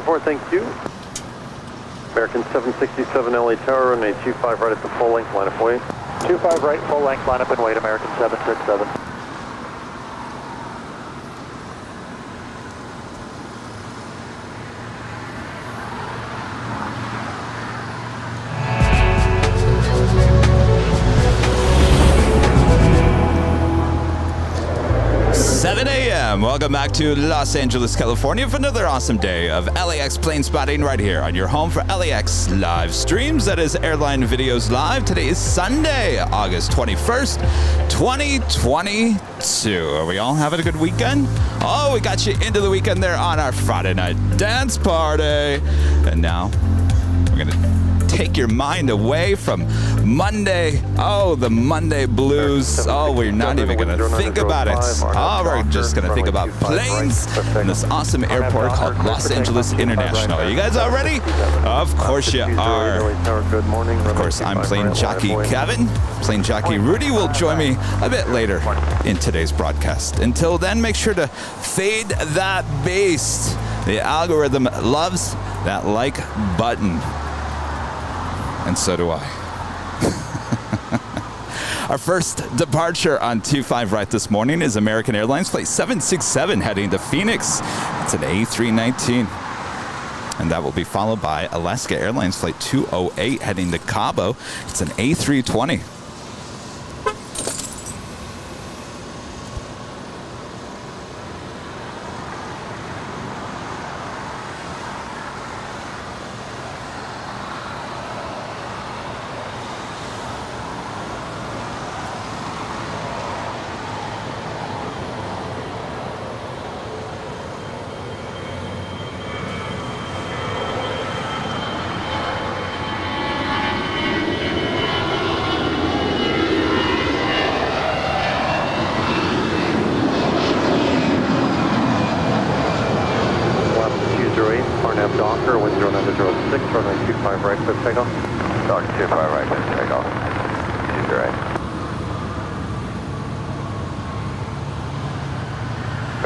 4, thank you. American 767 LA Tower, runway 25 right at the full length, line up wait. 25 right, full length, line up and wait, American 767. Welcome back to Los Angeles, California for another awesome day of LAX plane spotting right here on your home for LAX live streams. That is Airline Videos Live. Today is Sunday, August 21st, 2022. Are we all having a good weekend? Oh, we got you into the weekend there on our Friday night dance party. And now we're going to take your mind away from Monday. Oh, the Monday blues. Oh, we're not even going to think about it. Oh, we're just going to think about planes in this awesome airport called Los Angeles International. You guys all ready? Of course you are. Of course, I'm plane jockey Kevin. Plane jockey Rudy will join me a bit later in today's broadcast. Until then, make sure to fade that bass. The algorithm loves that like button. And so do I. Our first departure on 25 right this morning is American Airlines Flight 767 heading to Phoenix. It's an A319. And that will be followed by Alaska Airlines Flight 208 heading to Cabo. It's an A320.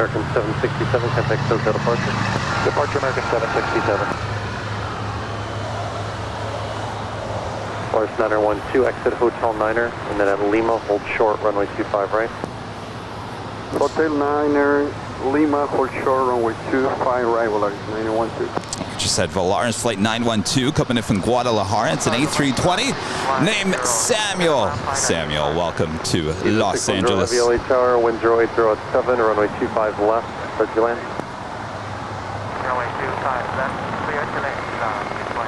American 767, contact hotel departure. Departure American 767. Lars 912, exit Hotel Niner, and then at Lima, hold short, runway 25 right. Hotel Niner, Lima, hold short, runway 25 right, Volaris 912. Just said Volaris Flight 912 coming in from Guadalajara. It's an A320 named Samuel. Samuel, welcome to Los Angeles. LA Tower, wind 08087, runway 25 left, start your land. Runway 25 left, clear to land, 220.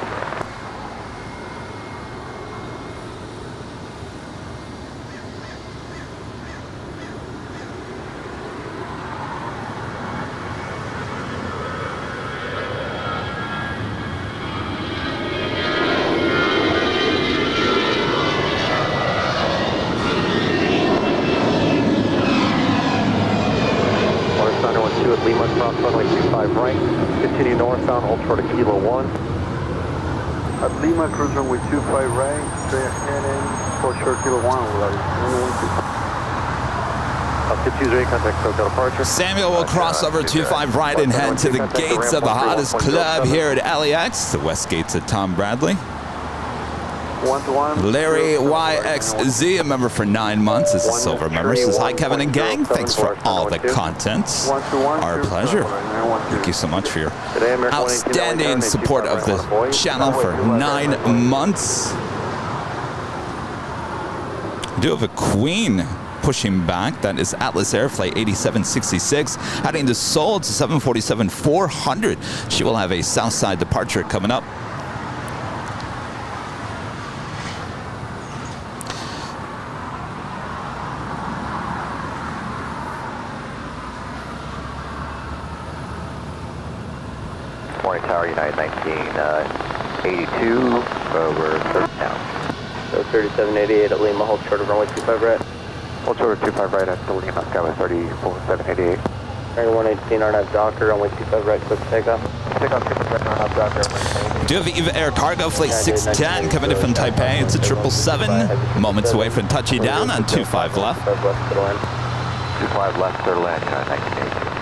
Lima, cross runway 25 right, continue northbound, hold short of Kilo 1. At Lima, cruise runway 25 right, stay ahead and hold short Kilo 1, Volaris 912. Altitude 8, contact hotel departure. Samuel will cross over 25 right and head to the gates of the hottest club here at LAX, the West Gates of Tom Bradley. Larry YXZ, a member for 9 months, is a silver member. Says, hi, Kevin and gang. Thanks for all the content. Our pleasure. Thank you so much for your outstanding support of the channel for 9 months. We do have a Queen pushing back. That is Atlas Air Flight 8766 heading to Seoul. It's a 747-400. She will have a Southside departure coming up. Morning Tower, United 1982, over 30 now. So 3788 at Lima, hold short of runway 25 right. Hold short of 25 right at the Lima, Skyway 34788. Runway 118, RNAV Docker, runway 25 right, quick takeoff. Takeoff, 25 right, RNAV Docker. We do have EVA Air Cargo Flight 610 coming in from Taipei. It's a 777, moments away from touching down on 25 left. 25 left, clear to land, United 1982.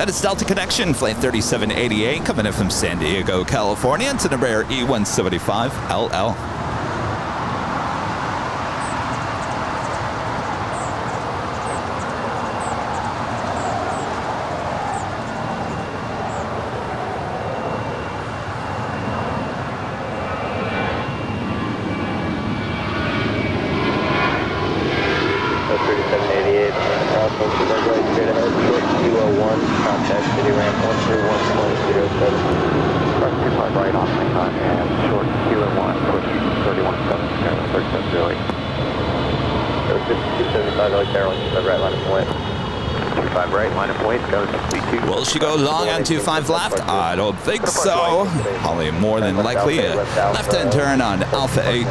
United Delta connection, flight 3788, coming in from San Diego, California, to the Embraer E175LL. Will she go long on 25 left? I don't think so. Probably more than likely a left-hand turn on Alpha 8.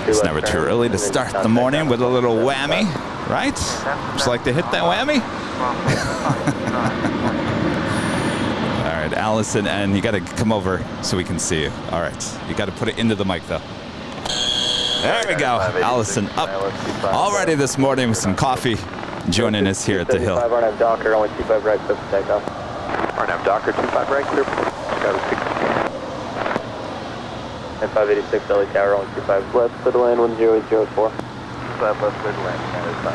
It's never too early to start the morning with a little whammy, right? Just like to hit that whammy? All right, Allison, and you got to come over so we can see you. All right, you got to put it into the mic, though. There we go. Allison up already this morning with some coffee, joining us here at the Hill. RNAV Docker, only 25 right, clear for takeoff. RNAV Docker, 25 right, clear for takeoff. And 586 LA Tower, only 25 left, clear to land, 10804. 5 left, clear to land, Canada's 5.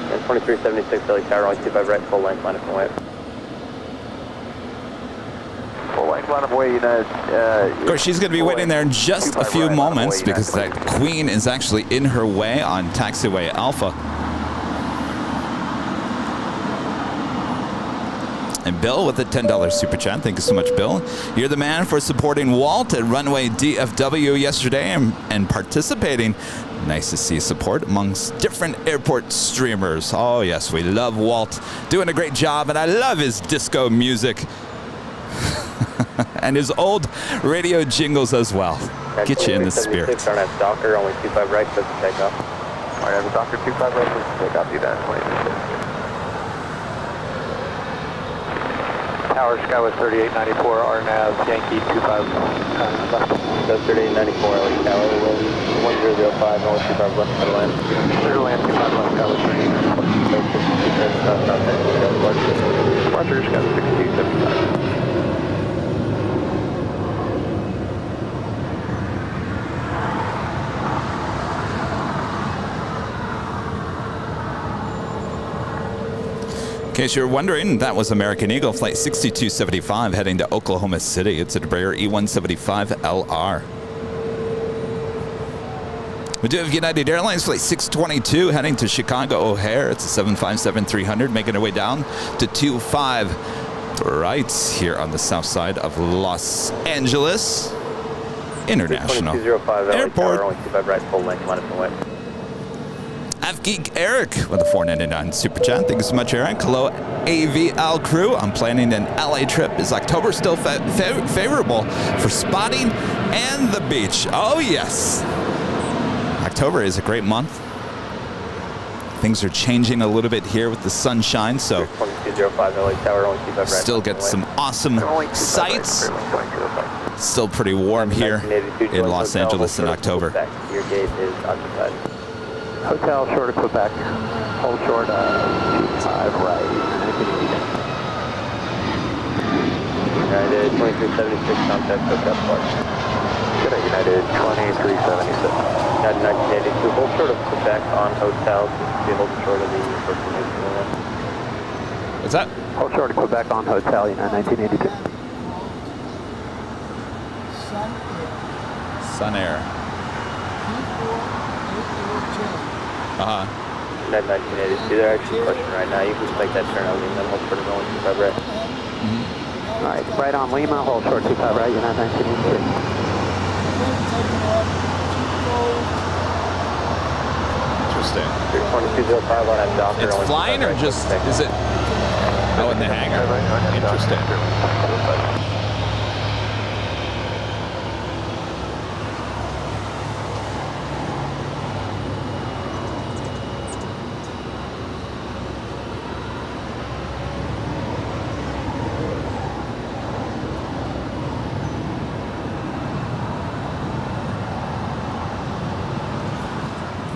And 2376 LA Tower, only 25 right, full length, line up and way. Line of way, United. Of course, she's going to be waiting there in just a few moments because that Queen is actually in her way on taxiway Alpha. And Bill with a $10 super chat. Thank you so much, Bill. You're the man for supporting Walt at runway DFW yesterday and participating. Nice to see support amongst different airport streamers. Oh, yes, we love Walt. Doing a great job, and I love his disco music. And his old radio jingles as well. Get you in the spirit. RNAV Docker, only 25 right, clear for takeoff. RNAV Docker, 25 right, clear for takeoff, United 2026. Tower Skywest 3894, RNAV Yankee 25 left. So 3894, LA Tower, 1005, only 25 left, clear to land. Clear to land, 25 left, Skywest 3894. Roger, Skywest 6275. In case you're wondering, that was American Eagle Flight 6275 heading to Oklahoma City. It's a Embraer E175LR. We do have United Airlines Flight 622 heading to Chicago O'Hare. It's a 757-300 making our way down to 25 right here on the south side of Los Angeles International Airport. Only 25 right, full length, line up and way. Geek Eric with a $4.99 super chat. Thank you so much, Eric. Hello, AVL crew. I'm planning an LA trip. Is October still favorable for spotting and the beach? Oh, yes. October is a great month. Things are changing a little bit here with the sunshine, so still get some awesome sights. Still pretty warm here in Los Angeles in October. Your gate is occupied. Hotel short of Quebec. Hold short 25 right. United 2376 contact Hotel Park. Good day, United 2376. United 1982, hold short of Quebec on Hotel. Be holding short of the first one. What's that? Hold short of Quebec on Hotel, United 1982. Sun Air. United 1982, they're actually pushing right now. You can just make that turn over and then hold short of going 25 right. All right, right on Lima, hold short 25 right, United 1982. Interesting. 2205 on that Docker. It's flying or just, is it? Oh, in the hangar. Interesting.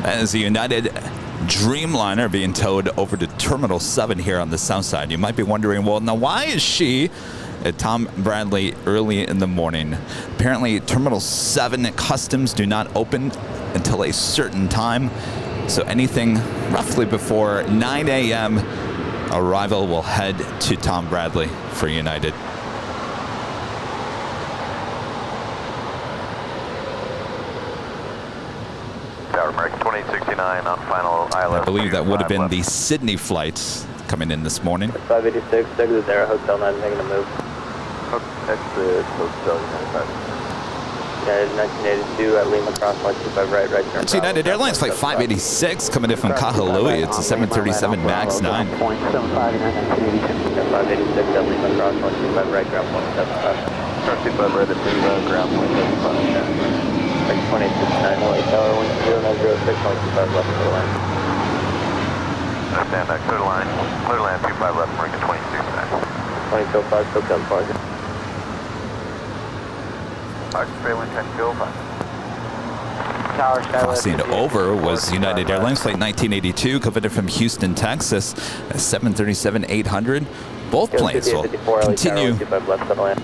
That is the United Dreamliner being towed over to Terminal 7 here on the south side. You might be wondering, well, now why is she at Tom Bradley early in the morning? Apparently, Terminal 7 customs do not open until a certain time. So anything roughly before 9 a.m. arrival will head to Tom Bradley for United. Tower American 2869 on final ILS. I believe that would have been the Sydney flights coming in this morning. 586, exit there, Hotel 9 making a move. Exit Hotel 95. United 1982 at Lima Cross 125 right turn. That's United Airlines flight 586 coming in from Kahului. It's a 737 MAX 9. 586 at Lima Cross 125 right ground 175. Cross 25 right at Lima, ground 175. 2869 Hawaii Tower 10906 125 left to the line. Understand that, clear to land 25 left, American 2669. 2205 SoCal departure. Failing 1005. Tower Skywest. Crossing over was United Airlines flight 1982 coming in from Houston, Texas, a 737-800. Both planes will continue 25 left to the land.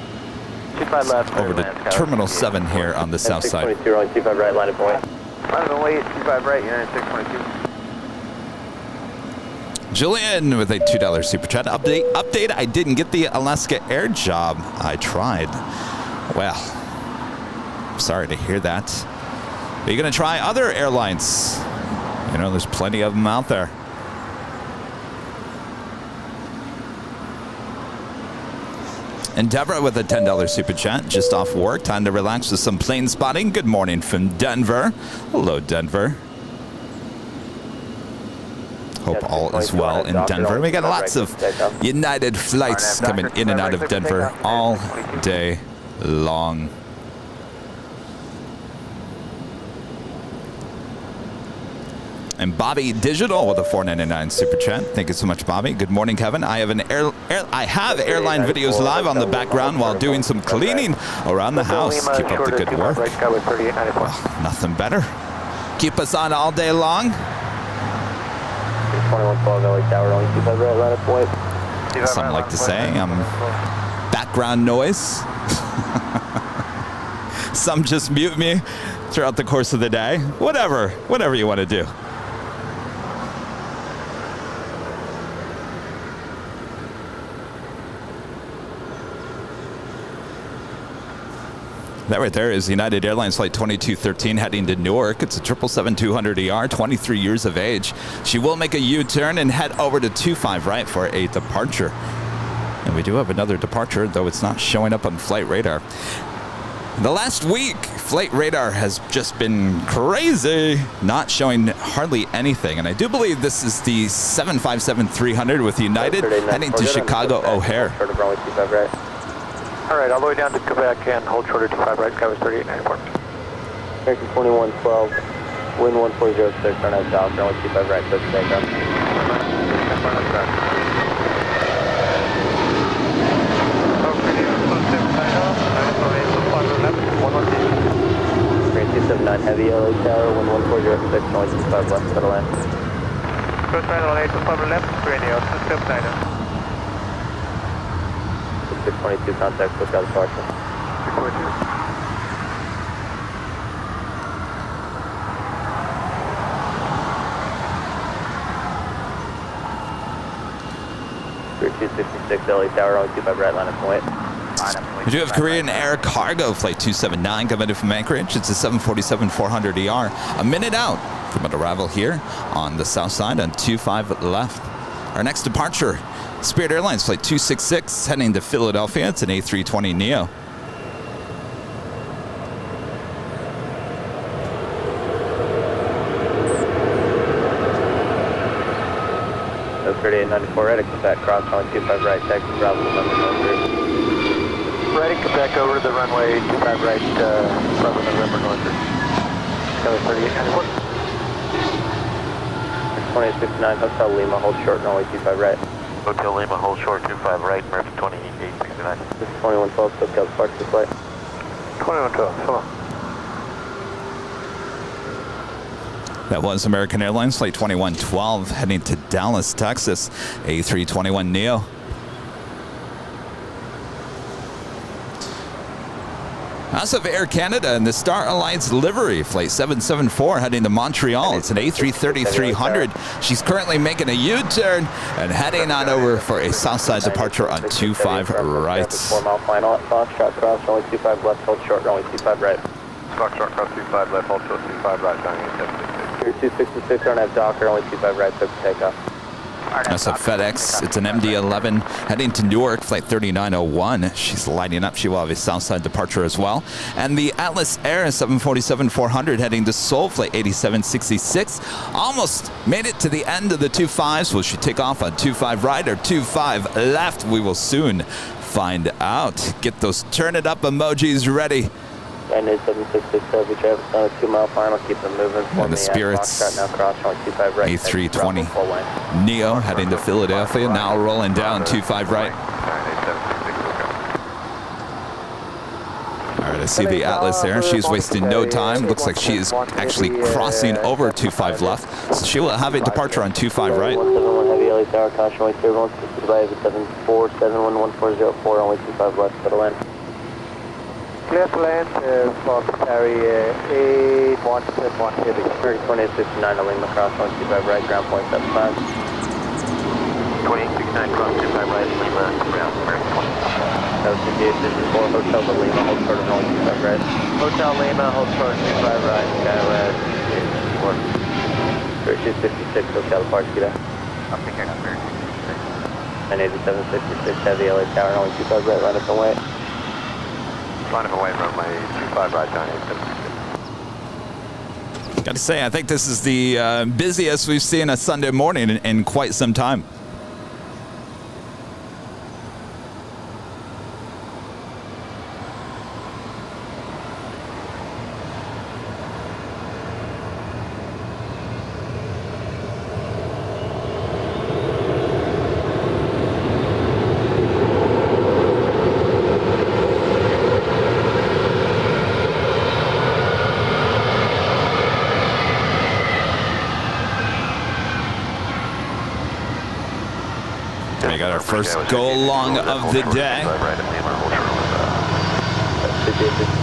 25 left. over to Terminal 7 here on the south side. 622 rolling 25 right line of point. Line of weight 25 right, United 622. Julian with a $2 super chat update. I didn't get the Alaska Air job. I tried. Well, sorry to hear that. Are you going to try other airlines? You know, there's plenty of them out there. Endeavor with a $10 super chat, just off work. Time to relax with some plane spotting. Good morning from Denver. Hello, Denver. Hope all is well in Denver. We got lots of United flights coming in and out of Denver all day long. And Bobby Digital with a $4.99 super chat. Thank you so much, Bobby. Good morning, Kevin. I have airline videos live on the background while doing some cleaning around the house. Keep up the good work. Well, nothing better. Keep us on all day long. 2112 LA Tower, only 25 right line of point. Some like to say background noise. Some just mute me throughout the course of the day. Whatever you want to do. That right there is United Airlines flight 2213 heading to Newark. It's a 777-200ER, 23 years of age. She will make a U-turn and head over to 25 right for a departure. And we do have another departure, though it's not showing up on flight radar. The last week, flight radar has just been crazy, not showing hardly anything. And I do believe this is the 757-300 with United heading to Chicago O'Hare. All right, all the way down to Quebec and hold shorter 25 right, Kevin 3894. American 2112, wind 1406, turn out south, runway 25 right, touch takeoff. Green 279 heavy LA Tower, wind 1406, runway 25 left to the land. First line on 825 left, radio, 279. 622 contact, push out departure. 622. Route 266 LA Tower, only 25 right line of point. We do have Korean Air Cargo flight 279 coming in from Anchorage. It's a 747-400ER. A minute out from an arrival here on the south side on 25 left. Our next departure, Spirit Airlines flight 266 heading to Philadelphia. It's an A320neo. So 3894 right at Quebec, cross runway 25 right, Texas, Bravo, November 03. Right at Quebec over to the runway 25 right, Bravo, November 03. Cover 3894. 2869, Hotel Lima, hold short, runway 25 right. Hotel Lima, hold short 25 right, American 2869. This is 2112, SoCal departure flight. 2112, hello. That was American Airlines Flight 2112 heading to Dallas, Texas, A321neo. House of Air Canada and the Star Alliance livery, Flight 774 heading to Montreal. It's an A330-300. She's currently making a U-turn and heading on over for a Southside departure on 25 right. 4 mile final at Foxtrot cross, runway 25 left, hold short, runway 25 right. Foxtrot cross 25 left, hold short 25 right, turning 766. 266, don't have Docker, runway 25 right, so takeoff. That's a FedEx. It's an MD-11 heading to Newark, Flight 3901. She's lighting up. She will have a Southside departure as well. And the Atlas Air 747-400 heading to Seoul, Flight 8766. Almost made it to the end of the 25s. Will she take off on 25 right or 25 left? We will soon find out. Get those turn it up emojis ready. And 766 heavy traffic on a 2 mile final, keep them moving for And the Spirits now cross, runway 25 right. A320 Neo heading to Philadelphia, now rolling down 25 right. All right, I see the Atlas there. She's wasting no time. Looks like she is actually crossing over 25 left. So she will have a departure on 25 right. 171 heavy LA tower, caution, runway 31, 7471140, runway 25 left, settle in. Clear to land, Fox carry 8171 heavy. 2869 to Lima cross, 125 right, ground point 75. 2869 cross 25 right, Lima, ground point. That was 5854, Hotel to Lima, hold short of 125 right. Hotel Lima, hold short 25 right, Skywest 3256, Hotel Park, get out. I'm thinking I'm 3256. 98766 heavy LA tower, only 25 right, line up and wait. Line up away, runway 25 right, turning 766. Got to say, I think this is the busiest we've seen a Sunday morning in quite some time. We got our first go-along of the day.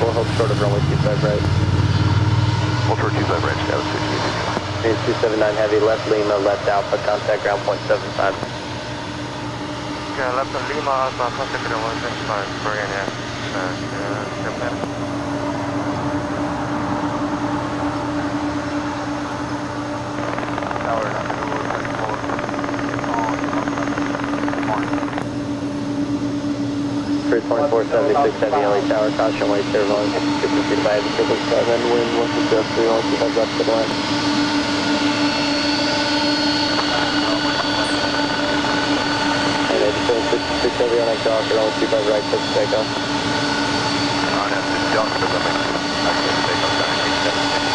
Hold short of runway 25 right. Hold short 25 right, that was 279 heavy, left Lima, left Alpha, contact ground point 75. Okay, left Lima, Alpha, contact ground point 75, bring in here. Tower number 32476 heavy LA tower, caution wait, clear volume 255, 777, wind 163, 125 left to the line. And 8766 heavy on a Docker, 125 right, click to take off. On at the Docker, I can take off down 876.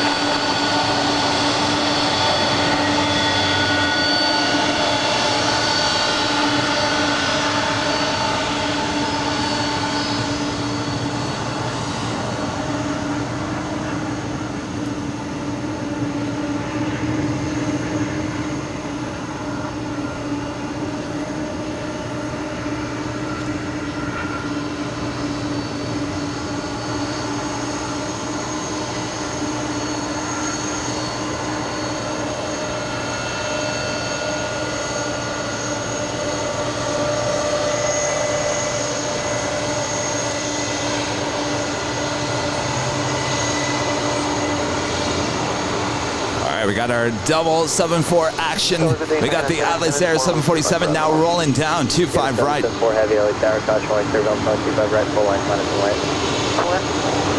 We got our double 74 action. We got the Atlas Air 747 now rolling down 25 right. 4 heavy LA tower, caution white, clear ground point 25 right, full line, minus and white.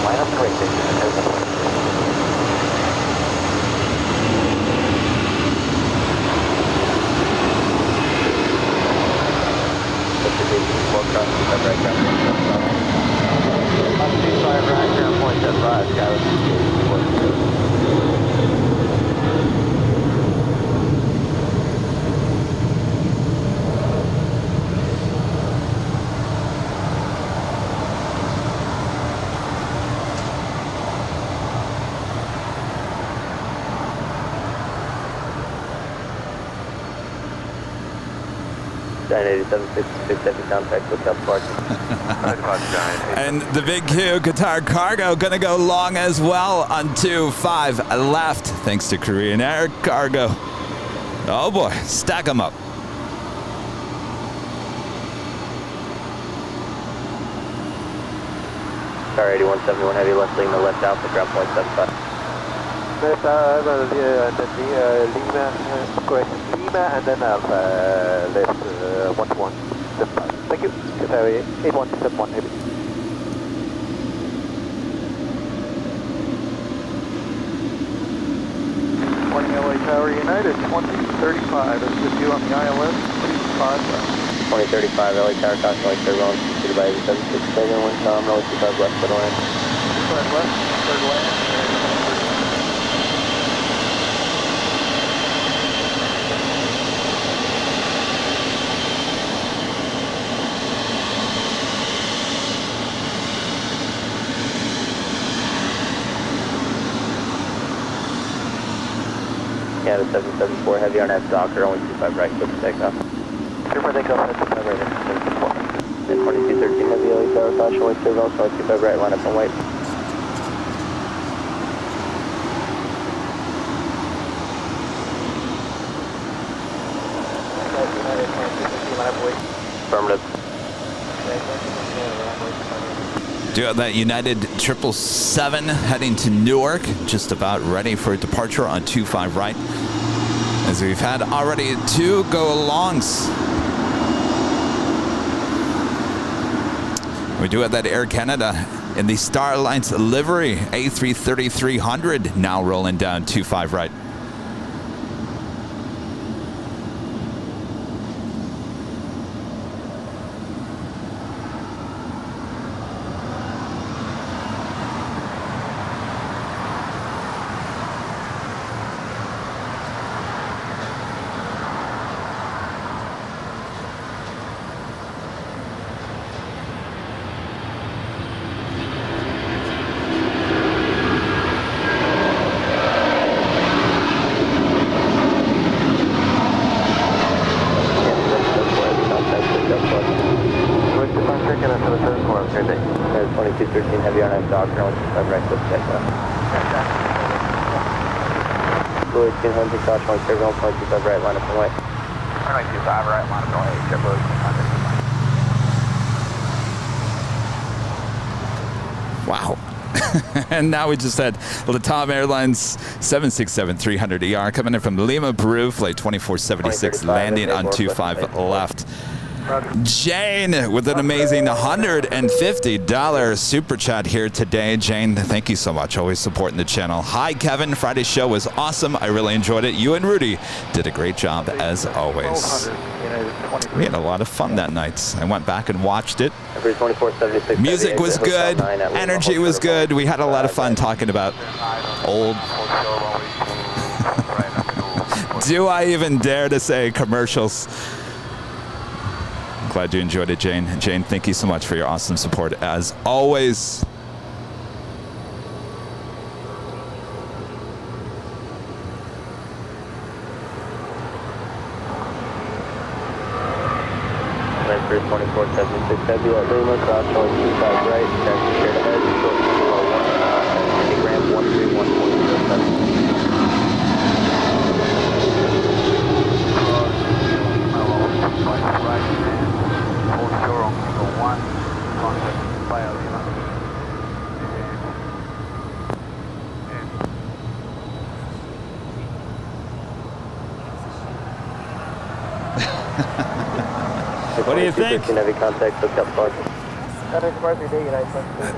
Line up and wait, Giant 8766 heavy contact with Delta Parking. And the big Q, Qatar Cargo, gonna go long as well on 25 left, thanks to Korean Air Cargo. Oh boy, stack them up. Car 8171 heavy left Lima, left Alpha, ground point 75. Left Lima, correct, Lima and then Alpha, left 11, left 5. Thank you. Qatar 8171 heavy. Morning LA Tower United, 2035 is with you on the ILS, 25 left. 2035 LA Tower, caution light, third round, seated by 8767, 1 com, LA 25 left, third land. 25 left, third land. Canada 774 heavy on F Docker, only 25 right, clear for takeoff. Clear for takeoff, 25 right, 74. And 2213 heavy LA Tower, caution light, third round, 25 right, line up and wait. Affirmative. Do have that United 777 heading to Newark, just about ready for departure on 25 right. As we've had already 2 go-alongs. We do have that Air Canada in the Star Alliance livery, A330-300, now rolling down 25 right. Caution, clear going, 25 right, line up and wait. 25 right, line up and wait, check road, 100. Wow. And now we just had LATAM Airlines 767-300ER coming in from Lima, Peru, flight 2476, landing on 25 left. Jane with an amazing $150 super chat here today. Jane, thank you so much. Always supporting the channel. Hi, Kevin. Friday's show was awesome. I really enjoyed it. You and Rudy did a great job as always. We had a lot of fun that night. I went back and watched it. Music was good. Energy was good. We had a lot of fun talking about old... Do I even dare to say commercials? Glad you enjoyed it, Jane. Jane, thank you so much for your awesome support as always. Lancer 2476 heavy at Lima, cross showing 25 right, taxi straight ahead, short 201, ramp 131.07. What do you think? Heavy contact, hook up parking.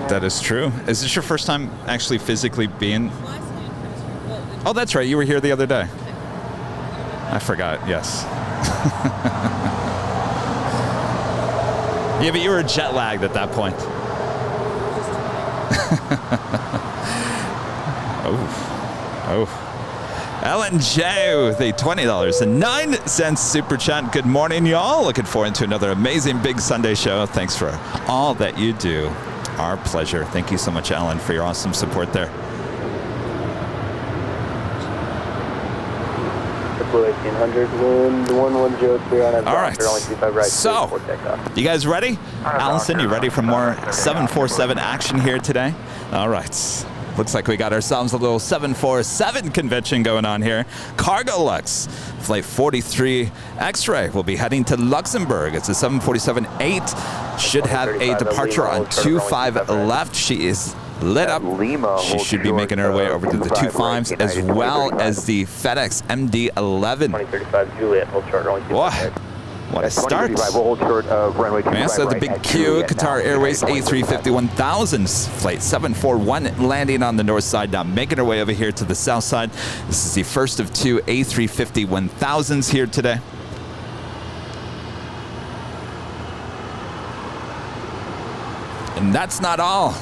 That is true. Is this your first time actually physically being... Oh, that's right. You were here the other day. I forgot. Yes. Yeah, but you were jet lagged at that point. Oh. Ellen J with a $20.09 super chat. Good morning, y'all. Looking forward to another amazing big Sunday show. Thanks for all that you do. Our pleasure. Thank you so much, Ellen, for your awesome support there. Blue 1800, wind 1103 on that. All right. Only 25 right. So, you guys ready? Allison, you ready for more 747 action here today? All right. Looks like we got ourselves a little 747 convention going on here. Cargo LAX, Flight 43 X-Ray will be heading to Luxembourg. It's a 747-8. Should have a departure on 25 left. She is lit up. She should be making her way over to the 25s as well as the FedEx MD-11. 2035 Juliet, hold short, only 25. What a start. We'll hold short of runway 25 Man, so the big Q, Qatar Airways A350 1000s, flight 741 landing on the north side, now making her way over here to the south side. This is the first of two A350 1000s here today. And that's not all.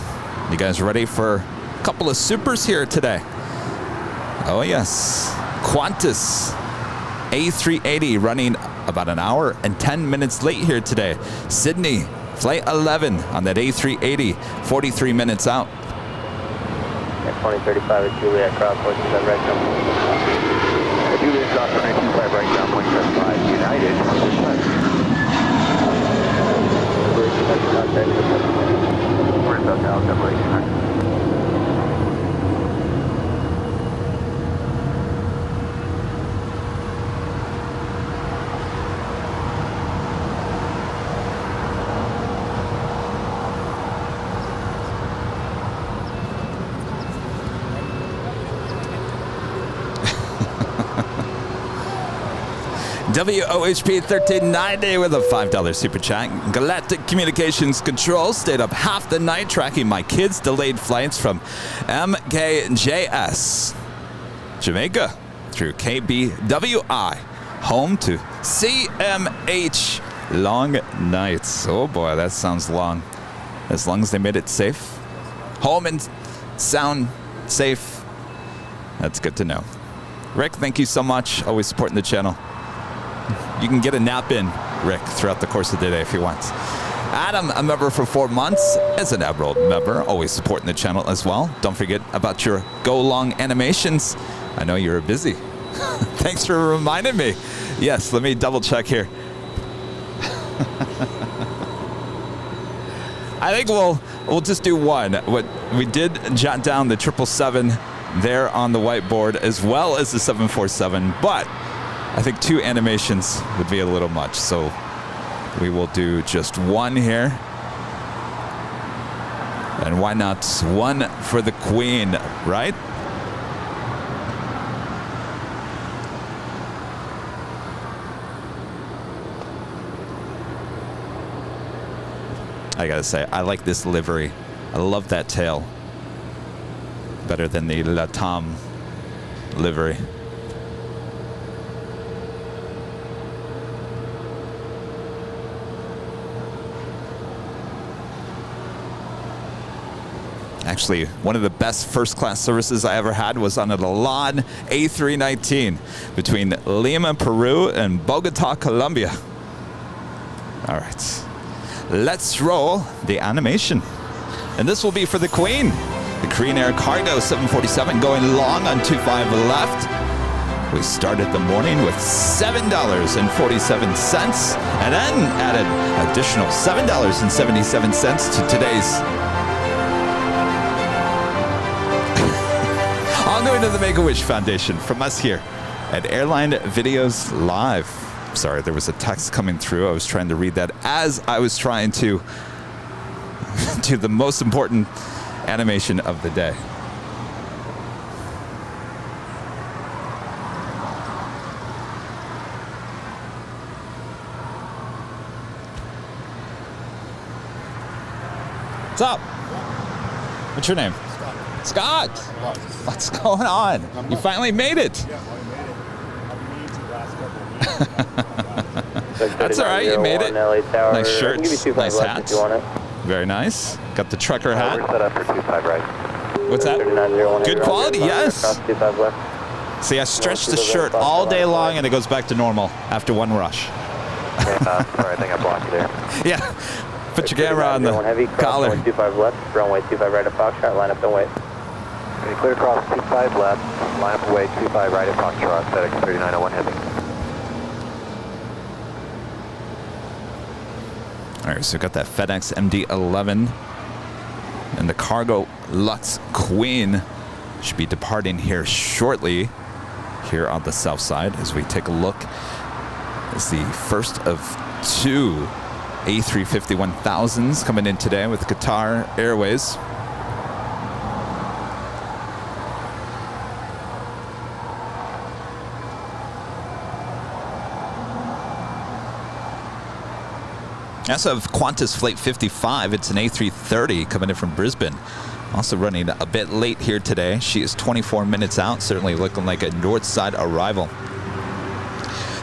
You guys ready for a couple of supers here today? Oh yes, Qantas A380 running about an hour and 10 minutes late here today. Sydney, flight 11 on that A380, 43 minutes out. At 2035 at Juliet, cross 45 right jump. Juliet, cross 25 right jump, 175 United. We're in SoCal, double 1800. WOHP 1390 with a $5 super chat. Galactic Communications Control stayed up half the night tracking my kids' delayed flights from MKJS, Jamaica, through KBWI, home to CMH. Long nights. Oh boy, that sounds long. As long as they made it safe. Home and sound safe. That's good to know. Rick, thank you so much. Always supporting the channel. You can get a nap in, Rick, throughout the course of the day if you want. Adam, a member for 4 months, as an Emerald member, always supporting the channel as well. Don't forget about your go-long animations. I know you're busy. Thanks for reminding me. Yes, let me double check here. I think we'll just do one. What we did jot down the 777 there on the whiteboard as well as the 747, but I think 2 animations would be a little much, so we will do just one here. And why not one for the Queen, right? I gotta say, I like this livery. I love that tail. Better than the Latam livery. Actually, one of the best first-class services I ever had was on an Airline A319 between Lima, Peru, and Bogota, Colombia. All right, let's roll the animation. And this will be for the Queen. The Korean Air Cargo 747 going long on 25 left. We started the morning with $7.47 and then added additional $7.77 to today's all going to the Make-A-Wish Foundation from us here at Airline Videos Live. Sorry, there was a text coming through. I was trying to read that as I was trying to do the most important animation of the day. What's up? What's your name? Scott! What's going on? You finally made it! Yeah, I made it. I've been meaning to last couple of weeks. That's alright, you made it. Nice shirts, nice hats. Very nice. Got the trucker We're hat. set up for 25 right. What's that? Good quality, yes. See, I stretched the shirt all day long and it goes back to normal after one rush. Sorry, I think I blocked you there. Yeah. Put your camera on the collar. Runway 25 left, runway 25 right at Foxtrot, line up and wait. Okay, clear across 25 left, line up away 25 right at Foxtrot, FedEx 3901 heavy. All right, so we've got that FedEx MD-11 and the cargo Lux Queen should be departing here shortly here on the south side as we take a look. It's the first of two A350-1000s coming in today with Qatar Airways. Also have Qantas Flight 55. It's an A330 coming in from Brisbane. Also running a bit late here today. She is 24 minutes out, certainly looking like a north side arrival.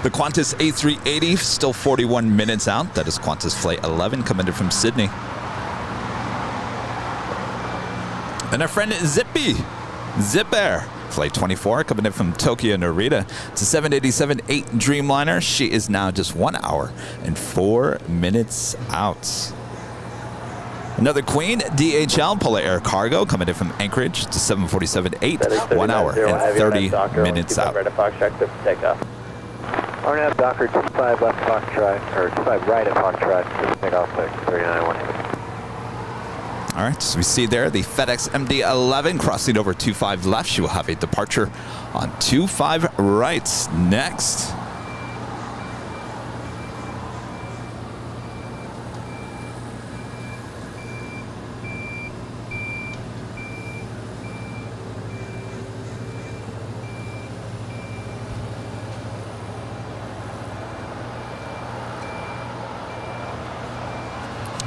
The Qantas A380 still 41 minutes out. That is Qantas Flight 11 coming in from Sydney. And our friend Zippy, Zip Air, Flight 24 coming in from Tokyo Narita. It's a 787-8 Dreamliner. She is now just 1 hour and 4 minutes out. Another Queen, DHL Polar Air Cargo coming in from Anchorage. It's a 747-8, 1 hour and 30 minutes out. RNAV Docker 25 left Foxtrot, or 25 right at Foxtrot, take off FedEx 3901 heavy. All right, so we see there the FedEx MD-11 crossing over 25 left. She will have a departure on 25 right next.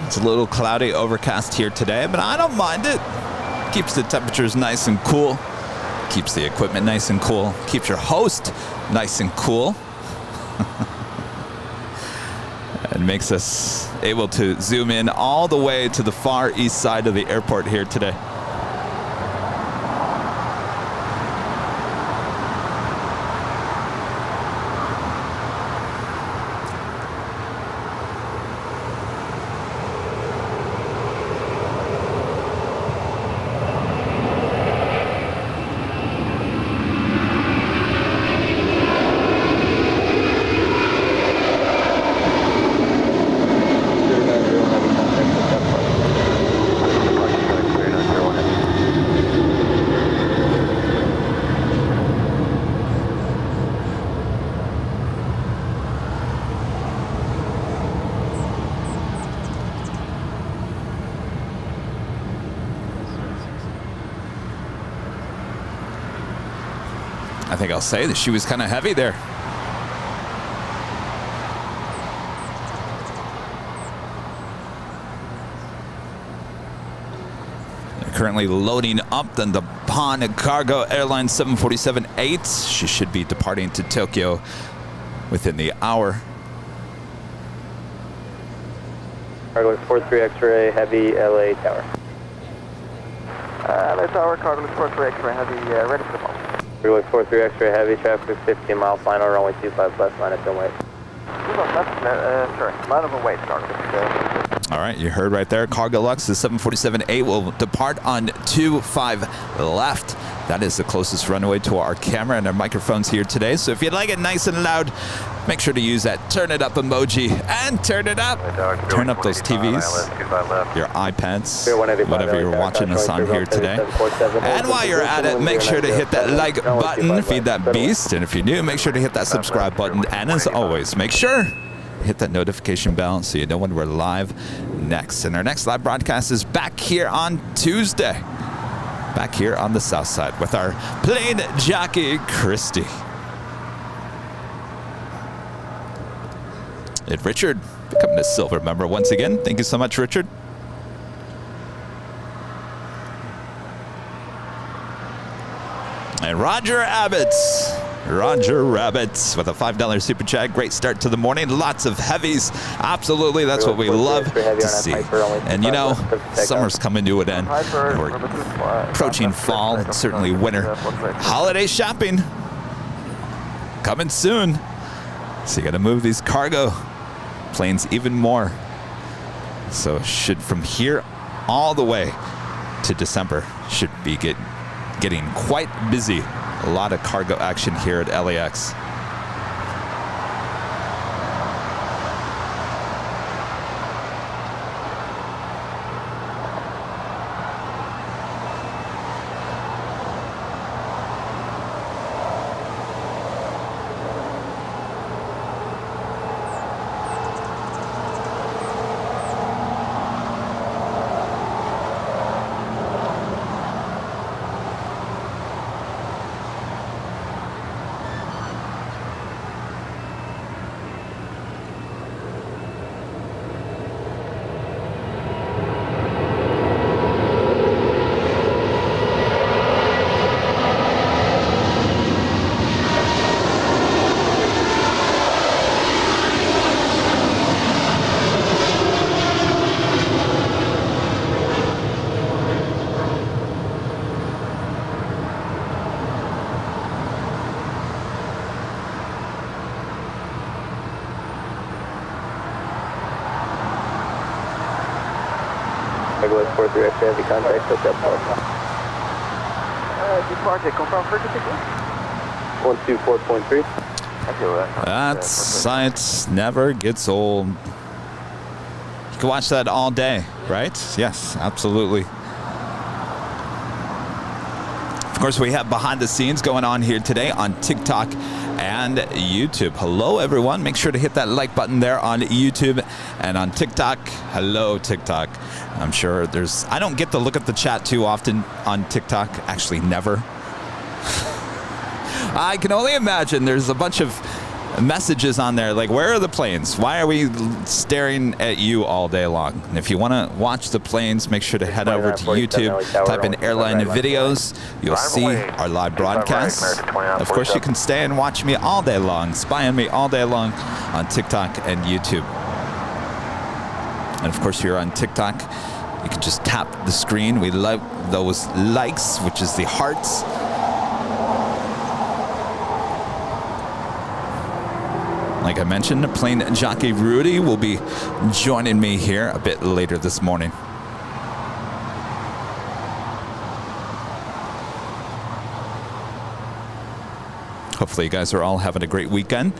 It's a little cloudy, overcast here today, but I don't mind it. Keeps the temperatures nice and cool. Keeps the equipment nice and cool. Keeps your host nice and cool. And makes us able to zoom in all the way to the far east side of the airport here today. I think I'll say that she was kind of heavy there. They're currently loading up the Nippon Cargo Airline 747-8. She should be departing to Tokyo within the hour. Cargo 43 X-ray Heavy LA Tower. LA Tower, Cargo 43 X-ray Heavy, ready for the ball. Cargo 43 X-ray Heavy, traffic 15 mile final, runway 25 left, line up and wait. 25 left, sorry, line up and wait, Cargo. All right, you heard right there. Cargo Lux, the 747-8 will depart on 25 left. That is the closest runway to our camera and our microphones here today. So if you'd like it nice and loud, make sure to use that turn it up emoji and turn it up. Turn up those TVs, your iPads, whatever you're watching us on here today. And while you're at it, make sure to hit that like button, feed that beast. And if you're new, make sure to hit that subscribe button. And as always, make sure hit that notification bell so you know when we're live next. And our next live broadcast is back here on Tuesday, back here on the south side with our plane jockey, Christy. And Richard becoming a silver member once again. Thank you so much, Richard. And Roger Abbott's. Roger Rabbits with a $5 super chat. Great start to the morning. Lots of heavies. Absolutely, that's what we love to see. And you know, summer's coming to an end. We're approaching fall and certainly winter. Holiday shopping coming soon. So you got to move these cargo planes even more. So should from here all the way to December should be getting quite busy. A lot of cargo action here at LAX. Regular 43, actually have the contact hooked up. Departure, confirm frequency, please. 124.3. That science never gets old. You can watch that all day, right? Yes, absolutely. Of course, we have behind the scenes going on here today on TikTok and YouTube. Hello, everyone. Make sure to hit that like button there on YouTube and on TikTok. Hello, TikTok. I'm sure I don't get to look at the chat too often on TikTok. Actually, never. I can only imagine there's a bunch of messages on there like, where are the planes? Why are we staring at you all day long? And if you want to watch the planes, make sure to head over to YouTube, type in Airline videos. You'll see our live broadcasts. Of course, you can stay and watch me all day long, spy on me all day long on TikTok and YouTube. And of course, you're on TikTok. You can just tap the screen. We love those likes, which is the hearts. Like I mentioned, plane jockey Rudy will be joining me here a bit later this morning. Hopefully you guys are all having a great weekend.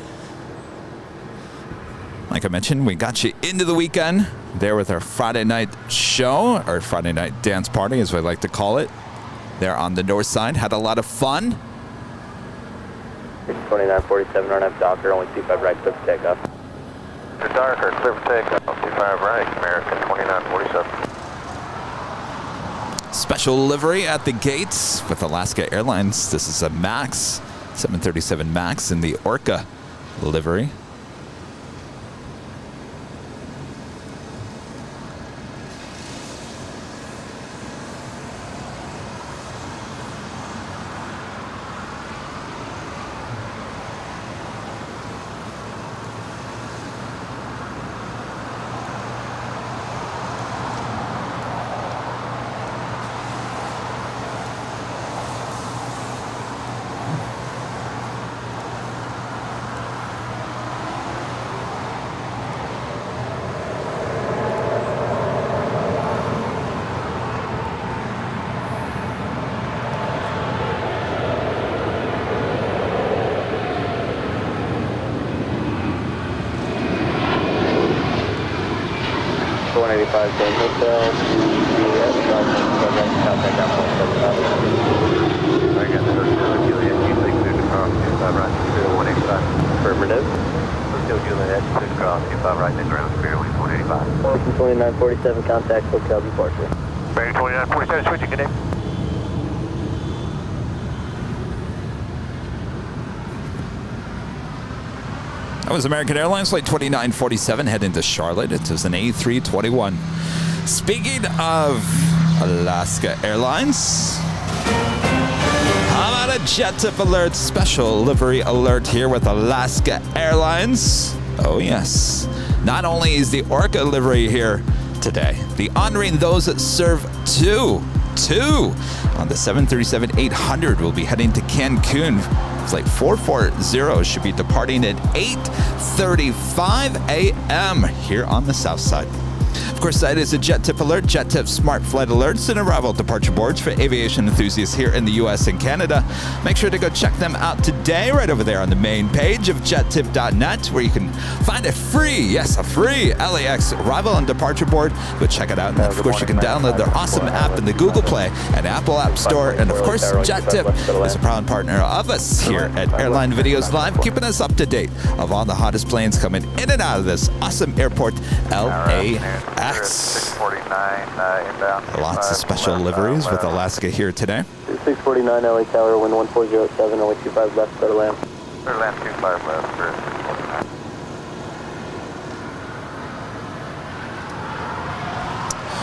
Like I mentioned, we got you into the weekend there with our Friday night show, or Friday night dance party, as we like to call it. There on the north side, had a lot of fun. 2947, RNF Docker, only 25 right, clear for takeoff. Docker, clear for takeoff, 25 right, American 2947. Special livery at the gates with Alaska Airlines. This is a MAX, 737 MAX in the Orca livery. Affirmative. 2947, contact hotel departure. Bearing 2947, switching connect. That was American Airlines Flight 2947 heading to Charlotte. It was an A321. Speaking of Alaska Airlines, how about a JetTip Alert special livery alert here with Alaska Airlines? Oh yes. Not only is the Orca livery here today, the honoring those that serve two on the 737-800 will be heading to Cancun. Flight 440 should be departing at 8:35 a.m. here on the south side. Of course, that is a JetTip Alert, JetTip Smart Flight Alerts and arrival departure boards for aviation enthusiasts here in the U.S. and Canada. Make sure to go check them out today right over there on the main page of jettip.net, where you can find a free LAX arrival and departure board. Go check it out. And of course, you can download their awesome app in the Google Play and Apple App Store. And of course, JetTip is a proud partner of us here at Airline Videos Live, keeping us up to date of all the hottest planes coming in and out of this awesome airport, LAX. Lots of special liveries with Alaska here today. 649 LA Tower, wind 1407, only 25 left, clear to land. Clear to land 25 left for 649.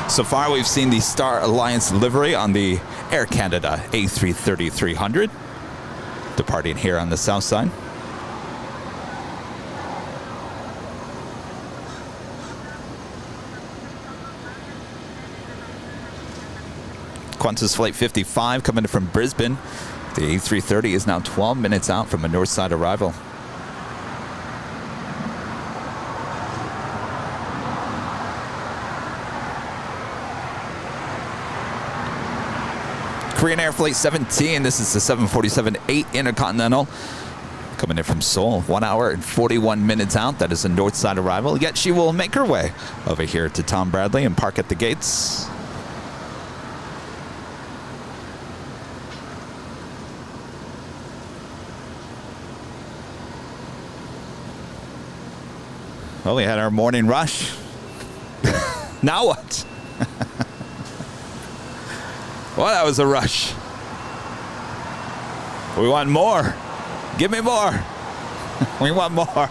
So far, we've seen the Star Alliance livery on the Air Canada A330-300, departing here on the south side. Qantas Flight 55 coming in from Brisbane. The A330 is now 12 minutes out from a north side arrival. Korean Air Flight 17, this is the 747-8 Intercontinental. Coming in from Seoul, 1 hour and 41 minutes out. That is a north side arrival. Yet she will make her way over here to Tom Bradley and park at the gates. Well, we had our morning rush. Now what? Well, that was a rush. We want more. Give me more. We want more.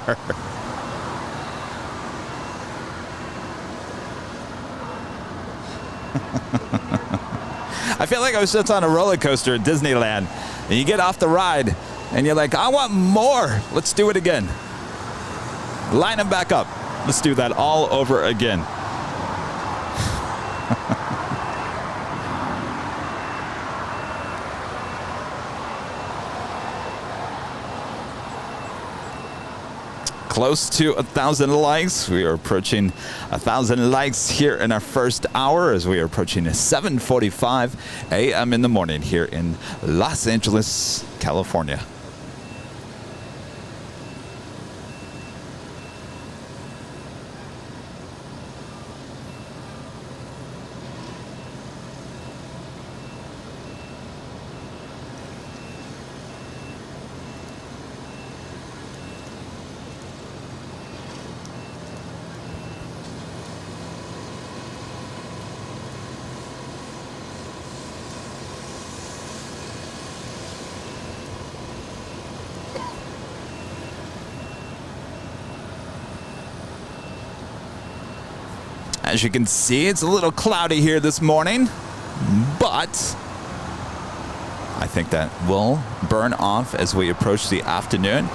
I feel like I was just on a roller coaster at Disneyland. And you get off the ride, and you're like, I want more. Let's do it again. Line them back up. Let's do that all over again. Close to 1,000 likes. We are approaching 1,000 likes here in our first hour as we are approaching 7:45 a.m. in the morning here in Los Angeles, California. As you can see, it's a little cloudy here this morning, but I think that will burn off as we approach the afternoon.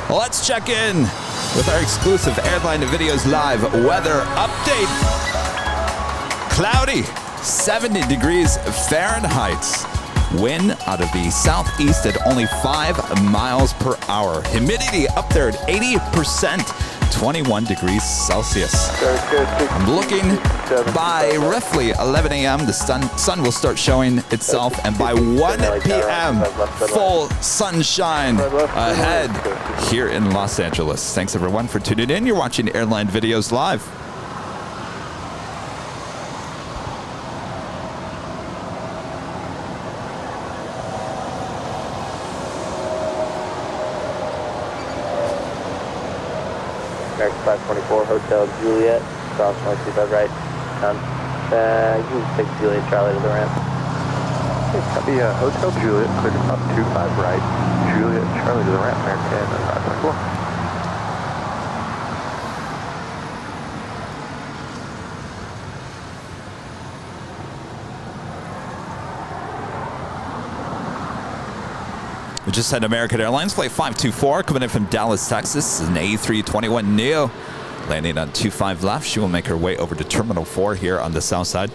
Let's check in with our exclusive Airline Videos Live weather update. Cloudy, 70 degrees Fahrenheit. Wind out of the southeast at only 5 miles per hour. Humidity up there at 80%. 21 degrees Celsius. I'm looking by roughly 11 a.m. the sun will start showing itself, and by 1 p.m. full sunshine ahead here in Los Angeles. Thanks everyone for tuning in. You're watching Airline Videos Live. American 524, Hotel Juliet, cross 125 right. You can take Juliet Charlie to the ramp. Copy, Hotel Juliet, clear to top 25 right. Juliet Charlie to the ramp, American 524. We just had American Airlines Flight 524 coming in from Dallas, Texas. This is an A321neo landing on 25 left. She will make her way over to Terminal 4 here on the south side.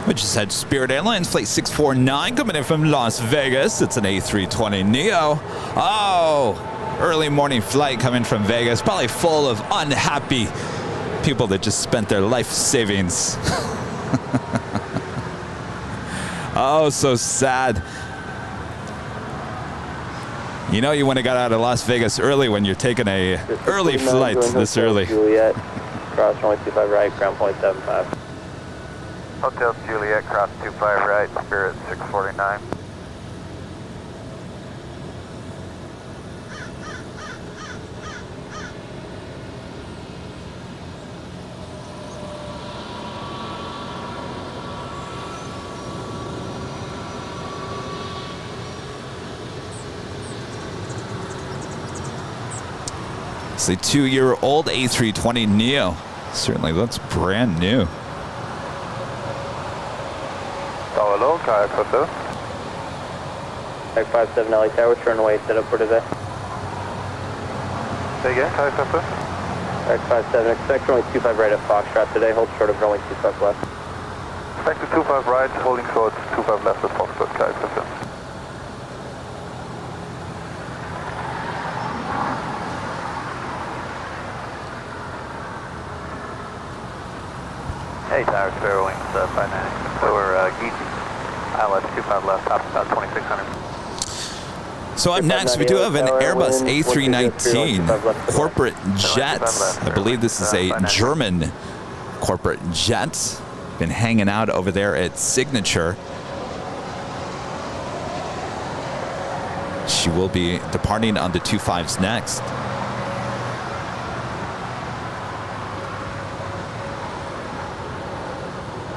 We just had Spirit Airlines Flight 649 coming in from Las Vegas. It's an A320neo. Oh, early morning flight coming from Vegas. Probably full of unhappy people that just spent their life savings. Oh, so sad. You know you want to get out of Las Vegas early when you're taking a early flight this early. Juliet, cross runway 25 right, ground point 75. Hotel Juliet, cross 25 right, Spirit 649. It's a 2-year-old A320neo. Certainly looks brand new. Hello, kayak photo. Kayak 57 LA Tower, runway set up for today. Say again, kayak photo. Kayak 57, expect runway 25 right at Foxtrot today, hold short of runway 25 left. Expect to 25 right, holding short 25 left at Foxtrot, kayak photo. Hey, Tower Sparrow Wings, 590. So we're Geechee. ILS 25 left, top about 2600. So up next, we do have an Airbus A319 corporate jet. I believe this is a German corporate jet. Been hanging out over there at Signature. She will be departing on the 25s next.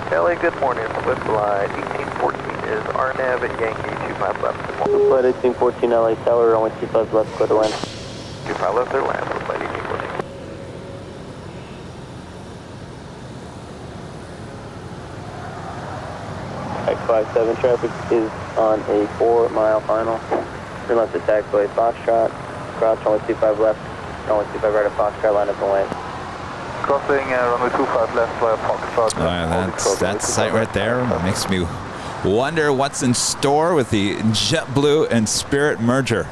Kelly, good morning. Swift flight 1814 is RNAV at Yankee 25 left. Flight 1814 LA Tower, runway 25 left, clear to land. 25 left, their land. Flight 1814. Kayak 57, traffic is on a 4-mile final. Turn left at taxiway Foxtrot, cross runway 25 left, runway 25 right at Foxtrot, line up and wait. Crossing runway 25 left via Foxtrot. That sight right there makes me wonder what's in store with the JetBlue and Spirit merger.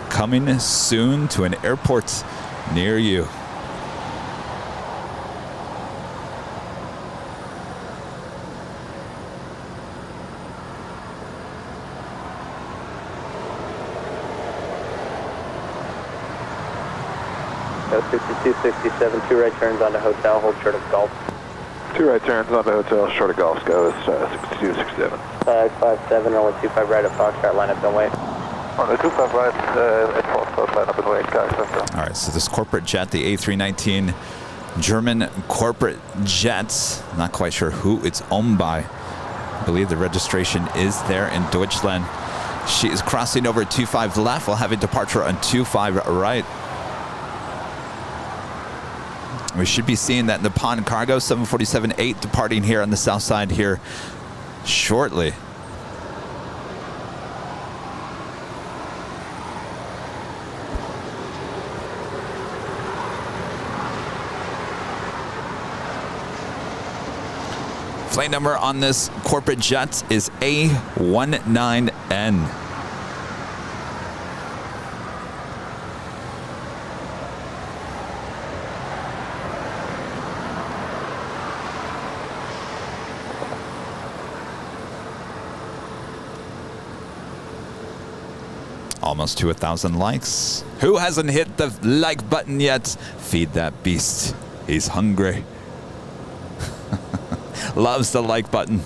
Coming soon to an airport near you. Go 6267, 2 right turns onto hotel, hold short of Gulf. 2 right turns on the hotel, short of Gulf, goes 6267. Kayak 57, runway 25 right at Foxtrot, line up and wait. On the 25 right at Foxtrot, line up and wait, guys. All right, so this corporate jet, the A319 German corporate jet, not quite sure who it's owned by. I believe the registration is there in Deutschland. She is crossing over 25 left. We'll have a departure on 25 right. We should be seeing that Nippon Cargo 747-8 departing here on the south side here shortly. Flight number on this corporate jet is A19N. Almost to 1,000 likes. Who hasn't hit the like button yet? Feed that beast. He's hungry. Loves the like button.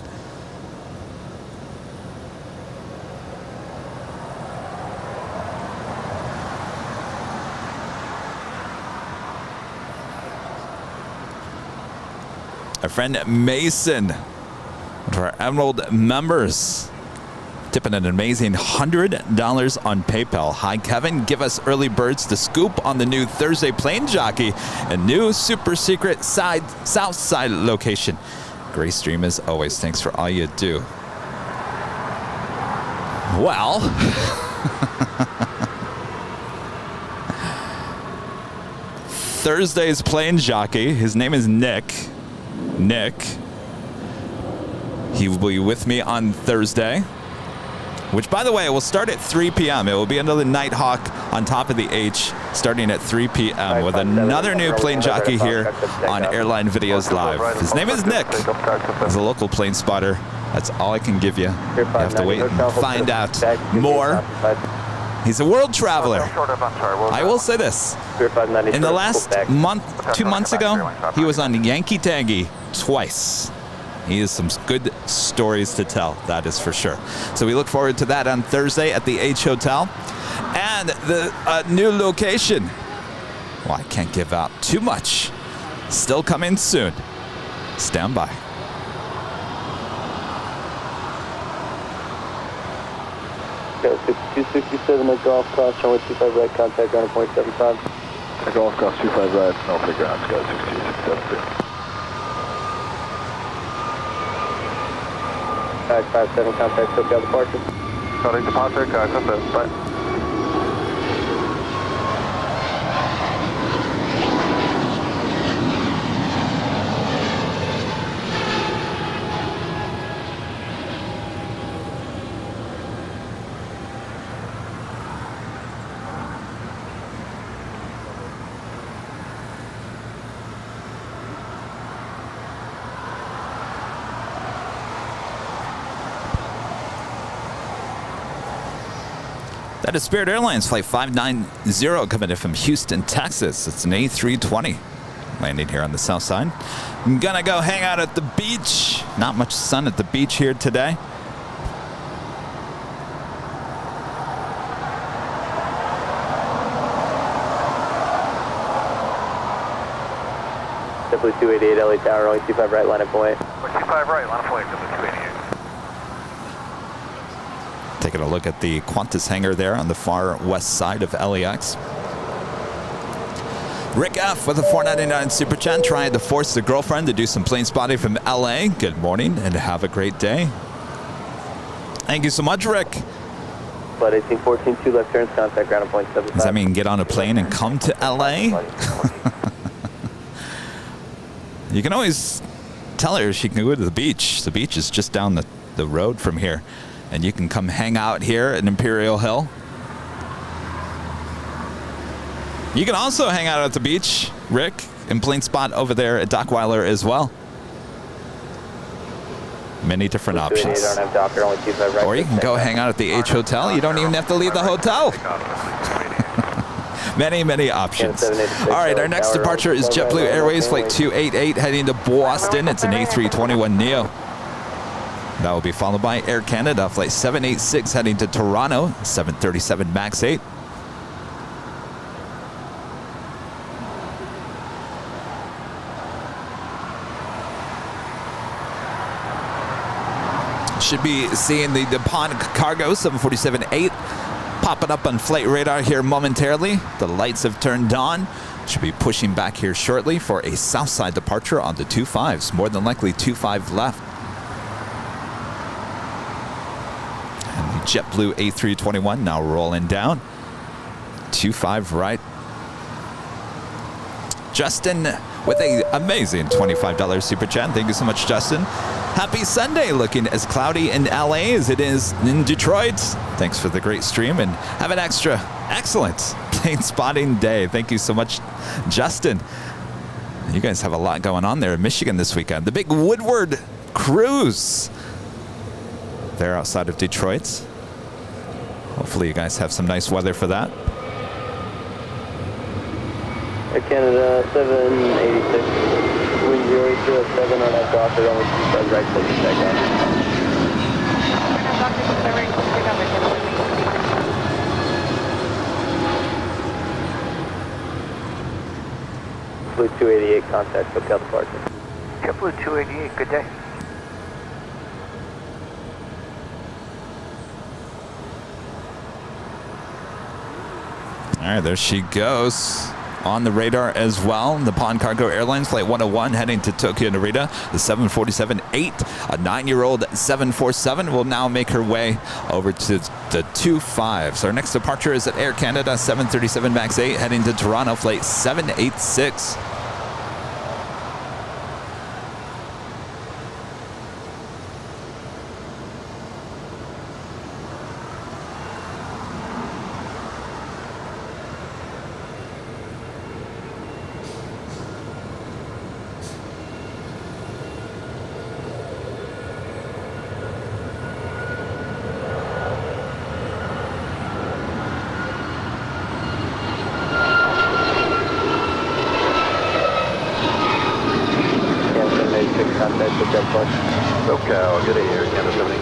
Our friend Mason, one of our Emerald members, tipping an amazing $100 on PayPal. Hi, Kevin. Give us early birds the scoop on the new Thursday plane jockey and new super secret south side location. Great stream as always. Thanks for all you do. Well, Thursday's plane jockey, his name is Nick. He will be with me on Thursday, which, by the way, will start at 3 p.m. It will be another Nighthawk on top of the H, starting at 3 p.m. with another new plane jockey here on Airline Videos Live. His name is Nick. He's a local plane spotter. That's all I can give you. You have to wait and find out more. He's a world traveler. I will say this. In the last month, 2 months ago, he was on Yankee Tangy twice. He has some good stories to tell, that is for sure. So we look forward to that on Thursday at the H Hotel. And the new location. Well, I can't give out too much. Still coming soon. Stand by. Okay, 267 at Golf Cross, runway 25 right, contact ground at 0.75. At Golf Cross 25 right, no figure ground, Scott 6267. 557, contact SoCal departure. Starting departure, confirm, bye. That is Spirit Airlines Flight 590 coming in from Houston, Texas. It's an A320 landing here on the south side. I'm gonna go hang out at the beach. Not much sun at the beach here today. W288 LA Tower, only 25 right, line of point. 25 right, line of point, W288. Taking a look at the Qantas hangar there on the far west side of LAX. Rick F. with a $4.99 super chat, trying to force the girlfriend to do some plane spotting from LA. Good morning and have a great day. Thank you so much, Rick. Flight 1814, 2 left turns, contact ground at 0.75. Does that mean get on a plane and come to LA? You can always tell her she can go to the beach. The beach is just down the road from here. And you can come hang out here at Imperial Hill. You can also hang out at the beach, Rick, and plane spot over there at Dockweiler as well. Many different options. Or you can go hang out at the H Hotel. You don't even have to leave the hotel. Many, many options. All right, our next departure is JetBlue Airways Flight 288 heading to Boston. It's an A321neo. That will be followed by Air Canada Flight 786 heading to Toronto, 737 MAX 8. Should be seeing the DuPont Cargo 747-8 popping up on flight radar here momentarily. The lights have turned on. Should be pushing back here shortly for a southside departure on the 25s. More than likely 25 left. JetBlue A321 now rolling down. 25 right. Justin with an amazing $25 super chat. Thank you so much, Justin. Happy Sunday, looking as cloudy in LA as it is in Detroit. Thanks for the great stream and have an excellent plane spotting day. Thank you so much, Justin. You guys have a lot going on there in Michigan this weekend. The big Woodward cruise there outside of Detroit. Hopefully you guys have some nice weather for that. Air Canada 786, wind 0807 on that doctor, only 25 right, close to takeoff. Blue 288, contact SoCal departure. JetBlue 288, good day. All right, there she goes. On the radar as well, the Nippon Cargo Airlines Flight 101 heading to Tokyo Narita. The 747-8, a 9-year-old 747, will now make her way over to the 25s. Our next departure is at Air Canada 737 MAX 8 heading to Toronto Flight 786. 7 Bush. SoCal, good to hear, Canada 70.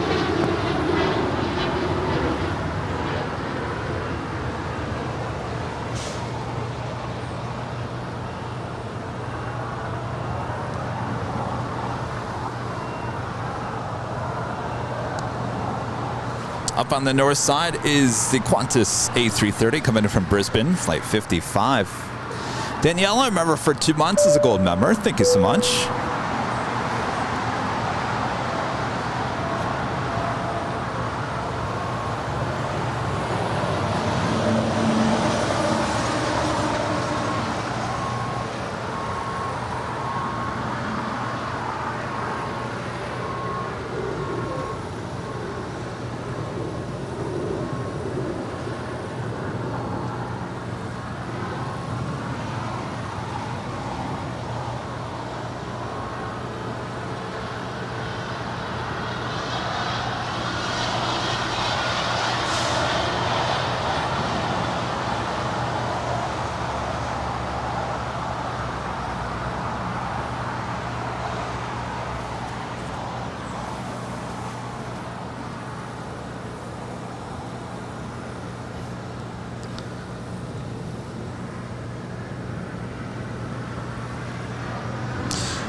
Up on the north side is the Qantas A380 coming in from Brisbane, flight 55. Daniela, remember for 2 months as a gold member. Thank you so much.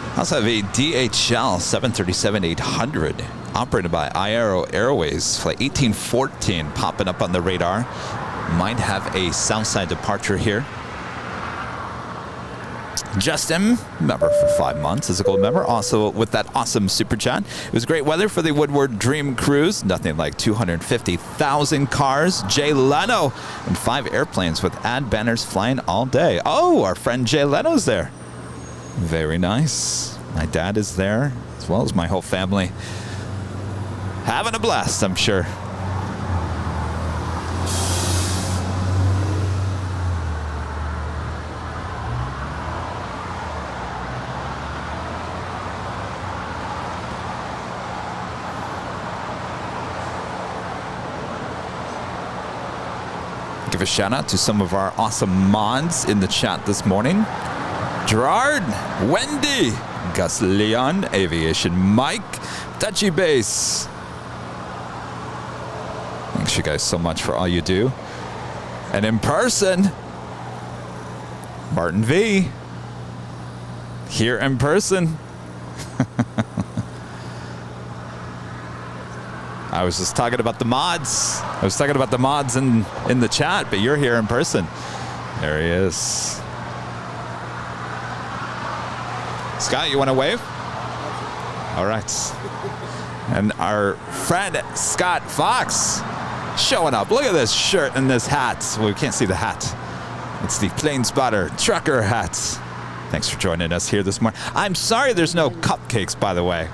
I also have a DHL 737-800 operated by Aero Airways, flight 1814, popping up on the radar. Might have a Southside departure here. Justin, member for 5 months as a gold member, also with that awesome super chat. It was great weather for the Woodward Dream Cruise. Nothing like 250,000 cars. Jay Leno and 5 airplanes with ad banners flying all day. Oh, our friend Jay Leno's there. Very nice. My dad is there, as well as my whole family. Having a blast, I'm sure. Give a shout out to some of our awesome mods in the chat this morning. Gerard, Wendy, Gus Leon, Aviation Mike, Touchy Base. Thanks you guys so much for all you do. And in person, Martin V. Here in person. I was just talking about the mods. I was talking about the mods in the chat, but you're here in person. There he is. Scott, you want to wave? All right. And our friend Scott Fox showing up. Look at this shirt and this hat. Well, we can't see the hat. It's the Plane Spotter trucker hat. Thanks for joining us here this morning. I'm sorry there's no cupcakes, by the way.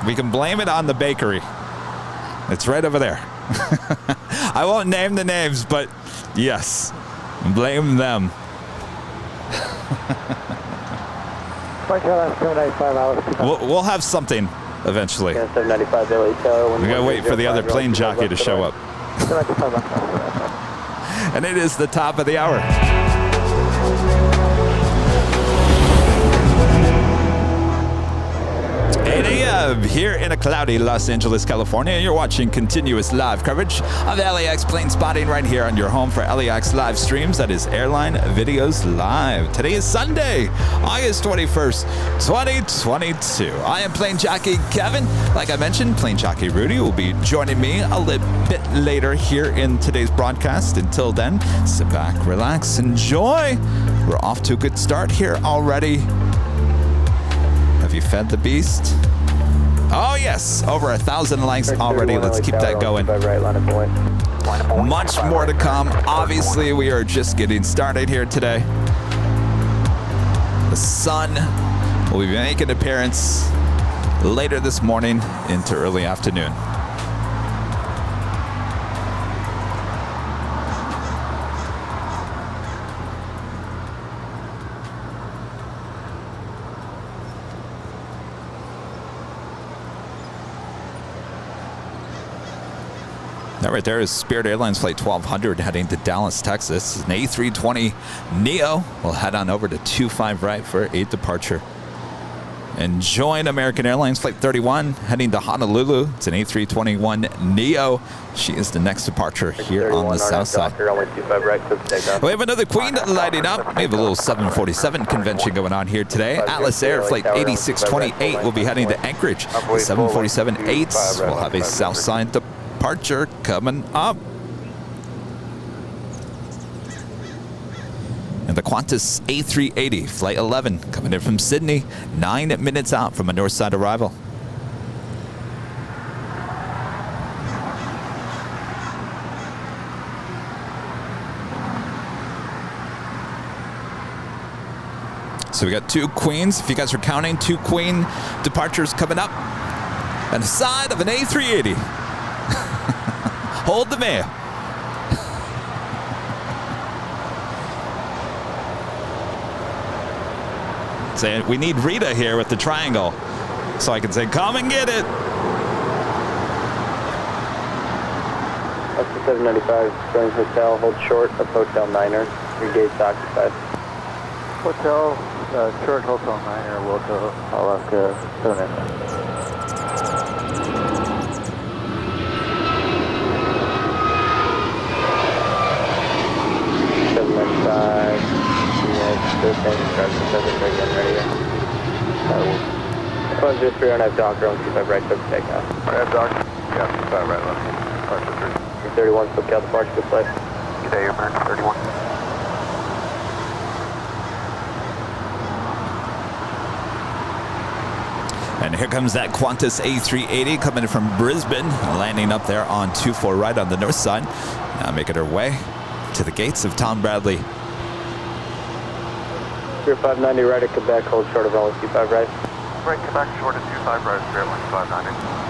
We can blame it on the bakery. It's right over there. I won't name the names, but yes, blame them. We'll have something eventually. Yeah, 795 Billy. We gotta wait for the other plane jockey to show up. And it is the top of the hour. 8 a.m. here in a cloudy Los Angeles, California. You're watching continuous live coverage of LAX plane spotting right here on your home for LAX live streams. That is Airline Videos Live. Today is Sunday, August 21st, 2022. I am plane jockey Kevin. Like I mentioned, plane jockey Rudy will be joining me a little bit later here in today's broadcast. Until then, sit back, relax, enjoy. We're off to a good start here already. Have you fed the beast? Oh yes, over 1,000 likes already. Let's keep that going. Much more to come. Obviously, we are just getting started here today. The sun will be making an appearance later this morning into early afternoon. That right there is Spirit Airlines Flight 1200 heading to Dallas, Texas. An A320 Neo will head on over to 25 right for a departure. enjoying American Airlines Flight 31, heading to Honolulu. It's an A321neo. She is the next departure here on the south side. We have another Queen lighting up. We have a little 747 convention going on here today. Atlas Air Flight 8628 will be heading to Anchorage. The 747-8s will have a south side departure coming up. And the Qantas A380 Flight 11 coming in from Sydney, 9 minutes out from a north side arrival. So we got 2 Queens, if you guys are counting, 2 Queen departures coming up. And the side of an A380. Hold the mail. Saying we need Rita here with the triangle, so I can say, come and get it. Up to 795, join hotel, hold short of Hotel Niner, your gate's occupied. Hotel, short Hotel Niner, will go Alaska 795. 795. Good thing, ready. 103 on F Docker on 25 right, so takeoff. F Docker, yeah, 25 right left. 31, SoCal departure, good flight. Good day, American 31. And here comes that Qantas A380 coming in from Brisbane, landing up there on 24 right on the north side. Now making her way to the gates of Tom Bradley. 590 right at Quebec, hold short of LAX 25 right. Right, Quebec, short of 25 right, Airline 590.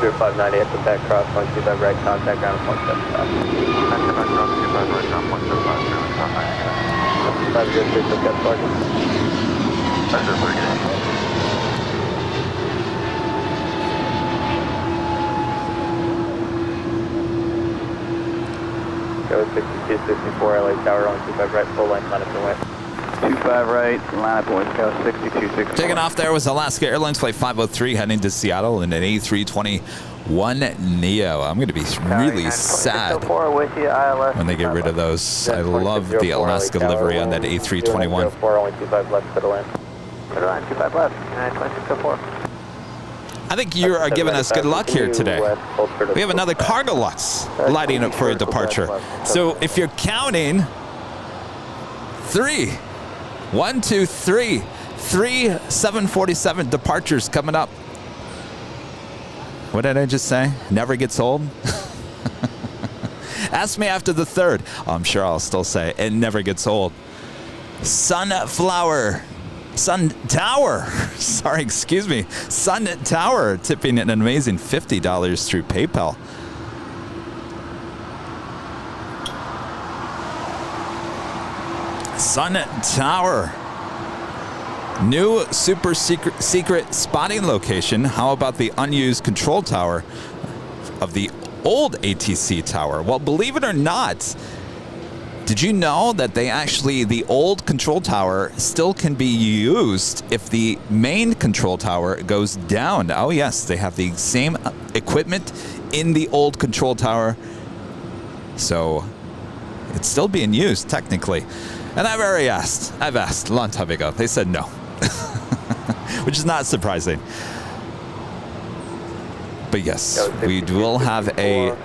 Clear 590 at Quebec, cross 125 right, contact ground 175. Quebec, cross 25 right, ground 175, 503, SoCal departure. 503, good day. Go 6264 LA Tower on 25 right, full length, line up and way. 25 right, line up and way, go 6264. Taking off there was Alaska Airlines Flight 503 heading to Seattle in an A321neo. I'm going to be really sad when they get rid of those. I love the Alaska livery on that A321. Only 25 left, middle line. Middle line, 25 left, 2604. I think you are giving us good luck here today. We have another Cargo Lux lighting up for a departure. So if you're counting, 3, 1, 2, 3, 3 747 departures coming up. What did I just say? Never gets old? Ask me after the 3rd. Oh, I'm sure I'll still say it never gets old. Sun Tower. Sorry, excuse me. Sun Tower tipping an amazing $50 through PayPal. Sun Tower. New super secret spotting location. How about the unused control tower of the old ATC tower? Well, believe it or not, did you know that the old control tower still can be used if the main control tower goes down? Oh yes, they have the same equipment in the old control tower. So it's still being used technically. And I've asked a long time ago. They said no, which is not surprising. But yes, we will have a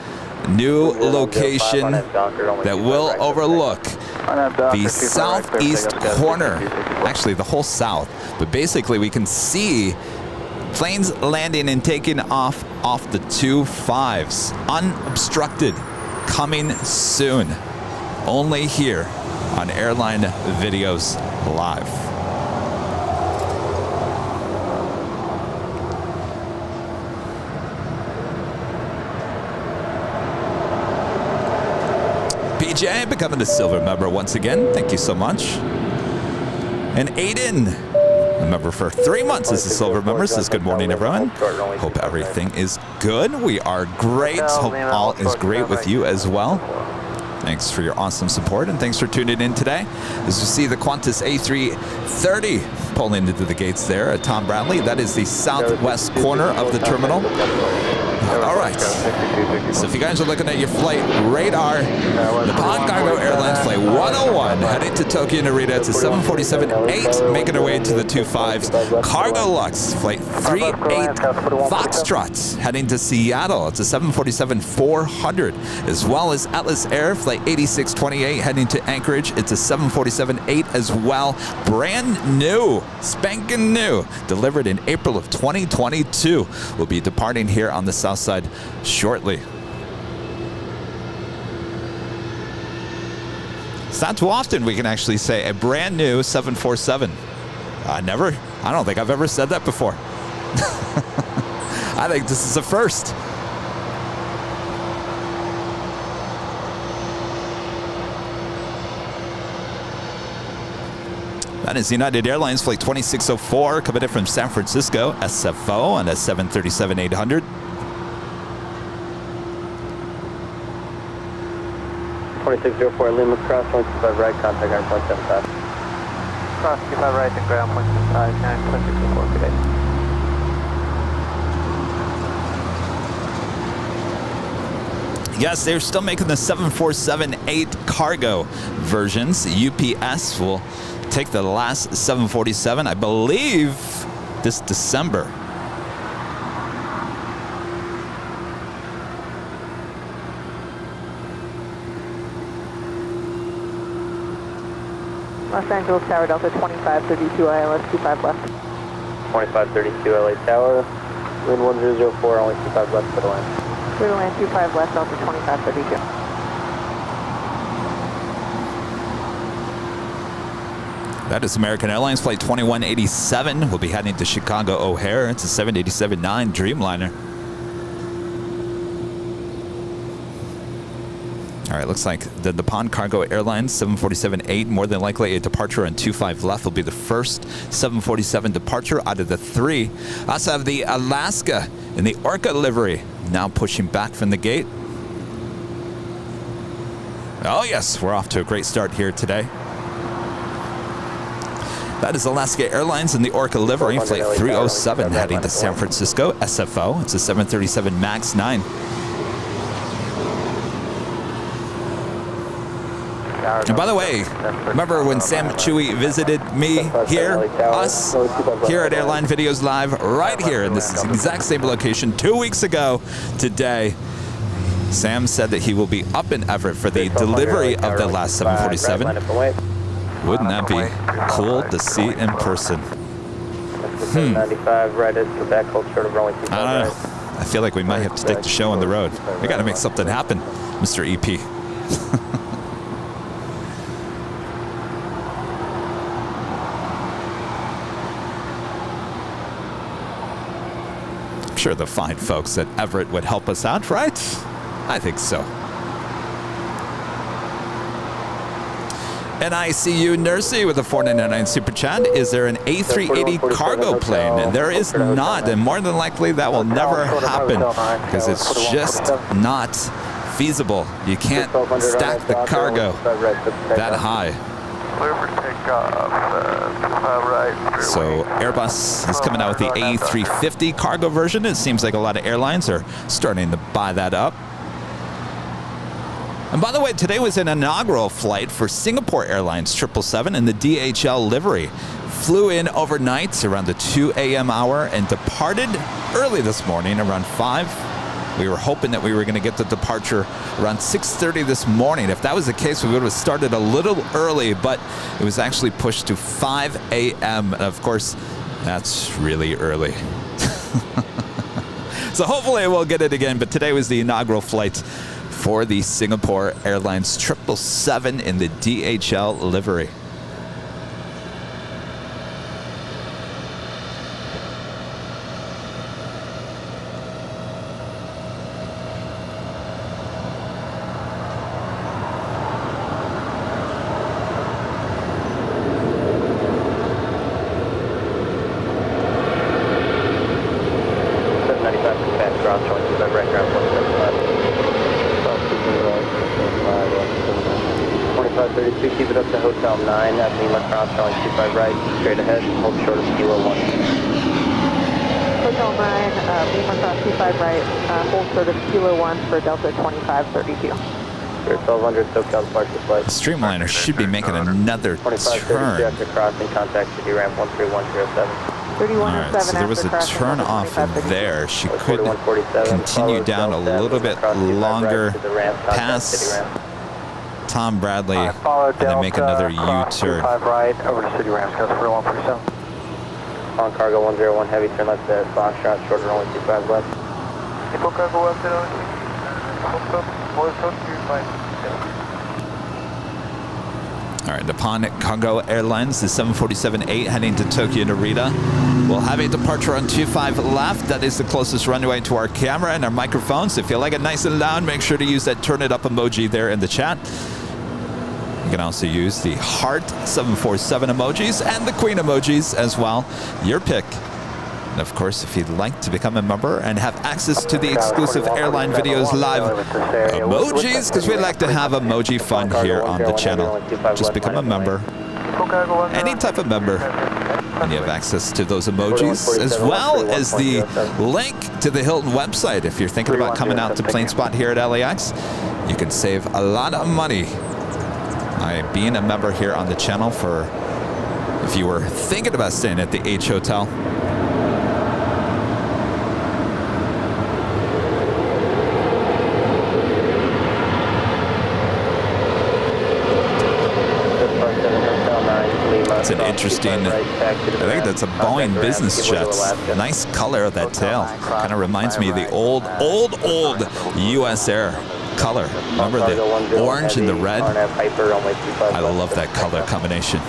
new location that will overlook the southeast corner, actually the whole south, but basically we can see planes landing and taking off the 2.5s unobstructed, coming soon, only here on Airline Videos Live. DJ becoming a silver member once again. Thank you so much. And Aiden, a member for 3 months as a silver member, says good morning, everyone. Hope everything is good. We are great. Hope all is great with you as well. Thanks for your awesome support, and thanks for tuning in today. As you see the Qantas A380 pulling into the gates there at Tom Bradley. That is the southwest corner of the terminal. All right. So if you guys are looking at your flight radar, the Nippon Cargo Airlines Flight 101 heading to Tokyo Narita. It's a 747-8 making her way to the 25s. Cargo Lux Flight 38 Foxtrot heading to Seattle. It's a 747-400, as well as Atlas Air Flight 8628 heading to Anchorage. It's a 747-8 as well. Brand new, spanking new, delivered in April of 2022. Will be departing here on the south side shortly. It's not too often we can actually say a brand new 747. I don't think I've ever said that before. I think this is a first. That is United Airlines Flight 2604 coming in from San Francisco, SFO on a 737-800. 2604 Lima cross 125 right, contact ground 175. Cross 25 right and ground 175, 2604, good day. Yes, they're still making the 747-8 cargo versions. UPS will take the last 747, I believe, this December. Los Angeles Tower, Delta 2532 ILS 25 left. 2532 LA Tower, wind 1004, only 25 left for the land. Clear to land 25 left, Delta 2532. That is American Airlines Flight 2187. We'll be heading to Chicago O'Hare. It's a 787-9 Dreamliner. All right, looks like the Nippon Cargo Airlines 747-8, more than likely a departure on 25 left, will be the first 747 departure out of the 3. Also have the Alaska in the Orca livery, now pushing back from the gate. Oh yes, we're off to a great start here today. That is Alaska Airlines in the Orca livery, Flight 307 heading to San Francisco, SFO. It's a 737 MAX 9. And by the way, remember when Sam Chewy visited me here, us, here at Airline Videos Live, right here in this exact same location 2 weeks ago today. Sam said that he will be up in Everett for the delivery of the last 747. Wouldn't that be cool to see in person? 95 right is Quebec, hold short of runway 25 I don't know. I feel like we might have to take the show on the road. We got to make something happen, Mr. EP. I'm sure the fine folks at Everett would help us out, right? I think so. NICU Nursey with a 499 super chat. Is there an A380 cargo plane? And there is not, and more than likely that will never happen because it's just not feasible. You can't stack the cargo that high. So Airbus is coming out with the A350 cargo version. It seems like a lot of airlines are starting to buy that up. And by the way, today was an inaugural flight for Singapore Airlines 777 in the DHL livery. Flew in overnight around the 2 a.m. hour and departed early this morning around 5. We were hoping that we were going to get the departure around 6:30 this morning. If that was the case, we would have started a little early, but it was actually pushed to 5 a.m. And of course, that's really early. So hopefully we'll get it again, but today was the inaugural flight for the Singapore Airlines 777 in the DHL livery. cross, showing 25 right, ground 2532, keep it up to Hotel 9 at Lima Cross, showing 25 right, straight ahead, hold short of Kilo 1. Hotel 9, Lima Cross 25 right, hold short of Kilo 1 for Delta 2532. 1200 SoCal departure flight. Streamliner should be making another 2532 turn. after crossing, contact city ramp 13107. 3107 Alright, so there was a after turn crossing, off in 2532. there. She could 4147, continue down a little bit longer past Tom Bradley and then make another U-turn. 25 right, over to city ramp, Scouts 4147. On cargo 101, heavy turn left to Foxtrot, shorter only 25 left. Info cargo 101. All right, upon Congo Airlines, the 747-8 heading to Tokyo Narita. We'll have a departure on 25 left. That is the closest runway to our camera and our microphones. If you like it nice and loud, make sure to use that turn it up emoji there in the chat. You can also use the heart 747 emojis and the queen emojis as well. Your pick. And of course, if you'd like to become a member and have access to the exclusive airline videos live emojis, because we like to have emoji fun here on the channel. Just become a member, any type of member, and you have access to those emojis as well as the link to the Hilton website. If you're thinking about coming out to PlaneSpot here at LAX, you can save a lot of money by being a member here on the channel. For if you were thinking about staying at the H Hotel. It's an interesting, I think that's a Boeing business jet. Nice color of that tail. Kind of reminds me of the old US Air color. Remember the orange and the red? I love that color combination.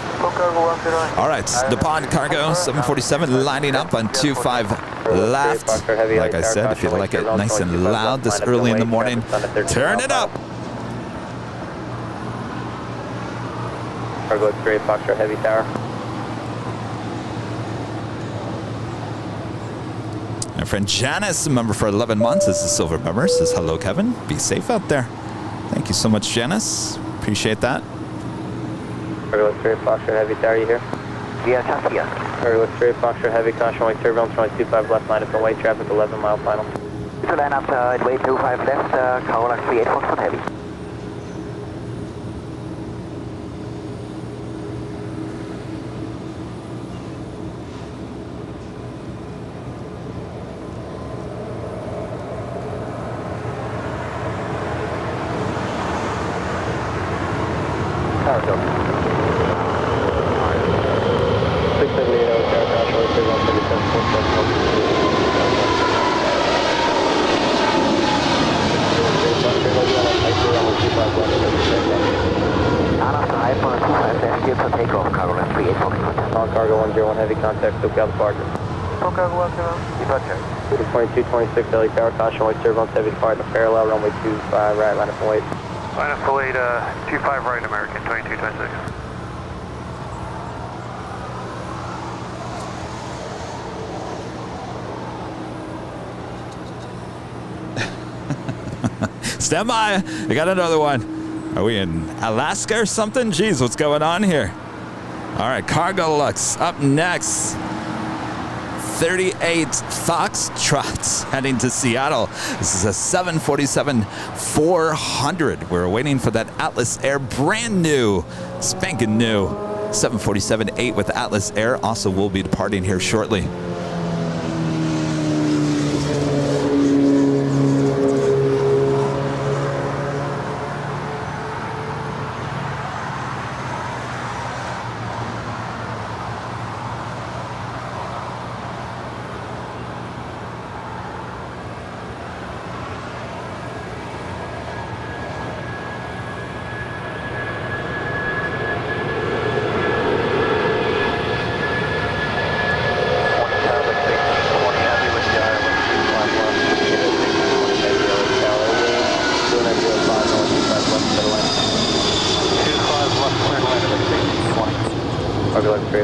All right, Nippon Cargo 747 lining up on 25 left. Like I said, if you like it nice and loud this early in the morning, turn it up. Cargo X-ray, Foxtrot Heavy Tower. My friend Janice, a member for 11 months, is a silver member, says hello, Kevin. Be safe out there. Thank you so much, Janice. Appreciate that. Cargo X-ray, Foxtrot Heavy Tower, you here? Yes, yes. Cargo X-ray, Foxtrot Heavy, caution white turbulence, runway 25 left, line up and white traffic, 11 mile final. To line up, way 25 left, Cargo X-ray, Foxtrot Heavy. Cargo. 678 Tower, caution white turbulence, 37. On cargo 101, heavy contact, SoCal departure. SoCal 101, departure. 2226 LA Tower, caution white turbulence, heavy departure, parallel, runway 25 right, line up and wait. Line up and wait, 25 right, American, 2226. Stand by. I got another one. Are we in Alaska or something? Jeez, what's going on here? All right, Cargo Lux up next. 38 Foxtrots heading to Seattle. This is a 747-400. We're waiting for that Atlas Air, brand new, spanking new 747-8 with Atlas Air. Also will be departing here shortly.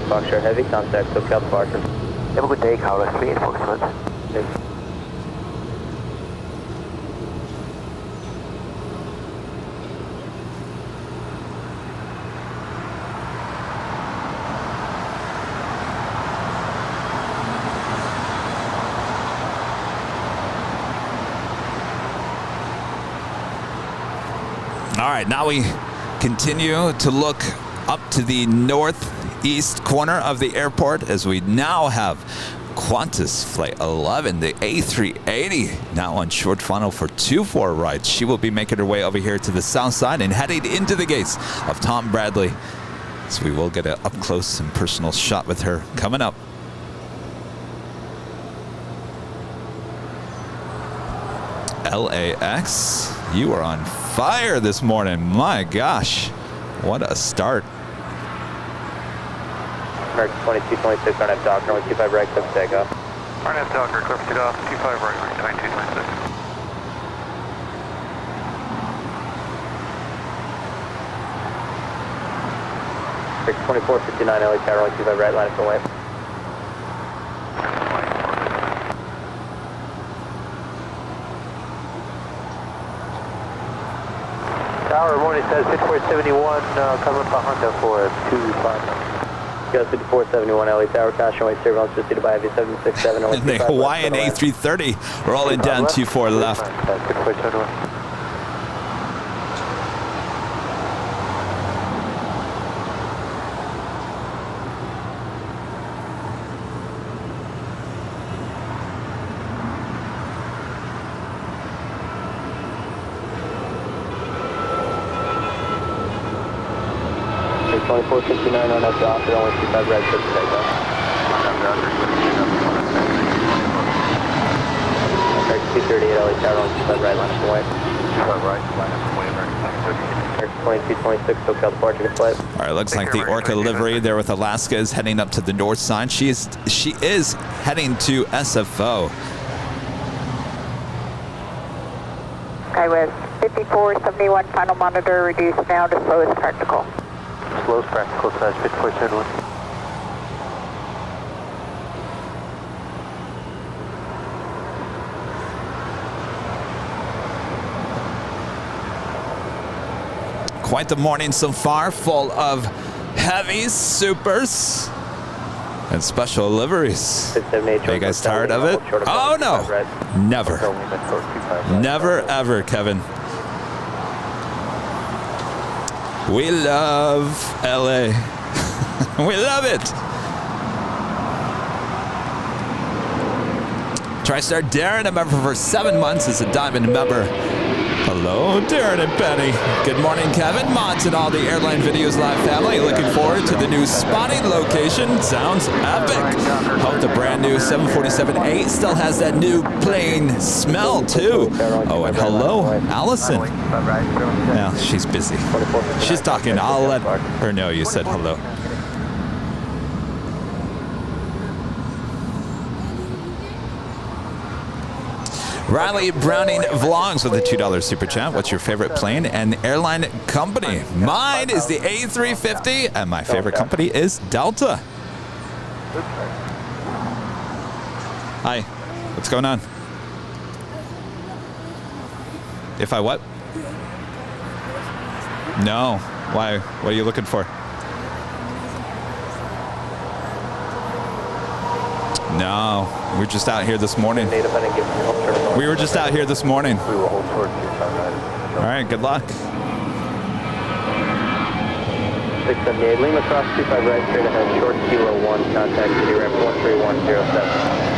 Foxtrot Heavy, contact SoCal departure. Have a good day, Cargo X-ray, Foxtrot. Thanks. All right, now we continue to look up to the northeast corner of the airport as we now have Qantas Flight 11, the A380, now on short funnel for 2-4 rides. She will be making her way over here to the south side and heading into the gates of Tom Bradley. So we will get an up close and personal shot with her coming up. LAX, you are on fire this morning. My gosh, what a start. American 2226, RNF Docker, runway 25 right, clip takeoff. RNF Docker, clear for takeoff, 25 right, runway 2226. American 2459, LA Tower, runway 25 right, line up and wave. Tower, morning says 5471, coming for Honda for 25. Go 5471, LA Tower, caution wait surveillance preceded by heavy 767. And the Hawaiian A330 rolling down 24 left. 5471. American 2459, RNF Docker, runway 25 right, clip takeoff. American 238, LA Tower, runway 25 right, line up and wave. 25 right, line up and wave, American 2226, SoCal departure, good flight. All right, looks like the Orca livery there with Alaska is heading up to the north side. She is heading to SFO. SkyWest 5471, final monitor reduced now to slowest practical. Slowest practical size 5471. Quite the morning so far, full of heavies, supers, and special liveries. Are you guys tired of it? Oh no, never. Never ever, Kevin. We love LA. We love it. TriStar Darren, a member for 7 months, is a diamond member. Hello, Darren and Penny. Good morning, Kevin. Mods and all the Airline Videos Live family. Looking forward to the new spotting location. Sounds epic. Hope the brand new 747-8 still has that new plane smell, too. Oh, and hello, Allison. Now, she's busy. She's talking. I'll let her know you said hello. Riley Browning Vlogs with a $2 super chat. What's your favorite plane and airline company? Mine is the A350, and my favorite company is Delta. Hi, what's going on? If I what? No. Why? What are you looking for? No, we're just out here this morning. We were just out here this morning. We will hold short 25 right. All right, good luck. 678, Lima cross 25 right, straight ahead, short kilo 1, contact city ramp 13107.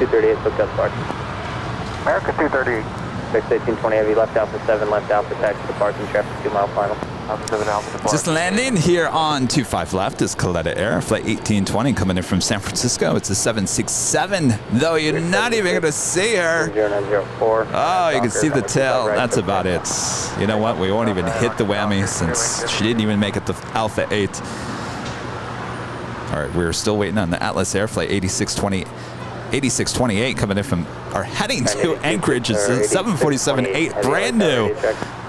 238, SoCal departure. America 238. 61820 heavy, left Alpha 7, left Alpha taxi departing, traffic 2 mile final. Alpha 7 Alpha departure. Just landing here on 25 left is Coletta Air, flight 1820 coming in from San Francisco. It's a 767, though you're not even going to see her. 0904. Oh, you can see the tail. That's about it. You know what? We won't even hit the whammy since she didn't even make it to Alpha 8. All right, we're still waiting on the Atlas Air flight 8628 coming in from, or heading to Anchorage. It's a 747-8, brand new.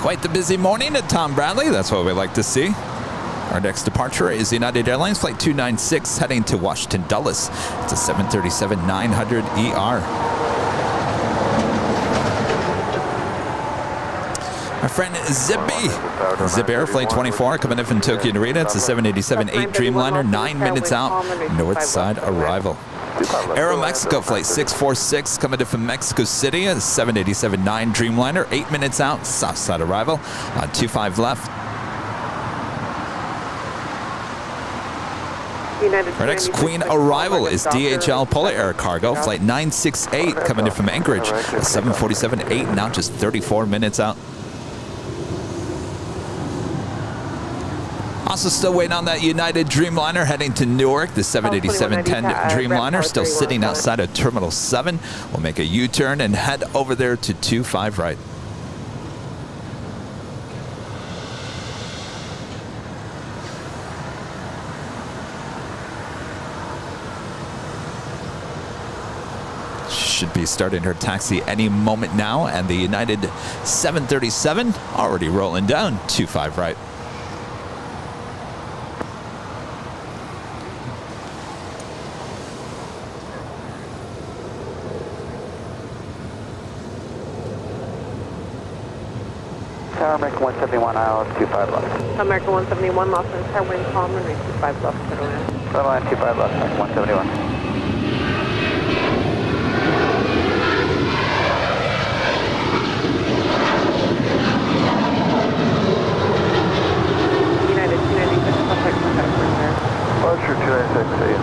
Quite the busy morning at Tom Bradley. That's what we like to see. Our next departure is United Airlines Flight 296 heading to Washington Dulles. It's a 737-900ER. Our friend Zippy. Zip Air Flight 24 coming in from Tokyo Narita. It's a 787-8 Dreamliner, 9 minutes out, north side arrival. Aero Mexico Flight 646 coming in from Mexico City. A 787-9 Dreamliner, 8 minutes out, south side arrival. 25 left. Our next Queen arrival is DHL Polar Air Cargo Flight 968 coming in from Anchorage. A 747-8 now just 34 minutes out. Also still waiting on that United Dreamliner heading to Newark. The 787-10 Dreamliner still sitting outside of Terminal 7. We'll make a U-turn and head over there to 25 right. Should be starting her taxi any moment now, and the United 737 already rolling down 25 right. Tower American 171 IL 25 left. American 171, Los Angeles, Tower wind calm, runway 25 left, clear to land. Clear to land 25 left, American 171. United 296, contact there. Departure 296, see you.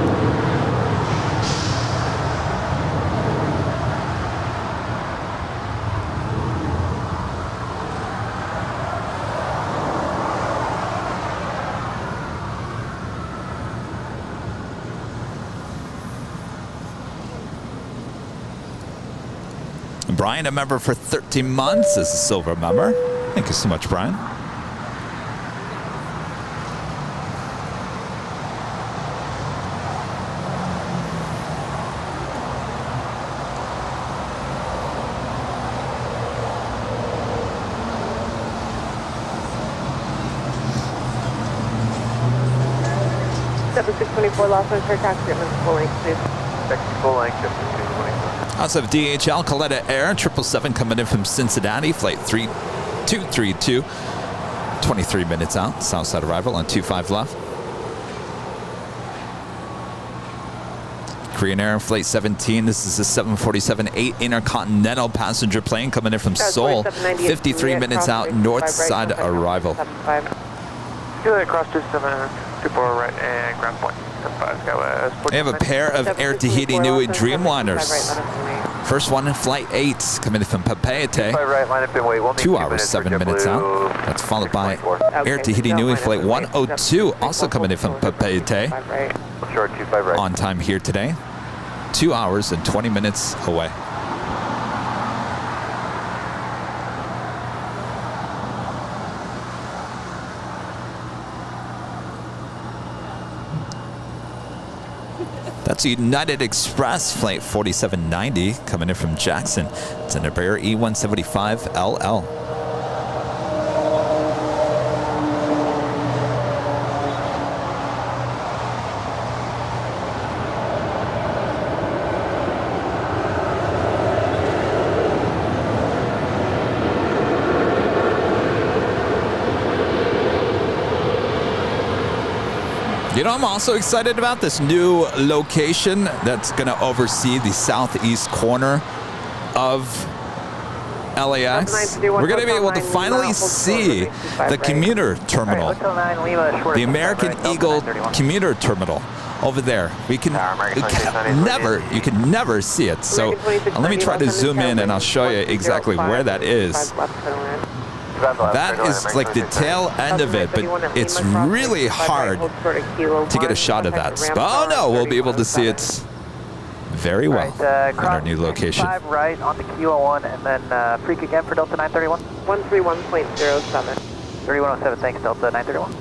Brian, a member for 13 months, is a silver member. Thank you so much, Brian. Seven 624 Los Angeles, taxi at full length, please. Full length, 224. Also have DHL Coletta Air 777 coming in from Cincinnati, flight 3232. 23 minutes out, south side arrival on 25 left. Korean Air Flight 17. This is a 747-8 intercontinental passenger plane coming in from Seoul. 53 minutes out, north side arrival. Juliet cross 2724 right and ground point 75 Skywest. We have a pair of Air Tahiti Nui Dreamliners. First one in Flight 8 coming in from Papeete. 2 hours, 7 minutes out. That's followed by Air Tahiti Nui Flight 102, also coming in from Papeete. On time here today. 2 hours and 20 minutes away. That's United Express Flight 4790 coming in from Jackson. It's an Embraer E175LL. You know, I'm also excited about this new location that's going to oversee the southeast corner of LAX. We're going to be able to finally see the commuter terminal, the American Eagle commuter terminal over there. You can never see it. So let me try to zoom in and I'll show you exactly where that is. That is like the tail end of it, but it's really hard to get a shot of that. Oh no, we'll be able to see it very well in our new location. 5 right on the QO1 and then freak again for Delta 931. 131.07. 3107, thanks Delta 931.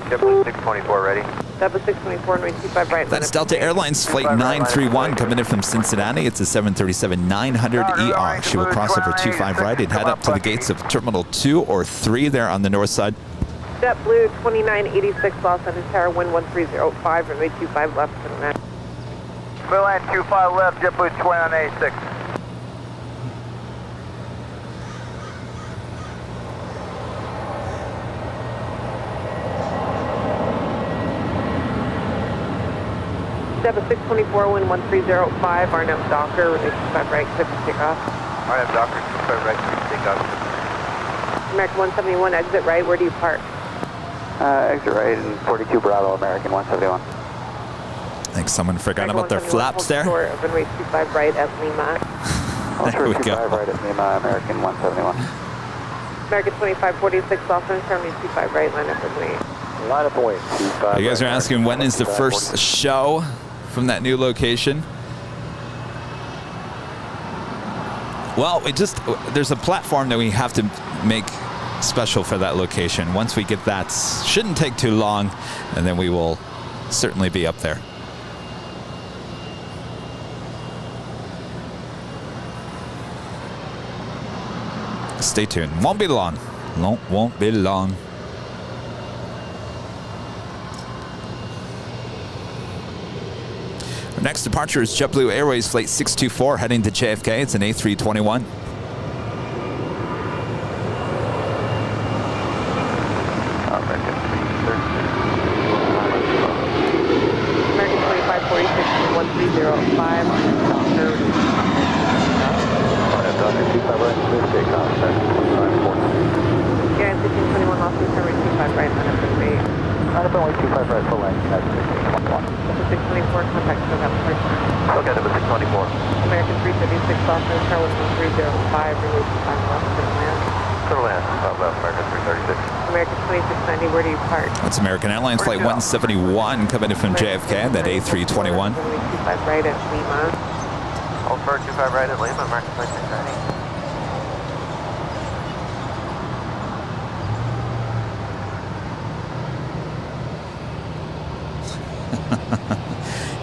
JetBlue 624 ready. Delta 624, runway 25 right. That's Delta Airlines Flight 931 coming in from Cincinnati. It's a 737-900ER. She will cross over 25 right and head up to the gates of Terminal 2 or 3 there on the north side. JetBlue 2986 Los Angeles Tower, wind 1305, runway 25 left. Blue line 25 left, JetBlue 2986. Delta 624, wind 1305, RNM Docker, runway 25 right, clear for takeoff. RNM Docker, 25 right, clear for takeoff. American 171, exit right, where do you park? Exit right in 42 Bravo, American 171. I think someone forgot about their flaps there. Runway 25 right at Lima. There we go. right at Lima, American 171. American 2546, Los Angeles, runway 25 right, line up and wait. Line up and wait, 25 You guys are right, asking when is the first show from that new location? Well, there's a platform that we have to make special for that location. Once we get that, shouldn't take too long, and then we will certainly be up there. Stay tuned. Won't be long. Won't be long. Our next departure is JetBlue Airways Flight 624 heading to JFK. It's an A321. American 2546, 1305, Yeah, 1621, Los Angeles, runway 25 right, line up and wait. Line up and wait, 25 right, full length, that's 1621. Delta 624, contact South Person. Okay, number 624. American 356, Los Angeles, Tower, wind 1305, runway 25 left, clear to land. Clear land, top left, American 336. American 2690, where do you park? That's American Airlines Flight 171 coming in from JFK, that A321. Runway 25 right at Lima. Hold for 25 right at Lima, American 2690.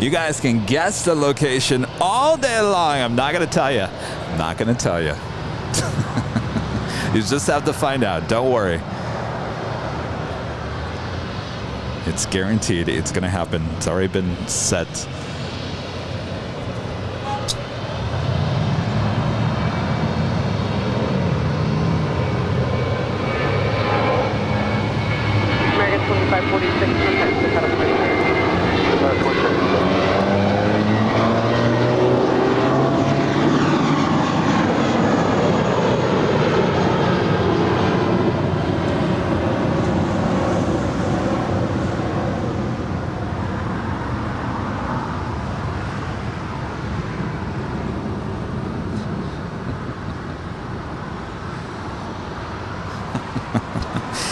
You guys can guess the location all day long. I'm not going to tell you. I'm not going to tell you. You just have to find out. Don't worry. It's guaranteed. It's going to happen. It's already been set. American 2546, contact the South Person.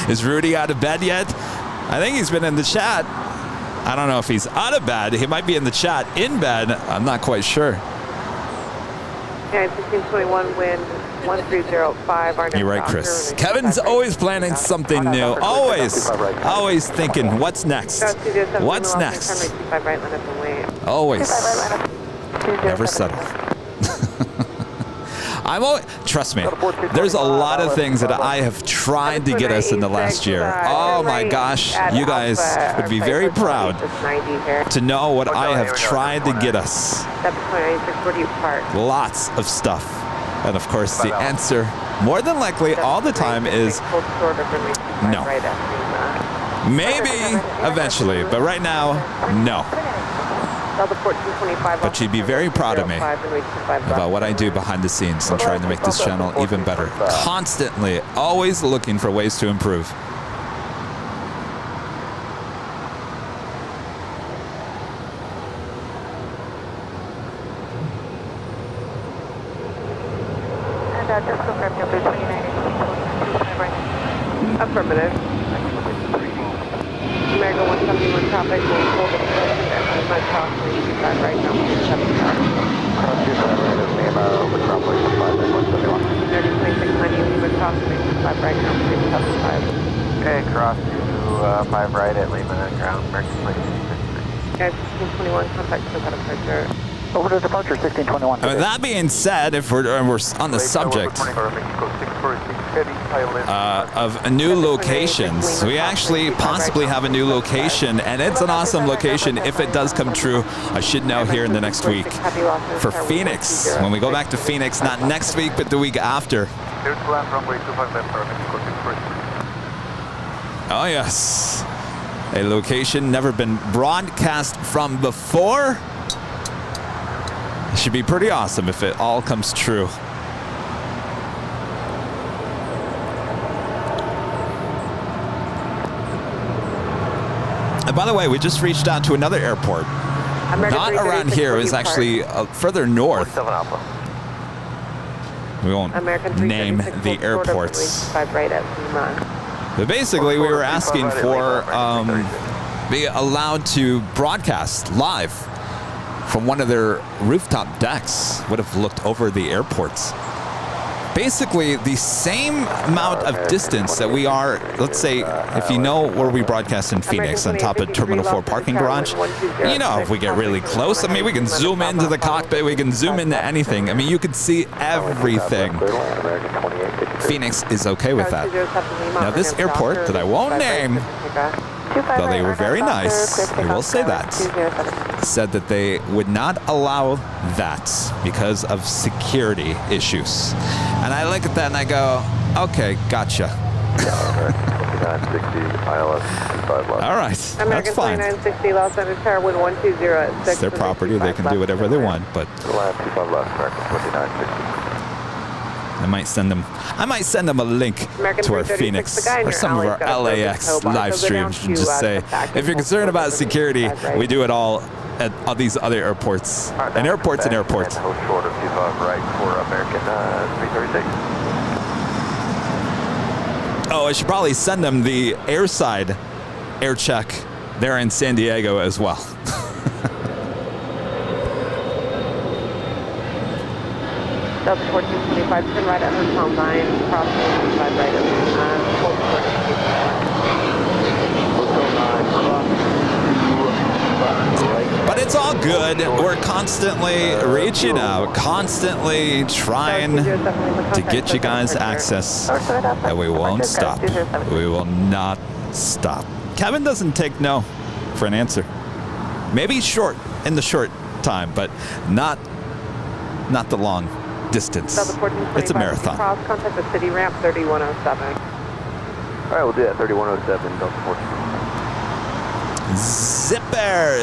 Is Rudy out of bed yet? I think he's been in the chat. I don't know if he's out of bed. He might be in the chat in bed. I'm not quite sure. Yeah, 1621, wind 1305. You're right, Chris. Kevin's always planning something new. Always thinking, what's next? What's next? Always. Never settle. Trust me, there's a lot of things that I have tried to get us in the last year. Oh my gosh, you guys would be very proud to know what I have tried to get us. Lots of stuff. And of course, the answer, more than likely, all the time is no. Maybe eventually, but right now, no. But you'd be very proud of me about what I do behind the scenes and trying to make this channel even better. Constantly, always looking for ways to improve. And just confirm number 29. Affirmative. American 171 traffic will hold the position at Lima Cross 25 right now, 75. Cross 25 right at Lima, Metropolis 5 and 171. American 2690, Lima Cross 25 right now, 75. Okay, cross to 5 right at Lima, ground, American 26. contact Qantas departure. Over to departure 1621. That being said, if we're on the subject of new locations, we actually possibly have a new location, and it's an awesome location if it does come true. I should know here in the next week for Phoenix. When we go back to Phoenix, not next week, but the week after. Oh yes, a location never been broadcast from before. It should be pretty awesome if it all comes true. And by the way, we just reached out to another airport. Not around here. It was actually further north. We won't name the airports. But basically, we were asking for be allowed to broadcast live from one of their rooftop decks. Would have looked over the airports. Basically, the same amount of distance that we are, let's say, if you know where we broadcast in Phoenix, on top of Terminal 4 parking garage, you know, if we get really close, I mean, we can zoom into the cockpit, we can zoom into anything. I mean, you can see everything. Phoenix is okay with that. Now, this airport that I won't name, though they were very nice, I will say that, said that they would not allow that because of security issues. And I look at that and I go, okay, gotcha. All right, that's fine. It's their property, they can do whatever they want, but I might send them a link to our Phoenix or some of our LAX live streams and just say, if you're concerned about security, we do it all at all these other airports. And airports and airports. Oh, I should probably send them the airside air check there in San Diego as well. Delta 1425, turn right at Hotel 9, cross 45 right at But it's all good. We're constantly reaching out, constantly trying to get you guys access, and we won't stop. We will not stop. Kevin doesn't take no for an answer. Maybe short in the short time, but not the long distance. It's a marathon. Cross, contact the city ramp 3107. All right, we'll do that 3107, Delta 14.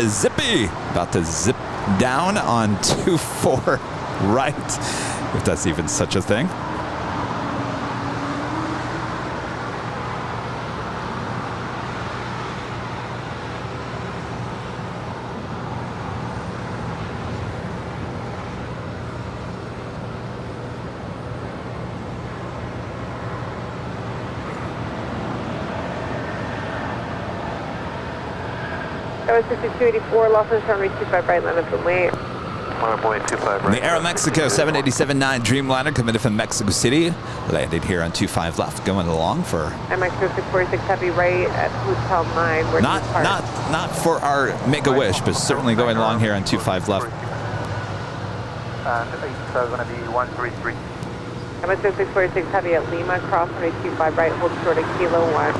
Zippy, about to zip down on 24 right, if that's even such a thing. That was 6284, Los Angeles runway 25 right, land up and wait. The Aeromexico 787-9 Dreamliner committed from Mexico City, landed here on 25 left, going along for Mexico 646 heavy right at Hotel 9. Not for our Make-A-Wish, but certainly going along here on 25 left. And it's going to be 133. Mexico 646 heavy at Lima, cross runway 25 right, hold short of Kilo 1.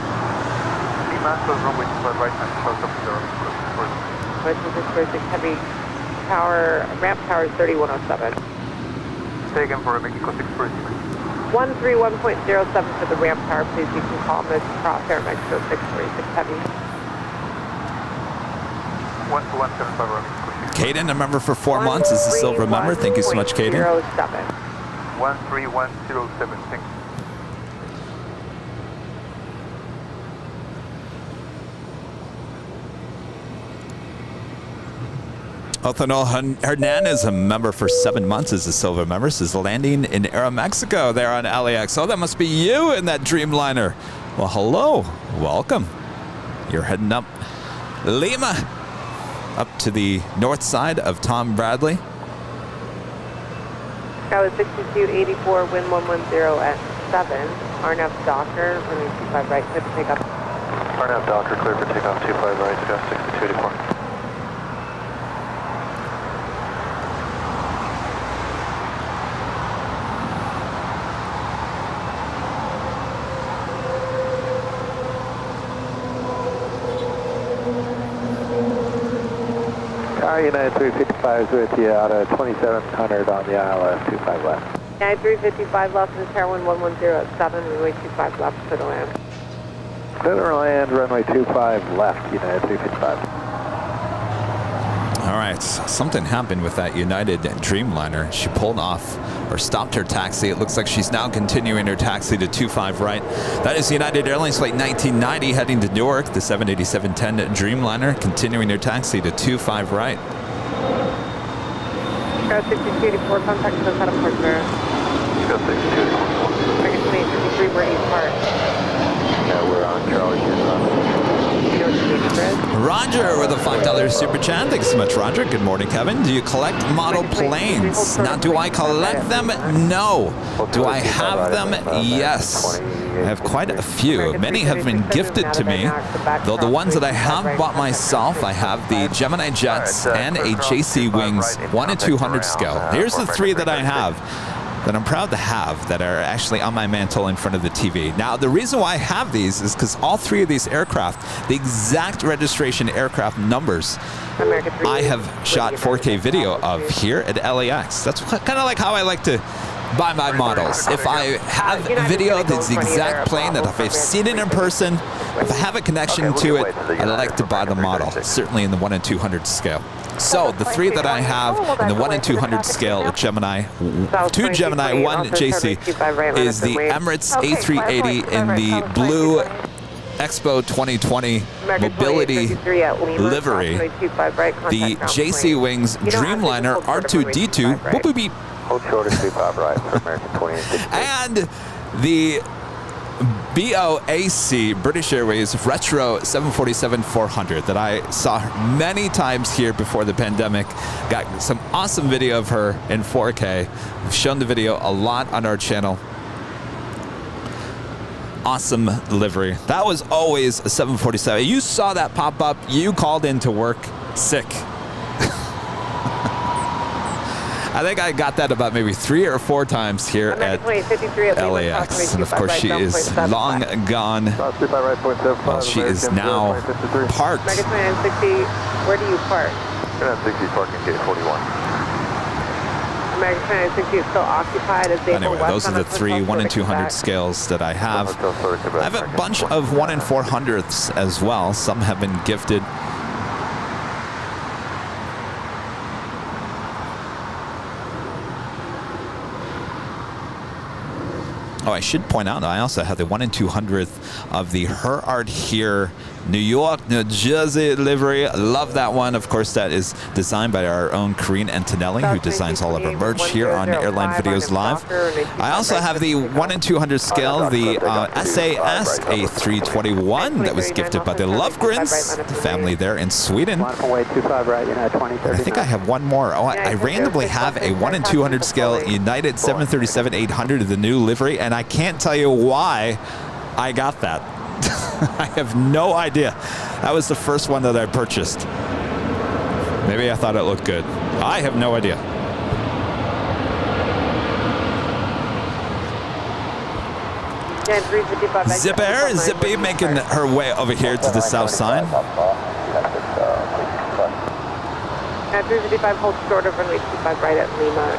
Lima, close runway 25 right, and close up to the Mexico 646 heavy tower, ramp tower is 3107. Taken for Mexico 646. 131.07 for the ramp tower, please. You can call this crosshair Mexico 646 heavy. 1275 Mexico 646. Caden, a member for 4 months, is a silver member. Thank you so much, Caden. 13107, thanks. Othano Hernandez, a member for 7 months, is a silver member, says landing in Aeromexico there on LAX. Oh, that must be you in that Dreamliner. Well, hello. Welcome. You're heading up Lima, up to the north side of Tom Bradley. That was 6284, wind 110 at 7. RNAV Docker, runway 25 right, clear for takeoff. RNAV Docker, clear for takeoff 25 right, adjust 6284. United 355 is with you out of 2700 on the ILS 25 left. United 355 left in tower wind 110 at 7, runway 25 left, clear to land. Clear to land, runway 25 left, United 355. All right, something happened with that United Dreamliner. She pulled off or stopped her taxi. It looks like she's now continuing her taxi to 25 right. That is United Airlines flight 1990 heading to Newark. The 787-10 Dreamliner continuing her taxi to 25 right. Go 6284, contact to the head of Port Vera. Go 6284. Target 2853, where do you park? We're on Charlie. Roger with a $5 super chat. Thanks so much, Roger. Good morning, Kevin. Do you collect model planes? Now, do I collect them? No. Do I have them? Yes. I have quite a few. Many have been gifted to me, though the ones that I have bought myself, I have the Gemini Jets and a JC Wings 1 in 200 scale. Here's the three that I have that I'm proud to have that are actually on my mantle in front of the TV. Now, the reason why I have these is because all three of these aircraft, the exact registration aircraft numbers, I have shot 4K video of here at LAX. That's kind of like how I like to buy my models. If I have video that's the exact plane, that if I've seen it in person, if I have a connection to it, I like to buy the model, certainly in the 1 in 200 scale. So the three that I have in the 1 in 200 scale with Gemini, 2 Gemini, 1 JC, is the Emirates A380 in the blue Expo 2020 mobility livery, the JC Wings Dreamliner R2D2, boop, boop, beep, Hold short of 25 right for American 2860. and the BOAC British Airways Retro 747-400 that I saw many times here before the pandemic. Got some awesome video of her in 4K. We've shown the video a lot on our channel. Awesome livery. That was always a 747. You saw that pop up. You called in to work sick. I think I got that about maybe 3 or 4 times here at LAX. And of course, she is long gone. Well, she is now parked. American 2960, where do you park? 2960 parking gate 41. American 2960 is still occupied as they Anyway, those are the 3 1 in 200 scales that I have. I have a bunch of 1 in 400ths as well. Some have been gifted. Oh, I should point out, I also have the 1 in 200th of the Her Art Here New York, New Jersey livery. I love that one. Of course, that is designed by our own Corinne Antonelli, who designs all of our merch here on Airline Videos Live. I also have the 1 in 200 scale, the SAS A321 that was gifted by the Lovegrins, the family there in Sweden. I think I have one more. Oh, I randomly have a 1 in 200 scale United 737-800 of the new livery, and I can't tell you why I got that. I have no idea. That was the first one that I purchased. Maybe I thought it looked good. I have no idea. Zip Air, Zippy making her way over here to the south side. 355 holds short of runway 25 right at Lima.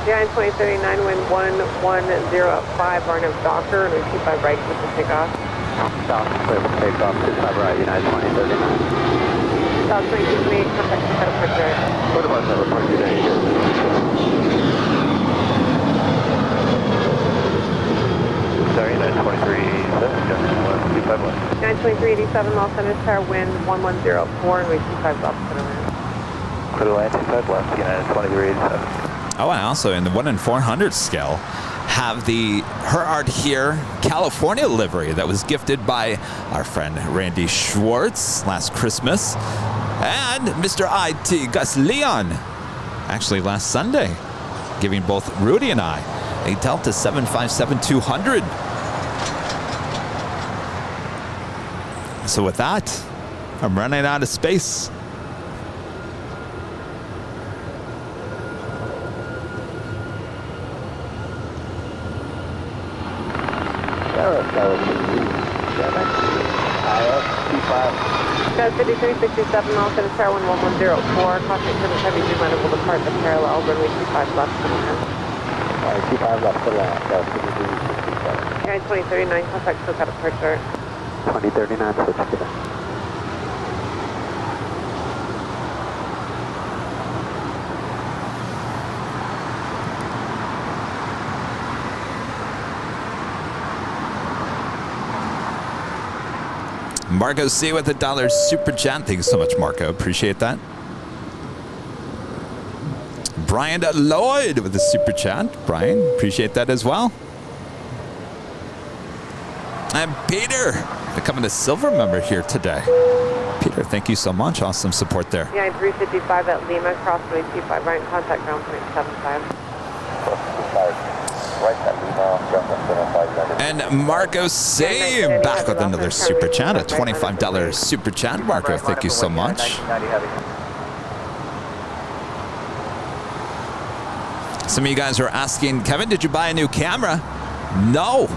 Yeah, 2039, wind 1105, RNF Docker, runway 25 right, clear for takeoff. South, clear for takeoff, 25 right, United 2039. South 2228, contact the head of Port Vera. What about the report today? Sorry, United 2387, 25 left. United 2387, Los Angeles Tower, wind 1104, runway 25 left, clear to land. Clear to land, 25 left, United 2387. Oh, and also in the 1 in 400 scale, have the Her Art Here California livery that was gifted by our friend Randy Schwartz last Christmas. And Mr. IT Gus Leon, actually last Sunday, giving both Rudy and I a Delta 757-200. So with that, I'm running out of space. That was Got 5367 miles in Tower 1104. Caution service heavy zoom line will depart the parallel runway 25 left to the land. Alright, 25 left to land. Got 5367. Guide 2039, contact SoCal departure. 2039, switch to the. Marco C with $1 super chat. Thanks so much, Marco. Appreciate that. Brian Lloyd with the super chat. Brian, appreciate that as well. And Peter becoming a silver member here today. Peter, thank you so much. Awesome support there. Yeah, 355 at Lima, crossway 25 right, contact ground point 75. And Marco C back with another super chat, a $25 super chat. Marco, thank you so much. Some of you guys are asking, Kevin, did you buy a new camera? No.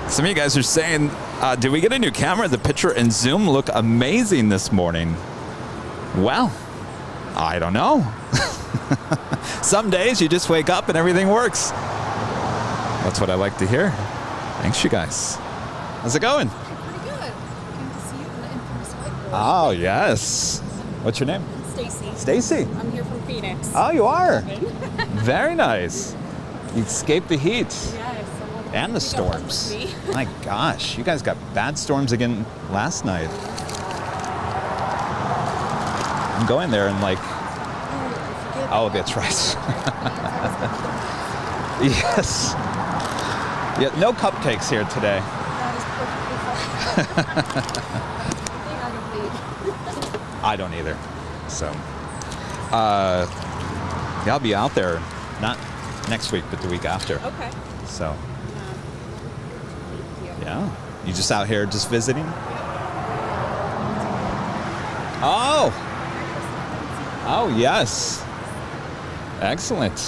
Some of you guys are saying, did we get a new camera? The picture and zoom look amazing this morning. Well, I don't know. Some days you just wake up and everything works. That's what I like to hear. Thanks, you guys. How's it going? Pretty good. Came to see you in the infamous whiteboard. Oh, yes. What's your name? Stacy. Stacy. I'm here from Phoenix. Oh, you are? Very nice. You escaped the heat. Yes. And the storms. My gosh, you guys got bad storms again last night. I'm going there and like, oh, that's right. Yes. Yeah, no cupcakes here today. That is perfectly fine. I don't either. So, yeah, I'll be out there, not next week, but the week after. Okay. So, yeah. You just out here just visiting? Oh. Oh, yes. Excellent.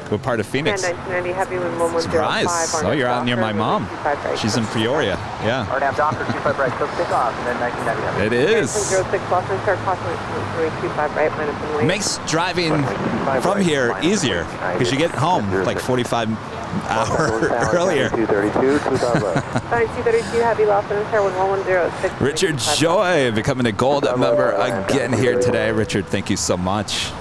What part of Phoenix? 1990 heavy wind 1105. Surprise. Oh, you're out near my mom. She's in Peoria. Yeah. RNAV Docker 25 right, close take off, and then 1990. It is. 06 Boston, start caution 25 right, minus one way. Makes driving from here easier because you get home like 45 hours earlier. 232, 2000. 232 heavy loss in Tower 1106. Richard Joy becoming a gold member again here today. Richard, thank you so much.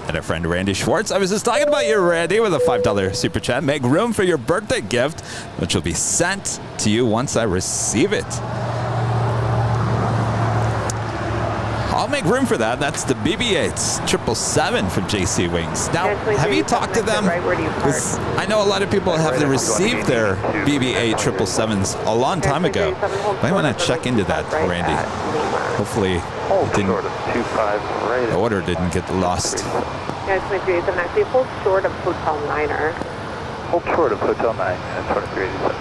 And our friend Randy Schwartz. I was just talking about you, Randy, with a $5 super chat. Make room for your birthday gift, which will be sent to you once I receive it. I'll make room for that. That's the BB-8 777 from JC Wings. Now, have you talked to them? I know a lot of people have received their BB-8 777s a long time ago. Might want to check into that, Randy. Hopefully, the order didn't get lost. Yeah, 23 is actually hold short of Hotel Niner. Hold short of Hotel 9 and 2387.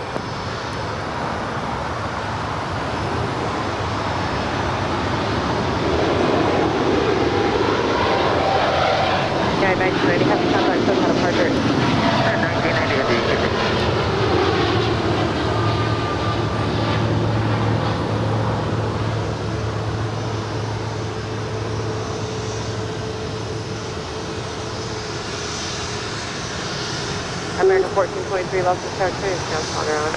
Yeah, 1990 heavy contact SoCal departure. 1990. American 1423 lost the Tower 2, now spawner on.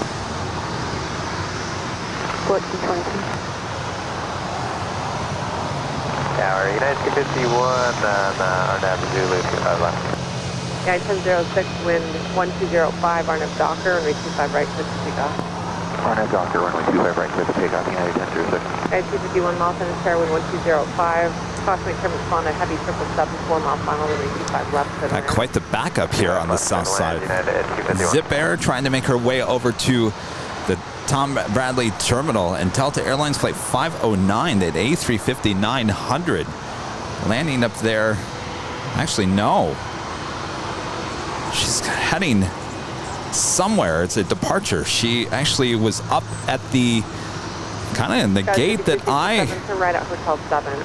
1423. Tower, United 251, RNAV Zulu 25 left. Yeah, 1006, wind 1205, RNAV Docker, runway 25 right, clear to takeoff. RNAV Docker, runway 25 right, clear to takeoff, United 1006. Guys, 251 miles in Tower, wind 1205. Caution turbulence spawn at heavy 777, 4 mile final, runway 25 left. Got quite the backup here on the south side. Zip Air trying to make her way over to the Tom Bradley Terminal and Delta Airlines Flight 509 at A350-900. Landing up there. Actually, no. She's heading somewhere. It's a departure. She actually was up at the kind of in the gate that I. Right at Hotel 7.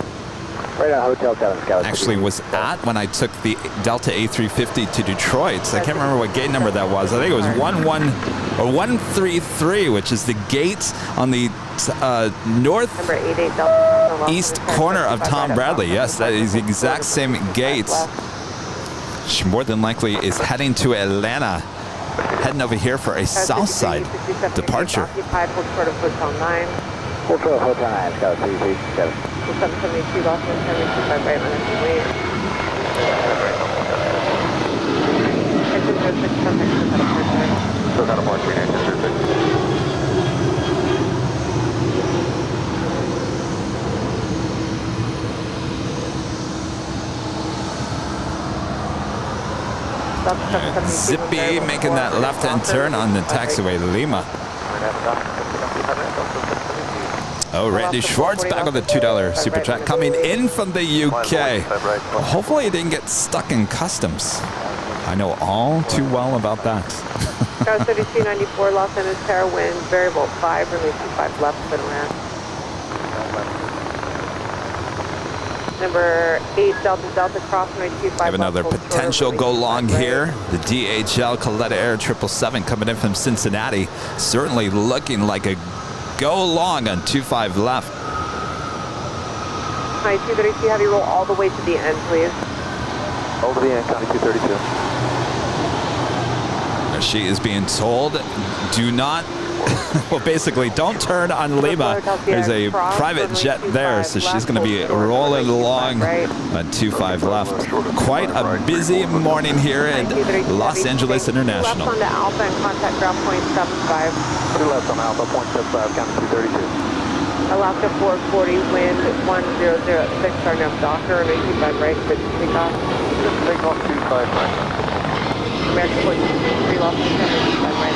Right on Hotel Kevin Scout. actually was at when I took the Delta A350 to Detroit. So I can't remember what gate number that was. I think it was 133, which is the gate on the northeast corner of Tom Bradley. Yes, that is the exact same gate. She more than likely is heading to Atlanta, heading over here for a south side departure. Occupied, hold short of Hotel 9. Hold short of Hotel 9, Scout 337. 772 lost in 725 right line and wait. Exit 06, contact So got a more 3906. Zippy making that left-hand turn on the taxiway to Lima. Oh, Randy Schwartz back on the $2 super chat coming in from the UK. Well, hopefully he didn't get stuck in customs. I know all too well about that. Scout 3294, Los Angeles Tower, wind, variable 5, runway 25 left, spin around. Number 8, Delta Delta, cross runway 25 Have another potential go long here. The DHL Coletta Air 777 coming in from Cincinnati. Certainly looking like a go long on 25 left. 232, have you roll all the way to the end, please. All to the end, County 232. She is being told, do not, well, basically, don't turn on Lima. There's a private jet there, so she's going to be rolling along on 25 left. Quite a busy morning here at Los Angeles International. Left on to Alpha and contact ground point 75. 2 left on Alpha, point 75, County 232. Alaska 440, wind 1006, starting up Docker, and 85 right, good to take off. Just take off 25 right. American 43, lost 85 right,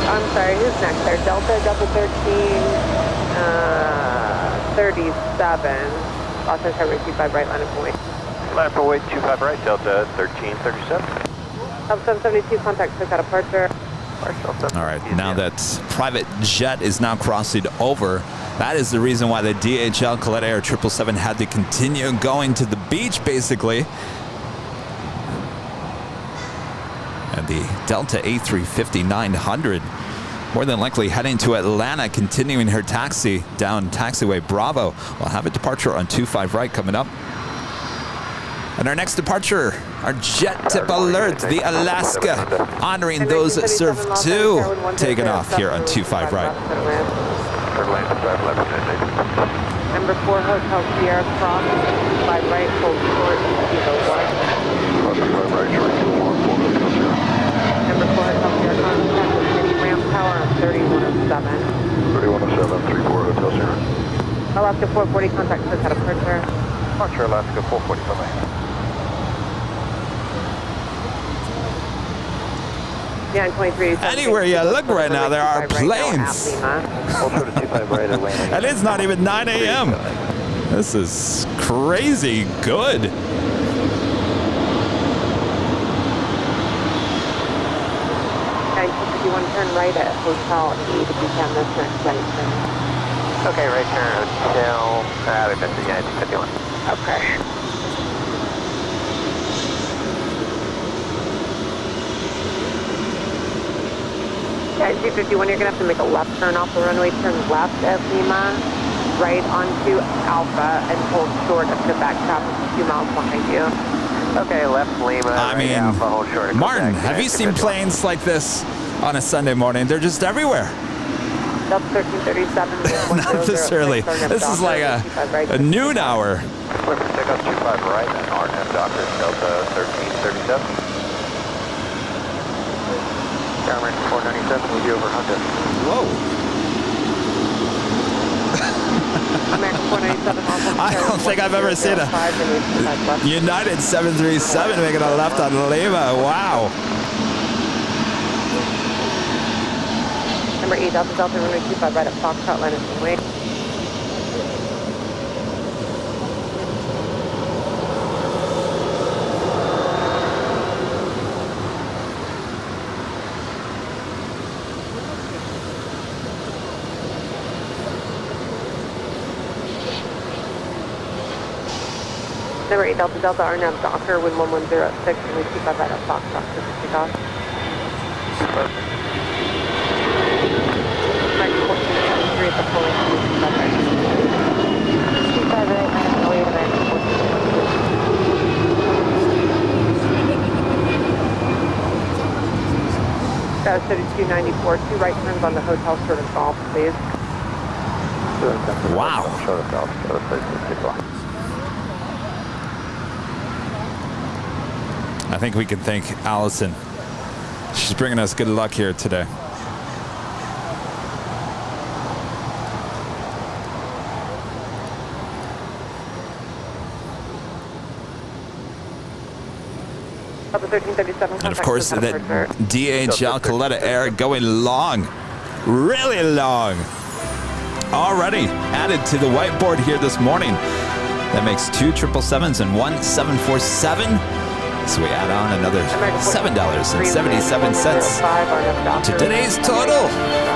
I'm sorry, who's next there? Delta 13, 37, Los Angeles 25 right, line of point. Line for weight 25 right, Delta 1337. Up 772, contact took out departure. All right, now that private jet is now crossing over, that is the reason why the DHL Coletta Air 777 had to continue going to the beach, basically. And the Delta A350-900, more than likely heading to Atlanta, continuing her taxi down taxiway Bravo. We'll have a departure on 25 right coming up. And our next departure, our JetTip Alerts, the Alaska, honoring those that served two, taking off here on 25 right. Number 4, Hotel Sierra, cross 5 right, hold short, Kilo 1. Number 4, Hotel Sierra, contact with City Ramp Tower on 3107. 3107, 34 Hotel Sierra. Alaska 440, contact took out departure. Departure Alaska 440 from me. Yeah, 23. Anywhere you look right now, there are planes. And it's not even 9 a.m. This is crazy good. Guys, if you want to turn right at Hotel 8, if you can, this next flight. Okay, right turn Hotel, yeah, 51. Okay. Yeah, G51, you're going to have to make a left turn off the runway, turn left at Lima, right onto Alpha, and hold short of the back traffic 2 miles behind you. Okay, left Lima, I mean, Alpha, hold short. Martin, have you seen planes like this on a Sunday morning? They're just everywhere. Delta 1337. Not this early. This is like a noon hour. Clipper, take off 25 right, and RNF Docker, Delta 1337. American 497, we'll be over Honda. Whoa. American 497, I don't think I've ever seen a United 737 making a left on Lima. Wow. Number 8, Delta Delta, runway 25 right at Foxtrot, line and wait. Number 8 Delta Delta RNAV Docker, wind 1106, runway 25 right at Foxtrot, take off. Mike 1473 at the polling, 25 right. 25 right, I'm away to American 1473. That was 3294, 2 right turns on the hotel short of golf, please. Wow. Short of golf, short of place, 6 o'clock. I think we can thank Allison. She's bringing us good luck here today. And of course, that DHL Coletta Air going long, really long. Already added to the whiteboard here this morning. That makes 2 777s and 1 747. So we add on another $7.77 to today's total.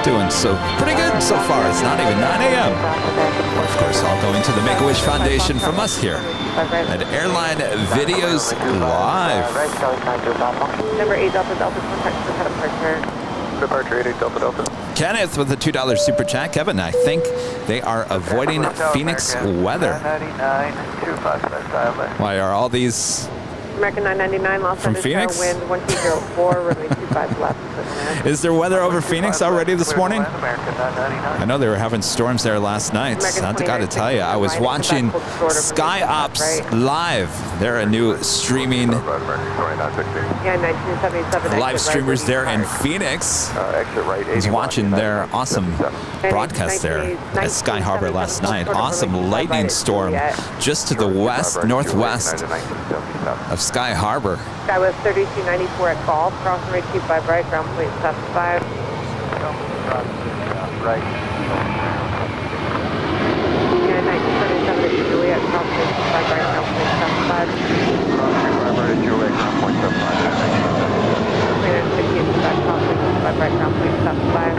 Doing so pretty good so far. It's not even 9 a.m. Of course, all going to the Make-A-Wish Foundation from us here at Airline Videos Live. Number 8 Delta Delta, contact for head departure. Departure 88 Delta Delta. Kenneth with the $2 super chat. Kevin, I think they are avoiding Phoenix weather. 999, Why are all these American 999, Los from Angeles Phoenix? wind 1204, runway 25 left. Is there weather over Phoenix already this morning? American 999. I know they were having storms there last night. I got to tell you, I was watching Sky Ops Live. They're a new streaming Yeah, 1977. live streamers there in Phoenix. Exit right. I was watching their awesome broadcast there at Sky Harbor last night. Awesome lightning storm just to the west, northwest of Sky Harbor. Sky was 3294 at golf, crossing rate 25 right, ground point 75. Right. Yeah, 1977 at Juliet, crossing rate 25 right, ground point 75. Crossing Juliet, ground point 75. Clear 58 crossing rate 25 right, ground point 75.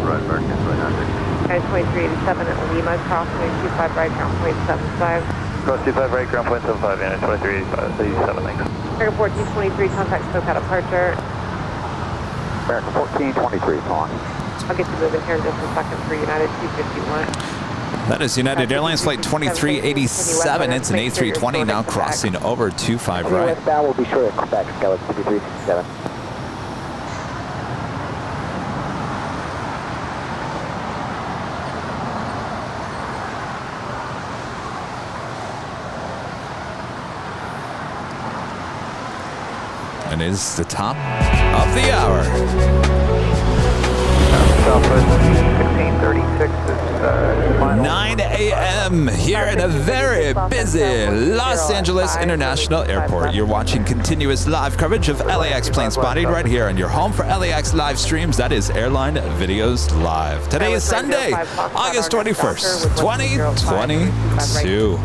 Right, American 999. Guys 2387 at Lima, crossing rate 25 right, ground point 75. Cross 25 right, ground point 75, and 2387, thanks. American 1423, contact SoCal departure. American 1423, come on. I'll get you moving here in just a second for United 251. That is United Airlines Flight 2387. It's an A320 now crossing over 25 right. Westbound will be short of Quebec, Skyline 2367. And it is the top of the hour. Southwest 1636 is 9 a.m. here at a very busy Los Angeles International Airport. You're watching continuous live coverage of LAX Planespotting right here on your home for LAX live streams. That is Airline Videos Live. Today is Sunday, August 21st, 2022.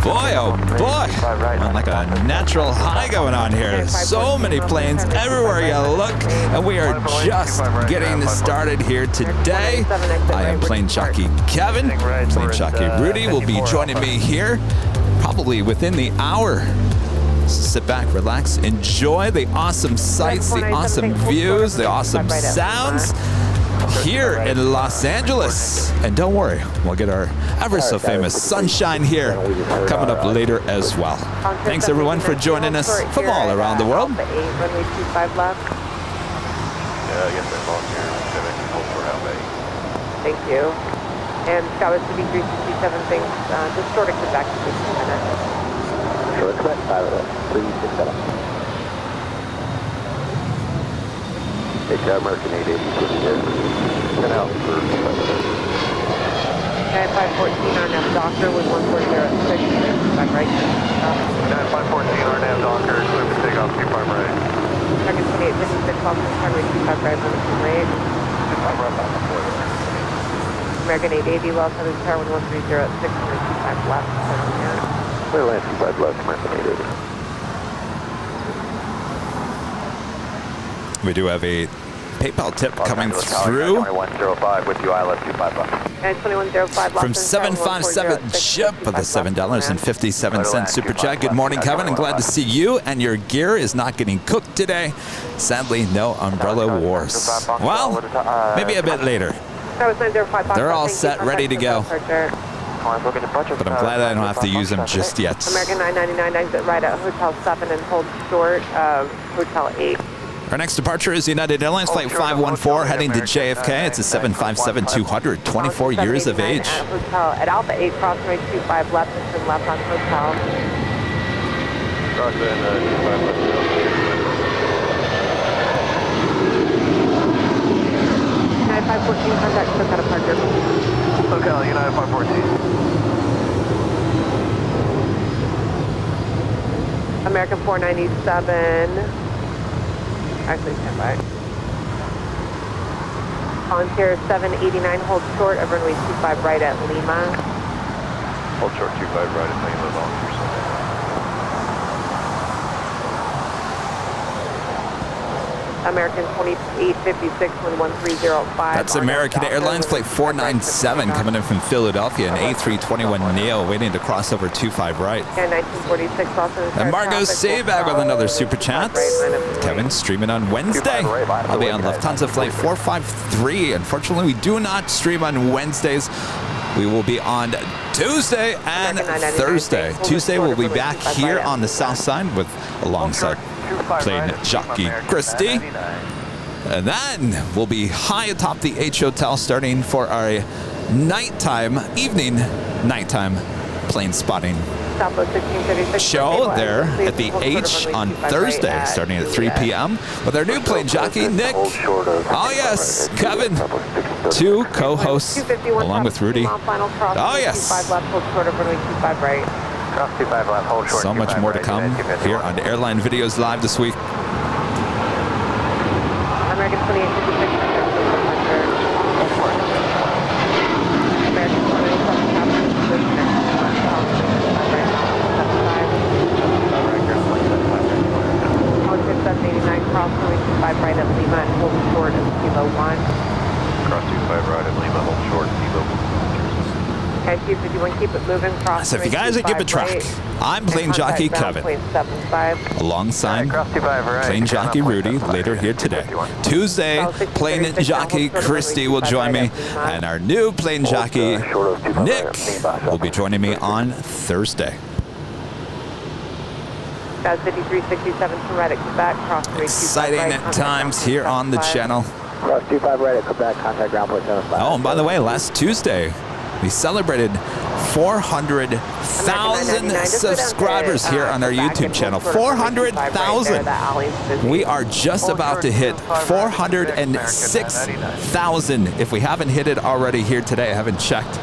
Boy, oh boy, like a natural high going on here. So many planes everywhere you look, and we are just getting started here today. I am plane jockey Kevin. Plane jockey Rudy will be joining me here probably within the hour. Sit back, relax, enjoy the awesome sights, the awesome views, the awesome sounds here in Los Angeles. And don't worry, we'll get our ever so famous sunshine here coming up later as well. Thanks everyone for joining us from all around the world. Runway 25 left. yes, I'm on here. Thank you. And Scott was 367 things, just short of Quebec for 15 minutes. Short of Quebec, 367. Hey, American 880, switch here. 10 out for 9514 RNAV Docker with 1406, back right. 9514 RNAV Docker, clear for takeoff, 25 right. Second 2856, Austin, runway 25 right, limit to rate. 25 right, back and forth. American 880, Los Angeles Tower 1306, 25 left. Clear land 25 left, American 880. We do have a PayPal tip coming through 2105 with you, ILS 25 left. And 2105 from 757 Chip with a $7.57 super chat. Good morning, Kevin, and glad to see you. And your gear is not getting cooked today. Sadly, no umbrella wars. Well, maybe a bit later. They're all set, ready to go. But I'm glad I don't have to use them just yet. American 999 exit right at Hotel 7 and hold short of Hotel 8. Our next departure is United Airlines Flight 514 heading to JFK. It's a 757-200, 24 years of age. Hotel at Alpha 8, cross runway 25 left and turn left on Hotel. Cross in 25 left. 9514, contact Hotel departure. Hotel, United 514. American 497. Actually, stand by. Volunteer 789, hold short of runway 25 right at Lima. Hold short 25 right at Lima, volunteer 7. American 2856, 11305. That's American Airlines Flight 497 coming in from Philadelphia, an A321neo waiting to cross over 25 right. And 1946, also And Margot Sabag with another super chat. Kevin, streaming on Wednesday. I'll be on Lufthansa Flight 453. Unfortunately, we do not stream on Wednesdays. We will be on Tuesday and Thursday. Tuesday, we'll be back here on the south side with alongside plane jockey Christy. And then we'll be high atop the H Hotel starting for our nighttime plane spotting show there at the H on Thursday, starting at 3 p.m. with our new plane jockey, Nick. Oh, yes, Kevin. 2 co-hosts along with Rudy. Oh, yes. So much more to come here on Airline Videos Live this week. American 789, cross runway 25 right at Lima and hold short of Kilo 1. Cross 25 right at Lima, hold short, Kilo 1. Okay, Q51, keep it moving. Cross So if you guys would give a track, I'm plane jockey Kevin, alongside plane jockey Rudy later here today. Tuesday, plane jockey Christy will join me, and our new plane jockey Nick will be joining me on Thursday. 5367 to right at Quebec, cross runway 25 Exciting right, at times here on the channel. Cross 25 right at Quebec, contact ground point 75. Oh, and by the way, last Tuesday, we celebrated 400,000 subscribers here on our YouTube channel. 400,000. We are just about to hit 406,000. If we haven't hit it already here today, I haven't checked.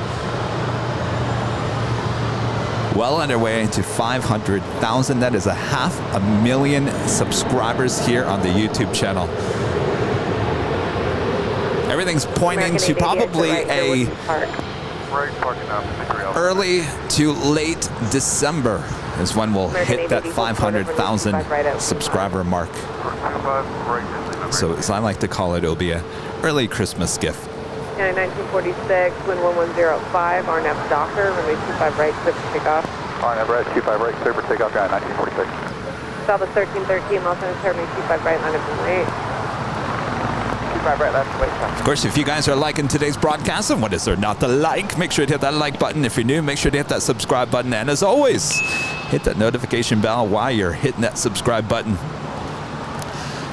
Well underway to 500,000. That is a 500,000 subscribers here on the YouTube channel. Everything's pointing to probably a early to late December is when we'll hit that 500,000 subscriber mark. So as I like to call it, it'll be an early Christmas gift. 1946, wind 1105, RNAV Docker, runway 25 right, clear for takeoff. RNAV right, 25 right, clear for takeoff, guy 1946. Southwest 1313, Los Angeles, runway 25 right, line up and wait. 25 right, left, wait. Of course, if you guys are liking today's broadcast, and what is there not to like, make sure to hit that like button. If you're new, make sure to hit that subscribe button. And as always, hit that notification bell while you're hitting that subscribe button.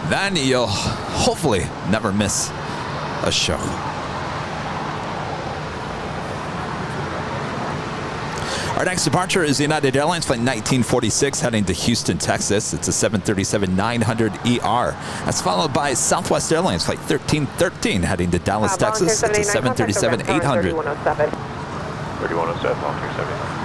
Then you'll hopefully never miss a show. Our next departure is United Airlines Flight 1946 heading to Houston, Texas. It's a 737-900ER. That's followed by Southwest Airlines Flight 1313 heading to Dallas, Texas. It's a 737-800. 3107, volunteer 79.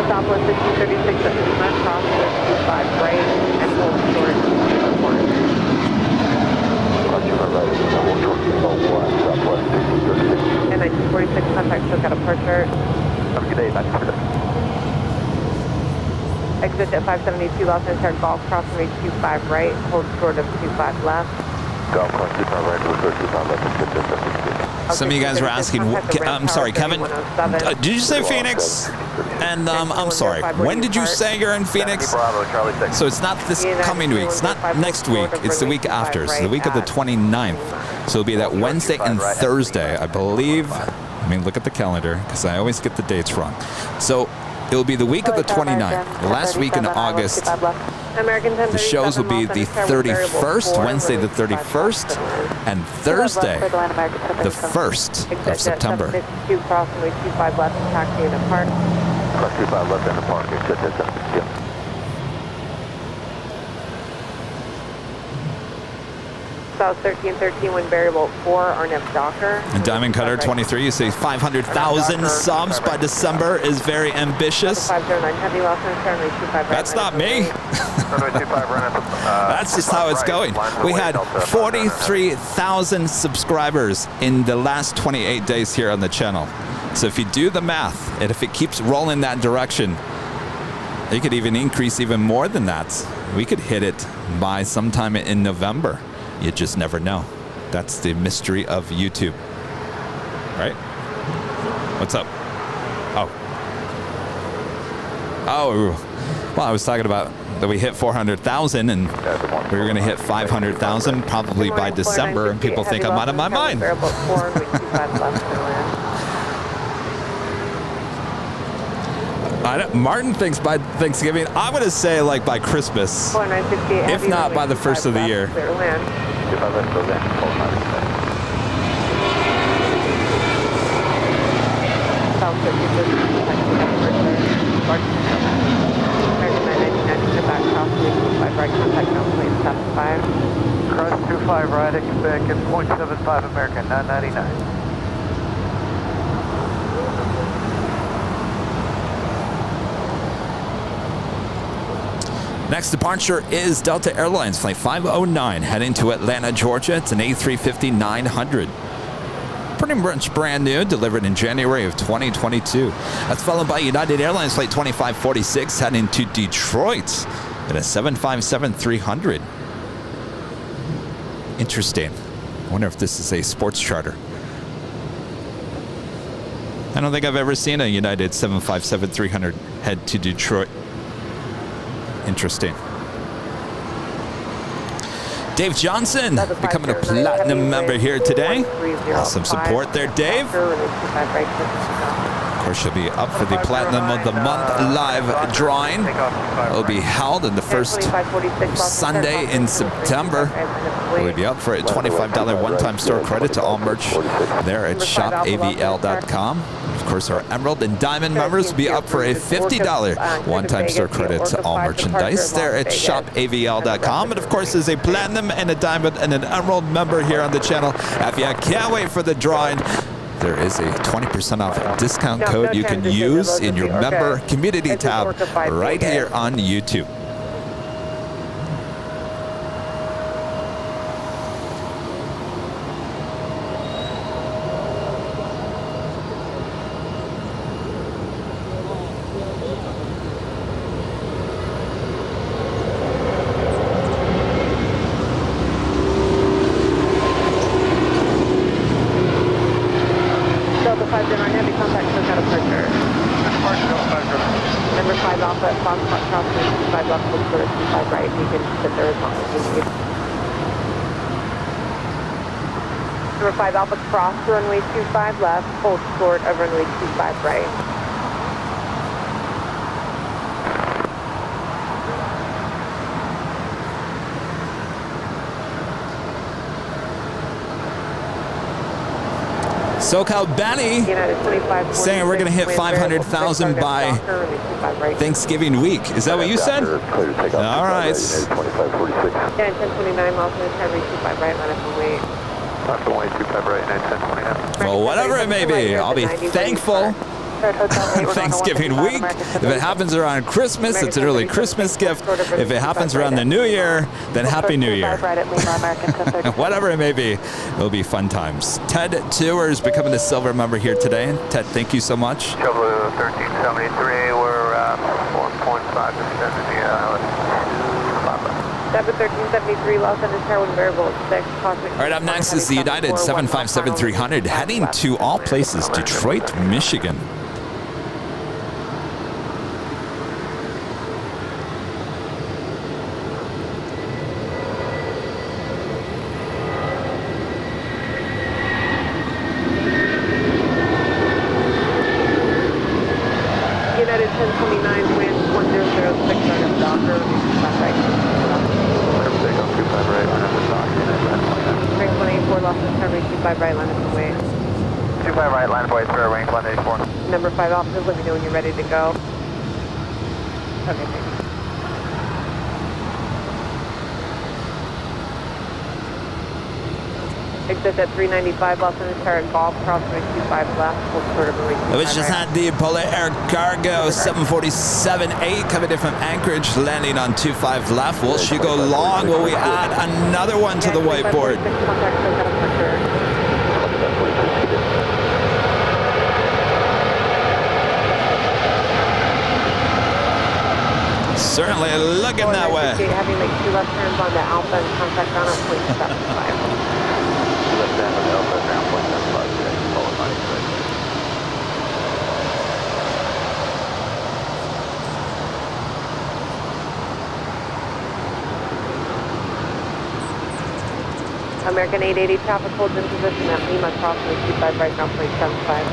Southwest 1536 at Lima, cross 25 right, and hold short. Exit at 572, left and start golf cross runway 25 right, hold short of 25 left. Golf cross 25 right, reverse 25 left, and 72. Some of you guys were asking, I'm sorry, Kevin, did you say Phoenix? And I'm sorry, when did you say you're in Phoenix? So it's not this coming week, it's not next week, it's the week after, so the week of the 29th. So it'll be that Wednesday and Thursday, I believe. I mean, look at the calendar, because I always get the dates wrong. So it will be the week of the 29th, the last week in August. The shows will be the 31st, Wednesday the 31st, and Thursday the 1st of September. Cross runway 25 left, taxi in the park. Cross 25 left in the park, exit at 72. South 1313, wind variable 4, RNF Docker. And Diamond Cutter 23, you say 500,000 subs by December is very ambitious. 509 heavy, left and turn, 25 right. That's not me. That's just how it's going. We had 43,000 subscribers in the last 28 days here on the channel. So if you do the math, and if it keeps rolling that direction, it could even increase even more than that. We could hit it by sometime in November. You just never know. That's the mystery of YouTube. Right? What's up? Oh. Oh. Well, I was talking about that we hit 400,000 and we were going to hit 500,000 probably by December, and people think I'm out of my mind. Martin thinks by Thanksgiving. I'm going to say like by Christmas, if not by the first of the year. Cross 25 right, expect at 0.75 American, 999. Next departure is Delta Airlines Flight 509 heading to Atlanta, Georgia. It's an A350-900. Pretty much brand new, delivered in January of 2022. That's followed by United Airlines Flight 2546 heading to Detroit at a 757-300. Interesting. I wonder if this is a sports charter. I don't think I've ever seen a United 757-300 head to Detroit. Interesting. Dave Johnson becoming a platinum member here today. Awesome support there, Dave. Of course, she'll be up for the Platinum of the Month live drawing. It'll be held in the first Sunday in September. We'll be up for a $25 one-time store credit to all merch there at shopavl.com. Of course, our Emerald and Diamond members will be up for a $50 one-time store credit to all merchandise there at shopavl.com. And of course, as a Platinum and a Diamond and an Emerald member here on the channel, if you can't wait for the drawing, there is a 20% off discount code you can use in your member community tab right here on YouTube. Number 5 Alpha, cross runway 25 left, hold short of runway 25 right. SoCal Benny saying we're going to hit 500,000 by Thanksgiving week. Is that what you said? All right. Yeah, 1029 miles an hour, 25 right, line up and wait. Well, whatever it may be, I'll be thankful. Thanksgiving week. If it happens around Christmas, it's an early Christmas gift. If it happens around the New Year, then Happy New Year. Whatever it may be, it'll be fun times. Ted Tours becoming a silver member here today. Ted, thank you so much. 1373, we're 4.5 descending the Devon 1373, Los Angeles Tower, wind variable 6. All right, up next is the United 757-300 heading to all places, Detroit, Michigan. United 1029, wind 1006, startup Docker, right. Takeoff 25 right, we're number stock, United 1029. Range 184, Los Angeles Tower, 25 right, line of the way. 25 right, line of way through range 184. Number 5 officers, let me know when you're ready to go. Okay, thanks. Exit at 395, Los Angeles Tower, golf, crossway 25 left, hold short of runway 25 Which just right. had the Polar Air Cargo 747-8 coming in from Anchorage, landing on 25 left. Will she go long? Will we add another one to the whiteboard? Contact shows out of pressure. Certainly looking that way. Having like 2 left turns on the Alpha and contact on at 0.75. Left down with Alpha, ground point 75, forward line correct. American 880 traffic holds in position at Lima, crossway 25 right, ground point 75.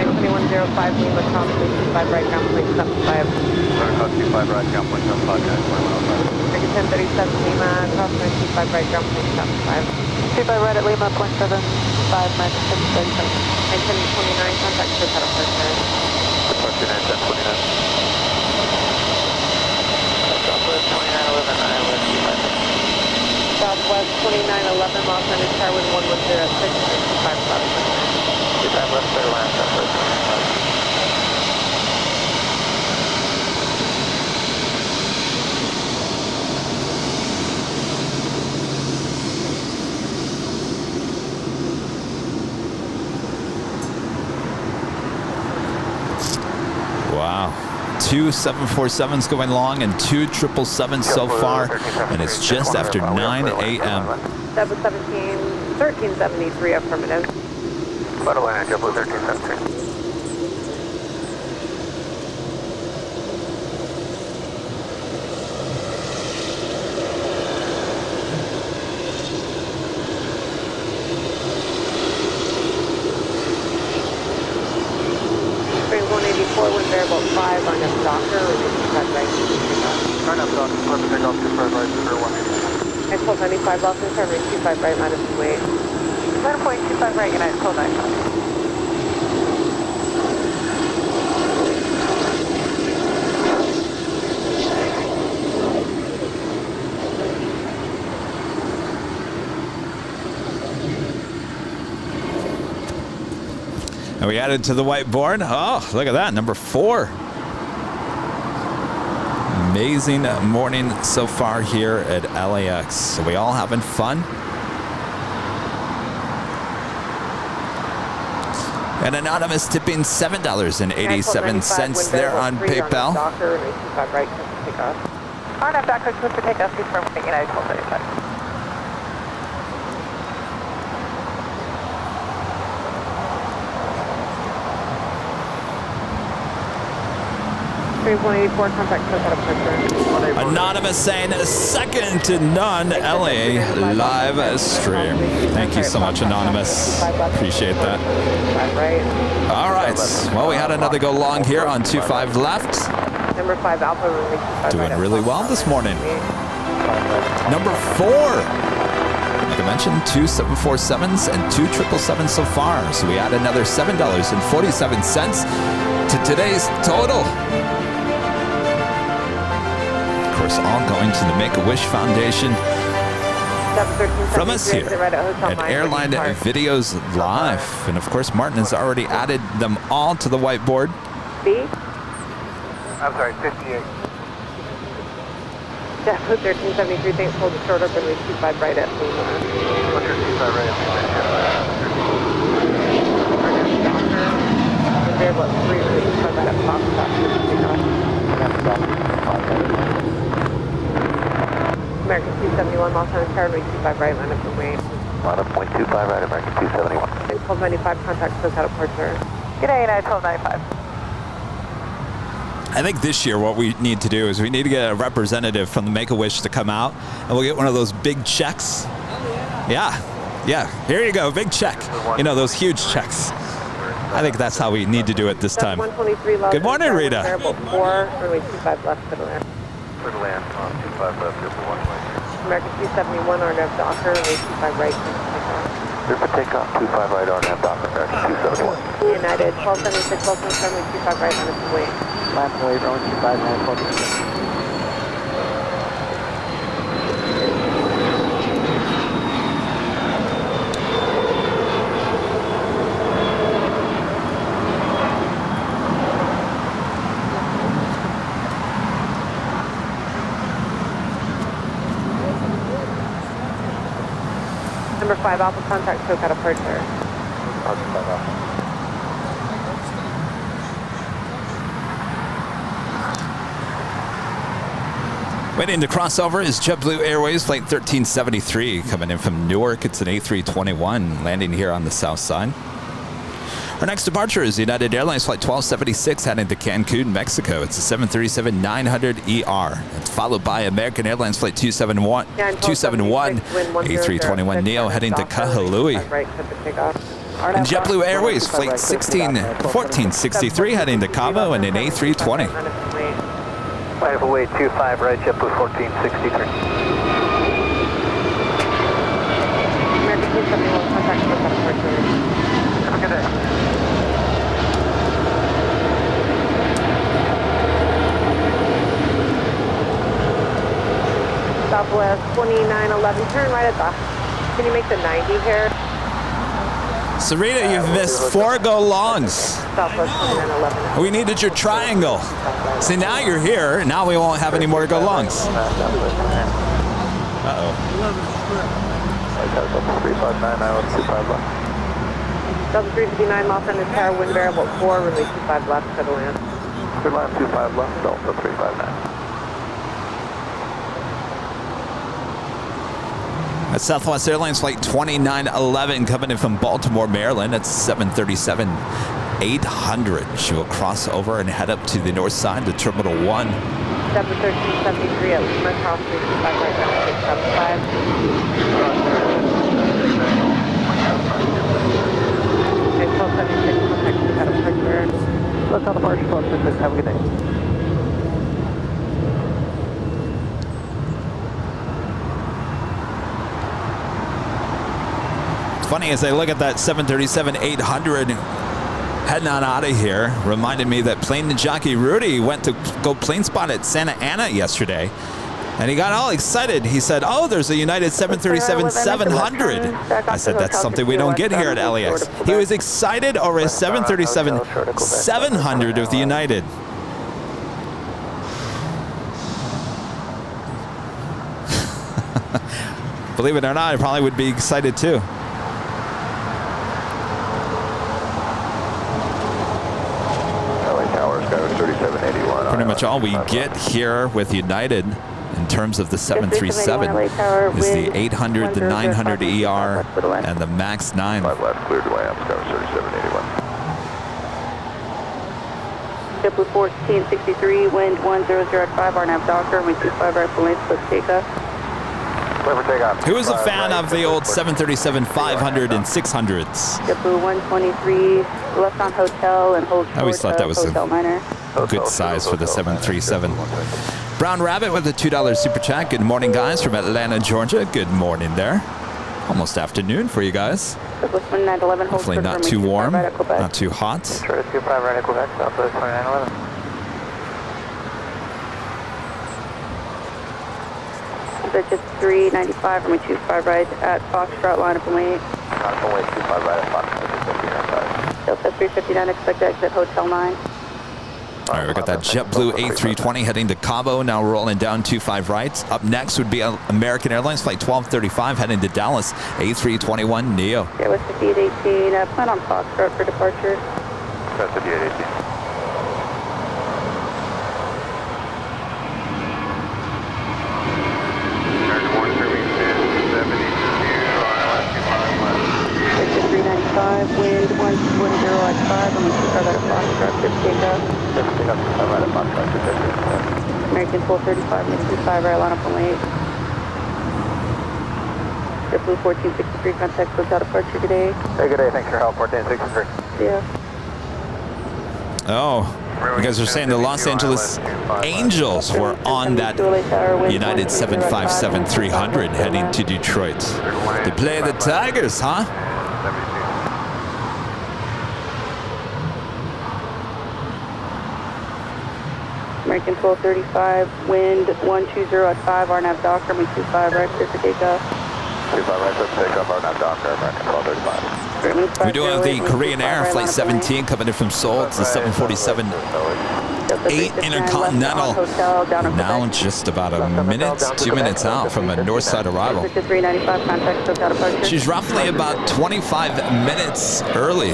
92105 Lima, crossway 25 right, ground point 75. Call 25 right, ground point 75, guys, 105. American 1037 Lima, crossway 25 right, ground point 75. 25 right at Lima, 0.75, minus 1037. And 1029, contact shows out of pressure. Approach United 1029. Southwest 2911, Iowa, 25. Southwest 2911, Los Angeles Tower, wind 110 at 6, 25 left. 25 left, clear line, Southwest 2911. Wow. 2 747s going long and 2 777s so far, and it's just after 9 a.m. 1373 affirmative. About a line at JetBlue 1373. Spring 184, wind variable 5 on up Docker, right. Turn up, Doc, perfect takeoff 25 right, through 184. Next 1295, Los Angeles Tower, 25 right, minus weight. 1.25 right, United 1295. And we added to the whiteboard. Oh, look at that, number 4. Amazing morning so far here at LAX. So we all having fun. And Anonymous tipping $7.87 there on PayPal. Docker, 25 right, take off. RNF Docker, clear for takeoff, confirm with United 1235. Spring 184, contact shows out of pressure. Anonymous saying second to none LA live stream. Thank you so much, Anonymous. Appreciate that. 25 right. All right. Well, we had another go long here on 25 left. Number 5 Alpha, runway 25 Doing right, really well this morning. Number 4. Like I mentioned, 2 747s and 2 777s so far. So we add another $7.47 to today's total. Of course, all going to the Make-A-Wish Foundation from us here at Airline Videos Live. And of course, Martin has already added them all to the whiteboard. B? I'm sorry, 58. JetBlue 1373, thanks, hold it short, runway 25 right at Lima. 125 right at Lima. Airboat 3, release 25 right at Foxtrot. American 271, Montana Tower, runway 25 right, line up and wait. Line up 0.25 right, American 271. 1295, contact SoCal departure. Good day, United 1295. I think this year what we need to do is we need to get a representative from the Make-A-Wish to come out, and we'll get one of those big checks. Yeah. Here you go, big check. You know, those huge checks. I think that's how we need to do it this time. 123, Good morning, Rita. Airboat 4, runway 25 left, clear to land. Clear to land on 25 left, Airboat 123. American 271, RNAV Docker, runway 25 right, Clear for takeoff, 25 right, RNAV Docker, American 271. United 1276, 1277, runway 25 right, line up and wait. Last wave, runway 25 right, 1276. Number 5, Alpha contact SoCal departure. Waiting to cross over is JetBlue Airways Flight 1373 coming in from Newark. It's an A321 landing here on the south side. Our next departure is United Airlines Flight 1276 heading to Cancun, Mexico. It's a 737-900ER. It's followed by American Airlines Flight 271 A321 Neo heading to Kahului. And JetBlue Airways Flight 1463 heading to Cabo and an A320. Right away, 25 right, JetBlue 1463. American 271, contact SoCal departure. Have a good day. Southwest 2911, turn right at the, can you make the 90 here? Sarita, you've missed 4 go-longs. Southwest 2911. We needed your triangle. See, now you're here, and now we won't have any more go-longs. Uh-oh. 359, Delta 359, Los Angeles Tower, wind variable 4, runway 25 left, clear to land. Clear line 25 left, Delta 359. That's Southwest Airlines Flight 2911 coming in from Baltimore, Maryland. It's 737-800. She will cross over and head up to the north side to Terminal 1. 71373 at Lima, cross 325 right, runway 675. And 1276, contact SoCal departure. Let's on the march, 1276, have a good day. Funny, as I look at that 737-800 heading on out of here, reminded me that plane jockey Rudy went to go plane spot at Santa Ana yesterday, and he got all excited. He said, "Oh, there's a United 737-700." I said, "That's something we don't get here at LAX." He was excited over a 737-700 with the United. Believe it or not, I probably would be excited too. Pretty much all we get here with United in terms of the 737 is the 800, the 900ER, and the MAX 9. 5 left, cleared to land, Sky 3781. JetBlue 1463, wind 1005, RNAV Docker, wind 25 right, Lane, split takeoff. Clear for takeoff. Who is a fan of the old 737-500 and 600s? JetBlue 123, left on hotel and hold short. I always thought that was hotel minor. a good size for the 737. Brown Rabbit with a $2 super chat. Good morning, guys, from Atlanta, Georgia. Good morning there. Almost afternoon for you guys. Hopefully not too warm, not too hot. Try to 25 right at Quebec, Southwest 2911. Just 395 from a 25 right at Foxtrot, line up and wait. Only 25 right at Foxtrot, 359. Delta 359, expect to exit Hotel 9. All right, we got that JetBlue A320 heading to Cabo, now rolling down 25 right. Up next would be American Airlines Flight 1235 heading to Dallas, A321 Neo. Yeah, with 5818, plan on Foxtrot for departure. That's the D818. American 1 serving 395, wind 110 at 5, and we should cover at Foxtrot, 15 up. Pick up 5 right at Foxtrot, 15. American 1235, mid 25, right line up on 8. JetBlue 1463, contact hotel departure today. Hey, good day. Thanks for your help. 1463. Yeah. Oh, you guys are saying the Los Angeles Angels were on that United 757-300 heading to Detroit. They play the Tigers, huh? American 1235, wind 120 at 5, RNAV Docker, me 25 right, clear for takeoff. 25 right, let's take off our nav Docker, American 1235. We're doing the Korean Air Flight 17 coming in from Seoul. It's the 747 8 Intercontinental. Now just about a minute, 2 minutes out from a north side arrival. She's roughly about 25 minutes early.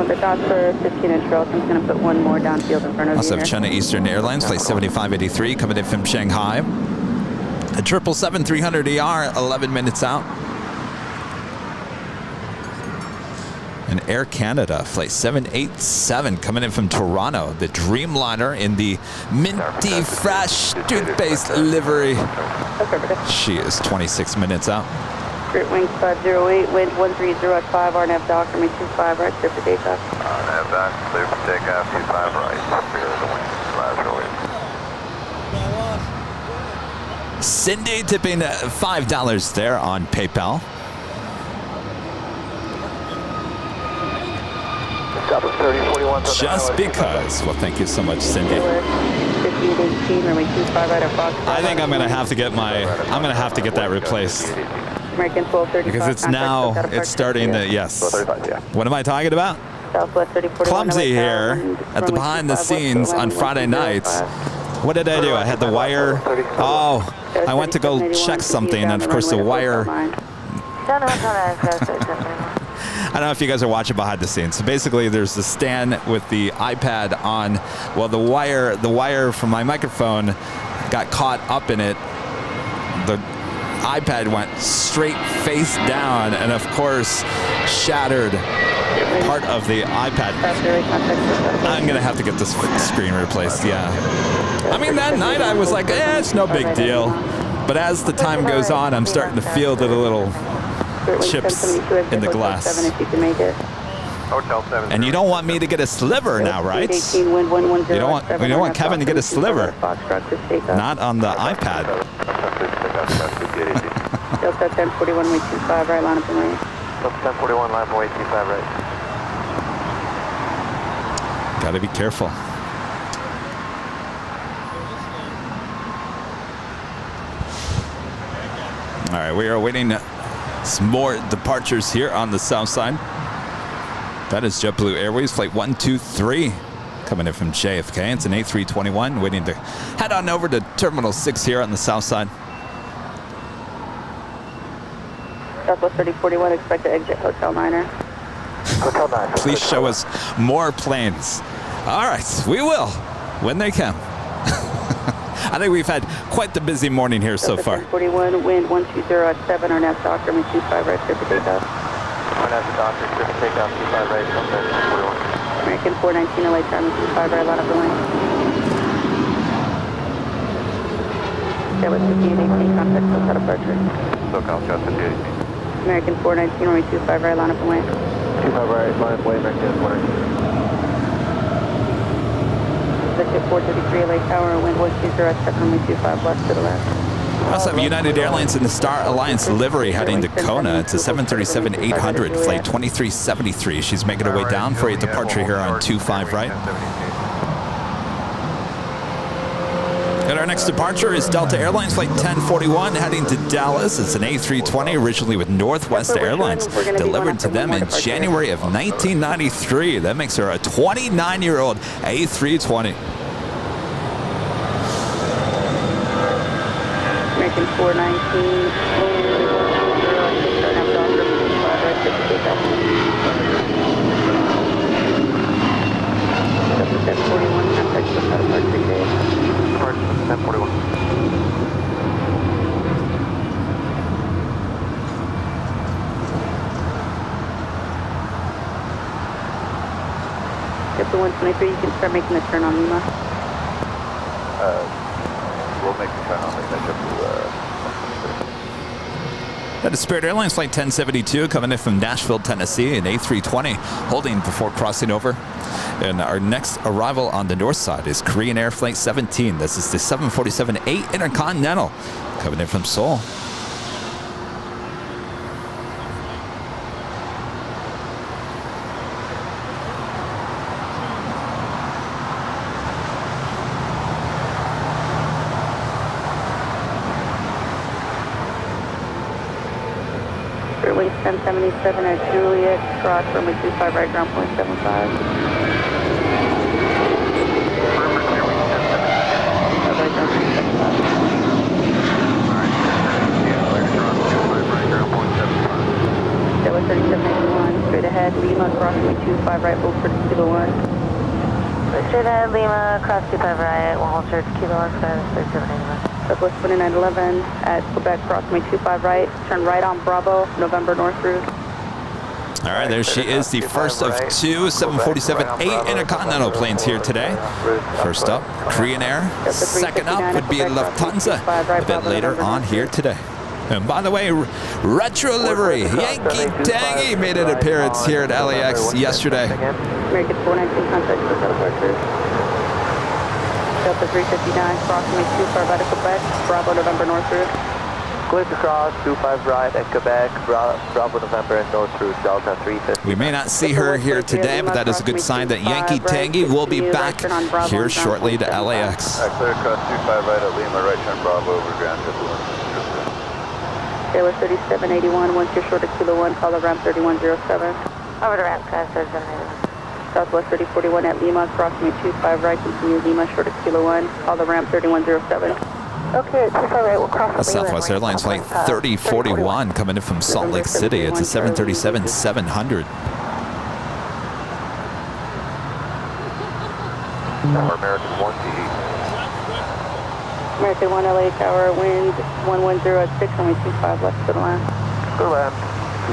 The dots for 15-inch routes. I'm going to put one more downfield in front of you. Also have China Eastern Airlines Flight 7583 coming in from Shanghai. A 777-300ER, 11 minutes out. And Air Canada Flight 787 coming in from Toronto. The Dreamliner in the minty, fresh, toothpaste livery. She is 26 minutes out. Spirit Wings 508, wind 130 at 5, RNAV Docker, me 25 right, clear for takeoff. RNAV Docker, clear for takeoff, 25 right, clear the wings, Cindy tipping $5 there on PayPal. Just because. Well, thank you so much, Cindy. I think I'm gonna have to get that replaced. American 1235. Because it's starting to, yes. What am I talking about? Clumsy here at the behind the scenes on Friday nights. What did I do? I had the wire. Oh, I went to go check something, and of course the wire. I don't know if you guys are watching behind the scenes. So basically, there's the stand with the iPad on. Well, the wire from my microphone got caught up in it. The iPad went straight face down, and of course, shattered part of the iPad. I'm gonna have to get this screen replaced. Yeah. I mean, that night I was like, it's no big deal. But as the time goes on, I'm starting to feel the little chips in the glass. And you don't want me to get a sliver now, right? You don't want Kevin to get a sliver. Not on the iPad. Delta 1041, way 25, right, line up and right. Delta 1041, line up and way 25, right. Gotta be careful. All right, we are awaiting some more departures here on the south side. That is JetBlue Airways Flight 123 coming in from JFK. It's an A321 waiting to head on over to Terminal 6 here on the south side. Southwest 3041, expect to exit Hotel Niner. Hotel 9. Please show us more planes. All right, we will when they come. I think we've had quite the busy morning here so far. 41, wind 120 at 7, RNAV Docker, me 25 right, clear for takeoff. RNAV Docker, clear for takeoff, 25 right, Delta 1041. American 419, LA time, 25 right, line up the lane. That was 5818, contact SoCal departure. SoCal, just 5818. American 419, runway 25 right, line up the lane. 25 right, line up the lane, American 419. Victor 433, LA Tower, wind 120 at 7, runway 25 left to the left. We also have United Airlines in the Star Alliance livery heading to Kona. It's a 737-800 flight 2373. She's making her way down for a departure here on 25 right. And our next departure is Delta Airlines Flight 1041 heading to Dallas. It's an A320 originally with Northwest Airlines, delivered to them in January of 1993. That makes her a 29-year-old A320. American 419, JetBlue 123, you can start making the turn on Lima. We'll make the turn on the JetBlue. That is Spirit Airlines Flight 1072 coming in from Nashville, Tennessee, an A320 holding before crossing over. And our next arrival on the north side is Korean Air Flight 17. This is the 747-8 Intercontinental coming in from Seoul. Wings 1077 at Juliet, cross runway 25 right, ground point 75. Delta 3781, straight ahead, Lima, cross runway 25 right, hold for Kilo 1. Straight ahead, Lima, cross 25 right, we'll hold short to Kilo 1, 3781. Southwest 2911 at Quebec, cross runway 25 right, turn right on Bravo, November North route. All right, there she is, the first of two 747-8 Intercontinental planes here today. First up, Korean Air. Second up would be Lufthansa a bit later on here today. And by the way, retro livery, Yankee Tangy made an appearance here at LAX yesterday. American 419 contact with departure. Delta 359, crossing 25 right at Quebec, Bravo November North route. Clear to cross 25 right at Quebec, Bravo November and North route, Delta 350. We may not see her here today, but that is a good sign that Yankee Tangy will be back here shortly to LAX. Clear across 25 right at Lima, right turn Bravo over Grand JetBlue. Taylor 3781, once you're short of Kilo 1, call the ramp 3107. Over to ramp, guys, 3781. Southwest 3041 at Lima, crossing 25 right, continue Lima, short of Kilo 1, call the ramp 3107. Okay, 25 right, we'll cross That's Southwest Airlines Flight 3041 coming in from Salt Lake City. It's a 737-700. American 1T8. American 1 LA Tower, wind 110 at 6, only 25 left to the line. Go left,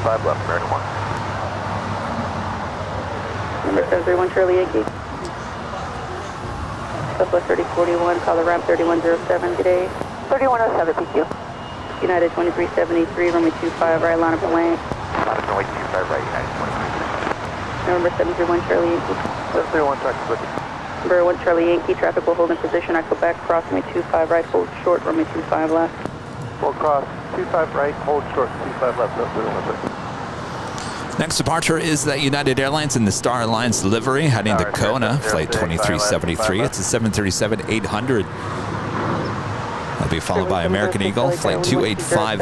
25 left, American 1. Number 731 Charlie Yankee. Southwest 3041, call the ramp 3107, good day. 3107, PQ. United 2373, runway 25 right, line up the lane. Runway 25 right, United 2373. Number 731 Charlie Yankee. 731 traffic with you. Number 1 Charlie Yankee, traffic will hold in position at Quebec, cross runway 25 right, hold short, runway 25 left. We'll cross 25 right, hold short, 25 left, no clear limit. Next departure is the United Airlines in the Star Alliance livery, heading to Kona, Flight 2373. It's a 737-800. That'll be followed by American Eagle, Flight 285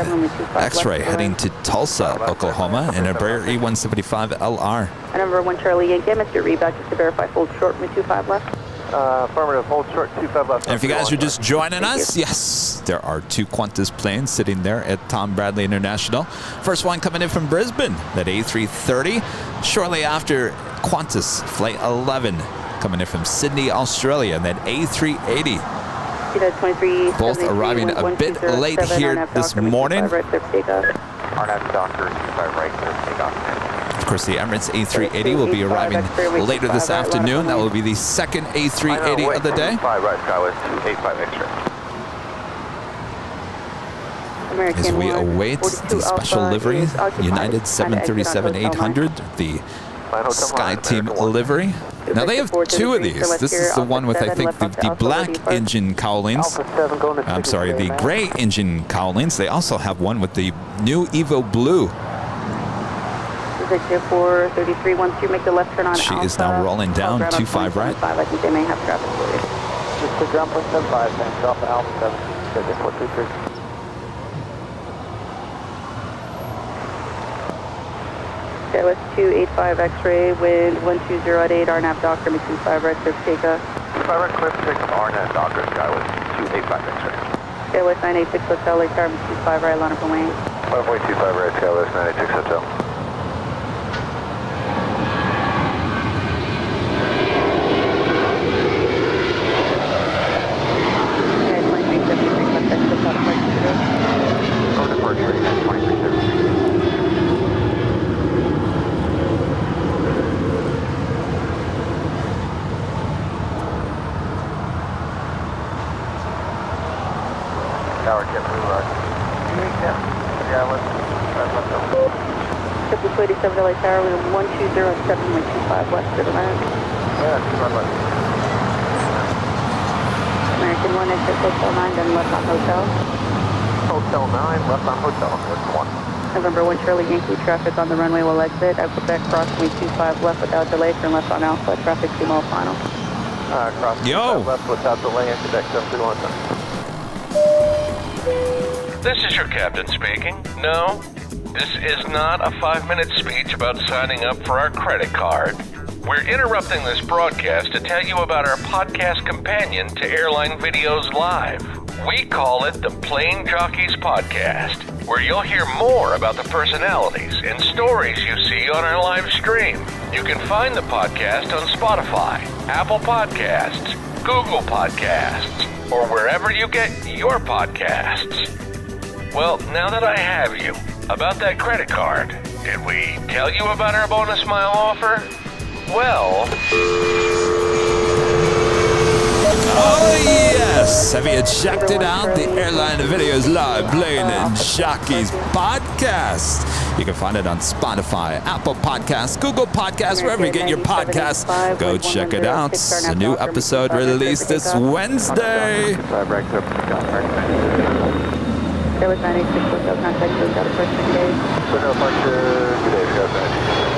X-Ray, heading to Tulsa, Oklahoma, and a Embraer E175LR. And number 1 Charlie Yankee, Mr. Reback, just to verify, hold short, runway 25 left. Affirmative, hold short, 25 left. And if you guys are just joining us, yes, there are two Qantas planes sitting there at Tom Bradley International. First one coming in from Brisbane, that A330. Shortly after, Qantas Flight 11 coming in from Sydney, Australia, and that A380. Both arriving a bit late here this morning. RNAV Doctor, 25 right, clear takeoff. Of course, the Emirates A380 will be arriving later this afternoon. That will be the second A380 of the day. 5 right, Skywest 285 X-ray. As we await the special livery, United 737-800, the Sky Team livery. Now they have two of these. This is the one with, I think, the black engine cowlings. I'm sorry, the gray engine cowlings. They also have one with the new Evo Blue. Victor 433, once you make the left turn on She Alpha, is now rolling down, 25 right. I think they may have traffic for you. Just to ground point 75, thanks, Alpha Alpha 7, Victor 433. KLS 285 X-ray, wind 120 at 8, RNAV Doctor, 25 right, clear for takeoff. 25 right, clear for takeoff, RNAV Doctor, Skywest 285 X-ray. KLS 986 Hotel, Lake Tower, 25 right, line up the lane. 5.25 right, Skywest 986 Hotel. JetBlue 87 LA Tower, we have 1207.25 west to the land. American 1, exit Hotel 9, then left on Hotel. Hotel 9, left on Hotel, North 1. November 1 Charlie Yankee, traffic on the runway will exit. At Quebec, crossing 25 left without delay, turn left on Alpha, traffic 2 mile final. Cross Yo. left without delay in Quebec 731. This is your captain speaking. No, this is not a 5-minute speech about signing up for our credit card. We're interrupting this broadcast to tell you about our podcast companion to Airline Videos Live. We call it the Plane Jockeys Podcast, where you'll hear more about the personalities and stories you see on our live stream. You can find the podcast on Spotify, Apple Podcasts, Google Podcasts, or wherever you get your podcasts. Well, now that I have you, about that credit card, did we tell you about our bonus mile offer? Well... Oh yes! Have you checked it out? The Airline Videos Live Plane and Jockeys Podcast. You can find it on Spotify, Apple Podcasts, Google Podcasts, wherever you get your podcasts. Go check it out. A new episode released this Wednesday. Airbus 986 hotel contact goes out of first engage.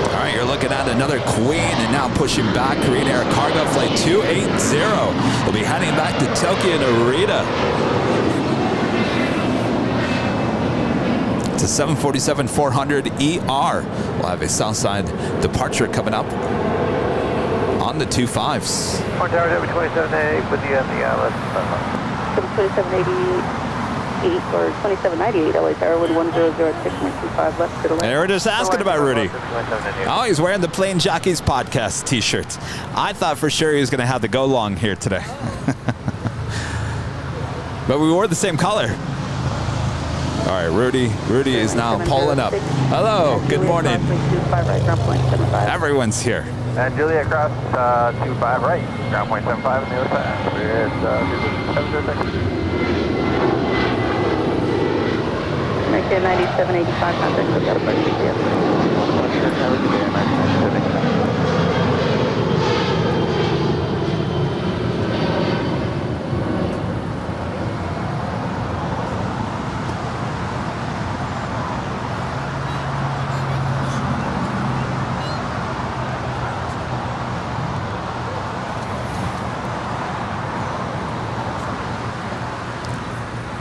All right, you're looking at another Queen and now pushing back. Korean Air Cargo Flight 280. We'll be heading back to Tokyo Narita. It's a 747-400ER. We'll have a Southside departure coming up on the 25s. Tower 27A with the Atlas. 2780. Or 2798 LA Tower with 1006.25 left to the left. They were just asking about Rudy. Oh, he's wearing the Plane Jockeys Podcast t-shirt. I thought for sure he was going to have the go long here today. But we wore the same color. All right, Rudy is now pulling up. Hello, good morning. Everyone's here. And Juliet cross 25 right, ground point 75 on the other side. American 9785 contact goes out of first engage.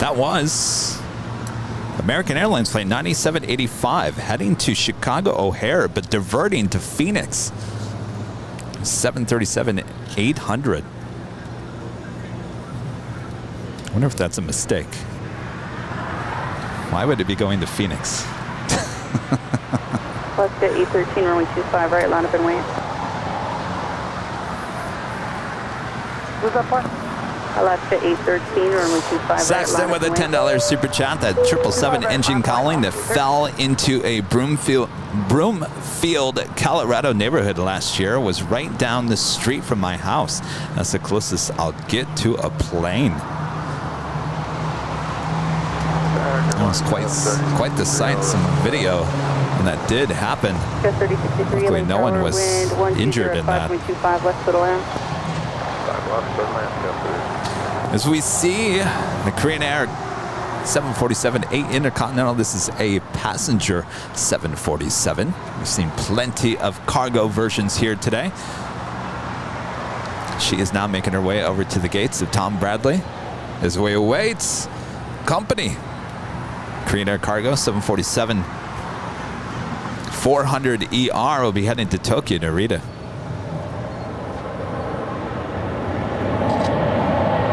That was American Airlines Flight 9785 heading to Chicago O'Hare, but diverting to Phoenix. 737-800. I wonder if that's a mistake. Why would it be going to Phoenix? Let's get E13, runway 25 right, line up and wait. Who's that part? Alaska 813, runway 25 Saxton with a $10 super chat. That 777 engine cowling that fell into a Broomfield, Colorado neighborhood last year was right down the street from my house. That's the closest I'll get to a plane. That was quite the sight, some video when that did happen. Luckily, no one was injured in that. As we see the Korean Air 747-8 Intercontinental, this is a passenger 747. We've seen plenty of cargo versions here today. She is now making her way over to the gates of Tom Bradley as we await company. Korean Air Cargo 747-400ER will be heading to Tokyo Narita.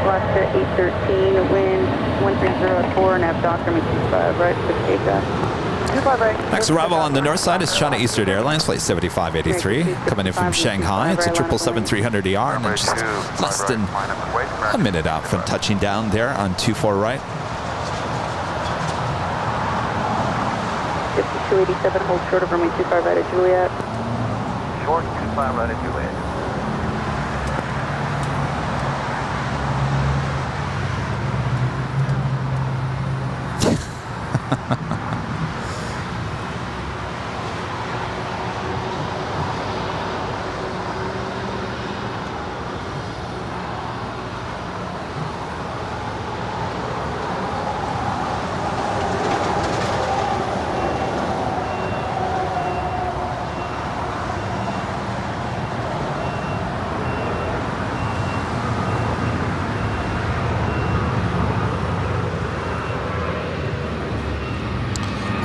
Alaska 813, wind 1304, nav doctor, 25 right, 6 Next arrival on the north side is China Eastern Airlines, Flight 7583, coming in from Shanghai. It's a 777-300ER, and just less than a minute out from touching down there on 24 right. 5287, hold short of runway 25 right at Juliet. Short 25 right at Juliet.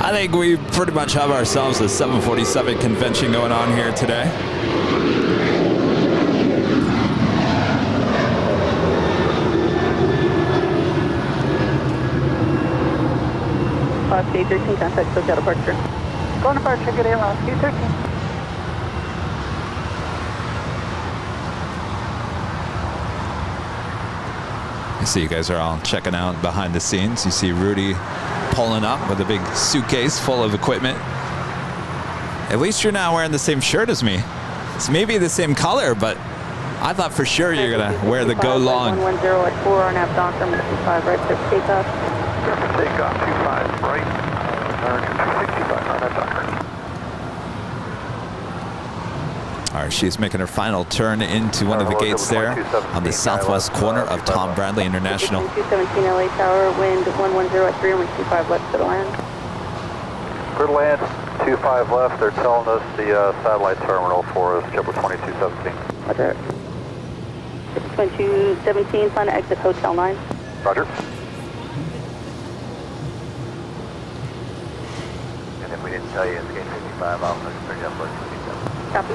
I think we pretty much have ourselves a 747 convention going on here today. Fox 813, contact Hotel departure. Go on departure, good Airlines, 213. I see you guys are all checking out behind the scenes. You see Rudy pulling up with a big suitcase full of equipment. At least you're not wearing the same shirt as me. It's maybe the same color, but I thought for sure you're gonna wear the go long. 110 at 4, RNAV Doctor, 25 right for takeoff. Takeoff, 25 right, 265, RNAV Doctor. All right, she's making her final turn into one of the gates there on the southwest corner of Tom Bradley International. 217 LA Tower, wind 110 at 3, runway 25 left for the land. For the land, 25 left. They're telling us the satellite terminal for us, JetBlue 2217. Roger. 2217, plan to exit Hotel 9. Roger. And if we didn't tell you, it's gate 55 off the Spring Airport 27. Copy.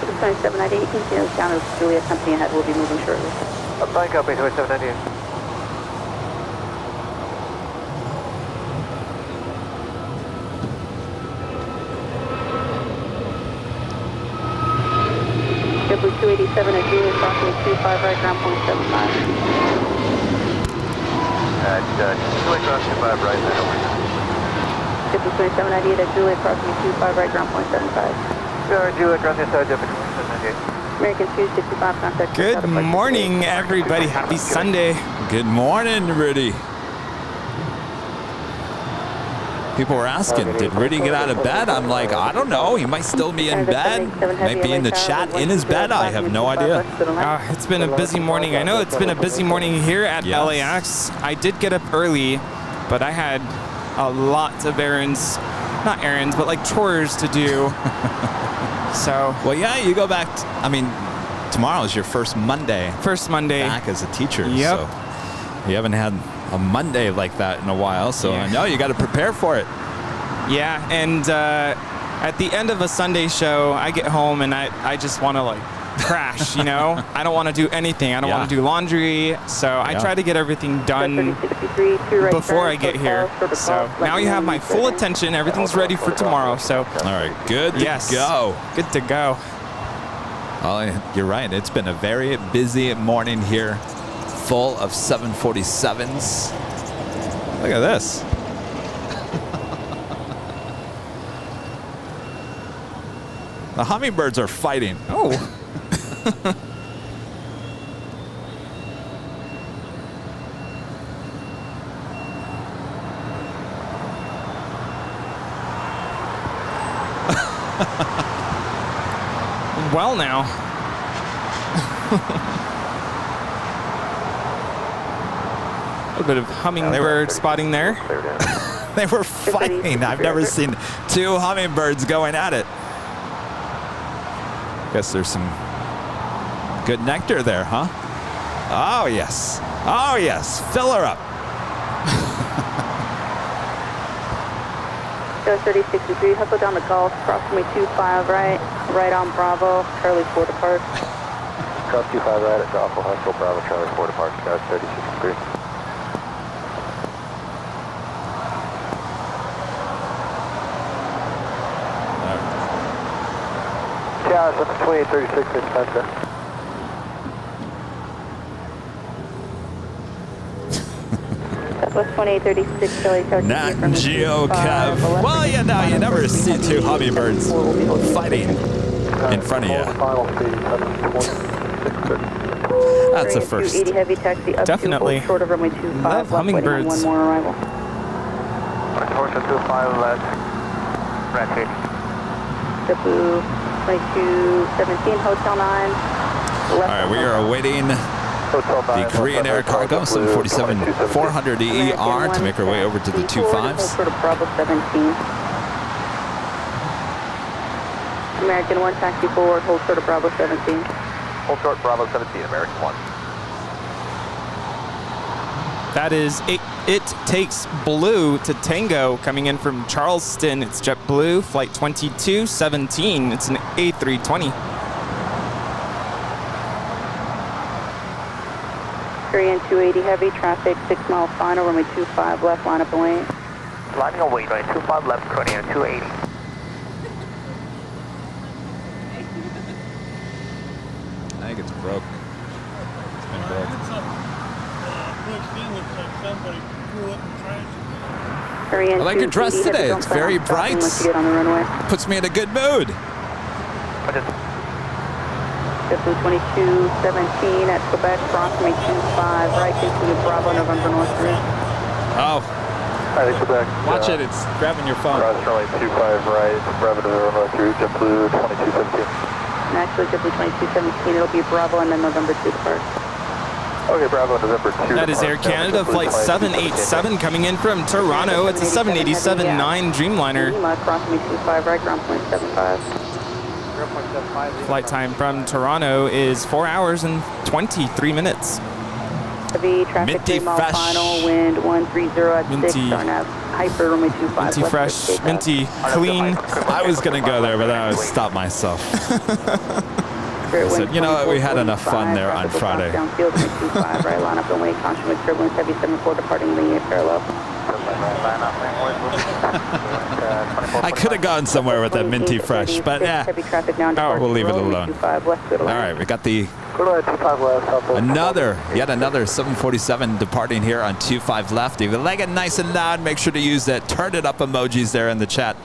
2798, you can see us down as Juliet Company ahead. We'll be moving shortly. Fine, copy, 2798. JetBlue 287 at Juliet, crossing 25 right, ground point 75. Juliet cross 25 right, then over. JetBlue 2798 at Juliet, crossing 25 right, ground point 75. Juliet cross inside, JetBlue 2798. American 265, contact. Good morning, everybody. Happy Sunday. Good morning, Rudy. People were asking, did Rudy get out of bed? I'm like, I don't know. He might still be in bed. Might be in the chat in his bed. I have no idea. It's been a busy morning. I know it's been a busy morning here at LAX. I did get up early, but I had a lot of errands. Not errands, but like chores to do. So. Well, yeah, you go back. I mean, tomorrow is your first Monday. First Monday. Back as a teacher. Yep. So you haven't had a Monday like that in a while, so I know you got to prepare for it. Yeah, and at the end of a Sunday show, I get home and I just want to like crash, you know? I don't want to do anything. I don't want to do laundry, so I try to get everything done before I get here. So now you have my full attention. Everything's ready for tomorrow, so. All right, good to go. Good to go. Oh, you're right. It's been a very busy morning here, full of 747s. Look at this. The hummingbirds are fighting. Oh. Well, now. A little bit of hummingbird spotting there. They were fighting. I've never seen two hummingbirds going at it. Guess there's some good nectar there, huh? Oh, yes. Oh, yes. Fill her up. 3063, hustle down the Gulf, approximately 25 right, right on Bravo, Charlie 4 depart. Cross 25 right at Golf, hustle, Bravo, Charlie 4 depart, Scout 3063. Yeah, it's up to 2836 in Spencer. Southwest 2836, Charlie Tower. Nat Geo Kev. Well, you know, you never see two hummingbirds fighting in front of you. That's a first. 280 heavy taxi up Definitely. to short of runway 25. Love hummingbirds. One more arrival. Horse 25 left. Right. JetBlue 2217, Hotel 9. All right, we are awaiting the Korean Air Cargo 747-400 ER to make our way over to the 25s. Hold short of Bravo 17. American 1, taxi forward, hold short of Bravo 17. Hold short, Bravo 17, American 1. That is It takes Blue to Tango coming in from Charleston. It's JetBlue, flight 2217. It's an A320. Korean 280 heavy, traffic 6 mile final, runway 25 left, line up and wait. Lining away, runway 25 left, Korean 280. I think it's broke. It's been broke. Korean I like your dress 280 today. heavy, It's don't very plan on stopping bright. once you get on the runway. Puts me in a good mood. JetBlue 2217 at Quebec, runway 25 right, continue Bravo, November North 3. Oh. Hi, Quebec. Watch it. It's grabbing your phone. Cross runway 25 right, Bravo November North 3, JetBlue 2217. And actually, JetBlue 2217, it'll be Bravo and then November 2 depart. Okay, Bravo November 2. That is Air Canada, flight 787 coming in from Toronto. It's a 787-9 Dreamliner. Crossing 25 right, ground point 75. Flight time from Toronto is 4 hours and 23 minutes. Heavy traffic, Minty 3 mile fresh. final, wind 130 at 6, RNAV, hyper, runway 25. Minty left, fresh, take off. minty clean. I was going to go there, but I stopped myself. I said, you know what, we had enough fun there on Friday. Downfield, 25 right, line up and wait, caution with turbulence, heavy 74 departing linear parallel. I could have gone somewhere with that minty fresh, but yeah. Heavy traffic now, Oh, we'll leave it alone. 25 left, good All line. right, we got the yet another 747 departing here on 25 left. If you like it nice and loud, make sure to use that turn it up emojis there in the chat.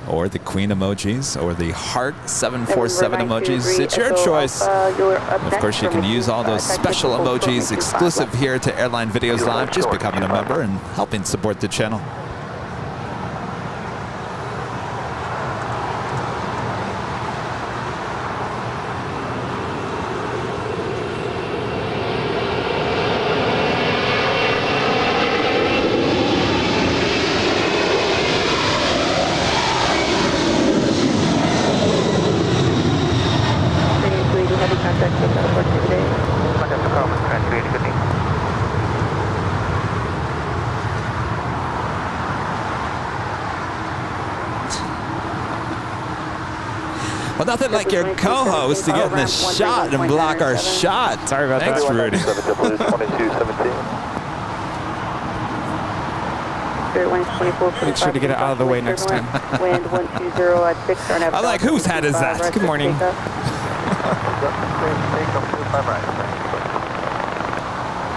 Or the Queen emojis, or the heart 747 emojis. It's your choice. Of course, you can use all those special emojis exclusive here to Airline Videos Live, just becoming a member and helping support the channel. Well, nothing like your co-host to get in the shot and block our shot. Sorry about Thanks, that. Rudy. Make sure to get it out of the way next time. Wind 120 at 6, RNAV. I'm like, whose hat is that? Good morning.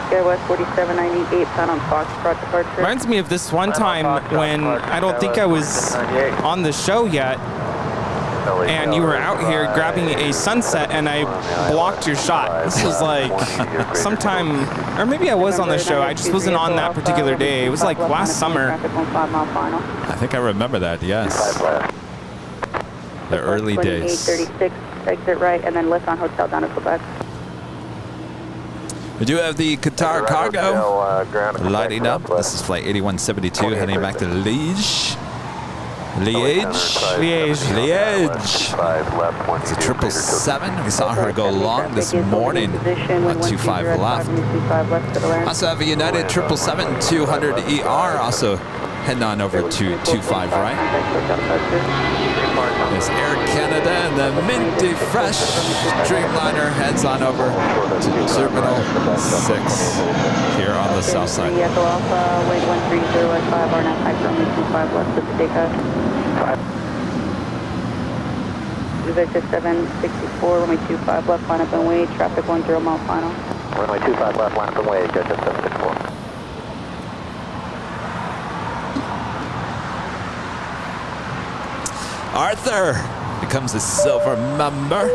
Sky West 4798, plan on Foxtrot departure. Reminds me of this one time when I don't think I was on the show yet, and you were out here grabbing a sunset, and I blocked your shot. This was like sometime, or maybe I was on the show. I just wasn't on that particular day. It was like last summer. I think I remember that, yes. The early days. 836, exit right, and then lift on hotel down to Quebec. We do have the Qatar cargo lighting up. This is flight 8172 heading back to Liège. It's a 777. We saw her go long this morning on 25 left. Also have a United 777-200ER also heading on over to 25 right. There's Air Canada and the minty fresh Dreamliner heads on over to Terminal 6 here on the south side. Echo Alpha, weight 130 at 5, RNAV hyper, only 25 left with the takeoff. Victor 764, runway 25 left, line up and wait, traffic 10 mile final. Runway 25 left, line up and wait, JetTip 764. Arthur becomes a silver member.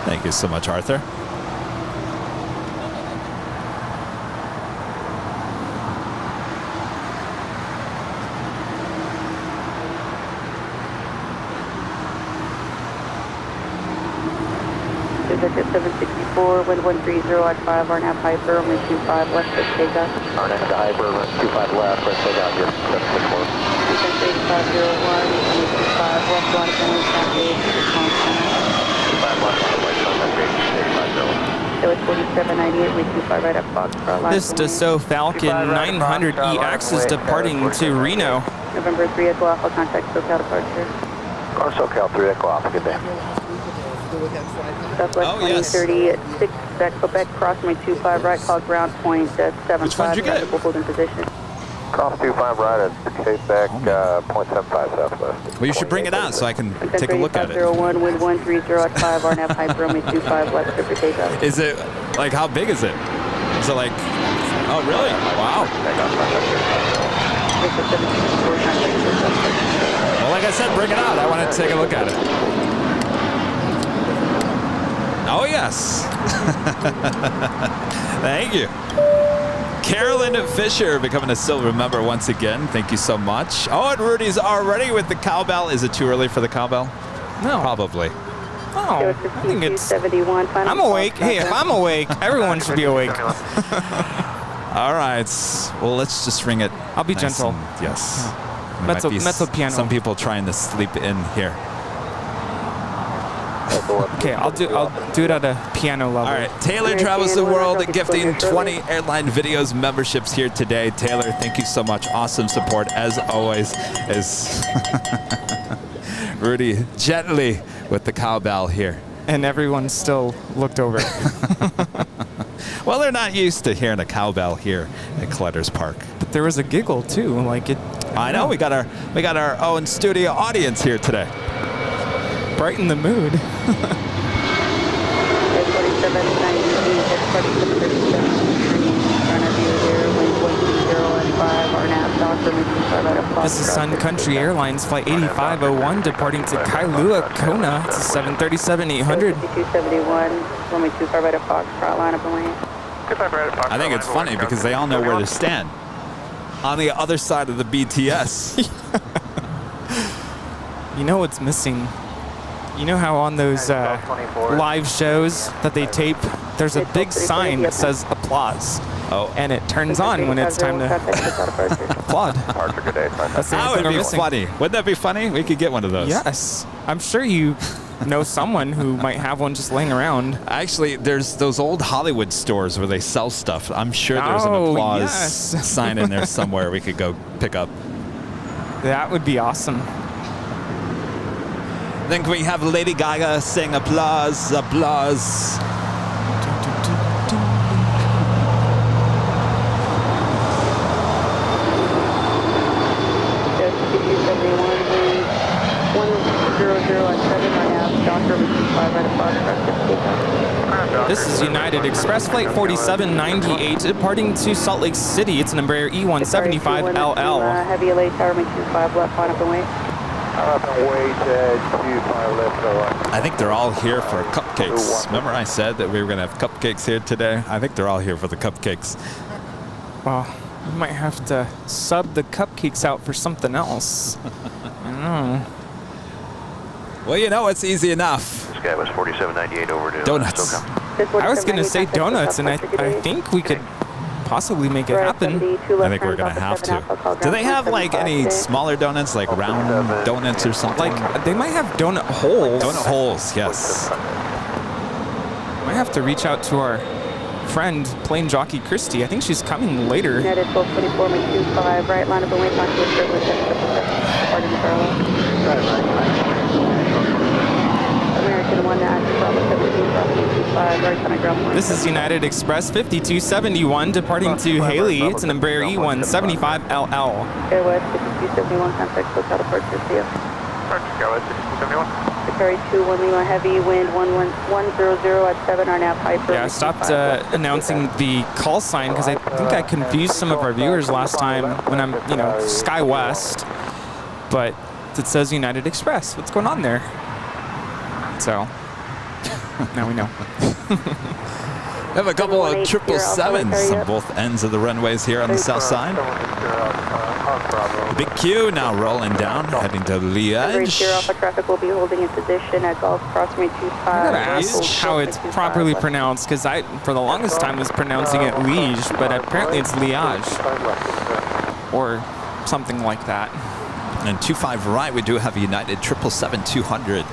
Thank you so much, Arthur. Victor 764, wind 130 at 5, RNAV hyper, only 25 left with takeoff. RNAV to hyper, 25 left, right takeoff here, 764. Defense 8501, only 25 left, line up and wait, traffic 6 mile final. 25 left, line up, wait, 8501. KLA 4798, we 25 right at Foxtrot. This Dassault Falcon 900EX is departing to Reno. November 3 Echo Alpha, contact SoCal departure. Car SoCal 3 Echo Alpha, good day. Southwest 2030 at 6 at Quebec, cross my 25 right, call ground point 75. Which one did you get? Holding position. Cross 25 right at Quebec, 0.75 southwest. Well, you should bring it out so I can take a look at it. 01, wind 130 at 5, RNAV hyper, runway 25 left, clear for takeoff. Is it, like, how big is it? Is it like, oh, really? Wow. Well, like I said, bring it out. I want to take a look at it. Oh, yes. Thank you. Carolyn Fisher becoming a silver member once again. Thank you so much. Oh, and Rudy's already with the cowbell. Is it too early for the cowbell? No. Probably. Oh, I think it's... 71. I'm awake. Hey, if I'm awake, everyone should be awake. All right. Well, let's just ring it. I'll be nice gentle. and- yes. There Mezzo might be piano. Some people trying to sleep in here. Okay, I'll do it at a piano level. All right, Taylor travels the world gifting 20 airline videos memberships here today. Taylor, thank you so much. Awesome support as always. As Rudy gently with the cowbell here. And everyone still looked over. Well, they're not used to hearing a cowbell here at Clutters Park. But there was a giggle too, like it. I know we got our own studio audience here today. Brighten the mood. 4798, This is Sun Country Airlines Flight 8501 departing to Kailua, Kona. It's a 737-800. 5271, runway 25 right at Foxtrot, line up and lane. I think it's funny because they all know where to stand. On the other side of the BTS. You know what's missing? You know how on those live shows that they tape, there's a big sign that says applause. Oh. And it turns on when it's time to applaud. That's the That only would thing be missing. funny. Wouldn't that be funny? We could get one of those. Yes. I'm sure you know someone who might have one just laying around. Actually, there's those old Hollywood stores where they sell stuff. I'm sure there's an applause sign in there somewhere we could go pick up. That would be awesome. Then can we have Lady Gaga sing applause, applause? This is United Express Flight 4798 departing to Salt Lake City. It's an Embraer E175LL. Heavy LA tower, make 25 left, line up and wait. I think they're all here for cupcakes. Remember I said that we were going to have cupcakes here today? I think they're all here for the cupcakes. Well, you might have to sub the cupcakes out for something else. I don't know. Well, you know, it's easy enough. This guy was 4798 over to Donuts. I was going to say donuts, and I think we could possibly make it happen. I think we're going to have to. Do they have, like, any smaller donuts, like round donuts or something? Like, they might have donut holes. Donut holes, yes. Might have to reach out to our friend, plane jockey Christy. I think she's coming later. United 1224, make 25 right, line up and wait, contact with service, departing parallel. American 1 at 1725, right on a ground point. This is United Express 5271 departing to Haley. It's an Embraer E175LL. Airwest 5271, contact SoCal departure, see ya. Airwest 5271. Carry 21 Lima heavy, wind 100 at 7, RNAV hyper. Yeah, I stopped announcing the call sign because I think I confused some of our viewers last time when I'm, you know, Sky West. But it says United Express. What's going on there? So, now we know. We have a couple of 777s on both ends of the runways here on the south side. The big Q now rolling down, heading to Liège. Alpha traffic will be holding in position at Golf Crossway 25. I gotta ask how it's properly pronounced, because I, for the longest time, was pronouncing it Liège, but apparently it's Liège. Or something like that. And 25 right, we do have a United 777-200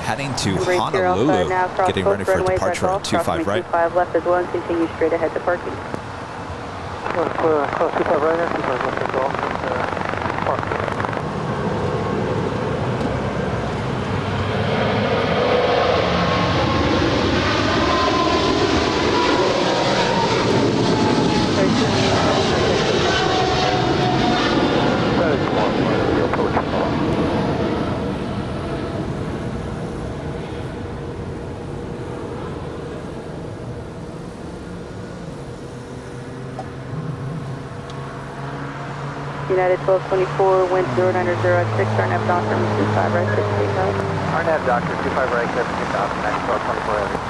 heading to Number 80 Honolulu, now cross getting ready for a departure on 25 right. 25 left as well, and continue straight ahead to parking. Cross 25 right now, 25 left as well, and park. United 1224, wind 090 at 6, RNAV Doctor, 25 right, 6 takeoff. RNAV Doctor, 25 right, 7 takeoff, next 1224 heavy.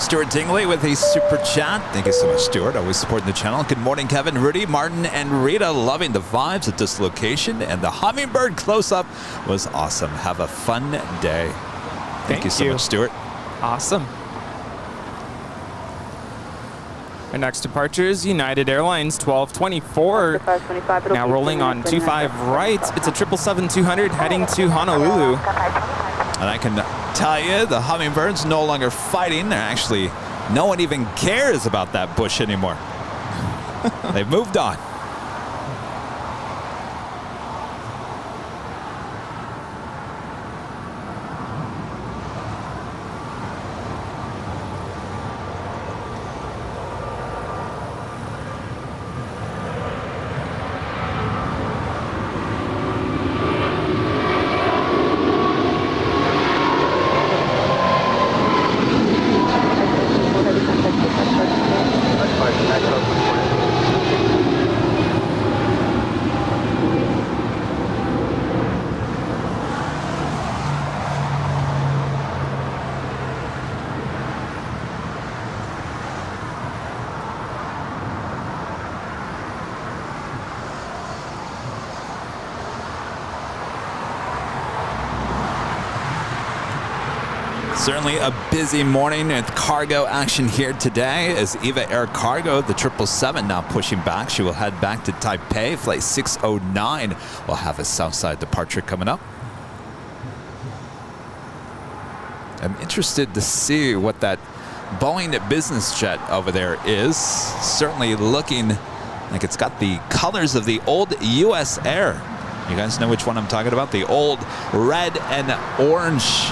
Stuart Dingley with a super chat. Thank you so much, Stuart. Always supporting the channel. Good morning, Kevin, Rudy, Martin, and Rita. Loving the vibes at this location, and the Hummingbird close-up was awesome. Have a fun day. Thank you so much, Stuart. Awesome. Our next departure is United Airlines 1224. Now rolling on 25 right. It's a 777-200 heading to Honolulu. And I can tell you, the Hummingbirds no longer fighting. They're actually, no one even cares about that bush anymore. They've moved on. Certainly a busy morning with cargo action here today as Eva Air Cargo, the 777, now pushing back. She will head back to Taipei. Flight 609 will have a Southside departure coming up. I'm interested to see what that Boeing business jet over there is. Certainly looking like it's got the colors of the old US Air. You guys know which one I'm talking about? The old red and orange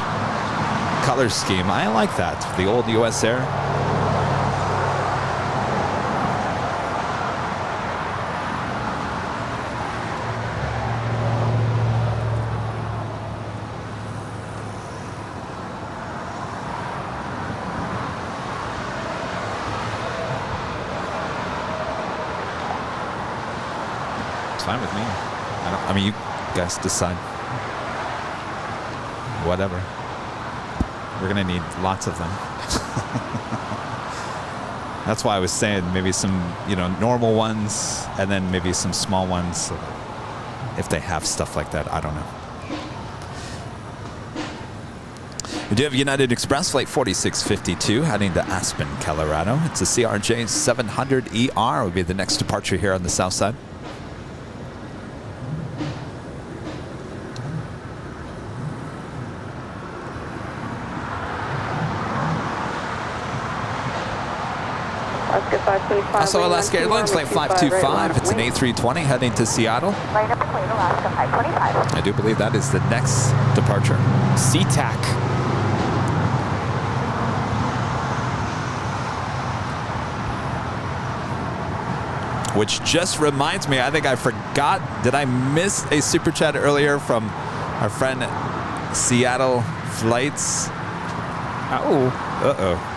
color scheme. I like that, the old US Air. It's fine with me. I mean, you guys decide. Whatever. We're gonna need lots of them. That's why I was saying maybe some, normal ones, and then maybe some small ones, if they have stuff like that. I don't know. We do have United Express flight 4652 heading to Aspen, Colorado. It's a CRJ 700ER. Will be the next departure here on the south side. Also, Alaska Airlines flight 525. It's an A320 heading to Seattle. I do believe that is the next departure. SeaTac. Which just reminds me, I think I forgot. Did I miss a super chat earlier from our friend Seattle Flights? Uh-oh. Uh-oh.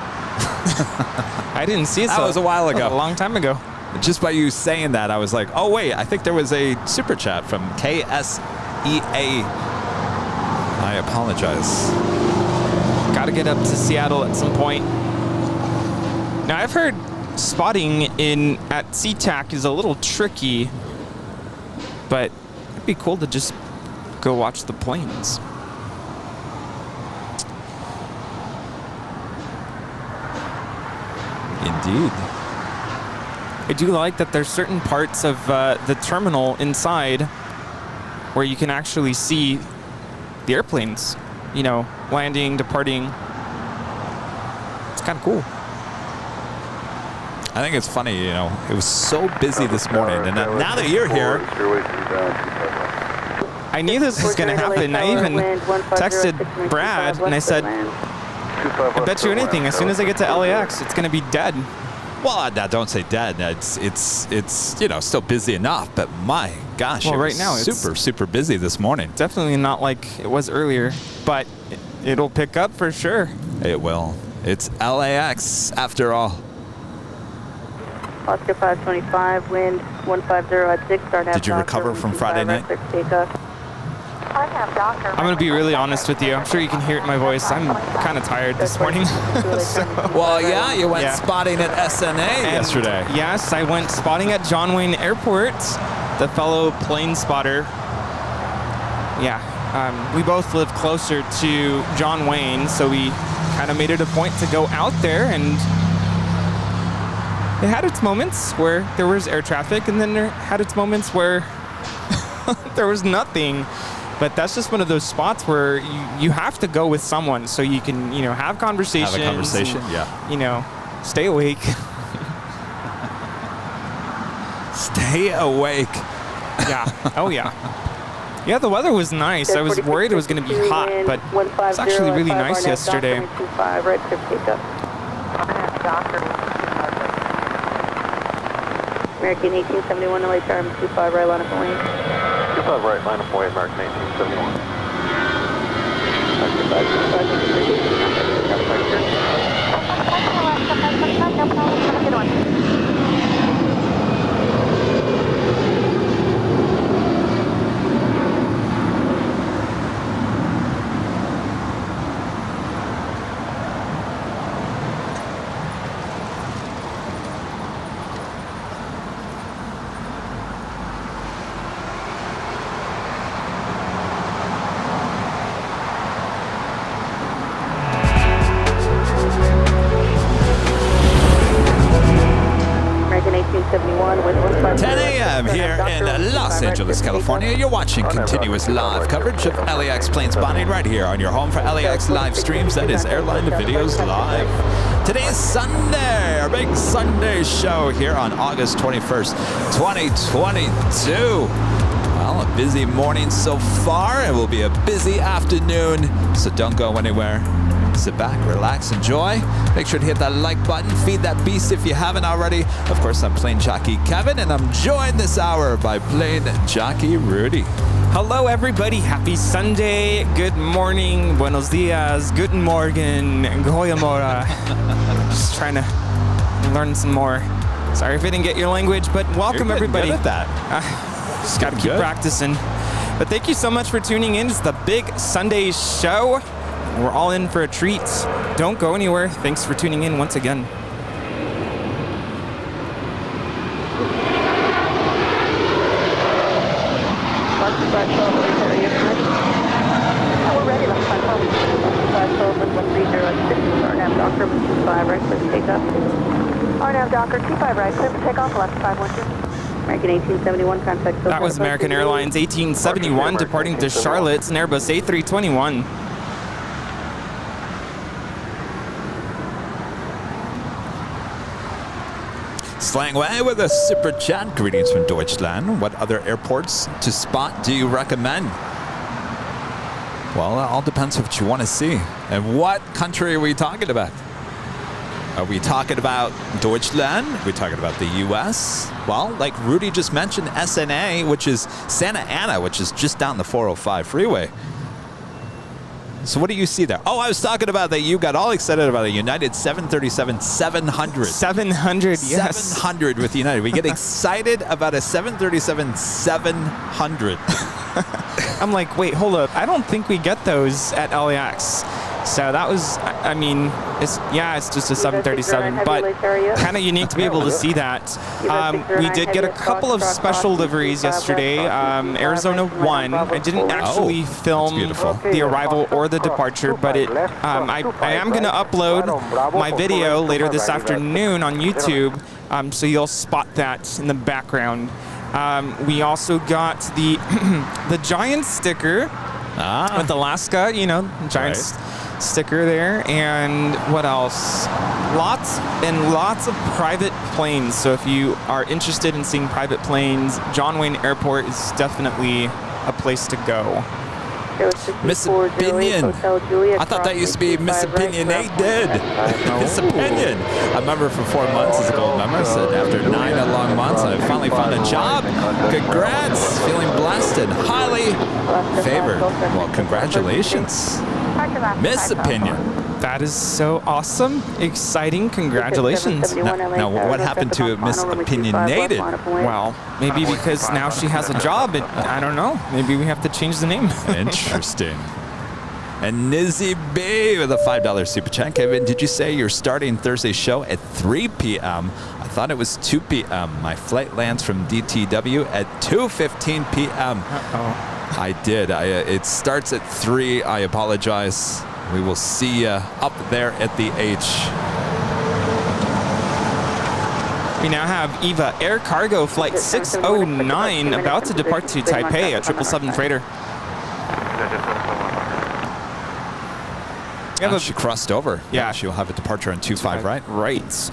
I didn't see it. That was a while ago. A long time ago. Just by you saying that, I was like, oh, wait, I think there was a super chat from KSEA. I apologize. Got to get up to Seattle at some point. Now, I've heard spotting at SeaTac is a little tricky, but it'd be cool to just go watch the planes. Indeed. I do like that there's certain parts of the terminal inside where you can actually see the airplanes, you know, landing, departing. It's kind of cool. I think it's funny, you know, it was so busy this morning, and now that you're here, I knew this was going to happen. I even texted Brad, and I said, I bet you anything, as soon as I get to LAX, it's going to be dead. well, now don't say dead. It's you know, still busy enough, but my gosh, well, it right was now it's super busy this morning. Definitely not like it was earlier, but it'll pick up for sure. It will. It's LAX after all. Oscar 525, wind 150 at 6, start Did you recover from Friday night? I'm going to be really honest with you. I'm sure you can hear it in my voice. I'm kind of tired this morning. Well, yeah, you went spotting at SNA yesterday. Yes, I went spotting at John Wayne Airport, the fellow plane spotter. Yeah, we both live closer to John Wayne, so we kind of made it a point to go out there, and it had its moments where there was air traffic, and then there had its moments where there was nothing. But that's just one of those spots where you have to go with someone so you can, you know, have conversations. Have a conversation, and, yeah. you know, stay awake. Stay awake. Yeah. Oh, yeah. Yeah, the weather was nice. I was worried it was going to be hot, but it's actually really nice yesterday. American 1871, LA Charm 25, right line up and lane. 25 right, line up away, American 1871. American 1871 with 150. 10 a.m. here in Los Angeles, California. You're watching continuous live coverage of LAX plane spotting right here on your home for LAX live streams. That is Airline Videos Live. Today is Sunday, our big Sunday show here on August 21st, 2022. Well, a busy morning so far. It will be a busy afternoon, so don't go anywhere. Sit back, relax, enjoy. Make sure to hit that like button. Feed that beast if you haven't already. Of course, I'm Plane Jockey Kevin, and I'm joined this hour by Plane Jockey Rudy. Hello, everybody. Happy Sunday. Good morning. Buenos dias. Guten Morgen. Goyamora. Just trying to learn some more. Sorry if I didn't get your language, but welcome, everybody. Good at that. Just got to keep practicing. But thank you so much for tuning in. It's the big Sunday show. We're all in for a treat. Don't go anywhere. Thanks for tuning in once again. We're ready. Left 512, 130, RNAV Docker, 25 right, clear for takeoff. RNAV Docker, 25 right, clear for takeoff, left 512. American 1871, contact. That was American Airlines 1871 departing to Charlotte. It's an Airbus A321. Slang away with a super chat. Greetings from Deutschland. What other airports to spot do you recommend? Well, it all depends what you want to see. And what country are we talking about? Are we talking about Deutschland? Are we talking about the U.S.? Well, like Rudy just mentioned, SNA, which is Santa Ana, which is just down the 405 freeway. So what do you see there? Oh, I was talking about that you got all excited about a United 737-700. 700, yes. 700 with United. We get excited about a 737-700. I'm like, wait, hold up. I don't think we get those at LAX. So that was, I mean, it's just a 737, but kind of unique to be able to see that. We did get a couple of special liveries yesterday. Arizona 1. I didn't actually film the arrival or the departure, but I am going to upload my video later this afternoon on YouTube, so you'll spot that in the background. We also got the the giant sticker with Alaska, you know, giant sticker there. And what else? Lots and lots of private planes. So if you are interested in seeing private planes, John Wayne Airport is definitely a place to go. Miss Opinion. I thought that used to be Miss Opinionated. Miss Opinion. I remember for 4 months as a gold member, so after 9 long months, I finally found a job. Congrats. Feeling blessed and highly favored. Well, congratulations, Miss Opinion. That is so awesome. Exciting. Congratulations. Now what happened to Miss Opinionated? Well, maybe because now she has a job. I don't know. Maybe we have to change the name. Interesting. And Nizzy B with a $5 super chat. Kevin, did you say you're starting Thursday's show at 3 p.m.? I thought it was 2 p.m. My flight lands from DTW at 2:15 p.m. Uh-oh. I did. It starts at 3. I apologize. We will see you up there at the H. We now have EVA Air Cargo Flight 609 about to depart to Taipei, a 777 freighter. She crossed over. Yeah, she'll have a departure on 25, right? Right.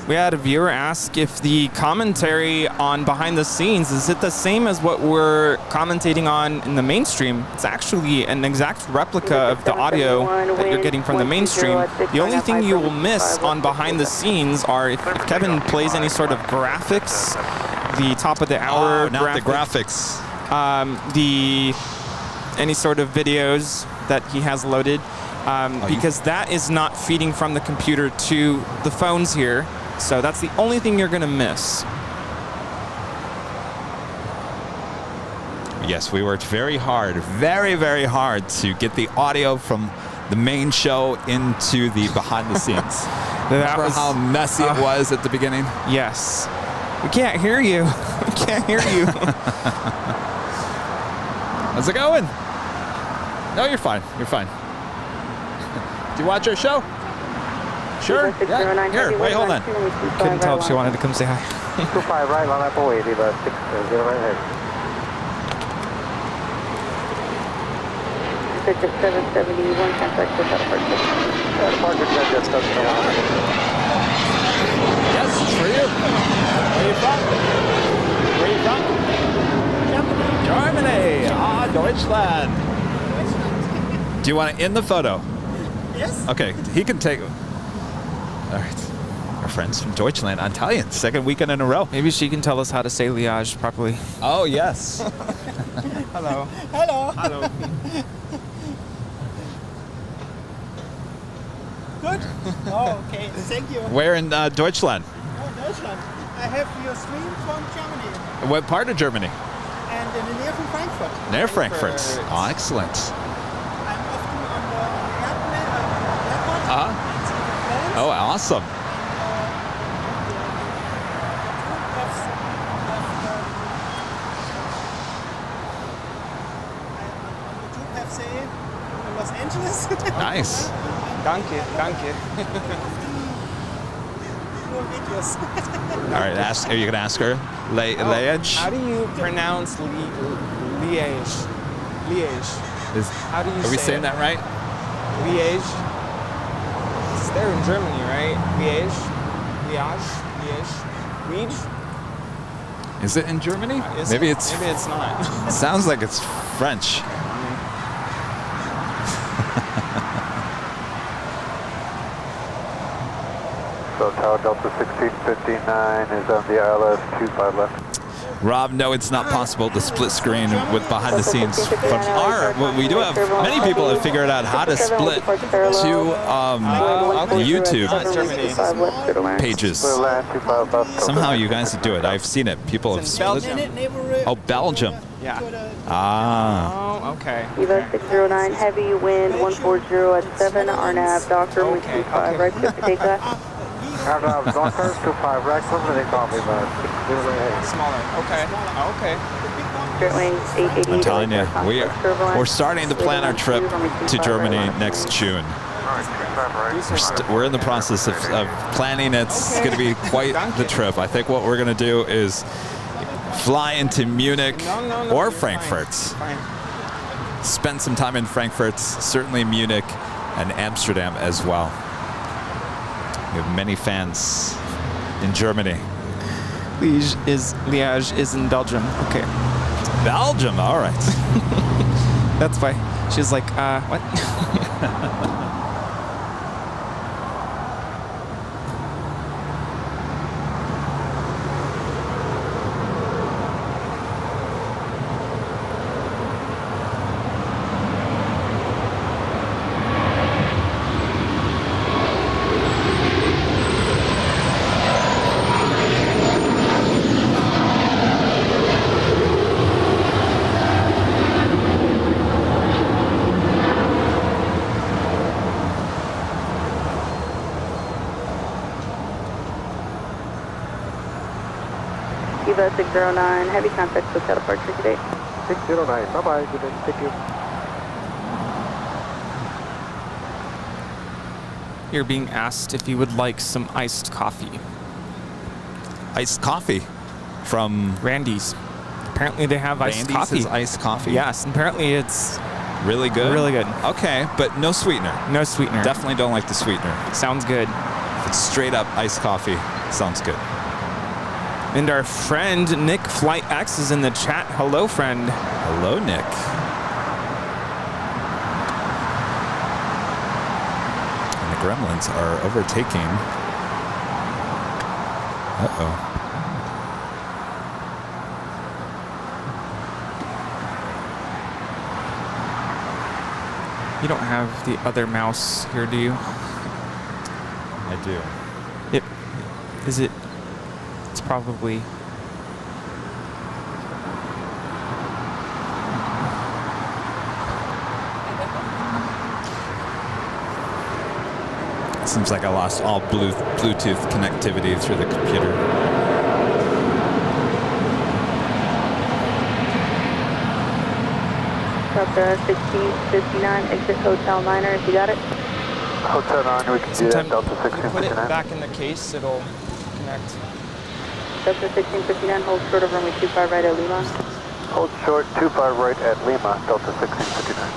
We had a viewer ask if the commentary on behind the scenes, is it the same as what we're commentating on in the mainstream? It's actually an exact replica of the audio that you're getting from the mainstream. The only thing you will miss on behind the scenes are if Kevin plays any sort of graphics, the top of the hour not the graphics. Any sort of videos that he has loaded, because that is not feeding from the computer to the phones here. So that's the only thing you're going to miss. Yes, we worked very hard, very, very hard to get the audio from the main show into the behind the scenes. Remember how messy it was at the beginning? Yes. We can't hear you. We can't hear you. How's it going? No, you're fine. You're fine. Do you watch our show? Sure. Yeah. Here, wait, hold on. Couldn't tell if she wanted to come say hi. 25 right, long apple way, leave 6 0 right ahead. Just 771, contact with departure. Departure just doesn't know. Yes, it's for you. Where are you from? Germany. Ah, Deutschland. Do you want to end the photo? Yes. Okay, he can take. All right. Our friends from Deutschland, Italian, second weekend in a row. Maybe she can tell us how to say liage properly. Oh, yes. Hello. Hello. Hello. Good? Oh, okay. Thank you. Where in Deutschland? Oh, Deutschland. I have your stream from Germany. What part of Germany? And in the near from Frankfurt. Near Frankfurt. Oh, excellent. I'm often on the airport. Oh, awesome. Los Angeles. Nice. Danke. All right, are you going to ask her? Liege? How do you pronounce Liège? Liège. How do you say Are we saying that right? Liège. It's there in Germany, right? Liège. Liège. Is it in Germany? Maybe it's not. Sounds like it's French. So Tower Delta 1659 is on the ILS 25 left. Rob, no, it's not possible to split screen with behind the scenes from what we do have. Many people have figured out how to split to YouTube pages. Somehow you guys do it. I've seen it. People have split. Oh, Belgium. Yeah. Ah. Oh, okay. EVA 609, heavy wind 140 at 7, RNAV, Doctor, Okay, 25, right, clear for takeoff. RNAV, Doctor, 25, right, clear for takeoff, Smaller. Okay. I'm telling you, we're starting to plan our trip to Germany next June. We're in the process of planning. It's going to be quite the trip. I think what we're going to do is fly into Munich or Frankfurt. spend some time in Frankfurt, certainly Munich and Amsterdam as well. We have many fans in Germany. Liège is in Belgium. Okay. Belgium, all right. That's why she's like, what? Eva 609, heavy contact with departure today. 609, bye-bye, good day, thank you. You're being asked if you would like some iced coffee. Iced coffee from Randy's. Apparently they have iced Randy's coffee. is iced coffee. Yes, and apparently it's really good. Really good. Okay, but no sweetener. No sweetener. Definitely don't like the sweetener. Sounds good. If it's straight up iced coffee, sounds good. And our friend Nick Flight X is in the chat. Hello, friend. Hello, Nick. And the Gremlins are overtaking. Uh-oh. You don't have the other mouse here, do you? I do. Is it? It's probably. Seems like I lost all Bluetooth connectivity through the computer. Delta 1659, exit Hotel Niner, if you got it. Hotel 9, we can do that, Delta Put it 1659. back in the case, it'll connect. Delta 1659, hold short of runway 25 right at Lima. Hold short, 25 right at Lima, Delta 1659.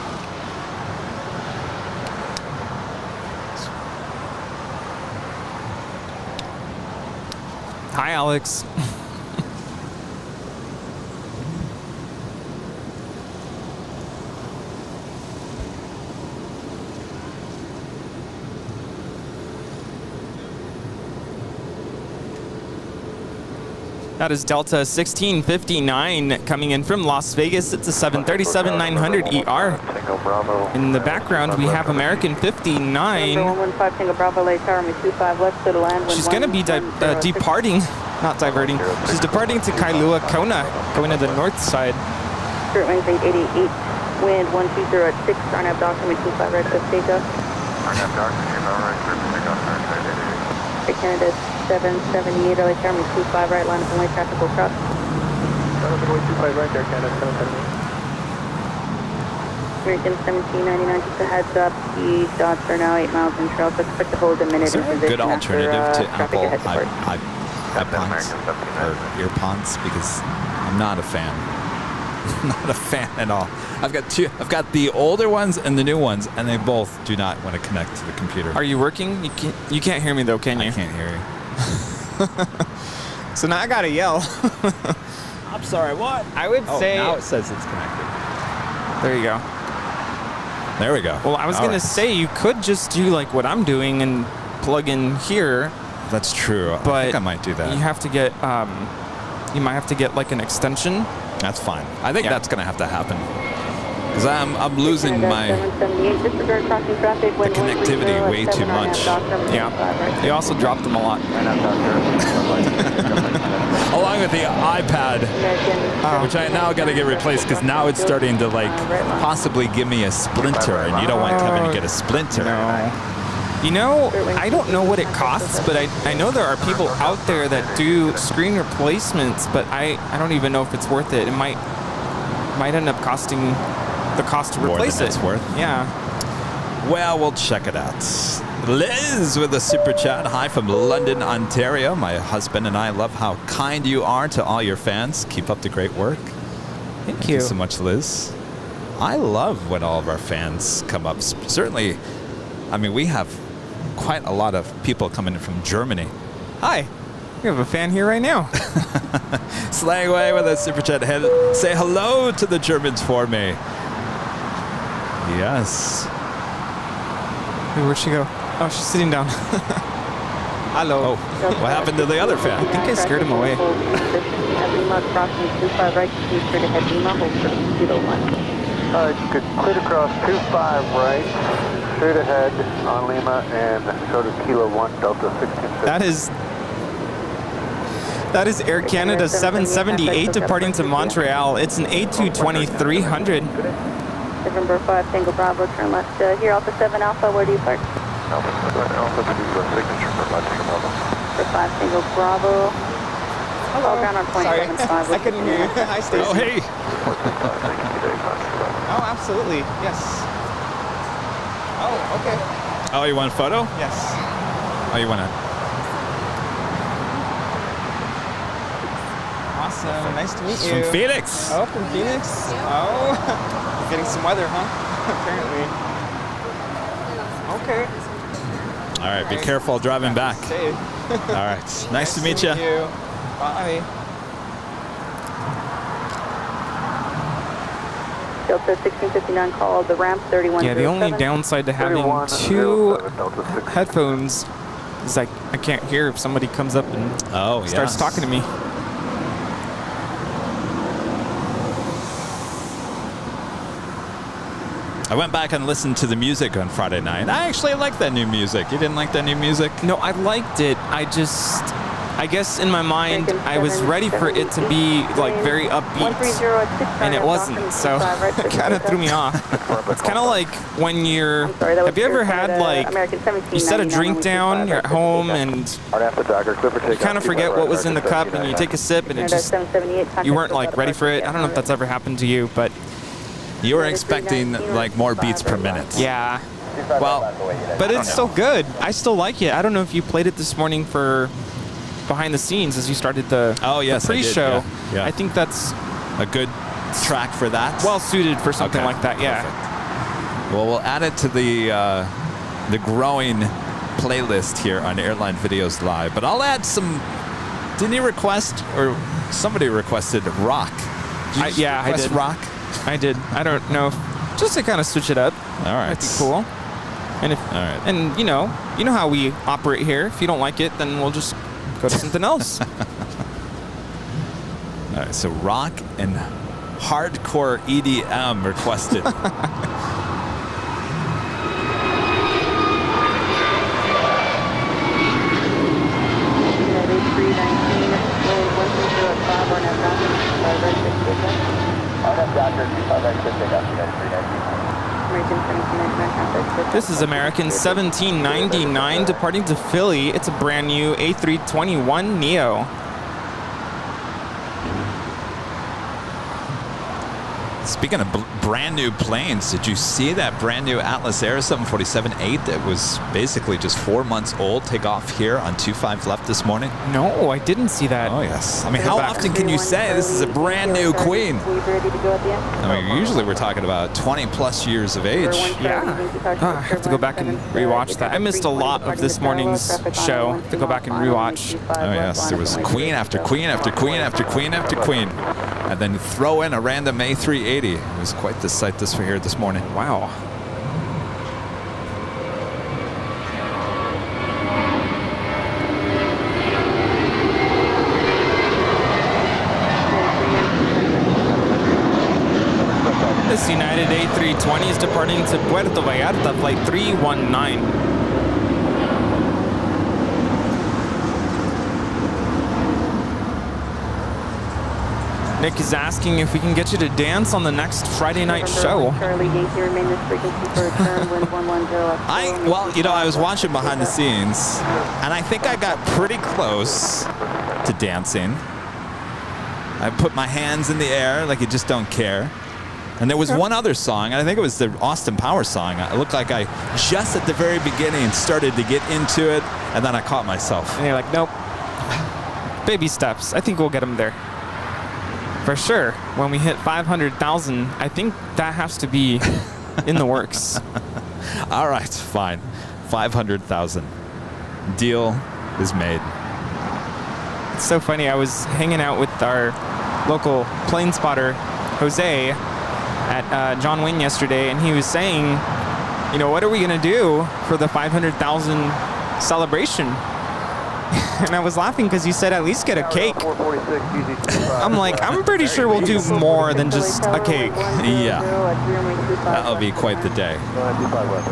Hi, Alex. That is Delta 1659 coming in from Las Vegas. It's a 737-900 ER. In the background, we have American 59. 115 Tango Bravo, late tower, 25 left to the land. She's going to be departing, not diverting. She's departing to Kailua Kona, going to the north side. Spirit wings 888, wind 120 at 6, RNAV document 25 right to takeoff. RNAV document 25 right to takeoff, Air Canada 778, LA tower, 25 right, line up and way traffic will cross. Line up and way 25 right there, Canada 778. American 1799, just a heads up, the dots are now 8 miles in trail, so expect to hold a minute in position. Good alternative to traffic Apple ahead to port. iPods or earpods because I'm not a fan. Not a fan at all. I've got two. I've got the older ones and the new ones, and they both do not want to connect to the computer. Are you working? You can't hear me though, can you? I can't hear you. So now I gotta yell. I'm sorry. What? I would say. Now it says it's connected. There you go. There we go. Well, I was gonna say you could just do like what I'm doing and plug in here. That's true. But I think I might do that. You have to get. You might have to get like an extension. That's fine. I think that's gonna have to happen because I'm losing my the connectivity way too much. Yeah. They also dropped them a lot. Along with the iPad, which I now got to get replaced because now it's starting to like possibly give me a splinter, and you don't want Kevin to get a splinter. No. You know, I don't know what it costs, but I know there are people out there that do screen replacements, but I don't even know if it's worth it. It might end up costing the cost to replace it. It's worth. Yeah. Well, we'll check it out. Liz with a super chat. Hi from London, Ontario. My husband and I love how kind you are to all your fans. Keep up the great work. Thank you so much, Liz. I love when all of our fans come up. Certainly, I mean, we have quite a lot of people coming in from Germany. Hi. We have a fan here right now. Slaying away with a super chat. Say hello to the Germans for me. Yes. Hey, where'd she go? Oh, she's sitting down. Hello. Oh, what happened to the other fan? I think I scared him away. You could clear across 25 right, straight ahead on Lima, and short of Kilo 1, Delta 16. That is Air Canada 778 departing to Montreal. It's an A220-300. November 5, Tango Bravo, turn left here, Alpha 7 Alpha, where do you park? Alpha 7 Alpha, the signature for Tango Bravo. For 5 Tango Bravo. Hello. All ground on 27.5. I couldn't hear you. Hi, Stacy. Oh, hey. Oh, absolutely. Yes. Oh, okay. Oh, you want a photo? Yes. Oh, you want to? Awesome. Nice to meet you. From Phoenix. Oh, from Phoenix? Oh, you're getting some weather, huh? Apparently. Okay. All right, be careful driving back. Safe. All right. Nice to meet you. Bye. Delta 1659 call the ramp 31. Yeah, the only downside to having two headphones is I can't hear if somebody comes up and starts talking to me. I went back and listened to the music on Friday night. I actually liked that new music. You didn't like that new music? No, I liked it. I guess in my mind, I was ready for it to be like very upbeat, and it wasn't. So it kind of threw me off. It's kind of like when you're. Have you ever had like you set a drink down, you're at home, and you kind of forget what was in the cup, and you take a sip, and it just you weren't like ready for it. I don't know if that's ever happened to you, but. You were expecting like more beats per minute. Yeah. Well, but it's still good. I still like it. I don't know if you played it this morning for behind the scenes as you started the pre-show. Yeah. I think that's a good track for that. Well suited for something like that. Yeah. Perfect. Well, we'll add it to the growing playlist here on Airline Videos Live. But I'll add some. Didn't you request or somebody requested rock? I did. Rock. I did. I don't know. Just to kind of switch it up. All right. That'd be cool. And if, all right. And you know how we operate here. If you don't like it, then we'll just go to something else. All right. So rock and hardcore EDM requested. This is American 1799 departing to Philly. It's a brand new A321 Neo. Speaking of brand new planes, did you see that brand new Atlas Air 747-8 that was basically just 4 months old take off here on 25 left this morning? No, I didn't see that. Oh, yes. I mean, how often can you say this is a brand new Queen? I mean, usually we're talking about 20 plus years of age. Yeah. Oh, I have to go back and rewatch that. I missed a lot of this morning's show. I have to go back and rewatch. Oh, yes. There was Queen after Queen after Queen after Queen after Queen. And then throw in a random A380. It was quite the sight here this morning. Wow. This United A320 is departing to Puerto Vallarta, flight 319. Nick is asking if we can get you to dance on the next Friday night show. I was watching behind the scenes, and I think I got pretty close to dancing. I put my hands in the air like you just don't care. And there was one other song, and I think it was the Austin Powers song. It looked like I just at the very beginning started to get into it, and then I caught myself. And you're like, nope. Baby steps. I think we'll get them there. For sure. When we hit 500,000, I think that has to be in the works. All right, fine. 500,000. Deal is made. It's so funny. I was hanging out with our local plane spotter, Jose, at John Wayne yesterday, and he was saying, you know, what are we going to do for the 500,000 celebration? And I was laughing because you said at least get a cake. I'm like, I'm pretty sure we'll do more than just a cake. Yeah, that'll be quite the day.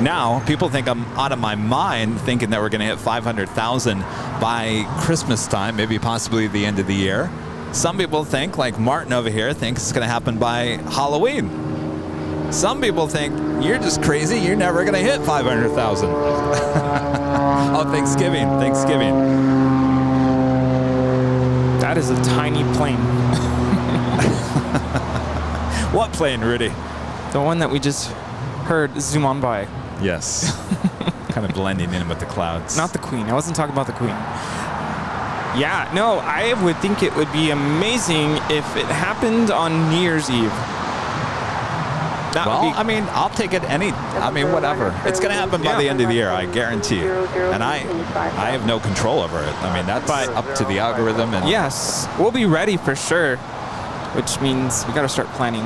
Now, people think I'm out of my mind thinking that we're going to hit 500,000 by Christmas time, maybe possibly the end of the year. Some people think, like Martin over here, thinks it's going to happen by Halloween. Some people think, you're just crazy, you're never going to hit 500,000. Oh, Thanksgiving. That is a tiny plane. What plane, Rudy? The one that we just heard zoom on by. Yes. Kind of blending in with the clouds. Not the Queen. I wasn't talking about the Queen. Yeah, no, I would think it would be amazing if it happened on New Year's Eve. I mean, I'll take it whatever. It's going to happen by the end of the year, I guarantee you. And I have no control over it. I mean, that's up to the algorithm. And yes, we'll be ready for sure, which means we got to start planning.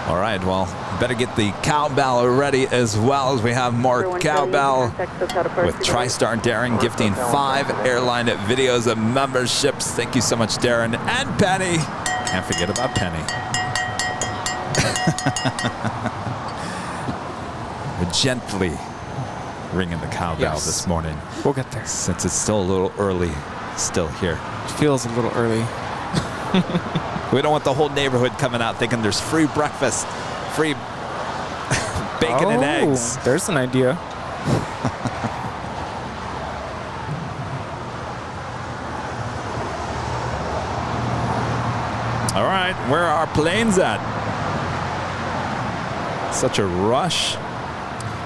All right, well, better get the cowbell ready as well, as we have more cowbell with TriStar Darren gifting 5 airline videos of memberships. Thank you so much, Darren. And Penny. Can't forget about Penny. We're gently ringing the cowbell this morning. We'll get there. Since it's still a little early, still here. It feels a little early. We don't want the whole neighborhood coming out thinking there's free breakfast, free bacon and eggs. There's an idea. All right, where are our planes at? Such a rush.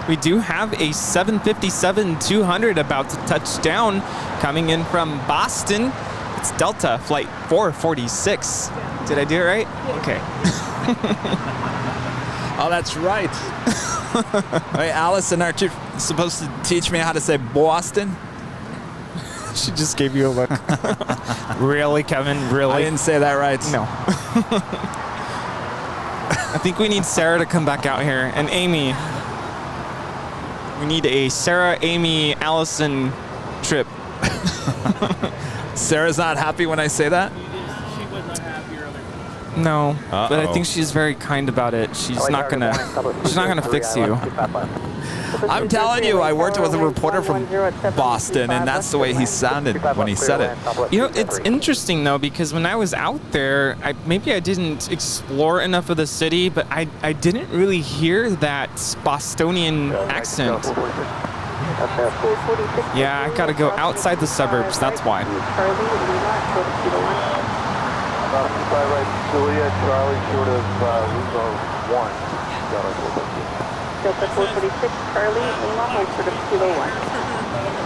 We do have a 757-200 about to touch down, coming in from Boston. It's Delta Flight 446. Did I do it right? Okay. Oh, that's right. Wait, Allison, aren't you supposed to teach me how to say Boston? She just gave you a look. Really, Kevin? Really? I didn't say that right. No. I think we need Sarah to come back out here. And Amy. We need a Sarah, Amy, Allison trip. Sarah's not happy when I say that? She was not happy earlier. No, but I think she's very kind about it. She's not gonna fix you. I'm telling you, I worked with a reporter from Boston, and that's the way he sounded when he said it. You know, it's interesting though, because when I was out there, maybe I didn't explore enough of the city, but I didn't really hear that Bostonian accent. Yeah, I gotta go outside the suburbs, that's why. Juliet, Charlie, short of Lima 1. Delta 446, Charlie, Lima, hold short of Kilo 1.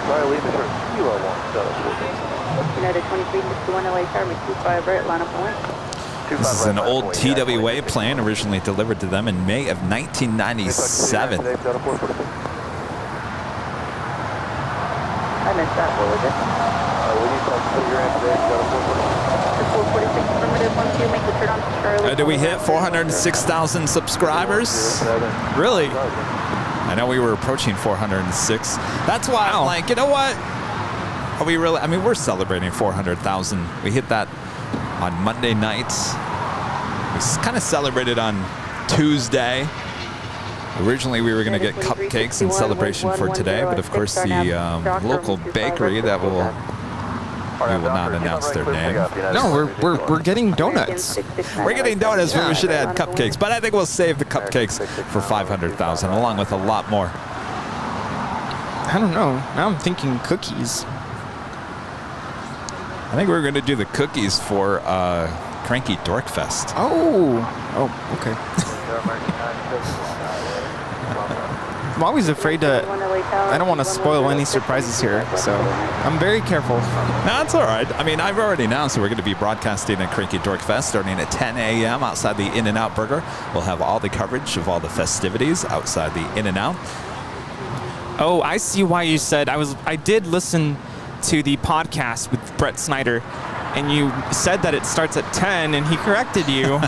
Charlie, Lima, short of Kilo 1, Delta 446. United 2361 LA Charlie, 25 right, line up 1. This is an old TWA plane originally delivered to them in May of 1997. I missed that. What was it? We need to put your end today, Delta 446. 446 affirmative, 12, make the turn on to Charlie. Did we hit 406,000 subscribers? Really? I know we were approaching 406. That's why I'm like, you know what? Are we really? I mean, we're celebrating 400,000. We hit that on Monday nights. We kind of celebrated on Tuesday. Originally, we were going to get cupcakes in celebration for today, but of course, the local bakery we will not announce their name. No, we're getting donuts. We're getting donuts, but we should have had cupcakes. But I think we'll save the cupcakes for 500,000, along with a lot more. I don't know. Now I'm thinking cookies. I think we're going to do the cookies for Cranky Dorkfest. Oh, okay. I'm always afraid to I don't want to spoil any surprises here, so I'm very careful. That's all right. I mean, I've already announced that we're going to be broadcasting at Cranky Dork Fest starting at 10 a.m. outside the In-N-Out Burger. We'll have all the coverage of all the festivities outside the In-N-Out. Oh, I see why you said I did listen to the podcast with Brett Snyder, and you said that it starts at 10, and he corrected you.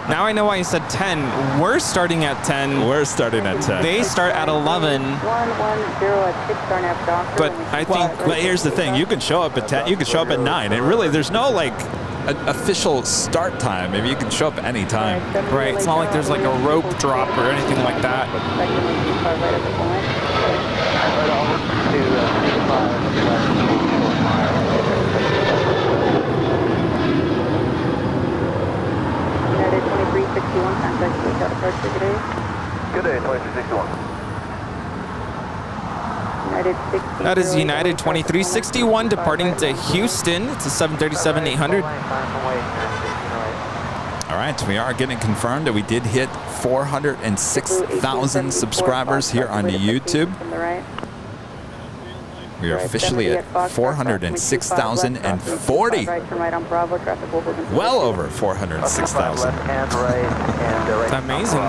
Now I know why you said 10. We're starting at 10. We're starting at 10. They start at 11. 110 at 6 RNAV doctor. But I think, but here's the thing: you can show up at 10, you can show up at 9, and really, there's no like official start time. Maybe you can show up any time. Right. It's not like there's like a rope drop or anything like that. United 2361, contact with out approach for today. Good day, 2361. United 60. That is United 2361 departing to Houston. It's a 737-800. All right, we are getting confirmed that we did hit 406,000 subscribers here on YouTube. We are officially at 406,040. Well over 406,000. It's amazing.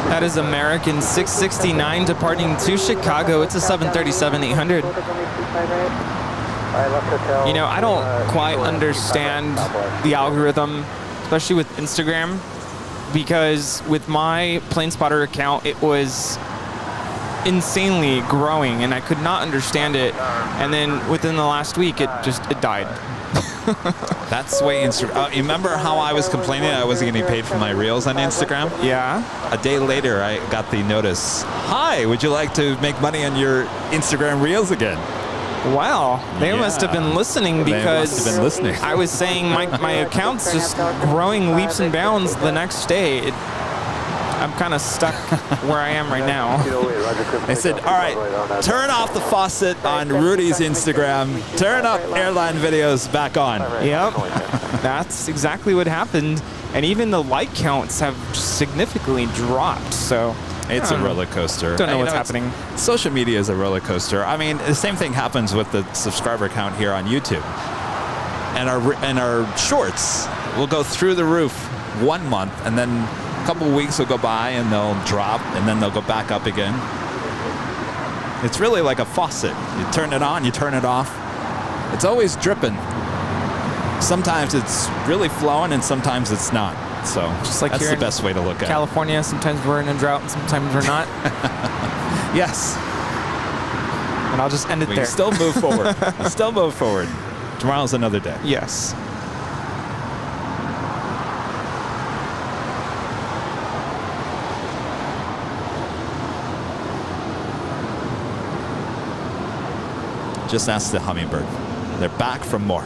That is American 669 departing to Chicago. It's a 737-800. You know, I don't quite understand the algorithm, especially with Instagram, because with my PlaneSpotter account, it was insanely growing, and I could not understand it. And then within the last week, it died. That's the way Instagram. You remember how I was complaining I wasn't getting paid for my reels on Instagram? Yeah. A day later, I got the notice. Hi, would you like to make money on your Instagram reels again? Wow, they must have been listening, because they must have been listening. I was saying my account's just growing leaps and bounds the next day. I'm kind of stuck where I am right now. They said, all right, turn off the faucet on Rudy's Instagram, turn up airline videos back on. Yep, that's exactly what happened. And even the like counts have significantly dropped, so. It's a roller coaster. Don't know what's happening. Social media is a roller coaster. I mean, the same thing happens with the subscriber count here on YouTube. And our shorts will go through the roof 1 month, and then a couple of weeks will go by and they'll drop, and then they'll go back up again. It's really like a faucet. You turn it on, you turn it off. It's always dripping. Sometimes it's really flowing, and sometimes it's not. So just like that's the best way to look at it. California, sometimes we're in a drought and sometimes we're not. Yes. And I'll just end it there. We still move forward. Still move forward. Tomorrow's another day. Yes. Just ask the Hummingbird. They're back for more.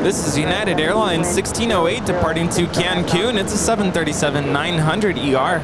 This is United Airlines 1608 departing to Cancun. It's a 737-900 ER.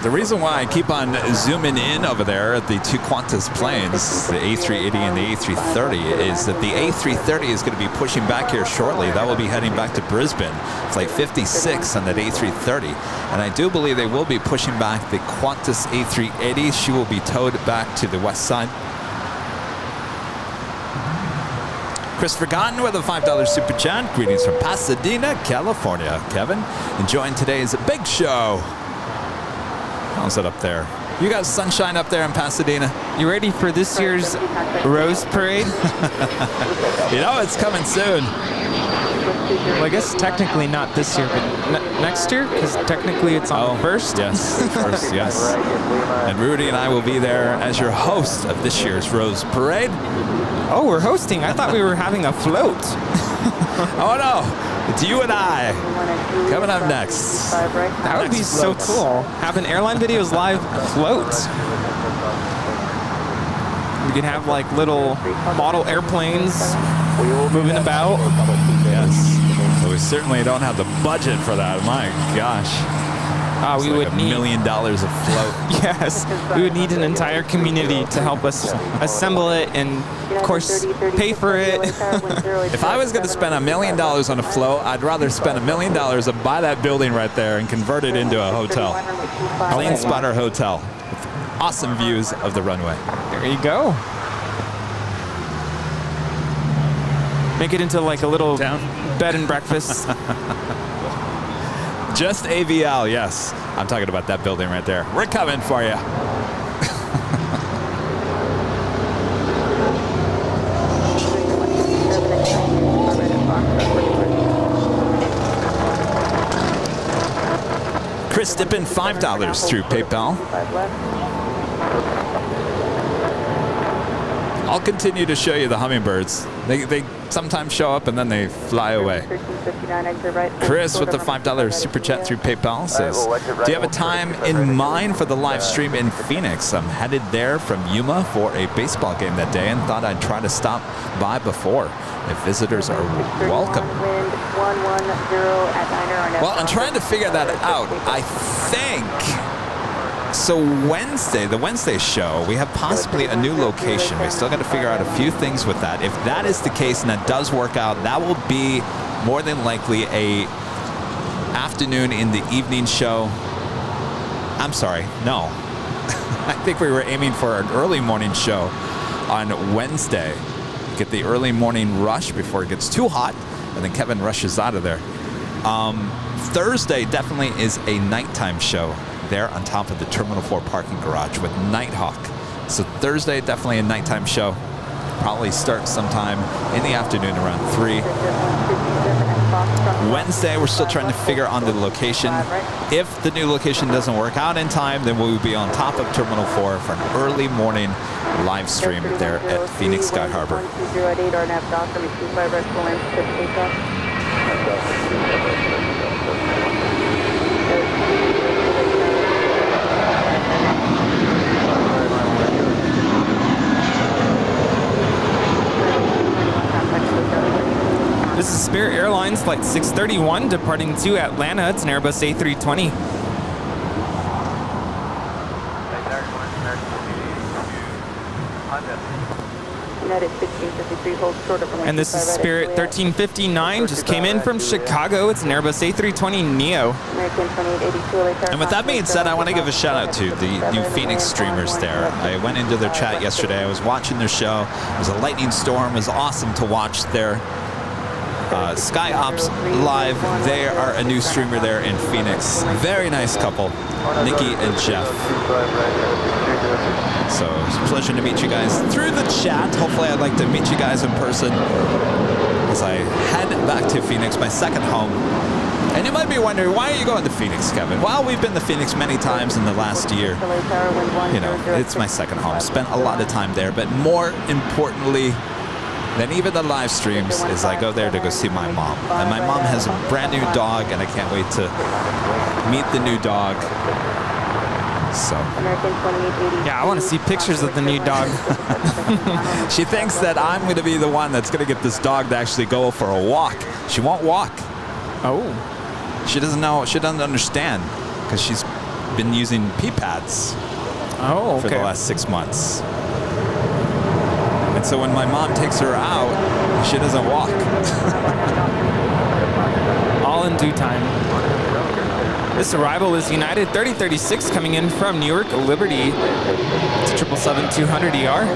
The reason why I keep on zooming in over there at the two Qantas planes, the A380 and the A330, is that the A330 is going to be pushing back here shortly. That will be heading back to Brisbane. Flight 56 on that A330. And I do believe they will be pushing back the Qantas A380. She will be towed back to the west side. Christopher Gunn with a $5 super chat. Greetings from Pasadena, California. Kevin, enjoying today's big show. How's it up there? You got sunshine up there in Pasadena? You ready for this year's Rose Parade? You know it's coming soon. Well, I guess technically not this year, but next year, because technically it's on the first. Yes, first, yes. And Rudy and I will be there as your host of this year's Rose Parade. Oh, we're hosting. I thought we were having a float. Oh no, it's you and I. Coming up next. That would be so cool. Having airline videos live float. We could have like little model airplanes moving about. Yes. But we certainly don't have the budget for that. My gosh. We would need $1 million a float. Yes, we would need an entire community to help us assemble it and, of course, pay for it. If I was going to spend $1 million on a float, I'd rather spend $1 million and buy that building right there and convert it into a hotel. Plane Spotter Hotel. With awesome views of the runway. There you go. Make it into like a little bed and breakfast. Just AVL, yes. I'm talking about that building right there. We're coming for you. Chris dipping $5 through PayPal. I'll continue to show you the hummingbirds. They sometimes show up and then they fly away. Chris with the $5 super chat through PayPal says, do you have a time in mind for the live stream in Phoenix? I'm headed there from Yuma for a baseball game that day and thought I'd try to stop by before. If visitors are welcome. Well, I'm trying to figure that out. I think... So Wednesday, the Wednesday show, we have possibly a new location. We still got to figure out a few things with that. If that is the case and that does work out, that will be more than likely a afternoon in the evening show. I'm sorry, no. I think we were aiming for an early morning show on Wednesday. Get the early morning rush before it gets too hot, and then Kevin rushes out of there. Thursday definitely is a nighttime show there on top of the Terminal 4 parking garage with Nighthawk. So Thursday, definitely a nighttime show. Probably start sometime in the afternoon around 3. Wednesday, we're still trying to figure on the location. If the new location doesn't work out in time, then we'll be on top of Terminal 4 for an early morning live stream there at Phoenix Sky Harbor. This is Spirit Airlines Flight 631 departing to Atlanta. It's an Airbus A320. And this is Spirit 1359, just came in from Chicago. It's an Airbus A320 Neo. And with that being said, I want to give a shout out to the new Phoenix streamers there. I went into their chat yesterday. I was watching their show. It was a lightning storm. It was awesome to watch their Sky Ops live. They are a new streamer there in Phoenix. Very nice couple, Nikki and Jeff. So it's a pleasure to meet you guys through the chat. Hopefully I'd like to meet you guys in person as I head back to Phoenix, my second home. And you might be wondering, why are you going to Phoenix, Kevin? Well, we've been to Phoenix many times in the last year. You know, it's my second home. Spent a lot of time there, but more importantly than even the live streams is I go there to go see my mom. And my mom has a brand new dog, and I can't wait to meet the new dog. So. Yeah, I want to see pictures of the new dog. She thinks that I'm going to be the one that's going to get this dog to actually go for a walk. She won't walk. Oh. She doesn't know. She doesn't understand because she's been using pee pads for the last 6 months. And so when my mom takes her out, she doesn't walk. All in due time. This arrival is United 3036 coming in from Newark Liberty. It's a 777-200ER.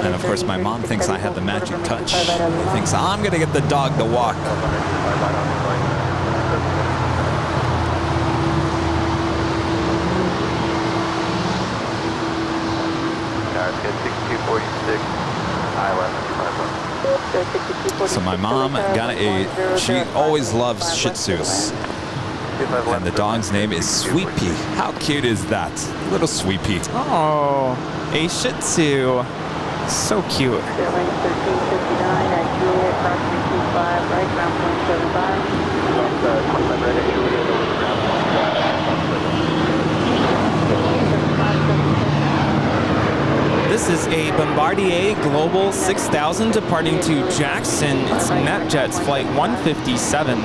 And of course, my mom thinks I have the magic touch. She thinks I'm going to get the dog to walk. So my mom got she always loves Shih Tzus. And the dog's name is Sweet Pea. How cute is that? Little Sweet Pea. Oh, a Shih Tzu. So cute. Airline 1359 at Juliet, crossing 25, right, ground point 75. This is a Bombardier Global 6000 departing to Jackson. It's NetJets flight 157.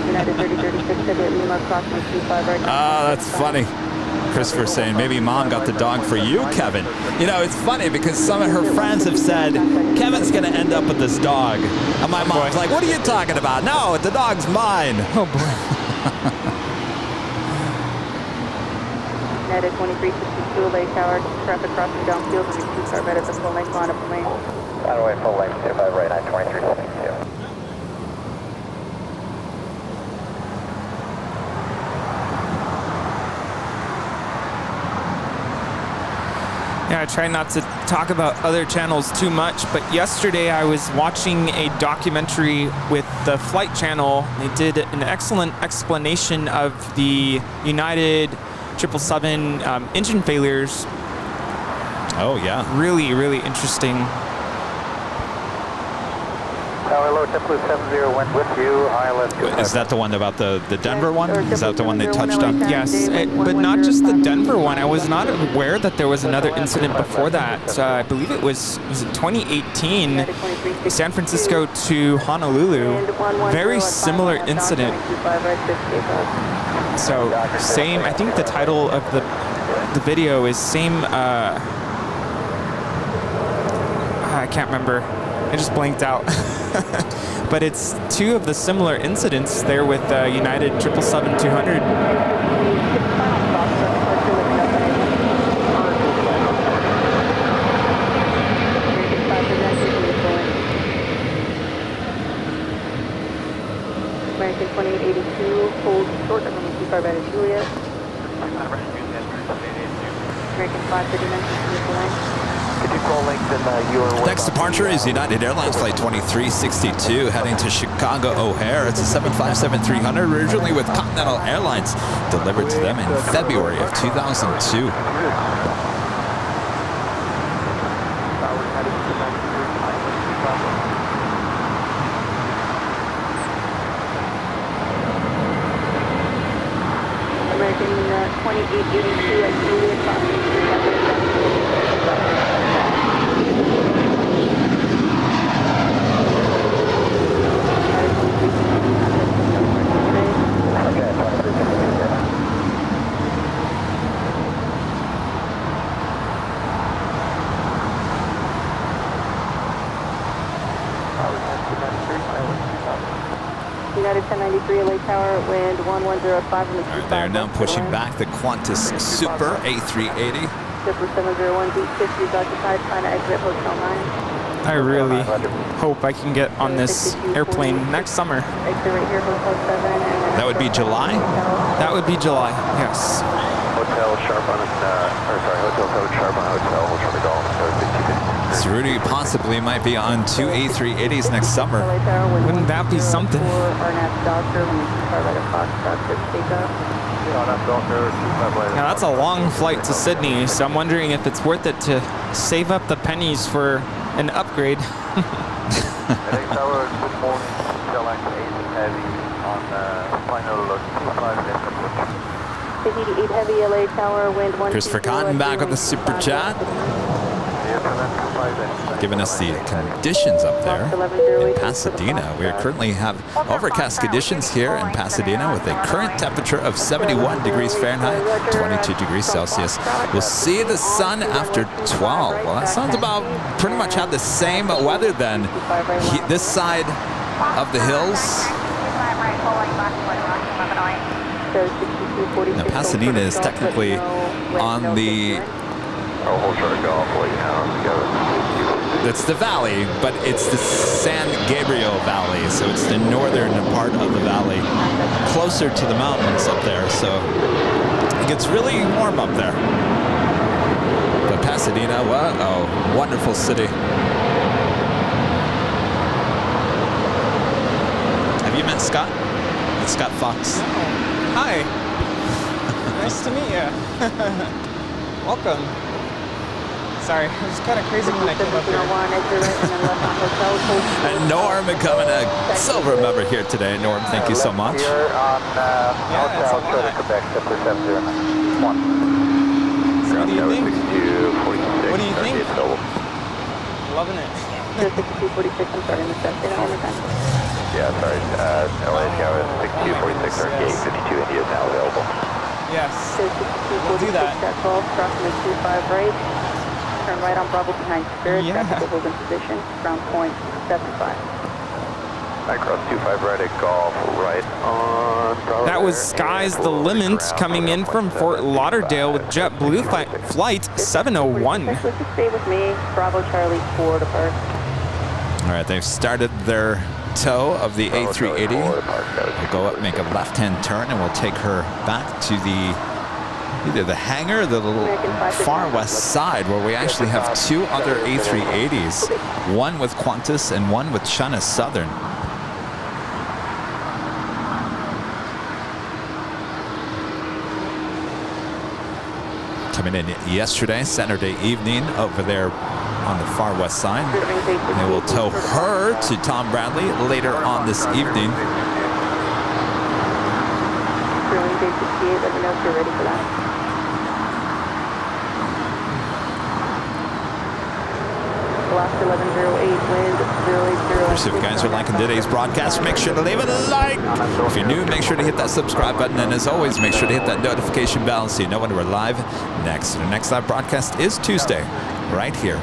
United 3036 at Lima, crossing 25, right. Ah, that's funny. Christopher saying, maybe mom got the dog for you, Kevin. You know, it's funny because some of her friends have said, Kevin's going to end up with this dog. And my mom's like, what are you talking about? No, the dog's mine. Oh, boy. United 2362 LA Tower, traffic crossing downfield with a 2-car red at the full length on a plane. Runway full length, 25 right, 2362. Yeah, I try not to talk about other channels too much, but yesterday I was watching a documentary with the Flight Channel. They did an excellent explanation of the United 777 engine failures. Oh, yeah. Really, really interesting. Tower low, JetBlue 70 went with you, ILS. Is that the one about the Denver one? Is that the one they touched on? Yes, but not just the Denver one. I was not aware that there was another incident before that. I believe it was it 2018, San Francisco to Honolulu. Very similar incident. So same, I think the title of the video is same, I can't remember. I just blanked out. But it's two of the similar incidents there with United 777-200. American 2882, hold short of runway 25 right at Juliet. American 539, Next departure is United Airlines flight 2362 heading to Chicago O'Hare. It's a 757-300 originally with Continental Airlines, delivered to them in February of 2002. American 2882 at Juliet, crossing 300. United 1093 LA Tower, wind 1105 on the 25. They're now pushing back the Qantas Super A380. Zipper 701 deep 50 is occupied, trying to exit Hotel 9. I really hope I can get on this airplane next summer. Exit right here, Hotel 7. That would be July? That would be July, yes. Hotel sharp on hotel code sharp on hotel, hold short of golf, code 52. So Rudy possibly might be on two A380s next summer. Wouldn't that be something? Now that's a long flight to Sydney, so I'm wondering if it's worth it to save up the pennies for an upgrade. Christopher Cotton back with the super chat, giving us the conditions up there in Pasadena. We currently have overcast conditions here in Pasadena with a current temperature of 71 degrees Fahrenheit, 22 degrees Celsius. We'll see the sun after 12. Well, that sounds about pretty much have the same weather then. This side of the hills Now, Pasadena is technically on the... Oh, hold short of golf, well, you know, It's the valley, but it's the San Gabriel Valley, so it's the northern part of the valley, closer to the mountains up there, so it gets really warm up there. But Pasadena, what a wonderful city. Have you met Scott? It's Scott Fox. Hi. Nice to meet you. Welcome. Sorry, it was kind of crazy when I came up here. And Norm becoming a silver member here today. Norm, thank you so much. Here on Hotel Charter Quebec, September 701. So what do you think? 6246. What do you think? Loving it. 6246, I'm starting the set. Say that one more time. Yeah, sorry. LA Tower 6246, our gate 52 India is now available. Yes. We'll do that. At 12, crossing the 25 right. Turn right on Bravo behind Spirit. Yeah. Traffic will hold in position. Ground point 75. I cross 25 right at golf, right on Bravo. That was Sky's the Limit coming in from Fort Lauderdale with JetBlue flight 701. Let's just stay with me. Bravo Charlie 4 to park. All right, they've started their tow of the A380. We'll go up, make a left-hand turn, and we'll take her back to the either the hangar or the little far west side where we actually have two other A380s, one with Qantas and one with Qantas Southern. Coming in yesterday, Saturday evening, over there on the far west side. And we'll tow her to Tom Bradley later on this evening. Let me know if you're ready for that. Lost 1108, wind 080. So if you guys are liking today's broadcast, make sure to leave it a like. If you're new, make sure to hit that subscribe button. And as always, make sure to hit that notification bell so you know when we're live next. Our next live broadcast is Tuesday, right here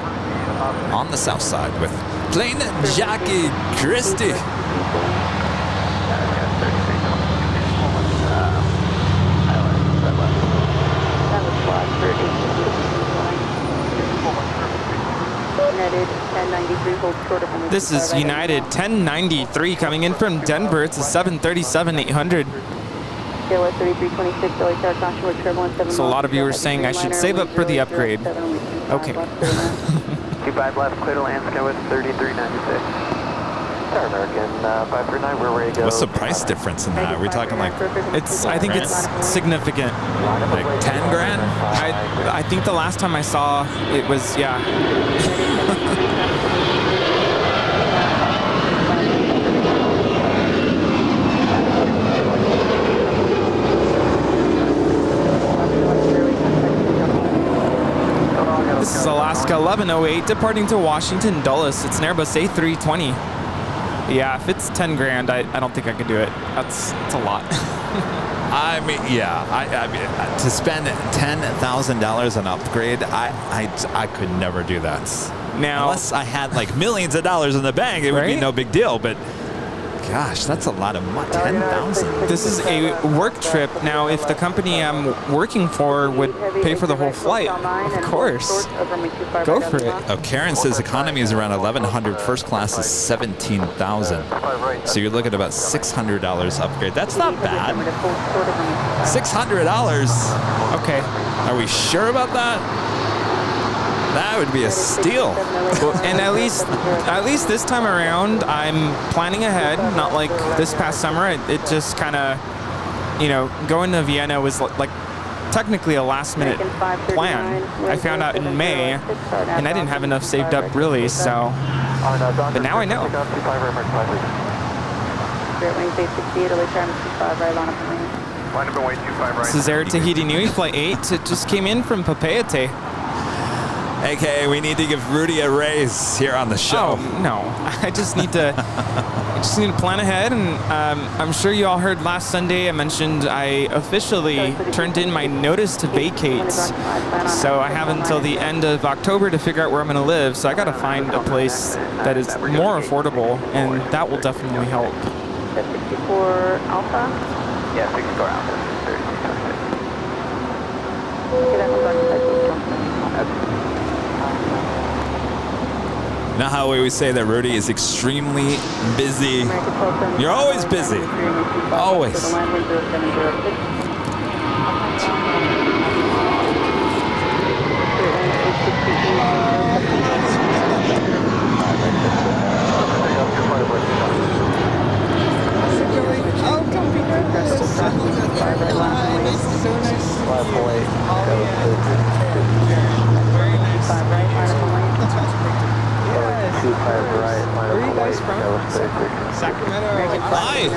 on the south side with Plain Jackie Christie. This is United 1093 coming in from Denver. It's a 737-800. So a lot of you are saying I should save up for the upgrade. Okay. 25 left, clear to land, sky with 3396. Star American 539, we're ready to go. What's the price difference in that? Are we talking like I think it's significant. Like 10 grand? I think the last time I saw it was, yeah. This is Alaska 1108 departing to Washington Dulles. It's an Airbus A320. Yeah, if it's 10 grand, I don't think I could do it. That's a lot. I mean, yeah. I mean, to spend $10,000 on upgrade, I could never do that. Now, unless I had like millions of dollars in the bank, it would be no big deal. But gosh, that's a lot of money. 10,000. This is a work trip. Now, if the company I'm working for would pay for the whole flight, of course, go for it. Oh, Karen says economy is around 1,100. First class is 17,000. So you're looking at about $600 upgrade. That's not bad. $600. Okay. Are we sure about that? That would be a steal. Well, and at least this time around, I'm planning ahead. Not like this past summer. It just kind of, going to Vienna was like technically a last-minute plan. I found out in May, and I didn't have enough saved up really. So, but now I know. This is Air Tahiti Nui Flight 8. It just came in from Papeete. AKA, we need to give Rudy a raise here on the show. Oh, no. I just need to plan ahead, and I'm sure you all heard last Sunday I mentioned I officially turned in my notice to vacate. So I have until the end of October to figure out where I'm going to live. So I got to find a place that is more affordable, and that will definitely help. 64 Alpha? Yeah, 64 Alpha. that one's on Now how we always say that Rudy is extremely busy. You're always busy. Always. Hi.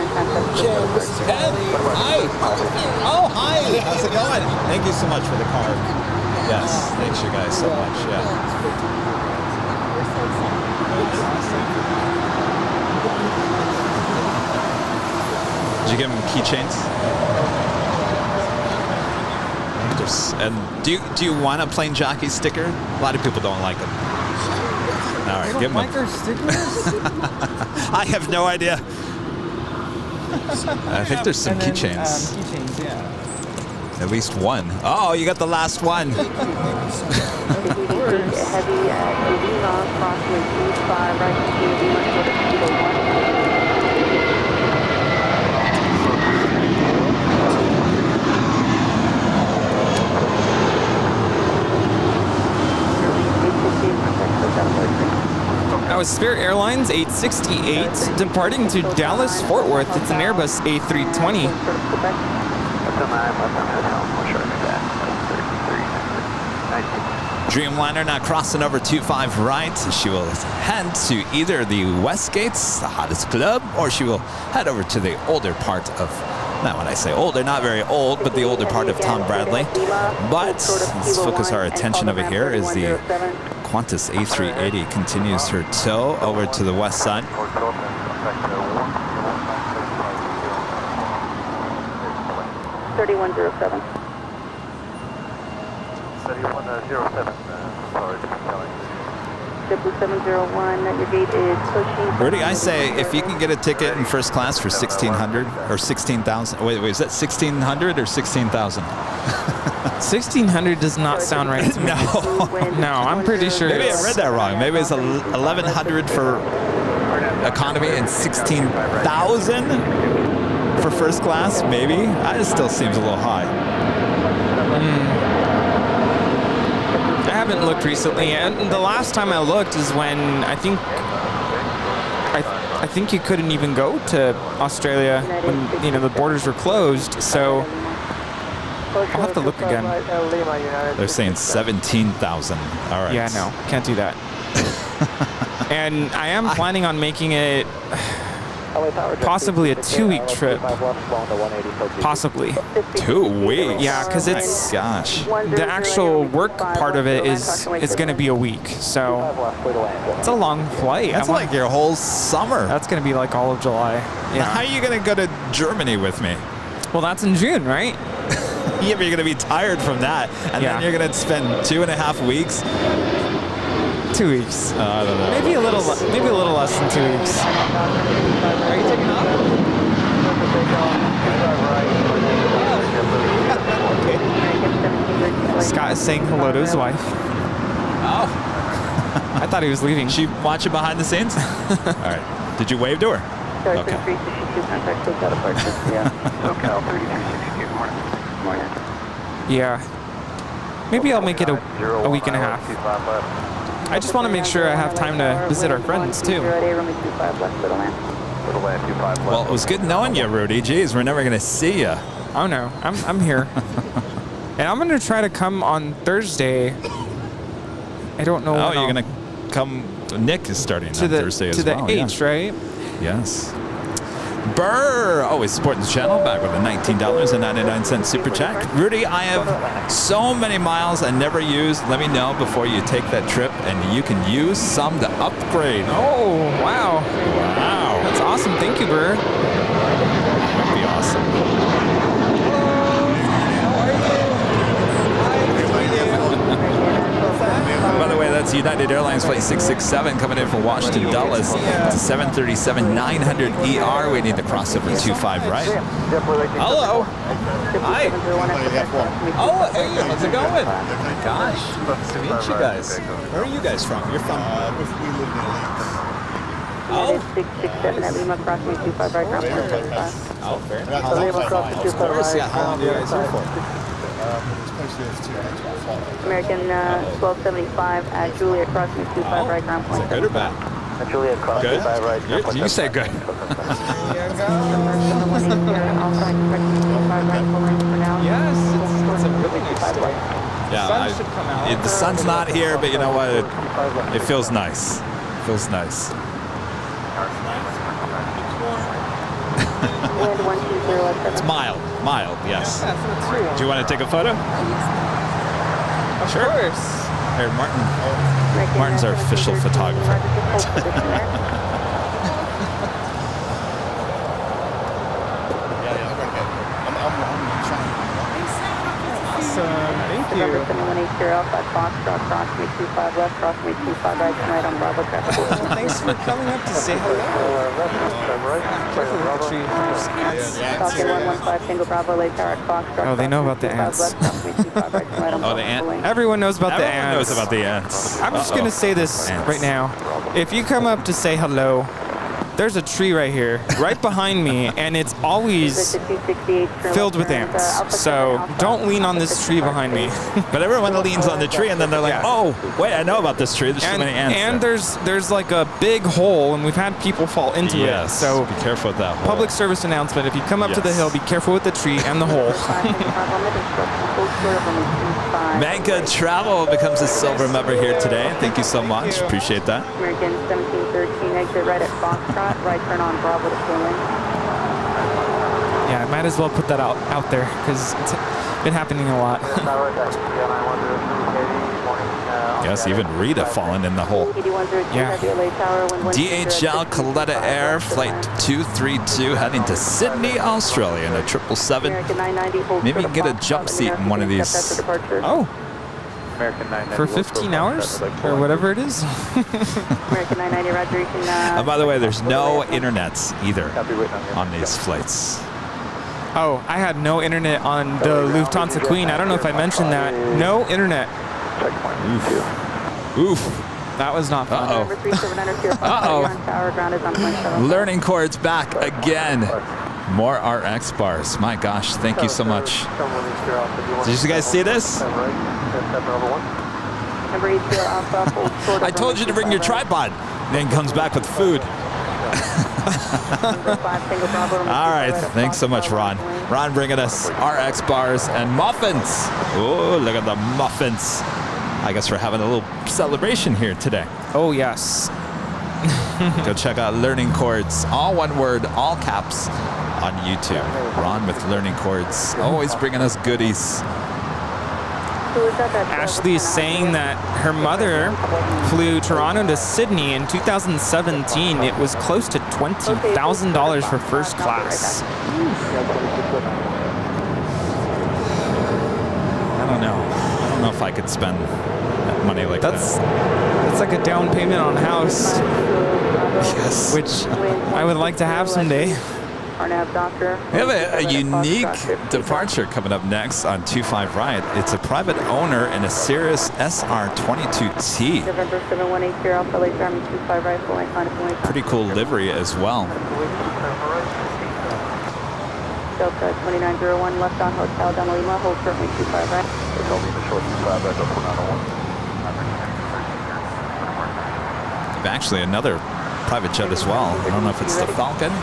This is Ken. Hi. Oh, hi. How's it going? Thank you so much for the card. Yes, thanks you guys so much. Yeah. Did you give them keychains? And do you want a plain jockey sticker? A lot of people don't like them. All right, give them. Like our stickers? I have no idea. I think there's some keychains. Keychains, yeah. At least one. Oh, you got the last one. Heavy at Lima, crossing 25, right to Lima, go to Kilo 1. That was Spirit Airlines 868 departing to Dallas Fort Worth. It's an Airbus A320. Dreamliner now crossing over 25 right. She will head to either the West Gates, the hottest club, or she will head over to the older part of, not when I say older, not very old, but the older part of Tom Bradley. But let's focus our attention over here as the Qantas A380 continues her tow over to the west side. 3107. 3107, sorry, JetBlue 701, your gate is pushing. Rudy, I say if you can get a ticket in first class for 1,600 or 16,000. Wait, is that 1,600 or 16,000? 1,600 does not sound right to me. No, I'm pretty sure. Maybe I read that wrong. Maybe it's 1,100 for economy and 16,000 for first class. Maybe that still seems a little high. I haven't looked recently, and the last time I looked is when I think you couldn't even go to Australia when the borders were closed. So I'll have to look again. They're saying 17,000. All right. Yeah, no, can't do that. And I am planning on making it possibly a 2-week trip. Possibly. 2 weeks? Yeah, because it's gosh. The actual work part of it is going to be a week. So it's a long flight. That's like your whole summer. That's going to be like all of July. Yeah. How are you going to go to Germany with me? Well, that's in June, right? Yeah, but you're going to be tired from that. And then you're going to spend 2.5 weeks. 2 weeks. I don't know. Maybe a little less than 2 weeks. Are you taking off? Scott is saying hello to his wife. Oh. I thought he was leaving. She watching behind the scenes? All right. Did you wave to her? Okay. Yeah. Maybe I'll make it a week and a half. I just want to make sure I have time to visit our friends, too. Well, it was good knowing you, Rudy. Jeez, we're never going to see you. Oh, no. I'm here. And I'm going to try to come on Thursday. I don't know when you're going to come. Nick is starting on Thursday as well. To the H, right? Yes. Burr, always supporting the channel, back with a $19.99 super chat. Rudy, I have so many miles I never used. Let me know before you take that trip, and you can use some to upgrade. Oh, wow. Wow. That's awesome. Thank you, Burr. That'd be awesome. By the way, that's It's United Airlines Flight 667 coming in from Washington Dulles. It's a 737-900 ER waiting to cross over 25 right. Hello. Hi. Oh, hey, how's it going? Gosh, nice to meet you guys. Where are you guys from? You're from? We live near LAX. Oh. 667 at Lima, crossing 25 right, ground 135. Oh, fair enough. How long? Of course, yeah. How long do you guys here for? It's posted as 2 hours about 4. American 1275 at Juliet, crossing 25 right, ground Is it good or bad? Juliet, cross Good? 25 right. You say good. Yes, it's a really nice day. Yeah, Sun should come out. The sun's not here, but you know what? It feels nice. It feels nice. Wind 120 It's mild, yes. Do you want to take a photo? Of Sure. course. Here, Martin's our official photographer. Awesome. Thank you. November 7180 Alpha Foxtrot, crossing 25 left, crossing 25 right, tonight on Bravo traffic. Well, thanks for coming up to say hello. Careful with the tree. There's ants. Falcon 115 Single Bravo Lake Tower at Foxtrot. Oh, they know about the ants. Oh, the ant. Everyone knows about the Everyone ants. knows about the ants. I'm just going to say this right now. If you come up to say hello, there's a tree right here, right behind me, and it's always filled with ants. So don't lean on this tree behind me. But everyone leans on the tree, and then they're like, "Oh, wait, I know about this tree. There's too many ants." And there's like a big hole, and we've had people fall into it. So be careful with that hole. Public service announcement: if you come up to the hill, be careful with the tree and the hole. Manca Travel becomes a silver member here today. Thank you so much. Appreciate that. American 1713, exit right at Foxtrot, right turn on Bravo to pull in. Yeah, I might as well put that out there because it's been happening a lot. Yes, even Rita falling in the hole. Yeah. DHL Coletta Air Flight 232 heading to Sydney, Australia in a 777. Maybe you can get a jump seat in one of these. Oh. For 15 hours or whatever it is. American 990, Roger. You can, And by the way, there's no internets either on these flights. Oh, I had no internet on the Lufthansa Queen. I don't know if I mentioned that. No internet. Oof. That was not fun. Uh-oh. Learning Chords back again. More RX bars. My gosh, thank you so much. Did you guys see this? I told you to bring your tripod. Then comes back with food. All right, thanks so much, Ron. Ron bringing us RX bars and muffins. Oh, look at the muffins. I guess we're having a little celebration here today. Oh, yes. Go check out Learning Chords, all one word, all caps, on YouTube. Ron with Learning Chords, always bringing us goodies. Ashley is saying that her mother flew Toronto to Sydney in 2017. It was close to $20,000 for first class. I don't know. I don't know if I could spend money like that. That's like a down payment on a house. Yes. Which I would like to have someday. We have a unique departure coming up next on 25 Right. It's a private owner in a Cirrus SR22T. Pretty cool livery as well. Delta 2901, left on Hotel Don Lima, hold currently 25 right. Actually, another private jet as well. I don't know if it's the Falcon.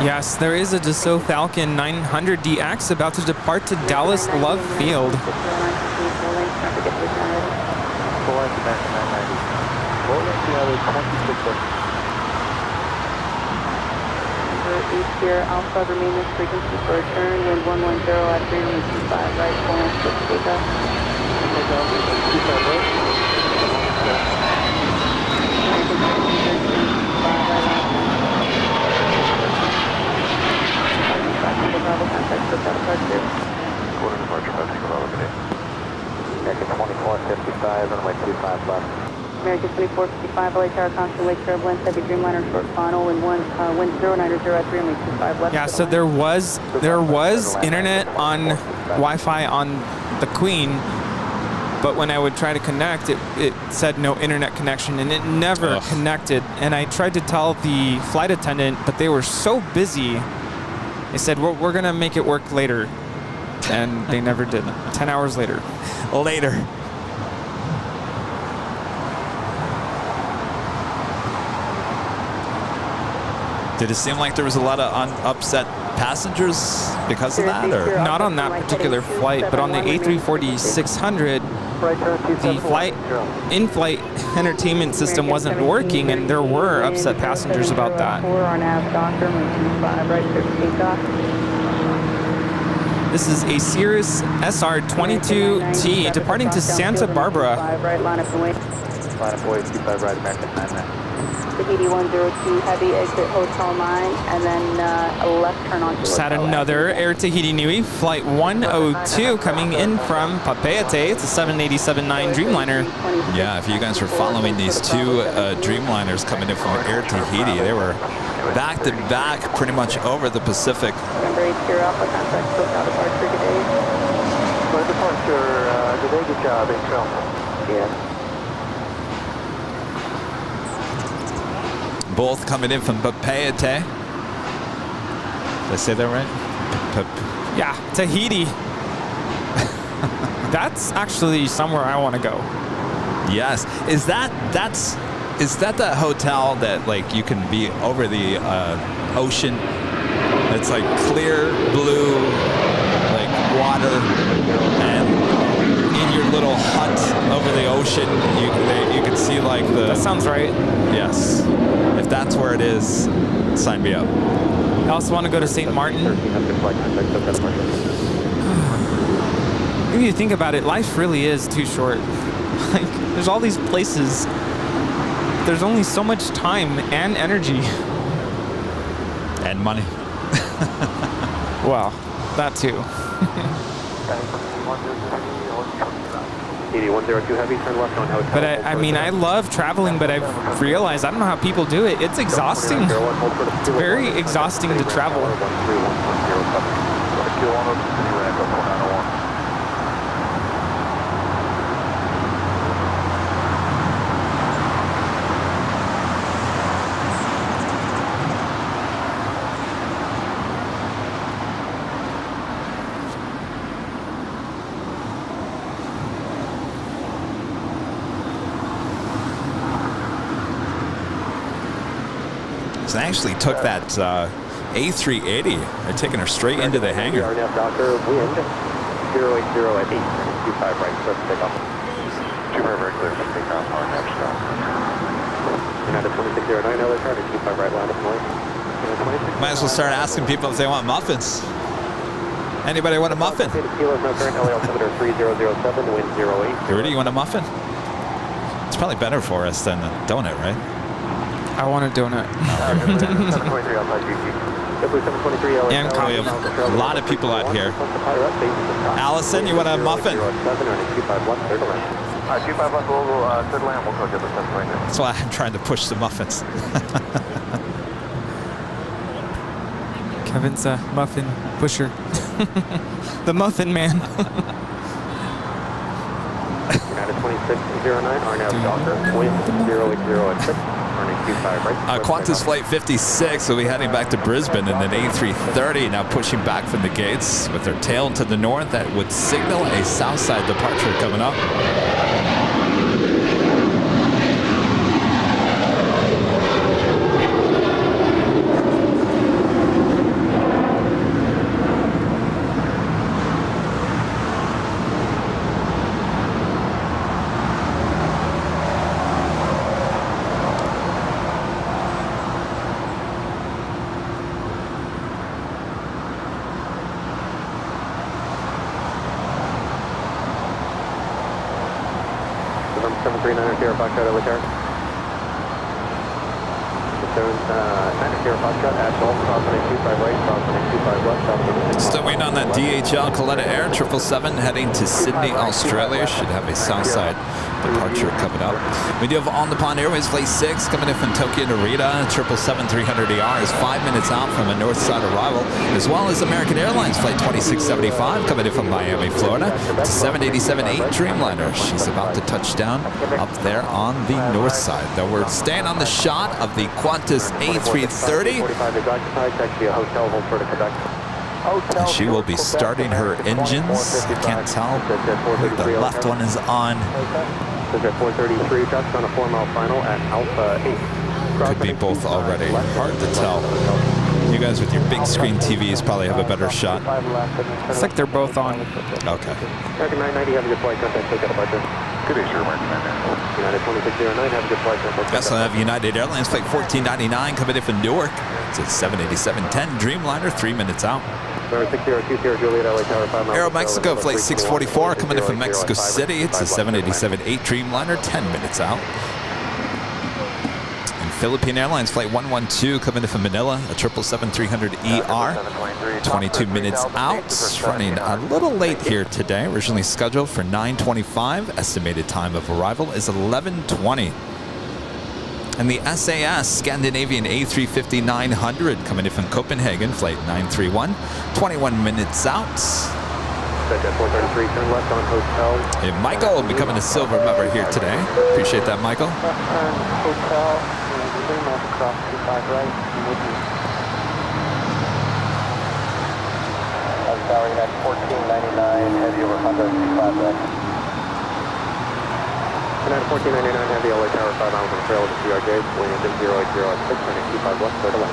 Yes, there is a Dassault Falcon 900DX about to depart to Dallas Love Field. Alpha, remain this frequency for return, wind 110 at 325 right, pulling switch takeoff. Bravo contact for departure. Quarter departure, Mexico, Bravo, good day. American 2455, runway 25 left. American 2455, LA Tower, constant wake turbulence, heavy Dreamliner, short final, wind 090 at 3, only 25 left. Yeah, so there was internet on Wi-Fi on the Queen, but when I would try to connect, it said no internet connection, and it never connected. And I tried to tell the flight attendant, but they were so busy. They said, we're going to make it work later. And they never did. 10 hours later. Later. Did it seem like there was a lot of upset passengers because of that? Or not on that particular flight, but on the A340-600, the in-flight entertainment system wasn't working, and there were upset passengers about that. This is a Cirrus SR-22T departing to Santa Barbara. Line up away, 25 right, American 99. Tahiti 102, heavy exit Hotel 9, and then a left turn onto Just had another Air Tahiti Nui, flight 102, coming in from Papeete. It's a 787-9 Dreamliner. Yeah, if you guys were following these two Dreamliners coming in from Air Tahiti, they were back to back pretty much over the Pacific. Number 8 Alpha, contact SoCal departure, good day. Departure, good day, good job, 8 Alpha. Yeah. Both coming in from Papeete. Did I say that right? Yeah, Tahiti. That's actually somewhere I want to go. Yes. Is that the hotel that like you can be over the ocean? It's like clear blue, like water, and in your little hut over the ocean, you can see like the. That sounds right. Yes. If that's where it is, sign me up. I also want to go to St. Martin. If you think about it, life really is too short. Like, there's all these places. There's only so much time and energy. And money. Well, that too. 102 heavy, turn left on hotel. But I mean, I love traveling, but I've realized I don't know how people do it. It's exhausting. It's very exhausting to travel. I actually took that A380. They're taking her straight into the hangar. Docker, wind 080 at 825 right, so take off. 25 right, clear for takeoff, RNAV stop. United 2609, LA Tower, 25 right, line up noise. Might as well start asking people if they want muffins. Anybody want a muffin? Rudy, you want a muffin? It's probably better for us than a donut, right? I want a donut. And we have a lot of people out here. Allison, you want a muffin? 251, we'll third land, we'll go get the 723. That's why I'm trying to push the muffins. Kevin's a muffin pusher. The muffin man. United 2609, RNAV Docker, wind 080 at 6. Qantas Flight 56 will be heading back to Brisbane, and then A330 now pushing back from the gates with their tail to the north. That would signal a south side departure coming up. 90 Foxtrot at Golf, crossing 25 right, crossing 25 left, south. Still waiting on that DHL Kwantas Air 777 heading to Sydney, Australia. Should have a Southside departure coming up. We do have On the Pond Airways Flight 6 coming in from Tokyo Narita. 777-300ER is 5 minutes out from a north side arrival, as well as American Airlines Flight 2675 coming in from Miami, Florida. It's a 787-8 Dreamliner. She's about to touch down up there on the north side. Though we're staying on the shot of the Qantas A380. And she will be starting her engines. I can't tell. I think the left one is on. 433, just on a 4-mile final at Alpha 8. Could be both already. Hard to tell. You guys with your big screen TVs probably have a better shot. It's like they're both on. Okay. American 990, have a good flight. Contact, take out a budget. Good day, sir, American 990. United 2609, have a good flight. We also have United Airlines Flight 1499 coming in from Newark. It's a 787-10 Dreamliner, 3 minutes out. Aero Mexico Flight 644 coming in from Mexico City. It's a 787-8 Dreamliner, 10 minutes out. And Philippine Airlines Flight 112 coming in from Manila, a 777-300ER, 22 minutes out. Running a little late here today. Originally scheduled for 9:25. Estimated time of arrival is 11:20. And the SAS Scandinavian A350-900 coming in from Copenhagen, Flight 931, 21 minutes out. 433, turn left on hotel. Hey, Michael will be becoming a silver member here today. Appreciate that, Michael. Hotel, 3 miles across, 25 right. Tower United 1499, heavy over Honda, 25 right. United 1499, heavy LA Tower, 5 miles on the trail with the CRJ, William 080 at 6, turning 25 west, clear to land.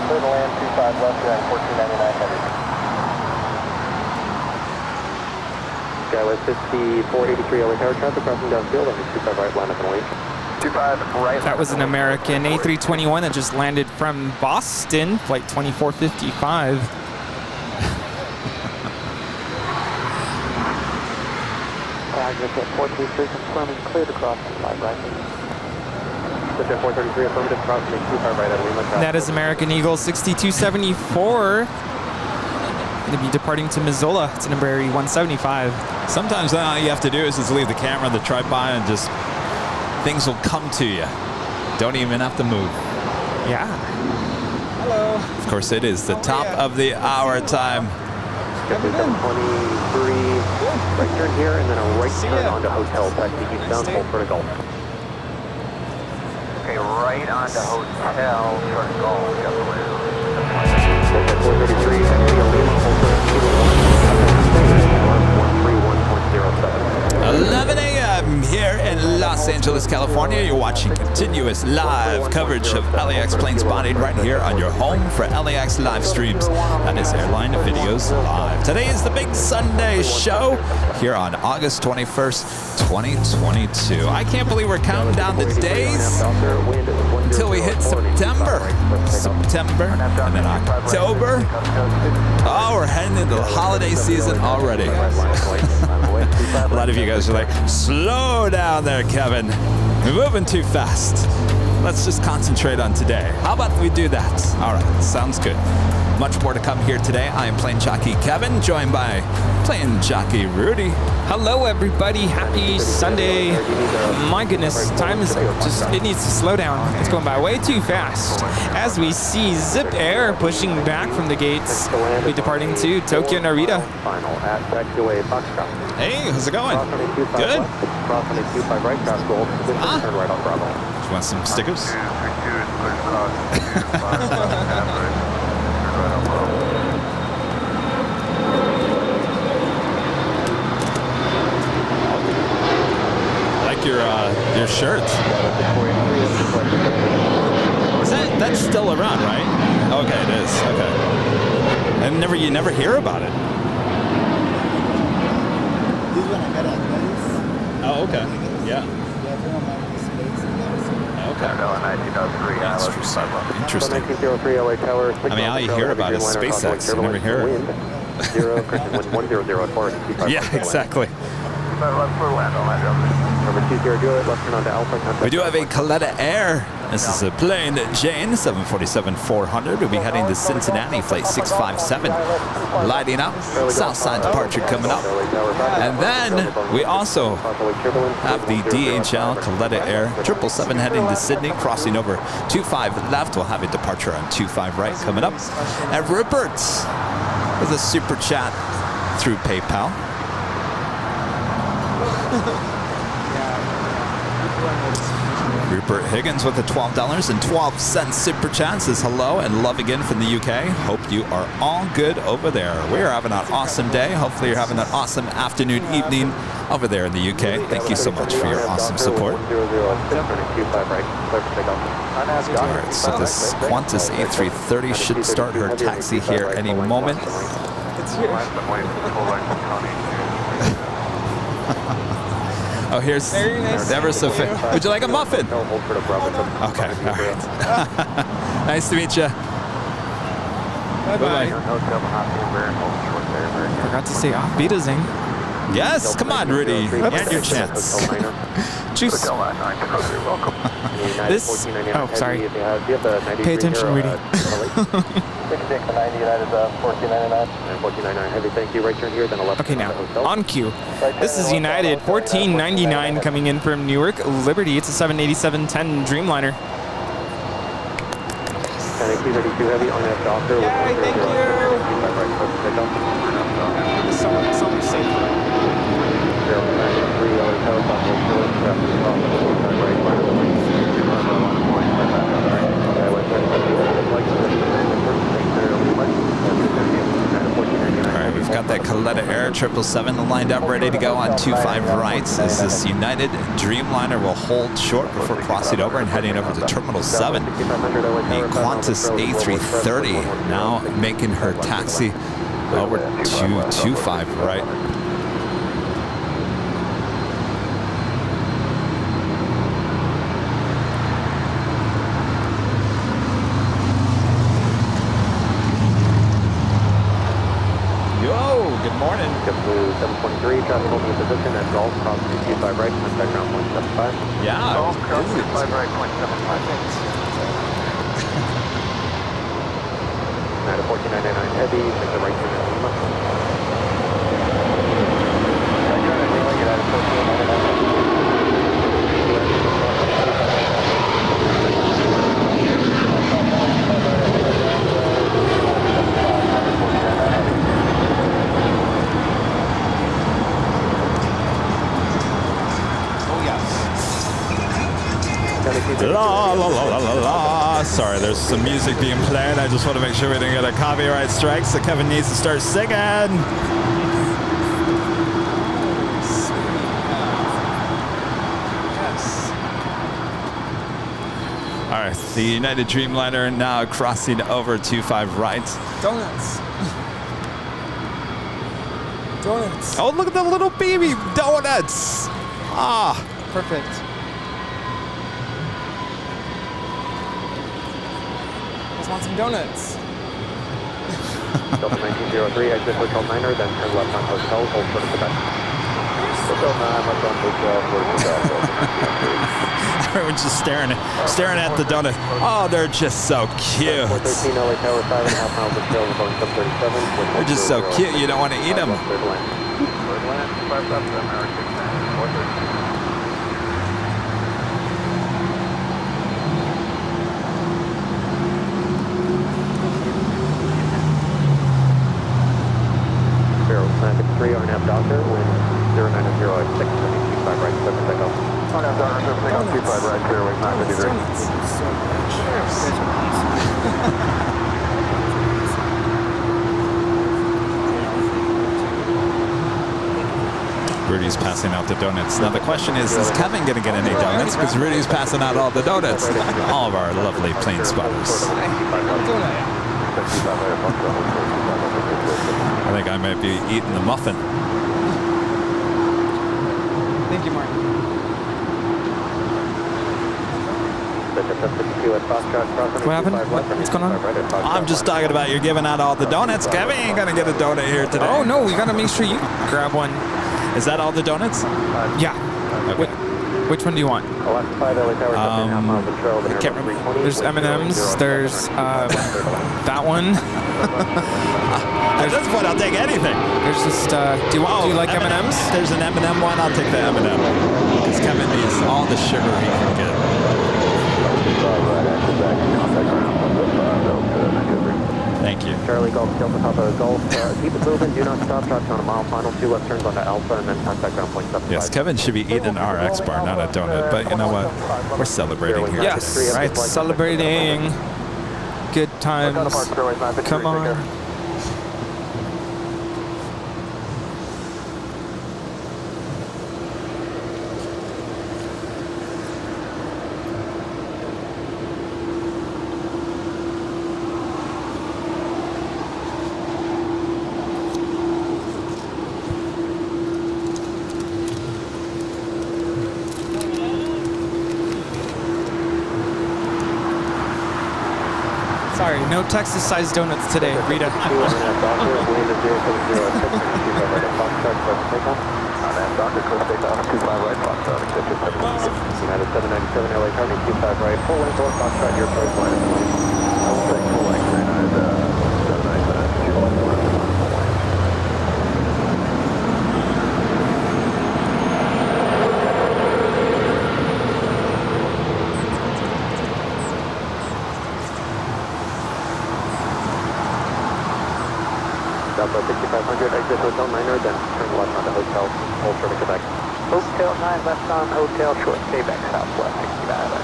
Clear to land, 25 west, United 1499, heavy. Skywest 5483 LA Tower, traffic crossing downfield, on 25 right, line up and wait. 25 right. That was an American A321 that just landed from Boston, Flight 2455. Agnes 433 confirming cleared across 25 right. 433 affirmative crossing 25 right at Lima. That is American Eagle 6274. Going to be departing to Missoula. It's an Embraer 175. Sometimes all you have to do is just leave the camera, the tripod, and just things will come to you. Don't even have to move. Yeah. Hello. Of course, it is the top of the hour time. 723, right turn here, and then a right turn onto hotel, taxi eastbound, hold for the Gulf. Okay, right onto hotel, short of Gulf, got the way. 433, taxi Lima, hold for the 11 a.m. here in Los Angeles, California. You're watching continuous live coverage of LAX Planespotting right here on your home for LAX live streams. That is Airline Videos Live. Today is the big Sunday show here on August 21st, 2022. I can't believe we're counting down the days until we hit September. And then October. Oh, we're heading into the holiday season already. A lot of you guys are like, slow down there, Kevin. We're moving too fast. Let's just concentrate on today. How about we do that? All right, sounds good. Much more to come here today. I am Plane Jockey Kevin, joined by Plane Jockey Rudy. Hello, everybody. Happy Sunday. My goodness, time is just, it needs to slow down. It's going by way too fast. As we see Zip Air pushing back from the gates, we'll be departing to Tokyo Narita. Hey, how's it going? Good. You want some stickers? Your shirts. That's still around, right? Okay, it is. Okay. And you never hear about it. This one I got at Vegas. Oh, okay. Yeah. Interesting. I mean, all you hear about is SpaceX. You never hear it. Yeah, exactly. We do have a Kwantas Air This is a plain Jane 747-400. We'll be heading to Cincinnati, flight 657. Lighting up, Southside departure coming up. And then we also have the DHL Kalitta Air 777 heading to Sydney, crossing over 25 left. We'll have a departure on 25 right coming up. And Rupert with a super chat through PayPal. Rupert Higgins with the $12.12 super chat says hello and love again from the UK. Hope you are all good over there. We are having an awesome day. Hopefully you're having an awesome afternoon, evening over there in the UK. Thank you so much for your awesome support. Alright, so this Qantas A380 should start her taxi here any moment. Oh, here's never so fit. Would you like a muffin? Okay, all right. Nice to meet you. Bye-bye. Forgot to say auf Wiedersehen. Yes, come on, Rudy. And your chance. Juice. This. Oh, sorry. Pay attention, Rudy. Okay, now on cue. This is United 1499 coming in from Newark Liberty. It's a 787-10 Dreamliner. Thank you. So much safer. Alright, we've got that Kalitta Air 777 lined up, ready to go on 25 rights. As this United Dreamliner will hold short before crossing over and heading over to Terminal 7. The Qantas A380 now making her taxi over to 25 right. Good morning. Blue 723, traffic holding in position at Golf, cross 25 right, contact ground 175. Yeah. Golf, cross 25 right, 0.75. United 1499 heavy, take the right turn at Lima. United 1499. La la la la la la. Sorry, there's some music being played. I just want to make sure we didn't get a copyright strike, so Kevin needs to start singing. All right, the United Dreamliner now crossing over 25 right. Donuts. Donuts. Oh, look at the little baby donuts. Ah, perfect. Want some donuts. Delta 1903, exit Hotel Niner, then turn left on Hotel, hold short of Quebec. Hotel 9, left on Hotel, everyone's just staring at the donut. Oh, they're just so cute. 13 LA Tower, 5.5 miles of trail, going 737. They're just so cute, you don't want to eat them. Third land, 5 left, American, 430. Atlantic 3, RNAV Doctor, wind 090 at 6, 25 right, 7 takeoff. RNAV Doctor, 7 takeoff, 25 right, 0 wings 950. Rudy's passing out the donuts. Now the question is Kevin going to get any donuts? Because Rudy's passing out all the donuts. All of our lovely plane spotters. I think I might be eating the muffin. Thank you, Martin. What happened? What's going on? I'm just talking about you're giving out all the donuts. Kevin ain't going to get a donut here today. Oh, no, we got to make sure you grab one. Is that all the donuts? Yeah. Okay. Which one do you want? Left 5 LA Tower, 7.5 miles of trail. I can't remember. There's M&M's. There's that one. At this point, I'll take anything. There's just. Do you like M&M's? There's an M&M one. I'll take the M&M because Kevin needs all the sugar he can get. Thank you. Charlie Golf, Delta Papa Golf. Keep it moving. Do not stop. Traffic on a mile. Final 2 left turns onto Alpha and then contact ground point 75. Yes, Kevin should be eating an RX bar, not a donut. But you know what? We're celebrating here. Yes, right. Celebrating good times. Come on. Sorry, no Texas-sized donuts today, Rita. Delta 6500, exit Hotel 9er, then turn left onto Hotel, hold short of Quebec. Hotel 9, left on Hotel, short, Quebec, southwest 65.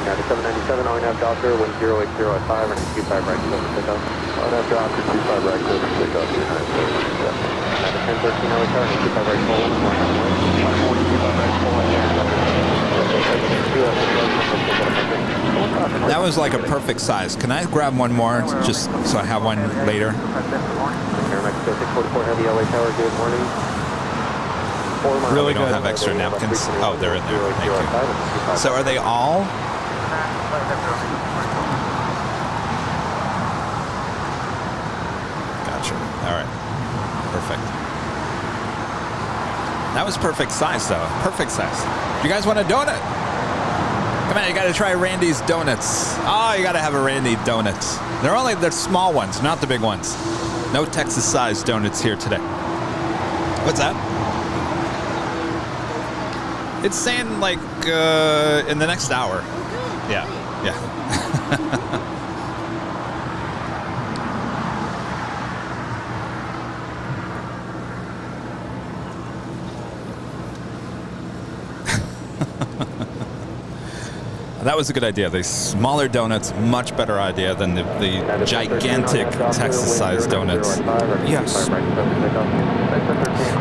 United 797, RNAV Doctor, wind 080 at 5, and 25 right, close to pickup. RNAV Doctor, 25 right, close to pickup, United 797. United 1013, LA Tower, 25 right, full, 141, right, full, That was like a perfect size. Can I grab one more just so I have one later? Really we don't good. have extra napkins. Oh, they're in there. Thank you. So are they all? Gotcha. All right. Perfect. That was perfect size, though. Perfect size. You guys want a donut? Come on, you got to try Randy's Donuts. Oh, you got to have a Randy Donuts. They're small ones, not the big ones. No Texas-sized donuts here today. What's that? It's saying like in the next hour. Yeah. That was a good idea. The smaller donuts, much better idea than the gigantic Texas-sized donuts. Yes.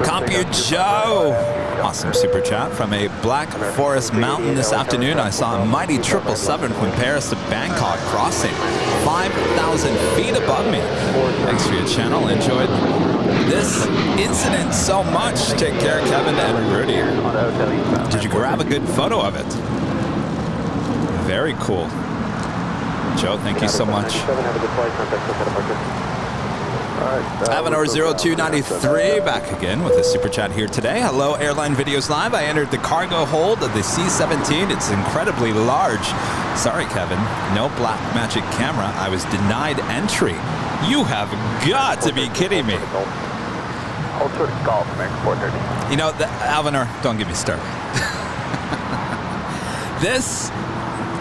Compute Joe! Awesome super chat from a Black Forest mountain this afternoon. I saw a mighty 777 from Paris to Bangkok crossing 5,000 feet above me. Thanks for your channel. Enjoyed this incident so much. Take care, Kevin and Rudy. Did you grab a good photo of it? Very cool. Joe, thank you so much. Avenor 0293 back again with a super chat here today. Hello, Airline Videos Live. I entered the cargo hold of the C-17. It's incredibly large. Sorry, Kevin. No Black Magic camera. I was denied entry. You have got to be kidding me. You know, Avenor, don't get me started.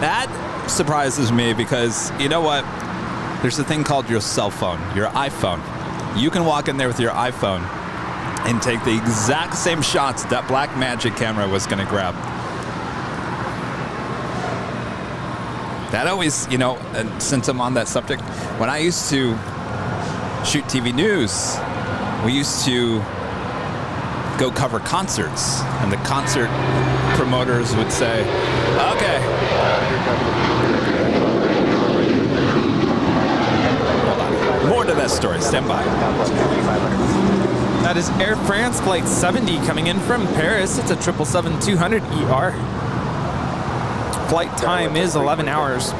That surprises me because, you know what? There's a thing called your cell phone, your iPhone. You can walk in there with your iPhone and take the exact same shots that Black Magic camera was going to grab. That always, you know, and since I'm on that subject, when I used to shoot TV news, we used to go cover concerts, and the concert promoters would say, okay. Hold on. More to that story. Stand by. That is Air France Flight 70 coming in from Paris. It's a 777-200 ER. Flight time is 11 hours.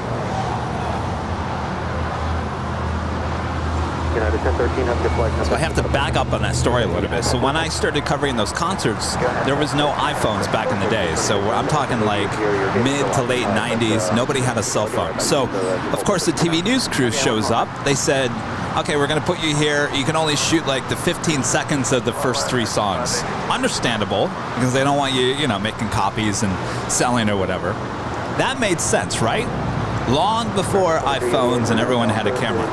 United 1013, have your flight. So I have to back up on that story a little bit. So when I started covering those concerts, there was no iPhones back in the day. So I'm talking like mid to late 90s. Nobody had a cell phone. So, of course, the TV news crew shows up. They said, okay, we're going to put you here. You can only shoot like the 15 seconds of the first 3 songs. Understandable, because they don't want you, you know, making copies and selling or whatever. That made sense, right? Long before iPhones and everyone had a camera.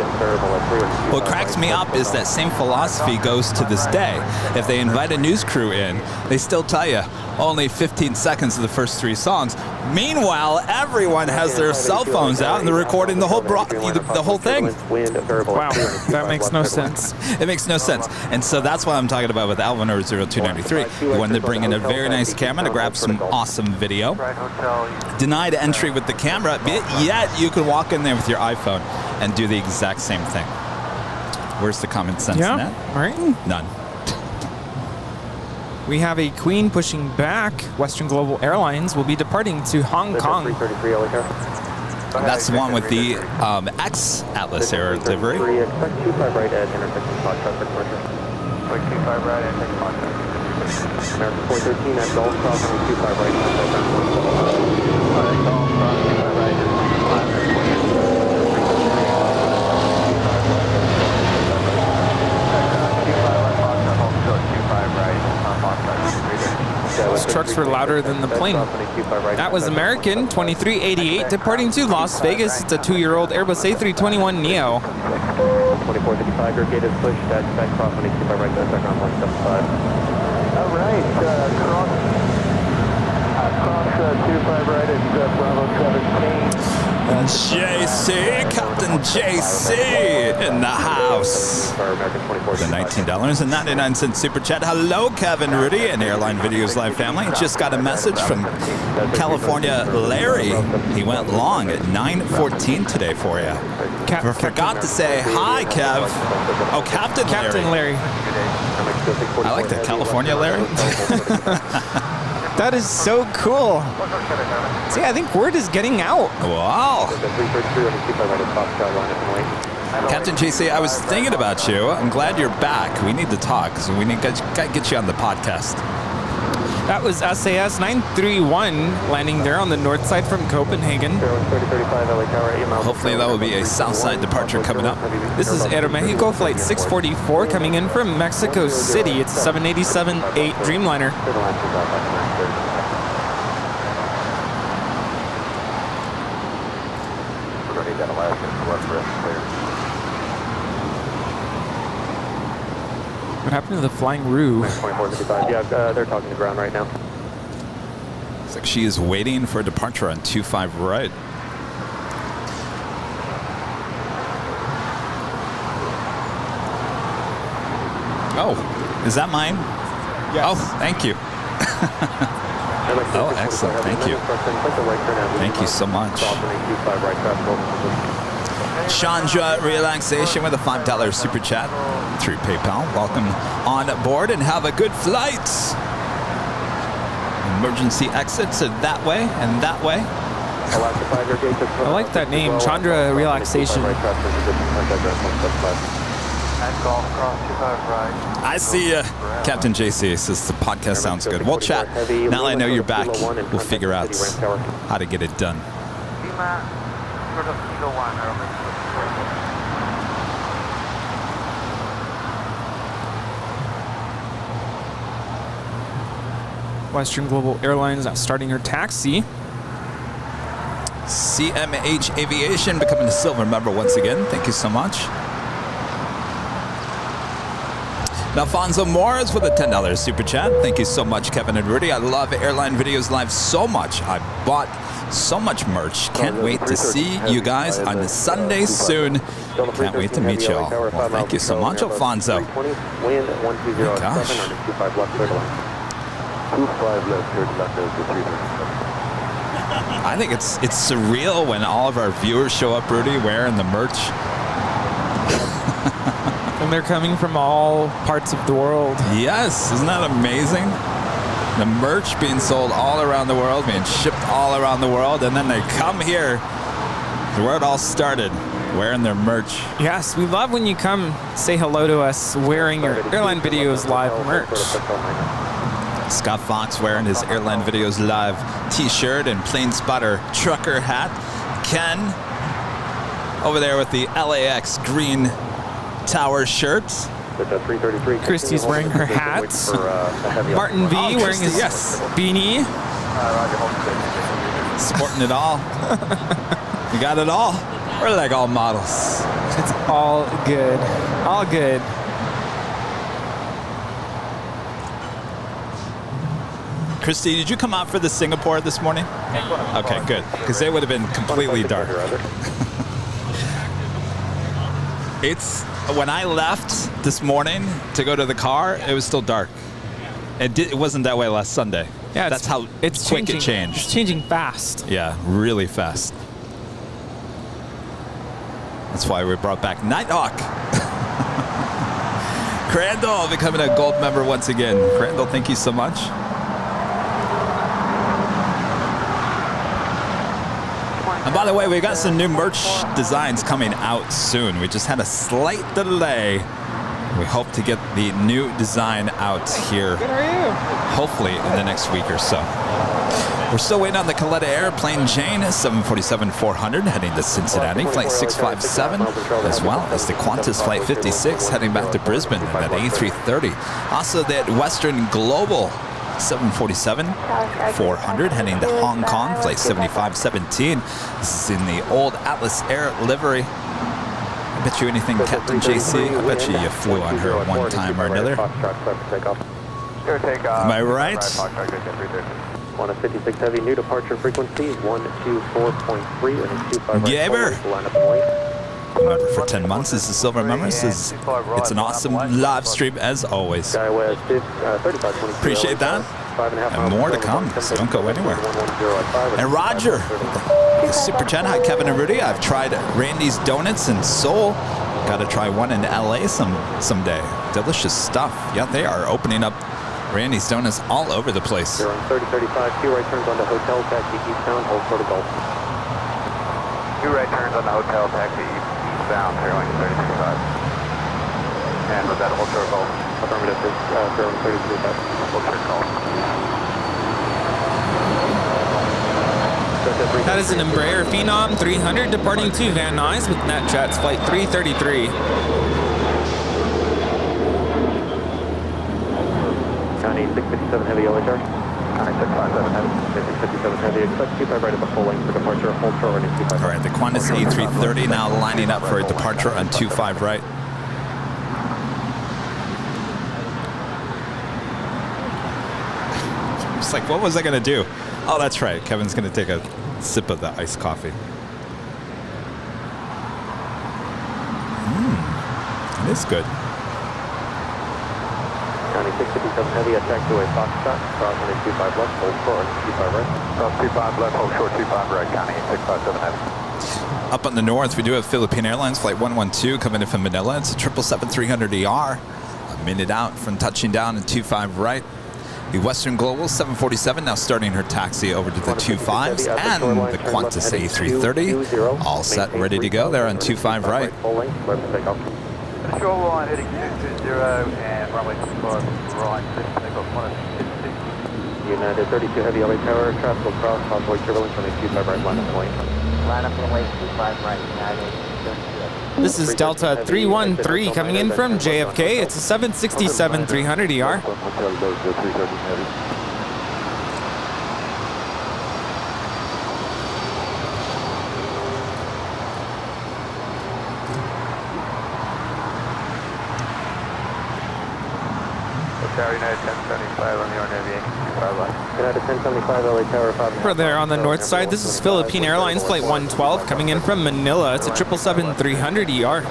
What cracks me up is that same philosophy goes to this day. If they invite a news crew in, they still tell you only 15 seconds of the first 3 songs. Meanwhile, everyone has their cell phones out and they're recording the whole thing. Wow, that makes no sense. It makes no sense. And so that's what I'm talking about with Alvin 0293. You wanted to bring in a very nice camera to grab some awesome video. Denied entry with the camera, yet you can walk in there with your iPhone and do the exact same thing. Where's the common sense in that? Right? None. We have a Queen pushing back. Western Global Airlines will be departing to Hong Kong. That's the one with the X Atlas Air livery. Expect 25 right at intersection Foxtrot for commercial. Expect 25 right at intersection Foxtrot. American 413 at Golf Crossing 25 right. Golf Crossing 25 right. Those trucks were louder than the plane. That was American 2388 departing to Las Vegas. It's a 2-year-old Airbus A321neo. 2455, your gate is pushed at cross 25 right, that's around 175. All right, cross 25 right at Bravo 17. JC, Captain JC in the house. The $19.99 super chat. Hello, Kevin Rudy and Airline Videos Live family. Just got a message from California Larry. He went long at 9:14 today for you. Forgot to say hi, Kev. Oh, Captain Larry. I like that, California Larry. That is so cool. See, I think word is getting out. Wow. Captain JC, I was thinking about you. I'm glad you're back. We need to talk because we need to get you on the podcast. That was SAS 931 landing there on the north side from Copenhagen. Hopefully that will be a south side departure coming up. This is Aeromexico flight 644 coming in from Mexico City. It's a 787-8 Dreamliner. What happened to the Flying Roo? 2455, yeah, they're talking to ground right now. Looks like she is waiting for a departure on 25 right. Oh, is that mine? Yes. Oh, thank you. Oh, excellent. Thank you. Thank you so much. Chandra Relaxation with a $5 super chat through PayPal. Welcome on board and have a good flight. Emergency exits are that way and that way. I like that name, Chandra Relaxation. I see you. Captain JC says the podcast sounds good. We'll chat. Now that I know you're back, we'll figure out how to get it done. Western Global Airlines now starting her taxi. CMH Aviation becoming a silver member once again. Thank you so much. Alfonso Morris with a $10 super chat. Thank you so much, Kevin and Rudy. I love Airline Videos Live so much. I bought so much merch. Can't wait to see you guys on the Sunday soon. Can't wait to meet you all. Well, thank you so much, Alfonso. Oh, gosh. I think it's surreal when all of our viewers show up, Rudy, wearing the merch. And they're coming from all parts of the world. Yes, isn't that amazing? The merch being sold all around the world, being shipped all around the world, and then they come here, where it all started, wearing their merch. Yes, we love when you come say hello to us wearing your Airline Videos Live merch. Scott Fox wearing his Airline Videos Live t-shirt and Plane Spotter trucker hat. Ken over there with the LAX green tower shirt. Christy's wearing her hat. Martin V wearing his beanie. Sporting it all. We got it all. We're like all models. It's all good. All good. Christy, did you come out for the Singapore this morning? Okay, good. Because they would have been completely dark. It's when I left this morning to go to the car, it was still dark. It wasn't that way last Sunday. Yeah, that's how it's quick changing. It changed. It's changing fast. Yeah, really fast. That's why we brought back Nighthawk. Crandall becoming a gold member once again. Crandall, thank you so much. And by the way, we got some new merch designs coming out soon. We just had a slight delay. We hope to get the new design out here, hopefully in the next week or so. We're still waiting on the Qantas Airplane Jane 747-400 heading to Cincinnati, flight 657, as well as the Qantas flight 56 heading back to Brisbane, and that A330. Also that Western Global 747-400 heading to Hong Kong, flight 7517. This is in the old Atlas Air livery. I bet you anything, Captain JC. I bet you flew on her one time or another. Am I right? Qantas 56 Heavy, new departure frequency 124.3 and 25 Gaber. line up and wait. Remember, for 10 months, this is Silver Memories. It's an awesome live stream as always. Appreciate that. And more to come, so don't go anywhere. And Roger, Super Chat, hi Kevin and Rudy. I've tried Randy's Donuts in Seoul. Got to try one in LA someday. Delicious stuff. Yeah, they are opening up Randy's Donuts all over the place. You're on 3035, 2 right turns onto hotel, taxi eastbound, hold short of Gulf. 2 right turns on the hotel, taxi eastbound, Airline 3035. And was that hold short of Gulf? Affirmative, Airline 3035. Hold short of Gulf. That is an Embraer Phenom 300 departing to Van Nuys with NetJets flight 333. County 657 Heavy LHR. County 657 Heavy. 657 Heavy. Expect 25 right at the full length for departure. Hold short running 25. All right, the Qantas A330 now lining up for a departure on 25 right. It's like, what was I going to do? Oh, that's right. Kevin's going to take a sip of the iced coffee. It is good. County 657 Heavy, attack to a Foxtrot, cross running 25 left, hold short, 25 right. Cross 25 left, hold short 25 right, County 657 Heavy. Up on the north, we do have Philippine Airlines flight 112 coming in from Manila. It's a 777-300ER. A minute out from touching down at 25 right. The Western Global 747 now starting her taxi over to the 25s, and the Qantas A330 all set, ready to go. They're on 25 right. Control line heading 220 and runway 24, line 6, takeoff 160. United 32 Heavy LA Tower, traffic will cross, possibly turbulence running 25 right, line up and wait. Line up and wait, 25 right, United. This is Delta 313 coming in from JFK. It's a 767-300ER. Tower United 1075 on the RNAV 25 left. United 1075 LA Tower 5. For there on the north side, this is Philippine Airlines flight 112 coming in from Manila. It's a 777-300ER.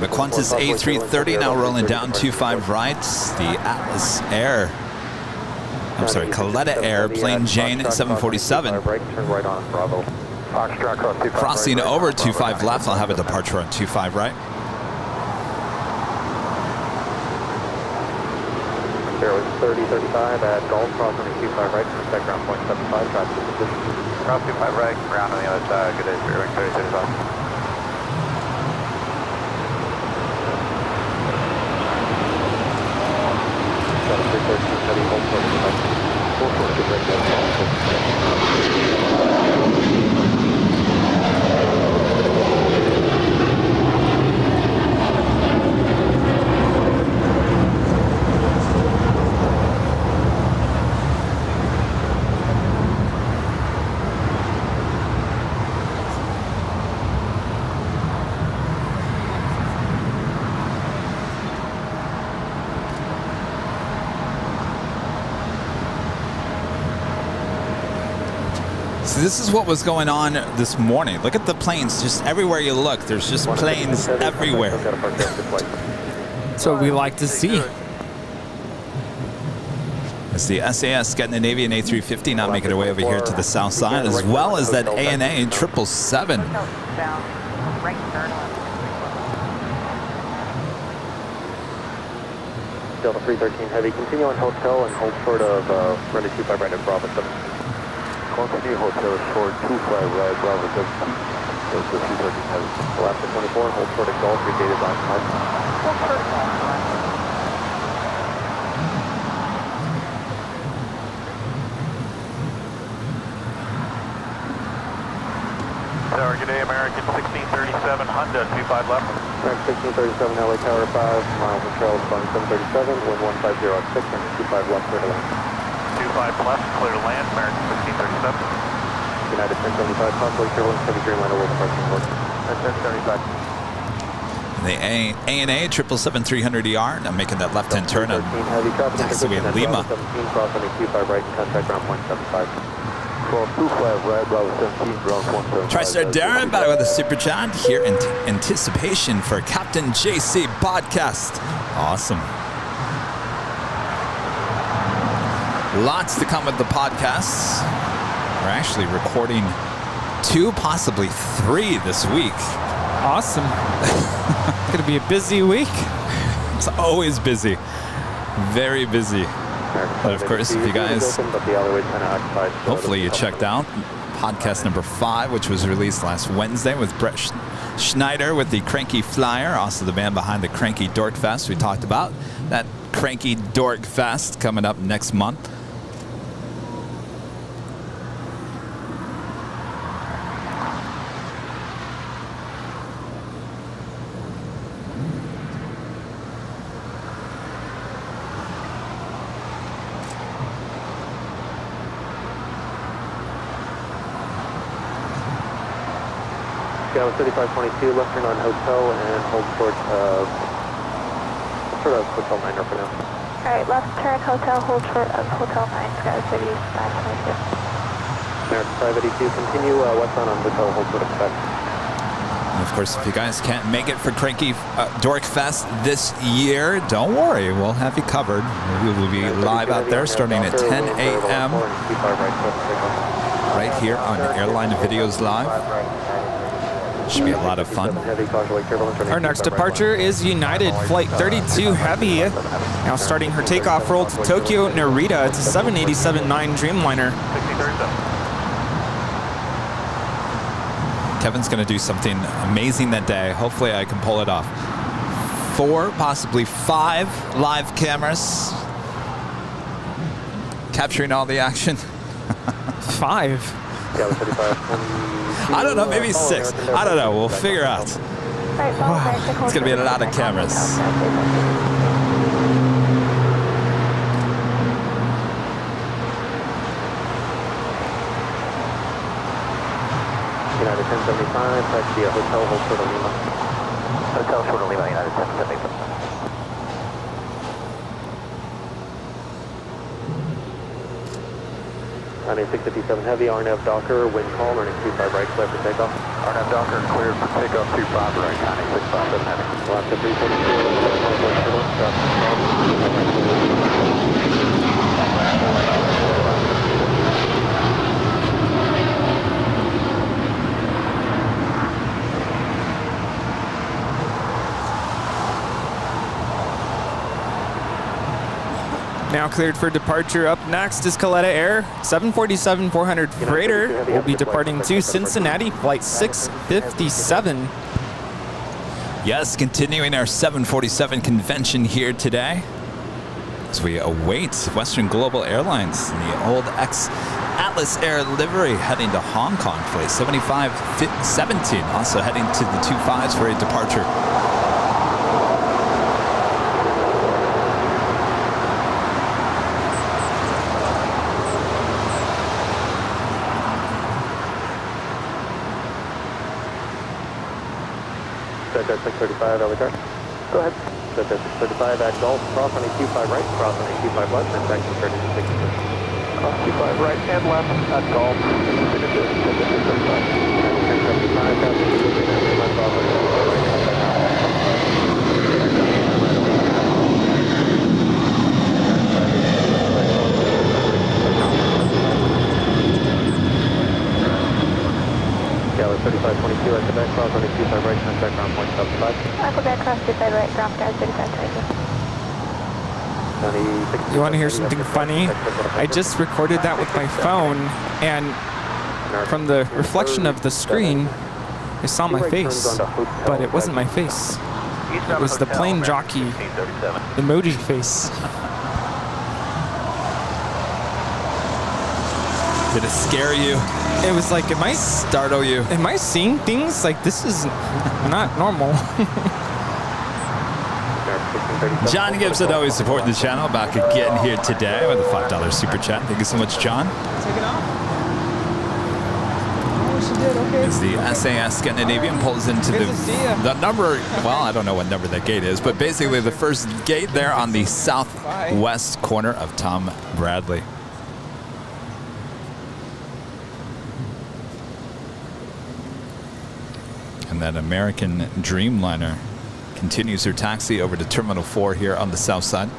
The Qantas A330 now rolling down 25 right. The Atlas Air. I'm sorry, Kwantas Air Plane Jane 747. Turn right on Bravo. Crossing over 25 left, I'll have a departure on 25 right. There was 3035 at Gulf, cross running 25 right, contact ground point 75, traffic position. Cross 25 right, ground on the other side, good day, Airline 3035. So this is what was going on this morning. Look at the planes. Just everywhere you look, there's just planes everywhere. That's what we like to see. It's the SAS getting the Navy and A350 now making their way over here to the south side, as well as that ANA 777. Delta 313 Heavy, continue on hotel and hold short of runway 25 right at Bravo 7. Continue hotel short 25 right, Bravo 7. Delta 313 Heavy. Alaska 24, hold short at Gulf, regated by 5. Hold short at Gulf. Target A, American 1637, Honda, 25 left. American 1637, LA Tower 5, miles of trail, Boeing 737, wind 150 at 6, and 25 left, clear to land. 25 left, clear to land, American 1637. United 1075, possibly turbulence, heavy Dreamliner will depart from port. 1075. The ANA 777-300ER now making that left-hand turn on taxiway Lima. 17, cross on a Q5 right, and contact ground point 75. 25 right, Bravo 17, ground 175. TriStar Darren back with a super chat here in anticipation for Captain JC podcast. Awesome. Lots to come with the podcasts. We're actually recording 2, possibly 3 this week. Awesome. It's going to be a busy week. It's always busy. Very busy. But of course, if you guys, hopefully you checked out podcast number 5, which was released last Wednesday with Brett Schneider with the Cranky Flyer, also the man behind the Cranky Dork Fest. We talked about that Cranky Dork Fest coming up next month. Scout 3522, left turn on hotel and hold short of hotel 9 for now. Alright, left turn hotel, hold short of hotel 9, Scout 3522. American 582, continue westbound on hotel, hold short of spec. And of course, if you guys can't make it for Cranky Dork Fest this year, don't worry, we'll have you covered. We will be live out there starting at 10 a.m. right here on Airline Videos Live. Should be a lot of fun. Our next departure is United Flight 32 Heavy, now starting her takeoff roll to Tokyo Narita. It's a 787-9 Dreamliner. Kevin's going to do something amazing that day. Hopefully I can pull it off. 4, possibly 5 live cameras capturing all the action. 5? I don't know, maybe 6. I don't know, we'll figure out. Wow, it's going to be a lot of cameras. United 1075, taxi a hotel, hold short of Lima. Hotel short of Lima, United 1075. On a 657 Heavy, RNAV Docker, wind calm, running 25 right, clear for takeoff. RNAV Docker cleared for takeoff 25 right, Connie 657 Heavy. Alaska 342, Now cleared for departure. Up next is Kalitta Air 747-400 freighter. Will be departing to Cincinnati, flight 657. Yes, continuing our 747 convention here today as we await Western Global Airlines in the old Atlas Air livery heading to Hong Kong, flight 7517, also heading to the 25s for a departure. JetTip 635, Ellie Go ahead. JetTip 635 at Gulf, cross on a Q5 right, cross on a Q5 left, and taxi 36. cross 25 right and left at Golf. Galley 3522 at Quebec, cross runway 25 right, contact ground point 75. Quebec, cross 25 right, ground guard 3522. You want to hear something funny? I just recorded that with my phone, and from the reflection of the screen, I saw my face, but it wasn't my face. It was the plane jockey emoji face. Did it scare you? It was like, startle you? Am I seeing things like this is not normal? John Gibson always supporting the channel. Back again here today with a $5 super chat. Thank you so much, John. Take it off. Oh, she did. Okay. As the SAS Scandinavian pulls into the number, well, I don't know what number that gate is, but basically the first gate there on the southwest corner of Tom Bradley. And that American Dreamliner continues her taxi over to Terminal 4 here on the south side.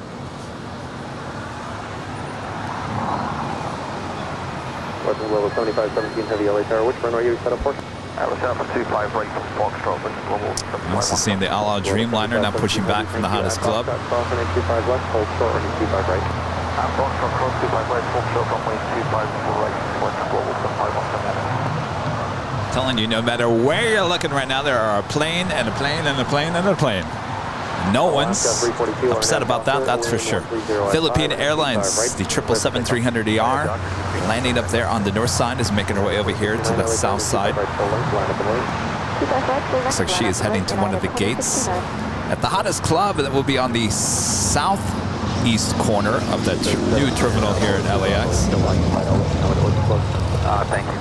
Western level 7517 heavy LA tower. Which runway are you set up for? I was set up for 25 right from Foxtrot, but global. Also seeing the All Dreamliner now pushing back from the hottest club. Cross runway 25 left, hold short runway 25 right. Foxtrot, cross 25 right, Foxtrot, runway 25 right, Western global 7517. Telling you, no matter where you're looking right now, there are a plane and a plane and a plane and a plane. No one's upset about that, that's for sure. Philippine Airlines, the 777-300ER, landing up there on the north side, is making her way over here to the south side. Looks like she is heading to one of the gates at the hottest club that will be on the southeast corner of the new terminal here at LAX. Thank you.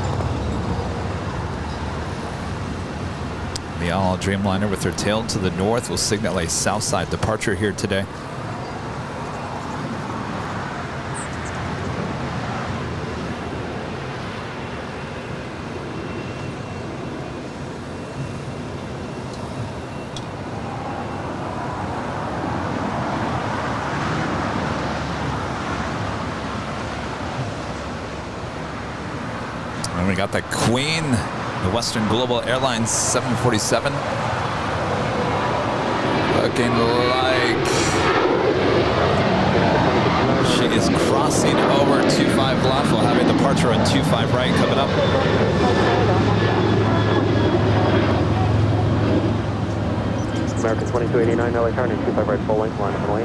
The All Dreamliner with her tail to the north will signal a south side departure here today. And we got the Queen, the Western Global Airlines 747. Looking like she is crossing over 25 left. We'll have a departure on 25 right coming up. American 2289, LA turning 25 right, full length, line up and away.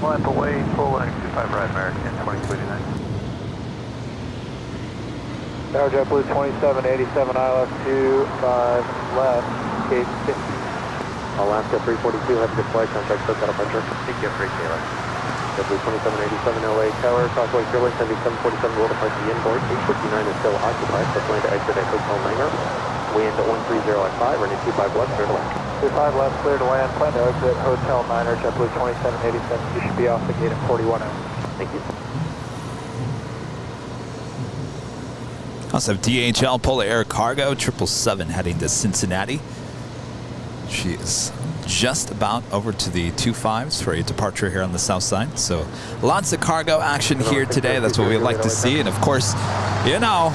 Line up away, full length, 25 right, American 2289. Tower JetBlue 2787, ILS 25 left, gate 50. Alaska 342, have a good flight, contact Cook out of Hunter. Take care, free Taylor. JetBlue 2787, LA Tower, crossway Fairway, sending 747 will depart the inboard. 859 is still occupied, so plan to exit at Hotel Niner. Wind 130 at 5, running 25 left, clear to land. 25 left, clear to land, plan to exit Hotel Niner, JetBlue 2787. You should be off the gate at 41 out. Thank you. Also have DHL Polar Air Cargo 777 heading to Cincinnati. She is just about over to the 25s for a departure here on the south side. So lots of cargo action here today. That's what we like to see. And of course, you know,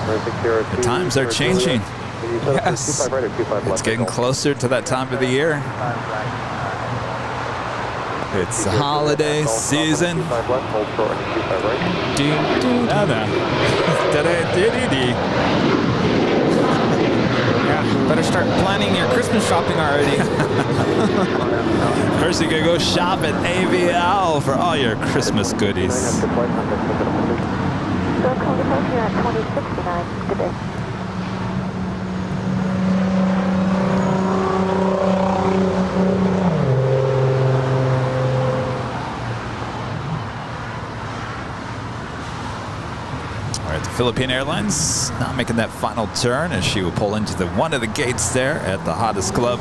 the times are changing. Yes, it's getting closer to that time of the year. It's the holiday season. Yeah, better start planning your Christmas shopping already. First, you can go shop at AVL for all your Christmas goodies. So call departure at 2069. Good day. Philippine Airlines not making that final turn as she will pull into one of the gates there at the hottest club.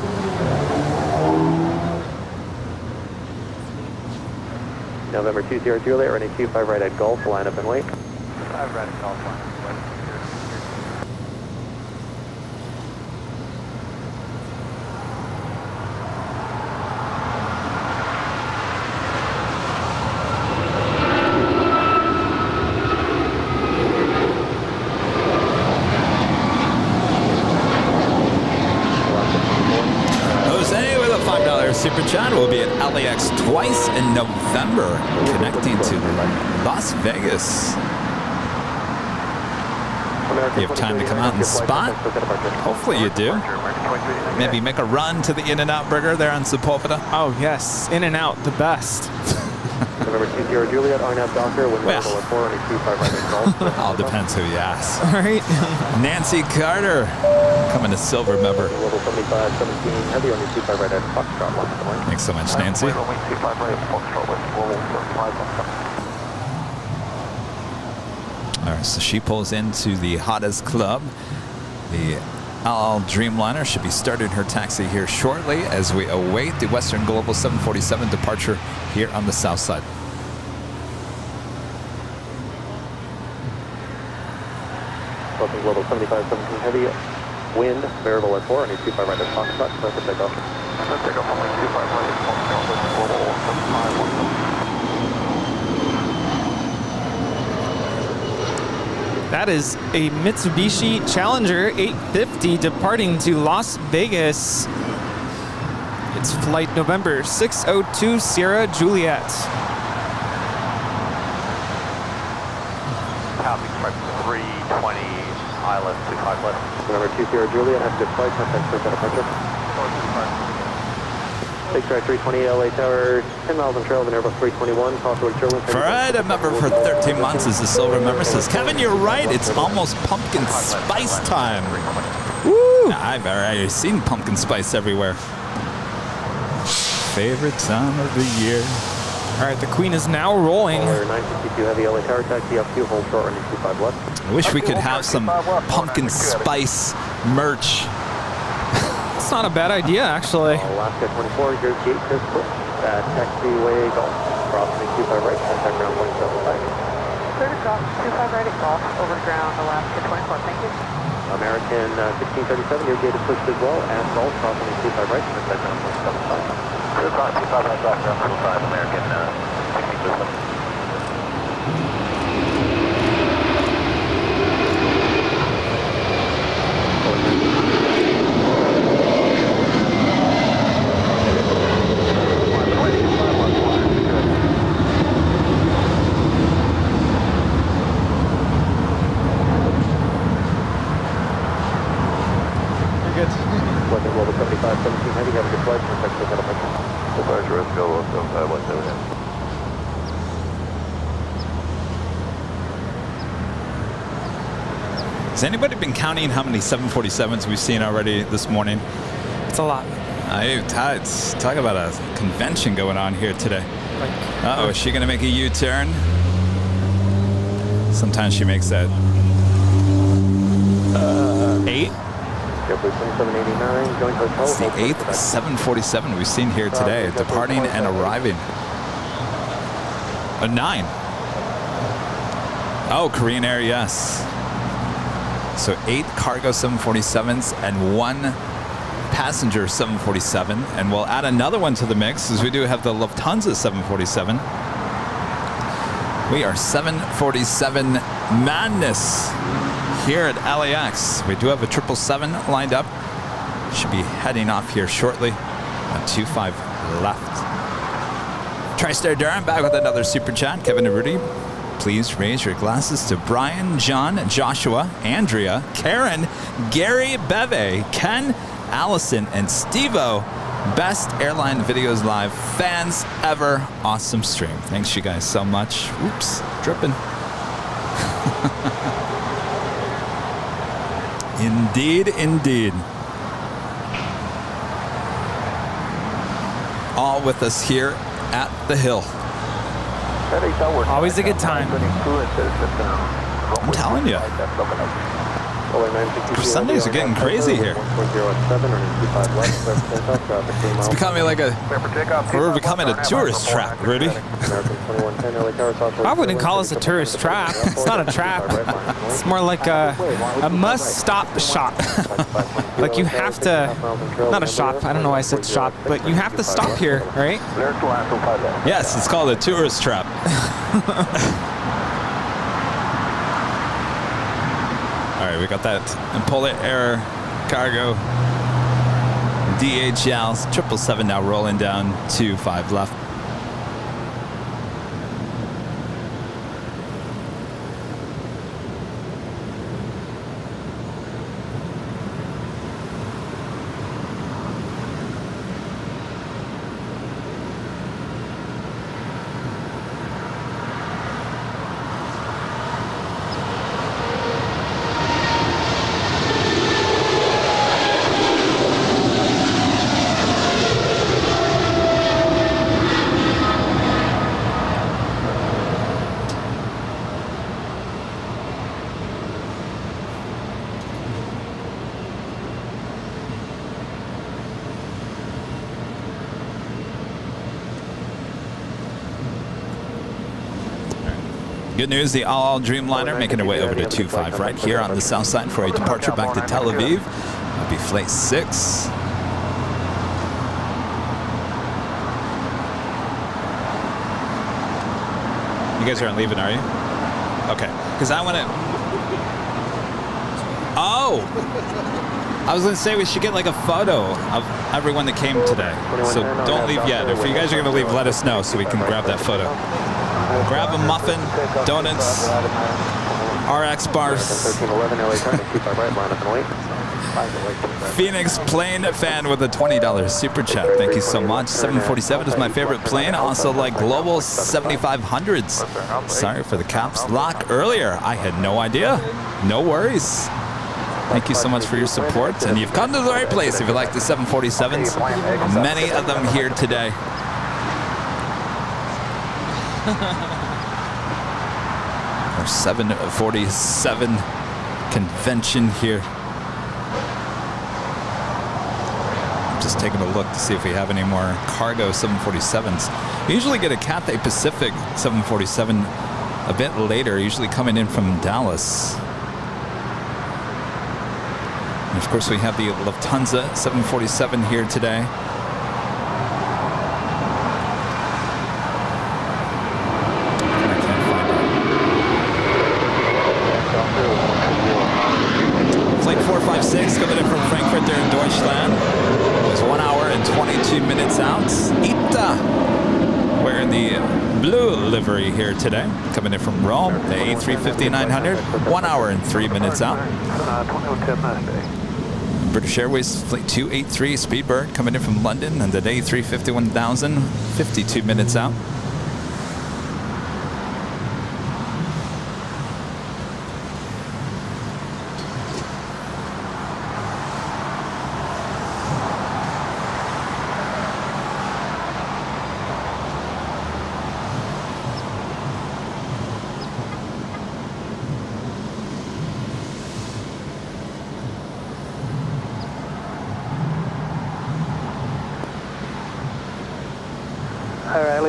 November 200, running 25 right at Gulf, line up and wait. I've read it all fine. Jose with a $5 super chat. Will be at LAX twice in November, connecting to Las Vegas. You have time to come out and spot? Hopefully you do. Maybe make a run to the In-N-Out Burger there on Sepulveda. Oh, yes. In-N-Out, the best. November 20 Juliet, RNAV Doctor, wind level at 4 and 25 right control. All depends who you ask. All right. Nancy Carter, coming to Silver member. Level 75, 17, heavy on your 25 right at Foxtrot, 1 Thanks so much, Nancy. Wing 25 right, Foxtrot, West, level 75, 1. All right, so she pulls into the hottest club. The LL Dreamliner should be starting her taxi here shortly as we await the Western Global 747 departure here on the south side. Western Global 75, 17 heavy, wind, variable at 4 and 25 right at Foxtrot, clear for takeoff. Take off on wing 25 right, Foxtrot, West, level 75, 1. That is a Mitsubishi Challenger 850 departing to Las Vegas. It's flight November 602 Sierra Juliet. Copy, 320, Island, 25 left. November 2 Sierra Juliet, active flight, contact clear for departure. Take track 320 LA Tower, 10 miles on trail of an Airbus 321, crossroad Sherwin. Fred, a member for 13 months, is the silver member, says, Kevin, you're right. It's almost pumpkin spice time. Woo! I've already seen pumpkin spice everywhere. Favorite time of the year. All right, the Queen is now rolling. 962 heavy LA Tower, taxi up 2, hold short, running 25 left. I wish we could have some pumpkin spice merch. It's not a bad idea, actually. Alaska 24, here's gate pistol, taxiway golf, crossing 25 right, contact ground 175. Clear to cross 25 right at golf, over to ground, Alaska 24, thank you. American 1637, your gate is pushed as well, and golf, crossing 25 right, contact ground 175. Clear cross 25 right, ground 25, American 1637. Western Global 75, 17 heavy, have a good flight, contact clear for departure. Departure, let's go, 177. Has anybody been counting how many 747s we've seen already this morning? It's a lot. Talk about a convention going on here today. Uh-oh, is she going to make a U-turn? Sometimes she makes that. 8? It's the 8th 747 we've seen here today, departing and arriving. 9. Oh, Korean Air, yes. So 8 cargo 747s and 1 passenger 747. And we'll add another one to the mix as we do have the Lufthansa 747. We are 747 madness here at LAX. We do have a 777 lined up. Should be heading off here shortly on 25 left. TriStar Durham back with another super chat. Kevin Rudy, please raise your glasses to Brian, John, Joshua, Andrea, Karen, Gary, Beve, Ken, Allison, and Steve-O. Best Airline Videos Live fans ever. Awesome stream. Thanks you guys so much. Oops, dripping. Indeed, indeed. All with us here at the Hill. Always a good time. I'm telling you. Sundays are getting crazy here. It's becoming like we're becoming a tourist trap, Rudy. I wouldn't call us a tourist trap. It's not a trap. It's more like a must-stop shop. Like you have to, not a shop, I don't know why I said shop, but you have to stop here, right? Yes, it's called a tourist trap. All right, we got that Polar Air Cargo DHL 777 now rolling down 25 left. Good news, the all Dreamliner making her way over to 25 right here on the south side for a departure back to Tel Aviv. That'll be flight 6. You guys aren't leaving, are you? Okay, because I want to... Oh! I was going to say we should get like a photo of everyone that came today. So don't leave yet. If you guys are going to leave, let us know so we can grab that photo. Grab a muffin, donuts, RX bars. Phoenix plane fan with a $20 super chat. Thank you so much. 747 is my favorite plane. Also like Global 7500s. Sorry for the caps lock earlier. I had no idea. No worries. Thank you so much for your support. And you've come to the right place if you like the 747s. Many of them here today. Our 747 convention here. I'm just taking a look to see if we have any more cargo 747s. We usually get a Cathay Pacific 747 a bit later, usually coming in from Dallas. And of course, we have the Lufthansa 747 here today. Coming in from Frankfurt there in Deutschland. It was 1 hour and 22 minutes out. Ita wearing the blue livery here today. Coming in from Rome, the A350-900. 1 hour and 3 minutes out. British Airways Flight 283 Speedbird coming in from London, and the A350-1000, 52 minutes out.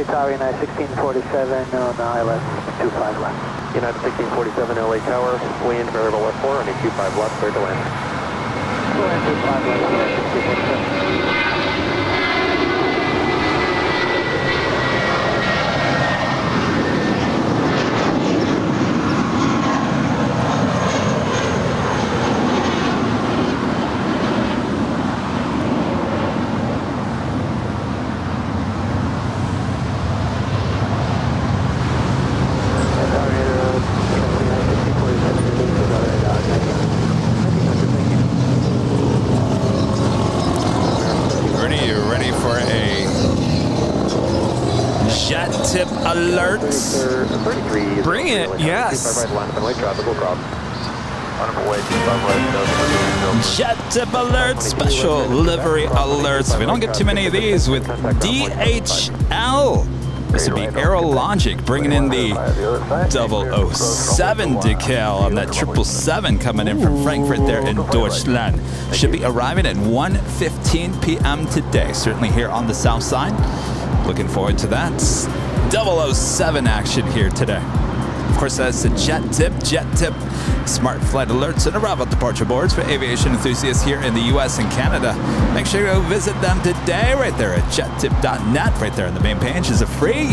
Tower, United 1647 on ILS 25 left. United 1647 LA Tower, wind variable left 4, running 25 left, clear to land. Go ahead, 25 left, United 1647. JetTip Alerts. Bring it, yes. JetTip Alerts, special livery alerts. We don't get too many of these with DHL. This would be Aerologic bringing in the 007 decal on that 777 coming in from Frankfurt there in Deutschland. Should be arriving at 1:15 p.m. today, certainly here on the south side. Looking forward to that. 007 action here today. Of course, that's the JetTip Smart Flight Alerts and arrival departure boards for aviation enthusiasts here in the U.S. and Canada. Make sure you go visit them today right there at jettip.net. Right there on the main page is a free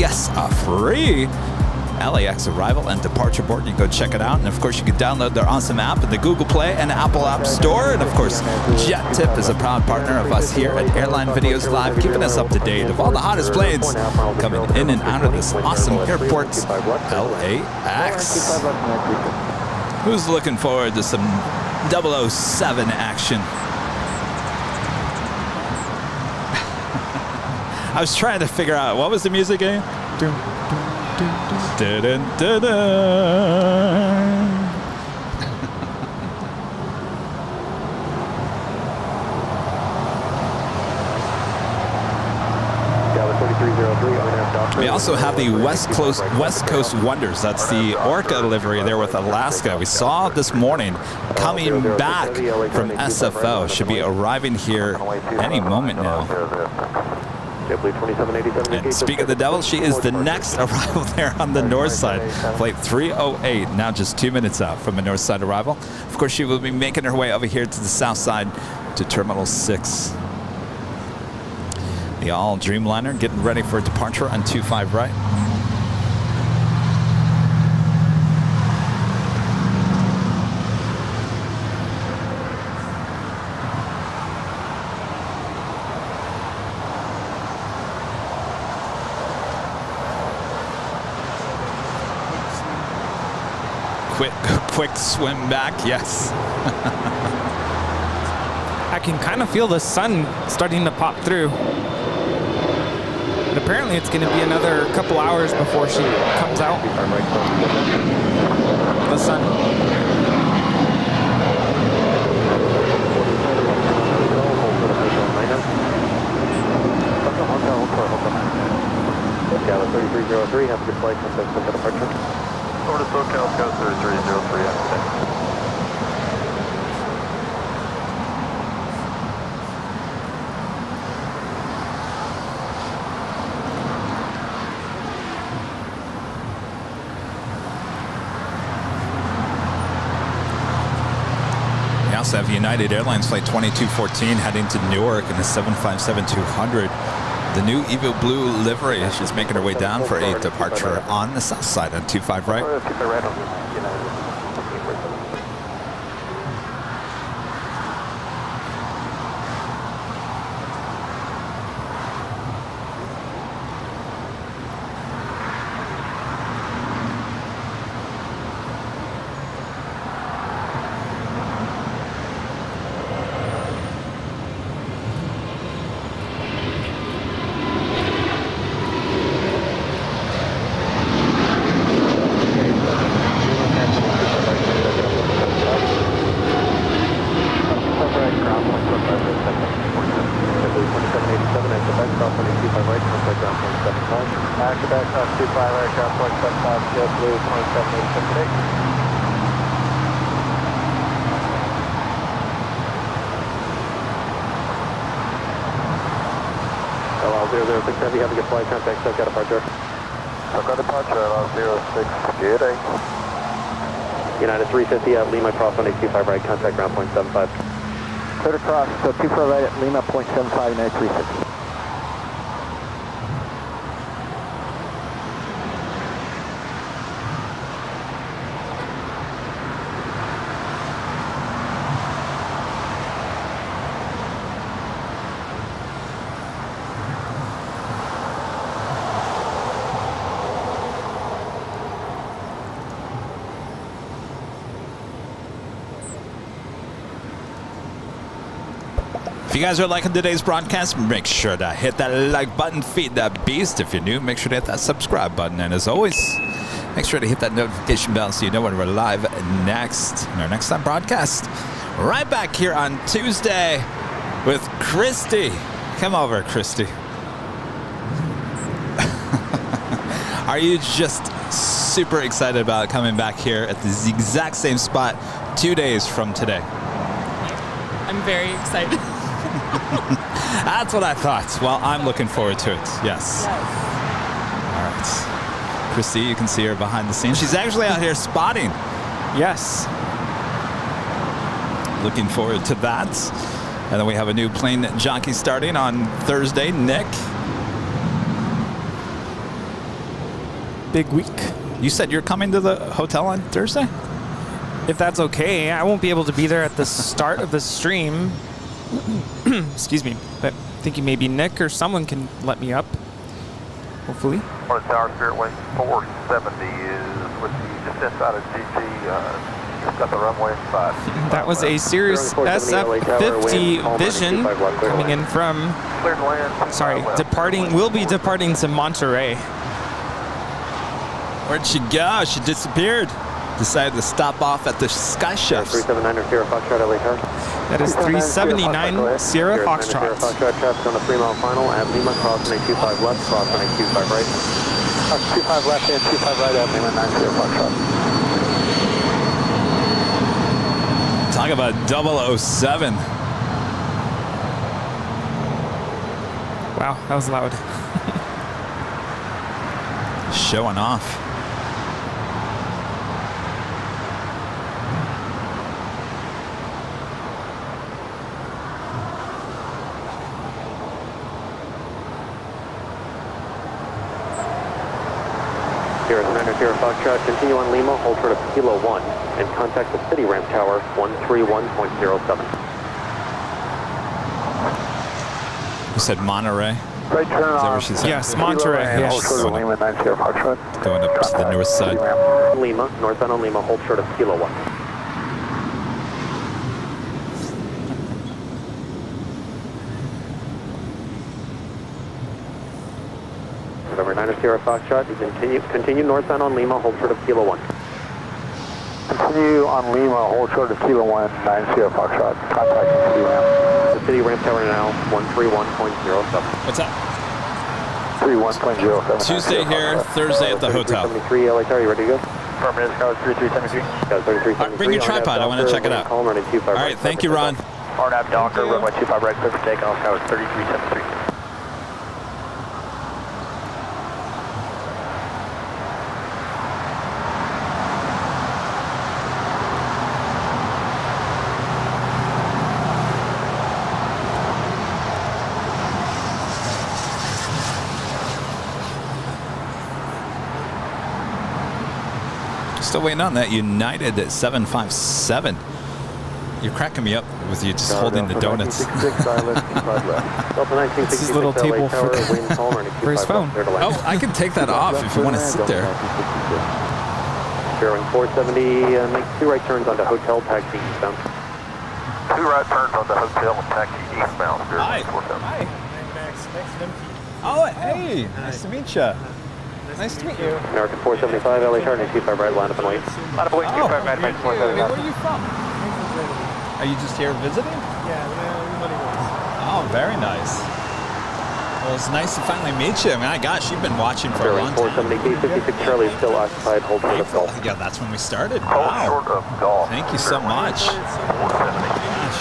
LAX arrival and departure board. You can go check it out. And of course, you can download their awesome app in the Google Play and Apple App Store. And of course, JetTip is a proud partner of us here at Airline Videos Live, keeping us up to date of all the hottest planes coming in and out of this awesome airport, LAX. Who's looking forward to some 007 action? I was trying to figure out, what was the music game? We also have the West Coast Wonders. That's the Orca livery there with Alaska. We saw this morning coming back from SFO. Should be arriving here any moment now. And speaking of the devil, she is the next arrival there on the north side. Flight 308, now just 2 minutes out from a north side arrival. Of course, she will be making her way over here to the south side to Terminal 6. The all Dreamliner getting ready for departure on 25 right. Quick swim back, yes. I can kind of feel the sun starting to pop through. But apparently it's going to be another couple hours before she comes out. The sun. Gala 3303, have a good flight, contact for departure. Over to SoCal, Scout 3303, have a good day. We also have United Airlines Flight 2214 heading to Newark in the 757-200. The new Evo Blue livery. She's making her way down for a departure on the south side on 25 right. Heavy, have a good flight, contact SoCal departure. SoCal departure, 06, good day. United 350 at Lima, cross 125 right, contact ground point 75. Clear to cross, so 24 right at Lima, point 75, United 350. If you guys are liking today's broadcast, make sure to hit that like button, feed that beast. If you're new, make sure to hit that subscribe button. And as always, make sure to hit that notification bell so you know when we're live next in our next time broadcast. Right back here on Tuesday with Christy. Come over, Christy. Are you just super excited about coming back here at the exact same spot 2 days from today? I'm very excited. That's what I thought. Well, I'm looking forward to it. Yes. All right. Christy, you can see her behind the scenes. She's actually out here spotting. Yes. Looking forward to that. And then we have a new plane jockey starting on Thursday, Nick. Big week. You said you're coming to the hotel on Thursday? If that's okay. I won't be able to be there at the start of the stream. Excuse me. But thinking maybe Nick or someone can let me up. Hopefully. On Tower Spirit Wing 470 is with the just inside of GG. Just got the runway spot. That was a Cirrus SF-50 Vision coming in from, will be departing to Monterey. Where'd she go? She disappeared. Decided to stop off at the Sky Chefs. 379 Sierra Foxtrot, LA Tower. That is 379 Sierra Foxtrot. Foxtrot, traffic on the 3-mile final at Lima, crossing a 25 left, crossing a 25 right. 25 left and 25 right at Lima, 9 Sierra Foxtrot. Talk about 007. Wow, that was loud. Showing off. Sierra Foxtrot, continue on Lima, hold short of Kilo 1, and contact the city ramp tower 131.07. You said Monterey? Right turn Is that where off. she said? Yes, Monterey. Hold short of Lima, 9 Sierra Foxtrot. Going up to the north side. Lima, northbound on Lima, hold short of Kilo 1. November 9 Sierra Foxtrot, continue northbound on Lima, hold short of Kilo 1. Continue on Lima, hold short of Kilo 1, 9 Sierra Foxtrot. Contact the city ramp. The city ramp tower now, 131.07. What's up? 31.07. Tuesday here, Thursday at the hotel. 3373 LA Tower, you ready to go? Affirmative, Sky 3373. Sky 3373. Bring your tripod, I want to check it out. All right, thank you, Ron. RNAV Docker, runway 25 right, clear for takeoff, Sky 3373. Still waiting on that United at 757. You're cracking me up with you just holding the donuts. It's his little table for his phone. Oh, I can take that off if you want to sit there. Bearing 470, make 2 right turns onto Hotel Taxi eastbound. 2 right turns onto Hotel Taxi eastbound. Hi. Hi. Oh, hey. Nice to meet you. Nice to meet you. American 475, LA Tower, 25 right, line up and wait. Line up and wait, 25 right, Where are you from? Are you just here visiting? Oh, very nice. Well, it's nice to finally meet you. I mean, my gosh, you've been watching for a long time. 470, K56 Charlie is still occupied, hold short of Golf. Yeah, that's when we started. Hold short of Golf. Thank you so much. Gosh.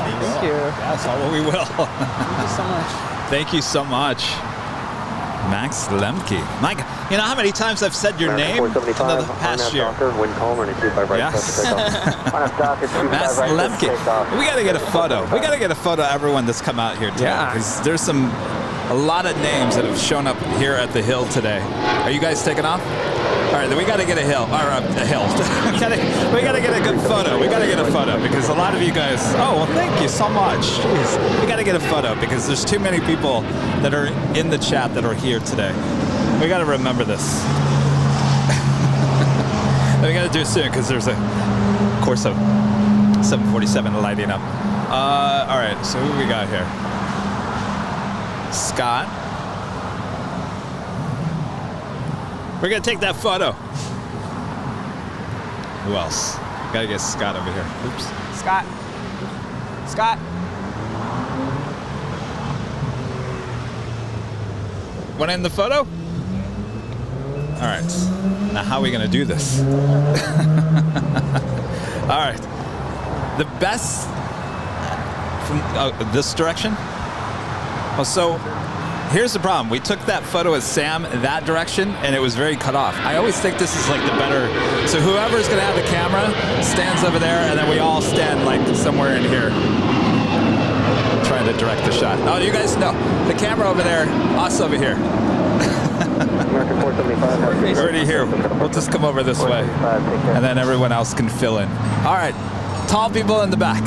Thank you. Yes, oh, we will. Thank you so much. Thank you so much. Max Lemke. Mike, you know how many times I've said your name in the past year? Wind calm, running 25 right, Yes. Max Lemke. We got to get a photo. We got to get a photo of everyone that's come out here today. Yeah. Because there's a lot of names that have shown up here at the Hill today. Are you guys taking off? All right, then we got to get a hill. Or a hill. we got to get a good photo. We got to get a photo because a lot of you guys. Oh, well, thank you so much. Jeez. We got to get a photo because there's too many people that are in the chat that are here today. We got to remember this. We got to do it soon because there's of course, a 747 lighting up. All right, so who we got here? Scott. We're gonna take that photo. Who else? Gotta get Scott over here. Oops. Scott. Scott. Want in the photo? All right. Now, how are we going to do this? All right. The best from this direction? Well, so here's the problem. We took that photo of Sam that direction, and it was very cut off. I always think this is like the better. So whoever's going to have the camera stands over there, and then we all stand like somewhere in here. Trying to direct the shot. Oh, you guys know. The camera over there, us over here. American 475. We're already here. We'll just come over this way. And then everyone else can fill in. All right. Tall people in the back.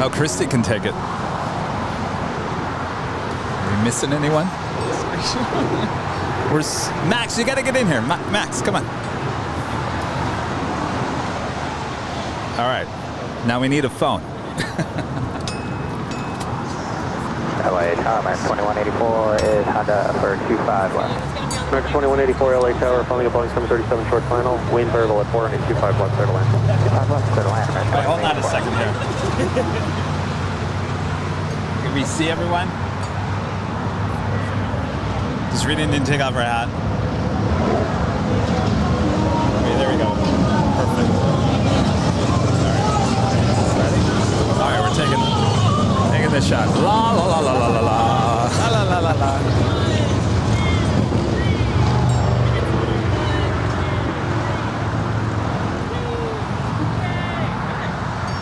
Oh, Christy can take it. Are we missing anyone? Where's Max? You got to get in here. Max, come on. All right. Now we need a phone. LA Tower, 2184 is Honda for 25 left. American 2184 LA Tower, following a Boeing 737 short final. Wind variable at 4 and 25 left, clear to land. 25 left, clear to land. Wait, hold on a second here. Can we see everyone? Just Rita didn't take off her hat. Okay, there we go. Perfect. All right, we're taking this shot. La la la la la la la. La la la la la.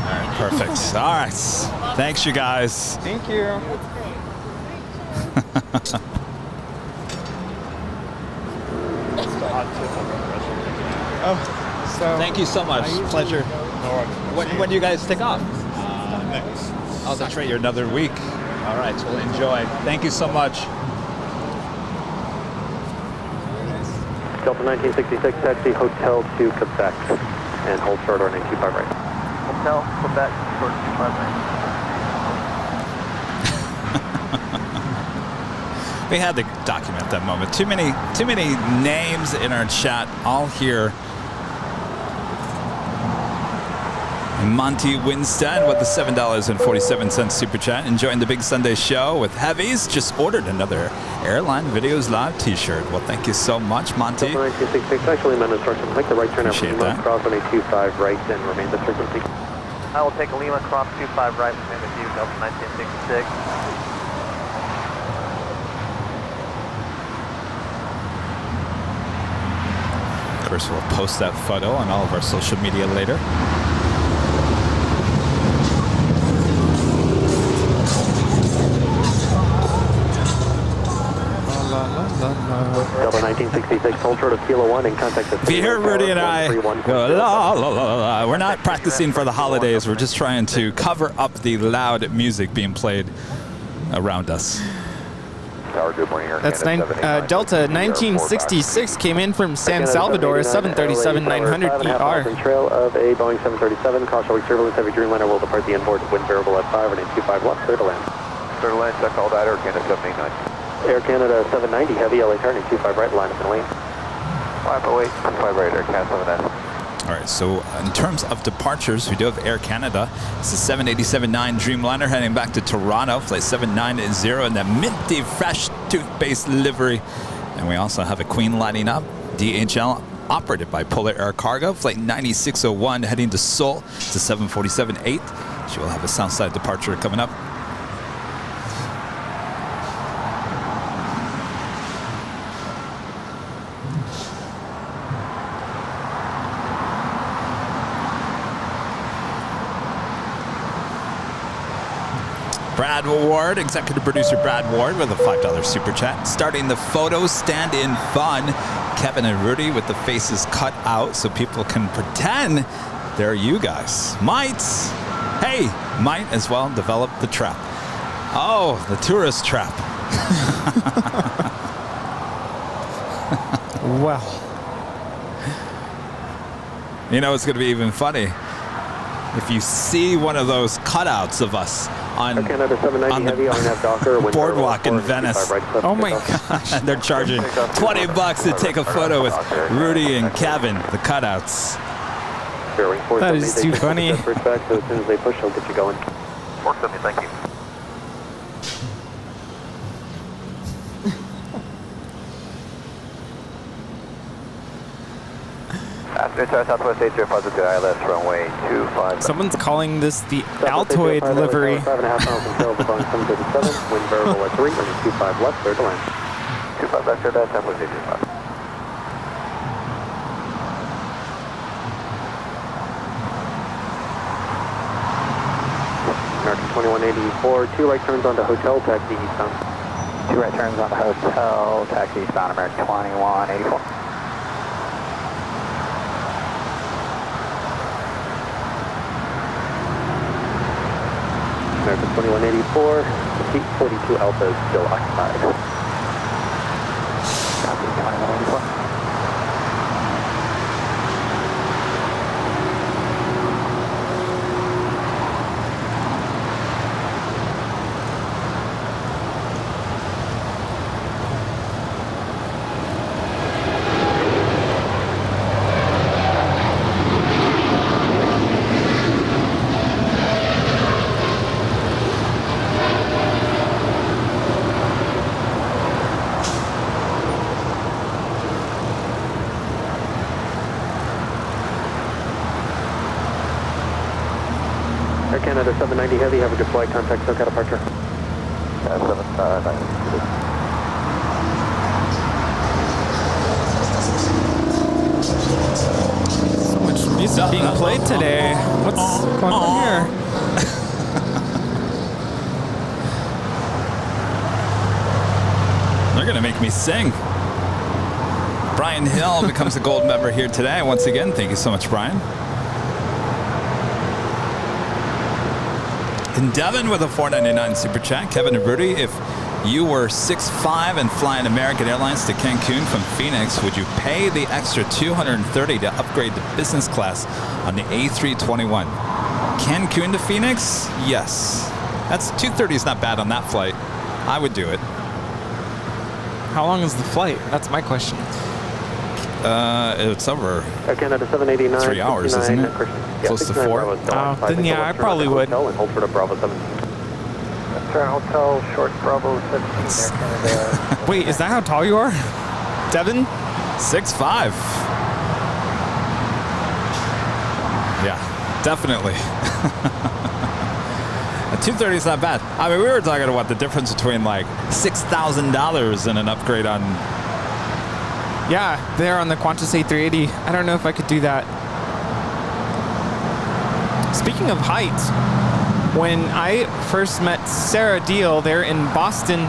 All right, perfect. All right. Thanks, you guys. Thank you. Oh, so thank you so much. Pleasure. When do you guys take off? Next. Oh, that's right. You're another week. All right. So we'll enjoy. Thank you so much. Delta 1966, taxi Hotel to Quebec and hold short on 825 right. Hotel, Quebec, short 25 right. We had to document that moment. Too many names in our chat. All here. Monty Winstead with the $7.47 super chat. Enjoying the Big Sunday show with Heavies. Just ordered another Airline Videos Live t-shirt. Well, thank you so much, Monty. 1966, actually amendment instruction. Make the right turn after Lima, cross on 825 right and remain the frequency. I will take a Lima, cross 25 right, remain with you, Delta 1966. Of course, we'll post that photo on all of our social media later. Delta 1966, hold short of Kilo 1 and contact the... If you hear Rudy and I go, la, la, la, la, we're not practicing for the holidays. We're just trying to cover up the loud music being played around us. That's Delta 1966 came in from San Salvador, 737-900 Trail of a Boeing 737, cross shore surveillance, heavy Dreamliner will depart the inboard wind variable at 5 and 825 left, clear to land. Clear to land, check all that, Air Canada 789. Air Canada 790, heavy, LA turning 25 right, line up in lane. 508, 25 right, Air Canada 790. All right, so in terms of departures, we do have Air Canada. It's a 787-9 Dreamliner heading back to Toronto, flight 790 in the minty, fresh, toothpaste livery. And we also have a Queen lining up, DHL, operated by Polar Air Cargo, flight 9601 heading to Seoul. It's a 747-8. She will have a Southside departure coming up. Brad Ward, executive producer Brad Ward with a $5 super chat. Starting the photo stand-in fun. Kevin and Rudy with the faces cut out so people can pretend they're you guys. Hey, might as well develop the trap. Oh, the tourist trap. Well. You know, it's going to be even funny if you see one of those cutouts of us on the boardwalk in Venice. Oh my gosh. They're charging $20 to take a photo with Rudy and Kevin, the cutouts. That is too funny. So as soon as they push, they'll get you going. 470, thank you. Southwest 805 to ILS runway 25. Someone's calling this the Altoid livery. 5.5 miles until the Boeing 737, wind variable at 3, runway 25 left, clear to land. 25 left, clear to Southwest 805. American 2184, 2 right turns onto hotel, taxi eastbound. 2 right turns onto hotel, taxi eastbound, American 2184. American 2184, seat 42 Alpha is still occupied. Copy, 2184. Air Canada 790 Heavy, have a good flight, contact SoCal departure. 790. So much music being played today. What's going on here? They're going to make me sing. Brian Hill becomes a gold member here today. Once again, thank you so much, Brian. And Devin with a $4.99 super chat. Kevin Rudy, if you were 6'5" and flying American Airlines to Cancun from Phoenix, would you pay the extra $230 to upgrade to business class on the A321? Cancun to Phoenix? Yes. That's $230 is not bad on that flight. I would do it. How long is the flight? That's my question. It's over Air Canada 789. 3 hours, isn't it? Close to 4. Then yeah, I probably would. And hold for the Bravo 17. Turn hotel, short Bravo 17, Air Canada. Wait, is that how tall you are? Devin? 6'5". Yeah, definitely. $230 is not bad. I mean, we were talking about the difference between like $6,000 and an upgrade on. Yeah, they're on the Qantas A380. I don't know if I could do that. Speaking of height, when I first met Sarah Deal there in Boston,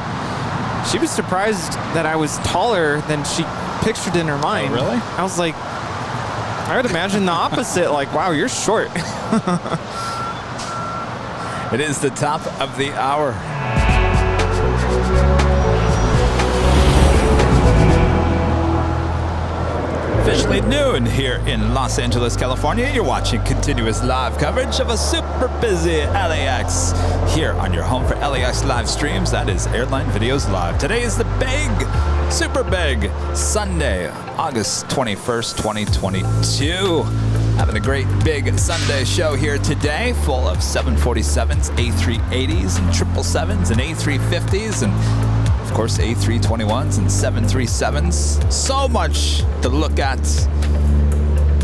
she was surprised that I was taller than she pictured in her mind. Oh, really? I was like, I would imagine the opposite. Like, wow, you're short. It is the top of the hour. Officially noon here in Los Angeles, California. You're watching continuous live coverage of a super busy LAX here on your home for LAX live streams. That is Airline Videos Live. Today is the big, super big Sunday, August 21st, 2022. Having a great big Sunday show here today, full of 747s, A380s, and 777s, and A350s, and of course, A321s and 737s. So much to look at.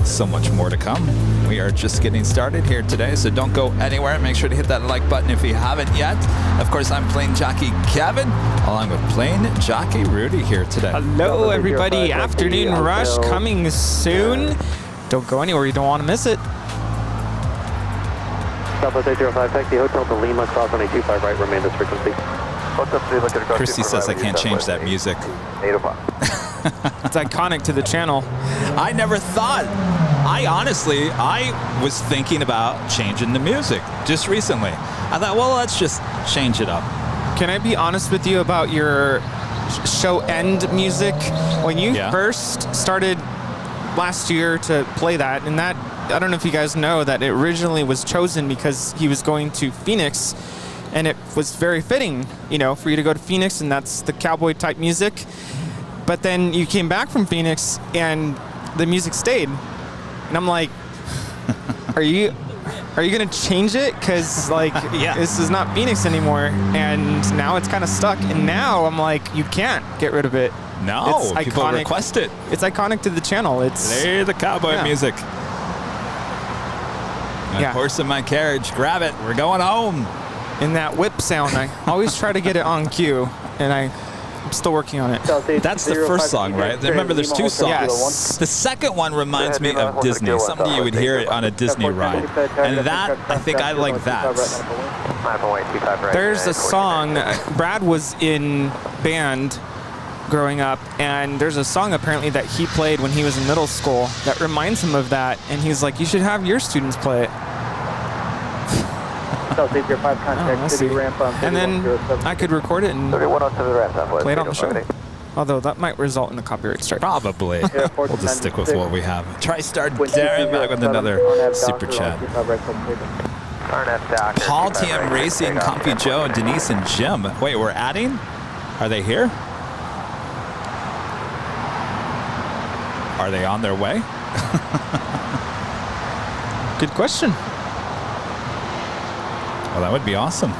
So much more to come. We are just getting started here today, so don't go anywhere. Make sure to hit that like button if you haven't yet. Of course, I'm Plane Jockey Kevin, along with Plane Jockey Rudy here today. Hello, everybody. Afternoon rush coming soon. Don't go anywhere. You don't want to miss it. Southwest 805, taxi hotel to Lima, cross on a 25 right, remain this frequency. Christy says I can't change that music. 805. It's iconic to the channel. I never thought. I was thinking about changing the music just recently. I thought, well, let's just change it up. Can I be honest with you about your show end music? When you first started last year to play that, and that, I don't know if you guys know that it originally was chosen because he was going to Phoenix, and it was very fitting, you know, for you to go to Phoenix, and that's the cowboy type music. But then you came back from Phoenix and the music stayed. And I'm like, are you gonna change it? Cause like, this is not Phoenix anymore. And now it's kind of stuck. And now I'm like, you can't get rid of it. No, it's people iconic. request it. It's iconic to the channel. It's Play the cowboy music. Yeah. Horse in my carriage. Grab it. We're going home. in that whip sound. I always try to get it on cue, and I'm still working on it. That's the first song, right? Remember, there's two songs. Yes. The second one reminds me of Disney. Someday you would hear it on a Disney ride. And that, I think I like that. There's a song, Brad was in band growing up, and there's a song apparently that he played when he was in middle school that reminds him of that, and he's like, you should have your students play it. And then I could record it and play it on the show. Although that might result in a copyright strike. Probably. We'll just stick with what we have. TriStar Darren back with another super chat. Paul TM Racing, Comfy Joe, Denise, and Jim. Wait, we're adding? Are they here? Are they on their way? Good question. Well, that would be awesome.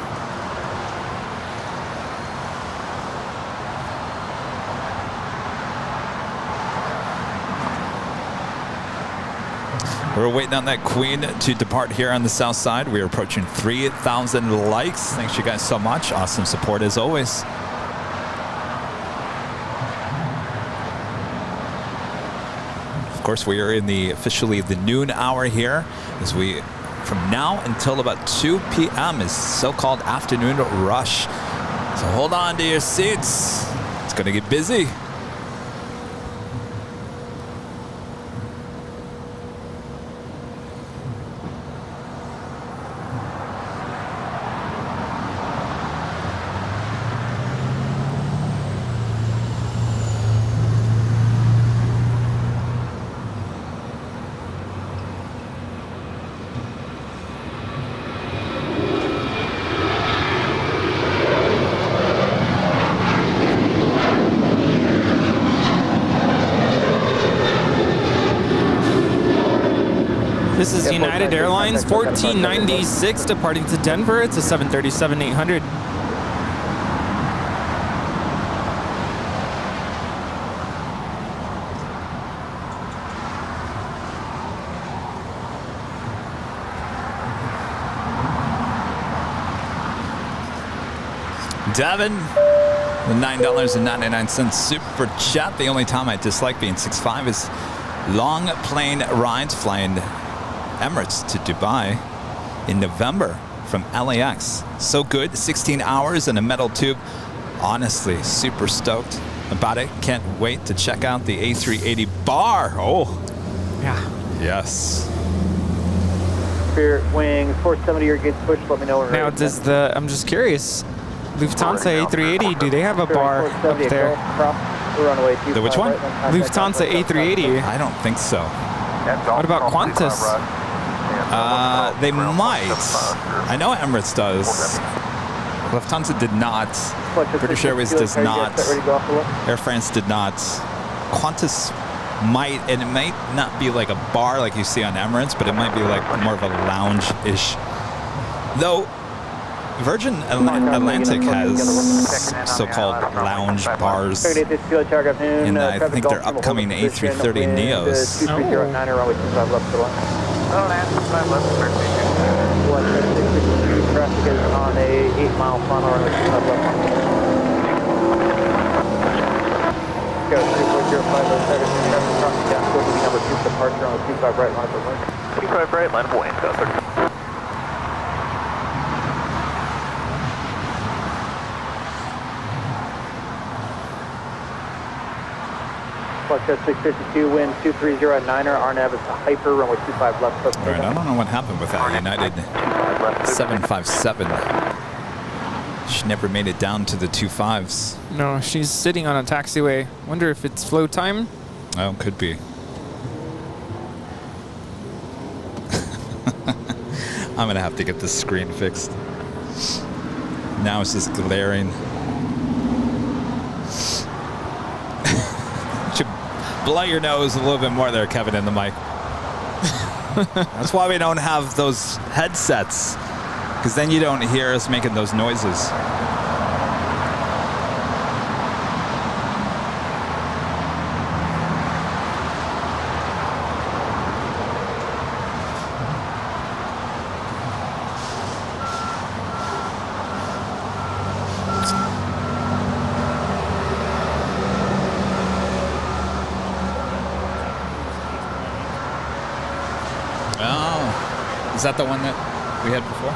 We're waiting on that queen to depart here on the south side. We're approaching 3,000 likes. Thanks you guys so much. Awesome support as always. Of course, we are in the officially the noon hour here as we from now until about 2 p.m. is so-called afternoon rush. So hold on to your seats. It's going to get busy. This is United Airlines 1496 departing to Denver. It's a 737-800. Devin, the $9.99 super chat. The only time I dislike being 6'5" is long plane rides flying Emirates to Dubai in November from LAX. So good, 16 hours in a metal tube. Honestly, super stoked about it. Can't wait to check out the A380 bar. Oh, yeah. Yes. Spirit wings, 470 your gates push. Let me know when Now, does the, I'm just curious, Lufthansa A380, do they have a bar up there? The which one? Lufthansa A380. I don't think so. What about Qantas? They might. I know Emirates does. Lufthansa did not. British Airways does not. Air France did not. Qantas might, and it might not be like a bar like you see on Emirates, but it might be like more of a lounge-ish. Though Virgin Atlantic has so-called lounge bars in I think their upcoming A330 Neos. Traffic is on a 8-mile funnel on the 25 left. Go 34050 traffic crossing down to number 2 departure on the 25 right line of the link. 25 right line of Wayne, South 30. Flight 652, wind 230 at 9er. RNAV is a hyper, runway 25 left. All right, I don't know what happened with that United 757. She never made it down to the 25s. No, she's sitting on a taxiway. Wonder if it's flow time? Oh, could be. I'm going to have to get this screen fixed. Now it's just glaring. Blow your nose a little bit more there, Kevin, in the mic. That's why we don't have those headsets, because then you don't hear us making those noises. Is that the one that we had before?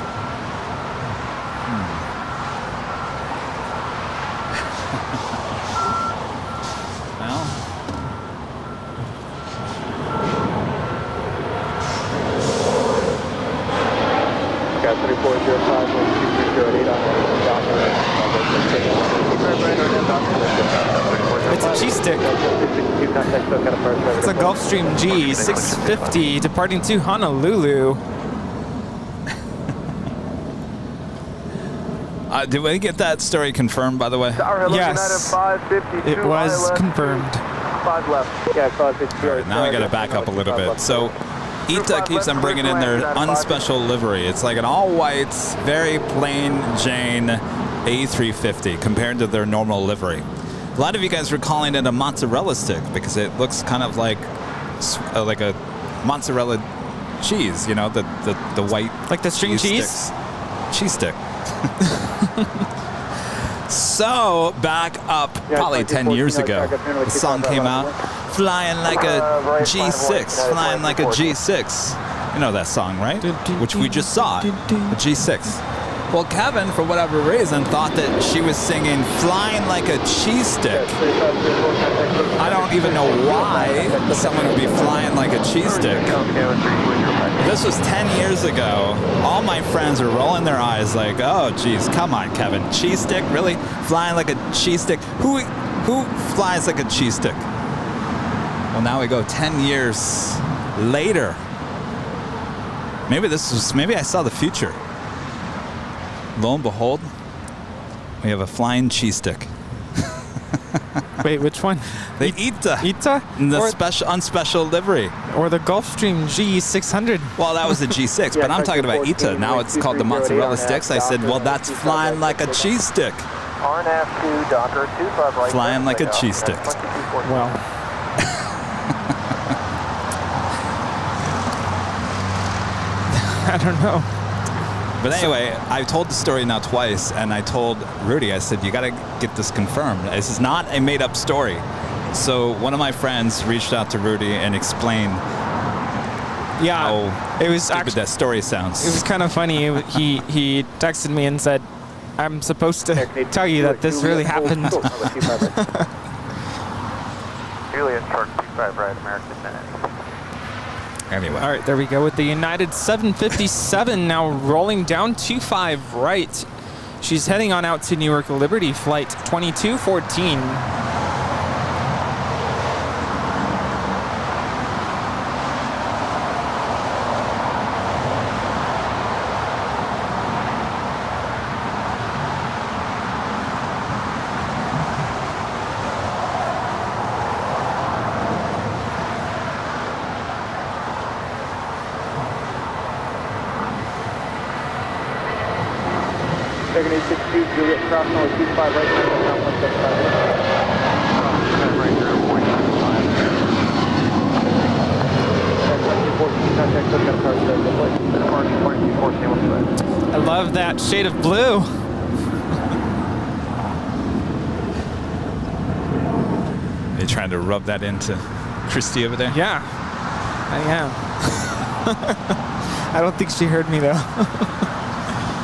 Well. Got 3405, 2308 on It's a G-stick. It's a Gulfstream G650 departing to Honolulu. Did we get that story confirmed, by the way? Yes, it was confirmed. 5 left. Yeah, 552. All right, now I got to back up a little bit. So ITA keeps on bringing in their unspecial livery. It's like an all-white, very plain Jane A350 compared to their normal livery. A lot of you guys were calling it a mozzarella stick because it looks kind of like a mozzarella cheese, you know, the white, like the string cheese stick. So back up probably 10 years ago, the song came out, Flying Like a G6, Flying Like a G6. You know that song, right? Which we just saw, a G6. Well, Kevin, for whatever reason, thought that she was singing Flying Like a Cheese Stick. I don't even know why someone would be flying like a cheese stick. This was 10 years ago. All my friends were rolling their eyes like, oh, geez, come on, Kevin. Cheese stick? Really? Flying like a cheese stick? Who flies like a cheese stick? Well, now we go 10 years later. Maybe I saw the future. Lo and behold, we have a flying cheese stick. Wait, which one? The ITA. ITA? The unspecial livery. Or the Gulfstream G600. Well, that was the G6, but I'm talking about ITA. Now it's called the mozzarella sticks. I said, well, that's flying like a cheese stick. RNAV 2, Docker 25 right. Flying like a cheese stick. Well. I don't know. But anyway, I told the story now twice, and I told Rudy, I said, you got to get this confirmed. This is not a made-up story. So one of my friends reached out to Rudy and explained how it was stupid that story sounds. It was kind of funny. He texted me and said, I'm supposed to tell you that this really happened. Juliet, Shark 25 right, American 10. Anyway. All right, there we go with the United 757 now rolling down 25 right. She's heading on out to Newark Liberty, flight 2214. Dragon 862, Juliet, cross number 25 right, right, 1. I love that shade of blue. You trying to rub that into Christy over there? Yeah, I am. I don't think she heard me though.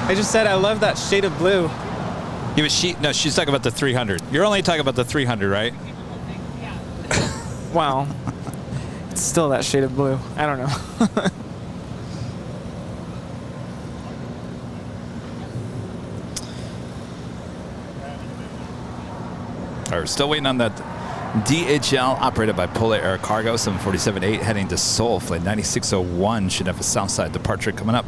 I just said I love that shade of blue. Yeah, but she's talking about the 300. You're only talking about the 300, right? Wow. It's still that shade of blue. I don't know. All right, we're still waiting on that DHL operated by Polar Air Cargo 747-8 heading to Seoul. Flight 9601 should have a Southside departure coming up.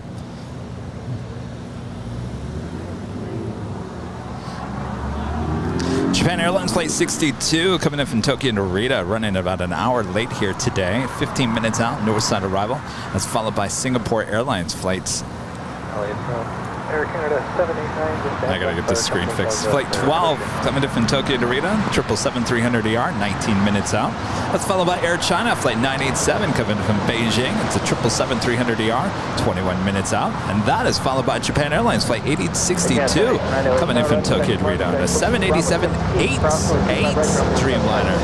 Japan Airlines Flight 62 coming in from Tokyo to Narita, running about an hour late here today. 15 minutes out, north side arrival. That's followed by Singapore Airlines flights. Air Canada 789. I gotta get this screen fixed. Flight 12 coming in from Tokyo to Narita, 777-300ER, 19 minutes out. That's followed by Air China Flight 987 coming from Beijing. It's a 777-300ER, 21 minutes out. And that is followed by Japan Airlines Flight 8062 coming in from Tokyo to Narita, a 787-8 Dreamliner.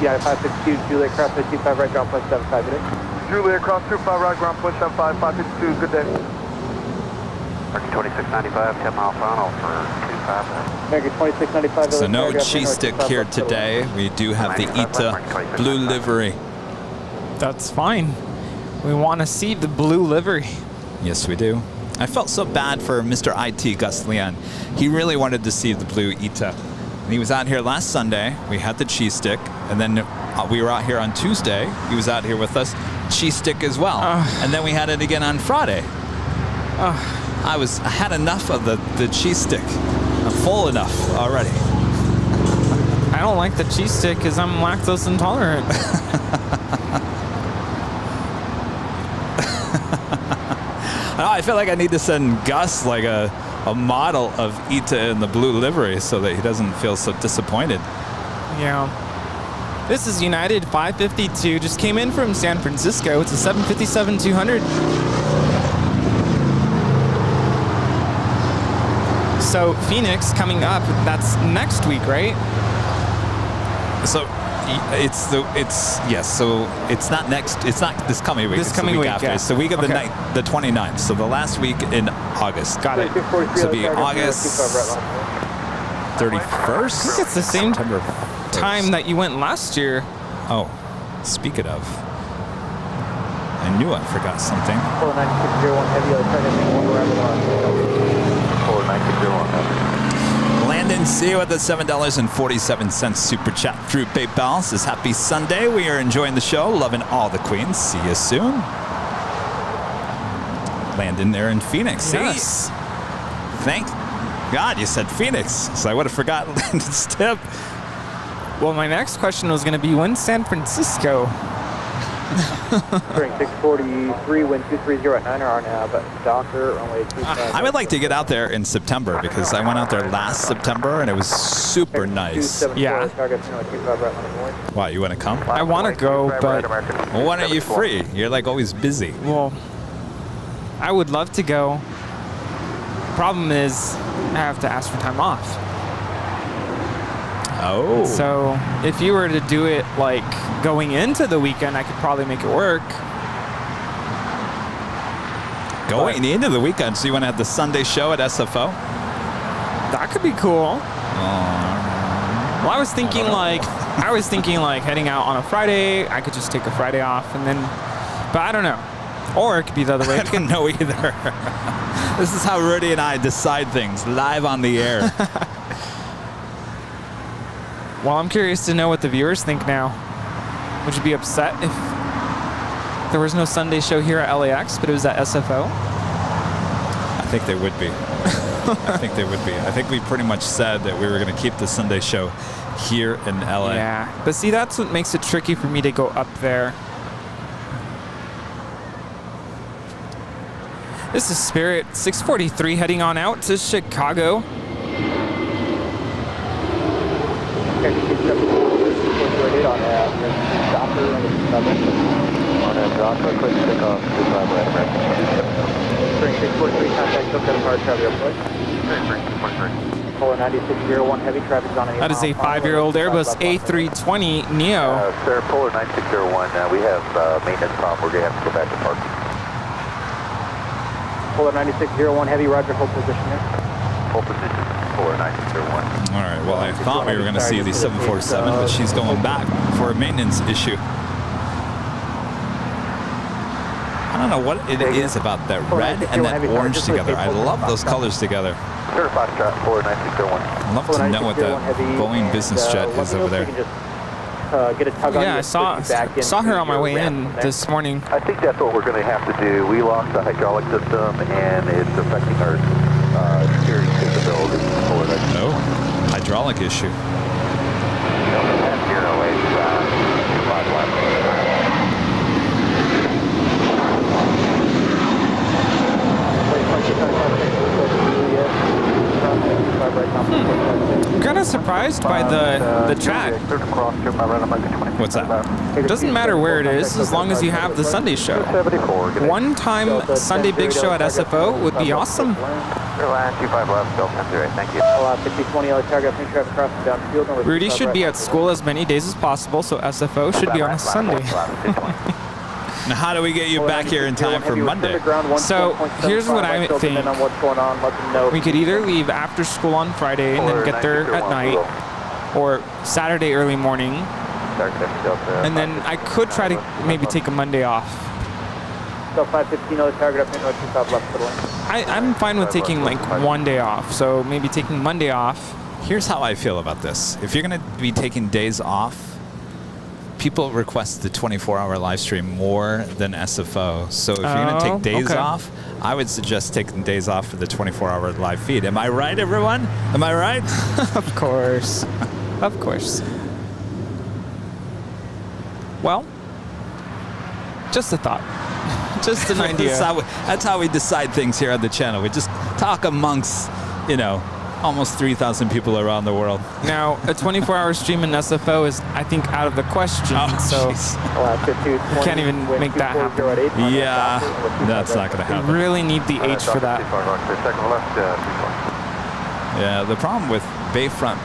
Yeah, 562, Juliet Cross 25 right, ground point 75 minutes. Juliet Cross 25 right, ground point 75, 552, good day. American 2695, 10 mile final for 25. American 2695. So no cheese stick here today. We do have the ITA blue livery. That's fine. We want to see the blue livery. Yes, we do. I felt so bad for Mr. IT, Gus Leon. He really wanted to see the blue ITA. And he was out here last Sunday. We had the cheese stick. And then we were out here on Tuesday. He was out here with us. Cheese stick as well. And then we had it again on Friday. I had enough of the cheese stick. I'm full enough already. I don't like the cheese stick because I'm lactose intolerant. I feel like I need to send Gus like a model of ITA in the blue livery so that he doesn't feel so disappointed. Yeah. This is United 552. Just came in from San Francisco. It's a 757-200. So Phoenix coming up. That's next week, right? So So it's not next. It's not this coming week. This it's coming the week after. yeah. It's the week of the 29th. So the last week in August. Got it. So it'll be August 31st. I think it's the same time that you went last year. Oh, speaking of, I knew I forgot something. 49601 heavy, I'll try to make one arrival on 49601 heavy. Landon C with the $7.47 super chat through PayPal says, happy Sunday. We are enjoying the show. Loving all the queens. See you soon. Landon there in Phoenix. Yes. Thank God you said Phoenix, so I would have forgotten Landon's tip. Well, my next question was going to be, when's San Francisco? Spring 643, wind 230 at 9 hour now, but Docker only 25. I would like to get out there in September because I went out there last September and it was super nice. Yeah. Why, you want to come? I want to go, but well, why aren't you free? You're like always busy. Well, I would love to go. Problem is, I have to ask for time off. Oh. So if you were to do it like going into the weekend, I could probably make it work. Going into the weekend, so you want to have the Sunday show at SFO? That could be cool. Well, I was thinking like heading out on a Friday. I could just take a Friday off and then, but I don't know. Or it could be the other way. I don't know either. This is how Rudy and I decide things live on the air. Well, I'm curious to know what the viewers think now. Would you be upset if there was no Sunday show here at LAX, but it was at SFO? I think they would be. I think they would be. I think we pretty much said that we were going to keep the Sunday show here in LA. Yeah, but see, that's what makes it tricky for me to go up there. This is Spirit 643 heading on out to Chicago. Docker, quick stick off 25 right, American. Spring 643, contact SoCal Departure Travel Airport. Polar 9601, heavy traffic on an 8 That is a 5-year-old Airbus A380 Neo. Sir, Polar 9601, we have maintenance problem. We're going to have to go back to parking. Polar 9601, heavy, roger, hold position there. Hold position, Polar 9601. All right, well, I thought we were going to see the 747, but she's going back for a maintenance issue. I don't know what it is about that red and that orange together. I love those colors together. Certified strap, Polar 9601. I'd love to know what that Boeing business jet is over there. Yeah, I saw her on my way in this morning. I think that's what we're going to have to do. We lost the hydraulic system, and it's affecting our steering capability. Oh, hydraulic issue. I'm kind of surprised by the chat. What's that? It doesn't matter where it is as long as you have the Sunday show. One time Sunday big show at SFO would be awesome. Airline 25 left, Delta 10-08, thank you. 5020, LA target, new traffic crossing downfield. Rudy should be at school as many days as possible, so SFO should be on a Sunday. Now, how do we get you back here in time for Monday? So here's what I think. We could either leave after school on Friday and then get there at night, or Saturday early morning, and then I could try to maybe take a Monday off. So 515, target up in north 25 left for the lane. I'm fine with taking like one day off, so maybe taking Monday off. Here's how I feel about this. If you're going to be taking days off, people request the 24-hour live stream more than SFO. So if you're going to take days off, I would suggest taking days off for the 24-hour live feed. Am I right, everyone? Am I right? Of course. Of course. Well, just a thought. Just an idea. That's how we decide things here on the channel. We just talk amongst, almost 3,000 people around the world. Now, a 24-hour stream in SFO is, I think, out of the question. So you can't even make that happen. Yeah, that's not going to happen. You really need the H for that. Yeah, the problem with Bayfront,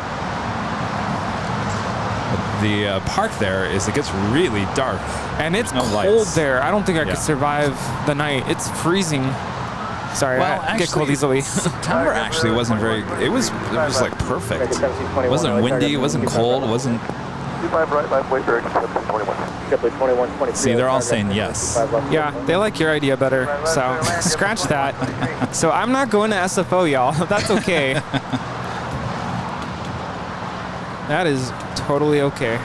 the park there, is it gets really dark. And it's no cold lights there. I don't think I could survive the night. It's freezing. Sorry, I get cold easily. September actually wasn't very. It was like perfect. It wasn't windy. It wasn't cold. It wasn't. See, they're all saying yes. Yeah, they like your idea better. So scratch that. So I'm not going to SFO, y'all. That's okay. That is totally okay.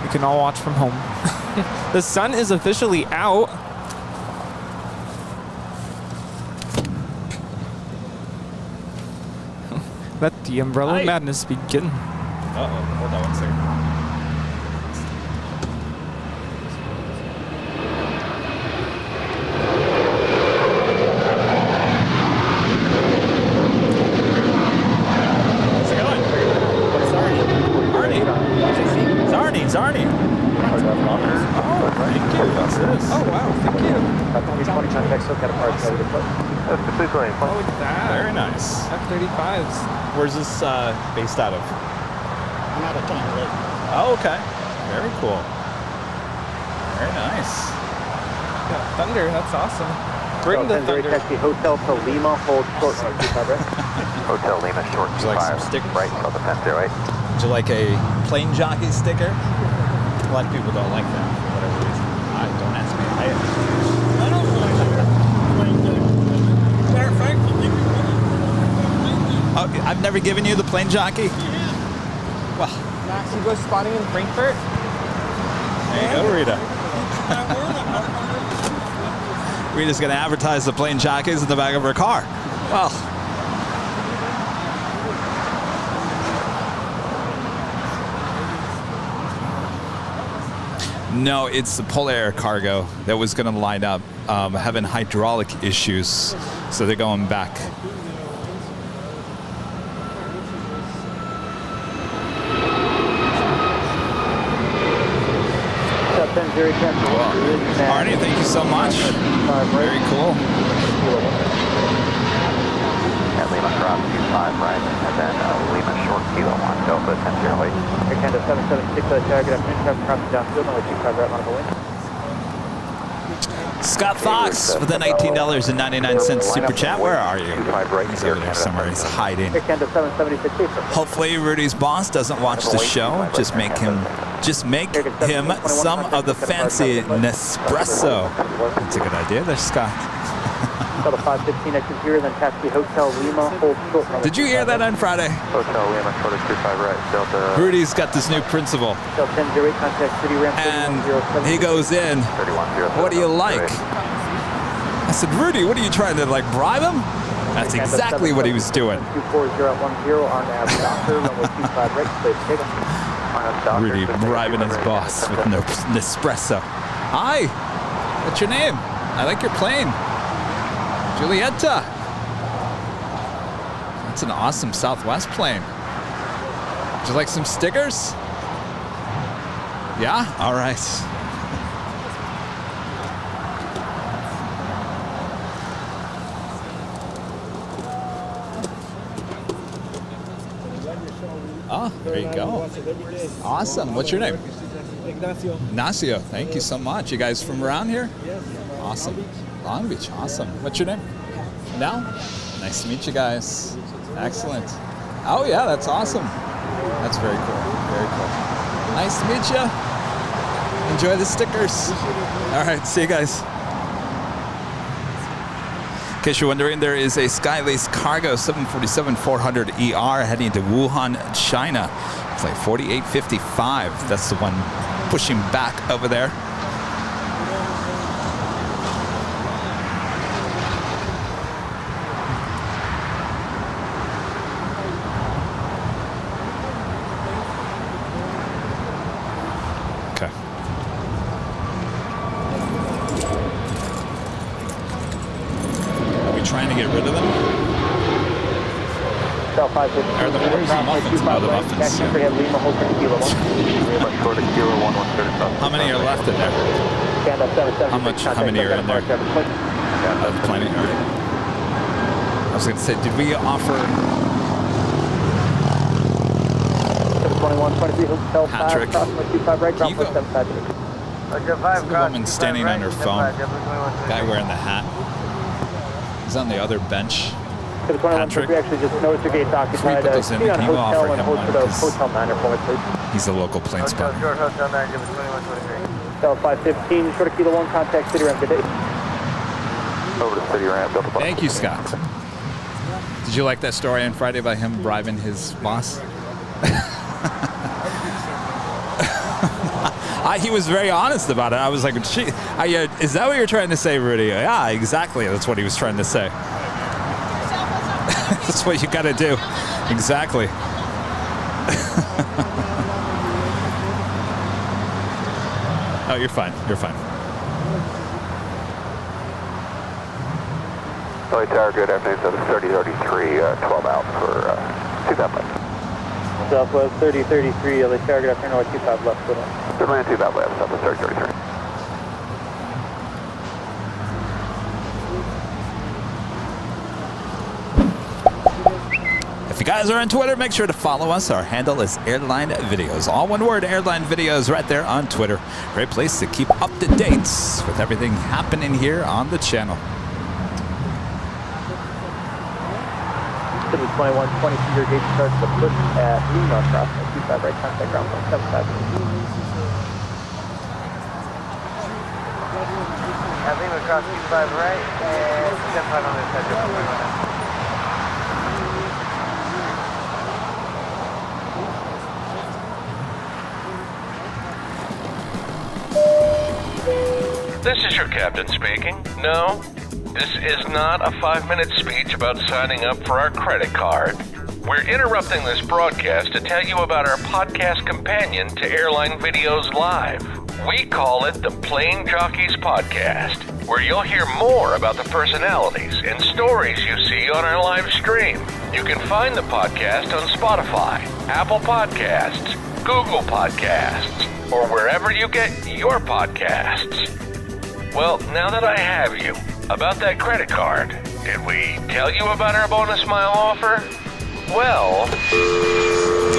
We can all watch from home. The sun is officially out. Let the umbrella madness begin. Uh-oh, hold on one second. How's it going? Zarni. Oh, thank you. What's this? Oh, wow, thank you. Oh, look at that. Very nice. F-35s. Where's this based out of? I'm out of Thunder Lake. Oh, okay. Very cool. Very nice. Yeah, Thunder, that's awesome. Bring the Thunder. Taxi Hotel to Lima, hold short on 25 right. Hotel Lima, short Would you like some 25, stickers? right, Delta 10-08. Would you like a plane jockey sticker? A lot of people don't like that for whatever reason. Don't ask me. I don't like that. Matter of fact, Oh, I've never given you the plane jockey? Well, Max, you go spotting in Frankfurt? there you go, Rita. Rita's going to advertise the plane jockeys in the back of her car. Well. No, it's the Polar Air Cargo that was going to line up, having hydraulic issues, so they're going back. Arnie, thank you so much. Very cool. And Lima cross 25 right, and then Lima short kilo 1, Delta 10-08. Air Canada 776, target up in traffic crossing downfield, only 25 right on the way. Scott Fox with a $19.99 super chat. Where are you? He's over there somewhere. He's hiding. Air Canada 776. Hopefully Rudy's boss doesn't watch the show. Just make him some of the fancy Nespresso. That's a good idea there, Scott. Delta 515 exit here, then taxi Hotel Lima, hold short. Did you hear that on Friday? Hotel Lima, short of 25 right, Delta. Rudy's got this new principal. Delta 10-08, contact city ramp. And he goes in, what do you like? I said, Rudy, what are you trying to, bribe him? That's exactly what he was doing. 24010 on Ave Doctor, runway 25 right, please take him. Rudy bribing his boss with no Nespresso. Hi, what's your name? I like your plane. Julieta. That's an awesome Southwest plane. Would you like some stickers? Yeah? All right. Oh, there you go. Awesome. What's your name? Ignacio. Ignacio. Thank you so much. You guys from around here? Yes. Awesome. Long Beach. Awesome. What's your name? Nell? Nice to meet you guys. Excellent. Oh, yeah, that's awesome. That's very cool. Very cool. Nice to meet you. Enjoy the stickers. All right, see you guys. In case you're wondering, there is a Skylace Cargo 747-400ER heading to Wuhan, China. Flight 4855. That's the one pushing back over there. Trying to get rid of them? Or the muffins? No, the muffins. How many are left in there? How many are in there? Plenty. All right. I was going to say, did we offer Patrick? Can you go? There's a woman standing on her phone. Guy wearing the hat. He's on the other bench. Patrick, actually just noticed your gate's occupied. Can we put those in? Can you offer him one? Hotel Manor for me, please. He's a local plane spotter. Cell 515, short of Kilo 1, contact City Ramp today. Over to City Ramp. Thank you, Scott. Did you like that story on Friday about him bribing his boss? He was very honest about it. I was like, is that what you're trying to say, Rudy? Yeah, exactly. That's what he was trying to say. That's what you got to do. Exactly. Oh, you're fine. You're fine. LA Tower, good afternoon. So it's 3033, 12 out for 25 left. Southwest 3033, LA Tower, good afternoon, 25 left. Good land 25 left, Southwest 3033. If you guys are on Twitter, make sure to follow us. Our handle is Airline Videos. All one word, Airline Videos, right there on Twitter. Great place to keep up to dates with everything happening here on the channel. 2120, your gate starts to push at Lima, crossing 25 right, contact ground 175. Lima cross 25 right, and 75 on this side, This is your captain speaking. No, this is not a 5-minute speech about signing up for our credit card. We're interrupting this broadcast to tell you about our podcast companion to Airline Videos Live. We call it the Plane Jockeys Podcast, where you'll hear more about the personalities and stories you see on our live stream. You can find the podcast on Spotify, Apple Podcasts, Google Podcasts, or wherever you get your podcasts. Well, now that I have you, about that credit card, did we tell you about our bonus mile offer? Well...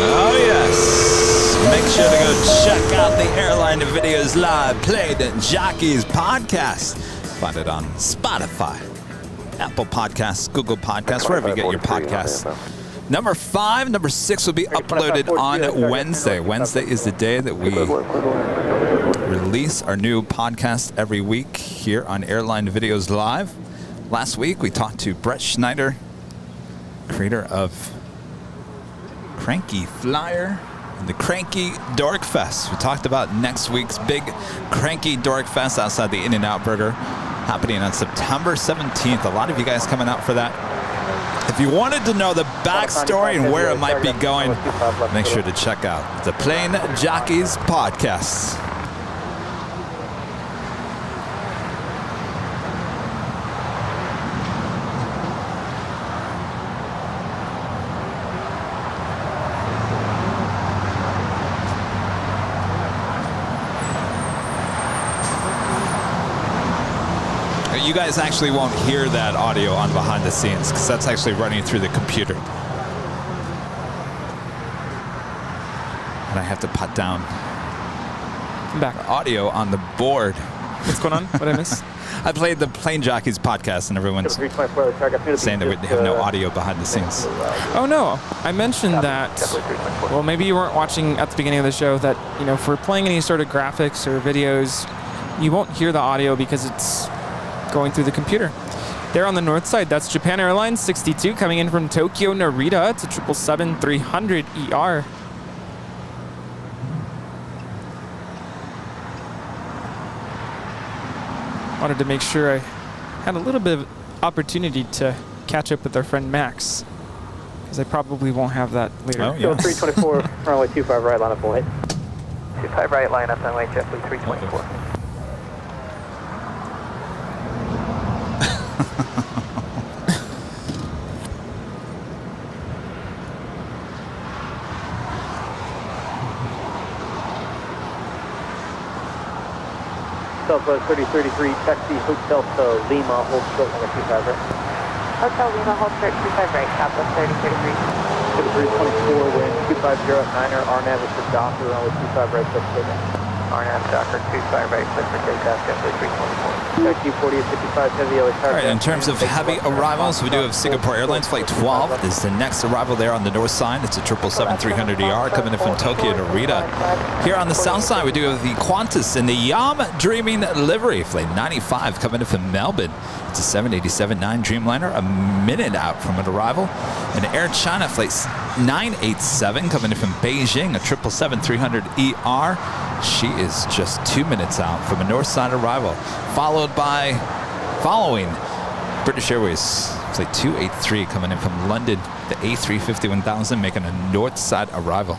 Oh, yes. Make sure to go check out the Airline Videos Live Plane Jockeys Podcast. Find it on Spotify, Apple Podcasts, Google Podcasts, wherever you get your podcasts. Number 5, number 6 will be uploaded on Wednesday. Wednesday is the day that we release our new podcast every week here on Airline Videos Live. Last week, we talked to Brett Schneider, creator of Cranky Flyer and the Cranky Dork Fest. We talked about next week's big Cranky Dork Fest outside the In-N-Out Burger, happening on September 17th. A lot of you guys coming out for that. If you wanted to know the backstory and where it might be going, make sure to check out the Plane Jockeys Podcast. You guys actually won't hear that audio on behind the scenes because that's actually running through the computer. And I have to put down back audio on the board. What's going on? What did I miss? I played the Plane Jockeys podcast, and everyone's saying that we have no audio behind the scenes. Oh no, I mentioned that. Well, maybe you weren't watching at the beginning of the show. That if we're playing any sort of graphics or videos, you won't hear the audio because it's going through the computer. There on the north side, that's Japan Airlines 62 coming in from Tokyo Narita. It's a 777-300 ER. Wanted to make sure I had a little bit of opportunity to catch up with our friend Max, because I probably won't have that later. Oh, yeah. 324, runway 25 right, line up full height. 25 right, line up runway JetBlue 324. Southwest 3033, taxi Hotel Lima, hold short runway 25 right. Hotel Lima, hold short 25 right, Southwest 3033. 324, wind 250 at 9er, RNAV is for Docker, runway 25 right, clear for takeoff. RNAV Docker 25 right, clear for takeoff, JetBlue 324. Taxi 4855, heavy yellow car. All right, in terms of heavy arrivals, we do have Singapore Airlines Flight 12 is the next arrival there on the north side. It's a 777-300ER coming in from Tokyo Narita. Here on the south side, we do have the Qantas in the Yam Dreaming livery. Flight 95 coming in from Melbourne. It's a 787-9 Dreamliner, a minute out from an arrival. And Air China Flight 987 coming in from Beijing, a 777-300ER. She is just 2 minutes out from a north side arrival, following British Airways Flight 283 coming in from London, the A350-1000 making a north side arrival.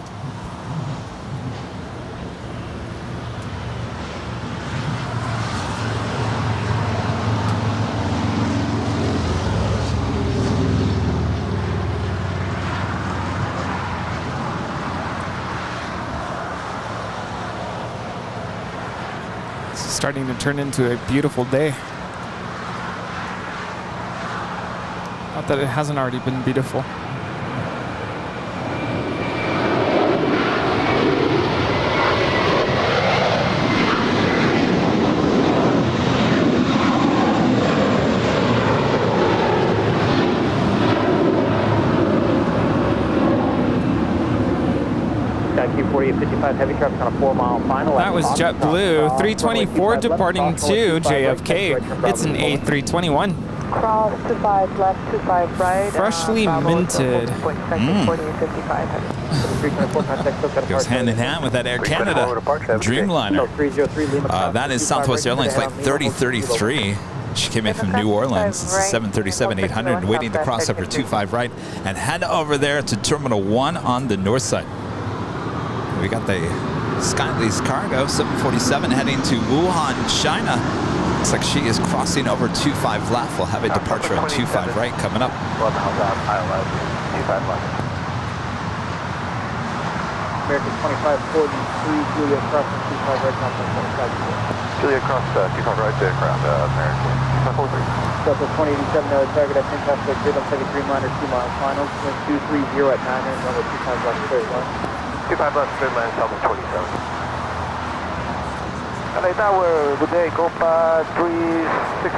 Starting to turn into a beautiful day. Not that it hasn't already been beautiful. Taxi 4855, heavy traffic on a 4-mile final. That was JetBlue 324 departing to JFK. It's an A321. Cross 25 left, 25 right. Freshly minted. Goes hand in hand with that Air Canada Dreamliner. That is Southwest Airlines Flight 3033. She came in from New Orleans. It's a 737-800, waiting to cross over 25 right and head over there to Terminal 1 on the north side. We got the Skylease Cargo 747 heading to Wuhan, China. Looks like she is crossing over 25 left. We'll have a departure on 25 right coming up. 11 out, ILS, 25 left. American 2543, Julia crossing 25 right, now 25. Julia cross 25 right to around American 2543. Delta 2087, no target at 10 past 6, I'm 73 minor, 2 mile finals. Wind 230 at 9 and runway 25 left, clear 1. 25 left, clear land, Southwest 27. LA Tower, good day, Copa 360.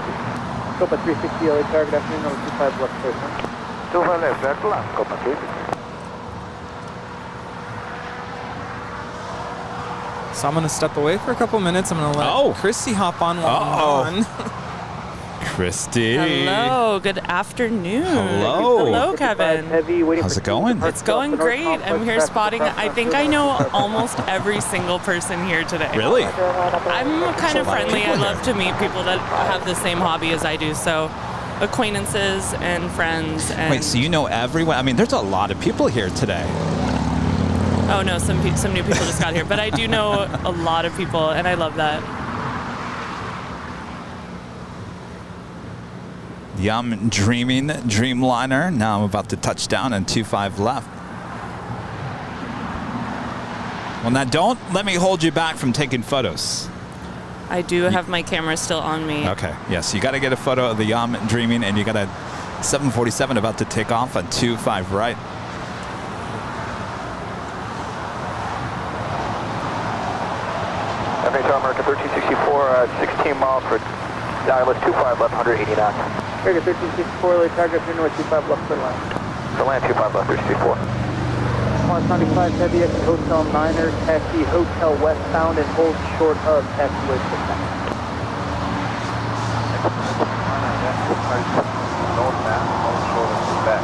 Copa 360, LA target afternoon, number 25 left, clear 1. 25 left, vector left, Copa 360. So I'm going to step away for a couple minutes. I'm going to let Chrissy hop on while I'm on. Christy. Hello, good afternoon. Hello. Hello, Kevin. How's it going? It's going great. I'm here spotting. I think I know almost every single person here today. Really? I'm kind of friendly. I love to meet people that have the same hobby as I do. So acquaintances and friends. And Wait, so you know everyone? I mean, there's a lot of people here today. Oh, no, some new people just got here. But I do know a lot of people, and I love that. Yum Dreaming Dreamliner. Now I'm about to touch down and 25 left. Well, now don't let me hold you back from taking photos. I do have my camera still on me. Okay, yes, you got to get a photo of the Yum Dreaming, and you got a 747 about to take off on 25 right. Hotel American 1364, 16 miles for ILS 25 left, 180 knots. American 1364, late target, runway 25 left for land. For land 25 left, 364. 195 heavy at Hotel Niner, taxi Hotel westbound and hold short of taxiway 69. Northbound, hold short of Quebec.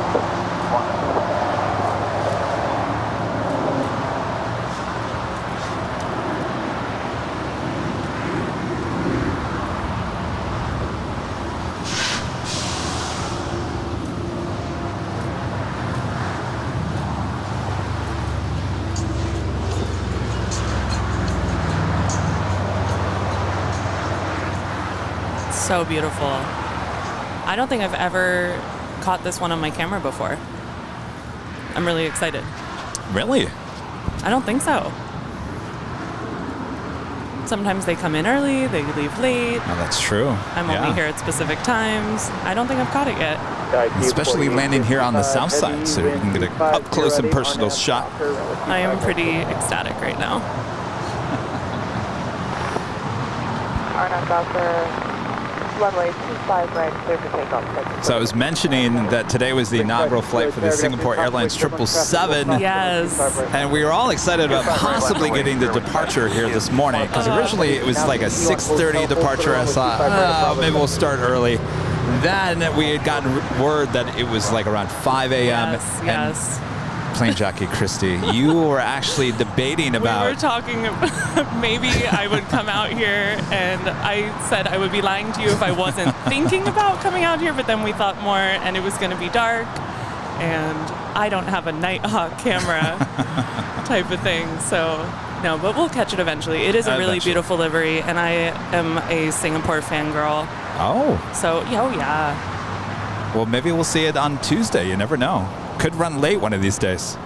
So beautiful. I don't think I've ever caught this one on my camera before. I'm really excited. Really? I don't think so. Sometimes they come in early, they leave late. Oh, that's true. I'm only here at specific times. I don't think I've caught it yet. Especially landing here on the south side, so you can get an up close and personal shot. I am pretty ecstatic right now. RNAV Doctor, runway 25 right, clear for takeoff. So I was mentioning that today was the inaugural flight for the Singapore Airlines 777. Yes. And we were all excited about possibly getting the departure here this morning, because originally it was like a 6:30 departure. I thought, maybe we'll start early. Then we had gotten word that it was like around 5 a.m. Yes. Plane jockey Christy, you were actually debating about... We were talking about maybe I would come out here, and I said I would be lying to you if I wasn't thinking about coming out here, but then we thought more, and it was going to be dark, and I don't have a Nighthawk camera type of thing, so no, but we'll catch it eventually. It is a really beautiful livery, and I am a Singapore fangirl. Oh. So, oh yeah. Well, maybe we'll see it on Tuesday. You never know. Could run late one of these days.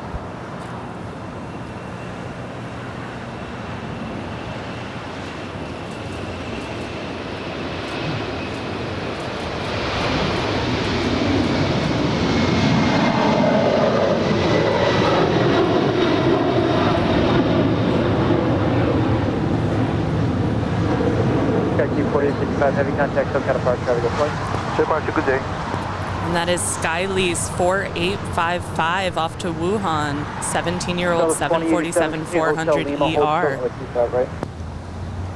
Taxi 4865, heavy contact, SoCal departure, have a good flight. Departure, good day. And that is Skylease 4855 off to Wuhan, 17-year-old 747-400ER.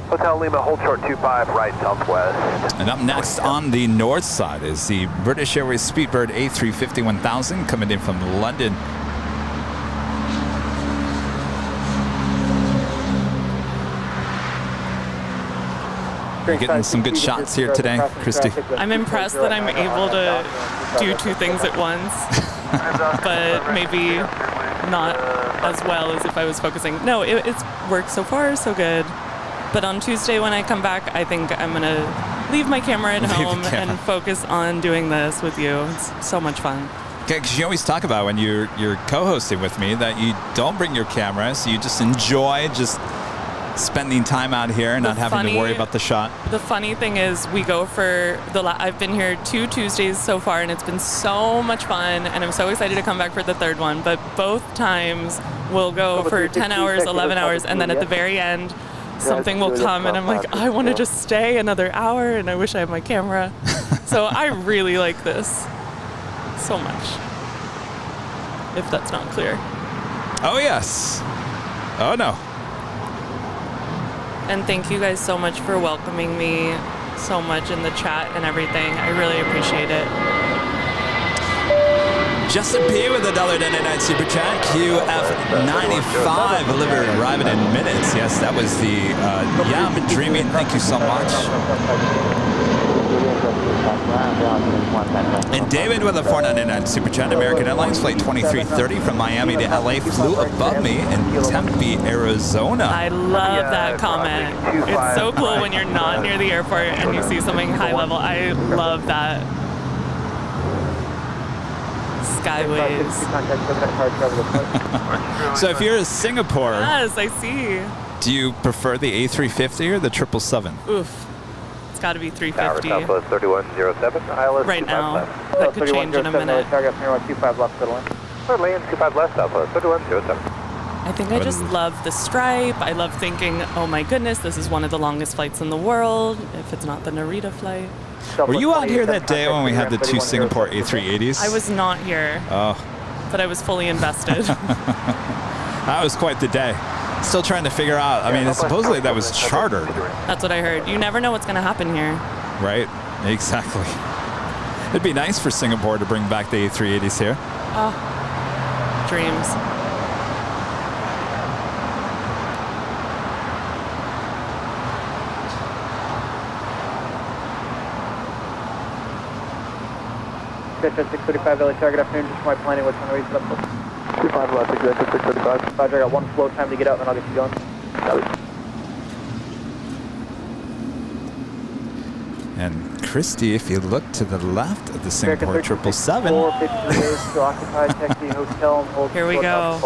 Hotel Lima, hold short 25 right southwest. And up next on the north side is the British Airways Speedbird A350 1000 coming in from London. Getting some good shots here today, Christy. I'm impressed that I'm able to do two things at once, but maybe not as well as if I was focusing. No, it's worked so far, so good. But on Tuesday when I come back, I think I'm going to leave my camera at home and focus on doing this with you. It's so much fun. Okay, because you always talk about when you're co-hosting with me that you don't bring your camera, so you just enjoy spending time out here and not having to worry about the shot. The funny thing is we go for I've been here 2 Tuesdays so far, and it's been so much fun, and I'm so excited to come back for the third one, but both times we'll go for 10 hours, 11 hours, and then at the very end something will come and I'm like, I want to just stay another hour and I wish I had my camera. So I really like this so much, if that's not clear. Oh yes. Oh no. And thank you guys so much for welcoming me so much in the chat and everything. I really appreciate it. Justin P with a $1.99 super chat. QF95 delivered, arriving in minutes. Yes, that was the Yam Dreaming. Thank you so much. And David with a $4.99 super chat. American Airlines flight 2330 from Miami to LA flew above me in Tempe, Arizona. I love that comment. It's so cool when you're not near the airport and you see something high level. I love that. Skyways. So if you're in Singapore, yes, I see. Do you prefer the A350 or the 777? Oof. It's got to be 350. Southwest 3107, ILS right now. That could change in a minute. Target 25 left, good line. Land 25 left, Southwest 3107. I I think I just love the stripe. I love thinking, oh my goodness, this is one of the longest flights in the world, if it's not the Narita flight. Were you out here that day when we had the 2 Singapore A380s? I was not here. Oh. But I was fully invested. That was quite the day. Still trying to figure out. I mean, supposedly that was chartered. That's what I heard. You never know what's going to happen here. Right. Exactly. It'd be nice for Singapore to bring back the A380s here. Oh, dreams. JetTip 635 LA, good afternoon. Just my planning, what's runway set up for? 25 left, JetTip 635. Roger, I got one flow time to get out, and then I'll get you going. Got it. And Christy, if you look to the left of the Singapore 777. 450 days to occupy taxi hotel and hold. Here we go.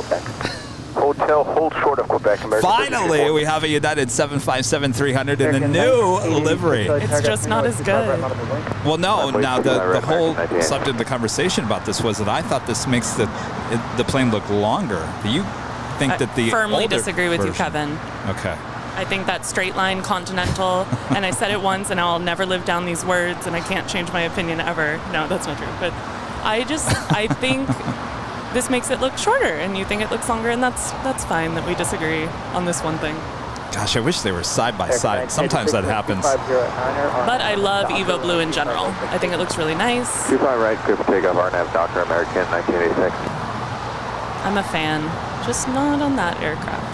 Hotel, hold short of Quebec. American Finally, we have a United 757-300 in the new livery. It's just not as good. Well, no. Now, the whole subject of the conversation about this was that I thought this makes the plane look longer. Do you think that the firmly older disagree with you, Kevin. Okay. I think that straight line Continental, and I said it once, and I'll never live down these words, and I can't change my opinion ever. No, that's not true. But I think this makes it look shorter, and you think it looks longer, and that's fine that we disagree on this one thing. Gosh, I wish they were side by side. Sometimes that happens. But I love Evo Blue in general. I think it looks really nice. 25 right, clear for takeoff, RNAV Docker, American 1986. I'm a fan, just not on that aircraft.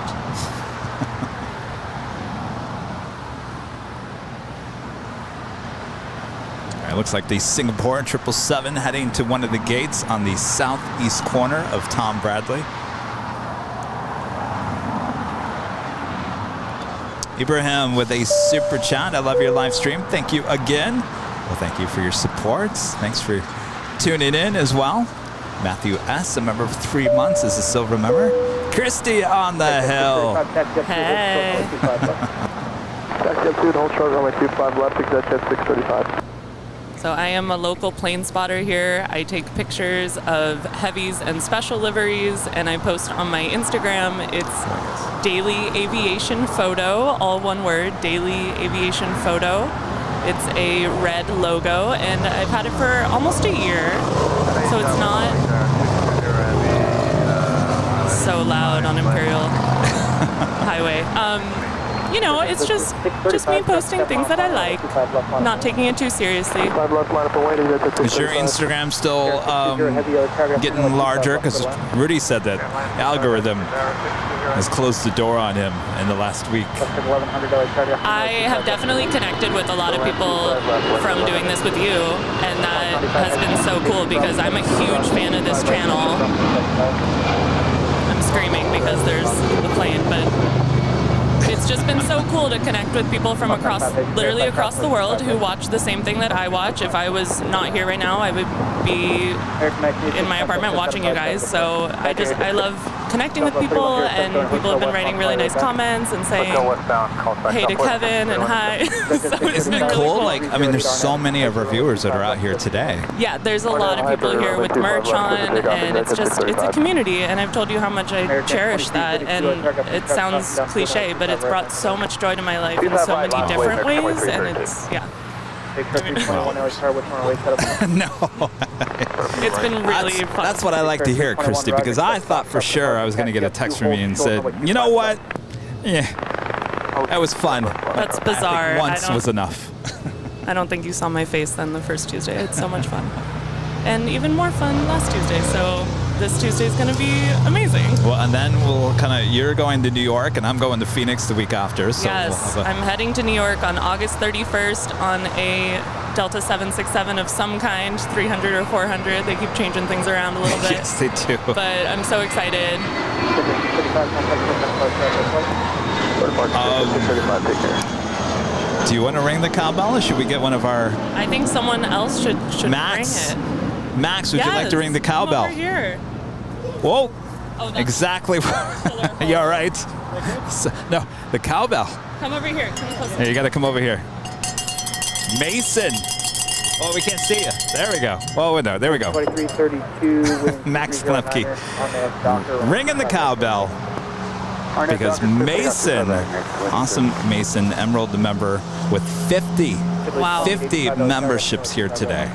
It looks like the Singapore 777 heading to one of the gates on the southeast corner of Tom Bradley. Ibrahim with a super chat. I love your live stream. Thank you again. Well, thank you for your support. Thanks for tuning in as well. Matthew S., a member of 3 months, is a silver member. Christy on the hill. Hey. Taxi up 2 hold short, runway 25 left, JetTip 635. So I am a local plane spotter here. I take pictures of heavies and special liveries, and I post on my Instagram. It's Daily Aviation Photo, all one word, Daily Aviation Photo. It's a red logo, and I've had it for almost a year, so it's not so loud on Imperial Highway. You know, it's just me posting things that I like, not taking it too seriously. Is your Instagram still getting larger? Because Rudy said that algorithm has closed the door on him in the last week. I have definitely connected with a lot of people from doing this with you, and that has been so cool because I'm a huge fan of this channel. I'm screaming because there's the plane, but it's just been so cool to connect with people from literally across the world who watch the same thing that I watch. If I was not here right now, I would be in my apartment watching you guys. So I love connecting with people, and people have been writing really nice comments and saying hey to Kevin and hi. So it's been really cool. Like, I mean, there's so many of our viewers that are out here today. Yeah, there's a lot of people here with merch on, and it's a community, and I've told you how much I cherish that, and it sounds cliche, but it's brought so much joy to my life in so many different ways, and it's, yeah. No. It's been really fun. That's what I like to hear, Christy, because I thought for sure I was going to get a text from me and said, you know what? Yeah, that was fun. That's bizarre. Once was enough. I don't think you saw my face then the first Tuesday. It's so much fun. And even more fun last Tuesday, so this Tuesday is going to be amazing. Well, and then you're going to New York, and I'm going to Phoenix the week after. So yes, I'm heading to New York on August 31st on a Delta 767 of some kind, 300 or 400. They keep changing things around a little bit. Yes, they do. But I'm so excited. Do you want to ring the cowbell, or should we get one of our... I think someone else should Max. ring it. Max, would you like to ring the cowbell? Come over here. Whoa. Oh, exactly. You all right? No, the cowbell. Come over here. Come closer. Hey, you got to come over here. Mason. Oh, we can't see you. There we go. Oh, no, there we go. 2332. Max Klepke. Ringing the cowbell. because Mason, awesome Mason, Emerald member with 50 memberships here today.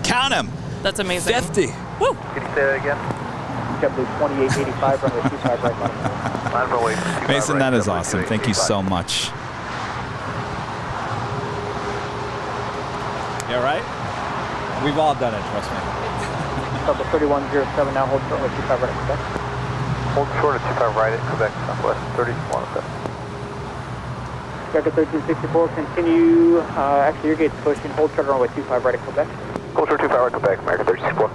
Count them. That's amazing. 50. Woo. Can you say that again? JetBlue 2885, runway 25 right. Mason, that is awesome. Thank you so much. You all right? We've all done it, trust me. Delta 3107, now hold short with 25 right at Quebec. Hold short at 25 right at Quebec, Southwest 3107. Delta 1364, continue, actually your gate's pushing, hold short runway 25 right at Quebec. Hold short 25 right Quebec, American 1364.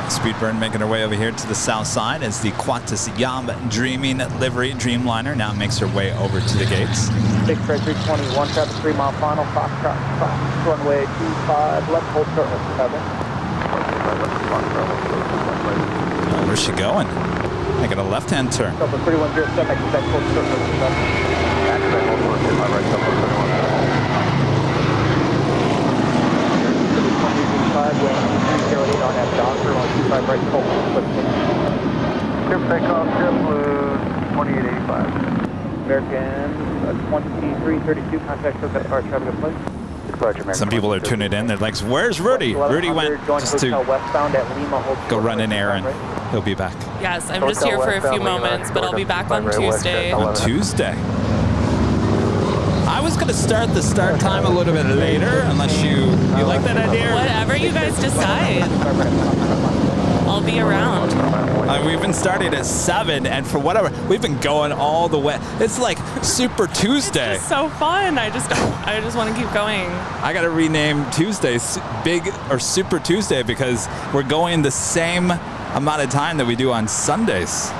Speedburn making her way over here to the south side as the Qantas Dreaming livery Dreamliner now makes her way over to the gates. 6-321, traffic 3 mile final, Foxtrot, runway 25, left, hold short with 7. Where's she going? Making a left-hand turn. Delta 3107, Quebec, hold short with 7. Quebec, hold short 25 right, Delta 3107. 5, wind 308 on that doctor, on 25 right, hold short. Clear for takeoff, JetBlue 2885. American 2332, contact for departure, traffic approach. Some people are tuning in. They're like, where's Rudy? Rudy went just to go run an errand. He'll be back. Yes, I'm just here for a few moments, but I'll be back on Tuesday. On Tuesday. I was going to start the start time a little bit later, unless you like that idea? Whatever you guys decide. I'll be around. We've been starting at 7, and for whatever, we've been going all the way. It's like Super Tuesday. It's so fun. I just want to keep going. I got to rename Tuesdays Big or Super Tuesday because we're going the same amount of time that we do on Sundays.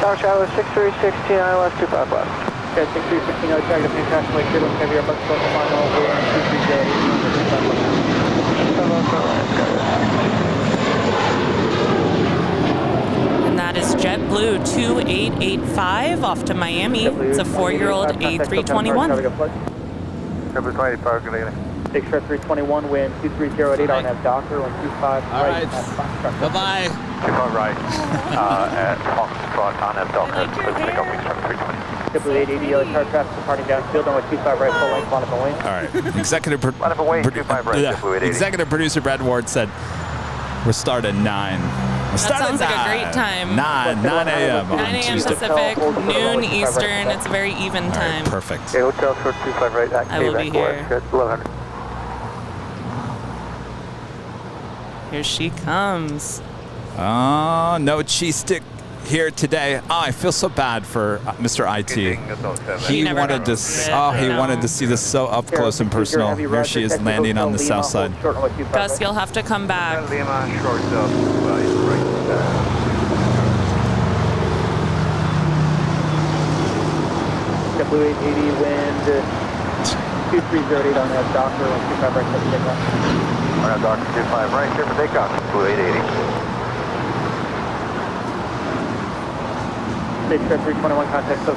Tower Tower 6316, ILS 25 left. Okay, 6316, no target, main passenger way, clear, heavy Airbus, total final, over, 230. And that is JetBlue 2885 off to Miami. It's a 4-year-old A321. JetBlue 285, good evening. 6-321, wind 2308, RNAV Docker, 125 right. Bye-bye. 25 right at Foxtrot, RNAV Docker, clear for takeoff, wings 320. JetBlue 880, yellow car traffic departing downfield, runway 25 right, full length, line up away. All right. Executive producer Brad Ward said, we're starting 9. That sounds like a great time. 9 a.m. 9 a.m. Pacific, noon Eastern. It's a very even time. Right, perfect. Okay, hotel short 25 right at I will be here. 1100. Here she comes. Oh, no cheese stick here today. Oh, I feel so bad for Mr. IT. He wanted to. He wanted to see this so up close and personal. Here she is landing on the south side. Gus, you'll have to come back. JetBlue 880, wind 2308 on that Docker, 125 right, clear for takeoff. RNAV Docker 25 right, clear for takeoff, Blue 880. 321 contact, so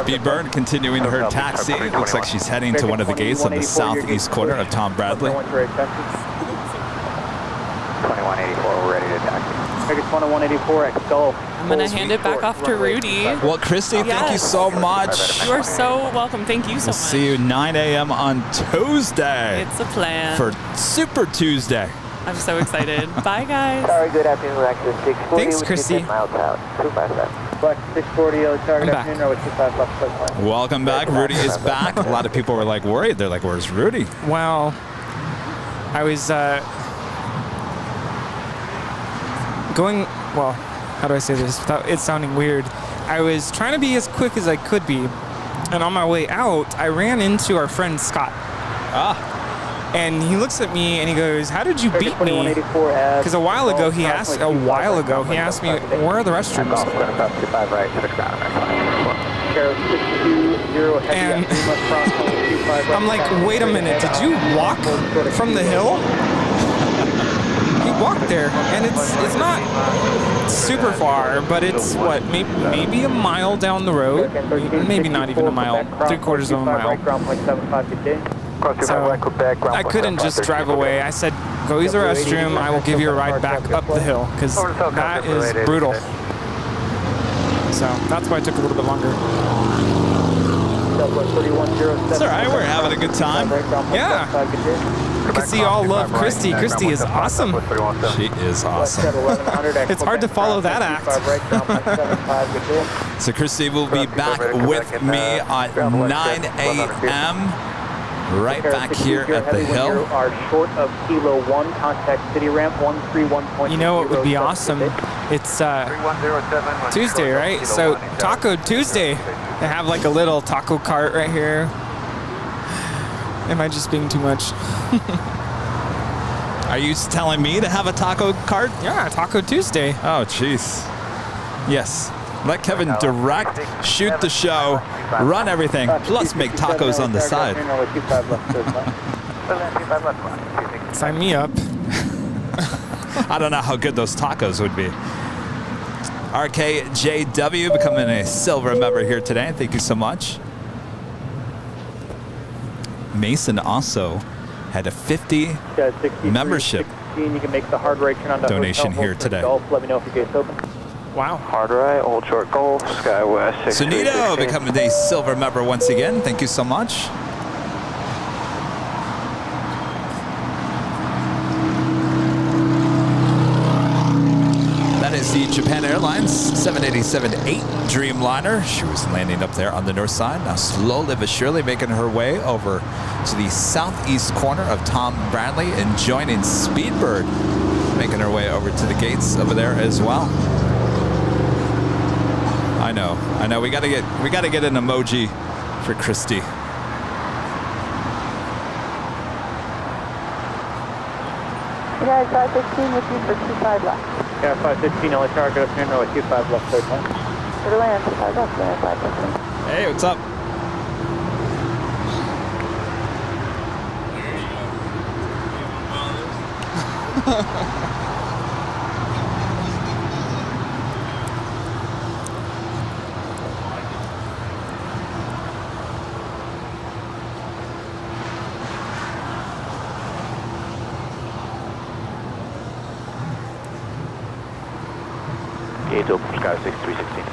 Speedburn continuing her taxi. It looks like she's heading to one of the gates on the southeast corner of Tom Bradley. 2184, we're ready to taxi. Vegas 184 at Gulf. I'm going to hand it back off to Rudy. Well, Christy, thank you so much. You are so welcome. Thank you so much. See you 9 a.m. on Tuesday. It's a plan. For Super Tuesday. I'm so excited. Bye, guys. Sorry, good afternoon, Access 640. Thanks, Christy. Miles out, 257. Flex 640, target I'm afternoon, with 25 left. Welcome back. Rudy is back. A lot of people were like worried. They're like, where's Rudy? Well, I was going, well, how do I say this without it sounding weird? I was trying to be as quick as I could be, and on my way out, I ran into our friend Scott. And he looks at me and he goes, "How did you beat me?" Because a while ago he asked me, where are the restrooms? And I'm like, wait a minute, did you walk from the hill? He walked there, and it's not super far, but it's what, maybe a mile down the road, maybe not even a mile, 3/4 of a mile. So I couldn't just drive away. I said, go use the restroom. I will give you a ride back up the hill because that is brutal. So that's why it took a little bit longer. It's all right. We're having a good time. Yeah. I can see you all love Christy. Christy is awesome. She is awesome. It's hard to follow that act. So Christy will be back with me at 9 a.m. right back here at the hill. Are short of Kilo 1, contact city ramp 131.0. You know what would be awesome? It's Tuesday, right? So Taco Tuesday. They have like a little taco cart right here. Am I just being too much? Are you telling me to have a taco cart? Yeah, Taco Tuesday. Oh, jeez. Yes. Let Kevin direct, shoot the show, run everything, plus make tacos on the side. Sign me up. I don't know how good those tacos would be. RKJW becoming a silver member here today. Thank you so much. Mason also had a 50 membership you can make the hard right turn on donation here today. Golf. Let me know if your gate's open. Wow. Hard right, old short golf, SkyWest 6316. Sunito becoming a silver member once again. Thank you so much. That is the Japan Airlines 787-8 Dreamliner. She was landing up there on the north side. Now slowly but surely making her way over to the southeast corner of Tom Bradley and joining Speedbird, making her way over to the gates over there as well. I know. We gotta get an emoji for Christy. Yeah, 515 with you for 25 left. Yeah, 515, only target up here, 25 left, third line. For the land, 5 left, 515. Hey, what's up? Gate open, Sky 6316.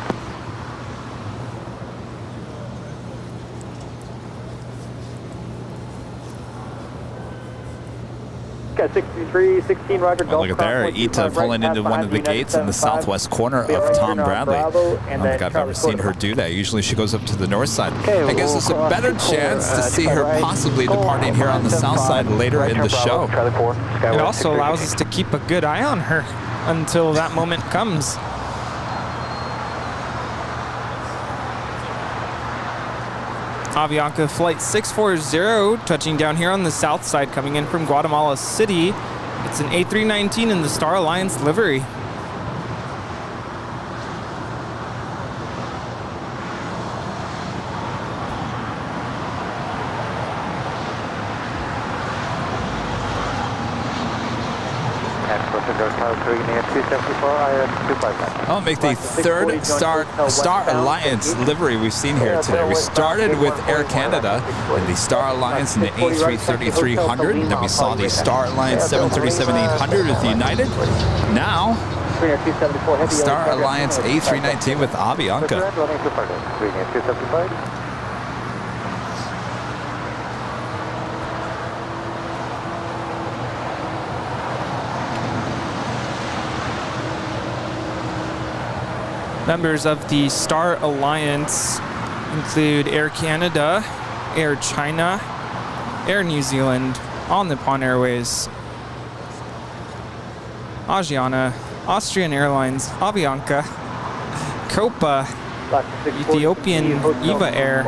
Got 6316, Roger. Well, look at there, Ita pulling into one of the gates in the southwest corner of Tom Bradley. I don't think I've ever seen her do that. Usually she goes up to the north side. It gives us a better chance to see her possibly departing here on the south side later in the show. It also allows us to keep a good eye on her until that moment comes. Avianca Flight 640 touching down here on the south side, coming in from Guatemala City. It's an A319 in the Star Alliance livery. I'll make the third Star Alliance livery we've seen here today. We started with Air Canada and the Star Alliance in the A330-300. Then we saw the Star Alliance 737-800 with United. Now, Star Alliance A319 with Avianca. Members of the Star Alliance include Air Canada, Air China, Air New Zealand, All Nippon Airways, Asiana, Austrian Airlines, Avianca, Copa, Ethiopian Eva Air,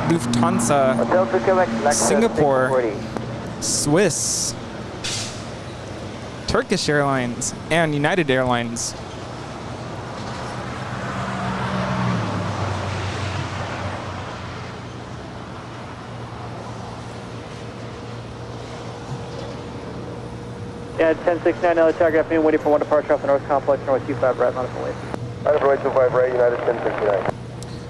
Lufthansa, Singapore, Swiss, Turkish Airlines, and United Airlines. Yeah, 1069, now the target afternoon, waiting for one departure off the north complex, north 25 right, not a full Right, 25 right, United 1069.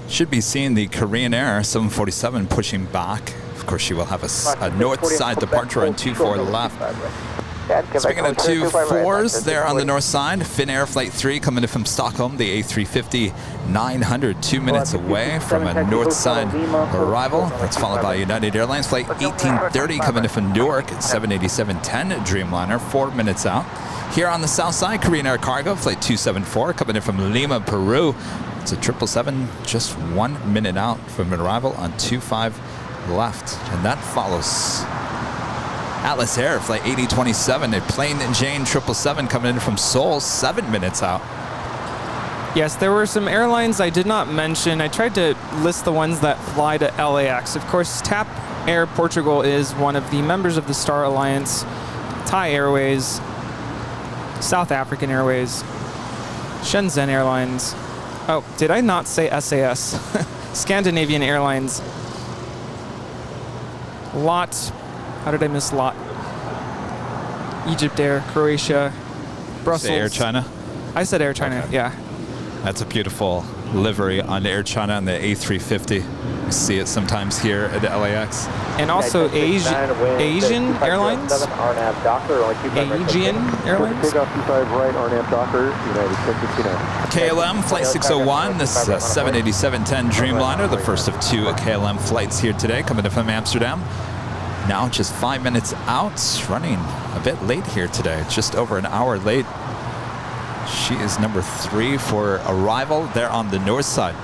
Should be seeing the Korean Air 747 pushing back Of course, she will have a north side departure on 24 left. Speaking of 24s, there on the north side, Finnair Flight 3 coming in from Stockholm, the A350-900, 2 minutes away from a north side arrival. That's followed by United Airlines Flight 1830 coming in from Newark at 787-10 Dreamliner, 4 minutes out. Here on the south side, Korean Air Cargo Flight 274 coming in from Lima, Peru. It's a 777, just 1 minute out from arrival on 25 left. And that follows Atlas Air Flight 8027, a Plain Jane 777 coming in from Seoul, 7 minutes out. Yes, there were some airlines I did not mention. I tried to list the ones that fly to LAX. Of course, TAP Air Portugal is one of the members of the Star Alliance, Thai Airways, South African Airways, Shenzhen Airlines. Oh, did I not say SAS? Scandinavian Airlines. LOT. How did I miss LOT? Egypt Air, Croatia, Brussels. Say Air China? I said Air China, okay. Yeah. That's a beautiful livery on Air China on the A350. You see it sometimes here at LAX. And also Asian Airlines? Asian Airlines? KLM Flight 601, this is a 787-10 Dreamliner, the first of 2 KLM flights here today, coming in from Amsterdam. Now just 5 minutes out, running a bit late here today, just over an hour late. She is number 3 for arrival there on the north side.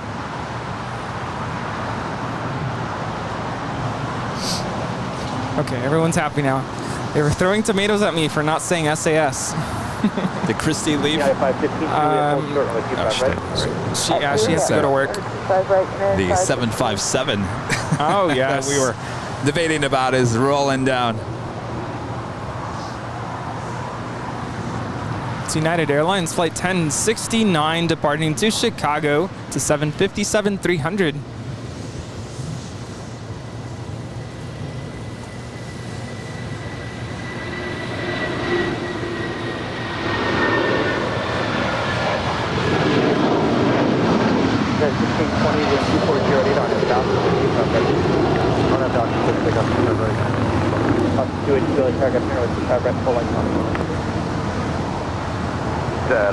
Okay, everyone's happy now. They were throwing tomatoes at me for not saying SAS. Did Christy leave? She has to go to work. The 757. Oh, yes. That we were debating about is rolling down. It's United Airlines Flight 1069 departing to Chicago to 757-300.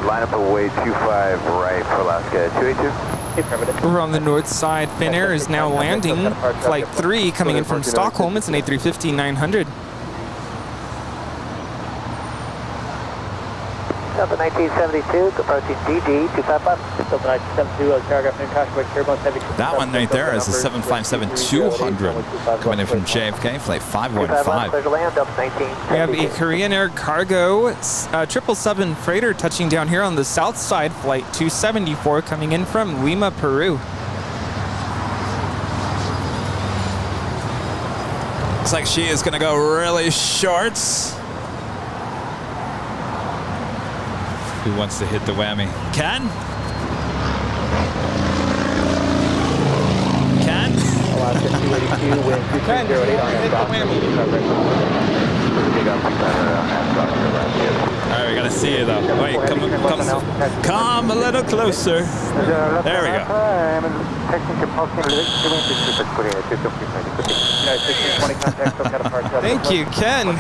Line up away 25 right for Alaska 282. Over on the north side, Finnair is now landing. Flight 3 coming in from Stockholm. It's an A350-900. Delta 1972, approaching DG 255. Delta 1972, paragraph in Caution, Airbus Heavy. That one right there is a 757-200 coming in from JFK, Flight 515. We have a Korean Air Cargo 777 freighter touching down here on the south side, Flight 274 coming in from Lima, Peru. Looks like she is going to go really short. Who wants to hit the whammy? Ken? Ken? Alaska 282, wind 2308 on hit the whammy. All right, we got to see you though. Wait, come a little closer. There we go. Thank you, Ken.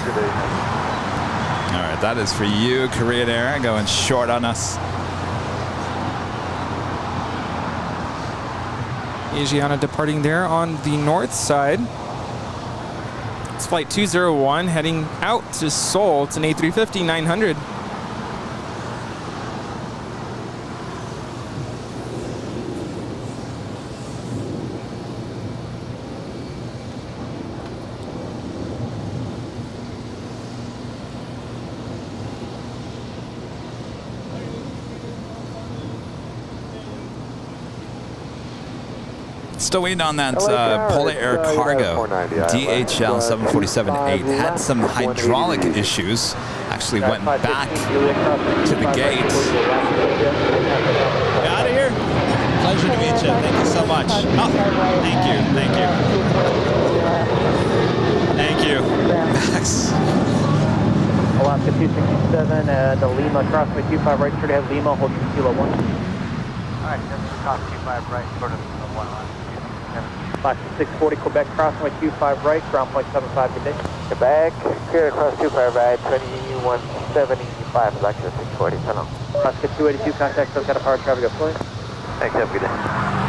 All right, that is for you, Korean Air, going short on us. Asiana departing there on the north side. It's Flight 201 heading out to Seoul. It's an A350-900. Still waiting on that Polar Air Cargo DHL 747-8. Had some hydraulic issues. Actually went back to the gate. Get out of here. Pleasure to meet you. Thank you so much. Oh, thank you. Thank you. Max. Alaska 267 at the Lima, crossway 25 right, sure to have Lima, hold your Kilo 1. Alright, that's the top 25 right, sort of 1 line. Class 640 Quebec crossing with 25 right, ground point 75, good day. Quebec, clear across 25 right, 2175, back to 640, hello. Alaska 282, contact Southern Power traffic up clear. Thanks, have a good day.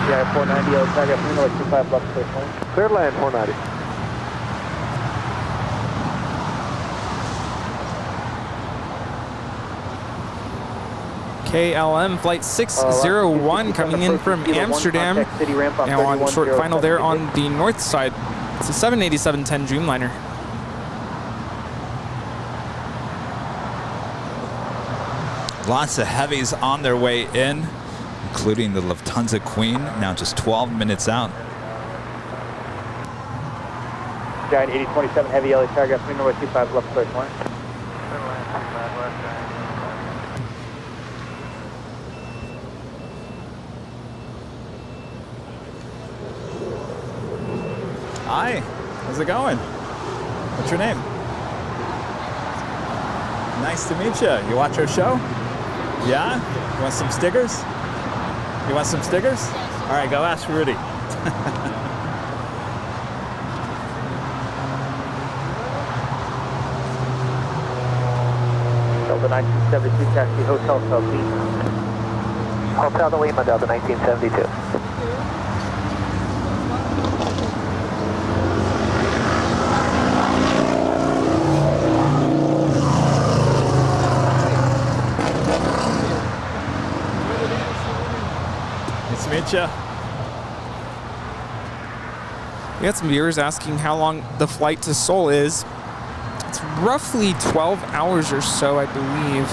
Yeah, 490, L target, Lima, 25 left, clear point. Clear line, 490. KLM Flight 601 coming in from Amsterdam. Now on short final there on the north side. It's a 787-10 Dreamliner. Lots of heavies on their way in, including the Lufthansa Queen, now just 12 minutes out. Giant 8027 heavy LA target, Lima, 25 left, clear point. Hi, how's it going? What's your name? Nice to meet you. You watch our show? Yeah? You want some stickers? You want some stickers? All right, go ask Rudy. Delta 1972, taxi, Hotel Southeast. Hotel to Lima, Delta 1972. Meet you. We had some viewers asking how long the flight to Seoul is. It's roughly 12 hours or so, I believe.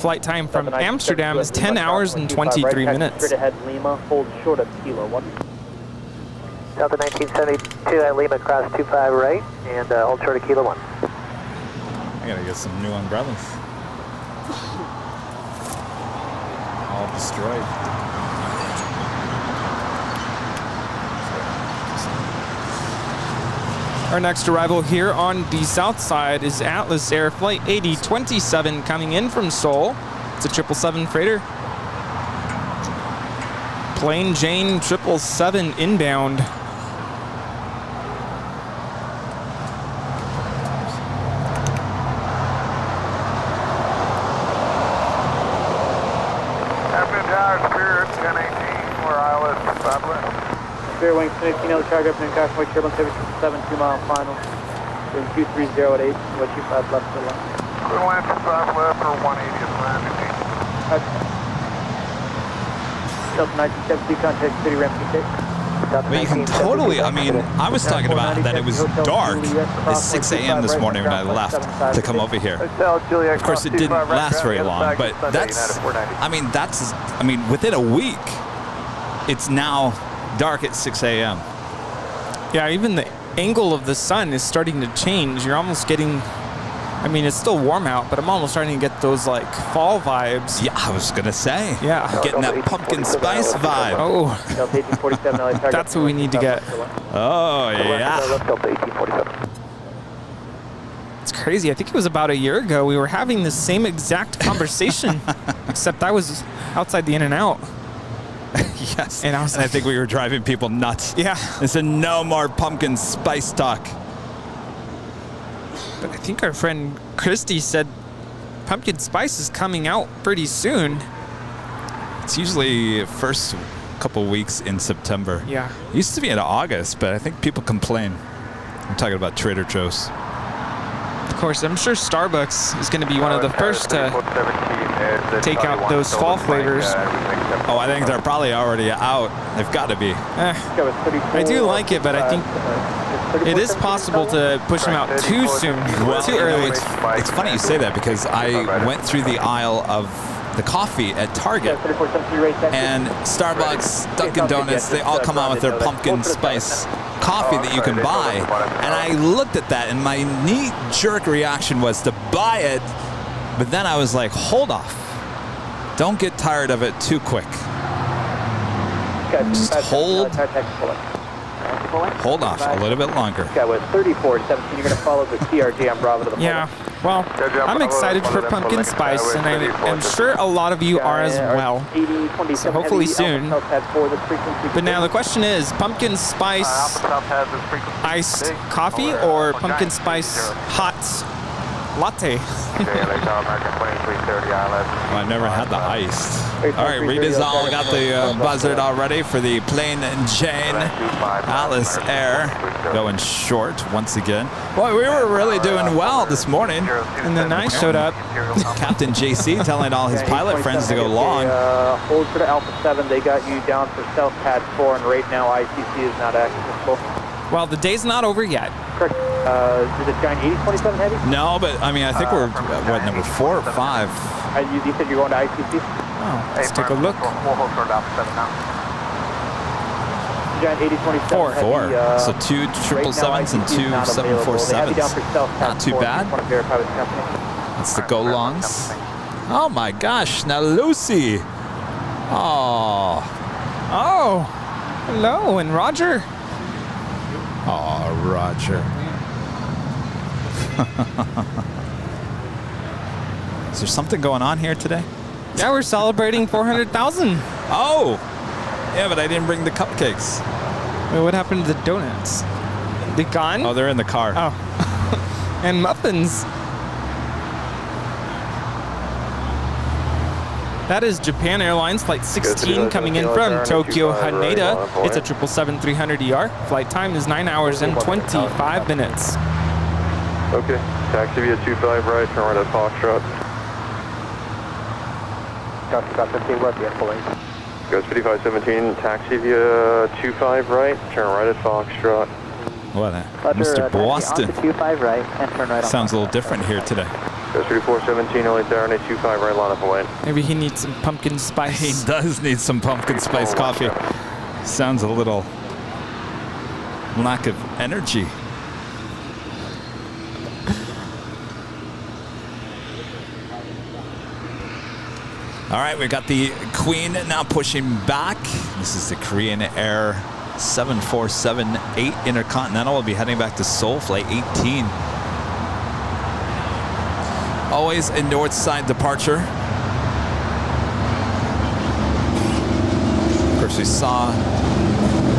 Flight time from Amsterdam is 10 hours and 23 minutes. Straight ahead, Lima, hold short of Kilo 1. Delta 1972 at Lima, cross 25 right, and hold short of Kilo 1. I gotta get some new umbrellas. All destroyed. Our next arrival here on the south side is Atlas Air Flight 8027 coming in from Seoul. It's a 777 freighter. Plain Jane 777 inbound. Spirit wing 15, L charge up in Cashway, turbulence 7, 2 mile final. Doing 230 at 8, what 25 left to the line. Clear line 25 left for 180 at 9. Delta 1972, contact city ramp PK. But you can totally, I mean, I was talking about that it was dark at 6 a.m. this morning when I left to come over here. Of course, it didn't last very long, but that's, I mean, within a week, it's now dark at 6 a.m. Yeah, even the angle of the sun is starting to change. You're almost getting, I mean, it's still warm out, but I'm almost starting to get those like fall vibes. Yeah, I was gonna say. Yeah. Getting that pumpkin spice vibe. Oh, that's what we need to get. Oh, yeah. It's crazy. I think it was about a year ago we were having the same exact conversation, except I was outside the In-N-Out. Yes, and I think we were driving people nuts. Yeah. They said no more pumpkin spice talk. But I think our friend Christy said pumpkin spice is coming out pretty soon. It's usually first couple weeks in September. Yeah. It used to be in August, but I think people complain. I'm talking about Trader Joe's. Of course, I'm sure Starbucks is going to be one of the first to take out those fall flavors. Oh, I think they're probably already out. They've got to be. I do like it, but I think it is possible to push them out too soon, too early. It's funny you say that because I went through the aisle of the coffee at Target, and Starbucks, Dunkin' Donuts, they all come out with their pumpkin spice coffee that you can buy. And I looked at that, and my knee-jerk reaction was to buy it, but then I was like, hold off. Don't get tired of it too quick. Just hold off a little bit longer. Got with 3417, you're going to follow the CRJ on Bravo to the Yeah, Well, I'm excited for pumpkin spice, and I'm sure a lot of you are as well. So hopefully soon. But now the question is, pumpkin spice iced coffee or pumpkin spice hot latte? Well, I've never had the iced. All right, Rita's all got the buzzard already for the plain Jane Alice Air going short once again. Boy, we were really doing well this morning. And then I showed up. Captain JC telling all his pilot friends to go long. Hold for the Alpha 7. They got you down for South Pad 4, and right now ICC is not accessible. Well, the day's not over yet. Correct. Is it Giant 8027 Heavy? No, but I mean, I think we're, what, number 4 or 5? You said you're going to ICC? Oh, let's take a look. We'll hold for Alpha 7 now. Giant 8027 4. Heavy, So 2 777s and 2 747s. Not too bad. That's the go longs. Oh my gosh, now Lucy. Oh. Oh, hello, and Roger. Oh, Roger. Is there something going on here today? Yeah, we're celebrating 400,000. Oh, yeah, but I didn't bring the cupcakes. Wait, what happened to the donuts? They gone? Oh, they're in the car. Oh, and muffins. That is Japan Airlines Flight 16 coming in from Tokyo Haneda. It's a 777-300ER. Flight time is 9 hours and 25 minutes. Okay, taxi via 25 right, turn right at Foxtrot. Got 15 left, yeah, full length. Goes 5517, taxi via 25 right, turn right at Foxtrot. What, Mr. Boston. 25 right, and turn right on. Sounds a little different here today. Goes 3417, only there, 25 right, line up away. Maybe he needs some pumpkin spice. He does need some pumpkin spice coffee. Sounds a little lack of energy. All right, we got the Queen now pushing back. This is the Korean Air 7478 Intercontinental. We'll be heading back to Seoul, flight 18. Always a north side departure. Of course, we saw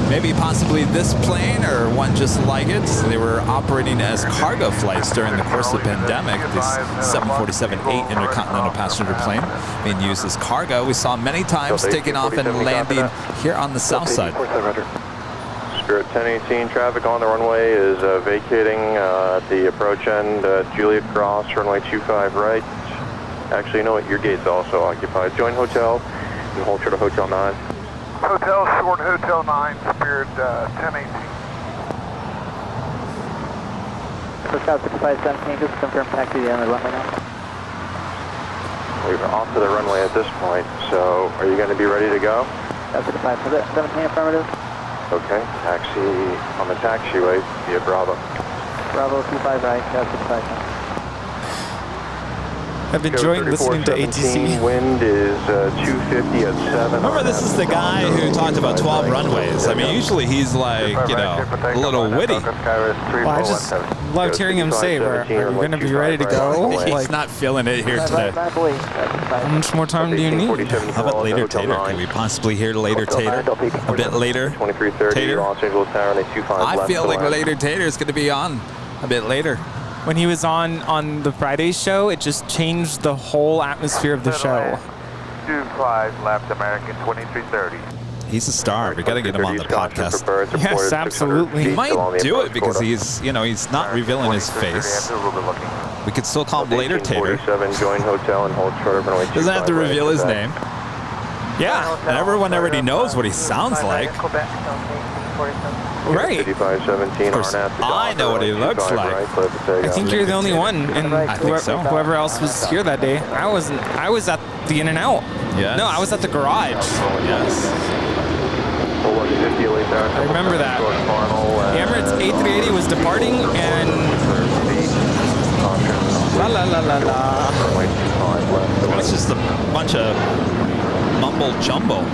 maybe possibly this plane or one just like it. They were operating as cargo flights during the course of the pandemic. This 747-8 intercontinental passenger plane being used as cargo. We saw many times taking off and landing here on the south side. Spirit 1018 traffic on the runway is vacating at the approach end, Juliet Cross, runway 25 right. Actually, you know what? Your gate's also occupied. Join hotel and hold short of Hotel 9. Hotel short, Hotel 9, Spirit 1018. South 6517, just confirm taxi down the runway now. We're off to the runway at this point, so are you going to be ready to go? South 6517, affirmative. Okay, taxi on the taxiway via Bravo. Bravo 25 right, South 65. I've been enjoying listening to ATC. Wind is 250 at 7. Remember, this is the guy who talked about 12 runways. I mean, usually he's like, you know, a little witty. Well, I just loved hearing him say, are you going to be ready to go? He's not feeling it here today. How much more time do you need? How about later Tater? Can we possibly hear later Tater? A bit later? Tater? I feel like later Tater is going to be on a bit later. When he was on the Friday show, it just changed the whole atmosphere of the show. 25 left American 2330. He's a star. We got to get him on the podcast. Yes, absolutely. He might do it because he's, you know, he's not revealing his face. We could still call him later Tater. Doesn't have to reveal his name. Yeah. And everyone already knows what he sounds like. Right. Of course, I know what he looks like. I think you're the only one, and I think so. Whoever else was here that day. I wasn't. I was at the In and Out. Yes. No, I was at the garage. Yes. I remember that. The Emirates A380 was departing, and la la la la la. It's just a bunch of mumble jumbo.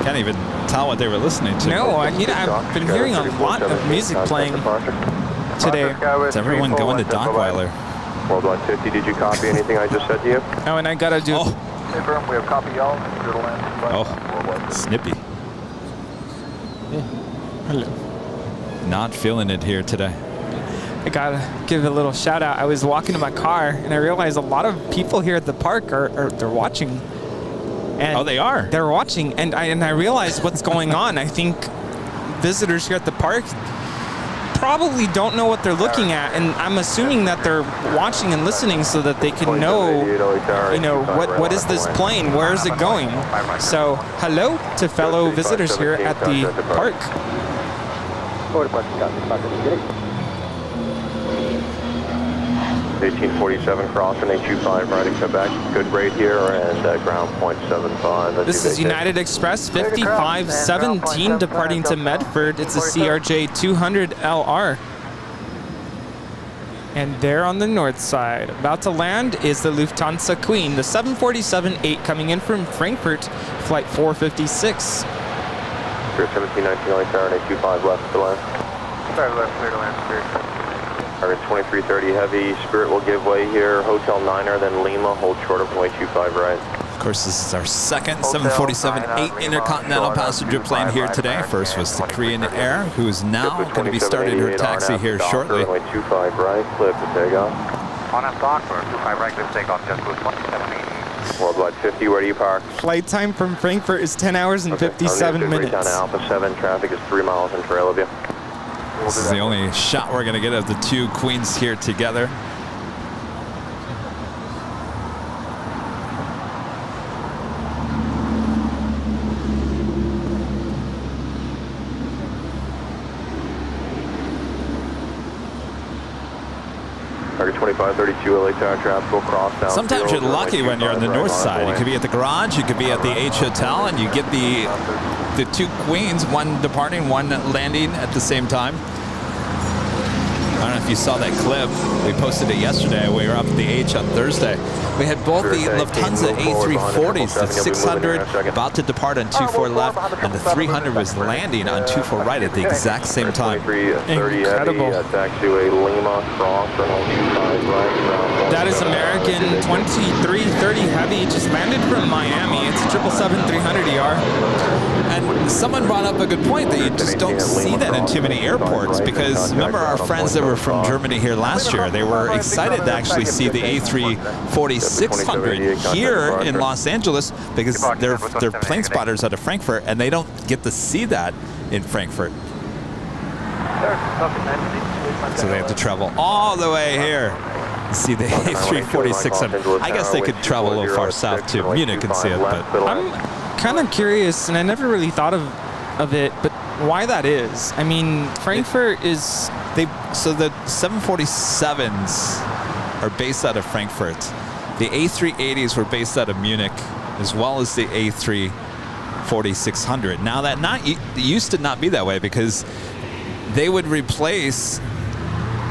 Can't even tell what they were listening to. No, I've been hearing a lot of music playing today. Is everyone going to Dockweiler? Worldwide 50, did you copy anything I just said to you? Oh, and I gotta do. Hey, Brum, we have copy y'all. Clear to land. Snippy. Yeah. Hello. Not feeling it here today. I gotta give a little shout out. I was walking to my car and I realized a lot of people here at the park they're watching. And oh, they are? They're watching, and I realized what's going on. I think visitors here at the park probably don't know what they're looking at, and I'm assuming that they're watching and listening so that they can know, what is this plane? Where is it going? So, hello to fellow visitors here at the park. 1847 crossing 825 right at Quebec. Good rate here and ground point 75. This is United Express 5517 departing to Medford. It's a CRJ 200 LR. And there on the north side, about to land, is the Lufthansa Queen, the 747-8 coming in from Frankfurt, flight 456. 1719 only tower 825 left to land. Sorry, left, clear to land, Spirit. Target 2330 heavy, Spirit will give way here, Hotel Niner, then Lima, hold short of 125 right. Of course, this is our second 747-8 intercontinental passenger plane here today. First was the Korean Air, who is now going to be starting her taxi here shortly. 25 right, clip to take off. On a start for 25 right, clip take off, just cruise 170. Worldwide 50, where do you park? Flight time from Frankfurt is 10 hours and 57 minutes. Down to Alpha 7, traffic is 3 miles in trail of you. This is the only shot we're going to get of the two queens here together. Target 2532 LA Tower traffic will cross down. Sometimes you're lucky when you're on the north side. You could be at the garage, you could be at the H Hotel, and you get the two queens, one departing, one landing at the same time. I don't know if you saw that clip. We posted it yesterday. We were up at the H on Thursday. We had both the Lufthansa A380s, the 600 about to depart on 24 left, and the 300 was landing on 24 right at the exact same time. Incredible. Taxiway Lima, cross, that is American 2330 Heavy, just landed from Miami. It's a 777-300ER. And someone brought up a good point that you just don't see that in too many airports, because remember our friends that were from Germany here last year, they were excited to actually see the A340-600 here in Los Angeles because they're plane spotters out of Frankfurt, and they don't get to see that in Frankfurt. So they have to travel all the way here to see the A340-600. I guess they could travel a little far south to Munich and see it, but I'm kind of curious, and I never really thought of it, but why that is. I mean, Frankfurt is... So the 747s are based out of Frankfurt. The A380s were based out of Munich, as well as the A340-600. Now that used to not be that way, because they would replace...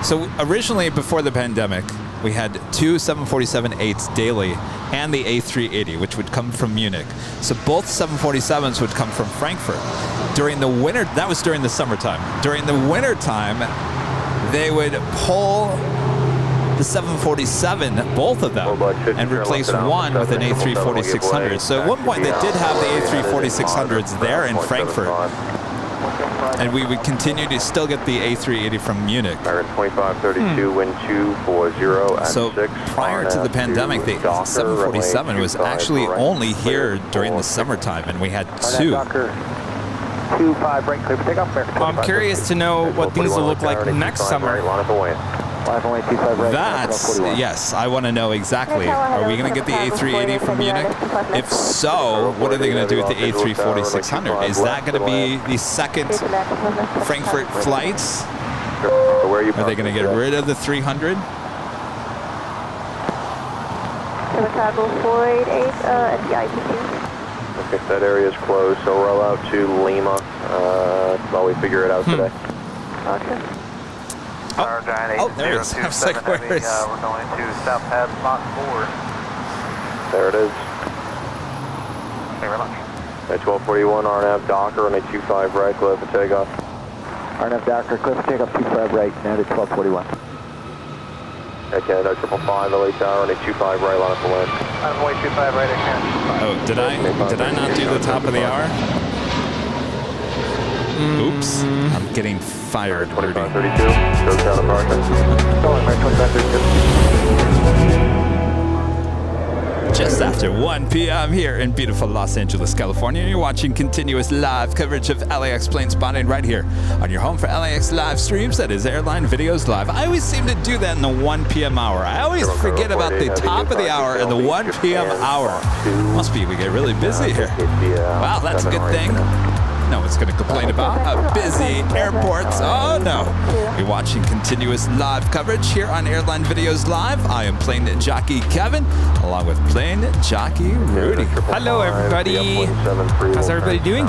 So originally, before the pandemic, we had two 747-8s daily and the A380, which would come from Munich. So both 747s would come from Frankfurt. During the winter, that was during the summertime. During the winter time, they would pull the 747, both of them, and replace one with an A340-600. So at one point, they did have the A340-600s there in Frankfurt. And we would continue to still get the A380 from Munich. 2532, wind 240 at so 6. Prior to the pandemic, the 747 was actually only here during the summertime, and we had two. 25 right, clear for takeoff. Well, I'm curious to know what things will look like next summer. That's, yes, I want to know exactly. Are we going to get the A380 from Munich? If so, what are they going to do with the A340-600? Is that going to be the second Frankfurt flights? Are they going to get rid of the 300? Okay, that area is closed, so roll out to Lima while we figure it out today. Oh, there it is. I was like, where is... we're going to South Pad Spot 4. There it is. Thank you very much. At 1241, RNAV Docker on a 25 right, clear for takeoff. RNAV Docker, clear for takeoff, 25 right, now at 1241. Canada 555, LA Tower, and a 25 right, line up the land. Runway 25 right at Canada. Oh, did I not do the top of the hour? Oops, I'm getting fired, Rudy. 2532, show down departure. Calling right 2532. Just after 1 p.m. here in beautiful Los Angeles, California. You're watching continuous live coverage of LAX plane spotting right here on your home for LAX live streams. That is Airline Videos Live. I always seem to do that in the 1 p.m. hour. I always forget about the top of the hour and the 1 p.m. hour. Must be we get really busy here. Wow, that's a good thing. No one's going to complain about busy airports. Oh, no. You're watching continuous live coverage here on Airline Videos Live. I am plane jockey Kevin, along with plane jockey Rudy. Hello, everybody. How's everybody doing?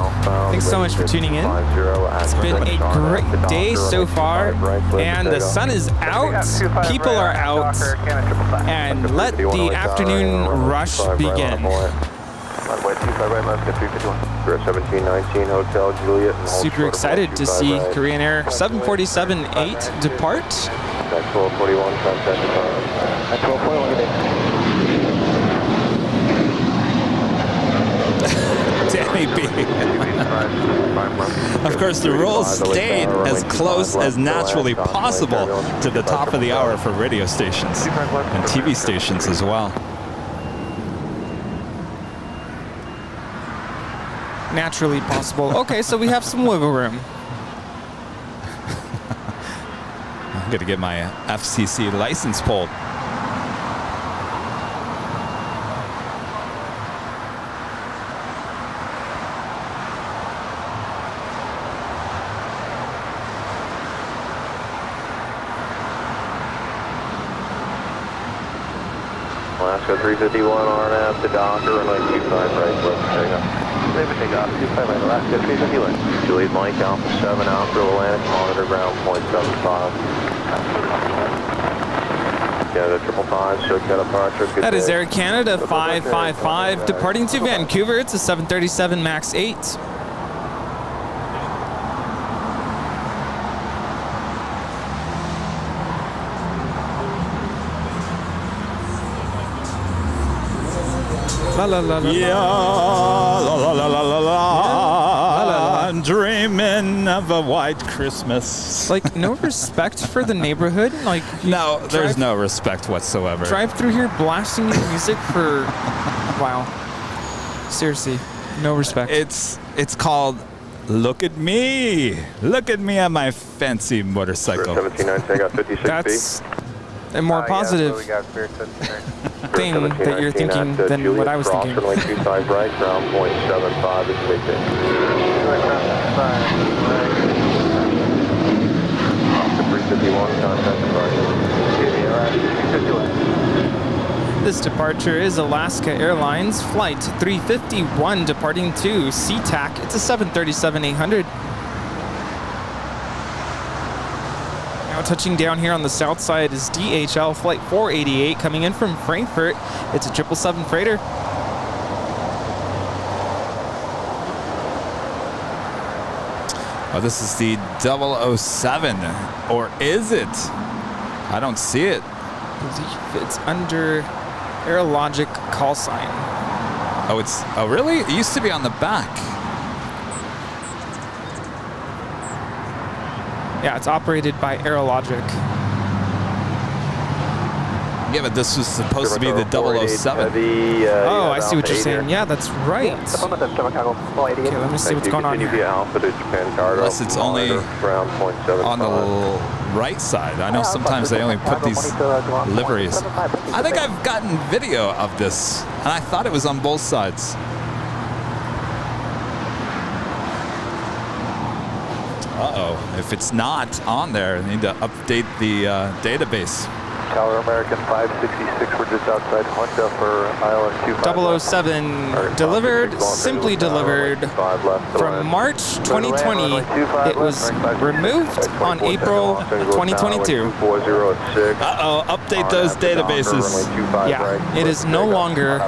Thanks so much for tuning in. It's been a great day so far, and the sun is out, people are out, and let the afternoon rush begin. Runway 25 right, left, 351. 1719 Hotel Juliet. Super excited to see Korean Air 747-8 depart. That's 1241, contact departure. That's 1241, Danny B. Of course, the rules stayed as close as naturally possible to the top of the hour for radio stations and TV stations as well. Naturally possible. Okay, so we have some wiggle room. I'm going to get my FCC license pulled. Alaska 351 RNAV to Docker, runway 25 right, left, there you go. David takeoff, 25 right, Alaska 351. Juliet Mike, Alpha 7, Alpha Atlantic, monitor ground point 75. Canada 555, show Canada departure. That is Air Canada 555 departing to Vancouver. It's a 737 MAX 8. La la la la. Yeah, la la la la la la. I'm dreaming of a white Christmas. Like, no respect for the neighborhood? Like, no, there's no respect whatsoever. Drive through here blasting your music for... Wow. Seriously, no respect. It's called Look at Me. Look at me on my fancy motorcycle. 1719, I got 56 That's a more positive thing that you're thinking than what I was thinking. 25 right, ground point 75 is big thing. Oscar 351, contact departure. This departure is Alaska Airlines Flight 351 departing to SeaTac. It's a 737-800. Now touching down here on the south side is DHL Flight 488 coming in from Frankfurt. It's a 777 freighter. Oh, this is the 007, or is it? I don't see it. It's under Aerologic call sign. Oh, really? It used to be on the back. Yeah, it's operated by Aerologic. Yeah, but this was supposed to be the 007. Oh, I see what you're saying. Yeah, that's right. Okay, let me see what's going on here. Unless it's only on the right side. I know sometimes they only put these liveries. I think I've gotten video of this, and I thought it was on both sides. Uh-oh. If it's not on there, I need to update the database. Tower American 566, we're just outside Honda for ILS 25. 007 delivered, simply delivered from March 2020. It was removed on April 2022. Uh-oh, update those databases. Yeah, it is no longer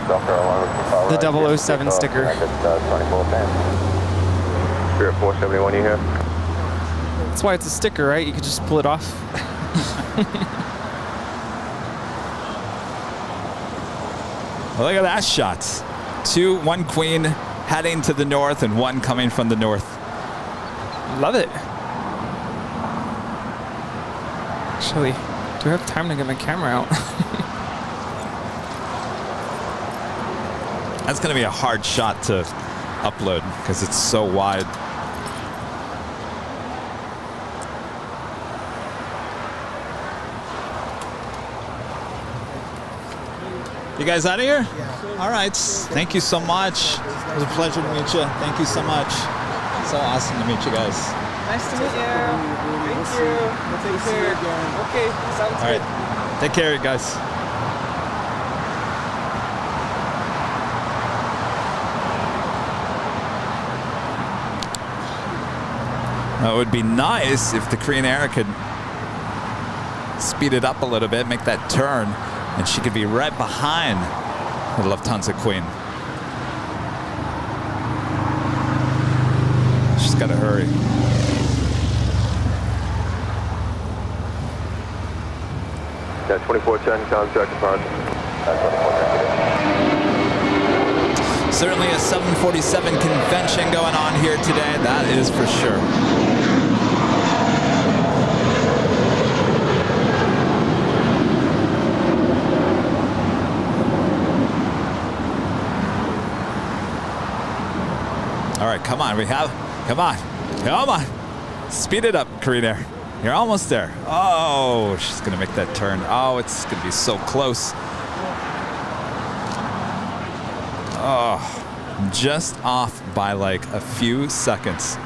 the 007 sticker. Spirit 471, you here? That's why it's a sticker, right? You could just pull it off. Look at that shot. One queen heading to the north and one coming from the north. Love it. Actually, do I have time to get my camera out? That's going to be a hard shot to upload because it's so wide. You guys out of here? Yeah. All right. Thank you so much. It was a pleasure to meet you. Thank you so much. So awesome to meet you guys. Nice to meet you. Thank you. Take care. Okay, sounds good. All right. Take care, guys. It would be nice if the Korean Air could speed it up a little bit, make that turn, and she could be right behind the Lufthansa Queen. She's got to hurry. Yeah, 2410, contract departure. Certainly a 747 convention going on here today, that is for sure. All right, come on, come on. Speed it up, Korean Air. You're almost there. Oh, she's gonna make that turn. Oh, it's gonna be so close. Oh, just off by like a few seconds.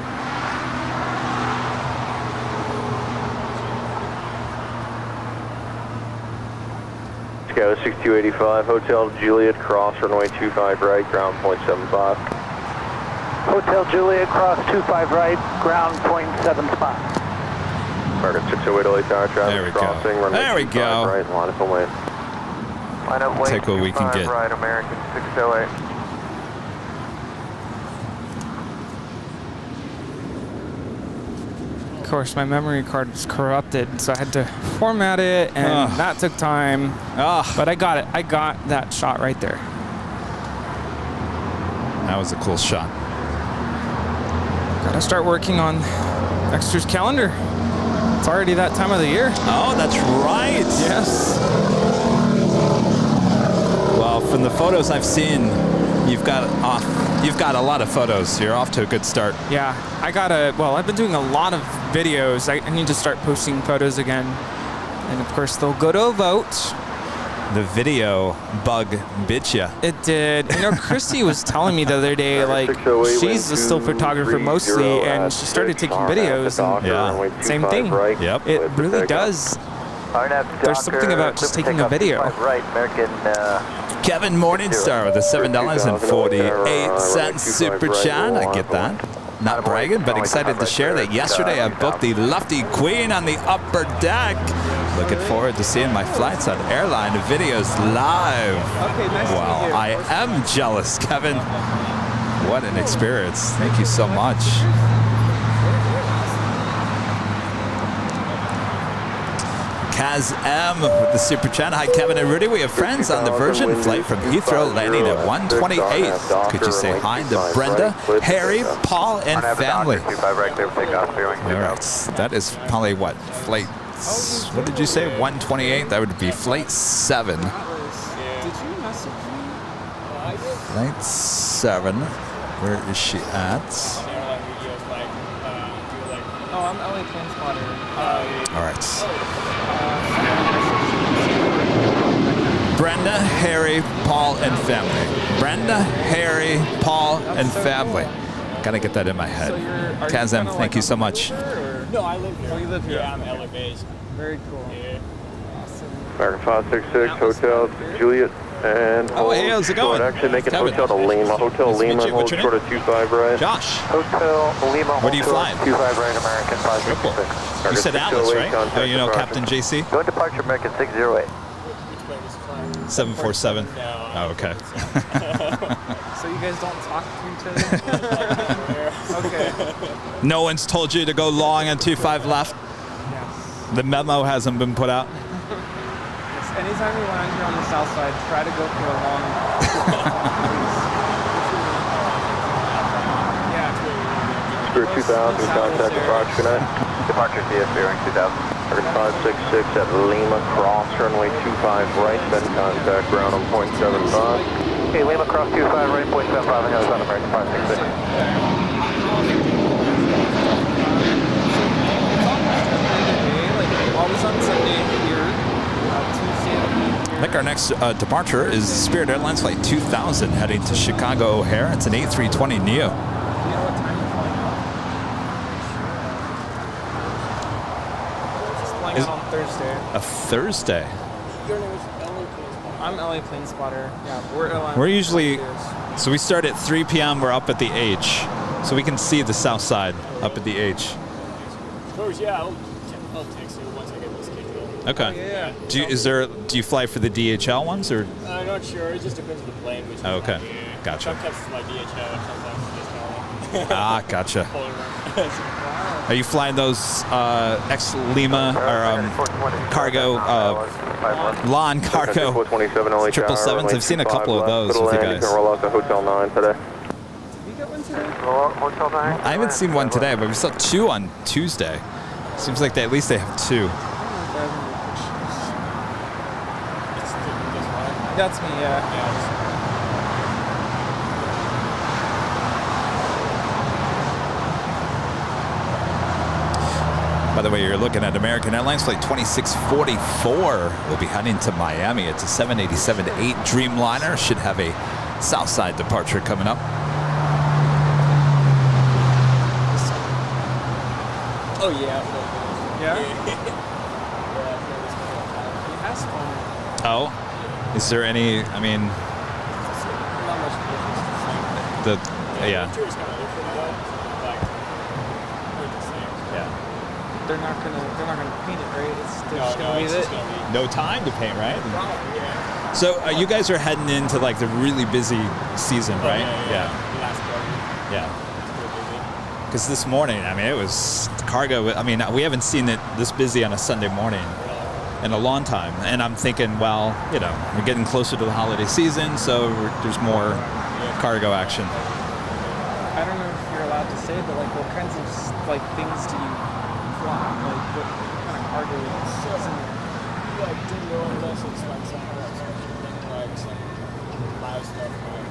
Sky 6285, Hotel Juliet, cross runway 25 right, ground 0.75. Hotel Juliet, cross 25 right, ground 0.75. Target 608 tower traffic There we crossing, go. runway There we 25 go. right, line up and wait. Line up wait, Take what we can 25 get. right, American 608. Of course, my memory card was corrupted, so I had to format it, and that took time. But I got it. I got that shot right there. That was a cool shot. Gotta start working on next year's calendar. It's already that time of the year. Oh, that's right. Yes. Well, from the photos I've seen, you've got a lot of photos. You're off to a good start. Yeah, I've been doing a lot of videos. I need to start posting photos again. And of course, they'll go to a vote. The video bug bit ya. It did. You know, Christy was telling me the other day, like, she's a still photographer mostly, and she started taking videos. And same thing. Yep. It really does. There's something about just taking a video. Right, American. Kevin Morningstar with a $7.48 super chat. I get that. Not bragging, but excited to share that yesterday I booked the Lufty Queen on the upper deck. Looking forward to seeing my flights on Airline videos live. Okay, nice Wow, to meet you. I am jealous, Kevin. What an experience. Thank you so much. Kaz M with the super chat. Hi, Kevin and Rudy. We have friends on the Virgin flight from Heathrow landing at 128. Could you say hi to Brenda, Harry, Paul, and family? All right, that is probably what, flight, what did you say, 128? That would be flight 7. Did you message me? Flight 7. Where is she at? Oh, I'm LA Planespotter. All right. Brenda, Harry, Paul, and family. Brenda, Harry, Paul, and family. Gotta get that in my head. Kazem, thank you so much. No, I live here. Oh, you live here? Yeah, I'm LA based. Very cool. Yeah. Awesome. American 566, Hotel Juliet, and Oh, hey, how's it going? Actually, make it Kevin. Hotel to Lima. Hotel Nice to meet Lima, you. hold What's your short of 25 right. Josh. Hotel Lima. Where do you fly? 25 right, American Triple. 566. You said Alice, right? Oh, you know Captain JC? Going departure American 608. 747. No. Oh, okay. So you guys don't talk to each other? Okay. No one's told you to go long on 25 left? Yes. The memo hasn't been put out? Yes. Anytime you land here on the south side, try to go for a long Spirit 2000, contact departure, good night. Departure CS bearing 2000. Target 566 at Lima, cross runway 25 right, then contact ground on point 75. Okay, Lima cross 25 right, point 75, I got on American 566. Always on Sunday here. Tuesday. I think our next departure is Spirit Airlines Flight 2000 heading to Chicago O'Hare. It's an A320 neo. Flying out on Thursday. A Thursday? Your name is LA Planespotter. I'm LA Planespotter. Yeah, we're Airline. We're usually, so we start at 3 p.m. We're up at the H, so we can see the south side up at the H. Of course, yeah. I'll text you once I get this kicked in. Okay. Yeah. Do you fly for the DHL ones or? I'm not sure. It just depends on the plane. Which Oh, okay. Gotcha. Sometimes it's my DHL, and sometimes it's just Ah, gotcha. Are you flying those ex-Lima or cargo, lawn cargo 777s? I've seen a couple of those with you guys. Roll out to Hotel 9 today. Hotel 9? I haven't seen one today, but we saw 2 on Tuesday. Seems like at least they have 2. That's me, yeah. By the way, you're looking at American Airlines Flight 2644. We'll be heading to Miami. It's a 787-8 Dreamliner. Should have a Southside departure coming up. Oh, yeah. Yeah? He has fun. Oh, is there any? I mean, Not much difference. the yeah. Interior's kind of different though. Like, they're the same. Yeah. They're not gonna paint it, right? They're No, just gonna leave it's it. just gonna be. No time to paint, right? Probably, yeah. So you guys are heading into like the really busy season, right? Yeah. Last quarter. Yeah. It's pretty busy. Because this morning, I mean, it was cargo. I mean, we haven't seen it this busy on a Sunday morning in a long time. And I'm thinking, well, you know, we're getting closer to the holiday season, so there's more cargo action. I don't know if you're allowed to say, but like, what kinds of like things do you fly? Like, what kind of cargo is in there? Like, do your own lessons, like some like some live stuff, like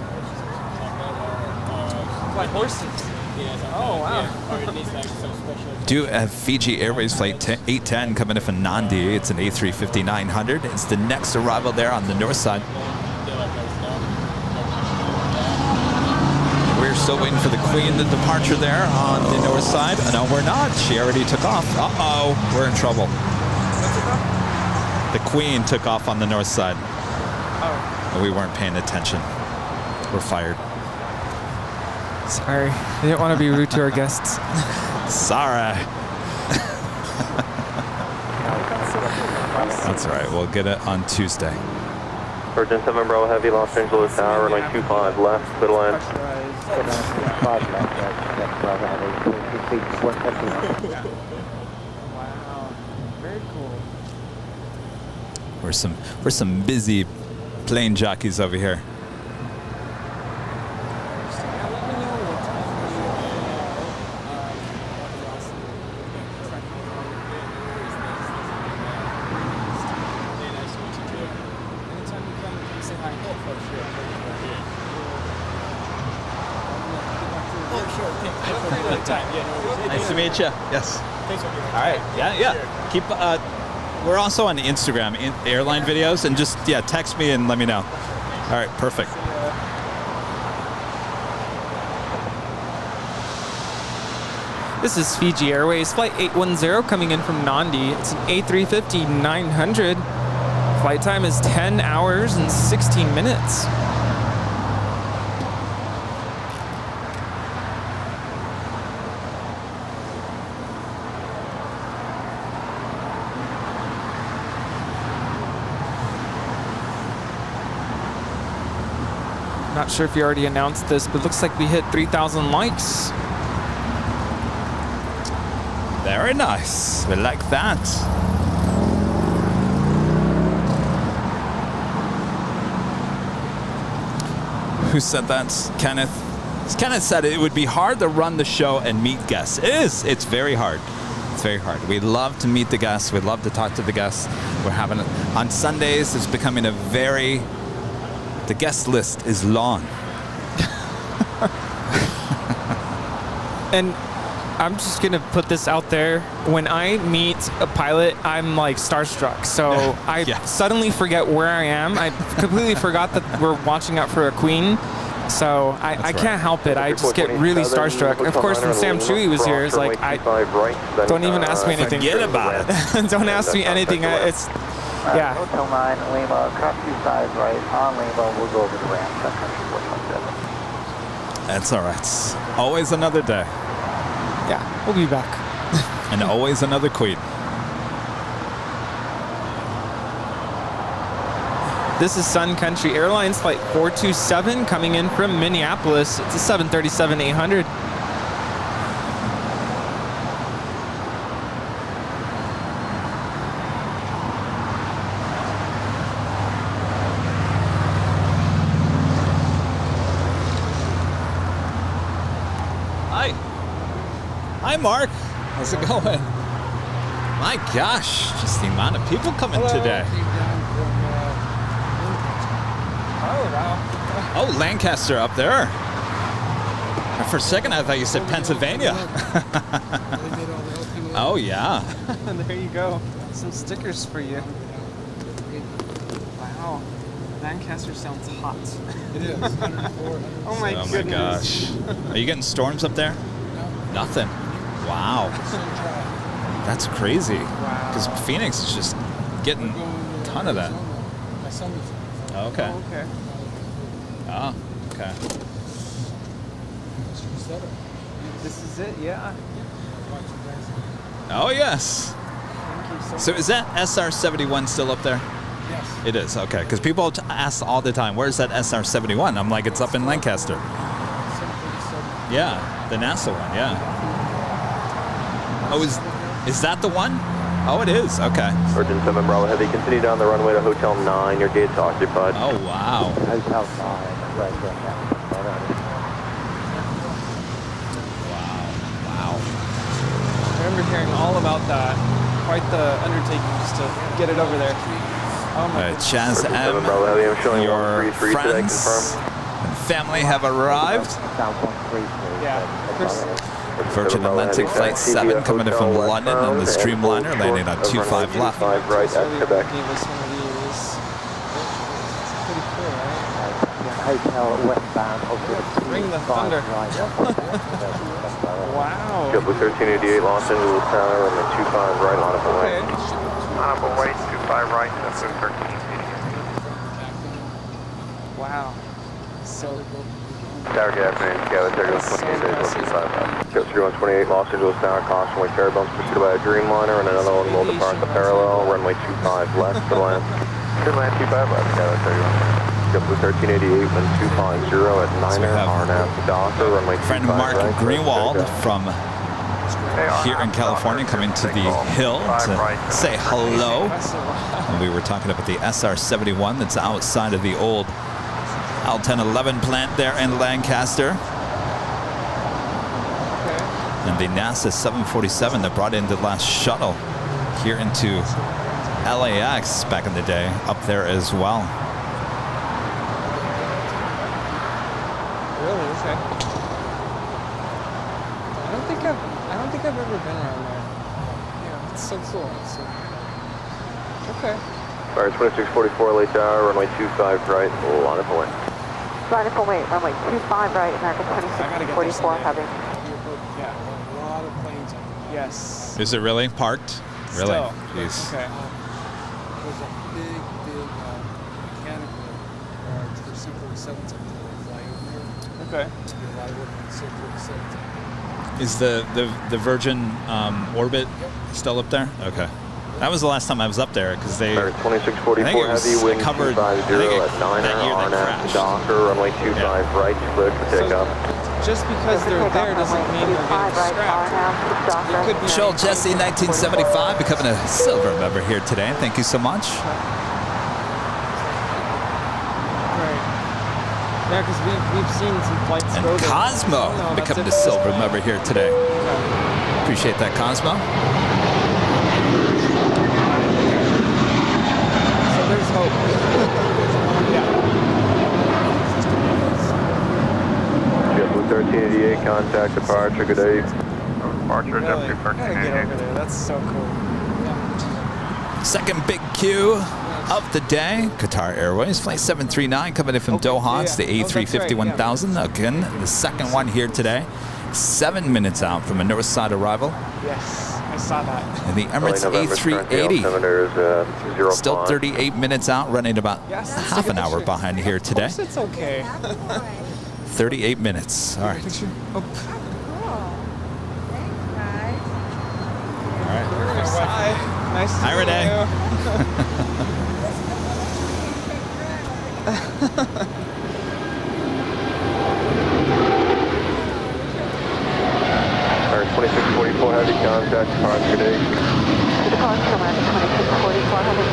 horses or something like that. Like horses. Yeah, Oh, wow. Yeah. Or at least like some special. Do have Fiji Airways Flight 810 coming in from Nandi. It's an A350-900. It's the next arrival there on the north side. We're still waiting for the Queen, the departure there on the north side. No, we're not. She already took off. Uh-oh, we're in trouble. The Queen took off on the north side. Oh. And we weren't paying attention. We're fired. Sorry, I didn't want to be rude to our guests. Sorry. That's all right. We'll get it on Tuesday. Virgin 7 Bravo Heavy, Los Angeles Tower, runway 25 left, middle end. Wow, very cool. We're some busy plane jockeys over here. Nice to meet you. Yes. Thanks for giving. All right. Yeah. Keep. We're also on Instagram, airline videos, and just text me and let me know. All right. Perfect. This is Fiji Airways Flight 810 coming in from Nandi. It's an A350-900. Flight time is 10 hours and 16 minutes. Not sure if you already announced this, but it looks like we hit 3,000 likes. Very nice. We like that. Who said that? Kenneth. Kenneth said it would be hard to run the show and meet guests. It is. It's very hard. It's very hard. We love to meet the guests. We love to talk to the guests. We're having on Sundays. It's becoming the guest list is long. And I'm just gonna put this out there. When I meet a pilot, I'm like starstruck. So I suddenly forget where I am. I completely forgot that we're watching out for a queen. So I can't help it. I just get really starstruck. Of course, when Sam Chewy was here, it's like, don't even ask me anything. Forget about it. Don't ask me anything. It's, yeah. Hotel 9, Lima, cross 25 right on Lima. We'll go over the ramp. Sun Country 417. That's all right. Always another day. Yeah, we'll be back. And always another queen. This is Sun Country Airlines flight 427 coming in from Minneapolis. It's a 737-800. Hi. Hi, Mark. How's it going? My gosh, just the amount of people coming today. Oh, Lancaster up there. And for a second, I thought you said Pennsylvania. Oh, yeah. There you go. Some stickers for you. Wow. Lancaster sounds hot. It is. 104. Oh my goodness. My gosh. Are you getting storms up there? No. Nothing. Wow. That's crazy. Wow. Because Phoenix is just getting a ton of that. My son was Okay. Oh, okay. Oh, okay. This is it, yeah. Oh, yes. Thank you So is that SR-71 still up there? Yes. It is, okay. Because people ask all the time, where's that SR-71? I'm like, it's up in Lancaster. Yeah, the NASA one, yeah. Oh, is that the one? Oh, it is, okay. Virgin 7 Bravo Heavy, continue down the runway to Hotel 9. Your gate's occupied. Oh, wow. Hotel 9, right there. Wow. I remember hearing all about that. Quite the undertaking just to get it over there. Oh my goodness. Chaz Virgin 7 M, Bravo Heavy, I'm showing your 133 today, friends confirm. and family have arrived. Yeah. Virgin Atlantic Flight 7 coming in from London on the Streamliner, landing on 25 left. Right at Quebec. Gave us one of these. It's pretty cool, right? Hotel westbound over the Bring the thunder. Wow. JetBlue 1388 Los Angeles Tower and the 25 right on up away. On up away, 25 right, that's 1388. Wow. So Tower, good afternoon. Tower 28 Go 3128 Los Angeles Tower, caution, wait terror bombs pursued by a Dreamliner, and another one will depart the parallel, runway 25 left for land. Good land, 25 left, Tower 31. JetBlue 1388, wind 250 at 9er, RNAV Docker, runway 25 Friend Mark right. Greenwald from here in California coming to the Hill to say hello. And we were talking about the SR-71 that's outside of the old L1011 plant there in Lancaster. And the NASA 747 that brought in the last shuttle here into LAX back in the day up there as well. really, okay. I don't think I've ever been around there. Yeah, it's so cool. Okay. Fire 2644 late tower, runway 25 right, line up away. Line up away, runway 25 right, American 2644 heavy. Yeah. A lot of planes up there. Yes. Is it really parked? Really? Still. Jeez. Okay. There's a big mechanical garage for 747s up there that fly over here. Okay. There's a lot of work on 747s. Is the Virgin Orbit still up there? Okay. That was the last time I was up there because they. Fire 2644 I think it was heavy, wind covered 250 at 9er, RNAV Docker, runway 25 right, cleared for takeoff. Just because they're there doesn't mean they're getting scrapped. It could be Joel Jesse, 1975, becoming a silver member here today. Thank you so much. Right. Yeah, because we've seen some flights And go there. Cosmo No, that's becoming it the for this silver one. member here today. Appreciate that, Cosmo. So there's hope. JetBlue 1388, contact departure, good day. Departure, Really, JetBlue gotta get over 1388. there. That's so cool. Second big queue of the day, Qatar Airways, flight 739 coming in from Doha. It's the A350 1000. Again, the second one here today. 7 minutes out from a north side arrival. Yes, I saw that. And the Emirates A380. Still 38 minutes out, running about half an hour behind here today. Of course it's okay. 38 minutes. All right. Oh. All right. Hi. Nice to Hi, meet Renee. you. Alright, 2644 heavy, contact departure, good day. Departure, American 2644 heavy.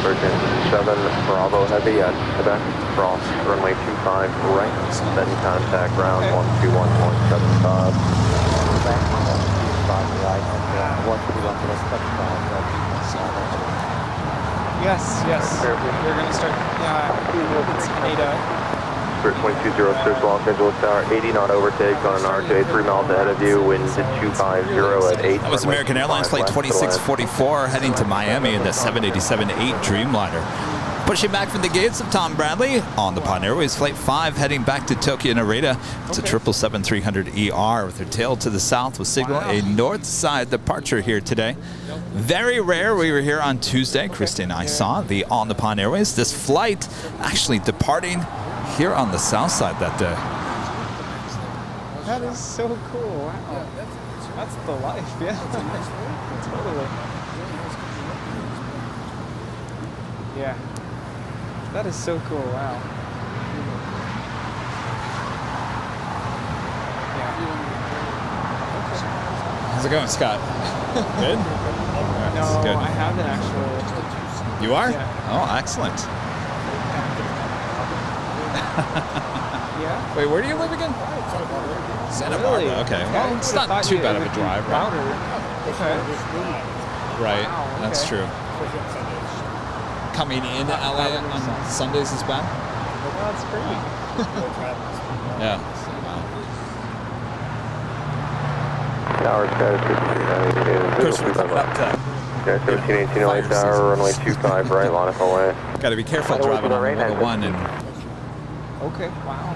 Virgin 7 Bravo heavy at Quebec, cross runway 25 right, then contact ground 121.75. Yes, yes. We're going to start. It's Canada. Spirit 2206 Los Angeles Tower, 80 knot overtake on an RJ, 3 miles ahead of you, wind 250 at 8. That was American Airlines flight 2644 heading to Miami in the 787-8 Dreamliner. Pushing back from the gates of Tom Bradley on the Pan Airways flight 5 heading back to Tokyo Narita. It's a 777-300ER with her tail to the south with signal a north side departure here today. Very rare. We were here on Tuesday. Christy and I saw the on the Pan Airways. This flight actually departing here on the south side that day. That is so cool. Wow. That's the life. Yeah. Totally. Yeah. That is so cool. Wow. How's it going, Scott? Good? No, good. I haven't actually. You are? Yeah. Oh, excellent. Yeah. Wait, where do you live again? Santa Really? Barbara. Okay. Okay. Well, it's I not thought too you- bad it of a would be drive, right? louder. Okay. Right. Wow, That's okay. true. Coming in LA on Sundays is bad? Well, that's great. Yeah. Tower status 5390 Chris, we're coming up to... Yeah, 1718 LA Tower, runway 25 right, line up away. Got to be careful driving on 101 and... Okay. Wow.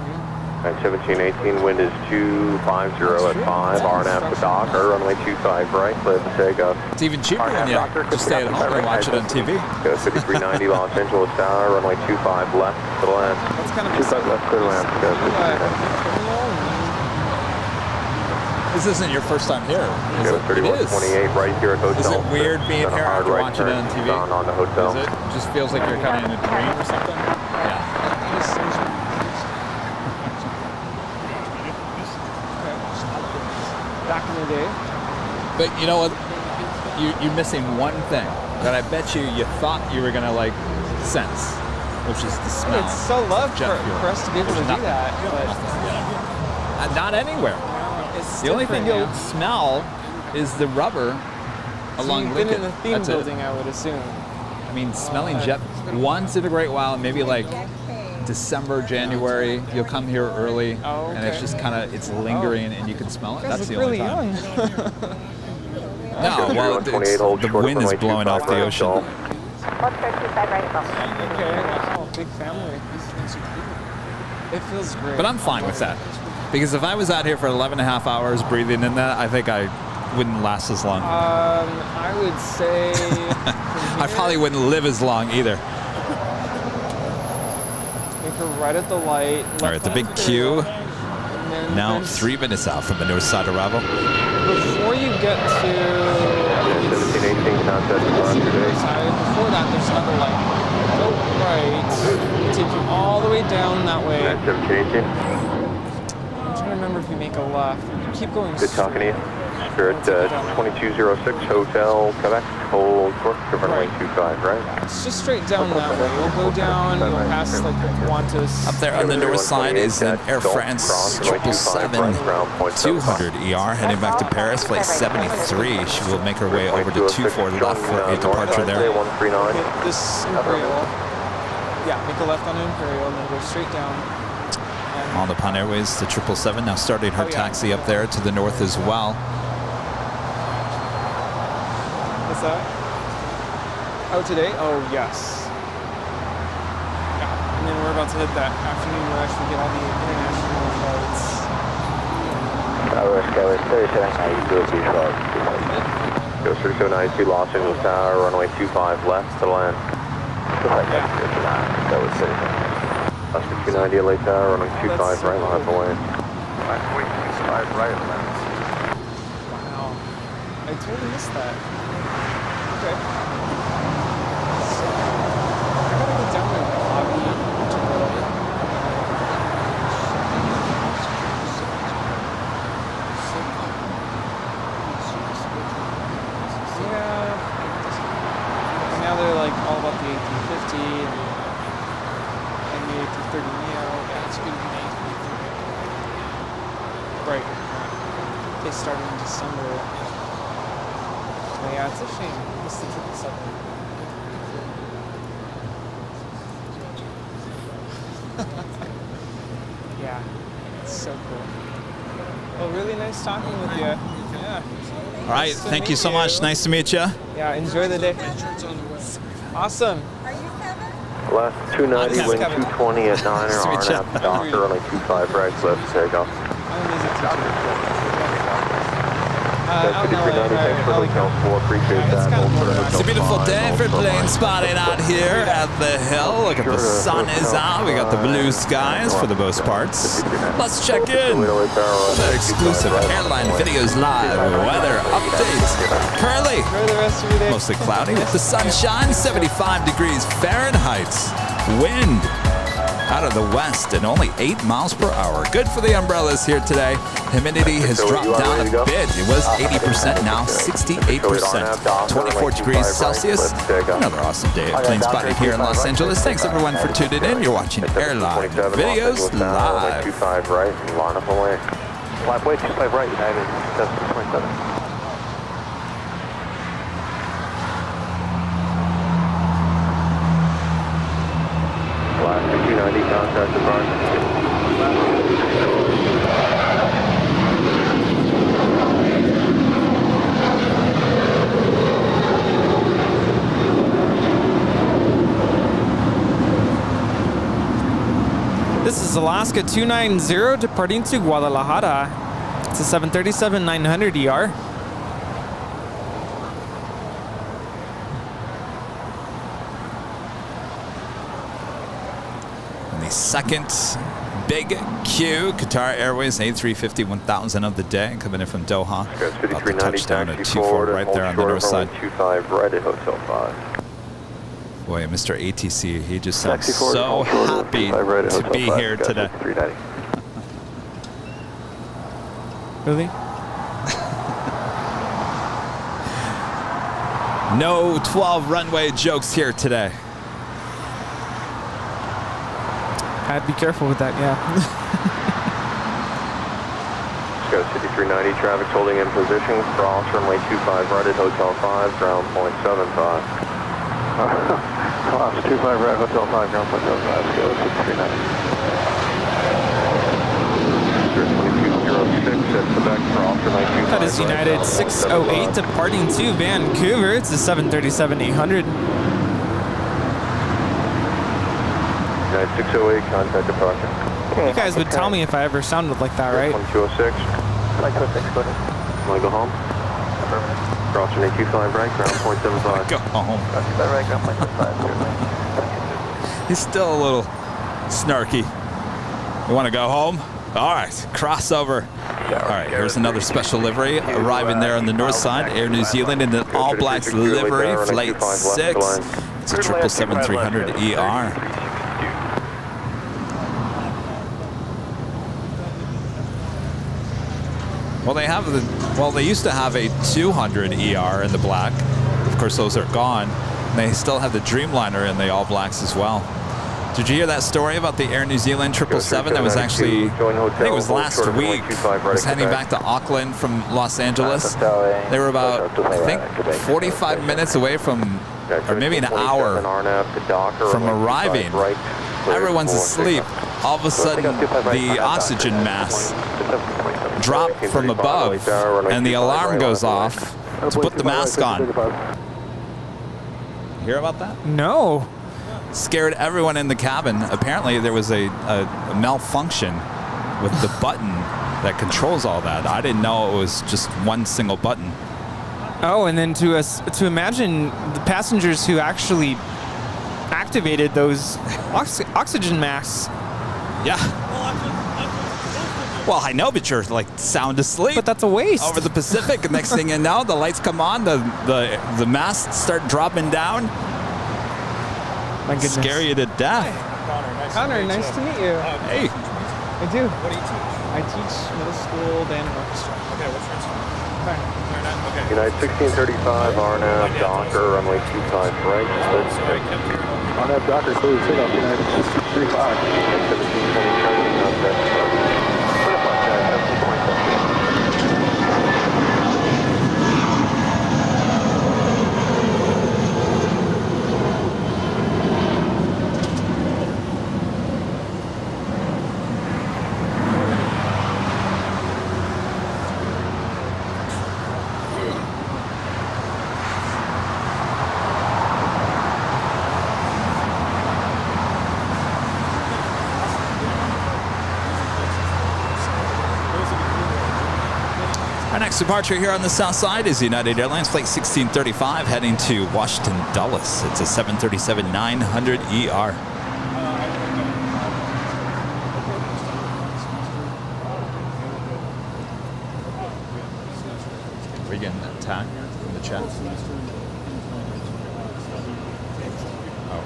At 1718, wind is 250 at 5, RNAV to dock, or runway 25 right, clear for takeoff. It's even cheaper when you just stay at home and watch it on TV. Go 5390 Los Angeles Tower, runway 25 left to the land. That's kind of 25 left, clear land, go 5390. This isn't your first time here. Go It is. 3128 right here at hotel. Is it weird being Then a here hard after right watching it turn on TV? On the hotel. Does it just feels like you're kind of in a dream or something? Yeah. Back in the day. But you know what? You're missing one thing that I bet you thought you were gonna like sense, which is the smell. It's so loved jet fuel. for us to be able to do that. But Not anywhere. it's The only thing different, you'll smell is the rubber So along you've been Lincoln. in the theme That's it. building, I would assume. I mean, smelling jet once in a great while, maybe like December, January, you'll come here early, Oh, and it's okay. just kind of it's lingering, and you can smell it. You guys That's the look only really time. young. No, well, the wind is blowing off the ocean. Let's go 25 right above. Okay, wow, big family. It feels great. But I'm fine with that, because if I was out here for 11 and a half hours breathing in that, I think I wouldn't last as long. I would say I probably wouldn't live as long either. make her right at the light. All right, the big queue. Now 3 minutes out from the north side arrival. Before you get to 1718 contact departure today. before that, there's another light. Go right. Take you all the way down that way. 1718. I'm trying to remember if we make a left. Keep going. Good talking to you. Spirit 2206 Hotel Quebec, hold course to runway 25 right. It's just straight down that way. We'll go down, you'll pass like Qantas. Up there on the north side is an Air France 777-200ER heading back to Paris, flight 73. She will make her way over to 24 left for a departure there. This Imperial. Yeah, make a left on Imperial and then go straight down. On the Pan Airways, the 777 now starting her taxi up there to the north as well. What's that? Oh, today? Oh, yes. Yeah, and then we're about to hit that afternoon rush. We get all the international flights. Go 3792 Los Angeles Tower, runway 25 left to land. That's 290 LA Tower, runway 25 right, line for lane. Runway 25 right, land. Wow. I totally missed that. Okay. So, I gotta go down to the lobby to go. Yeah. And now they're like all about the A350 and the A330 Neo. Yeah, it's good to be right. They started in December. Oh, yeah, it's a shame. It's the 777. Yeah, it's so cool. Well, really nice talking with you. Yeah. All right, thank you so much. Nice to meet you. Yeah, enjoy the day. Awesome. Left 290, wind 220 at 9 RNAV, Doctor, runway 25 right, left, takeoff. It's a beautiful day for plane spotting out here at the hill. Look at the sun is out. We got the blue skies for the most parts. Let's check in. The exclusive Airline Videos Live weather updates. Currently, mostly cloudy with the sunshine, 75 degrees Fahrenheit. Wind out of the west and only 8 miles per hour. Good for the umbrellas here today. Humidity has dropped down a bit. It was 80%, now 68%. 24 degrees Celsius. Another awesome day at Plane Spotting here in Los Angeles. Thanks everyone for tuning in. You're watching Airline Videos Live. 25 right, line up away. Flatway 25 right, United, that's 27. Last 290, contact departure. This is Alaska 290 departing to Guadalajara. It's a 737-900ER. Second big queue, Qatar Airways A350-1000 of the day, coming in from Doha. About to touch down at 24 right there on the north side. 25 right at Hotel 5. Boy, Mr. ATC, he just sounds so happy to be here today. Really? No 12 runway jokes here today. I'd be careful with that, yeah. Go 5390, traffic holding in position, cross runway 25 right at Hotel 5, ground point 75. Cross 25 right, Hotel 5, ground point 75, go 5390. 2206 at Quebec, cross runway 25 That is United 608 departing to Vancouver. It's a 737-800. 608, contact departure. You guys would tell me if I ever sounded like that, right? 1206. Like 26, go ahead. Want to go home? Cross runway 25 right, ground point 75. Go home. Right, ground point 75, certainly. He's still a little snarky. You want to go home? All right, crossover. All right, here's another special livery arriving there on the north side. Air New Zealand in the all black livery, flight 6. It's a 777-300ER. Well, they used to have a 200 ER in the black. Of course, those are gone. They still have the Dreamliner in the all blacks as well. Did you hear that story about the Air New Zealand 777 that was actually, I think it was last week, was heading back to Auckland from Los Angeles? They were about, I think, 45 minutes away from, or maybe an hour from arriving. Everyone's asleep. All of a sudden, the oxygen mask dropped from above, and the alarm goes off to put the mask on. You hear about that? No. Scared everyone in the cabin. Apparently, there was a malfunction with the button that controls all that. I didn't know it was just one single button. Oh, and then to imagine the passengers who actually activated those oxygen masks. Yeah. Well, I know, but you're like sound asleep. But that's a waste. Over the Pacific. Next thing you know, the lights come on, the masks start dropping down. My goodness. Scare you to death. Connor, nice to meet you. Hey. I do. What do you teach? I teach middle school, band, and orchestra. Okay, what's your instrument? Okay. United 1635, RNAV, Docker, runway 25 right. RNAV, Docker, clear to take off, United 1635. 1720, Our next departure here on the south side is United Airlines Flight 1635 heading to Washington Dulles. It's a 737-900ER. Are we getting that tag in the chat? Oh.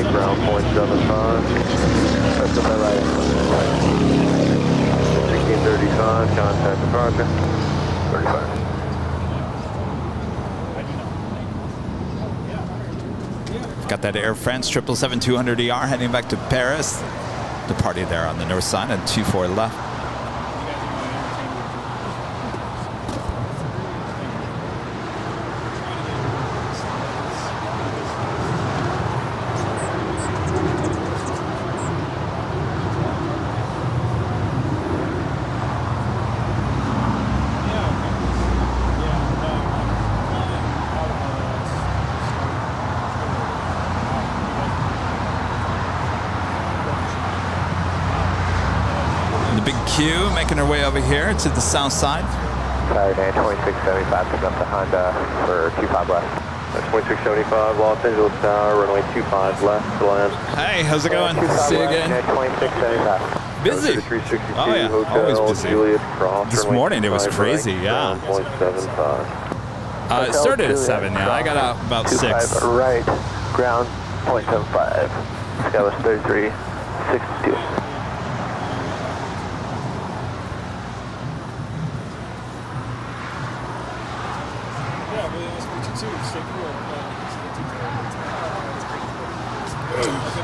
right, ground point 75. That's the right. 1635, contact departure. 35. Got that Air France 777-200ER heading back to Paris. Departing there on the north side and 24 left. Making our way over here to the south side. Saturday 2675, pick up the Honda for 25 left. That's 2675, Los Angeles Tower, runway 25 left, land. Hey, how's it going? See you again. 2675. Busy. 362 oh yeah, Hotel, always busy. Juliet Cross, this morning it was crazy, right, yeah. 1.75. It started at 7, yeah. I got out about 6. Right, ground 0.75. Sky was 3362.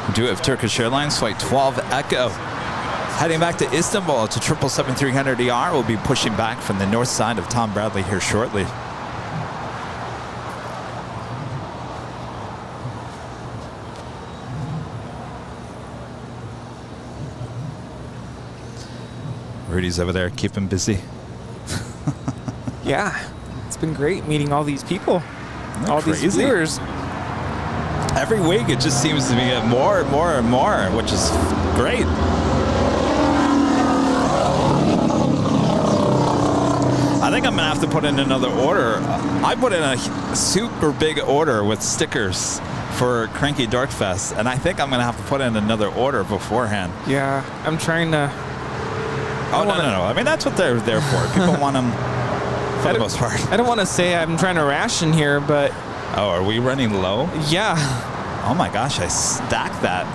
We do have Turkish Airlines Flight 12 Echo heading back to Istanbul to 777-300ER. We'll be pushing back from the north side of Tom Bradley here shortly. Rudy's over there keeping busy. Yeah, it's been great meeting all these people, all crazy. these viewers. Every week it just seems to be more and more and more, which is great. I think I'm gonna have to put in another order. I put in a super big order with stickers for Cranky Dorkfest, and I think I'm gonna have to put in another order beforehand. Yeah, I'm trying to Oh, no. I mean, that's what they're there for. People want them for the most part. I don't want to say I'm trying to ration here, but... Oh, are we running low? Yeah. Oh, my gosh. I stacked that.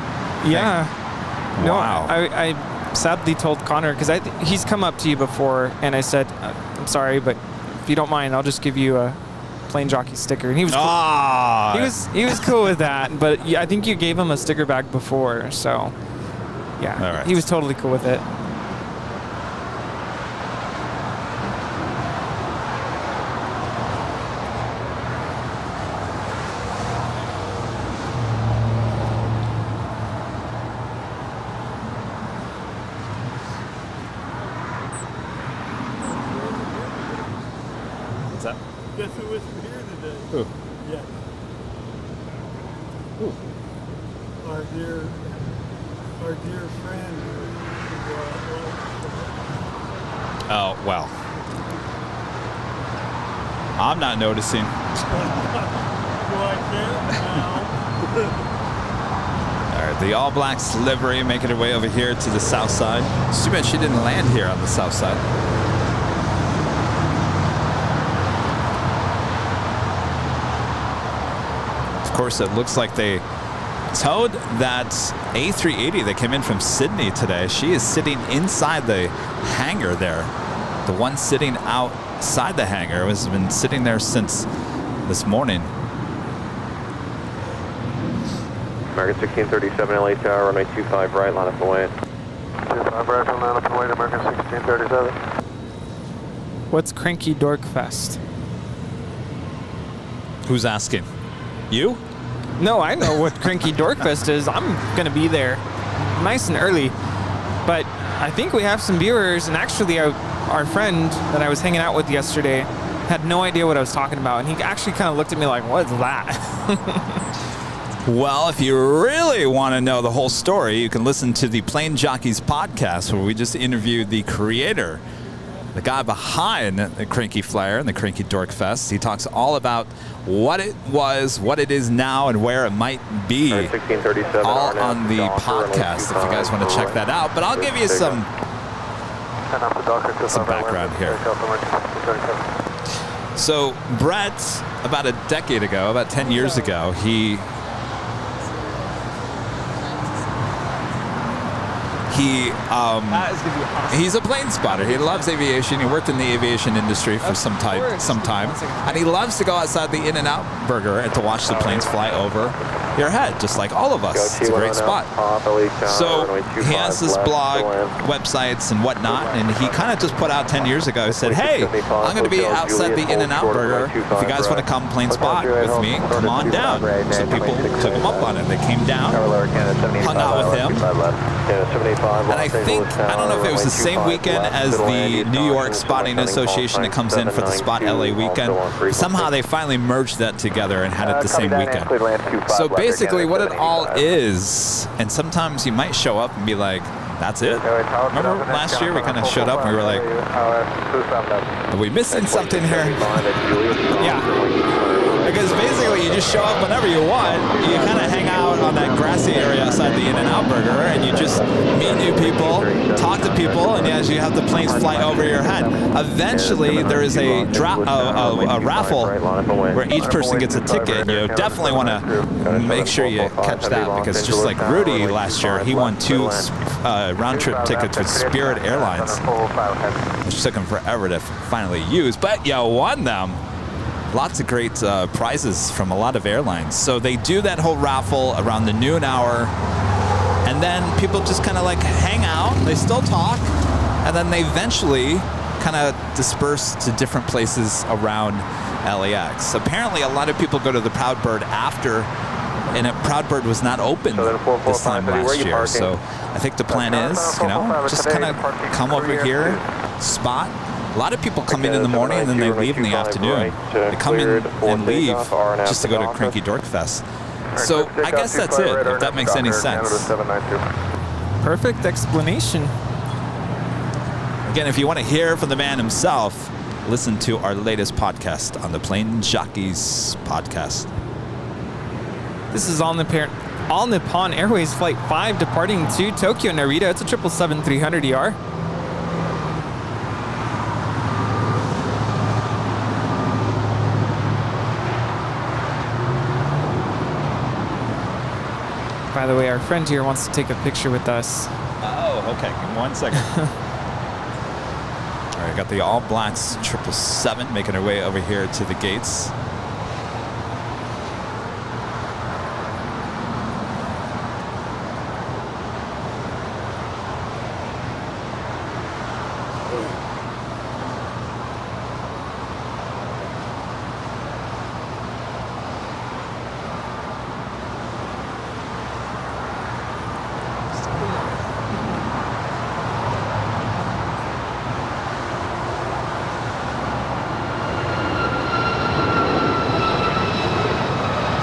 Yeah. Thing. No, wow. I sadly told Connor, because he's come up to you before, and I said, I'm sorry, but if you don't mind, I'll just give you a plane jockey sticker. And he was he was cool with that, but I think you gave him a sticker back before, so yeah. All right. He was totally cool with it. What's that? Guess who was here today? Who? Yeah. Who? Our dear friend. Oh, well. I'm not noticing. Well, I can't now. All right, the All Blacks livery making her way over here to the south side. It's too bad she didn't land here on the south side. Of course, it looks like they towed that A380 that came in from Sydney today. She is sitting inside the hangar there. The one sitting outside the hangar has been sitting there since this morning. American 1637 LA Tower, runway 25 right, line up and wait. 25 right, line up and wait, American 1637. What's Cranky Dork Fest? Who's asking? You? No, I know what Cranky Dork Fest is. I'm going to be there nice and early. But I think we have some viewers, and actually our friend that I was hanging out with yesterday had no idea what I was talking about, and he actually kind of looked at me like, what is that? Well, if you really want to know the whole story, you can listen to the Plane Jockeys podcast, where we just interviewed the creator, the guy behind the Cranky Flyer and the Cranky Dork Fest. He talks all about what it was, what it is now, and where it might be, all on the podcast, if you guys want to check that out. But I'll give you some background here. So Brett, about a decade ago, about 10 years ago, he's a plane spotter. He loves aviation. He worked in the aviation industry for some time, and he loves to go outside the In-N-Out Burger and to watch the planes fly over your head, just like all of us. It's a great spot. So he has this blog, websites, and whatnot, and he kind of just put out 10 years ago. He said, "Hey, I'm going to be outside the In-N-Out Burger. If you guys want to come plane spot with me, come on down." So people took him up on it. They came down, hung out with him. And I think, I don't know if it was the same weekend as the New York Spotting Association that comes in for the Spot LA weekend. Somehow they finally merged that together and had it the same weekend. So basically what it all is, and sometimes you might show up and be like, that's it? Remember last year we kind of showed up and we were like, are we missing something here? Yeah. Because basically you just show up whenever you want. You kind of hang out on that grassy area outside the In-N-Out Burger, and you just meet new people, talk to people, and as you have the planes fly over your head. Eventually there is a raffle where each person gets a ticket. You definitely want to make sure you catch that, because just like Rudy last year, he won 2 round-trip tickets with Spirit Airlines, which took him forever to finally use, but you won them. Lots of great prizes from a lot of airlines. So they do that whole raffle around the noon hour, and then people just kind of like hang out. They still talk, and then they eventually kind of disperse to different places around LAX. Apparently, a lot of people go to the Proud Bird after, and Proud Bird was not open this time last year. So I think the plan is, just kind of come over here, spot. A lot of people come in the morning and then they leave in the afternoon. They come in and leave just to go to Cranky Dork Fest. So I guess that's it, if that makes any sense. Perfect explanation. Again, if you want to hear from the man himself, listen to our latest podcast on the Plane Jockeys podcast. This is All Nippon Airways Flight 5 departing to Tokyo Narita. It's a 777-300ER. by the way, our friend here wants to take a picture with us. Oh, okay. Give me 1 second. All right, got the All Blacks 777 making her way over here to the gates.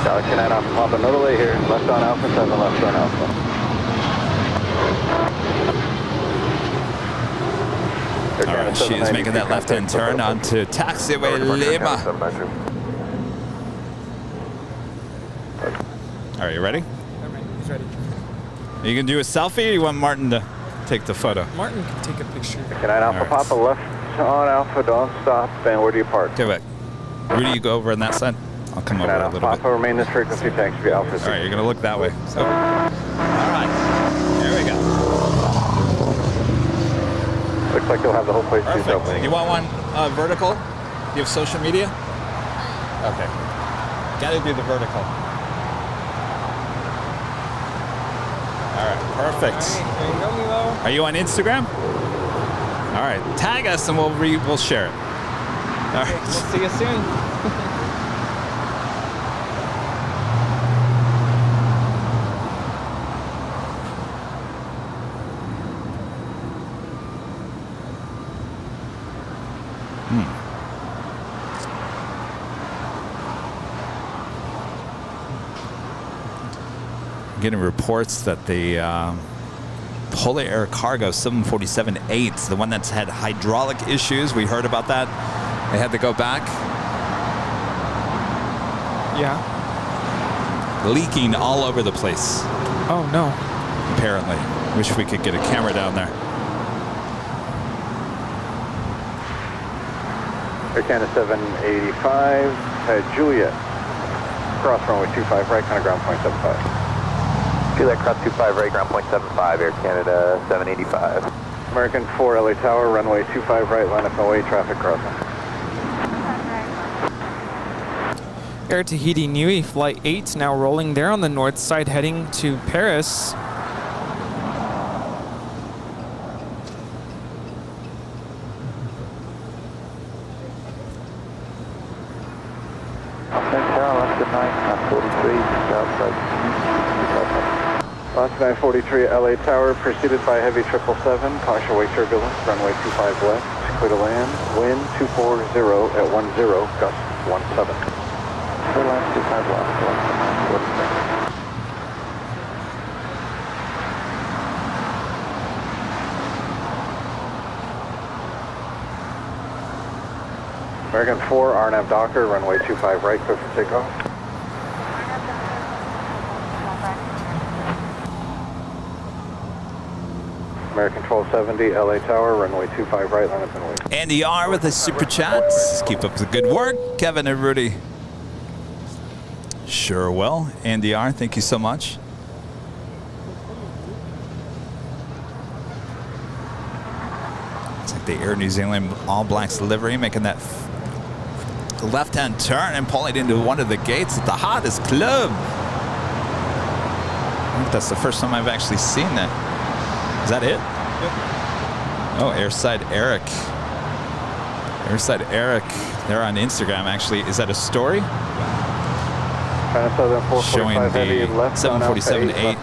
Galaxy 9 Alpha Papa, no delay here. Left on Alpha, 7 left on Alpha. All right, she is making that left-hand turn onto taxiway Lima. All right, you ready? He's ready. Are you gonna do a selfie, or you want Martin to take the photo? Martin can take a picture. Galaxy 9 Alpha Papa, left on Alpha, don't stop. And where do you park? Go back. Rudy, you go over on that side. I'll come over a little bit. Papa, remain this frequency, thanks for Alpha. All right, you're gonna look that way. So, all right, there we go. Looks like you'll have the whole place to yourself. Perfect. You want one vertical? Do you have social media? Okay. Gotta do the vertical. All right, perfect. All right, there you go, Milo. Are you on Instagram? All right, tag us and we'll share it. All right. We'll see you soon. Getting reports that the Polar Air Cargo 747-8, the one that's had hydraulic issues, we heard about that. They had to go back. Yeah. Leaking all over the place. Oh, no. Apparently. Wish we could get a camera down there. Air Canada 785, Juliet. Cross runway 25 right, kind of ground point 75. Juliet, cross 25 right, ground point 75, Air Canada 785. American 4 LA Tower, runway 25 right, line up away, traffic crossing. Air Tahiti Niue Flight 8 now rolling there on the north side heading to Paris. Alaska 943 LA Tower, preceded by heavy 777, partial wake turbulence, runway 25 left, clear to land, wind 240 at 10, gust 17. Clear land 25 left, 1. American 4, RNAV Docker, runway 25 right, clear for takeoff. American 1270, LA Tower, runway 25 right, line up and wait. Andy R with a super chat. Keep up the good work, Kevin and Rudy. Sure will. Andy R, thank you so much. It's like the Air New Zealand All Blacks livery making that left-hand turn and pulling into one of the gates at the hottest club. I think that's the first time I've actually seen that. Is that it? Yep. Oh, Airside Eric. Airside Eric. They're on Instagram, actually. Is that a story? Showing the 747-8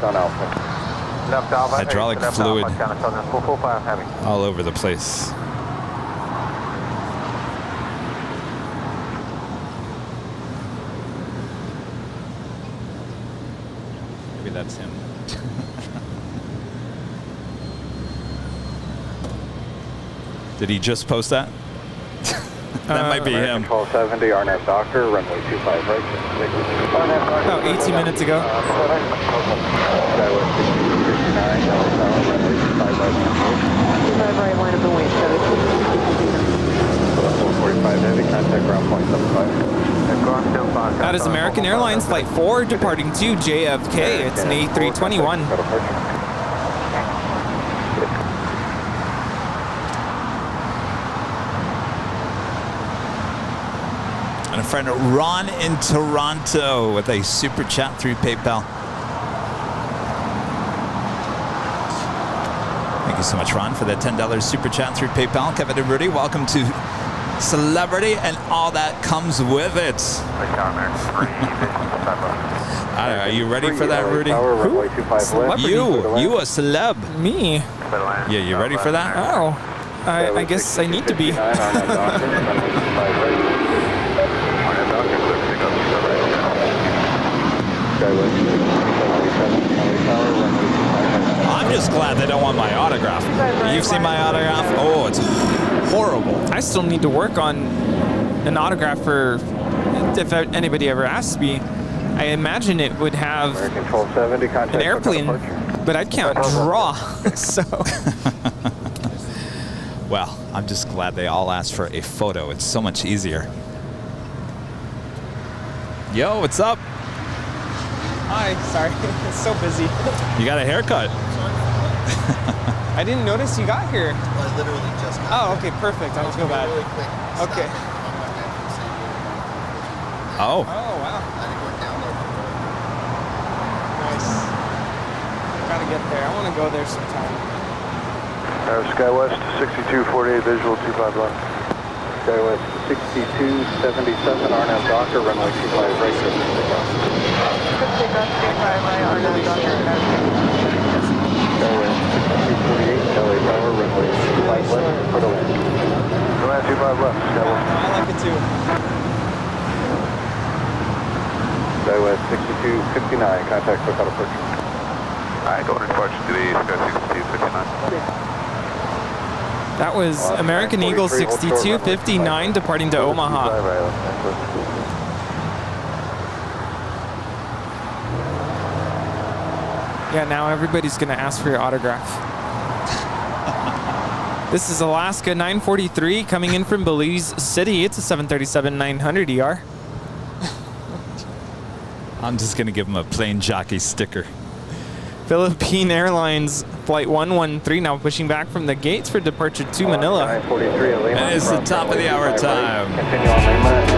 hydraulic fluid all over the place. Maybe that's him. Did he just post that? That might be him. 1270, RNAV Docker, runway 25 right. About 18 minutes ago. 945 Heavy, contact ground point 75. That is American Airlines Flight 4 departing to JFK. It's an A321. And a friend Ron in Toronto with a super chat through PayPal. Thank you so much, Ron, for that $10 super chat through PayPal. Kevin and Rudy, welcome to Celebrity and all that comes with it. Are you ready for that, Rudy? You a celeb? Me? Yeah, you ready for that? Oh, I guess I need to be. I'm just glad they don't want my autograph. You've seen my autograph? Oh, it's horrible. I still need to work on an autograph for if anybody ever asks me. I imagine it would have an airplane, but I can't draw, so. Well, I'm just glad they all asked for a photo. It's so much easier. Yo, what's up? Hi, sorry, it's so busy. You got a haircut. I didn't notice you got here. I literally just got Oh, okay, perfect. I don't feel bad. Really quick. Okay. Oh. Oh, wow. I think we're down there. Nice. Gotta get there. I want to go there sometime. Skywest 6248 visual 25 left. Skywest 6277 Arnav Docker, runway 25 right. Take off 25 right, Arnav Docker. Skywest 248 LA Tower, runway 25 left, for the land. Runway 25 left, Skywest. I like it too. Skywest 6259, contact without approach. Alright, going to departure to the Sky 6259. That was American Eagle 6259 departing to Omaha. Yeah, now everybody's going to ask for your autograph. This is Alaska 943 coming in from Belize City. It's a 737-900 ER. I'm just going to give him a plain jockey sticker. Philippine Airlines Flight 113 now pushing back from the gates for departure to Manila. And it's the top of the hour time. Continue on Lima and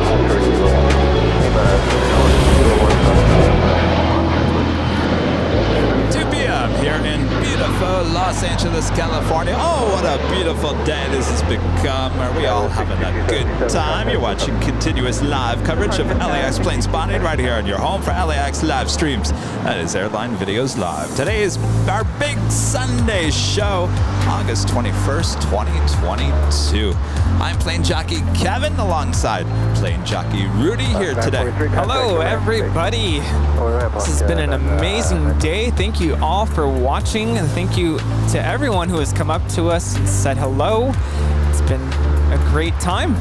enter 2 p.m. here in beautiful Los Angeles, California. Oh, what a beautiful day this has become. Are we all having a good time? You're watching continuous live coverage of LAX Planespotting right here on your home for LAX live streams. That is Airline Videos Live. Today is our big Sunday show, August 21st, 2022. I'm plane jockey Kevin alongside plane jockey Rudy here today. Hello, everybody. This has been an amazing day. Thank you all for watching. And thank you to everyone who has come up to us and said hello. It's been a great time.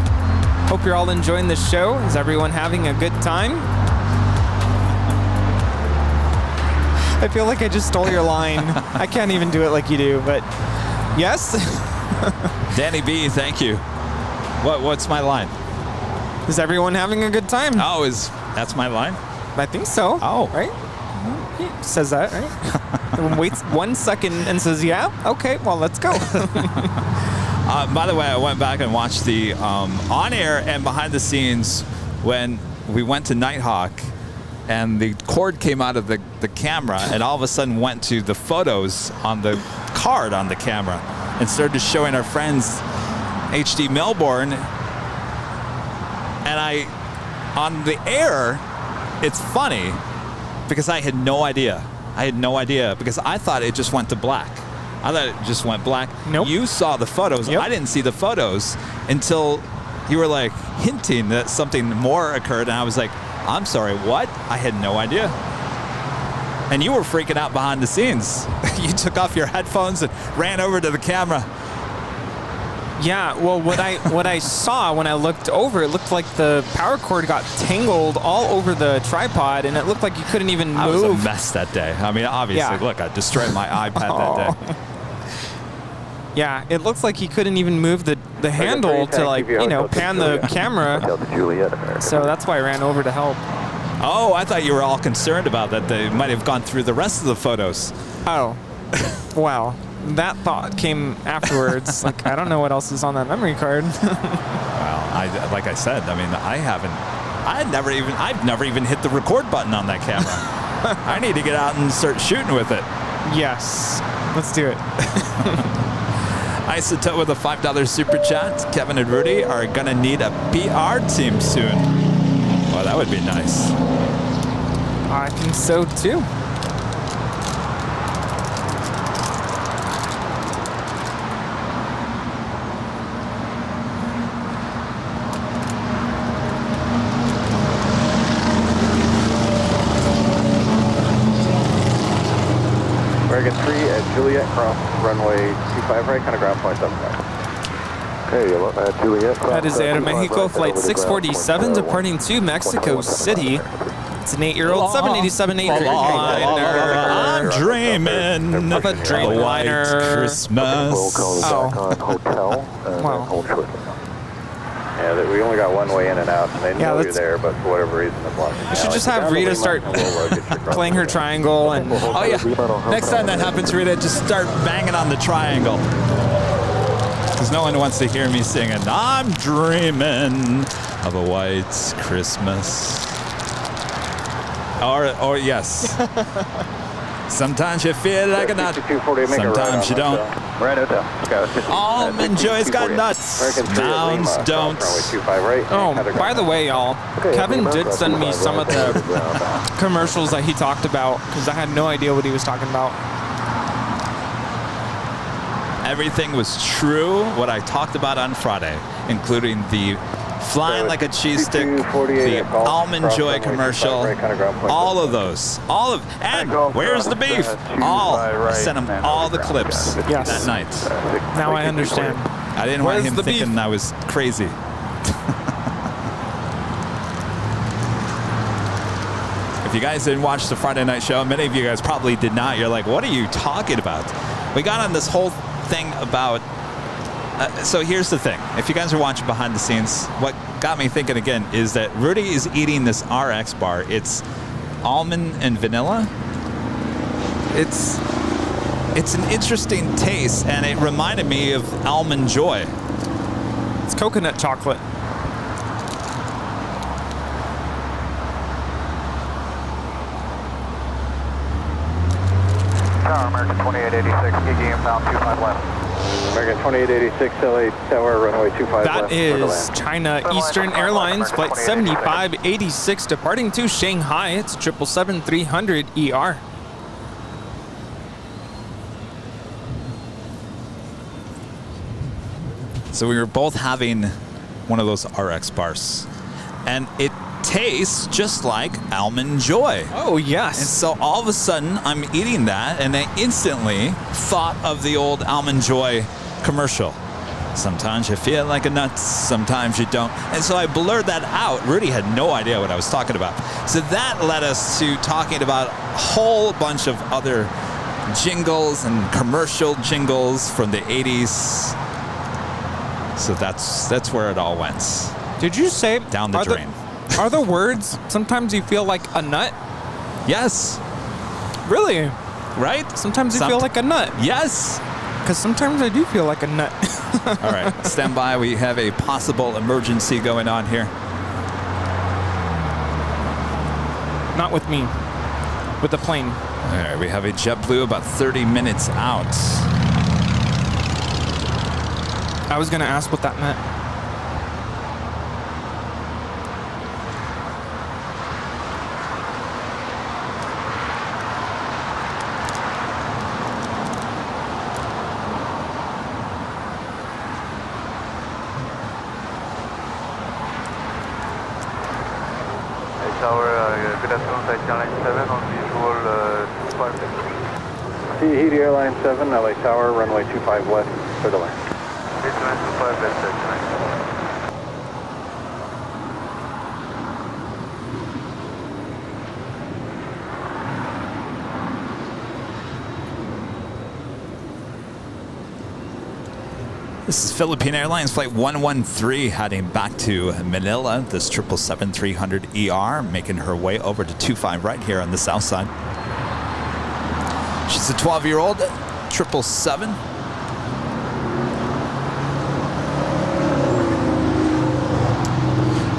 Hope you're all enjoying the show. Is everyone having a good time? I feel like I just stole your line. I can't even do it like you do, but yes? Danny B, thank you. What's my line? Is everyone having a good time? Oh, that's my line? I think so. Oh. Right? He says that, right? Waits 1 second and says, yeah? Okay, well, let's go. By the way, I went back and watched the on-air and behind-the-scenes when we went to Nighthawk and the cord came out of the camera and all of a sudden went to the photos on the card on the camera and started showing our friends HD Melbourne. And on the air, it's funny because I had no idea. Because I thought it just went to black. I thought it just went black. Nope. You saw the photos. Yep. I didn't see the photos until you were like hinting that something more occurred. And I was like, I'm sorry, what? I had no idea. And you were freaking out behind the scenes. You took off your headphones and ran over to the camera. Yeah, well, what I saw when I looked over, it looked like the power cord got tangled all over the tripod, and it looked like you couldn't even move. I was a mess that day. I mean, obviously, Yeah. look, I destroyed my iPad that day. Yeah, it looks like he couldn't even move the handle to, like, you know, pan the camera. So that's why I ran over to help. Oh, I thought you were all concerned about that. They might have gone through the rest of the photos. Oh, well, that thought came afterwards. Like, I don't know what else is on that memory card. Well, like I said, I mean, I've never even hit the record button on that camera. I need to get out and start shooting with it. Yes, let's do it. Isotope with a $5 super chat. Kevin and Rudy are gonna need a PR team soon. Well, that would be nice. I think so too. American 3 at Juliet, cross runway 25 right, kind of ground point 75. Okay, Juliet. That is Aeromexico Flight 647 departing to Mexico City. It's an 8-year-old 787-800 liner. I'm dreaming of a Dreamliner. Christmas. Oh. Hotel. Wow. Yeah, we only got one way in and out, and they know you're there, but for whatever reason, they're blocking. You should just have Rita start playing her triangle and. Oh yeah. Next time that happens, Rita, just start banging on the triangle. Because no one wants to hear me singing, I'm dreaming of a white Christmas. Or yes. Sometimes you feel like a nut. Sometimes you don't. Almond Joy's got nuts. Nouns don't. Oh, by the way, y'all, Kevin did send me some of the commercials that he talked about because I had no idea what he was talking about. Everything was true, what I talked about on Friday, including the flying like a cheese stick, the Almond Joy commercial, all of those, and where's the beef? I sent him all the clips that night. Now I understand. I didn't want him thinking I was crazy. If you guys didn't watch the Friday night show, many of you guys probably did not. You're like, what are you talking about? We got on this whole thing about so here's the thing. If you guys are watching behind the scenes, what got me thinking again is that Rudy is eating this RX bar. It's almond and vanilla. It's an interesting taste, and it reminded me of Almond Joy. It's coconut chocolate. Tower, American 2886, GG inbound 25 left. American 2886, LA Tower, runway 25 That left. is China Eastern Airlines Flight 7586 departing to Shanghai. It's 777-300 ER. So we were both having one of those RX bars, and it tastes just like Almond Joy. Oh, yes. And so all of a sudden, I'm eating that, and I instantly thought of the old Almond Joy commercial. Sometimes you feel like a nut, sometimes you don't. And so I blurred that out. Rudy had no idea what I was talking about. So that led us to talking about a whole bunch of other jingles and commercial jingles from the 80s. So that's where it all went. Did you say down the drain? Are the words sometimes you feel like a nut? Yes. Really? Right? Sometimes you feel like a nut. Yes. Because sometimes I do feel like a nut. All right, stand by. We have a possible emergency going on here. Not with me. With the plane. All right, we have a JetBlue about 30 minutes out. I was going to ask what that meant. Good afternoon, Airline 7 on visual 25 left. Tahiti Airline 7, LA Tower, runway 25 west, clear to land. It's 25 left, Airline. This is Philippine Airlines Flight 113 heading back to Manila. This 777-300ER making her way over to 25 right here on the south side. She's a 12-year-old 777.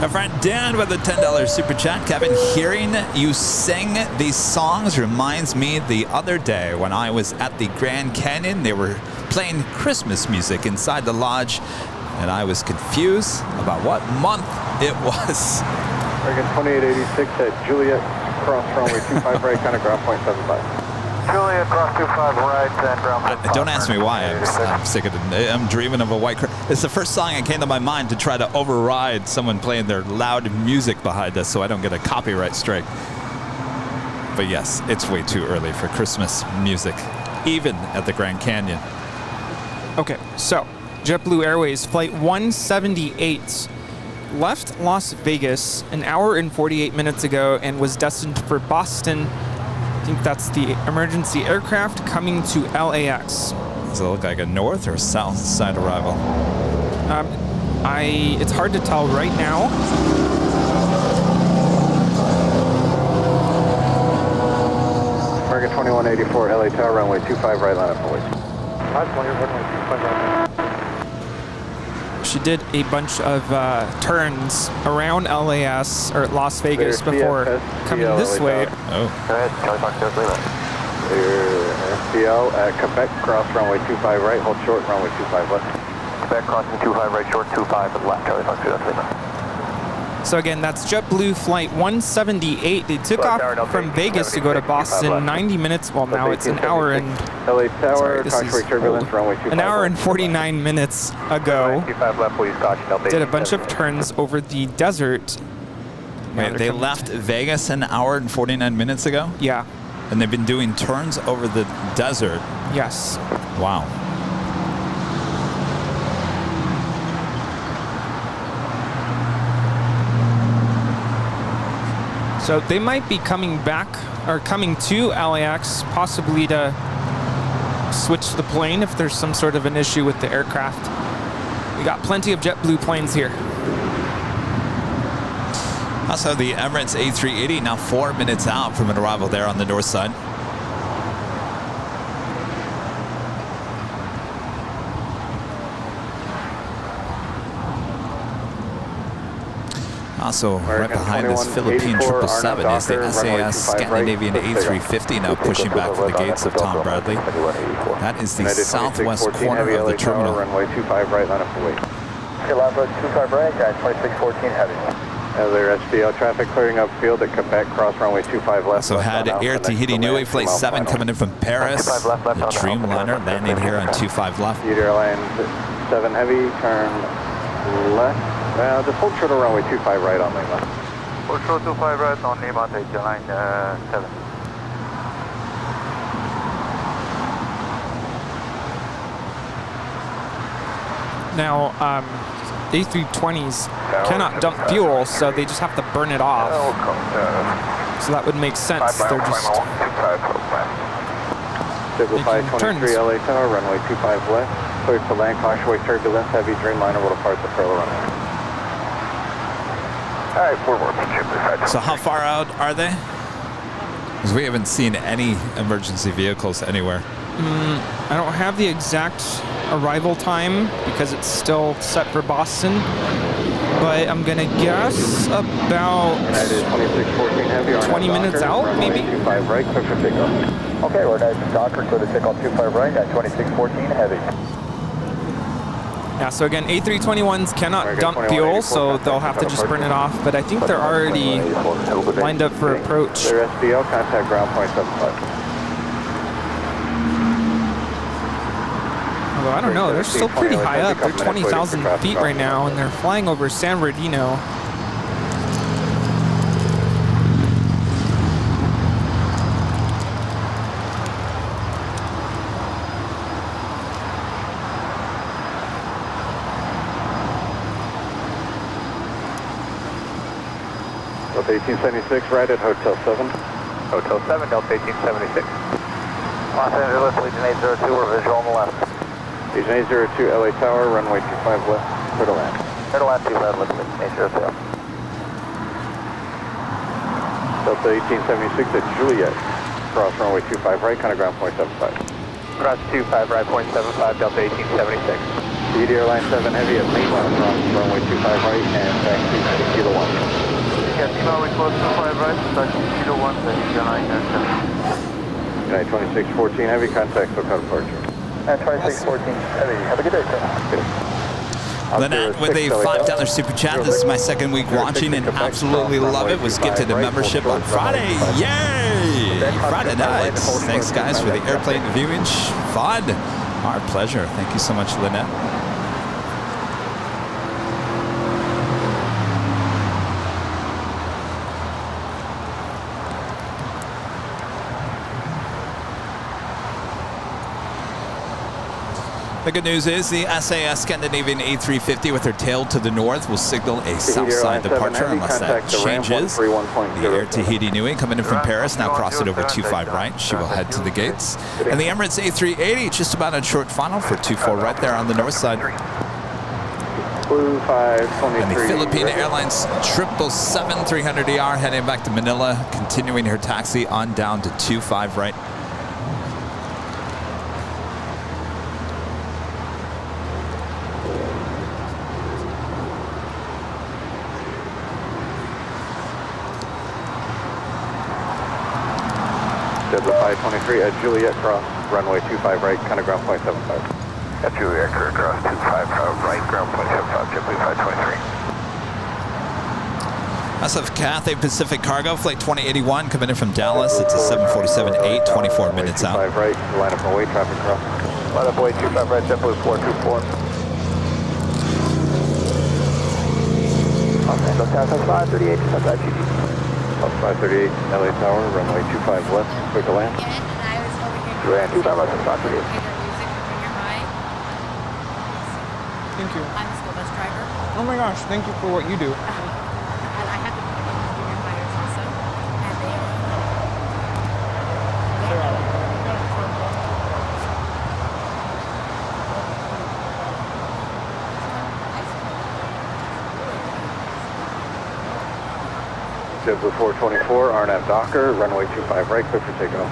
Our friend Dan with a $10 super chat. Kevin, hearing you sing these songs reminds me the other day when I was at the Grand Canyon. They were playing Christmas music inside the lodge, and I was confused about what month it was. American 2886 at Juliet, cross runway 25 right, kind of ground point 75. Juliet, cross 25 right, and ground point Don't ask me why. I'm sick of it. I'm dreaming of a white. It's the first song that came to my mind to try to override someone playing their loud music behind us so I don't get a copyright strike. But yes, it's way too early for Christmas music, even at the Grand Canyon. Okay, so JetBlue Airways Flight 178 left Las Vegas an hour and 48 minutes ago and was destined for Boston. I think that's the emergency aircraft coming to LAX. Does it look like a north or south side arrival? It's hard to tell right now. American 2184 LA Tower, runway 25 right, line up for wait. She did a bunch of turns around LAS or Las Vegas before coming this way. Oh. Go ahead, Charlie Fox, go clear SPL at Quebec, cross runway 25 right, hold short, runway 25 left. Quebec crossing 25 right, short 25 at left, Charlie Fox, go clear. So again, that's JetBlue Flight 178. They took off from Vegas to go to Boston 90 minutes. Well, now it's an hour and... LA Tower, contrary turbulence, runway 25 an hour and 49 minutes ago. 25 left, please, caution, Did a bunch of turns over the desert. Wait, they left Vegas an hour and 49 minutes ago? Yeah. And they've been doing turns over the desert? Yes. Wow. So they might be coming back or coming to LAX, possibly to switch the plane if there's some sort of an issue with the aircraft. We got plenty of JetBlue planes here. Also, the Emirates A380 now 4 minutes out from an arrival there on the north side. Also, right behind this Philippine 777 is the SAS Scandinavian A350 now pushing back for the gates of Tom Bradley. That is the southwest corner of the terminal. Runway 25 right, line up for wait. Okay, line approach 25 right, guys, 2614 heavy. Other SPL traffic clearing up field at Quebec, cross runway 25 left. Also had Air Tahiti Nui Flight 7 coming in from Paris. The Dreamliner landing here on 25 left. Airline 7 heavy, turn left. Just hold short of runway 25 right on Lima. Hold short 25 right on Lima, take Airline 7. Now, A320s cannot dump fuel, so they just have to burn it off. So that would make sense. They're just making turns. LA Tower, runway 25 left. Clear to land, caution wake turbulence, heavy Dreamliner will depart the parallel runway. All right, we're working. So how far out are they? Because we haven't seen any emergency vehicles anywhere. I don't have the exact arrival time because it's still set for Boston, but I'm gonna guess about 20 minutes out, maybe. 25 right, clear for takeoff. Okay, we're guys from Docker, clear to take off 25 right at 2614 heavy. Yeah, so again, A321s cannot dump fuel, so they'll have to just burn it off, but I think they're already lined up for approach. Their SBL, contact ground point 75. Although I don't know, they're still pretty high up. They're 20,000 feet right now, and they're flying over San Bernardino. Delta 1876, right at Hotel 7. Hotel 7, Delta 1876. Los Angeles, Legion 802, we're visual on the left. Agent 802 LA Tower, runway 25 left, clear to land. Clear to land 25, looking at 802. Delta 1876 at Juliet, cross runway 25 right, kind of ground point 75. Cross 25 right, point 75, Delta 1876. Lead Airline 7 Heavy at Mayhem, cross runway 25 right, and back to Kilo 1. Yeah, T-Mobile, we close 25 right, back to Kilo 1, then Airline 7. United 2614 Heavy, contact SoCal departure. 2614 Heavy, have a good day, sir. Lynette with a $5 super chat. This is my second week watching and absolutely love it. Was gifted a membership on Friday. Yay! Friday nights. Thanks, guys, for the airplane viewing. Fun. Our pleasure. Thank you so much, Lynette. The good news is the SAS Scandinavian A350 with her tail to the north will signal a south side departure unless that changes. The Air Tahiti Nui coming in from Paris, now crossing over 25 right. She will head to the gates. And the Emirates A380 just about on short final for 24 right there on the north side. Blue 523. And the Philippine Airlines 777-300ER heading back to Manila, continuing her taxi on down to 25 right. Delta 523 at Juliet, cross runway 25 right, kind of ground point 75. At Juliet, clear cross 25 right, ground point 75, JetBlue 523. SF Cathay Pacific Cargo, flight 2081, coming in from Dallas. It's a 747-8, 24 minutes out. 25 right, line up away, traffic cross. Line up away, 25 right, JetBlue 424. Okay, so Delta 538, just that GG. 538 LA Tower, runway 25 left, clear to land. Land 25 left, 538. Thank you. I'm a school bus driver. Oh my gosh, thank you for what you do. I have the junior hires also, and they JetBlue 424, RNAV Docker, runway 25 right, clear for takeoff.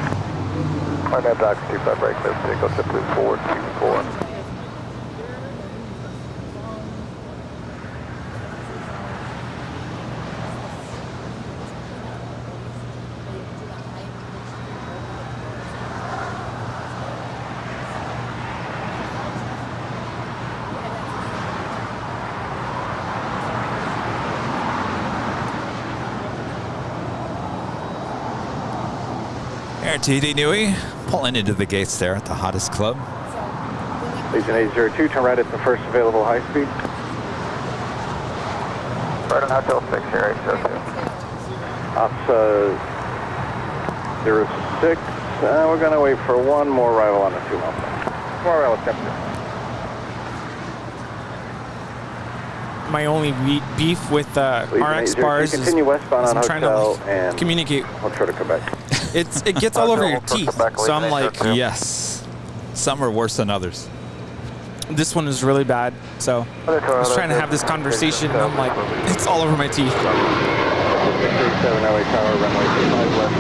RNAV Docker 25 right, clear for takeoff, JetBlue 424. Air Tahiti Nui pulling into the gates there at the hottest club. Agent 802, turn right at the first available high speed. Right on Hotel 6 here, 802. Ops 06, we're going to wait for one more arrival on the 2 mile. More arrival, Captain. My only beef with RX bars is continue westbound on I'm trying Hotel to and communicate. I'll try to come back. It gets all over your teeth, so I'm like, yes. Some are worse than others. This one is really bad. So I was trying to have this conversation, and I'm like, it's all over my teeth. 37 LA Tower, runway 25 left.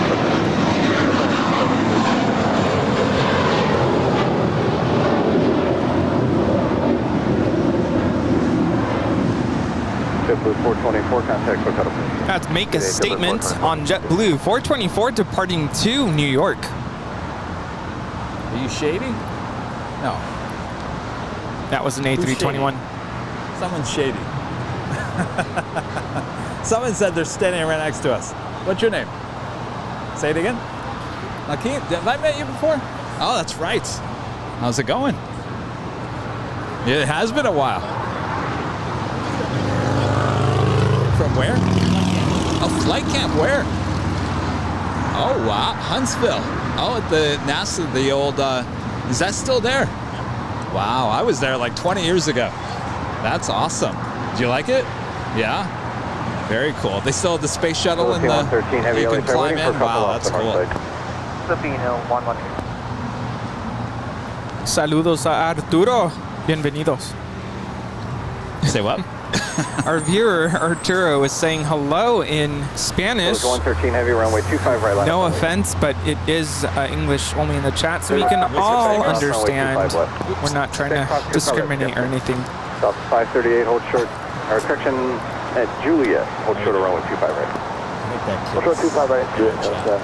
JetBlue 424, contact SoCal. Let's make a statement on JetBlue 424 departing to New York. Are you shady? No. That was an A321. Someone's shady. Someone said they're standing right next to us. What's your name? Say it again. Akeem, have I met you before? Oh, that's right. How's it going? It has been a while. From where? Oh, flight camp, where? Oh, wow, Huntsville. Oh, at the NASA, the old, is that still there? Wow, I was there like 20 years ago. That's awesome. Did you like it? Yeah? Very cool. They still have the space shuttle and the, you can climb in? Wow, that's cool. Sabino 112. Saludos a Arturo. Bienvenidos. Say what? Our viewer, Arturo, is saying hello in Spanish. 113 heavy, runway 25 right line. No offense, but it is English only in the chat, so we can all understand. We're not trying to discriminate or anything. South 538, hold short. Our correction at Juliet, hold short of runway 25 right. Hold short 25 right, Juliet,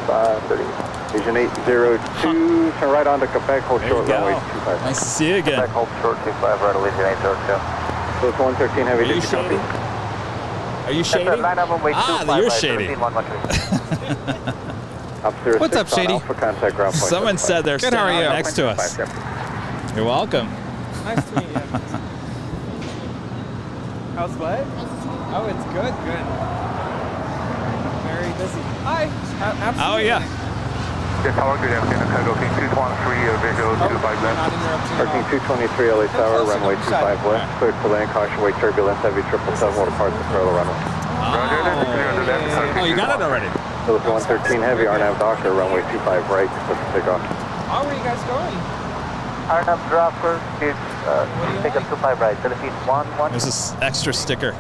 538. Asian 802, turn right onto Quebec, hold short runway 25 right. Nice to see you again. Quebec, hold short 25 right, Allegiant 802. So it's 113 heavy. Are you shading? Are you shading? You're shading. What's up, Shady? Someone said they're standing next to us. You're welcome. Nice to meet you. How's what? Oh, it's good, good. Very busy. Hi. Absolutely. Oh, yeah. Yes, Tower, good afternoon. Cargo King 213, visual 25 left. Parking 223 LA Tower, runway 25 left. Cleared to land, caution, wake turbulence, heavy 777 will depart the parallel runway. Oh, you got it already. So it's 113 heavy, RNAV Docker, runway 25 right, supposed to take off. Oh, where are you guys going? RNAV dropper, take up 25 right, Philippines 11. There's this extra sticker.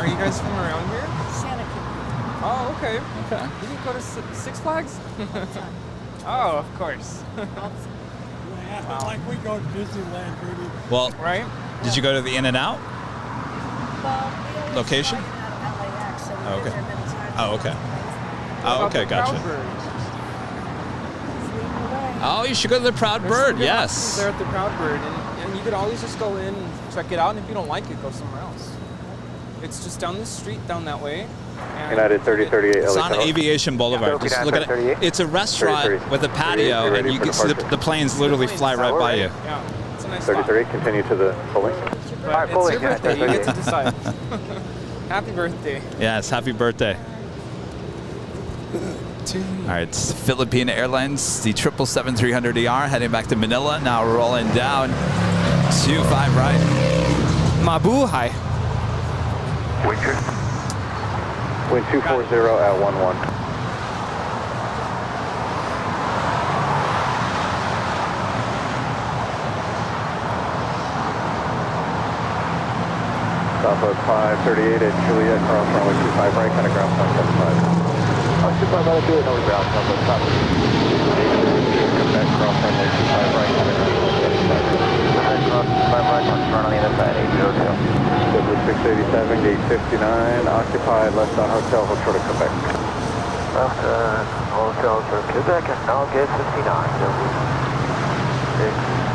Are you guys from around here? Santa Cruz. Oh, okay. Okay. You didn't go to Six Flags? Oh, of course. Like we go to Disneyland, Rudy. Well, right? Did you go to the In-N-Out location? LAX, so Oh, okay. Oh, okay. Oh, okay, gotcha. Oh, you should go to the Proud Bird, yes. There at the Proud Bird, and you could always just go in and check it out, and if you don't like it, go somewhere else. It's just down the street, down that way. United 3038 It's LA on Tower. Aviation Boulevard. Just look at it. It's a restaurant with a patio, and you can see the planes literally fly right by you. Yeah, it's a nice 3038, continue to the fulling. But it's your birthday, you get to decide. Happy birthday. Yes, happy birthday. All right, it's Philippine Airlines, the 777-300ER heading back to Manila. Now rolling down 25 right. Mabuhay. Wind 240 at 11. Southwest 538 at Juliet, cross runway 25 right, kind of ground 175. Oh, 25 right, do it, no ground, Southwest 5. Quebec, cross runway 25 right, kind of ground 175. Cross 25 right, turn on the other side, 802. 687, gate 59, occupied, left on hotel, hold short of Quebec. Left hotel for Quebec, and now gate 59.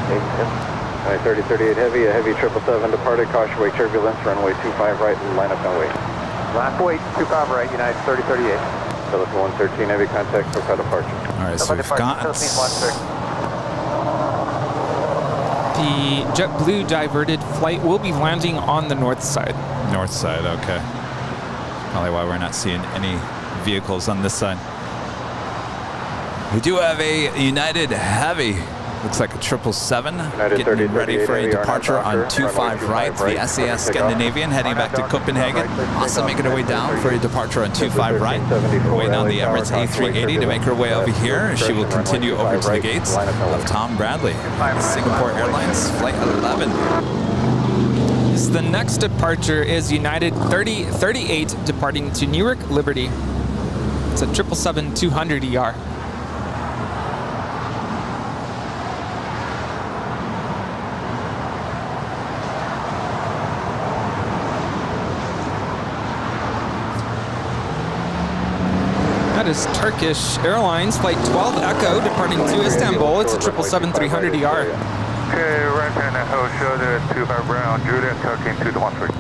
687. Alright, 3038 heavy, a heavy 777 departed, caution wake turbulence, runway 25 right, and line up and wait. Last wait, 25 right, United 3038. Philip 113 heavy, contact for cut departure. All right, so we've got... The JetBlue diverted flight will be landing on the north side. North side, okay. Probably why we're not seeing any vehicles on this side. We do have a United Heavy. Looks like a 777 getting ready for a departure on 25 right. The SAS Scandinavian heading back to Copenhagen. Also making her way down for a departure on 25 right. We're waiting on the Emirates A380 to make her way over here. She will continue over to the gates of Tom Bradley. Singapore Airlines Flight 11. The next departure is United 3038 departing to Newark Liberty. It's a 777-200ER. That is Turkish Airlines Flight 12 Echo departing to Istanbul. It's a 777-300ER. Okay, right hand and hold shoulder at 25 Brown, Juliet, talking to the 13.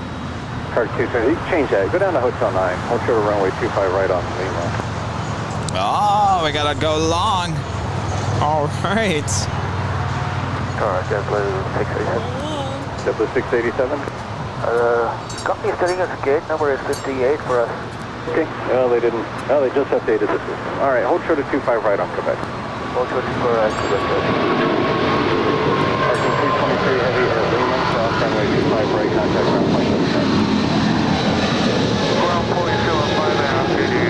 Card 220, you can change that. Go down to Hotel 9. Hold short of runway 25 right on Lima. Oh, we gotta go long. All right. JetBlue 687. JetBlue 687. Company setting us gate number is 58 for us. Okay. Well, they didn't. Oh, they just updated the system. All right, hold short of 25 right on Quebec. Hold short of 25 right, Quebec. Parking 323 heavy at Lima, south runway 25 right, contact ground point 75. Ground point 75 out to the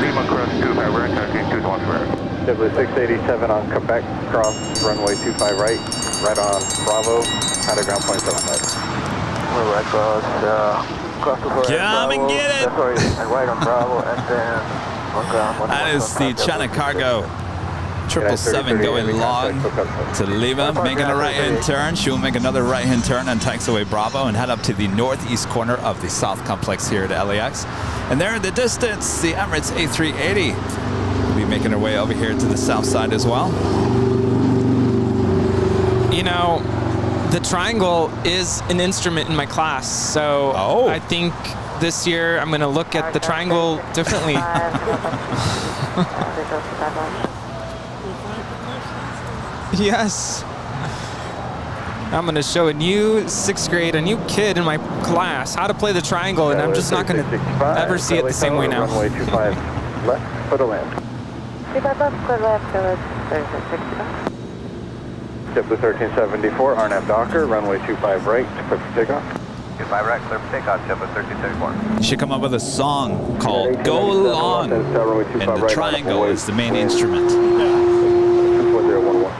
Lima Crest 25 right, talking to the 1 square. JetBlue 687 on Quebec, cross runway 25 right, right on Bravo, out of ground point 75. We're right across, cross the border. Come and get it! Sorry, right on Bravo, and then on ground. That is the China Cargo 777 going long to Lima, making a right-hand turn. She will make another right-hand turn on taxiway Bravo and head up to the northeast corner of the South Complex here at LAX. And there in the distance, the Emirates A380 will be making her way over here to the south side as well. You know, the triangle is an instrument in my class, so I think this year I'm going to look at the triangle differently. Yes. I'm going to show a new 6th grade, a new kid in my class how to play the triangle, and I'm just not going to ever see it the same way now. Runway 25 left, clear to land. 25 left, clear left, village 3665. JetBlue 1374, RNAV Docker, runway 25 right, clear for takeoff. 25 right, clear for takeoff, JetBlue 1374. You should come up with a song called Go Along, and the triangle is the main instrument. 24011.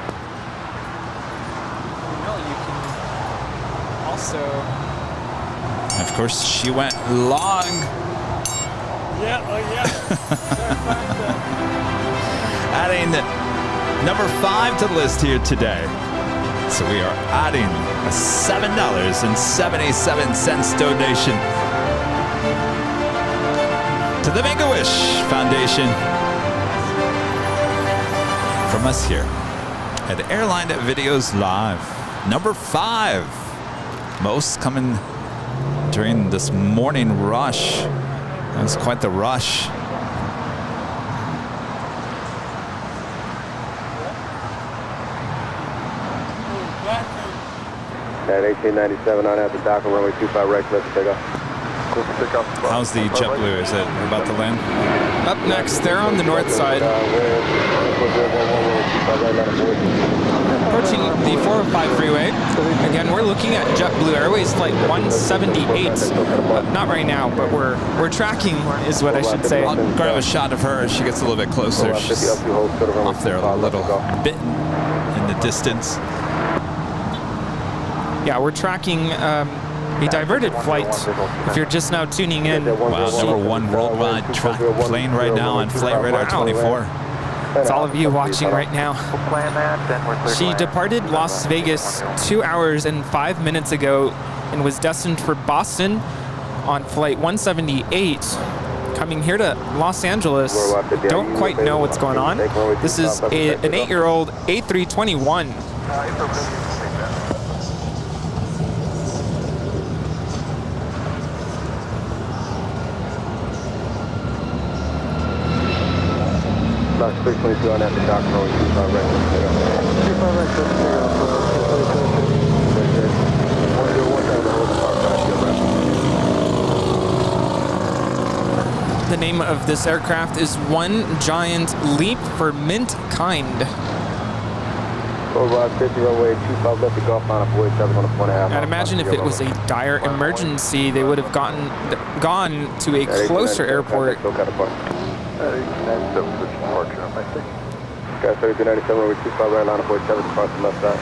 Also, of course, she went long. Yeah, oh yeah. Adding number 5 to the list here today. So we are adding a $7.77 donation to the Make-A-Wish Foundation from us here at Airline Videos Live. Number 5. Most coming during this morning rush. That was quite the rush. At 1897 on at the dock, runway 25 right, clear for takeoff. How's the JetBlue? Is it about to land? Up next, they're on the north side. Approaching the 405 freeway. Again, we're looking at JetBlue Airways flight 178. Not right now, but we're tracking, is what I should say. I'll grab a shot of her as she gets a little bit closer. She's off there a little bit in the distance. Yeah, we're tracking a diverted flight. If you're just now tuning in. Wow, number 1 worldwide track plane right now on Flight Radar 24. It's all of you watching right now. She departed Las Vegas 2 hours and 5 minutes ago and was destined for Boston on flight 178. Coming here to Los Angeles. Don't quite know what's going on. This is an 8-year-old A321. Last 322 on at the dock, runway 25 right, clear for takeoff. The name of this aircraft is One Giant Leap for Mint Kind. Override 50, runway 25 left, the Gulf line up away 7 on a 4.5. I'd imagine if it was a dire emergency, they would have gone to a closer airport. Guys, 3297, runway 25 right, line up away 7 across the left side.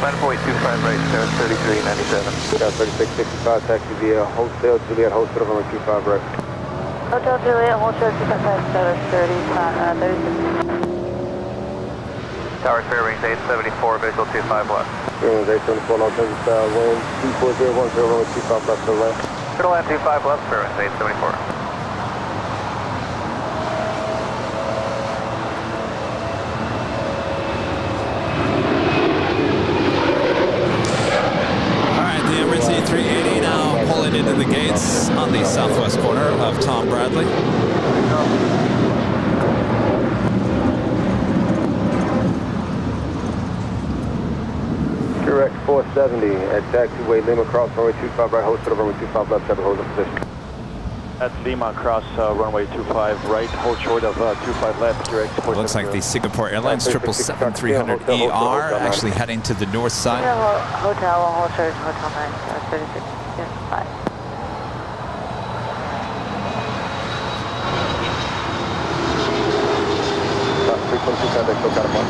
Line up away 25 right, 73397. Guys, 3665, taxi via Hotel Juliet, Hotel runway 25 right. Hotel Juliet, Hotel 255, 36. Tower Fairbanks 874, visual 25 left. Fairbanks 874, Los Angeles, wind 24010, runway 25 left to the left. Middle land 25 left, Fairbanks 874. A380 now pulling into the gates on the southwest corner of Tom Bradley. Correct 470 at taxiway Lima Cross, runway 25 right, hold short of runway 25 left, 7 hold in position. At Lima Cross, runway 25 right, hold short of 25 left, direct. Looks like the Singapore Airlines 777-300ER actually heading to the north side. Hotel, hold short, Hotel 9, 36, yeah, 5. 22 contact, still got a mark.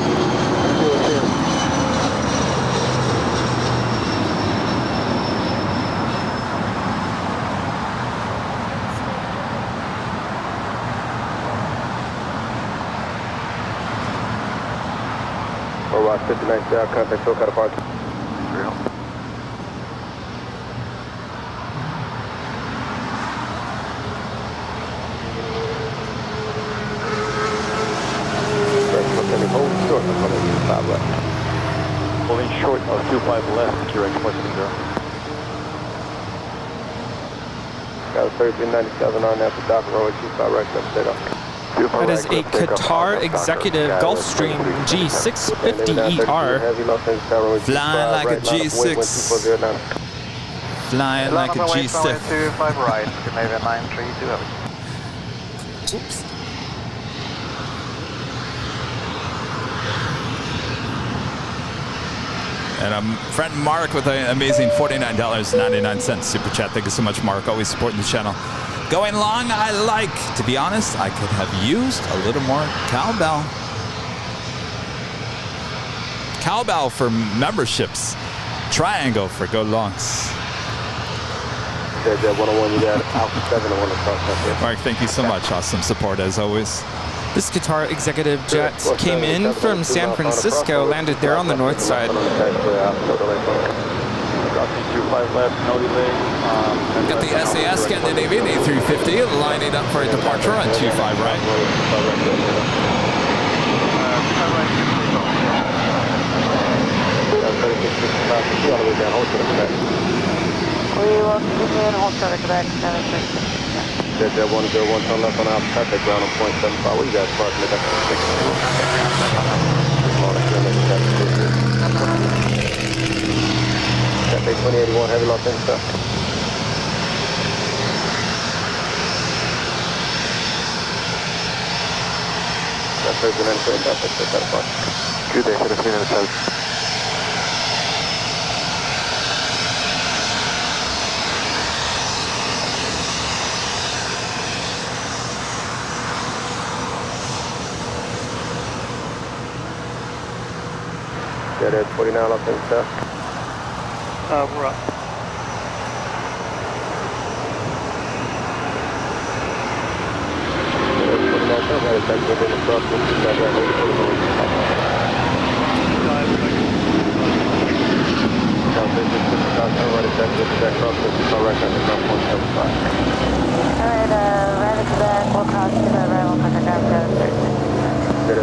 Rock 59 south, contact SoCal Park. Holding short of 25 left, QX 470. Got a 1397 on that, the dock road, 25 right, left, straight up. That is a Qatar Executive Gulfstream G650ER. Flying like a G6. Flying like a G6. 25 right, Canadian 932 heavy. Oops. And friend Mark with an amazing $49.99 super chat. Thank you so much, Mark. Always supporting the channel. Going long, I like. To be honest, I could have used a little more cowbell. Cowbell for memberships. Triangle for go longs. There's that 101, you got Alpha 7 and 1 across that there. Mark, thank you so much. Awesome support as always. This Qatar Executive jet came in from San Francisco, landed there on the north side. Got the SAS Scandinavian A380 lining up for a departure on 25 right. We will keep in hold short of Quebec, 736. There's that 101 turn left on our traffic ground on 0.75. What you guys parking it up to 6? Cafe 2081, heavy loss in stuff. That's 1397, that's that park. Good day, 1397. Yeah, there's 49 up in stuff. We're up.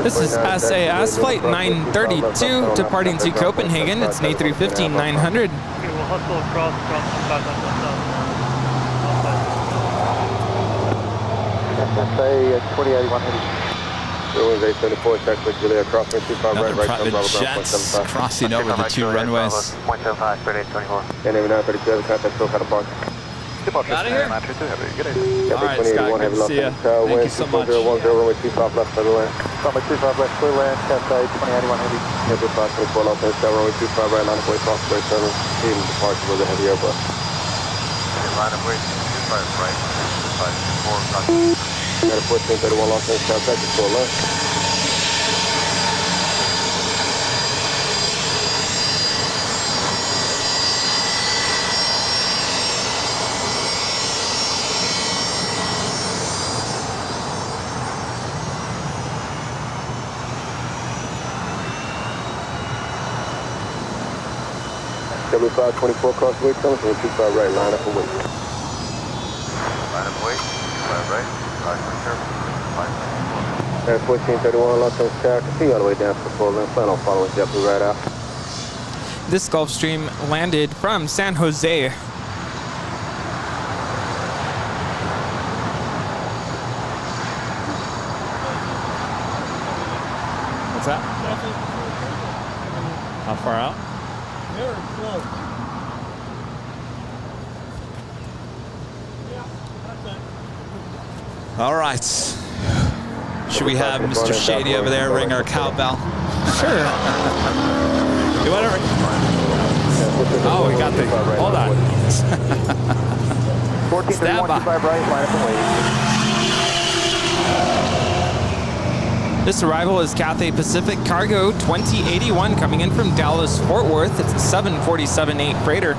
This is SAS Flight 932 departing to Copenhagen. It's an A350 900. Okay, we'll hustle across from 2081 heavy. Runway 874, taxi Julia across 25 right, right, private jets crossing over the two runways. 0.75, 3824. And even 932, contact SoCal Park. Out of here? 932 heavy, good day. All right, Scott, good to see you. Thank you so much. 1010, runway 25 left, clear land. Runway 25 left, clear land, Cathay 2081 heavy. Heavy 524 left, runway 25 right, line of way, crossway 7. Team departure with a heavy Airbus. Line of way, 25 right, 524, Got a 1431 Los Angeles, South Texas, 4 left. W524 crossway, coming from 25 right, line up and wait. line of way, 25 right, 524. At 1431 Los Angeles, Tower, see you all the way down to the floor lane. Plan on following JetTip right out. This Gulfstream landed from San Jose. What's that? How far out? Very close. All right. Should we have Mr. Shady over there ring our cowbell? Sure. You whatever. Oh, we got the. Hold on. 1431 Stand by. 25 right, line up and wait. This arrival is Cathay Pacific Cargo 2081 coming in from Dallas Fort Worth. It's a 747-8 freighter.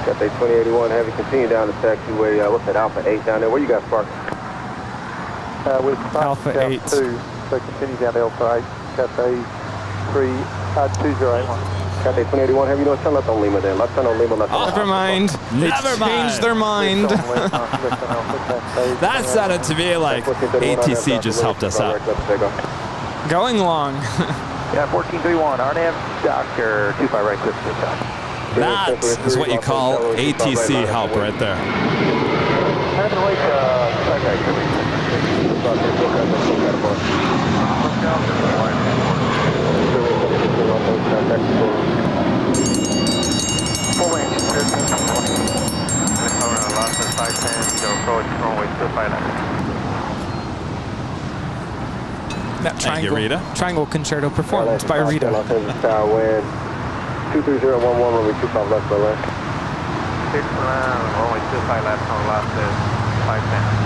Cathay 2081 Heavy, continue down the taxiway. What's that, Alpha 8 down there? Where you guys parked? With Alpha 8. 2, so continue down to Alpha 8, Cathay 2081. Cathay 2081 Heavy, you know, turn left on Lima then. Left turn on Lima, left on Never mind. They changed their mind. That sounded to me like ATC just helped us out. Going long. Yeah, 1431, RNAV, Doctor, 25 right, clear for takeoff. That is what you call ATC help right there. That Thank you, Rita. triangle concerto performed by Rita. 23011, runway 25 left, by left. 6 runway 25 left on last is 510.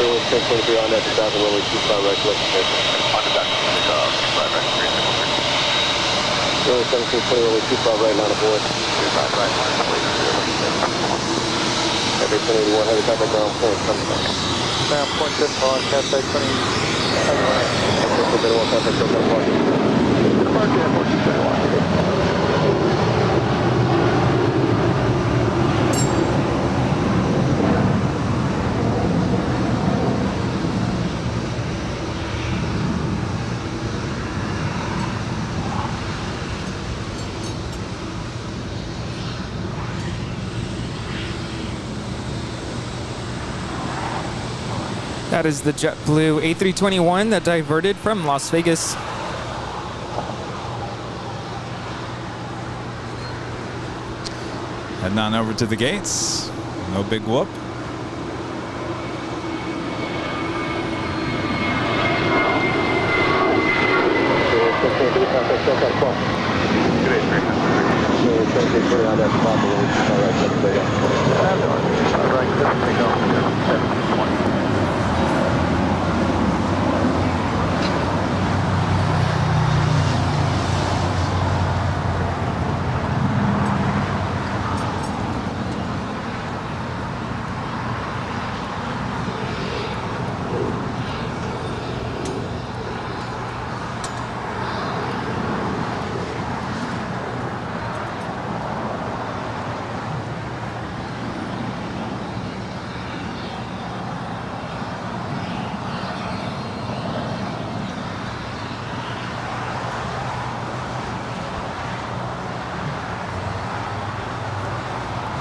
Runway 1023 on that 2000, runway 25 right, left. On the back, 25 right, 3. Runway 1720, runway 25 right, line of board. 25 right, line of board. Cathay 2081, heavy contact ground point, coming back. Ground point set on Cathay 2081. Contact ground point. Departure at 1431. That is the JetBlue A321 that diverted from Las Vegas. Heading on over to the gates. No big whoop.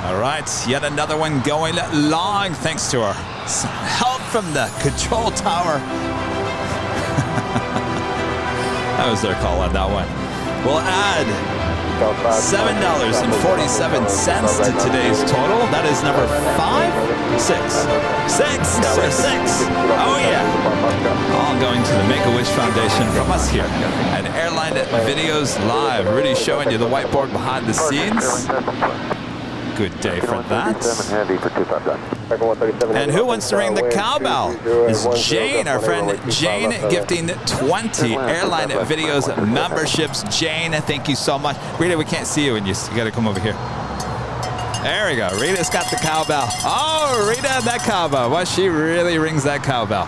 All right, yet another one going long, thanks to our help from the control tower. That was their call on that one. We'll add $7.47 to today's total. That is number 5, 6. Oh yeah. All going to the Make-A-Wish Foundation from us here at Airline Videos Live. Rudy showing you the whiteboard behind the scenes. Good day for that. And who wants to ring the cowbell? Is Jane, our friend Jane, gifting 20 Airline Videos memberships. Jane, thank you so much. Rita, we can't see you, and you got to come over here. There we go. Rita's got the cowbell. Oh, Rita, that cowbell. Well, she really rings that cowbell.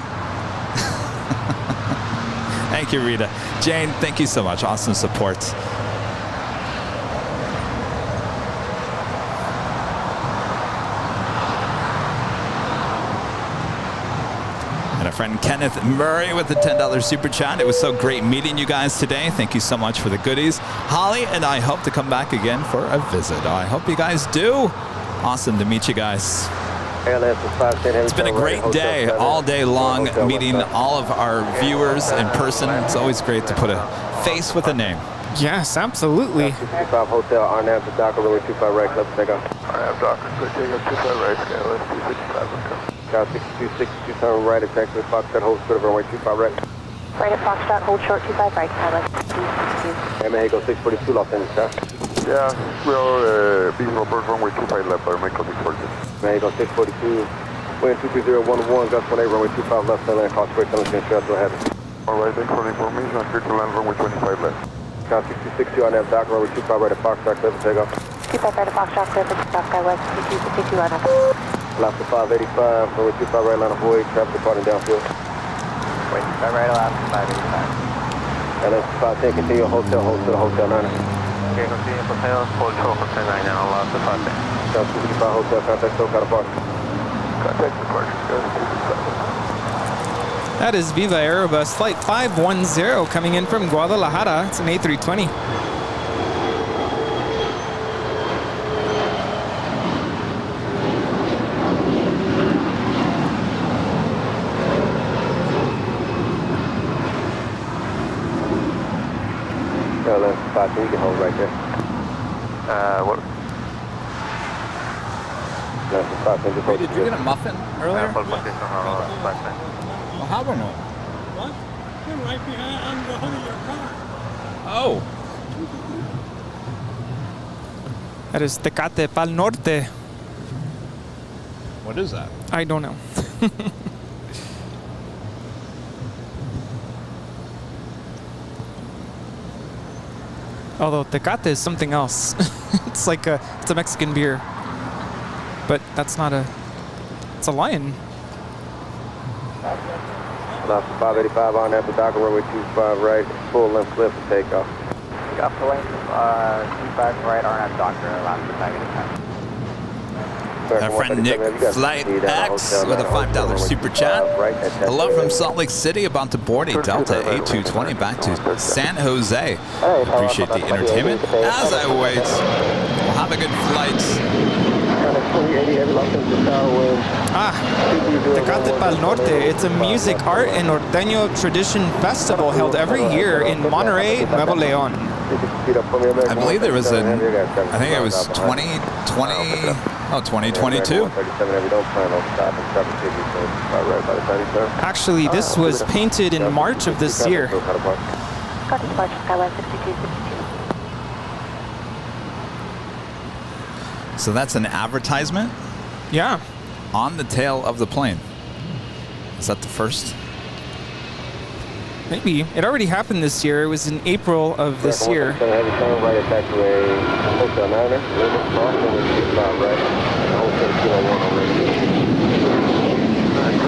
Thank you, Rita. Jane, thank you so much. Awesome support. And our friend Kenneth Murray with the $10 super chat. It was so great meeting you guys today. Thank you so much for the goodies. Holly and I hope to come back again for a visit. I hope you guys do. Awesome to meet you guys. It's been a great day, all day long, meeting all of our viewers in person. It's always great to put a face with a name. Yes, absolutely. 65 Hotel, RNAV to Docker, runway 25 right, clear for takeoff. RNAV Docker, clear takeoff, 25 right, Skyway 265. Sky 626, turn right at Texas, Foxtrot, hold short of runway 25 right. Right at Foxtrot, hold short 25 right, Skyway 262. Mexico 642, Los Angeles, Sky. Yeah, we're being Robert, runway 25 left, Mexico 642. Mexico 642, wind 23011, gust 18, runway 25 left, land, cross break, tunnel, stress, go ahead. Alright, thanks for the information, I'm here to land runway 25 left. Sky 662, RNAV Docker, runway 25 right at Foxtrot, clear for takeoff. 25 right at Foxtrot, clear for takeoff, Skyway 262, RNAV. Alaska 585, runway 25 right, line of void, traffic departing downfield. Wait, 25 right, Alaska 585. LS 510, continue, hotel 9. Okay, continue, hotel, hold short for 10 9 now, Alaska 510. Sky 265, hotel, contact SoCal departure. Contact departure, Sky 265. That is Viva Aerobus Flight 510 coming in from Guadalajara. It's an A320. LS 510, you can hold right there. What? LS 510, just hold Did you get a muffin earlier? Hold position on 510. Well, how about no? What? You're right behind on the hood of your car. Oh. That is Tecate Pal Norte. What is that? I don't know. Although Tecate is something else. It's like it's a Mexican beer. But that's not a, it's a lion. Alaska 585 on after Docker, runway 25 right, full length clear for takeoff. Got full length, 25 right, RNAV Doctor, Alaska 585. Our friend Nick, Flight X, with a $5 super chat. Hello from Salt Lake City, about to board a Delta A220 back to San Jose. Appreciate the entertainment. As always, we'll have a good flight. Tecate Pal Norte. It's a music, art, and norteño tradition festival held every year in Monterrey, Nuevo León. I believe there was I think it was 2022. Actually, this was painted in March of this year. So that's an advertisement? Yeah. On the tail of the plane. Is that the first? Maybe. It already happened this year. It was in April of this year.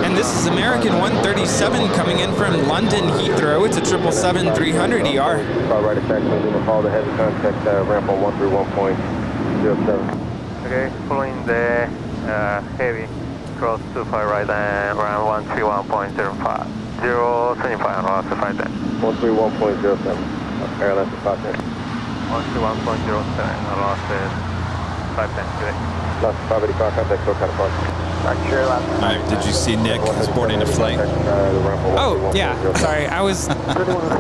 And this is American 137 coming in from London Heathrow. It's a 777-300ER. Right attack, call the heavy contact ramp on 131.07. Okay, following the heavy, cross 25 right and around 131.05. 075 on Alaska 510. 131.07, Airlines 510. 131.07 on Alaska 510 today. Alaska 585, contact SoCal departure. Alright, did you see Nick is boarding a flight? Oh, yeah. Sorry, I was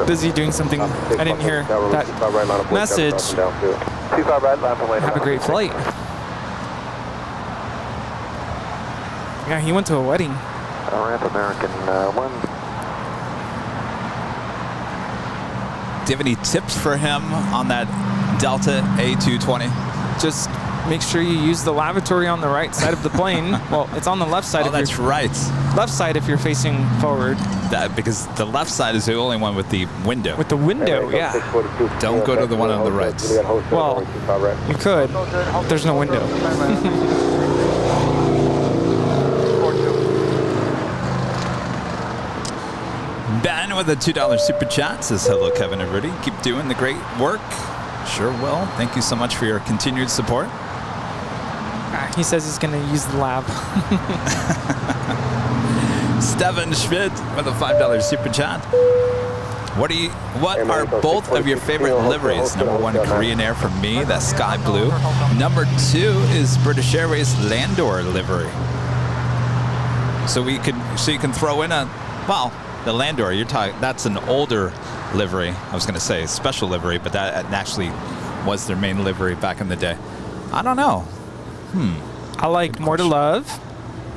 busy doing something. I didn't hear that message. Have a great flight. Yeah, he went to a wedding. Ramp American 1. Do you have any tips for him on that Delta A220? Just make sure you use the lavatory on the right side of the plane. Well, it's on the left side. Oh, that's right. Left side if you're facing forward. Because the left side is the only one with the window. With the window, yeah. Don't go to the one on the right. Well, you could. There's no window. Ben with a $2 super chat says, hello, Kevin and Rudy. Keep doing the great work. Sure will. Thank you so much for your continued support. He says he's going to use the lab. Steven Schmidt with a $5 super chat. What are both of your favorite liveries? Number one, Korean Air for me, that's sky blue. Number two is British Airways Landor livery. So you can throw in a, well, The Landor, you're talking, that's an older livery. I was going to say special livery, but that actually was their main livery back in the day. I don't know. I like More to Love.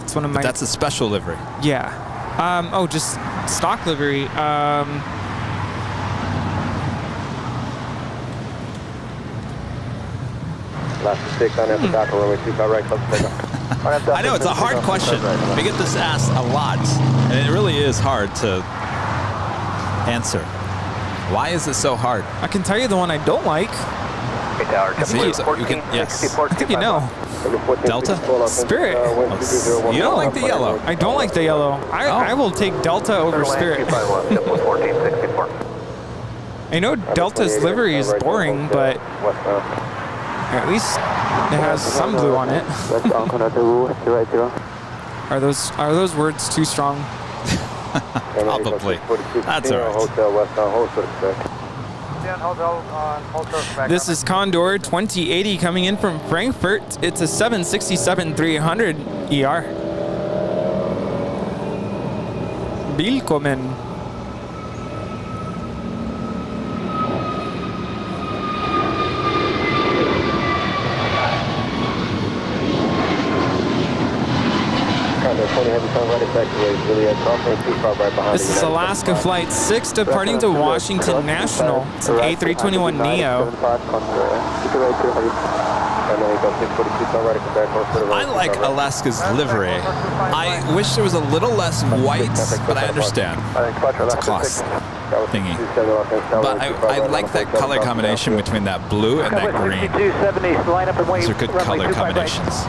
It's one of my. But that's a special livery. Yeah. Oh, just stock livery. Last mistake on after Docker, runway 25 right, close to takeoff. I know, it's a hard question. We get this asked a lot, and it really is hard to answer. Why is it so hard? I can tell you the one I don't like. I think you know. Delta? Spirit. You don't like the yellow? I don't like the yellow. I will take Delta over Spirit. I know Delta's livery is boring, but at least it has some blue on it. Are those words too strong? Probably. That's all right. This is Condor 2080 coming in from Frankfurt. It's a 767-300 ER. Willkommen. This is Alaska Flight 6 departing to Washington National. It's an A321neo. I like Alaska's livery. I wish there was a little less white, but I understand. It's a cost thingy. But I like that color combination between that blue and that green. Those are good color combinations.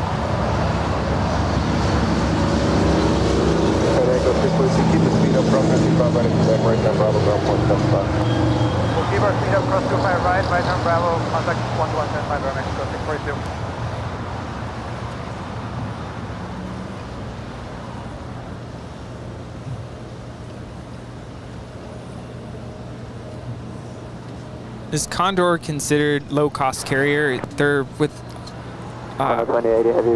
Keep the speed up, cross 25 right, back right down Bravo, ground 175. We'll keep our speed up, cross 25 right down Bravo, contact 1175, our Mexico 642. Is Condor considered low-cost carrier? They're with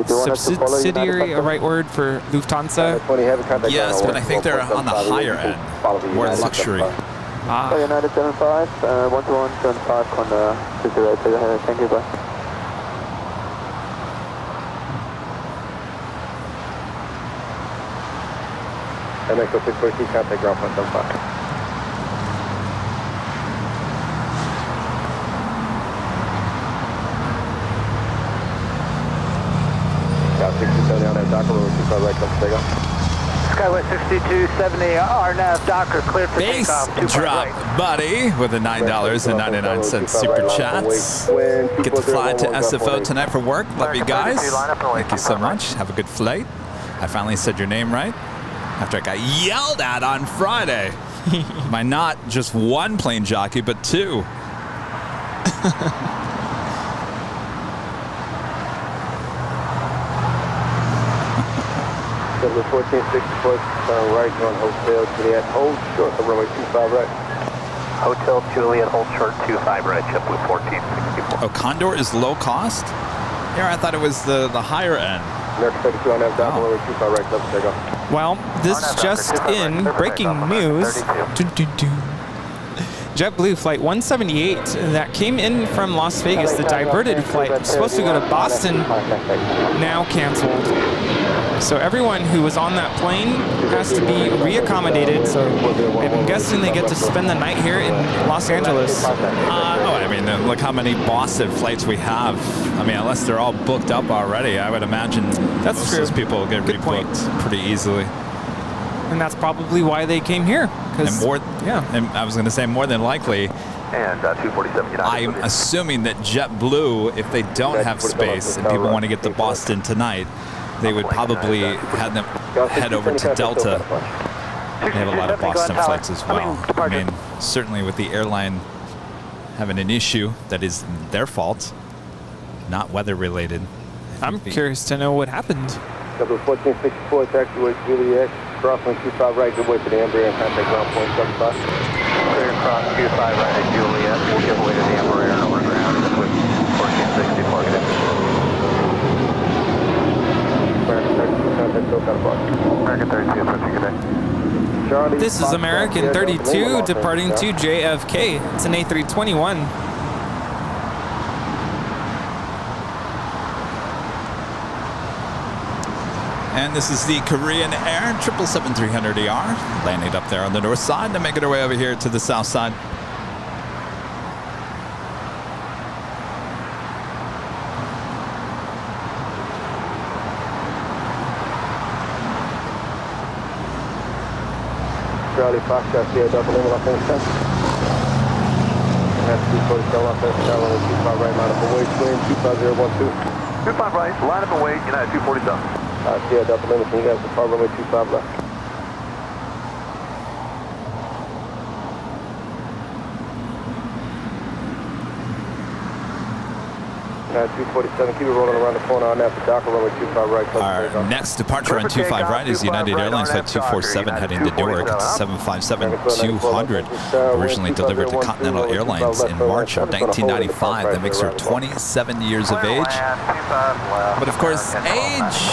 subsidiary, a right word for Lufthansa? Yes, but I think they're on the higher end, more luxury. United 75, 12175 on the 58, thank you, bye. Mexico 642, contact ground 175. Skyway 6270, RNAV Docker cleared for Base takeoff. drop, buddy, with the $9.99 super chats. Get to fly to SFO tonight for work. Love you guys. Thank you so much. Have a good flight. I finally said your name right after I got yelled at on Friday by not just one plane jockey, but two. 1464, right, going Hotel Juliet, hold short, runway 25 right. Hotel Juliet, hold short 25 right, JetBlue 1464. Oh, Condor is low cost? Yeah, I thought it was the higher end. Well, this just in, breaking news. JetBlue Flight 178 that came in from Las Vegas, the diverted flight, supposed to go to Boston, now canceled. So everyone who was on that plane has to be reaccommodated. So I'm guessing they get to spend the night here in Los Angeles. I mean, look how many Boston flights we have. I mean, unless they're all booked up already, I would imagine that's most true. of those people will get rebooked pretty easily. And that's probably why they came here. And I was going to say more than likely. And 247 I'm assuming that JetBlue, if they don't have space and people want to get to Boston tonight, they would probably have them head over to Delta. They have a lot of Boston flights as well. I mean, certainly with the airline having an issue that is their fault, not weather related. I'm curious to know what happened. Double 1464, taxiway Juliet, crosswind 25 right, good way to the Embraer and contact ground 0.75. Clear across 25 right at Juliet, we'll give way to the Embraer and over ground, with 1460 parking it. American 32, contact SoCal Park. American 32, approaching good day. Charlie. This is American 32 departing to JFK. It's an A321. And this is the Korean Air 777-300ER, landing up there on the north side and making our way over here to the south side. Charlie Fox, Garcia, double in, Los Angeles. That's 247, Los Angeles, Tower, 25 right, line up and wait, twin, 25012. 25 right, line up and wait, United 247. Sierra Delta Lima, can you guys depart runway 25 left? United 247, keep it rolling around the corner on after Docker, runway 25 right. Our next departure on 25 right is United Airlines Flight 247 heading to Newark. It's 757-200, originally delivered to Continental Airlines in March of 1995. That makes her 27 years of age. But of course, age,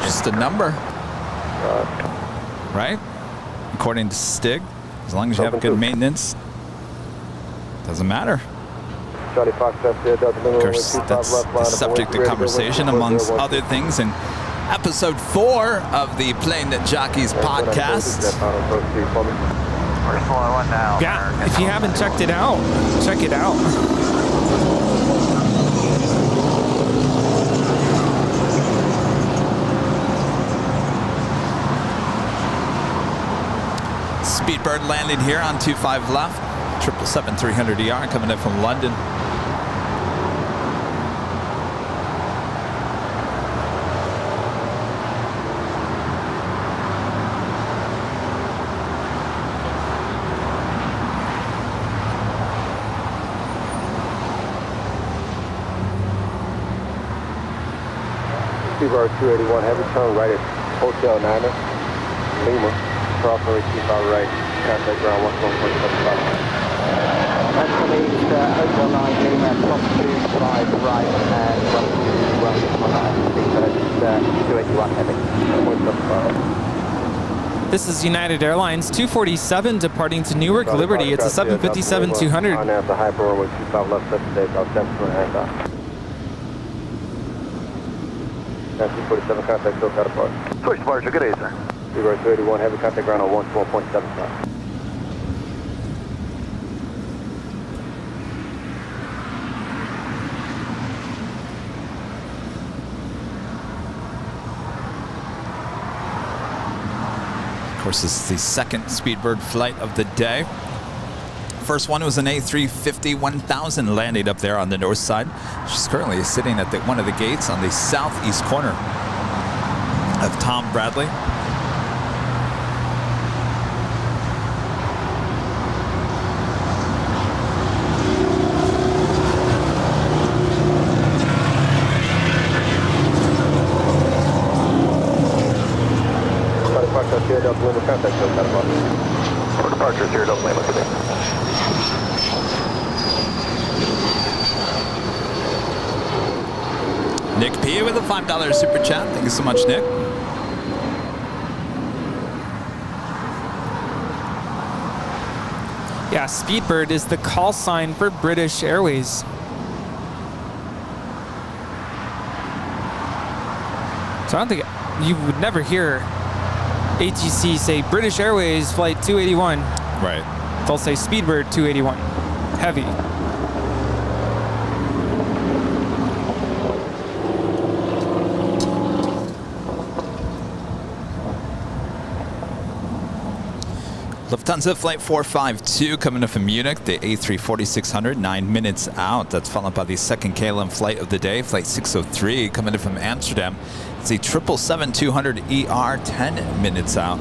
just a number, right? According to Stig, as long as you have good maintenance, doesn't matter. Of course, that's the subject of conversation, amongst other things, in episode 4 of the Plane Jockeys podcast. Yeah, if you haven't checked it out, check it out. Speedbird landed here on 25 left. 777-300ER coming in from London. Speedbird 281, heavy turn right at Hotel Niner, Lima, crossing 25 right, contact ground 114.75. Actually, Hotel 9 Lima, top 25 right and 281 heavy. This is United Airlines 247 departing to Newark Liberty. It's a 757-200. On after hyper runway 25 left, set to take off, 10% handoff. 247 contact, still got apart. Switch departure, good day, sir. Speedbird 281, heavy contact ground on 112.75. Of course, this is the second Speedbird flight of the day. First one was an A350-1000 landing up there on the north side. She's currently sitting at one of the gates on the southeast corner of Tom Bradley. For departure, Sierra Delta Lima today. Nick P with a $5 super chat. Thank you so much, Nick. Yeah, Speedbird is the call sign for British Airways. So I don't think you would never hear ATC say British Airways Flight 281. Right. They'll say Speedbird 281. Heavy. Lufthansa Flight 452 coming in from Munich, the A340-600, 9 minutes out. That's followed by the second KLM flight of the day, Flight 603 coming in from Amsterdam. It's the 777-200ER, 10 minutes out.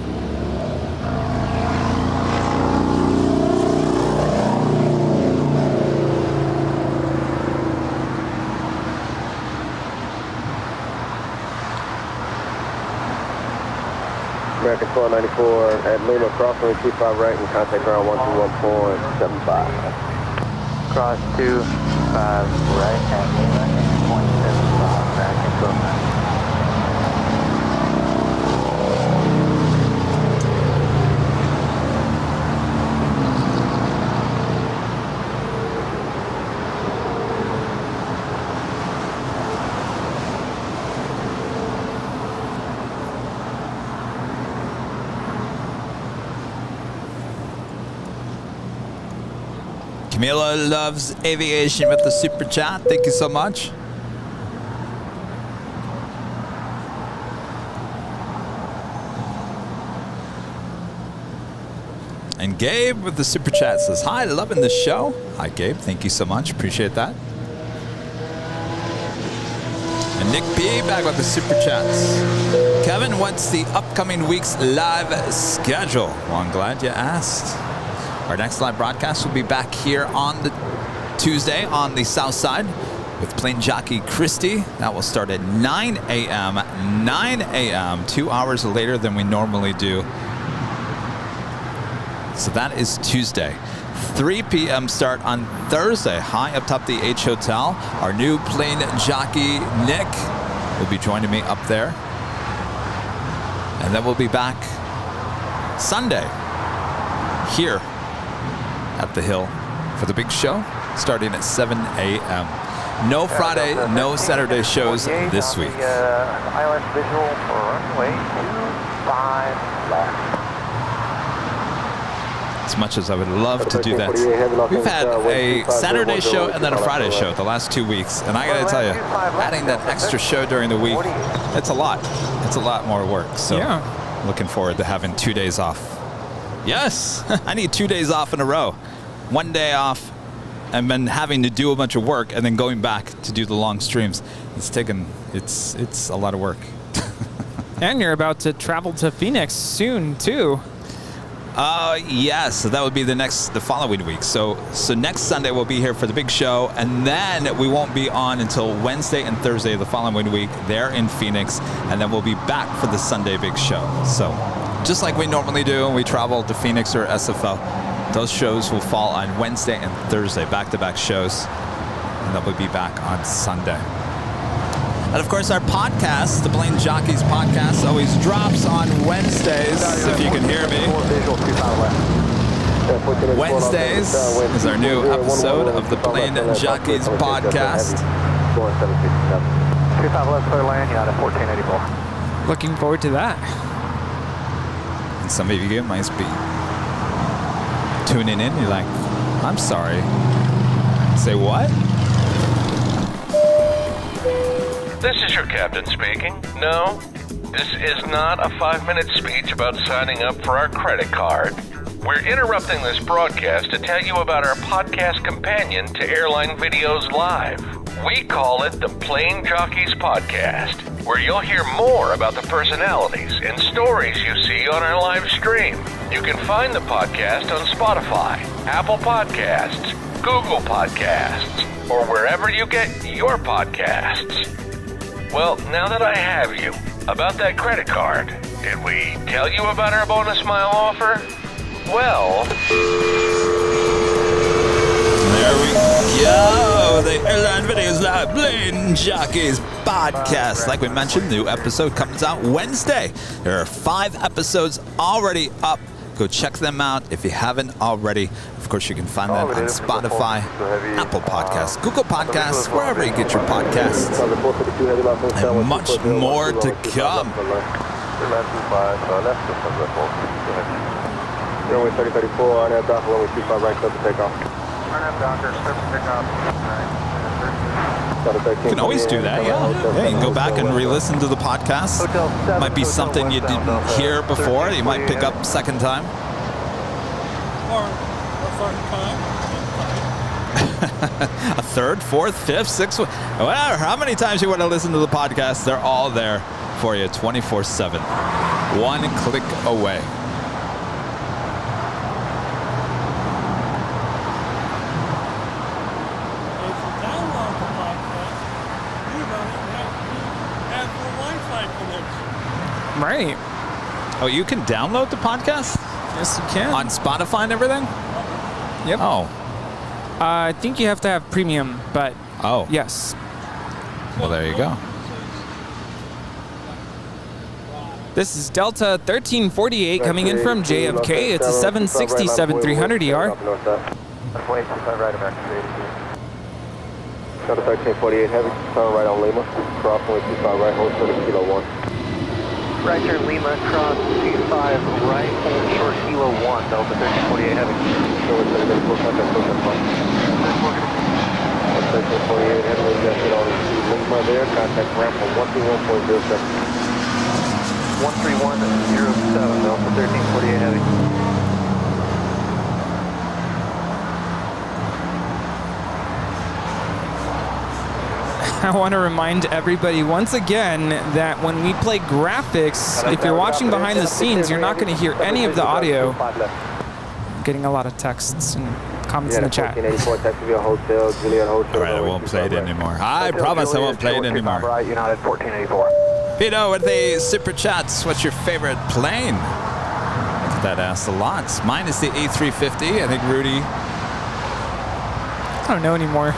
American 1294 at Lima, crossing 25 right and contact ground 121.75. Cross 25 right at Lima, 0.75, American 1294. Camila loves aviation with the super chat. Thank you so much. And Gabe with the super chat says, hi, loving the show. Hi, Gabe. Thank you so much. Appreciate that. And Nick P back with the super chats. Kevin, what's the upcoming week's live schedule? Well, I'm glad you asked. Our next live broadcast will be back here on the Tuesday on the south side with plane jockey Christy. That will start at 9 a.m. 9 a.m., 2 hours later than we normally do. So that is Tuesday. 3 p.m. start on Thursday, high up top the H Hotel. Our new plane jockey, Nick, will be joining me up there. And then we'll be back Sunday here at the Hill for the big show, starting at 7 a.m. No Friday, no Saturday shows this week. Island visual for runway 25 left. As much as I would love to do that. We've had a Saturday show and then a Friday show the last 2 weeks. And I got to tell you, adding that extra show during the week, it's a lot. It's a lot more work. So yeah. Looking forward to having 2 days off. Yes, I need 2 days off in a row. 1 day off and then having to do a bunch of work and then going back to do the long streams. It's a lot of work. And you're about to travel to Phoenix soon too. Yes, so that would be the following week. So next Sunday we'll be here for the big show, and then we won't be on until Wednesday and Thursday of the following week. They're in Phoenix, and then we'll be back for the Sunday big show. So just like we normally do when we travel to Phoenix or SFO, those shows will fall on Wednesday and Thursday, back-to-back shows, and then we'll be back on Sunday. And of course, our podcast, the Plane Jockeys podcast, always drops on Wednesdays, if you can hear me. Wednesdays is our new episode of the Plane Jockeys podcast. 25 left, clear land, United 1484. Looking forward to that. And some of you might be tuning in. You're like, I'm sorry. Say what? This is your captain speaking. No, this is not a 5-minute speech about signing up for our credit card. We're interrupting this broadcast to tell you about our podcast companion to Airline Videos Live. We call it the Plane Jockeys Podcast, where you'll hear more about the personalities and stories you see on our live stream. You can find the podcast on Spotify, Apple Podcasts, Google Podcasts, or wherever you get your podcasts. Well, now that I have you, about that credit card, did we tell you about our bonus mile offer? Well, there we go. The Airline Videos Live Plane Jockeys podcast. Like we mentioned, new episode comes out Wednesday. There are 5 episodes already up. Go check them out if you haven't already. Of course, you can find them on Spotify, Apple Podcasts, Google Podcasts, wherever you get your podcasts. And much more to come. Runway 3034, RNAV Docker, runway 25 right, clear for takeoff. RNAV Docker, clear for takeoff. You can always do that, yeah. Yeah, you can go back and re-listen to the podcast. Might be something you didn't hear before. You might pick up second time. Or third time. A third, fourth, fifth, sixth, whatever. How many times you want to listen to the podcast, they're all there for you 24/7. One click away. Right. Oh, you can download the podcast? Yes, you can. On Spotify and everything? Yep. Oh. I think you have to have premium, but oh, yes. Well, there you go. This is Delta 1348 coming in from JFK. It's a 767-300ER. Delta 1348, heavy, turn right on Lima. Cross 25 right, hold 20 kilo 1. Right turn Lima, cross 25 right, hold short Kilo 1, Delta 1348 heavy. So it's going to go contact 1348 heavy, we got it all to Lima there, contact ramp on 131.07. 13107, Delta 1348 heavy. I want to remind everybody once again that when we play graphics, if you're watching behind the scenes, you're not going to hear any of the audio. I'm getting a lot of texts and comments in the chat. All right, I won't play it anymore. I promise I won't play it anymore. United 1484. Vito, with the super chats, what's your favorite plane? That asked a lot. Mine is the A350. I think Rudy. I don't know anymore.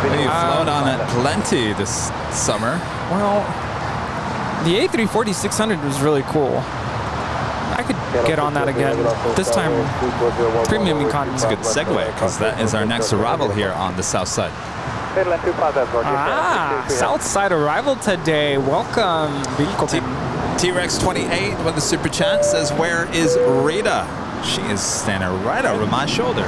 You've flown on it plenty this summer. Well, the A340-600 was really cool. I could get on that again. This time, premium economy. It's a good segue because that is our next arrival here on the south side. Ah, south side arrival today. Welcome. T-Rex 28 with the super chat says, "Where is Rita?" She is standing right over my shoulder.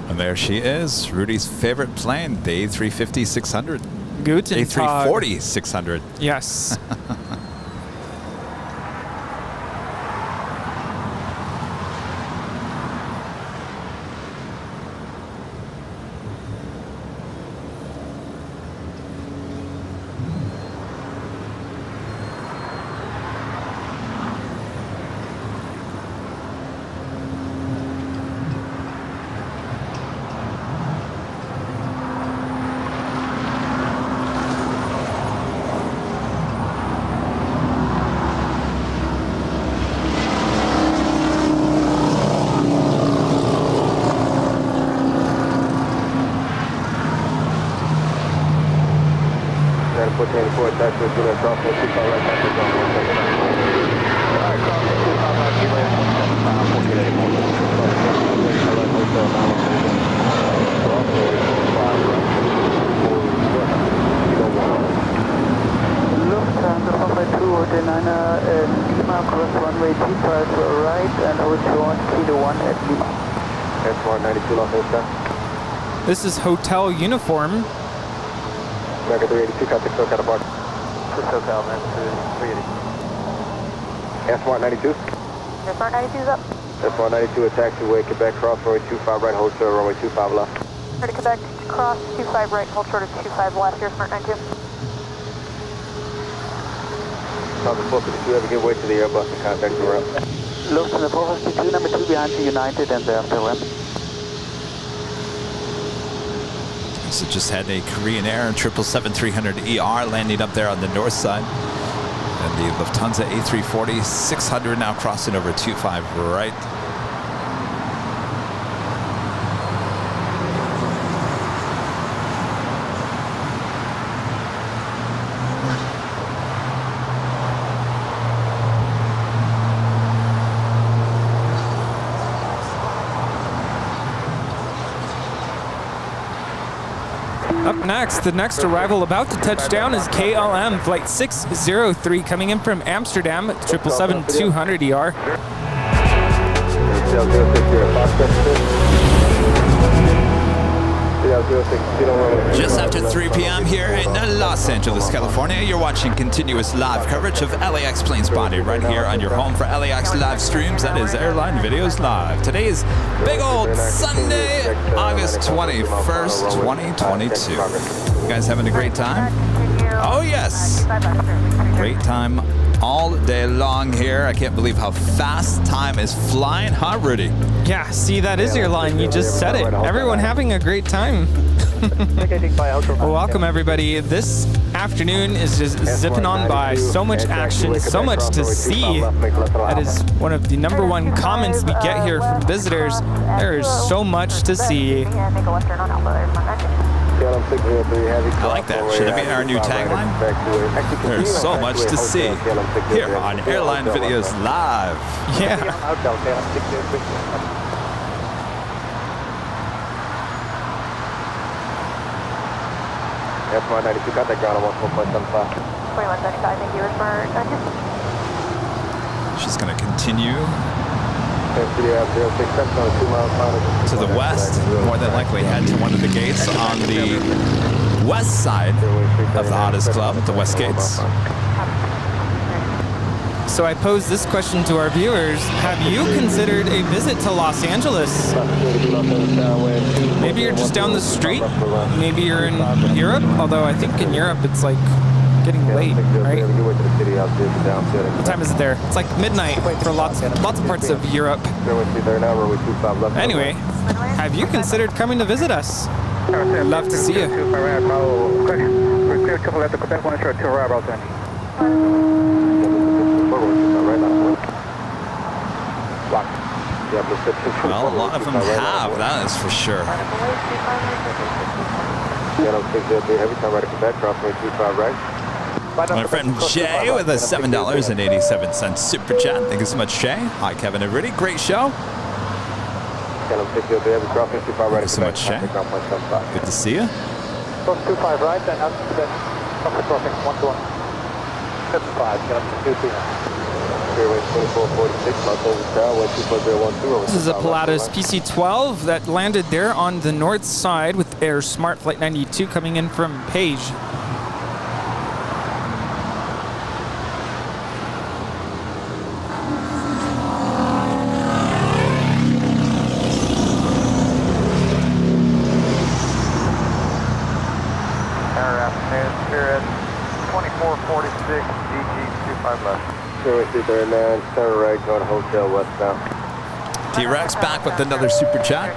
And there she is, Rudy's favorite plane, the A350-600. Guten Tag. A340-600. Yes. This is hotel uniform. America 382, contact SoCal to bar. SoCal, man, 380. S-Smart 92? S-Smart 92's up. S-Smart 92, a taxiway, Quebec, cross runway 25 right, hold short, runway 25 left. Ready Quebec, cross 25 right, hold short of 25 left, here, Smart 92. Southern 452, have a good way to the Airbus and contact the ramp. Lufthansa 452, number 2 behind you, United, and thereafter ramp. So just had a Korean Air 777-300ER landing up there on the north side. And the Lufthansa A340-600 now crossing over 25 right. Up next, the next arrival about to touch down is KLM Flight 603 coming in from Amsterdam, 777-200ER. Just after 3 p.m. here in Los Angeles, California, you're watching continuous live coverage of LAX Planespotting right here on your home for LAX live streams. That is Airline Videos Live. Today is big old Sunday, August 21st, 2022. You guys having a great time? Oh, yes. Great time all day long here. I can't believe how fast time is flying, huh, Rudy? Yeah, see, that is your line. You just said it. Everyone having a great time. Well, welcome, everybody. This afternoon is just zipping on by. So much action, so much to see. That is one of the #1 comments we get here from visitors. There is so much to see. I like that. Should it be our new tagline? There's so much to see here on Airline Videos Live. Yeah. F192, contact ground on 14.75. 2175, thank you, Rosemar. She's going to continue to the west, more than likely head to one of the gates on the west side of the Hottest Club, the west gates. So I pose this question to our viewers. Have you considered a visit to Los Angeles? Maybe you're just down the street. Maybe you're in Europe, although I think in Europe it's like getting late, right? What time is it there? It's like midnight for lots of parts of Europe. Anyway, have you considered coming to visit us? I'd love to see you. Well, a lot of them have, that is for sure. My friend Jay with a $7.87 super chat. Thank you so much, Jay. Hi, Kevin and Rudy. Great show. Thank you so much, Jay. Good to see you. 25 right, and out to the crossing 121. 55, This is a Pilatus PC-12 that landed there on the north side with Air Smart Flight 92 coming in from Page. Spirit 2446 DG 25 left. Turn right, go to hotel westbound. T-Rex back with another super chat.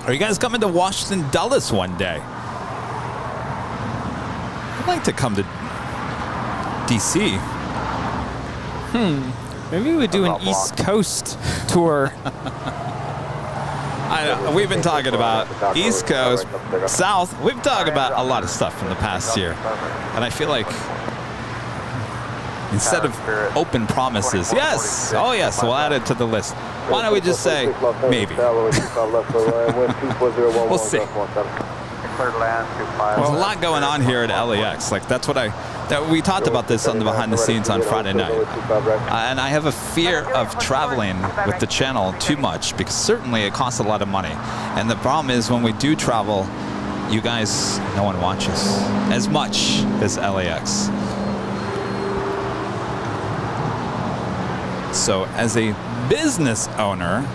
Are you guys coming to Washington Dulles one day? I'd like to come to DC. Maybe we do an East Coast tour. I know, we've been talking about East Coast, South. We've talked about a lot of stuff in the past year. And I feel like instead of open promises, yes, oh yes, we'll add it to the list. Why don't we just say maybe? We'll see. There's a lot going on here at LAX. Like that's what we talked about this on the behind the scenes on Friday night. And I have a fear of traveling with the channel too much because certainly it costs a lot of money. And the problem is when we do travel, you guys, no one watches as much as LAX. So as a business owner,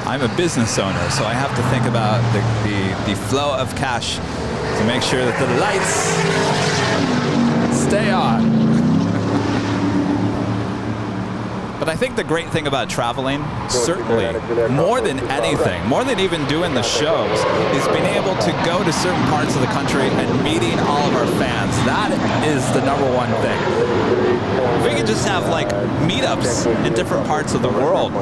I'm a business owner, so I have to think about the flow of cash to make sure that the lights stay on. But I think the great thing about traveling, certainly, more than anything, more than even doing the shows, is being able to go to certain parts of the country and meeting all of our fans. That is the #1 thing. If we could just have like meetups in different parts of the world.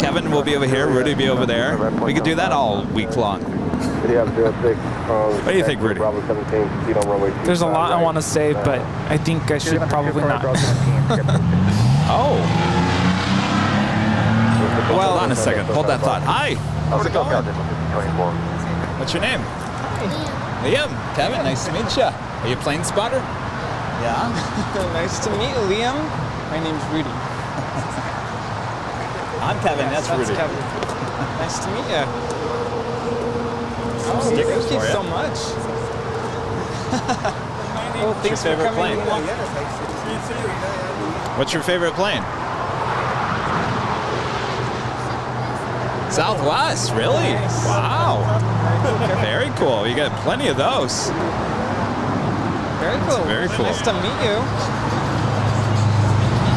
Kevin will be over here, Rudy will be over there. We could do that all week long. What do you think, Rudy? There's a lot I want to say, but I think I should probably not. Oh. Well, hold on a second. Hold that thought. Hi. How's it going? What's your name? Liam. Kevin, nice to meet you. Are you a plane spotter? Yeah. Nice to meet you, Liam. My name's Rudy. I'm Kevin. That's Rudy. Kevin. Nice to meet you. Stickers Thank you for so much. Well, thanks for favorite coming. plane? What's your favorite plane? Southwest, really? Wow. Very cool. You got plenty of those. Very cool. That's very cool. Nice to meet you.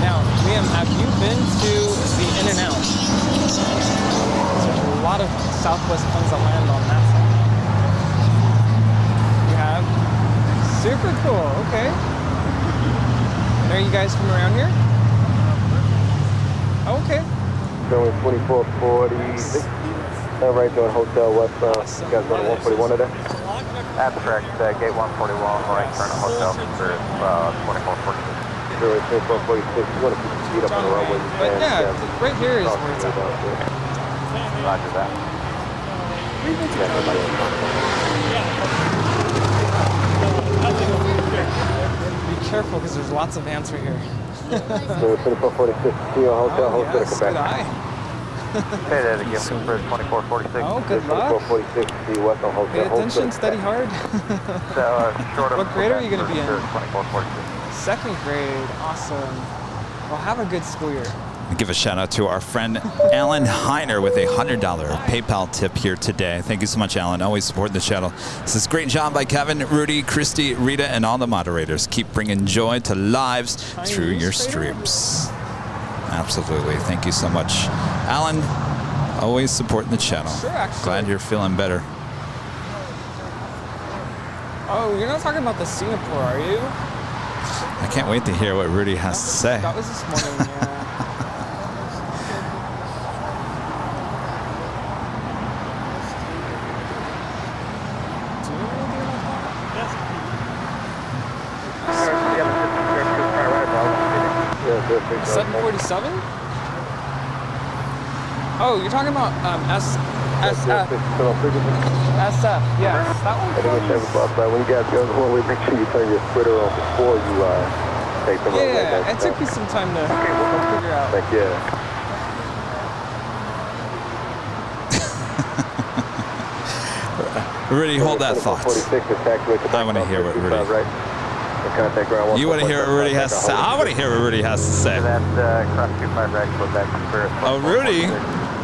Now, Liam, have you been to the In-N-Out? There's a lot of Southwest planes that land on that side. You have? Super cool. Okay. And are you guys from around here? Okay. Going 2446. Right doing Hotel West, you guys going to 141 today? That's correct. Gate 141, right turn to Hotel Spirit, 2446. 2446, you want to keep the speed up on the runway. But yeah, right here is where it's at. Roger that. Be careful because there's lots of ants right here. 2446, Hotel, Hotel, yes, good eye. Hey there, the gift for 2446. Oh, good luck. 2446, see West on Hotel. Pay attention, steady hard. What grade are you going to be in? 2446. Second grade, awesome. Well, have a good school year. Give a shout out to our friend Alan Heiner with a $100 PayPal tip here today. Thank you so much, Alan. Always supporting the channel. This is a great job by Kevin, Rudy, Christy, Rita, and all the moderators. Keep bringing joy to lives through your streams. Absolutely. Thank you so much, Alan. Always supporting the channel. Sure, actually. Glad you're feeling better. Oh, you're not talking about the Singapore, are you? I can't wait to hear what Rudy has to say. That was this morning, yeah. Yeah, 747? Oh, you're talking about SF. SF, yes. That one. When you guys go to one, make sure you turn your splitter on before you take the runway. Yeah, it took me some time to figure out. Thank you. Rudy, hold that thought. I want to hear what Rudy. You want to hear what Rudy has to say? I want to hear what Rudy has to say. Oh, Rudy,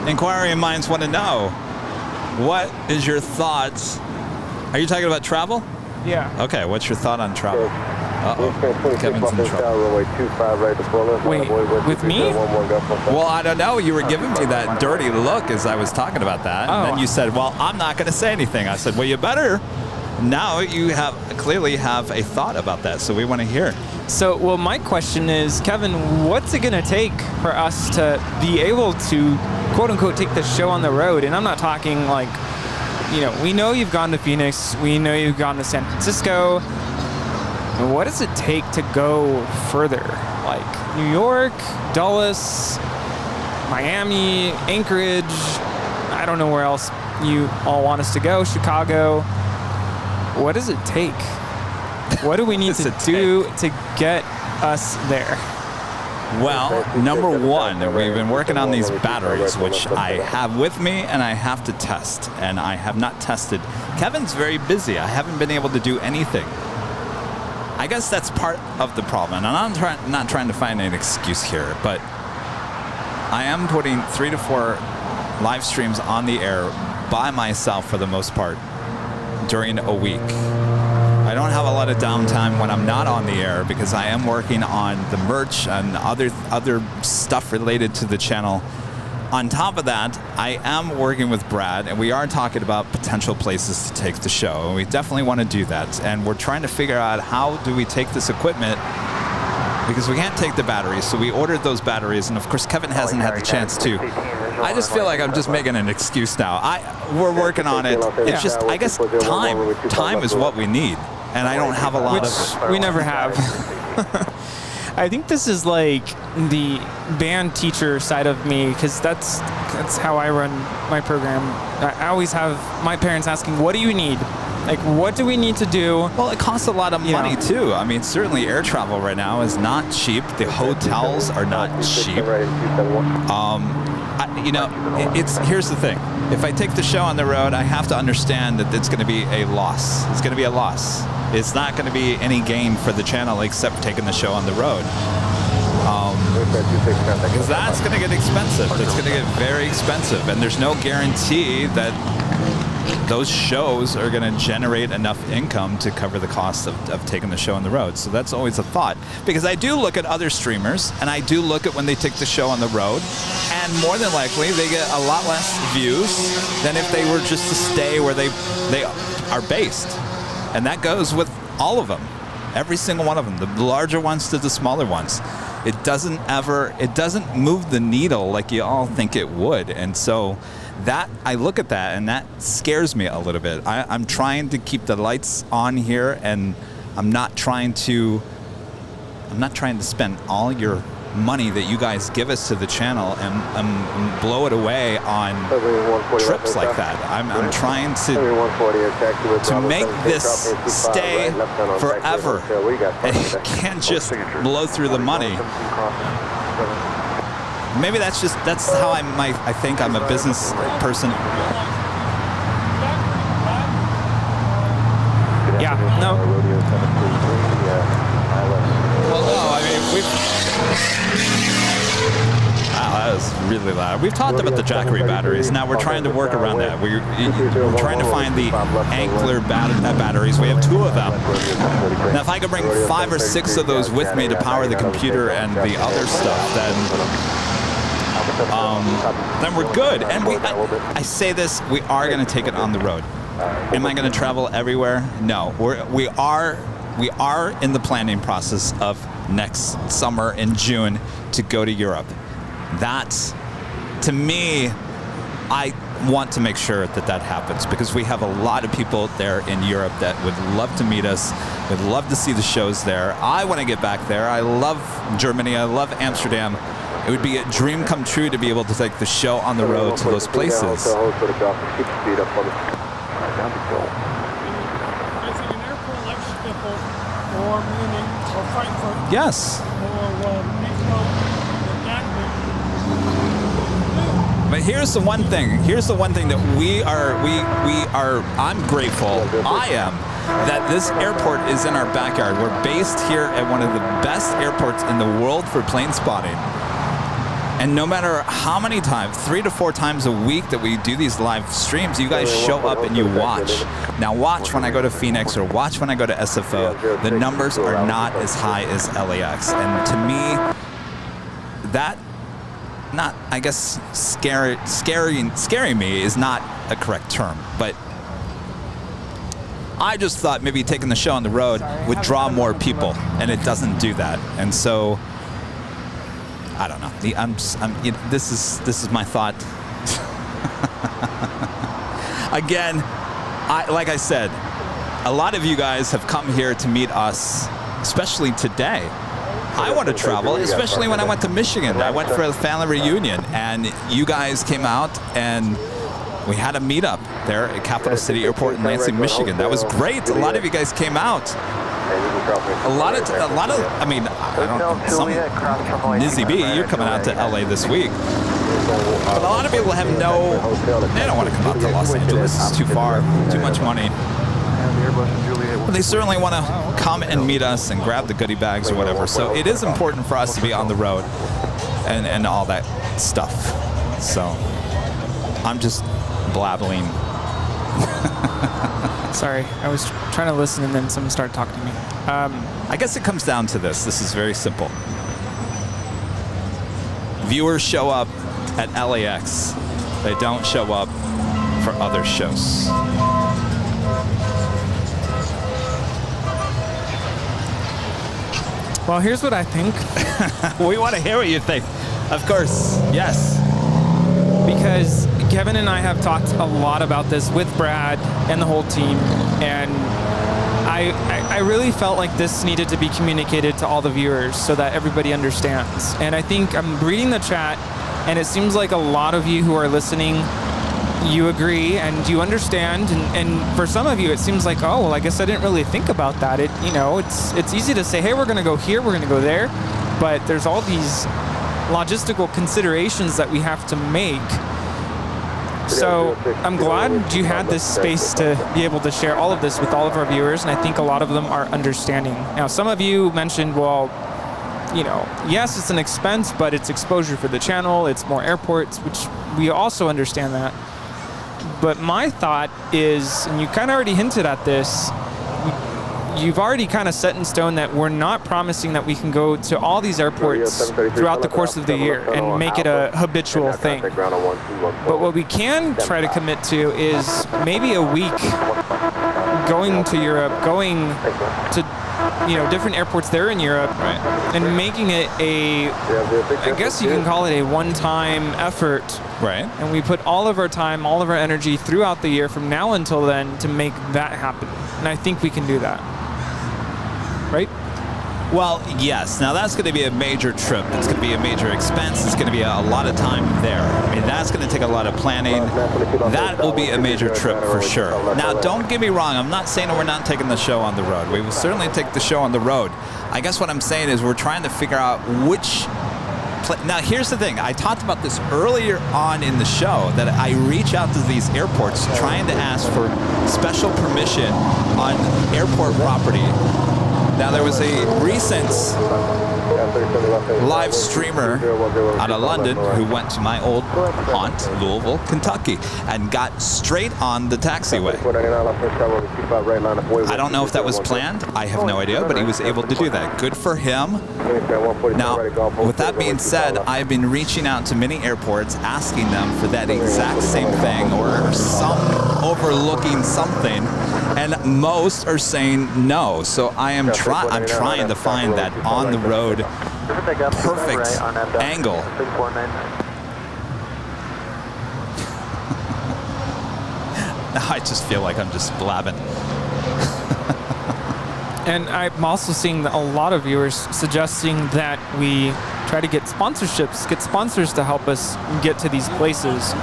inquiring minds want to know, what is your thoughts? Are you talking about travel? Yeah. Okay, what's your thought on travel? Uh-oh, Kevin's in trouble. Wait, with me? Well, I don't know. You were giving me that dirty look as I was talking about that. And then you said, well, I'm not going to say anything. I said, well, you better. Now you clearly have a thought about that, so we want to hear. So, well, my question is, Kevin, what's it going to take for us to be able to, quote unquote, take the show on the road? And I'm not talking like, you know, we know you've gone to Phoenix, we know you've gone to San Francisco. What does it take to go further? Like New York, Dulles, Miami, Anchorage, I don't know where else you all want us to go, Chicago. What does it take? What do we need to do to get us there? Well, number one, we've been working on these batteries, which I have with me and I have to test, and I have not tested. Kevin's very busy. I haven't been able to do anything. I guess that's part of the problem, and I'm not trying to find an excuse here, but I am putting 3 to 4 live streams on the air by myself for the most part during a week. I don't have a lot of downtime when I'm not on the air because I am working on the merch and other stuff related to the channel. On top of that, I am working with Brad, and we are talking about potential places to take the show, and we definitely want to do that. And we're trying to figure out how do we take this equipment, because we can't take the batteries, so we ordered those batteries, and of course Kevin hasn't had the chance to. I just feel like I'm just making an excuse now. We're working on it. It's just, I guess time is what we need, and I don't have a lot of it. We never have. I think this is like the band teacher side of me, because that's how I run my program. I always have my parents asking, what do you need? Like, what do we need to do? Well, it costs a lot of money, too. I mean, certainly air travel right now is not cheap. The hotels are not cheap. Here's the thing. If I take the show on the road, I have to understand that it's going to be a loss. It's going to be a loss. It's not going to be any gain for the channel except taking the show on the road. Because that's going to get expensive. It's going to get very expensive. And there's no guarantee that those shows are going to generate enough income to cover the cost of taking the show on the road. So that's always a thought. Because I do look at other streamers, and I do look at when they take the show on the road, and more than likely they get a lot less views than if they were just to stay where they are based. And that goes with all of them. Every single one of them, the larger ones to the smaller ones. It doesn't move the needle like you all think it would. And so that I look at that and that scares me a little bit. I'm trying to keep the lights on here, and I'm not trying to spend all your money that you guys give us to the channel and blow it away on trips like that. I'm trying to make this stay forever. It can't just blow through the money. Maybe that's how I think I'm a business person. Yeah, no. Well, no, I mean, wow, that was really loud. We've talked about the Jackery batteries. Now we're trying to work around that. We're trying to find the Angler batteries. We have 2 of them. Now, if I could bring 5 or 6 of those with me to power the computer and the other stuff, then we're good. And I say this, we are going to take it on the road. Am I going to travel everywhere? No. We are in the planning process of next summer in June to go to Europe. That's, to me, I want to make sure that happens, because we have a lot of people there in Europe that would love to meet us, would love to see the shows there. I want to get back there. I love Germany. I love Amsterdam. It would be a dream come true to be able to take the show on the road to those places. Yes. But here's the one thing. Here's the one thing that we are. I'm grateful. I am that this airport is in our backyard. We're based here at one of the best airports in the world for plane spotting. And no matter how many times, 3 to 4 times a week that we do these live streams, you guys show up and you watch. Now watch when I go to Phoenix or watch when I go to SFO. The numbers are not as high as LAX. And to me, that, not, I guess, scaring me is not a correct term. But I just thought maybe taking the show on the road would draw more people, and it doesn't do that. And so, I don't know. This is my thought. Again, like I said, a lot of you guys have come here to meet us, especially today. I want to travel, especially when I went to Michigan. I went for a family reunion, and you guys came out, and we had a meetup there at Capital City Airport in Lansing, Michigan. That was great. A lot of you guys came out. A lot of, I mean, I don't know, Nizzy B, you're coming out to LA this week. But a lot of people have they don't want to come out to Los Angeles. It's too far, too much money. But they certainly want to come and meet us and grab the goodie bags or whatever. So it is important for us to be on the road and all that stuff. So I'm just blabbling. Sorry, I was trying to listen and then someone started talking to me. I guess it comes down to this. This is very simple. Viewers show up at LAX. They don't show up for other shows. Well, here's what I think. We want to hear what you think. Of course, yes. Because Kevin and I have talked a lot about this with Brad and the whole team, and I really felt like this needed to be communicated to all the viewers so that everybody understands. And I think I'm reading the chat, and it seems like a lot of you who are listening, you agree and you understand. And for some of you, it seems like, oh, well, I guess I didn't really think about that. It's easy to say, hey, we're going to go here, we're going to go there, but there's all these logistical considerations that we have to make. So I'm glad you had this space to be able to share all of this with all of our viewers, and I think a lot of them are understanding. Now, some of you mentioned, well, yes, it's an expense, but it's exposure for the channel, it's more airports, which we also understand that. But my thought is, and you kind of already hinted at this, you've already kind of set in stone that we're not promising that we can go to all these airports throughout the course of the year and make it a habitual thing. But what we can try to commit to is maybe a week going to Europe, going to different airports there in Europe, right, and making it I guess you can call it a one-time effort. Right. And we put all of our time, all of our energy throughout the year from now until then to make that happen. And I think we can do that. Right? Well, yes. Now that's going to be a major trip. It's going to be a major expense. It's going to be a lot of time there. I mean, that's going to take a lot of planning. That will be a major trip for sure. Now, don't get me wrong. I'm not saying that we're not taking the show on the road. We will certainly take the show on the road. I guess what I'm saying is we're trying to figure out which... Now, here's the thing. I talked about this earlier on in the show, that I reach out to these airports trying to ask for special permission on airport property. Now, there was a recent live streamer out of London who went to my old haunt, Louisville, Kentucky, and got straight on the taxiway. I don't know if that was planned. I have no idea, but he was able to do that. Good for him. Now, with that being said, I've been reaching out to many airports asking them for that exact same thing or some overlooking something, and most are saying no. So I'm trying to find that on the road perfect angle. Now I just feel like I'm just blabbing. And I'm also seeing a lot of viewers suggesting that we try to get sponsorships, get sponsors to help us get to these places.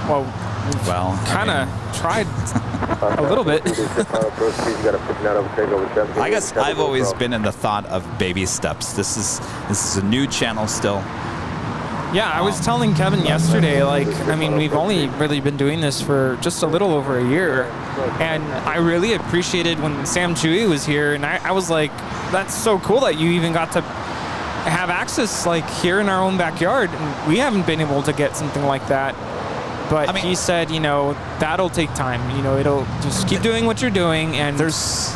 Well, kind of tried a little bit. I guess I've always been in the thought of baby steps. This is a new channel still. Yeah, I was telling Kevin yesterday, we've only really been doing this for just a little over a year. And I really appreciated when Sam Chewy was here, and I was like, that's so cool that you even got to have access here in our own backyard. And we haven't been able to get something like that. But he said, that'll take time. It'll just keep doing what you're doing. And there's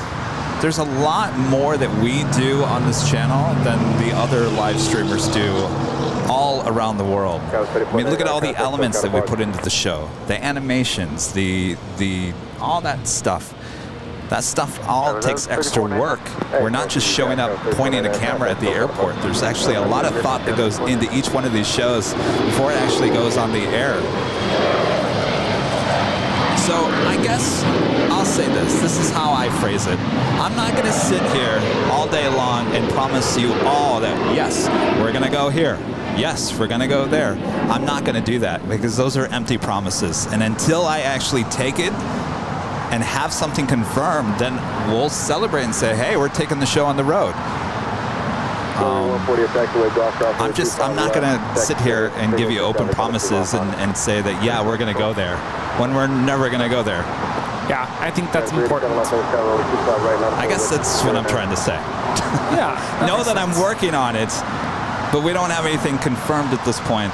a lot more that we do on this channel than the other live streamers do all around the world. I mean, look at all the elements that we put into the show. The animations, the all that stuff. That stuff all takes extra work. We're not just showing up, pointing a camera at the airport. There's actually a lot of thought that goes into each one of these shows before it actually goes on the air. So I guess I'll say this. This is how I phrase it. I'm not going to sit here all day long and promise you all that, yes, we're going to go here. Yes, we're going to go there. I'm not going to do that because those are empty promises. And until I actually take it and have something confirmed, then we'll celebrate and say, hey, we're taking the show on the road. I'm not going to sit here and give you open promises and say that, yeah, we're going to go there when we're never going to go there. Yeah, I think that's important. I guess that's what I'm trying to say. Yeah. Know that I'm working on it, but we don't have anything confirmed at this point.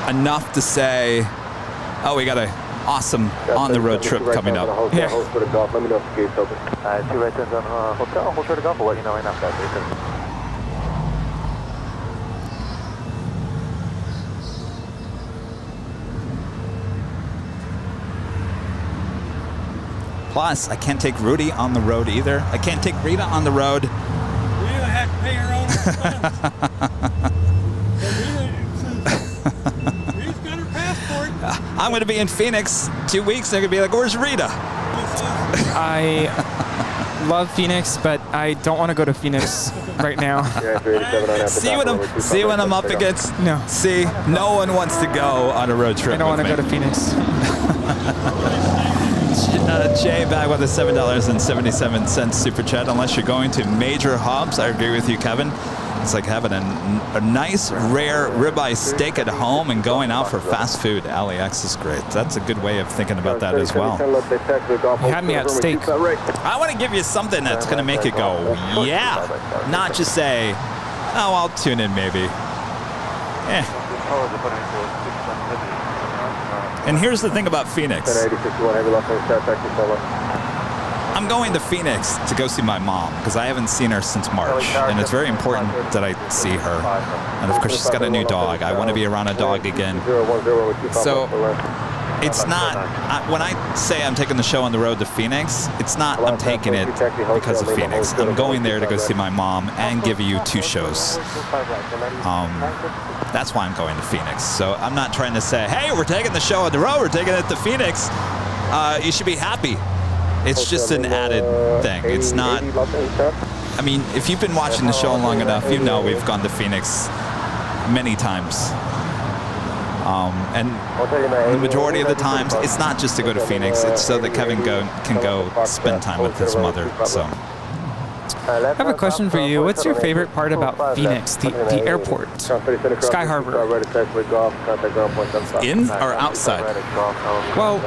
Enough to say, oh, we got an awesome on-the-road trip coming up. Yeah. Let me know if the gate's open. 2 right turns on hotel. Hold short of golf. We'll let you know right now. Guys. Plus, I can't take Rudy on the road either. I can't take Rita on the road. Rita had to pay her own expense. Rita's got her passport. I'm going to be in Phoenix 2 weeks. They're going to be like, where's Rita? I love Phoenix, but I don't want to go to Phoenix right now. See what I'm up against? No. See, no one wants to go on a road trip. I don't want to go to Phoenix. Jay back with a $7.77 super chat. Unless you're going to major hubs, I agree with you, Kevin. It's like having a nice, rare ribeye steak at home and going out for fast food. LAX is great. That's a good way of thinking about that as well. You had me at steak. I want to give you something that's going to make it go, yeah. Not just say, oh, I'll tune in maybe. And here's the thing about Phoenix. I'm going to Phoenix to go see my mom because I haven't seen her since March, and it's very important that I see her. And of course, she's got a new dog. I want to be around a dog again. So it's not, when I say I'm taking the show on the road to Phoenix, it's not I'm taking it because of Phoenix. I'm going there to go see my mom and give you 2 shows. That's why I'm going to Phoenix. So I'm not trying to say, hey, we're taking the show on the road, we're taking it to Phoenix. You should be happy. It's just an added thing. It's not, I mean, if you've been watching the show long enough, you know we've gone to Phoenix many times. And the majority of the times, it's not just to go to Phoenix, it's so that Kevin can go spend time with his mother. So. I have a question for you. What's your favorite part about Phoenix, the airport, Sky Harbor? In or outside? Well,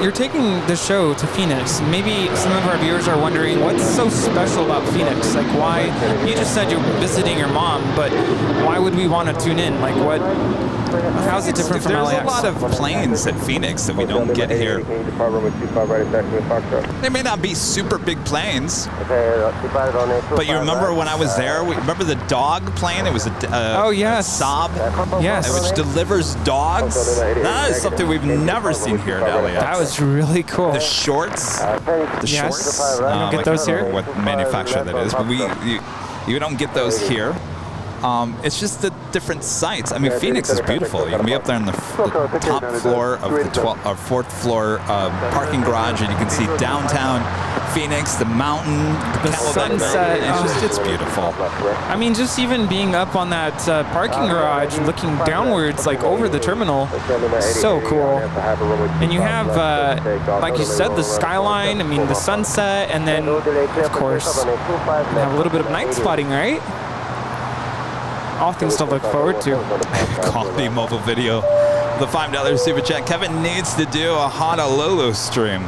you're taking the show to Phoenix. Maybe some of our viewers are wondering what's so special about Phoenix. Like, why? You just said you're visiting your mom, but why would we want to tune in? Like, what? How's it different from LAX? There's a lot of planes at Phoenix that we don't get here. They may not be super big planes. But you remember when I was there? Remember the dog plane? It was a Saab, yes, which delivers dogs. That is something we've never seen here at LAX. That was really cool. The shorts, shorts. You don't get those here. What manufacturer that is, but you don't get those here. It's just the different sites. I mean, Phoenix is beautiful. You can be up there on the top floor of the 4th floor parking garage, and you can see downtown Phoenix, the mountain, the sunset. It's beautiful. I mean, just even being up on that parking garage, looking downwards, like over the terminal, so cool. And you have, like you said, the skyline. I mean, the sunset, and then, of course, you have a little bit of night spotting, right? All things to look forward to. Quality mobile video. The $5 super chat. Kevin needs to do a Honolulu stream.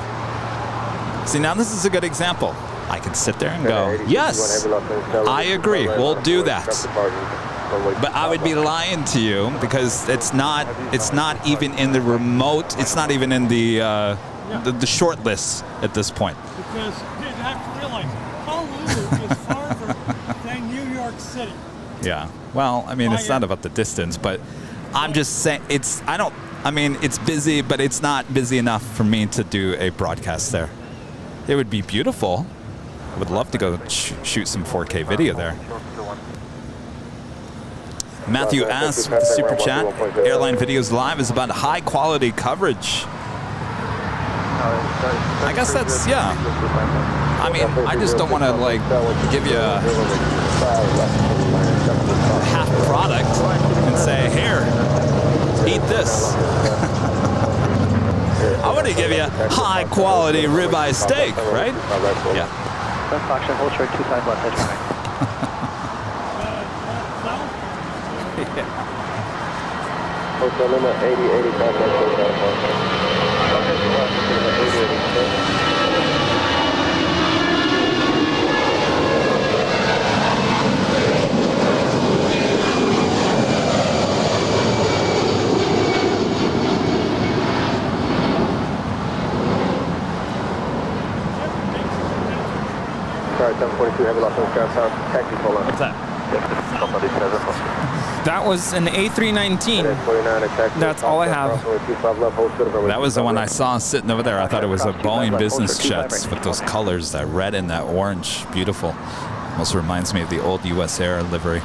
See, now this is a good example. I can sit there and go, yes, I agree, we'll do that. But I would be lying to you because it's not even in the remote, it's not even in the short list at this point. Because you have to realize, Honolulu is farther than New York City. Yeah. Well, I mean, it's not about the distance, but I'm just saying it's busy, but it's not busy enough for me to do a broadcast there. It would be beautiful. I would love to go shoot some 4K video there. Matthew asks with the super chat, Airline Videos Live is about high quality coverage. I guess that's, yeah. I mean, I just don't want to like give you a half product and say, here, eat this. I want to give you high quality ribeye steak, right? Yeah. Hold short 25 left, edge right. Hotel limit 8085 Sorry, 742 heavy loss on the ground south. Taxi pull up. What's that? That was an A319. That's all I have. That was the one I saw sitting over there. I thought it was a Boeing business jets with those colors, that red and that orange. Beautiful. Almost reminds me of the old US Air livery.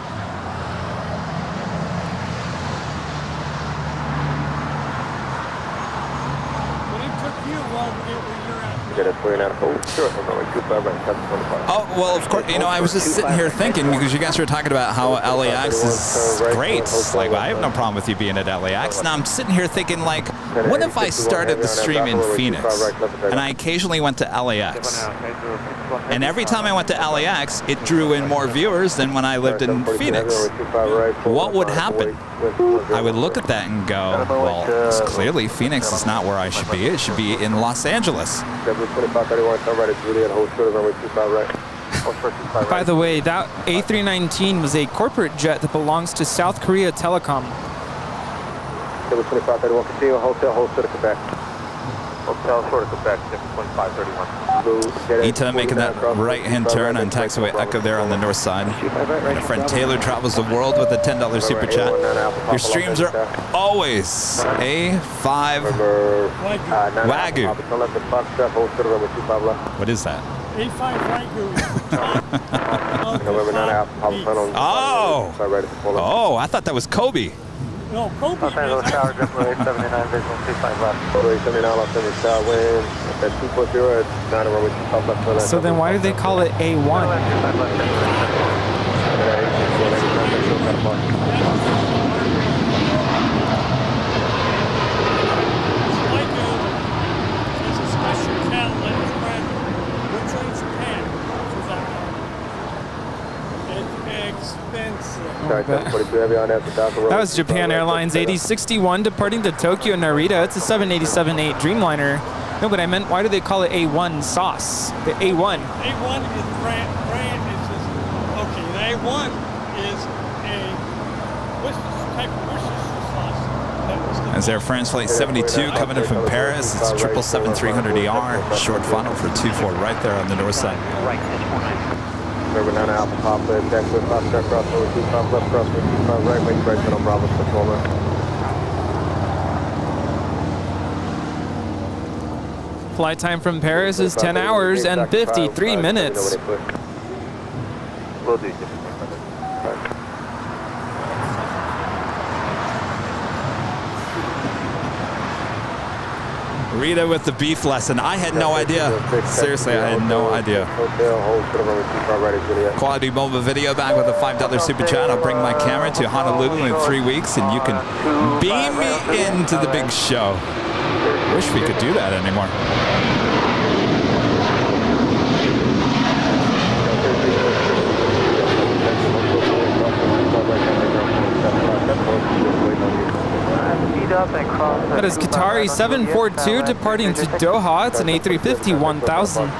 Oh, well, of course, you know, I was just sitting here thinking, because you guys were talking about how LAX is great. Like, I have no problem with you being at LAX. Now I'm sitting here thinking, like, what if I started the stream in Phoenix and I occasionally went to LAX? And every time I went to LAX, it drew in more viewers than when I lived in Phoenix. What would happen? I would look at that and go, well, clearly Phoenix is not where I should be. It should be in Los Angeles. By the way, that A319 was a corporate jet that belongs to South Korea Telecom. Hotel short of Quebec, 6.531. Ita making that right-hand turn on taxiway Echo there on the north side. My friend Taylor travels the world with a $10 super chat. Your streams are always A5 Wagyu. What is that? A5 Oh, I thought that was Kobe. No, Kobe. Los Angeles Tower, JetTip 79, visual 25 left. 79, Los Angeles Tower, wind at 240 at 9 over with 25 left. So then why do they call it A1? It's a special channel that is brand new. We're trying Japan. It's expensive. That was Japan Airlines 8061 departing to Tokyo Narita. It's a 787-8 Dreamliner. No, but I meant, why do they call it A1 sauce? The A1. A1 is brand. It's just, okay, the A1 is a type of Worcestershire sauce. As Air France Flight 72 coming in from Paris, it's 777-300ER, short funnel for 24 right there on the north side. Right, River 9 Alpha Papa, deck with 5 start cross over 25 left cross over 25 right, wing right middle Bravo controller. Flight time from Paris is 10 hours and 53 minutes. Will do. Rita with the beef lesson. I had no idea. Seriously, I had no idea. Quality Mobile Video back with a $5 super chat. I'll bring my camera to Honolulu in 3 weeks and you can beam me into the big show. Wish we could do that anymore. That is Qatari 742 departing to Doha. It's an A350 1000.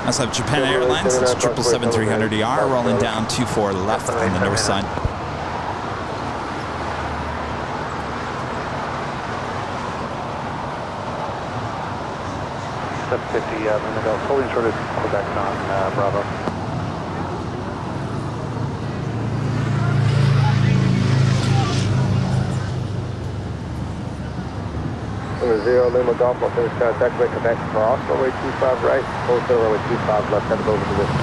Let's have Japan Airlines. It's 777-300ER rolling down 24 left on the north side. fully inserted Quebec on Bravo. Number 0, Lima Golf, Los Angeles Tower, taxiway Quebec, cross, runway 25 right, hold short runway 25 left, head over position.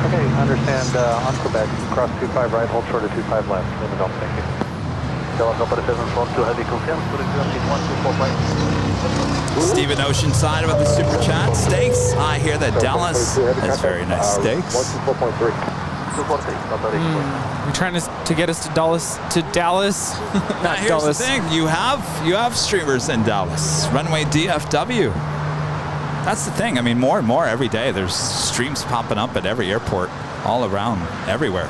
Okay, understand on Quebec, cross 25 right, hold short at 25 left, Lima Golf, thank you. Stephen Oceanside with the super chat. Steaks. I hear that Dallas has very nice steaks. You're trying to get us to Dallas. Now here's Dallas. the thing. You have streamers in Dallas. Runway DFW. That's the thing. I mean, more and more every day. There's streams popping up at every airport, all around, everywhere.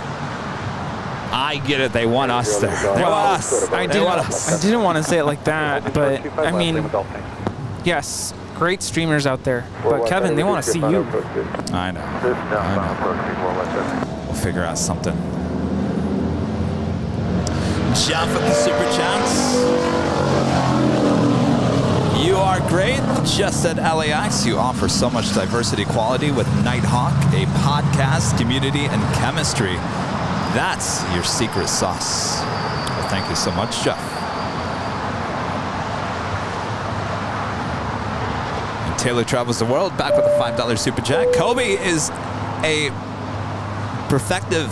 I get it. They want us there. They want us. I didn't want to say it like that, but I mean, yes, great streamers out there. But Kevin, they want to see you. I know. We'll figure out something. Jeff with the super chats. You are great. Just at LAX, you offer so much diversity quality with Nighthawk, a podcast, community, and chemistry. That's your secret sauce. Well, thank you so much, Jeff. And Taylor travels the world, back with a $5 super chat. Kobe is a prefector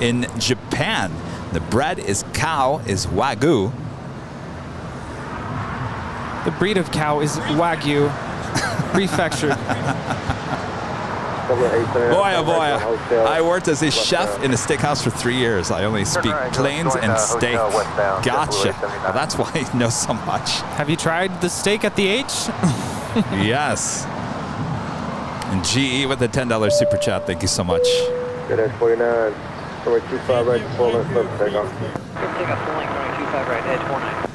in Japan. The bread is cow, is Wagyu. The breed of cow is Wagyu. Prefecture. Boy, oh boy. I worked as a chef in a steakhouse for 3 years. I only speak plains and steak. Gotcha. Well, that's why I know so much. Have you tried the steak at the H? Yes. And GE with a $10 super chat. Thank you so much. Good Edge 49. Runway 25 right, 4 left, left, take off. Take off the link, runway 25 right, Edge 49.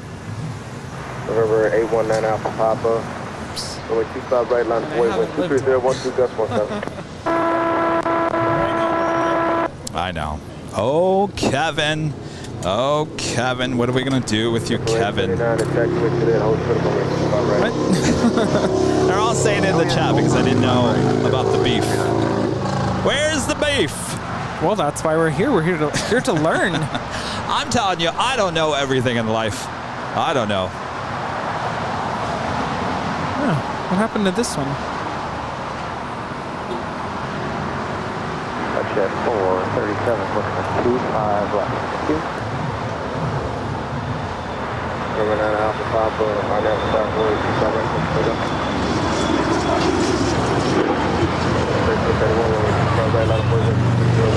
November 819 Alpha Papa. Runway 25 right, line of way, wind 230, 12 gust 17. I know. Oh, Kevin. Oh, Kevin. What are we going to do with you, Kevin? What? They're all saying it in the chat because I didn't know about the beef. Where's the beef? Well, that's why we're here. We're here to learn. I'm telling you, I don't know everything in life. I don't know. What happened to this one? Jet 437, looking at 25 left. Thank you. Number 9 Alpha Papa, RNAV Southward, 25 right,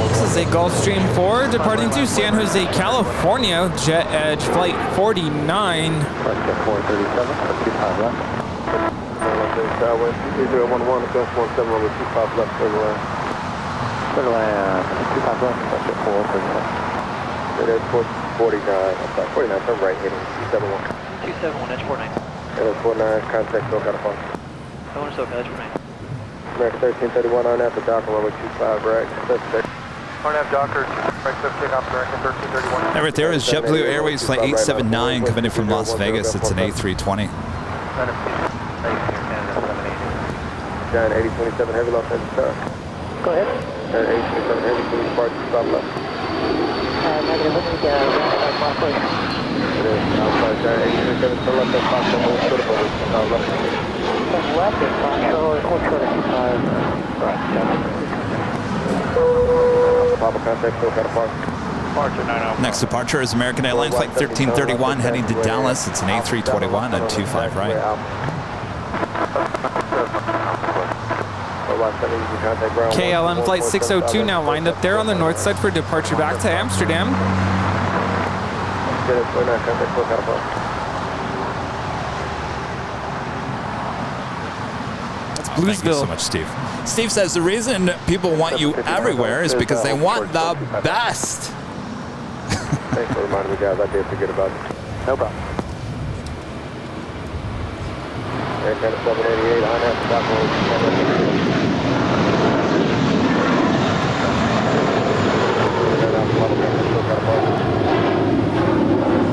This is a Gulfstream 4 departing to San Jose, California. Jet Edge Flight 49. Jet 437, 25 left. Southwest, 3011, gust 17, runway 25 left, clear land. Clear land, 25 left, jet 437. Jet 49, I'm sorry, 49, turn right, heading 271. 271, Edge 49. Edge 49, contact SoCal to Fox. I want to SoCal, Edge 49. American 1331, RNAV to Docker, runway 25 right, suspect. RNAV Docker, right, take off American 1331. Right there is JetBlue Airways Flight 879 coming in from Las Vegas. It's an A320. Giant 8027 heavy Los Angeles Tower. Go ahead. Giant 8027 heavy, please depart to stop left. Negative, let me get a please. It is outside Giant 8027, turn left at Fox, and we'll put it over, stop left. Turn left at Fox, so hold short at 25, right, 7. Papa contact, still got a park. Departure 90. Next departure is American Airlines Flight 1331 heading to Dallas. It's an A321 at 25 right. KLM Flight 602 now lined up there on the north side for departure back to Amsterdam. That's Bluesville. Thank you so much, Steve. Steve says the reason people want you everywhere is because they want the best. Thanks for reminding me, guys. I did forget about it. No problem. Air Canada 788, RNAV to Docker.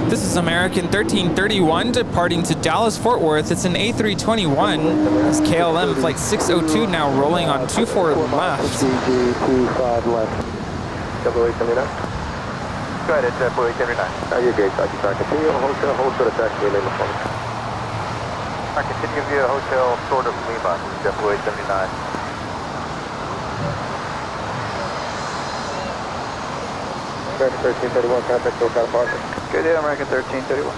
This is American 1331 departing to Dallas Fort Worth. It's an A321. This KLM Flight 602 now rolling on 24 left. CG 25 left. Double 8 coming up. Go ahead, it's Blue 879. Your gate, I can continue on hotel, hold short of taxi, Lima phone. I continue via hotel, sort of Lima, JetBlue 879. American 1331, contact SoCal Parker. Good day, American 1331.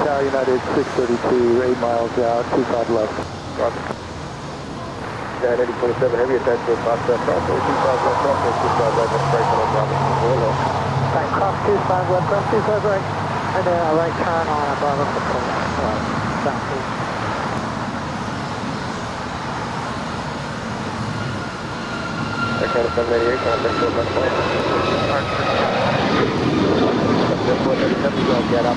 Tower United 632, 8 miles out, 25 left. Roger. Giant 8027 heavy attached to a Fox left, crossing 25 left, crossing 25 right, that's break on Bravo. Right, cross 25 left, cross 25 right, and then a right turn on Bravo for southeast. Air Canada 788, contact SoCal Parker. Get up,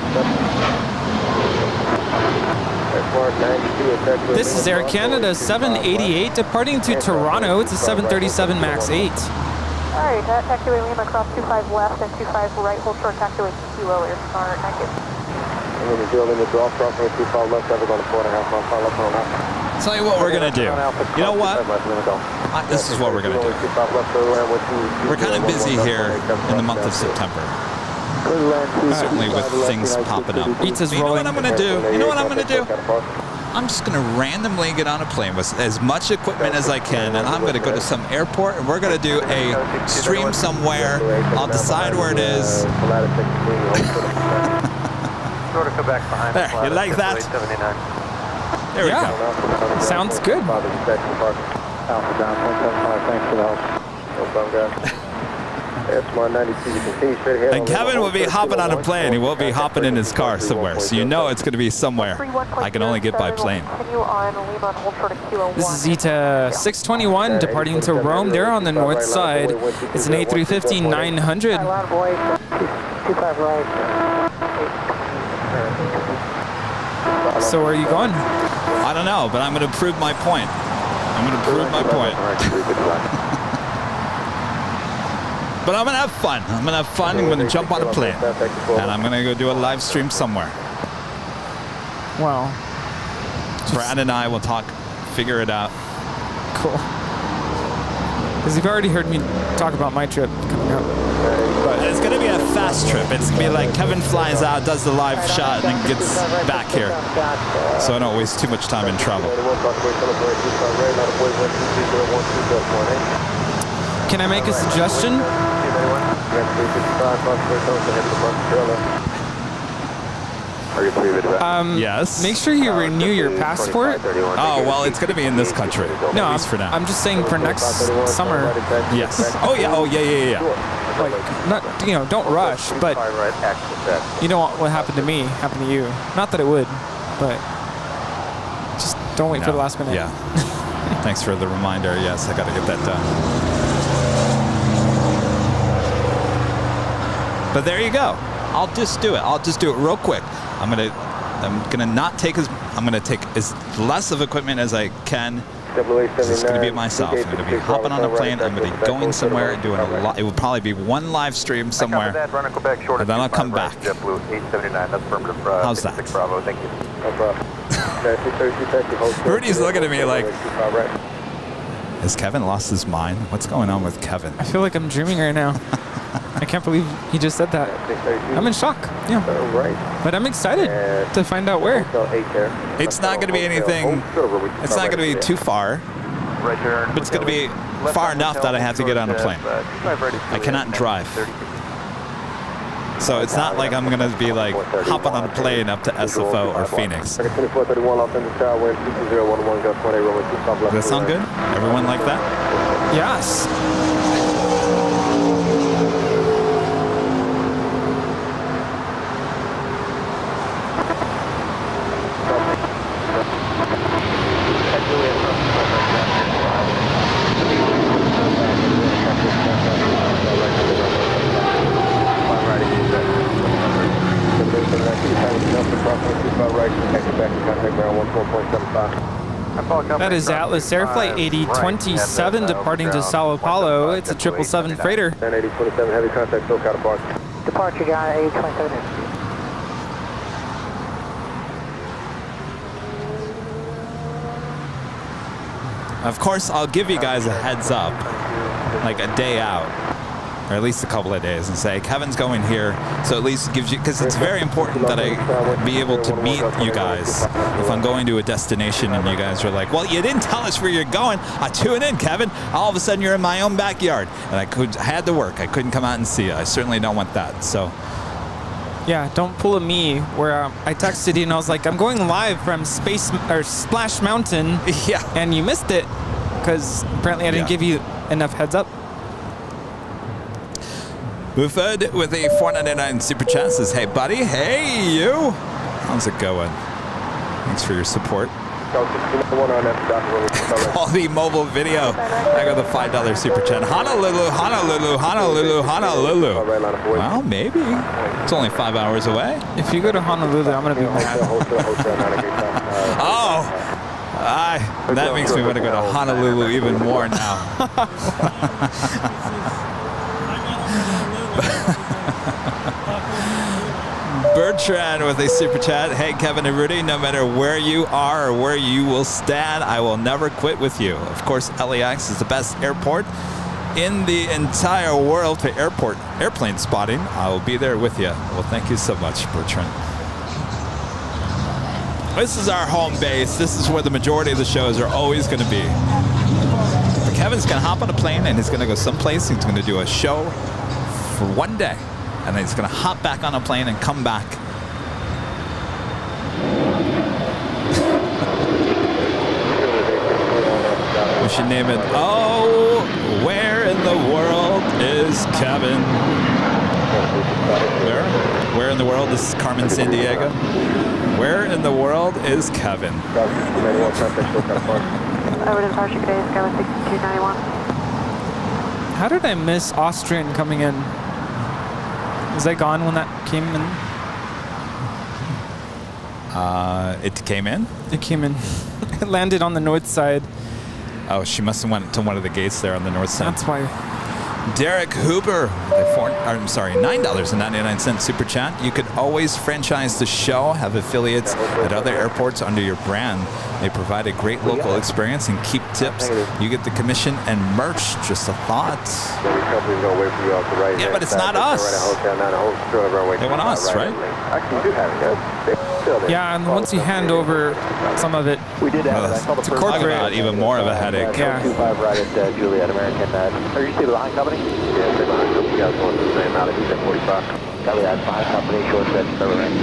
This is Air Canada 788 departing to Toronto. It's a 737 MAX 8. Alright, taxiway Lima, cross 25 left and 25 right, hold short taxiway kilo, air thank you. I'm going to do a limit draw, crossing with 25 left, ever going to 4.5 miles, follow up on that. Tell you what we're going to do. You know what? This is what we're going to do. We're kind of busy here in the month of September. Certainly with things popping up. You know what I'm going to do? You know what I'm going to do? I'm just going to randomly get on a plane with as much equipment as I can, and I'm going to go to some airport, and we're going to do a stream somewhere. I'll decide where it is. Sort of come back behind. There, you like that? There we go. Sounds good. Alpha down 175, thanks for the help. No problem, guys. And Kevin will be hopping on a plane. He won't be hopping in his car somewhere. So you know it's going to be somewhere. I can only get by plane. This is Zeta 621 departing to Rome. They're on the north side. It's an A350-900. So where are you going? I don't know, but I'm going to prove my point. I'm going to prove my point. But I'm going to have fun. I'm going to have fun. I'm going to jump on a plane. And I'm going to go do a live stream somewhere. Wow. Brad and I will talk, figure it out. Cool. Because you've already heard me talk about my trip coming up. But it's going to be a fast trip. It's going to be like Kevin flies out, does the live shot, and then gets back here. So I don't waste too much time in travel. Can I make a suggestion? Yes. Make sure you renew your passport. Oh, well, it's going to be in this country. No, at least for now. I'm just saying for next summer. Yes. Oh, yeah. Oh, yeah. Like, not, don't rush, but you know what happened to me, happened to you. Not that it would, but just don't wait for the last minute. Yeah. Thanks for the reminder. Yes, I got to get that done. But there you go. I'll just do it. I'll just do it real quick. I'm gonna take as less of equipment as I can. It's going to be myself. I'm going to be hopping on a plane. I'm going to be going somewhere and doing a lot. It will probably be one live stream somewhere, and then I'll come back. How's that? Rudy's looking at me like, has Kevin lost his mind? What's going on with Kevin? I feel like I'm dreaming right now. I can't believe he just said that. I'm in shock. Yeah. But I'm excited to find out where. It's not going to be anything. It's not going to be too far. But it's going to be far enough that I have to get on a plane. I cannot drive. So it's not like I'm going to be like hopping on a plane up to SFO or Phoenix. Does that sound good? Everyone like that? Yes. That is Atlas Air Flight 8027 departing to Sao Paulo. It's a 777 freighter. 8027 heavy contact, SoCal departure. Departure guy 8027. Of course, I'll give you guys a heads up, like a day out, or at least a couple of days, and say, Kevin's going here, so at least it gives you, because it's very important that I be able to meet you guys if I'm going to a destination and you guys are like, well, you didn't tell us where you're going. I tune in, Kevin. All of a sudden, you're in my own backyard, and I had to work. I couldn't come out and see you. I certainly don't want that, so. Yeah, don't pull a me where I texted you and I was like, I'm going live from Splash Mountain. Yeah. And you missed it because apparently I didn't give you enough heads up. Buford with a $4.99 super chat says, hey, buddy. Hey, you. How's it going? Thanks for your support. Quality mobile video. I got the $5 super chat. Honolulu, Honolulu, Honolulu, Honolulu. Well, maybe. It's only 5 hours away. If you go to Honolulu, I'm going to be mad. Oh, that makes me want to go to Honolulu even more now. Bertrand with a super chat. Hey, Kevin and Rudy, no matter where you are or where you will stand, I will never quit with you. Of course, LAX is the best airport in the entire world for airplane spotting. I will be there with you. Well, thank you so much, Bertrand. This is our home base. This is where the majority of the shows are always going to be. But Kevin's going to hop on a plane and he's going to go someplace. He's going to do a show for one day. And then he's going to hop back on a plane and come back. We should name it, oh, where in in the world is Kevin? Where in the world is Carmen San Diego? Where in the world is Kevin? Over to departure today, Skyway 6291. How did I miss Austrian coming in? Was I gone when that came in? It came in? It came in. It landed on the north side. Oh, she must have went to one of the gates there on the north side. That's why. Derek Hooper, $9.99 super chat. You could always franchise the show, have affiliates at other airports under your brand. They provide a great local experience and keep tips. You get the commission and merch. Just a thought. Yeah, but it's not us. They want us, right? Yeah, and once you hand over some of it, we did have to corporate, even more of a headache. Yeah. 25 right at Juliet American. Are you still behind company? Yeah, stay behind company. You guys going to the same out of Houston 45. Copy that. Behind company, short set, server rank.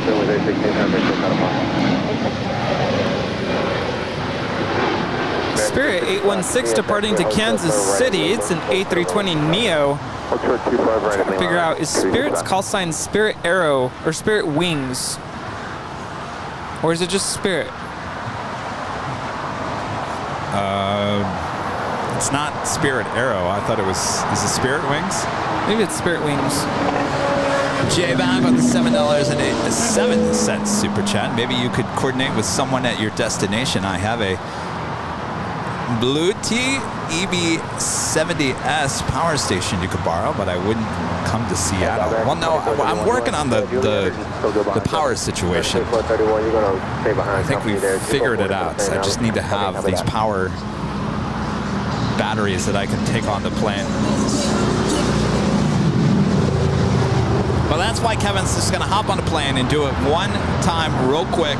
Certainly, they 1600. Spirit 816 departing to Kansas City. It's an A320neo. Trying to figure out, is Spirit's call sign Spirit Arrow or Spirit Wings? Or is it just Spirit? It's not Spirit Arrow. I thought it was, is it Spirit Wings? Maybe it's Spirit Wings. J-Bag with the $7.07 super chat. Maybe you could coordinate with someone at your destination. I have a Blue T EB70S power station you could borrow, but I wouldn't come to Seattle. Well, no, I'm working on the power situation. I think we figured it out. So I just need to have these power batteries that I can take on the plane. Well, that's why Kevin's just going to hop on a plane and do it one time real quick.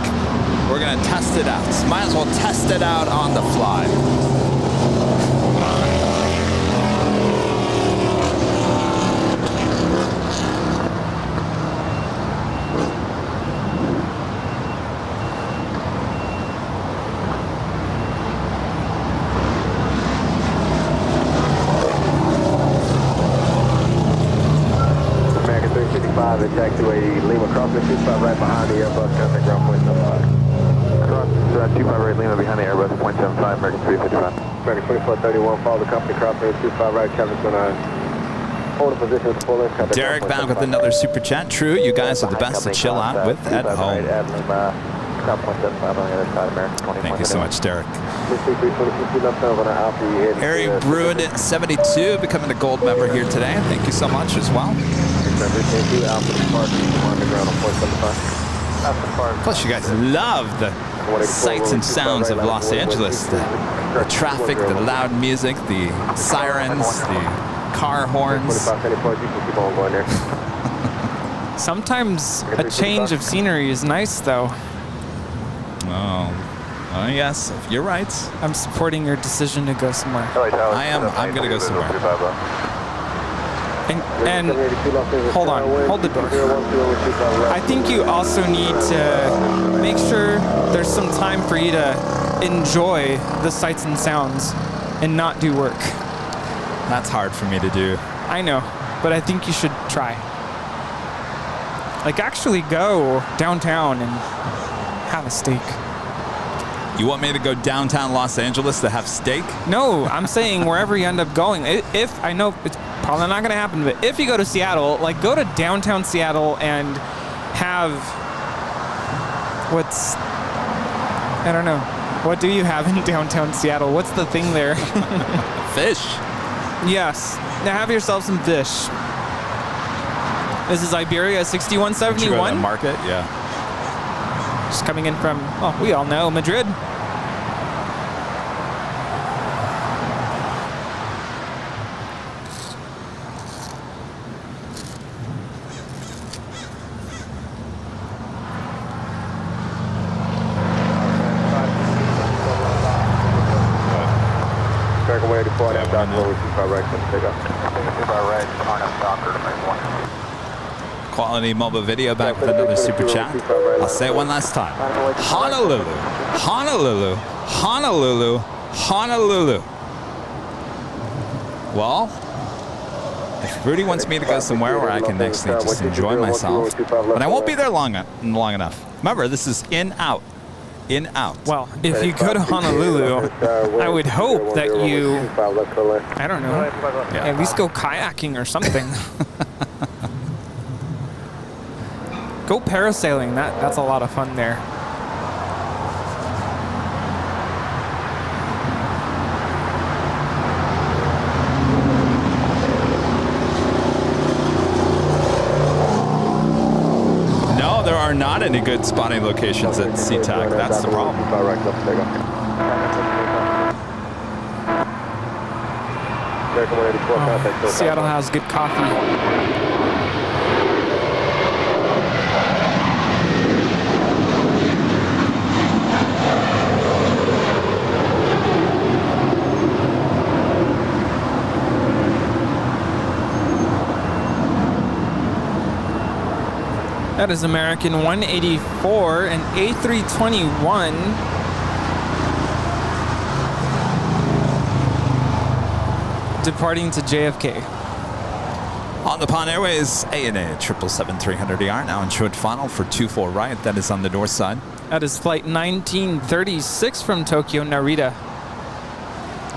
We're going to test it out. Might as well test it out on the fly. Attack 280 Lima, crossing 25 right behind the Airbus, contact ground point 75. Cross 25 right Lima behind the Airbus, point 75, American 355. American 2431, follow the company, crossing 25 right, Kevin's gonna hold a position with the full length. Derek bound with another super chat. True, you guys are the best to chill out with at home. Thank you so much, Derek. Harry Bruin at 72, becoming a gold member here today. Thank you so much as well. Plus, you guys love the sights and sounds of Los Angeles. The traffic, the loud music, the sirens, the car horns. Sometimes a change of scenery is nice, though. Oh, yes, you're right. I'm supporting your decision to go somewhere. I am. I'm going to go somewhere. And hold on, hold the door. I think you also need to make sure there's some time for you to enjoy the sights and sounds and not do work. That's hard for me to do. I know, but I think you should try. Like, actually go downtown and have a steak. You want me to go downtown Los Angeles to have steak? No, I'm saying wherever you end up going. If I know it's probably not going to happen, but if you go to Seattle, like, go to downtown Seattle and have what's, I don't know. What do you have in downtown Seattle? What's the thing there? Fish. Yes. Now have yourself some fish. This is Iberia 6171. Market, yeah. Just coming in from, well, we all know, Madrid. Quality mobile video back with another super chat. I'll say it one last time. Honolulu, Honolulu, Honolulu, Honolulu. Well, if Rudy wants me to go somewhere where I can actually just enjoy myself, but I won't be there long enough. Remember, this is in, out. In, out. Well, if you go to Honolulu, I would hope that you, I don't know, at least go kayaking or something. Go parasailing. That's a lot of fun there. No, there are not any good spotting locations at SeaTac. That's the problem. Oh, Seattle has good coffee. That is American 184 and A321. Departing to JFK. On the Pond Airways, ANA 777-300ER now in short final for 24 right. That is on the north side. That is flight 1936 from Tokyo, Narita.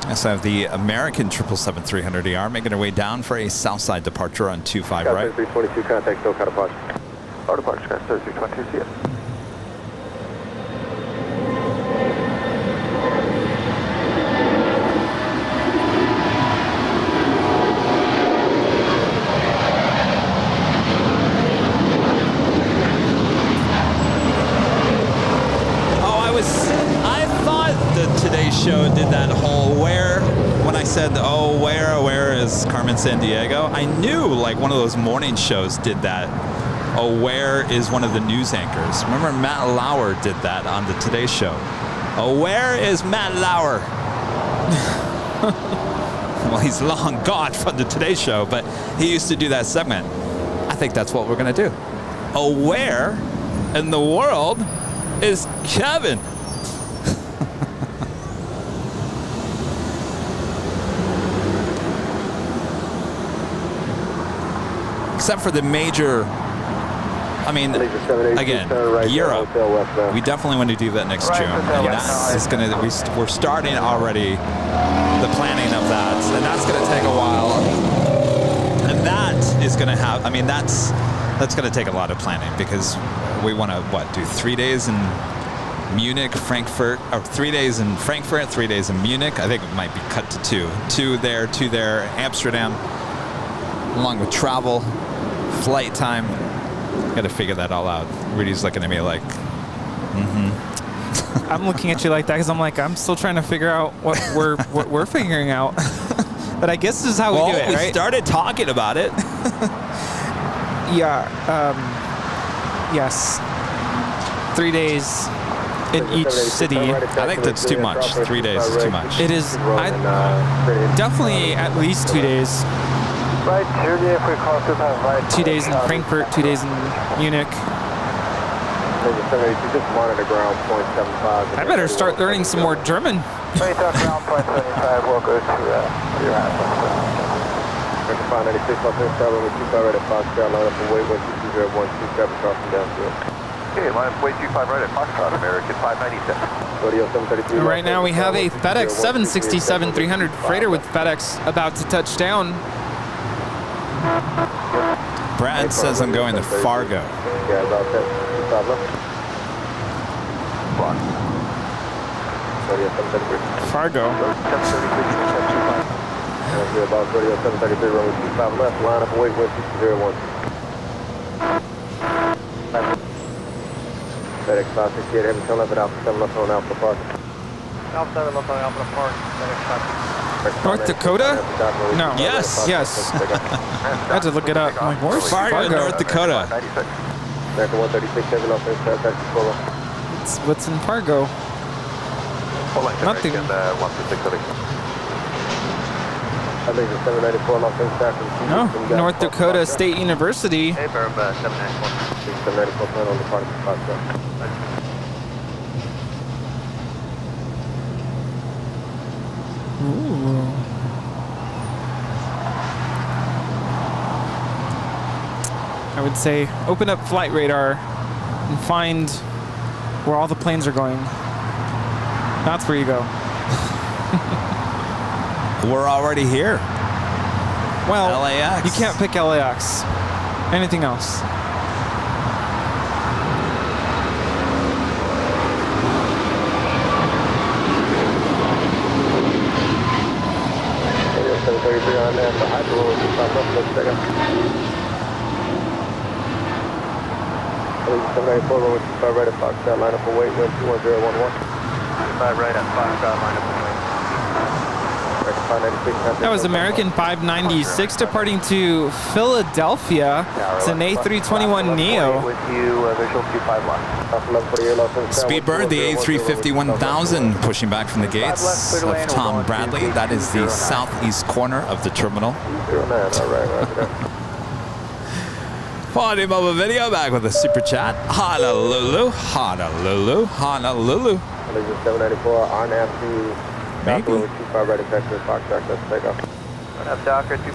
Yes, I have the American 777-300ER making their way down for a south side departure on 25 right. 322, contact SoCal departure. Our departure, guys, 322, see ya. Show did that whole when I said, oh, where is Carmen Sandiego? I knew like one of those morning shows did that. Oh, where is one of the news anchors? Remember Matt Lauer did that on the Today Show. Oh, where is Matt Lauer? Well, he's long gone from the Today Show, but he used to do that segment. I think that's what we're going to do. Oh, where in the world is Kevin? Except for the major, I mean, again, Europe. We definitely want to do that next June. And that is going to, we're starting already the planning of that. And that's going to take a while. And that is going to have, I mean, that's going to take a lot of planning because we want to, do 3 days in Munich, Frankfurt, or 3 days in Frankfurt, 3 days in Munich. I think it might be cut to two. Two there, Amsterdam, along with travel. Flight time. Got to figure that all out. Rudy's looking at me like, I'm looking at you like that because I'm like, I'm still trying to figure out what we're figuring out. But I guess this is how we do it, right? We started talking about it. Yeah. Yes. 3 days in each city. I think that's too much. 3 days is too much. It is. Definitely at least 2 days. Right, Julia, if we call 2 days in Frankfurt, 2 days in Munich. Just monitor ground point 75. I better start learning some more German. Right, ground point 75, we'll go to your house. 596, Los Angeles, travel with 25 right at Foxtrot, line up for weight 12012, crossing downfield. Okay, line up weight 25 right at Foxtrot, American 597. Right now we have a FedEx 767-300 freighter with FedEx about to touch down. Brad says I'm going to Fargo. Yeah, about that. Fargo. About 733, runway 25 left, line up away, wind 601. FedEx 568, heavy tail left at Alpha 7 left on Alpha Park. Alpha 7 left on Alpha Park, FedEx 568. North Dakota? No. Yes. Yes. I had to look it up. I'm like, where's Fargo, North Dakota? American 136, heavy lost in South What's in Fargo? Nothing. I think it's 794 lost in South. No. North Dakota State University. Hey, Barb, 794. 794 plan on departing from Foxtrot. Ooh. would say open up flight radar and find where all the planes are going. That's where you go. We're already here. Well, LAX. You can't pick LAX. Anything else? On there, the hyperloop is 25 left, let's take off. 784, runway 25 right at Foxtrot, line up for weight, wind 21011. 25 right at Foxtrot, line up for weight. That was American 596 departing to Philadelphia. It's an A321 Neo. With you, visual 25 left. Speed bird, the A350 1000 pushing back from the gates of Tom Bradley. That is the southeast corner of the terminal. Party Mobile Video back with a super chat. Honolulu, Honolulu, Honolulu. 794, RNAV. Maybe.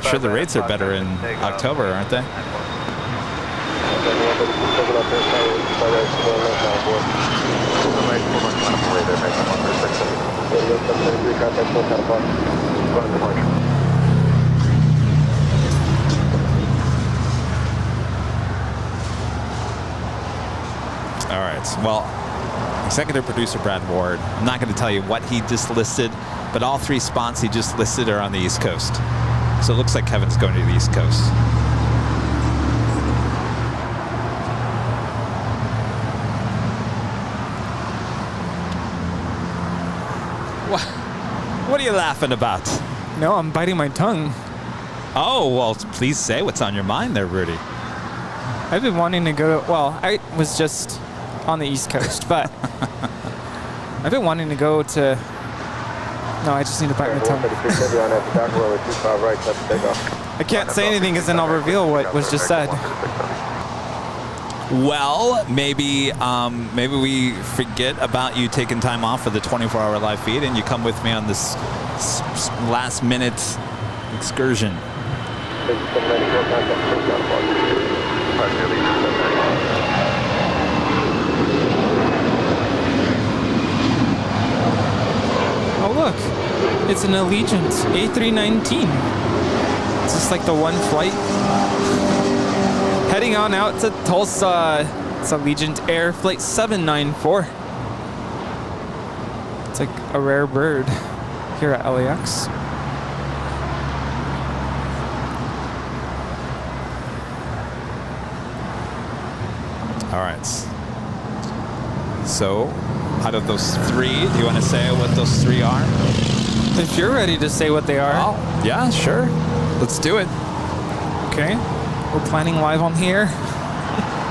Sure, the rates are better in October, aren't they? All right. Well, executive producer Brad Ward, I'm not going to tell you what he just listed, but all three spots he just listed are on the East Coast. So it looks like Kevin's going to the East Coast. What are you laughing about? No, I'm biting my tongue. Oh, well, please say what's on your mind there, Rudy. I've been wanting to go to, well, I was just on the East Coast, but I've been wanting to go to, no, I just need to bite my tongue. I can't say anything because then I'll reveal what was just said. Well, maybe we forget about you taking time off for the 24-hour live feed and you come with me on this last-minute excursion. Oh, look. It's an Allegiant A319. It's just like the one flight. Heading on out to Tulsa. It's Allegiant Air Flight 794. It's like a rare bird here at LAX. All right. So, out of those three, do you want to say what those three are? If you're ready to say what they are. Oh, yeah, sure. Let's do it. Okay. We're planning live on here.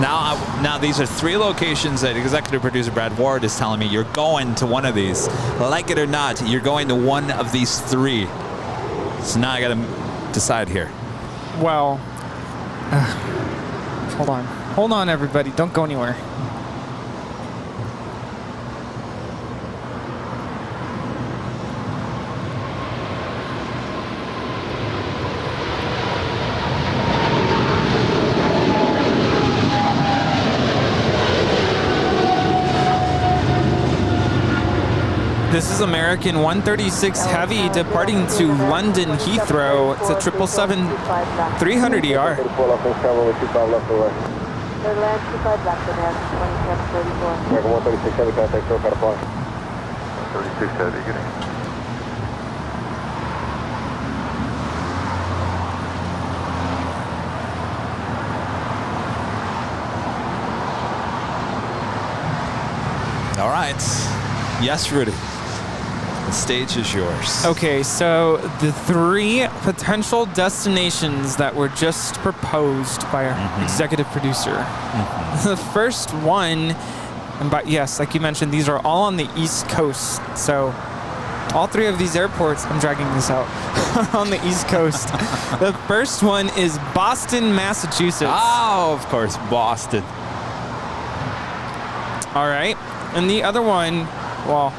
Now these are three locations that executive producer Brad Ward is telling me you're going to one of these. Like it or not, you're going to one of these three. So now I got to decide here. Well, hold on. Hold on, everybody. Don't go anywhere. This is American 136 Heavy departing to London Heathrow. It's a 777 300ER. Airline 25 left and has 2734. American 136 Heavy, contact North Carolina. 136 Heavy, good evening. All right. Yes, Rudy. The stage is yours. Okay, so the three potential destinations that were just proposed by our executive producer. The first one, yes, like you mentioned, these are all on the East Coast. So all three of these airports, I'm dragging this out, on the East Coast. The first one is Boston, Massachusetts. Oh, of course, Boston. All right. And the other one, well,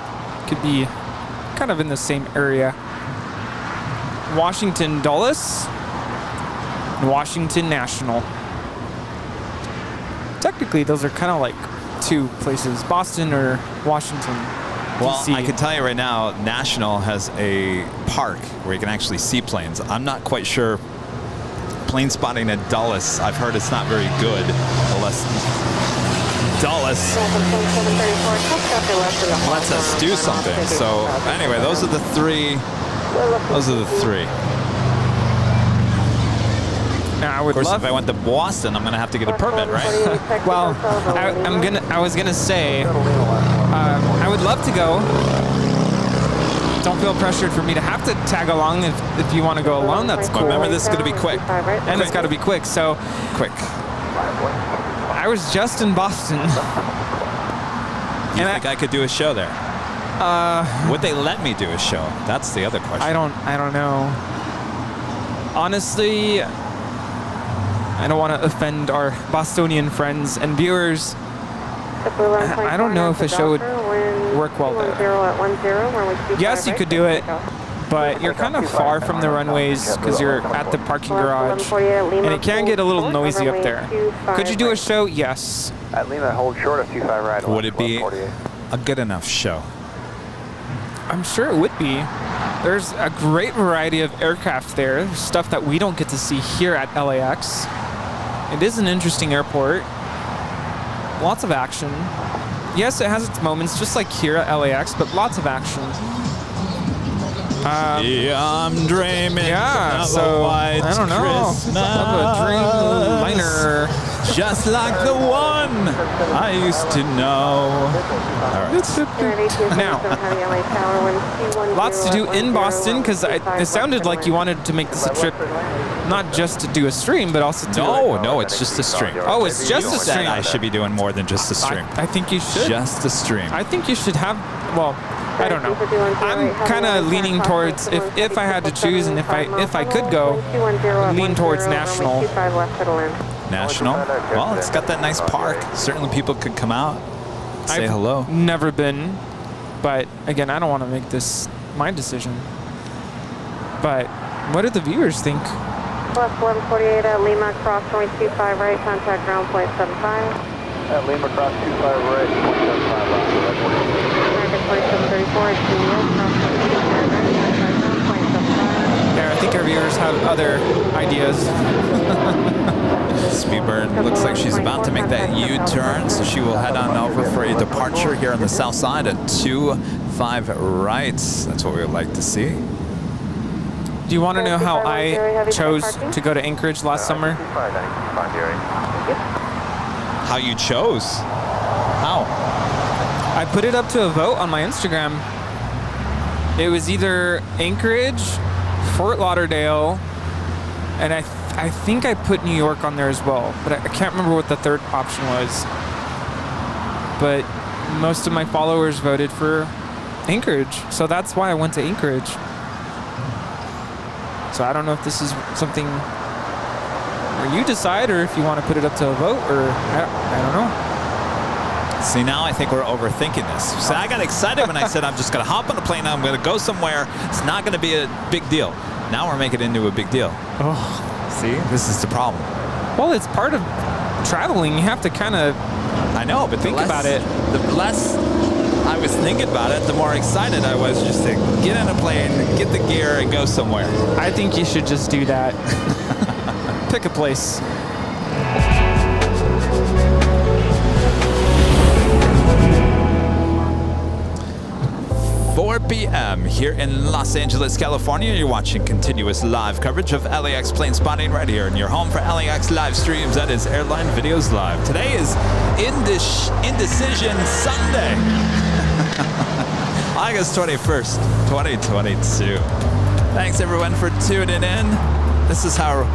could be kind of in the same area. Washington Dulles, Washington National. technically those are kind of like two places, Boston or Washington. Well, DC. I can tell you right now, National has a park where you can actually see planes. I'm not quite sure. Plane spotting at Dulles, I've heard it's not very good. Unless Dulles lets us do something. So anyway, those are the three. Those are the three. Now, I would of course, love. if I went to Boston, I'm going to have to get a permit, right? Well, I was gonna say, I would love to go. Don't feel pressured for me to have to tag along. If you want to go alone, that's cool. Remember, this is going to be quick. And it's got to be quick. So quick. I was just in Boston. You think I could do a show there? Would they let me do a show? That's the other question. I don't know. Honestly, I don't want to offend our Bostonian friends and viewers. I don't know if a show would work well there. Yes, you could do it, but you're kind of far from the runways because you're at the parking garage, and it can get a little noisy up there. Could you do a show? Yes. At Lima, hold short of 25 right. Would it be a good enough show? I'm sure it would be. There's a great variety of aircraft there, stuff that we don't get to see here at LAX. It is an interesting airport. Lots of action. Yes, it has its moments, just like here at LAX, but lots of action. Yeah, I'm dreaming. Yeah, of so a white I don't know. Christmas, Of a dreamliner, just like the one I used to know. All right. Now, lots to do in Boston because it sounded like you wanted to make this a trip, not just to do a stream, but also to. No, it's just a stream. Oh, it's just a stream. I should be doing more than just a stream. I think you should. Just a stream. I think you should have. Well, I don't know. I'm kind of leaning towards if I had to choose and if I could go, lean towards National. National? Well, it's got that nice park. Certainly people could come out, say hello. Never been, but again, I don't want to make this my decision. But what do the viewers think? Plus 148 at Lima, cross runway 25 right, contact ground point 75. At Lima, cross 25 right, 0.75 left. American 2734 at Juliet, cross runway 25 right, contact ground point 75. Yeah, I think our viewers have other ideas. Speedbird looks like she's about to make that U-turn, so she will head on over for a departure here on the south side at 25 right. That's what we would like to see. Do you want to know how I chose to go to Anchorage last summer? How you chose? How? I put it up to a vote on my Instagram. It was either Anchorage, Fort Lauderdale, and I think I put New York on there as well, but I can't remember what the third option was. But most of my followers voted for Anchorage, so that's why I went to Anchorage. So I don't know if this is something where you decide or if you want to put it up to a vote, or I don't know. See, now I think we're overthinking this. So I got excited when I said I'm just going to hop on a plane, I'm going to go somewhere. It's not going to be a big deal. Now we're making it into a big deal. Oh, see, this is the problem. Well, it's part of traveling. You have to kind of. I know, but think about it. The less I was thinking about it, the more excited I was just to get in a plane, get the gear, and go somewhere. I think you should just do that. Pick a place. 4 p.m. here in Los Angeles, California. You're watching continuous live coverage of LAX plane spotting right here in your home for LAX live streams. That is Airline Videos Live. Today is Indecision Sunday, August 21st, 2022. Thanks everyone for tuning in. This is how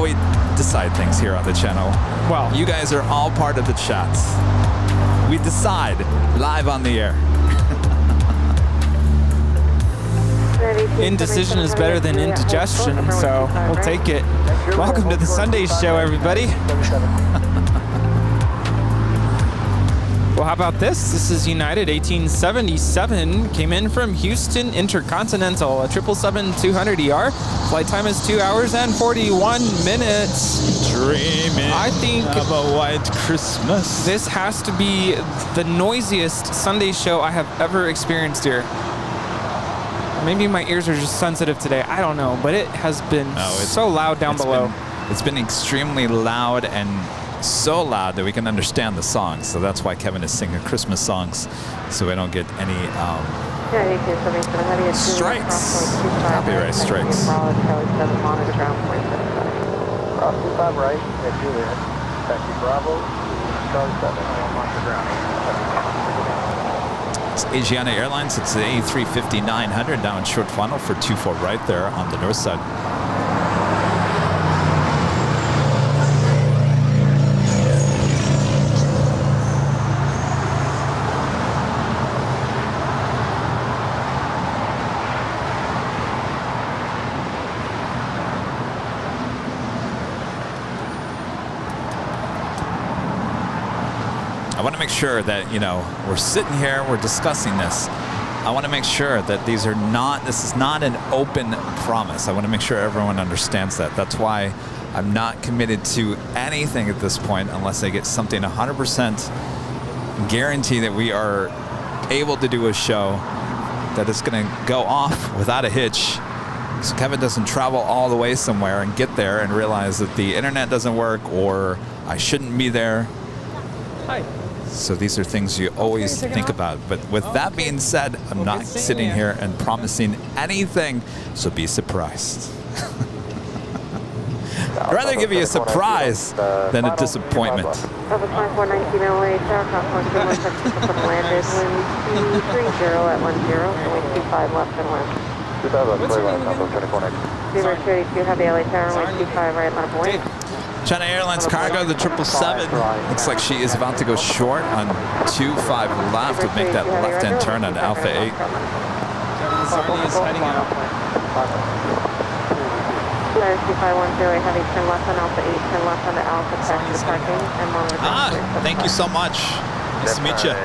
we decide things here on the channel. Well, you guys are all part of the chats. We decide live on the air. Indecision is better than indigestion, so we'll take it. Welcome to the Sunday show, everybody. Well, how about this? This is United 1877. Came in from Houston Intercontinental, a 777-200ER. Flight time is 2 hours and 41 minutes. Dreaming I think of a white Christmas. This has to be the noisiest Sunday show I have ever experienced here. Maybe my ears are just sensitive today. I don't know, but it has been so loud down below. It's been extremely loud and so loud that we can understand the songs. So that's why Kevin is singing Christmas songs, so we don't get any strikes, copyright strikes. Cross 25 right, at Juliet. Taxi Bravo, Charlie 7, on the ground. It's Asiana Airlines. It's the A350-900 down in short funnel for 24 right there on the north side. I want to make sure that, we're sitting here, we're discussing this. I want to make sure that this is not an open promise. I want to make sure everyone understands that. That's why I'm not committed to anything at this point unless I get something 100% guarantee that we are able to do a show that is going to go off without a hitch. So Kevin doesn't travel all the way somewhere and get there and realize that the internet doesn't work or I shouldn't be there. Hi. So these are things you always think about. But with that being said, I'm not sitting here and promising anything, so be surprised. I'd rather give you a surprise than a disappointment. Alpha 419 LA, tower cross 121, touching for the landers, wind 230 at 10, runway 25 left and land. 032 Heavy LA tower, runway 25 right, line of wind. China Airlines cargo, the 777. Looks like she is about to go short on 25 left to make that left-hand turn on Alpha 8. Zarni is heading out. Polaris 2510, heavy turn left on Alpha 8, turn left on the Alpha, taxi to parking, and monitor. Thank you so much. Nice to meet you. The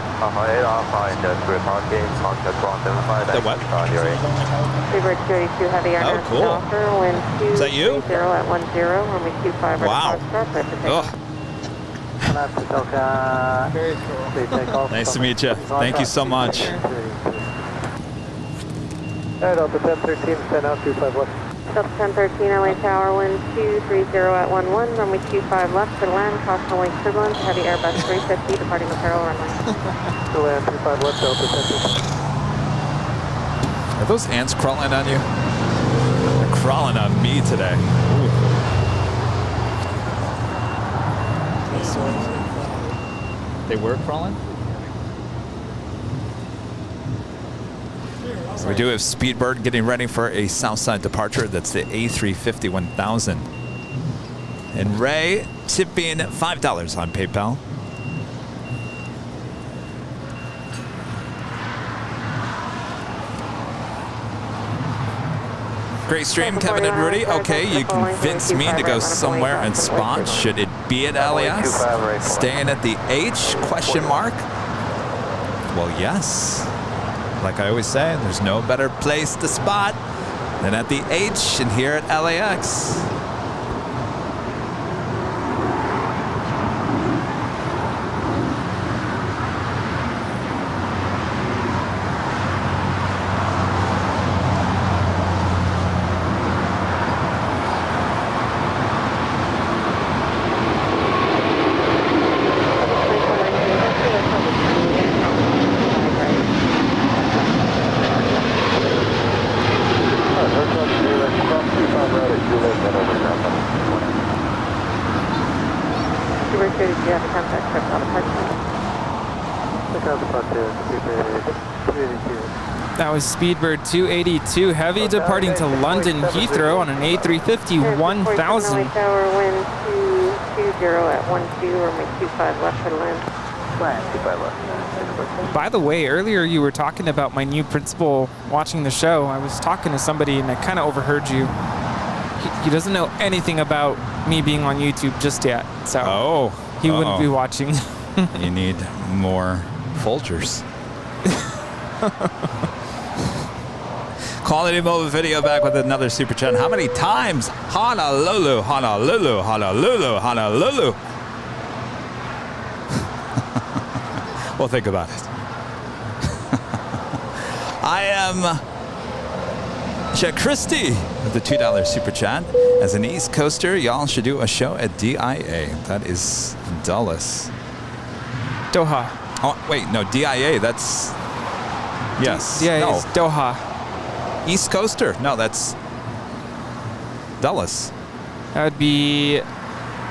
what? Seabird 32 heavy Oh, cool. Wind 230 Is that you? at 10, runway 25 right. Wow. Very cool. Nice to meet you. Thank you so much. Delta 1013, send out 25 left. Delta 1013 LA Tower, wind 230 at 11, runway 25 left to land, caution wing turbulence, heavy Airbus 350 departing the parallel runway. To land 25 left, Delta 1013. Are those ants crawling on you? They're crawling on me today. Ooh. They were crawling? We do have Speedbird getting ready for a Southside departure. That's the A350-1000. And Ray tipping $5 on PayPal. Great stream, Kevin and Rudy. Okay, you convinced me to go somewhere and spot. Should it be at LAX? Staying at the H, question mark? Well, yes. Like I always say, there's no better place to spot than at the H and here at LAX. That was Speedbird 282 Heavy departing to London Heathrow on an A350 1000. Tower, wind 220 at 12, runway 25 left to land. 25 left. By the way, earlier you were talking about my new principal watching the show. I was talking to somebody and I kind of overheard you. He doesn't know anything about me being on YouTube just yet, so he wouldn't be watching. You need more Folgers. Quality Mobile Video back with another super chat. How many times? Honolulu, Honolulu, Honolulu, Honolulu. We'll think about it. I am Jack Christie with the $2 super chat. As an East Coaster, y'all should do a show at DIA. That is Dulles. Doha. Oh, wait, no, DIA, that's... Yes. DIA no. is Doha. East Coaster. No, that's Dulles. That would be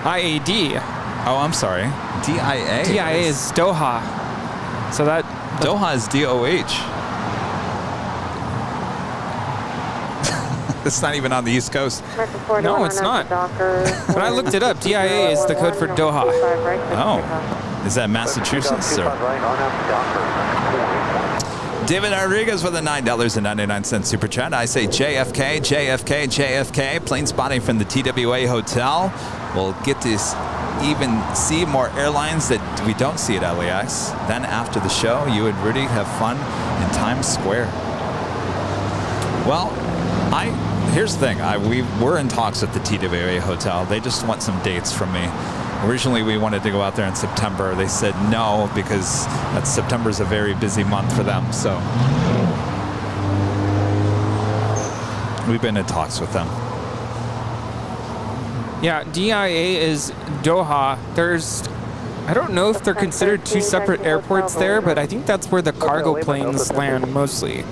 IAD. Oh, I'm sorry. DIA. DIA is Doha. So that... Doha is DOH. It's not even on the East Coast. No, it's not. When I looked it up, DIA is the code for Doha. Oh. Is that Massachusetts? Or? David Rodriguez with a $9.99 super chat. I say JFK, JFK, JFK. Plane spotting from the TWA Hotel. We'll get to even see more airlines that we don't see at LAX. Then after the show, you and Rudy have fun in Times Square. Well, here's the thing. We were in talks with the TWA Hotel. They just want some dates from me. Originally, we wanted to go out there in September. They said no because September's a very busy month for them. So we've been in talks with them. Yeah, DIA is Doha. I don't know if they're considered two separate airports there, but I think that's where the cargo planes land mostly.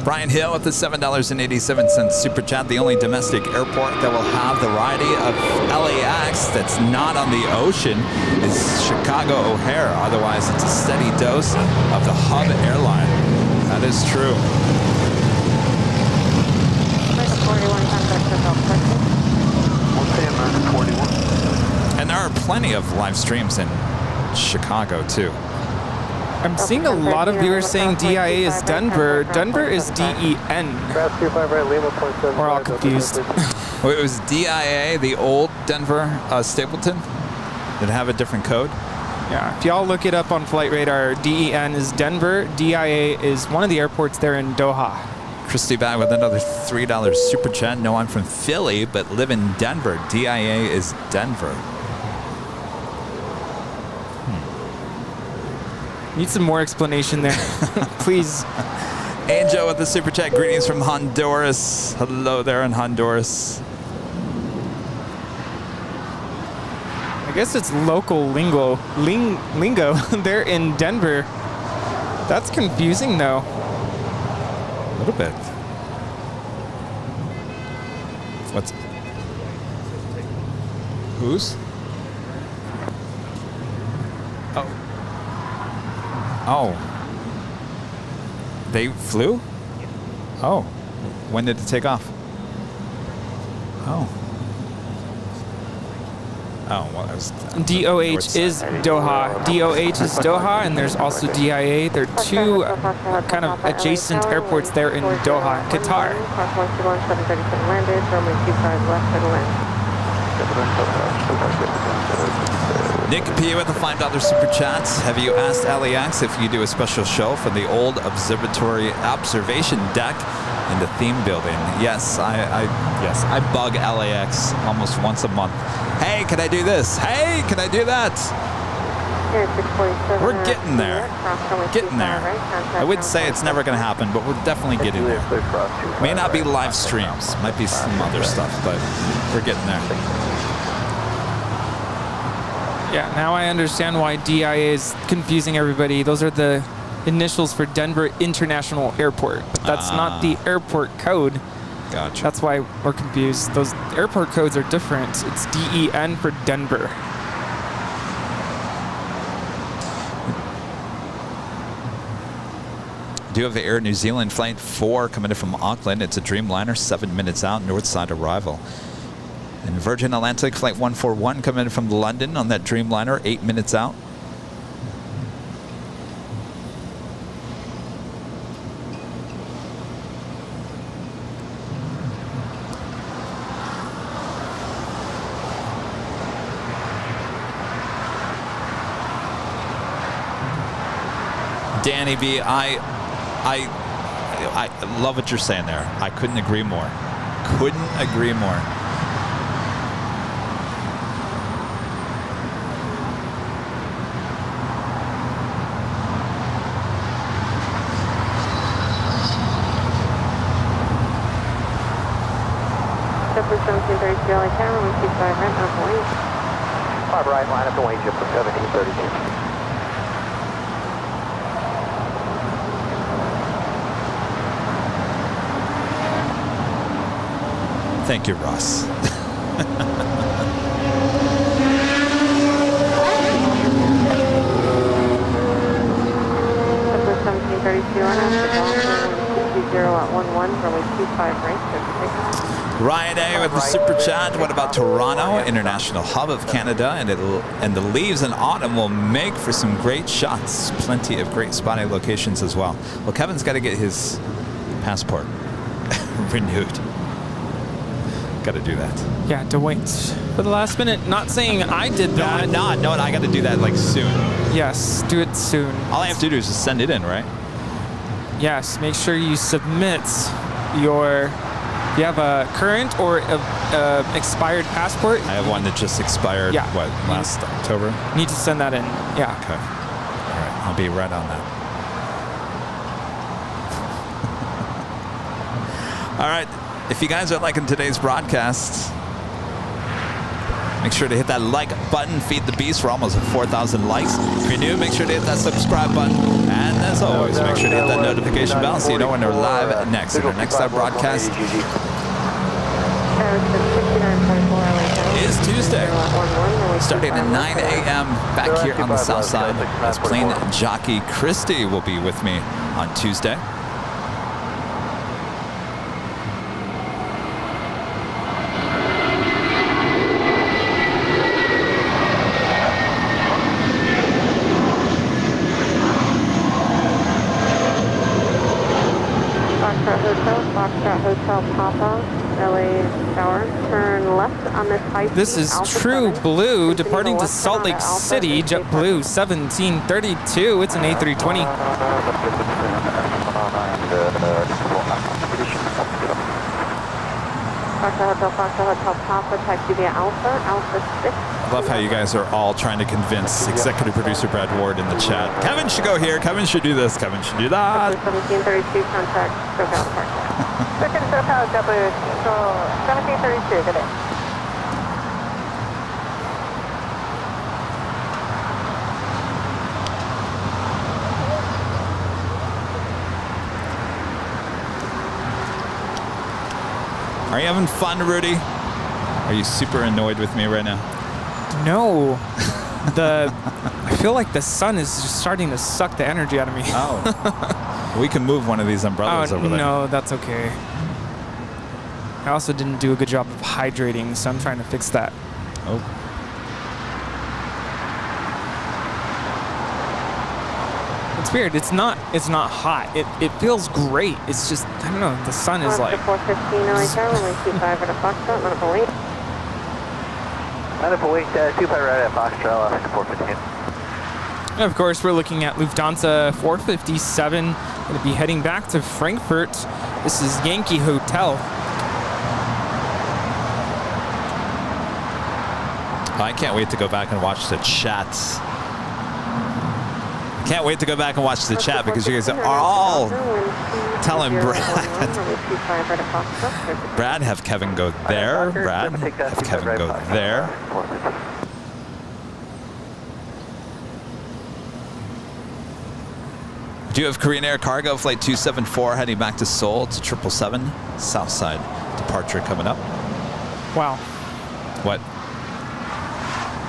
Brian Hill with the $7.87 super chat. The only domestic airport that will have the variety of LAX that's not on the ocean is Chicago O'Hare. Otherwise, it's a steady dose of the hub airline. That is true. And there are plenty of live streams in Chicago, too. I'm seeing a lot of viewers saying DIA is Denver. Denver is DEN. We're all confused. Well, it was DIA, the old Denver Stapleton. Did it have a different code? Yeah, if y'all look it up on Flight Radar, DEN is Denver. DIA is one of the airports there in Doha. Christy back with another $3 super chat. No, I'm from Philly, but live in Denver. DIA is Denver. Need some more explanation there, please. Angel with the super chat. Greetings from Honduras. Hello there in Honduras. I guess it's local lingo. They're in Denver. That's confusing, though. A little bit. What's... Whose? Oh. They flew? Oh. When did it take off? Oh. Oh, well, I was... DOH is Doha. DOH is Doha, and there's also DIA. They're two kind of adjacent airports there in Doha, Qatar. Nick P with a $5 super chat. Have you asked LAX if you do a special show for the old observatory observation deck in the theme building? Yes, I bug LAX almost once a month. Hey, can I do this? Hey, can I do that? We're getting there. Getting there. I would say it's never going to happen, but we're definitely getting there. May not be live streams. Might be some other stuff, but we're getting there. Yeah, now I understand why DIA is confusing everybody. Those are the initials for Denver International Airport, but that's not the airport code. Gotcha. That's why we're confused. Those airport codes are different. It's DEN for Denver. Do have the Air New Zealand Flight 4 coming in from Auckland. It's a Dreamliner, 7 minutes out, north side arrival. And Virgin Atlantic Flight 141 coming in from London on that Dreamliner, 8 minutes out. Danny B, I love what you're saying there. I couldn't agree more. Couldn't agree more. For 1732 LA Tower, 125 right, up wing. 5 right, line up and wait, JetTip for 1732. Thank you, Ross. For 1732 on after Delta, 120 at 11, runway 25 right, Ryan A with the super chat. What about Toronto, international hub of Canada, and the leaves in autumn will make for some great shots. Plenty of great spotting locations as well. Well, Kevin's got to get his passport renewed. Got to do that. Yeah, to wait for the last minute. Not saying I did that. No, I got to do that like soon. Yes, do it soon. All I have to do is just send it in, right? Yes, make sure you submit your. You have a current or a expired passport? I have one that just expired, yeah. What, last October? Need to send that in, yeah. Okay. All right, I'll be right on that. All right, if you guys are liking today's broadcast, make sure to hit that like button. Feed the beast. We're almost at 4,000 likes. If you're new, make sure to hit that subscribe button. And as always, make sure to hit that notification bell so you know when we're live next in our next broadcast. Is Tuesday, starting at 9 a.m. back here on the south side. As plane jockey Christy will be with me on Tuesday. Foxtrot Hotel Papa, LA Tower, turn left on this high speed. This is True Blue departing to Salt Lake City, JetBlue 1732. It's an A320. Foxtrot Hotel Papa, taxi via Alpha 6. I love how you guys are all trying to convince executive producer Brad Ward in the chat. Kevin should go here. Kevin should do this. Kevin should do that. 1732, contact SoCal Parkway. Second SoCal, JetBlue, 1732, good day. Are you having fun, Rudy? Are you super annoyed with me right now? No. I feel like the sun is just starting to suck the energy out of me. Oh. We can move one of these umbrellas over there. No, that's okay. I also didn't do a good job of hydrating, so I'm trying to fix that. Oh. It's weird. It's not hot. It feels great. It's just, I don't know, the sun is like... 415 LA Tower, runway 25 at a Foxtrot, line up and wait. Line up and wait, 25 right at Foxtrot, 415. And of course, we're looking at Lufthansa 457. Going to be heading back to Frankfurt. This is Yankee Hotel. I can't wait to go back and watch the chats. Can't wait to go back and watch the chat because you guys are all telling Brad, have Kevin go there. Brad, have Kevin go there. Do you have Korean Air Cargo Flight 274 heading back to Seoul to 777 Southside departure coming up? Wow. What?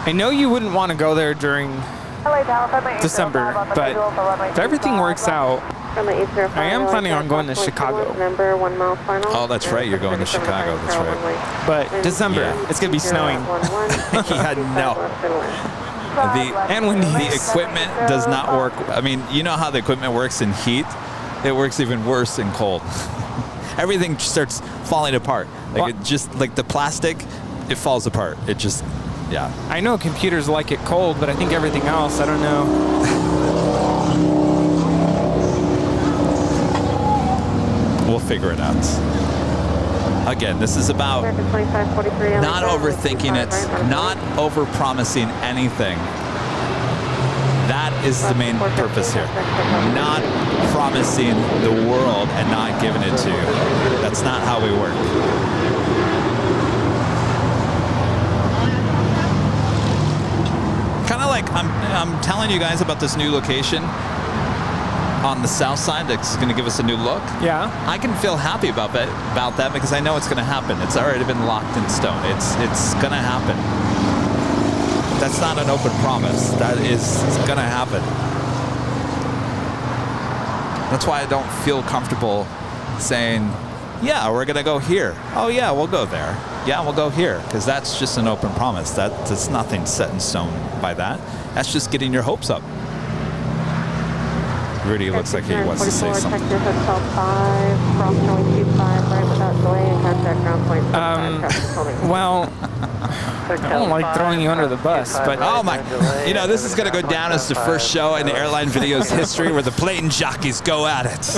I know you wouldn't want to go there during December, but if everything works out, I am planning on going to Chicago. Oh, that's right. You're going to Chicago. That's right. But December, it's going to be snowing. Yeah, no. The equipment does not work. I mean, you know how the equipment works in heat? It works even worse in cold. Everything starts falling apart. Like it just, like the plastic, it falls apart. It just, yeah. I know computers like it cold, but I think everything else, I don't know. figure it out. Again, this is about not overthinking it, not over-promising anything. That is the main purpose here. Not promising the world and not giving it to you. That's not how we work. Kind of like I'm telling you guys about this new location on the south side that's going to give us a new look. Yeah. I can feel happy about that because I know it's going to happen. It's already been locked in stone. It's going to happen. That's not an open promise. That is going to happen. That's why I don't feel comfortable saying, yeah, we're going to go here. Oh, yeah, we'll go there. Yeah, we'll go here. Because that's just an open promise. That's nothing set in stone by that. That's just getting your hopes up. Rudy looks like he wants to say something. Well, I don't like throwing you under the bus, but oh my, this is going to go down as the first show in Airline Video's history where the plane jockeys go at it.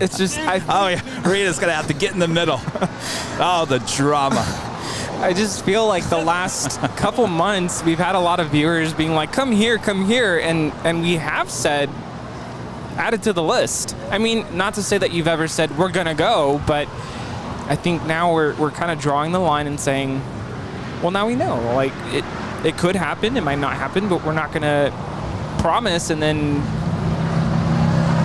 It's just, oh yeah, Rita's going to have to get in the middle. Oh, the drama. I just feel like the last couple months we've had a lot of viewers being like, come here, and we have said, add it to the list. I mean, not to say that you've ever said we're gonna go, but I think now we're kind of drawing the line and saying, well, now we know. Like it could happen, it might not happen, but we're not gonna promise and then.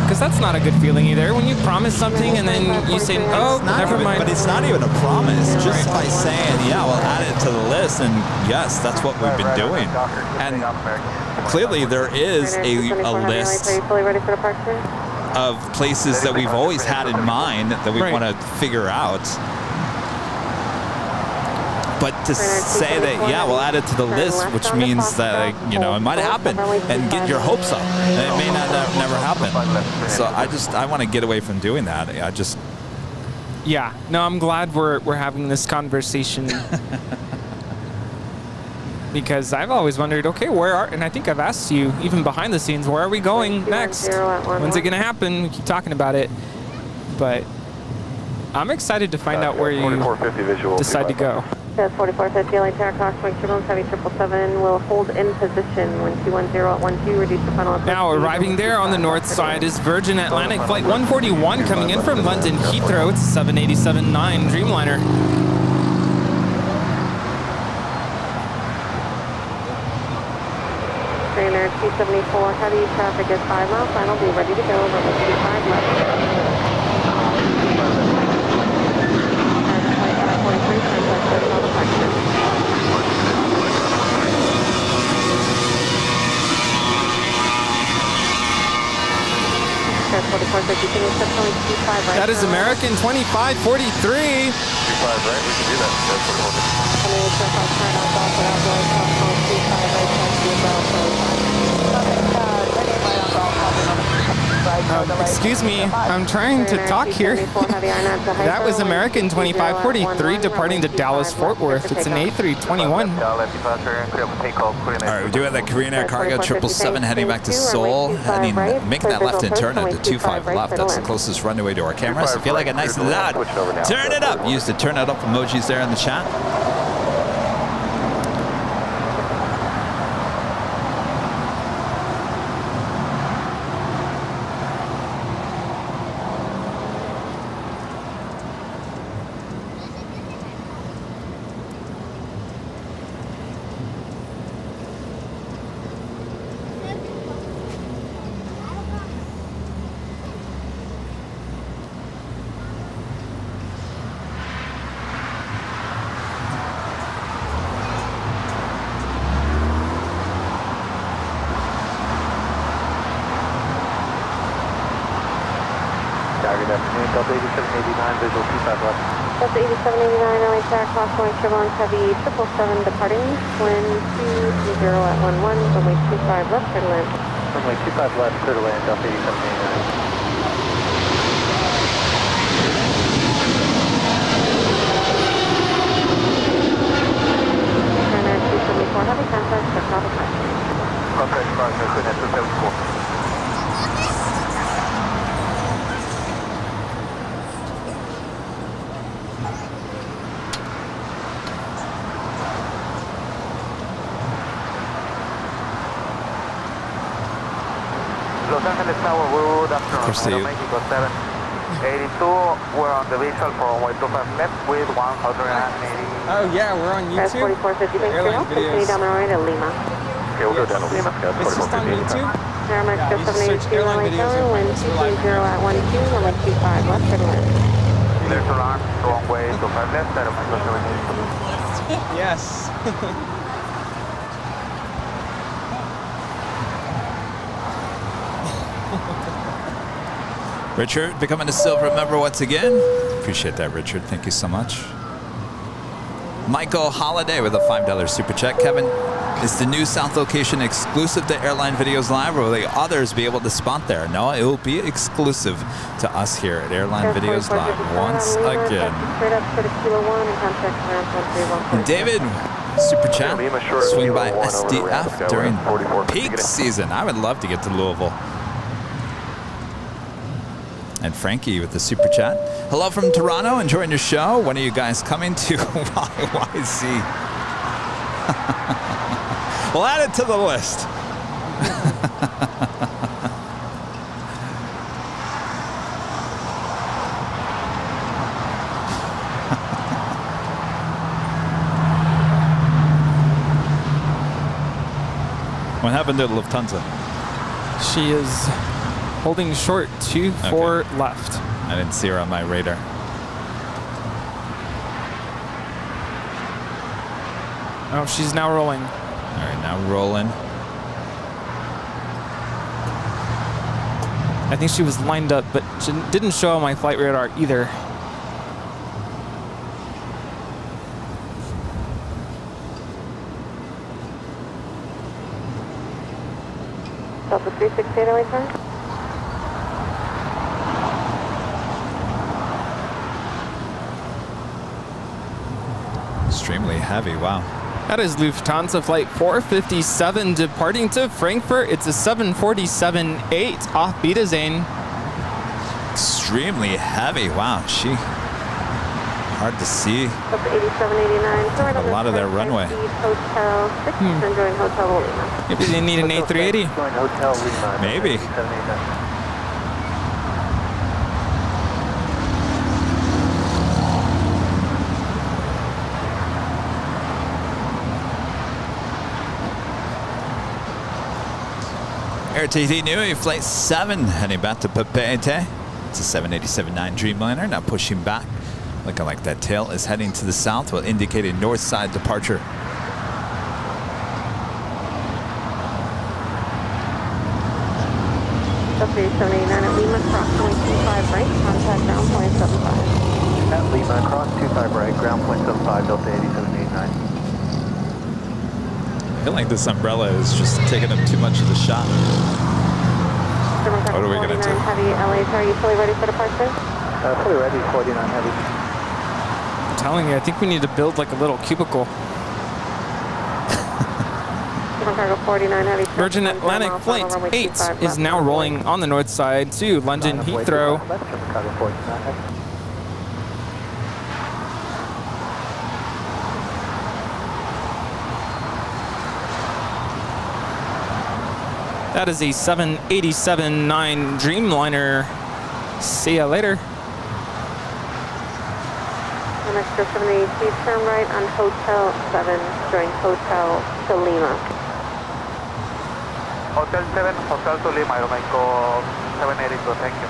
Because that's not a good feeling either. When you promise something and then you say, oh, never mind. But it's not even a promise. Just by saying, yeah, we'll add it to the list. And yes, that's what we've been doing. And clearly there is a list of places that we've always had in mind that we want to figure out. But to say that, yeah, we'll add it to the list, which means that, it might happen and get your hopes up. And it may not never happen. So I want to get away from doing that. Yeah. No, I'm glad we're having this conversation. Because I've always wondered, okay, and I think I've asked you, even behind the scenes, where are we going next? When's it going to happen? We keep talking about it. But I'm excited to find out where you decide to go. 4450 LA Tower, cross wing turbulence, heavy 777 will hold in position when 210 at 12, reduce the final. Now arriving there on the north side is Virgin Atlantic Flight 141 coming in from London Heathrow. It's a 787-9 Dreamliner. Trainer 274, heavy traffic is 5 miles, final, be ready to go, runway 25 left. That is American 2543. 25 right, we can do Excuse me, I'm trying to talk here. That was American 2543 departing to Dallas Fort Worth. It's an A321. All right, we're doing the Korean Air Cargo 777 heading back to Seoul, making that left-hand turn at the 25 left. That's the closest runway to our camera. So if you like it nice and loud, turn it up. Use the turn it up emojis there in the chat. Good afternoon, Delta 8789, visual 25 left. Delta 8789, LA Tower, cross going turbulence, heavy 777 departing, wind 230 at 11, runway 25 left, clear to land. Runway 25 left, clear to land, Delta 8789. Heavy contact, but not a Contact, 5, no, 274. Los Angeles Tower, good afternoon. course they do. Mexico 782, we're on the visual for runway 25 left with 180. Oh yeah, we're on That's YouTube. 4450, thanks for your help. Continue down the right at Lima. Okay, we'll go down to Lima. It's just on YouTube. Air Mexico You just search 782, airline runway videos tower, or wind 230 at 12, runway 25 left, clear to land. Clear to land, runway 25 left, Air Mexico 782. Yes. Richard, becoming a silver member once again. Appreciate that, Richard. Thank you so much. Michael Holiday with a $5 super chat. Kevin, is the new South location exclusive to Airline Videos Live, or will the others be able to spot there? No, it will be exclusive to us here at Airline Videos Live once again. And David, super chat, swing by SDF during peak season. I would love to get to Louisville. And Frankie with the super chat. Hello from Toronto, enjoying your show. When are you guys coming to YYZ? We'll add it to the list. What happened to Lufthansa? She is holding short 24 left. I didn't see her on my radar. Oh, she's now rolling. All right, now rolling. I think she was lined up, but she didn't show on my flight radar either. Delta 368 away turn. Extremely heavy, wow. That is Lufthansa flight 457 departing to Frankfurt. It's a 747-8 off Wiedersehen. Extremely heavy, wow. She hard to see. Up 8789. A lot of that runway. Hotel 6, enjoying Hotel Lima. Maybe they need an A380. Hotel Lima. Maybe. 789. RTT Nui, flight 7, heading back to Papeete. It's a 787-9 Dreamliner, now pushing back. Looking like that tail is heading to the south, while indicating north side departure. Delta 789 at Lima, cross 25 right, contact ground point 75. At Lima, cross 25 right, ground point 75, Delta 8789. I feel like this umbrella is just taking up too much of the shot. What are we going to do? Heavy LA, are you fully ready for departure? Fully ready, 49 heavy. I'm telling you, I think we need to build like a little cubicle. Cargo 49 heavy. Virgin Atlantic Flight 8 is now rolling on the north side to London Heathrow. That is a 787-9 Dreamliner. See ya later. Mexico 782, turn right on Hotel 7 during Hotel to Lima. Hotel 7, Hotel to Lima, Mexico 782, thank you.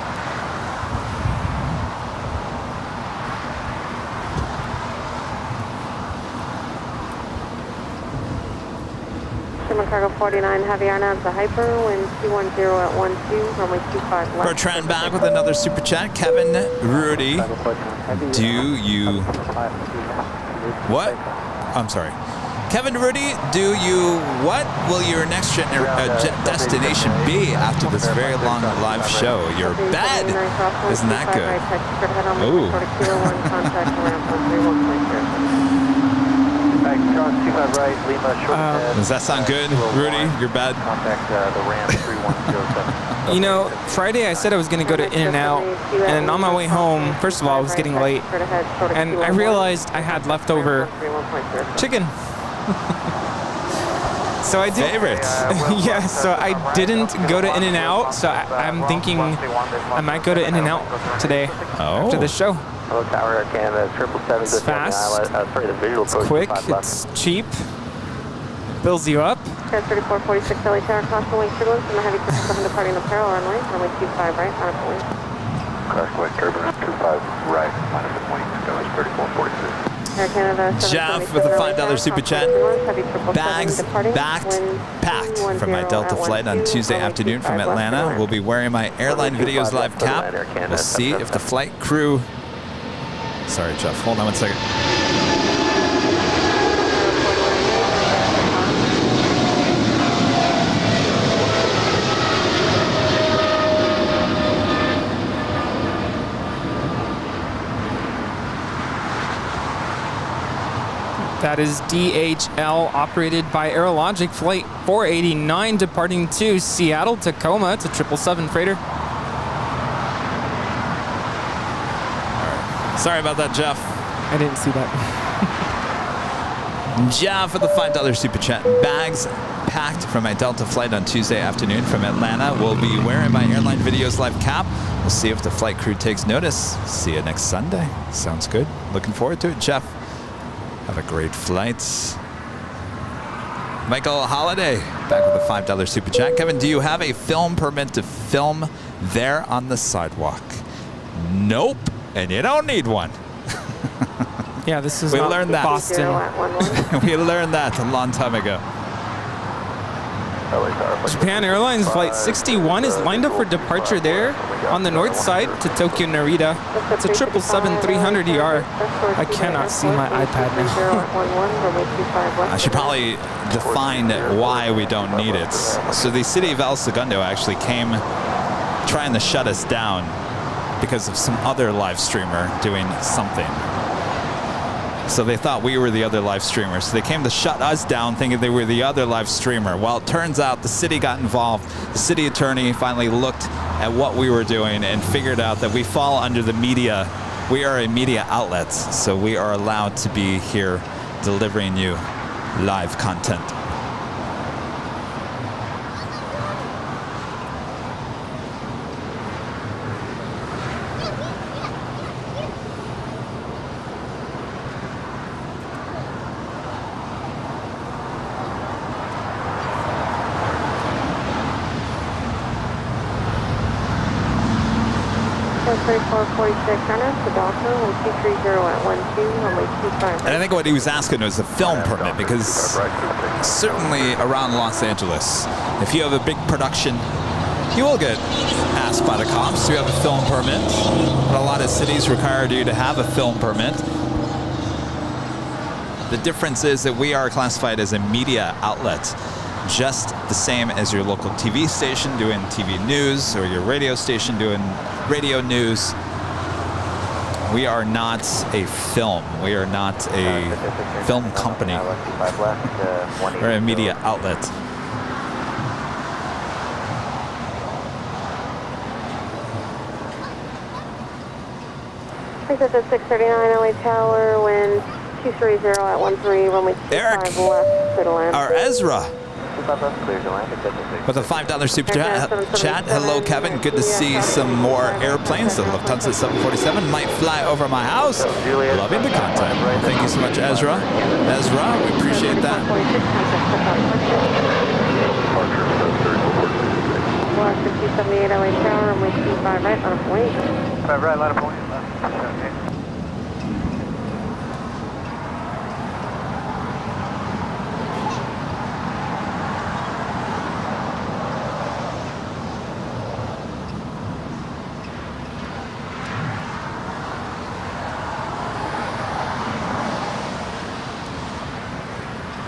Cargo 49 heavy RNAV to Hyper, wind 210 at 12, runway 25 left. Bertrand back with another super chat. Kevin Rudy, do you... What? I'm sorry. Kevin Rudy, do you... What will your next jet destination be after this very long live show? Your bed. Isn't that good? Ooh. Right, Lima, short does that sound good, Rudy? Your bed? Contact the RAM 3107. You know, Friday I said I was going to go to In-N-Out, and on my way home, first of all, I was getting late, and I realized I had leftover chicken. So I did. Favorites. Yeah, so I didn't go to In-N-Out, so I'm thinking I might go to In-N-Out today after the show. Hello, Tower Air Canada, 777. It's fast. The visual It's quick. It's cheap. Builds you up. 3446 LA Tower, caution wing turbulence from the heavy 777 departing the parallel runway, runway 25 right, on a point. Crash wing turbulence 25 right, minus the point, goes 3446. Air Canada, Jeff with a $5 super chat. Bags packed for my Delta flight on Tuesday afternoon from Atlanta. We'll be wearing my Airline Videos live cap. We'll see if the flight crew... Sorry, Jeff. Hold on one second. That is DHL operated by Aerologic Flight 489 departing to Seattle, Tacoma. It's a 777 freighter. Sorry about that, Jeff. I didn't see that. Jeff with a $5 super chat. Bags packed for my Delta flight on Tuesday afternoon from Atlanta. We'll be wearing my Airline Videos live cap. We'll see if the flight crew takes notice. See you next Sunday. Sounds good. Looking forward to it, Jeff. Have a great flight. Michael Holiday back with a $5 super chat. Kevin, do you have a film permit to film there on the sidewalk? Nope. And you don't need one. Yeah, this is we not learned that. Boston. We learned that a long time ago. Japan Airlines Flight 61 is lined up for departure there on the north side to Tokyo Narita. It's a 777-300ER. I cannot see my iPad now. I should probably define why we don't need it. So the city of El Segundo actually came trying to shut us down because of some other live streamer doing something. So they thought we were the other live streamer. So they came to shut us down thinking they were the other live streamer. Well, it turns out the city got involved. The city attorney finally looked at what we were doing and figured out that we fall under the media. We are a media outlet, so we are allowed to be here delivering you live content. And I think what he was asking was a film permit, because certainly around Los Angeles, if you have a big production, you will get asked by the cops, do you have a film permit? But a lot of cities require you to have a film permit. The difference is that we are classified as a media outlet, just the same as your local TV station doing TV news or your radio station doing radio news. We are not a film. We are not a film company. We're a media outlet. This is 639 LA Tower, wind 230 at 13, runway 25 left, clear to land. Our Ezra with a $5 super chat. Hello, Kevin. Good to see some more airplanes. The Lufthansa 747 might fly over my house. Loving the content. Thank you so much, Ezra. Ezra, we appreciate that. 278 LA Tower, runway 25 right, on a point. 5 right, line of point.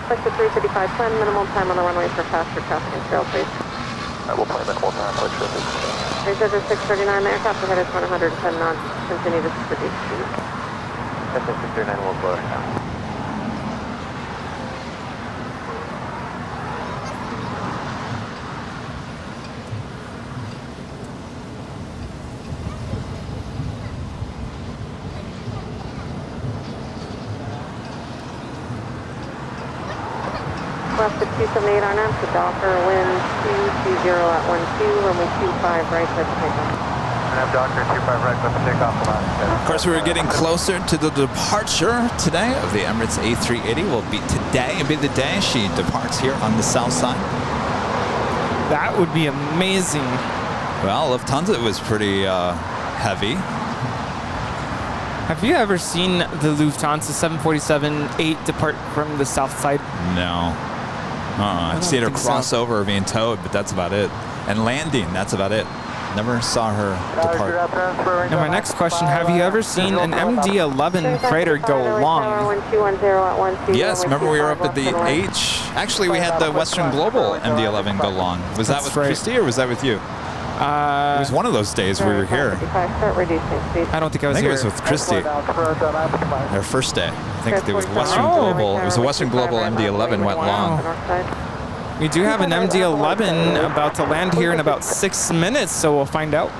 Flight to 355, plan minimal time on the runway for faster traffic control, please. We'll play minimal time, flight traffic. Reserve 639, the aircraft will head at 110 knots, continue to reduce speed. That's 639, we'll blow it now. Left to 278 RNAV to Docker, wind 220 at 12, runway 25 right, clear for takeoff. Docker 25 right, clear for takeoff. Of course, we were getting closer to the departure today of the Emirates A380. Will be today. It'll be the day she departs here on the south side. That would be amazing. Well, Lufthansa was pretty heavy. Have you ever seen the Lufthansa 747-8 depart from the south side? No. I've seen her cross over being towed, but that's about it. And landing, that's about it. Never saw her depart. Now my next question, have you ever seen an MD-11 freighter go long? Yes, remember we were up at the H? Actually, we had the Western Global MD-11 go long. Was that with Christy or was that with you? It was one of those days we were here. I don't think I was here. It was with Christy. Their first day. I think it was Western Global. It was a Western Global MD-11 went long. We do have an MD-11 about to land here in about 6 minutes, so we'll find out.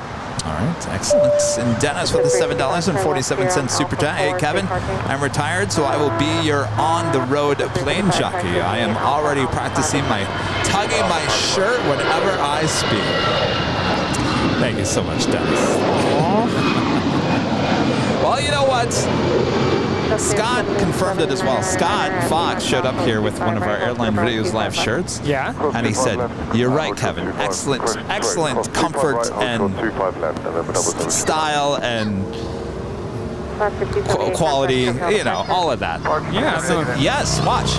All right, excellent. And Dennis with the $7.47 super chat. Hey, Kevin, I'm retired, so I will be your on-the-road plane jockey. I am already practicing tugging my shirt whenever I speak. Thank you so much, Dennis. Well, you know what? Scott confirmed it as well. Scott Fox showed up here with one of our Airline Videos Live shirts. Yeah. And he said, you're right, Kevin. Excellent comfort and style and quality, all of that. Yeah. So, yes, watch.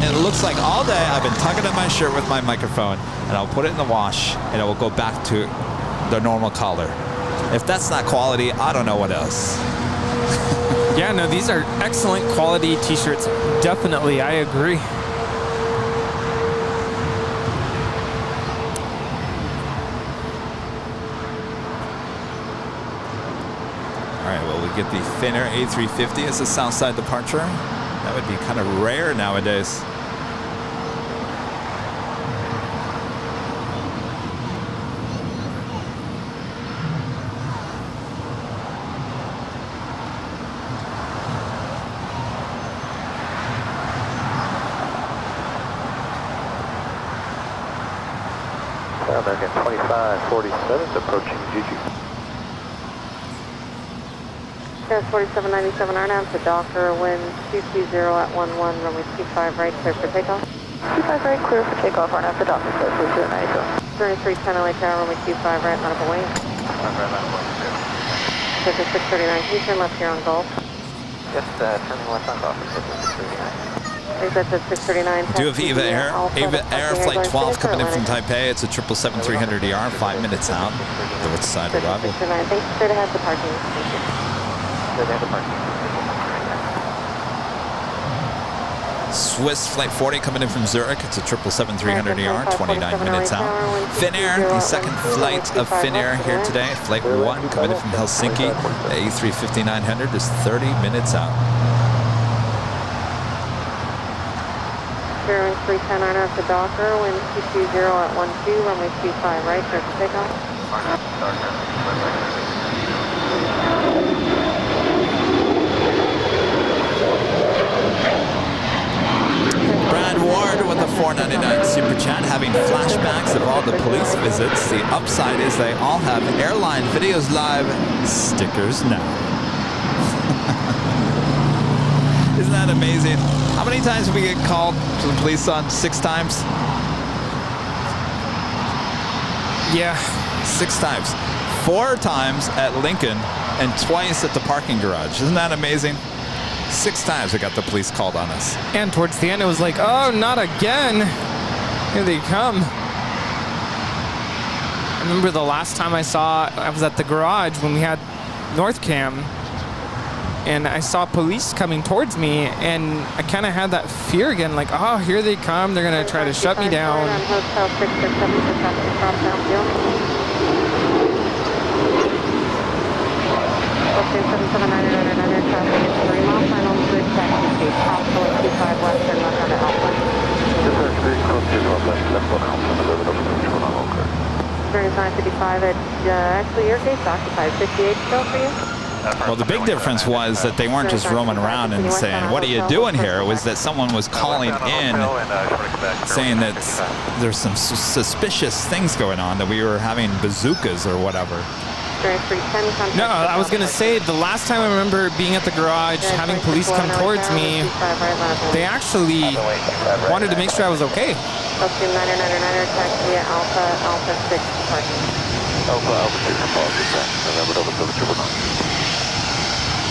And it looks like all day I've been tugging at my shirt with my microphone, and I'll put it in the wash, and it will go back to the normal color. If that's not quality, I don't know what else. Yeah, no, these are excellent quality t-shirts. Definitely, I agree. All right, well, we get the Finnair A350 as a Southside departure. That would be kind of rare nowadays. American 2547 approaching GG. Paris 4797 RNAV to Docker, wind 220 at 11, runway 25 right, clear for takeoff. 25 right, clear for takeoff, RNAV to Docker, clear for 097. 3310 LA Tower, runway 25 right, medical wing. Circle 639, can you turn left here on Gulf? Yes, turning left on Gulf, Circle 639. Exit at 639. Do have Eva Air Flight 12 coming in from Taipei. It's a 777-300ER, 5 minutes out. North side arrival. Thanks, straight ahead to parking. Thank you. Straight ahead to parking. Swiss Flight 40 coming in from Zurich. It's a 777-300ER, 29 minutes out. Finnair, the second flight of Finnair here today. Flight 1 coming in from Helsinki. The A350-900 is 30 minutes out. Bearing 310 RNAV to Docker, wind 220 at 12, runway 25 right, clear for takeoff. Brad Ward with a $4.99 super chat, having flashbacks of all the police visits. The upside is they all have Airline Videos Live stickers now. Isn't that amazing? How many times did we get called to the police on? 6 times? Yeah. 6 times. 4 times at Lincoln and twice at the parking garage. Isn't that amazing? 6 times we got the police called on us. And towards the end, it was like, oh, not again. Here they come. I remember the last time I was at the garage when we had North Cam. And I saw police coming towards me, and I kind of had that fear again, like, oh, here they come. They're going to try to shut me down. Hotel 667 for traffic across downfield. Okay, 779 traffic is 3 miles, final good taxi gate. Alpha 25 west, turn left onto Alpha. Turn is 955 at, actually your gate's occupied. 58 still for you? Well, the big difference was that they weren't just roaming around and saying, "What are you doing here?" It was that someone was calling in saying that there's some suspicious things going on, that we were having bazookas or whatever. No, I was going to say, the last time I remember being at the garage, having police come towards me, they actually wanted to make sure I was okay. Okay, 999er, taxi at Alpha, Alpha 6, parking. Alpha, Alpha 6, apologies, November, November, triple nine.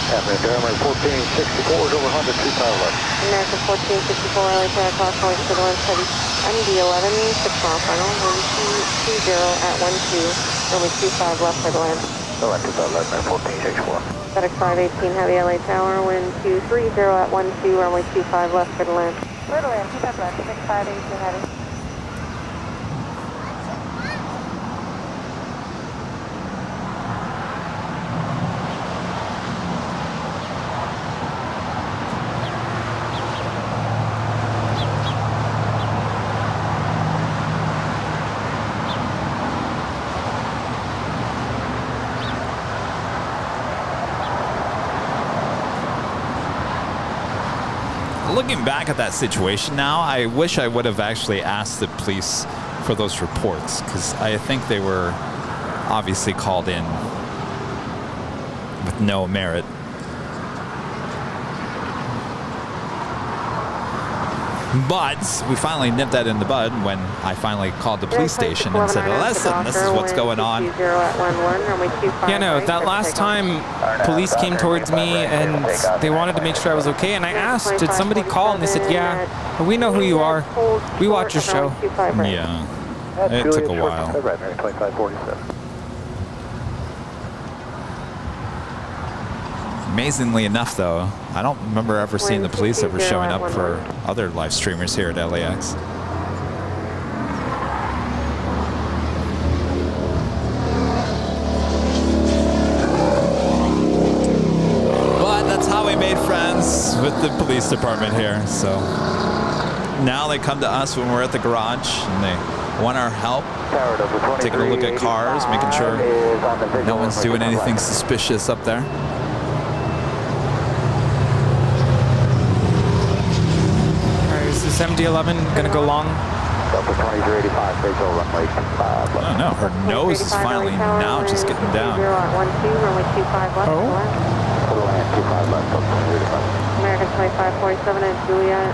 Airline 1464 is over 100, 25 left. American 1464, LA Tower, crossway to the left, heavy MD-11, 6 mile final, 1220 at 12, runway 25 left for the land. So left, 25 left, 1464. FedEx 518, heavy LA Tower, wind 230 at 12, runway 25 left for the land. Clear to land, 25 left, 6518 heavy. Looking back at that situation now, I wish I would have actually asked the police for those reports, because I think they were obviously called in with no merit. But we finally nipped that in the bud when I finally called the police station and said, "Listen, this is what's going on." Yeah, no, that last time police came towards me and they wanted to make sure I was okay, and I asked, did somebody call? And they said, yeah, we know who you are. We watch your show. Yeah, it took a while. Amazingly enough, though, I don't remember ever seeing the police ever showing up for other live streamers here at LAX. But that's how we made friends with the police department here. So now they come to us when we're at the garage and they want our help, taking a look at cars, making sure no one's doing anything suspicious up there. MD-11 gonna go long. Delta 2385, bridge over runway 25. I don't know, her nose is finally now just getting down. Oh. American 2547 at Juliet.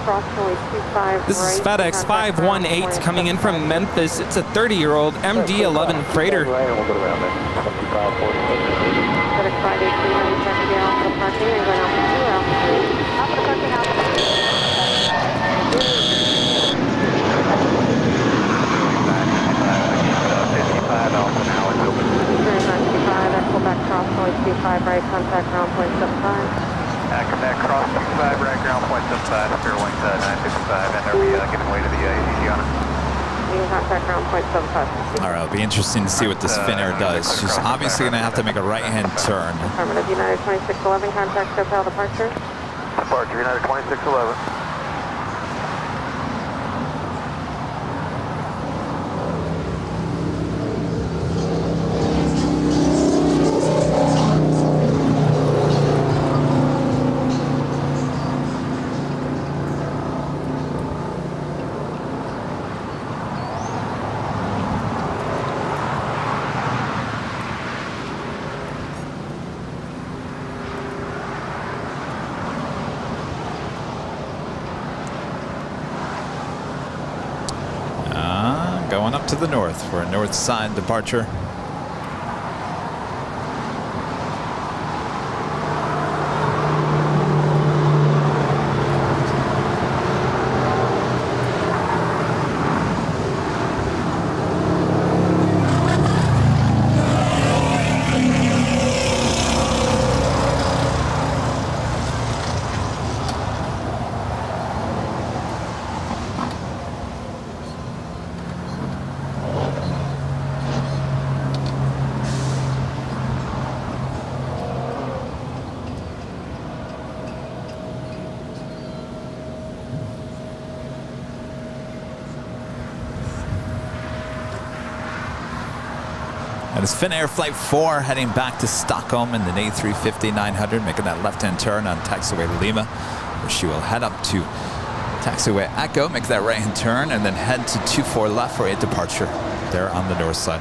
Crossway 25. This is FedEx 518 coming in from Memphis. It's a 30-year-old MD-11 freighter. FedEx 518, heavy taxi Alpha parking and going Alpha 2, Alpha 3. Alpha parking, Alpha 3. Quebec crossway 25 right, contact ground point 75. Quebec cross 25 right, ground point 75, clear wings 955, and they'll be giving way to the ADC on it. You can contact ground point 75. All right, it'll be interesting to see what this Finnair does. She's obviously going to have to make a right-hand turn. Affirmative, United 2611, contact SoCal departure. Departure, United 2611. Going up to the north for a north side departure. And it's Finnair Flight 4 heading back to Stockholm in the A350-900, making that left-hand turn on taxiway Lima, where she will head up to taxiway Echo, make that right-hand turn, and then head to 24 left for a departure there on the north side.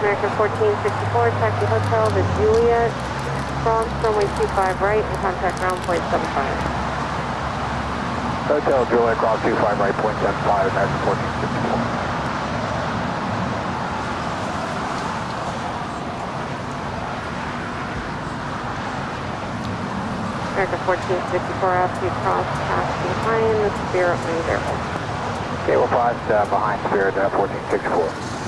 American 1464, taxi hotel, the Juliet, cross runway 25 right, and contact ground point 75. Hotel Juliet, cross 25 right, point 75, American 1464. American 1464, after you cross past behind the Spirit Wings Airport. Okay, we'll pass behind Spirit 1464.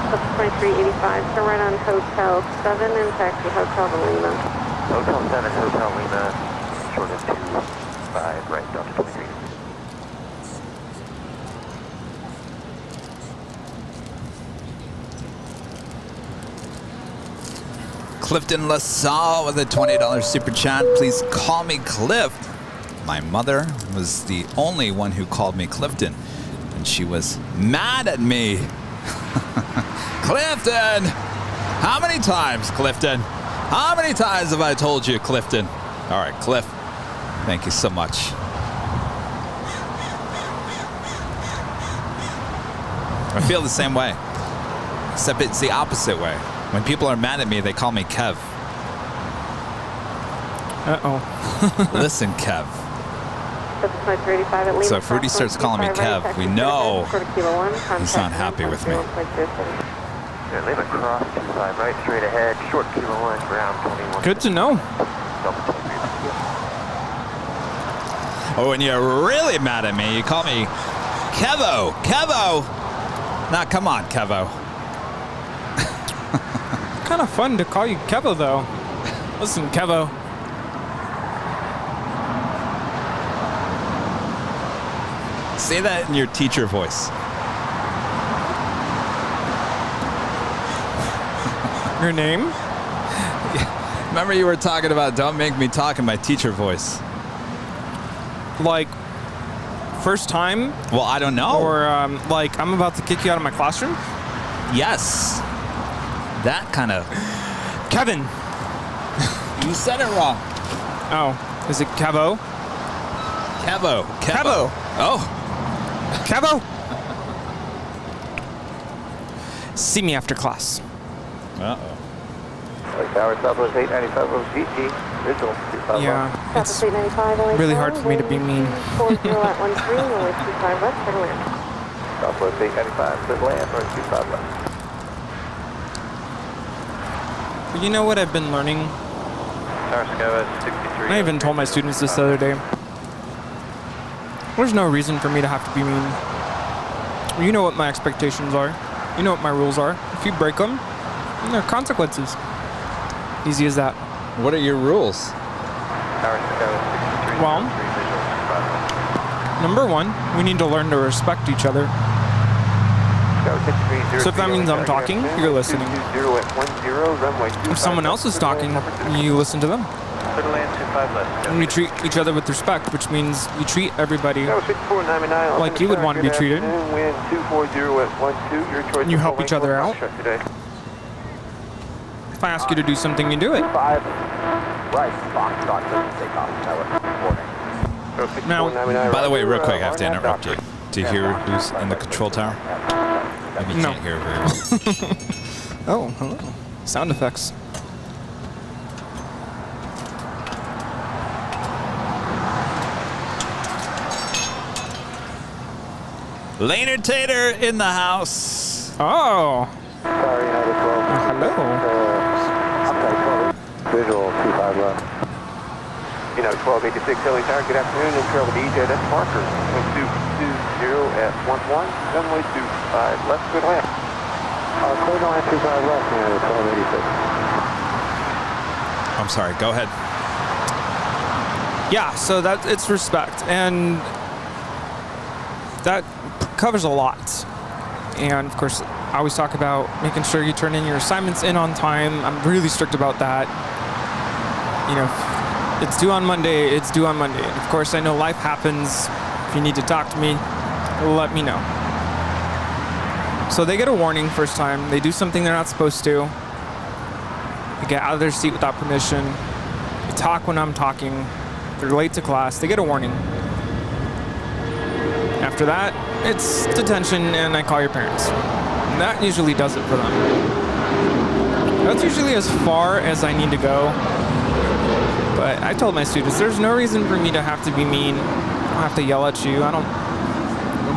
Up 2385, turn right on Hotel 7 and taxi Hotel to Lima. Hotel 7, Hotel Lima, short of 25 right, Delta 23. Clifton LaSalle with a $20 super chat. Please call me Cliff. My mother was the only one who called me Clifton, and she was mad at me. Clifton! How many times, Clifton? How many times have I told you, Clifton? All right, Cliff, thank you so much. I feel the same way, except it's the opposite way. When people are mad at me, they call me Kev. Uh-oh. Listen, Kev. At Lima, So if Rudy starts calling me Kev, we know he's not happy with me. Yeah, Lima cross 25 right, straight ahead, short kilo 1, ground 21. Good to know. Oh, when you're really mad at me, you call me Kevo. Kevo! Nah, come on, Kevo. Kind of fun to call you Kevo, though. Listen, Kevo. Say that in your teacher voice. Your name? Remember you were talking about don't make me talk in my teacher voice. Like, first time? Well, I don't know. Or, like, I'm about to kick you out of my classroom? Yes. That kind of... Kevin! You said it wrong. Oh, is it Kevo? Kevo. Kevo! Oh. Kevo! See me after class. Uh-oh. Lake Tower, Southwest 895 of GT, visual 25 Yeah, it's really hard for me to be mean. 40 at 13, runway 25 left, for land. Southwest 895, clear to land, runway 25 left. But you know what I've been learning? Tower Sky 63. I even told my students this the other day. There's no reason for me to have to be mean. You know what my expectations are. You know what my rules are. If you break them, there are consequences. Easy as that. What are your rules? Tower Sky 63. Well, number one, we need to learn to respect each other. So if that means I'm talking, you're listening. If someone else is talking, you listen to them. And we treat each other with respect, which means you treat everybody like you would want to be treated. And you help each other out. If I ask you to do something, you do it. Now, by the way, real quick, I have to interrupt you. Do you hear who's in the control tower? Maybe you can't hear very well. Oh, hello. Sound effects. Laner Tater in the house. Oh. Sorry, United 12. Hello. Visual 25 left. United 1286 LA Tower, good afternoon. In travel to EJS Parker. 220 at 11, runway 25 left, good land. Clear to land 25 left, United 1286. I'm sorry, go ahead. Yeah, so that it's respect, and that covers a lot. And of course, I always talk about making sure you turn in your assignments in on time. I'm really strict about that. You know, if it's due on Monday, it's due on Monday. And of course, I know life happens. If you need to talk to me, let me know. So they get a warning first time. They do something they're not supposed to. They get out of their seat without permission. They talk when I'm talking. They're late to class. They get a warning. After that, it's detention and I call your parents. And that usually does it for them. That's usually as far as I need to go. But I told my students, there's no reason for me to have to be mean. I don't have to yell at you. I don't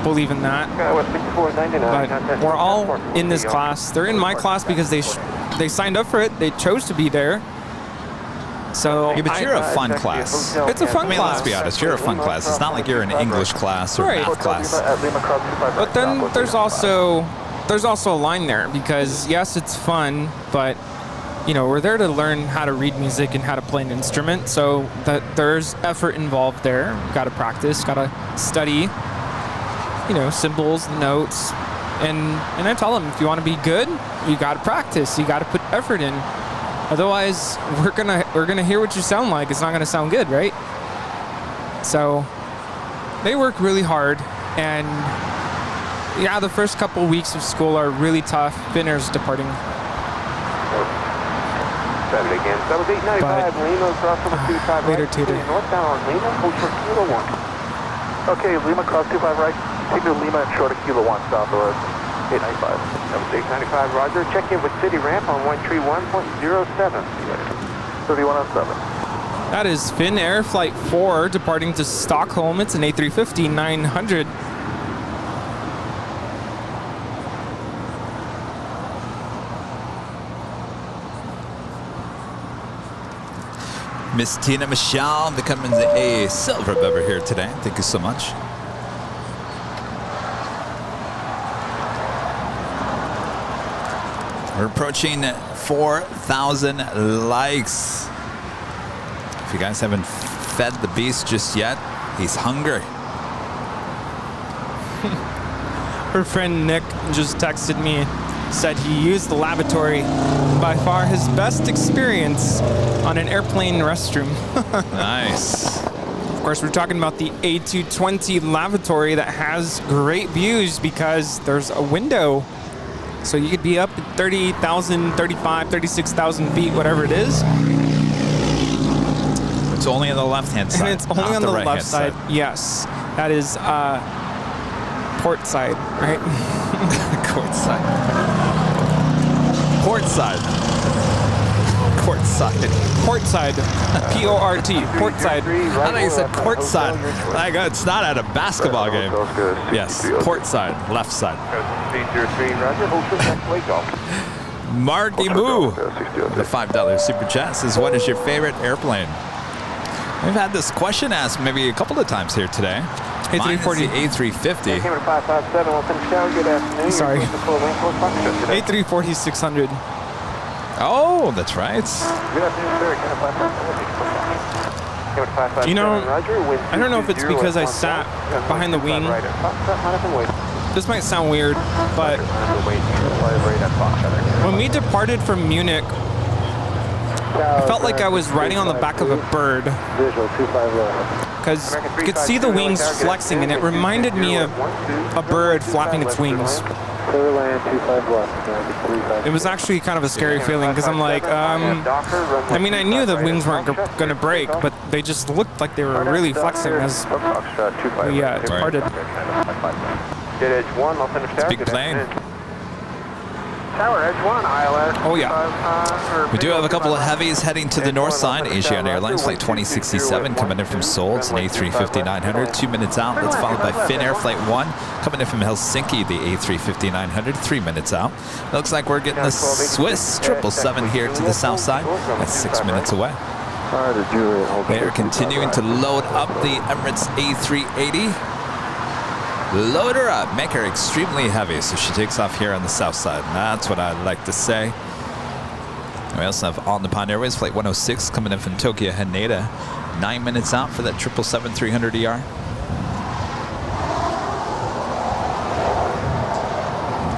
believe in that. But we're all in this class. They're in my class because they signed up for it. They chose to be there. So yeah, but you're a fun class. It's a fun class. I mean, let's be honest. You're a fun class. It's not like you're an English class or math class. But then there's also a line there because yes, it's fun, but you know we're there to learn how to read music and how to play an instrument. So that there's effort involved there. Got to practice. Got to study. You know, symbols, notes, and I tell them if you want to be good, you got to practice. You got to put effort in. Otherwise, we're gonna hear what you sound like. It's not gonna sound good, right? So they work really hard, and yeah, the first couple weeks of school are really tough. Finnair's departing. Saturday again. That was 895 Lima cross number 25 later, right. Tater. Northbound on Lima, hold short Kilo 1. Okay, Lima cross 25 right. Take to Lima and short of Kilo 1 south of us. 895. That was 895, roger. Check in with City Ramp on 131.07. 3107. That is Finnair Flight 4 departing to Stockholm. It's an A350-900. Miss Tina Michelle becoming a silver member here today. Thank you so much. We're approaching 4,000 likes. If you guys haven't fed the beast just yet, he's hungry. Her friend Nick just texted me, said he used the lavatory. By far his best experience on an airplane restroom. Nice. Of course, we're talking about the A220 lavatory that has great views because there's a window. So you could be up at 30,000, 35, 36,000 feet, whatever it is. It's only on the left-hand side. And it's only on the left side. Yes. That is port side, right? Port side. Port side. Port side. Port side. P-O-R-T. Port side. I thought you said court side. Like, it's not at a basketball game. Yes, port side, left side. 303, roger. Hold short next wake off. Marky Moo, the $5 super chat says, what is your favorite airplane? We've had this question asked maybe a couple of times here today. A340. A350. Camera 557, open shower, good afternoon. Sorry. A340. A340-600. Oh, that's right. Good afternoon, sir. Camera 557, You know, roger. I don't know if it's because I sat behind the wing. This might sound weird, but when we departed from Munich, I felt like I was riding on the back of a bird because you could see the wings flexing and it reminded me of a bird flapping its wings. Clear to land 25 left, 35. It was actually kind of a scary feeling because I'm like, I mean, I knew the wings weren't going to break, but they just looked like they were really flexing as we departed. Jet Edge 1, Los Angeles Tower. Big plane. Tower Edge 1, ILS. Oh, yeah. We do have a couple of heavies heading to the north side. Asiana Airlines, flight 2067, coming in from Seoul. It's an A350-900, 2 minutes out. That's followed by Finnair, flight 1, coming in from Helsinki, the A350-900, 3 minutes out. Looks like we're getting the Swiss 777 here to the south side. That's 6 minutes away. They are continuing to load up the Emirates A380. Load her up, make her extremely heavy so she takes off here on the south side. That's what I like to say. We also have On Nippon Airways, flight 106, coming in from Tokyo Haneda. 9 minutes out for that 777-300ER.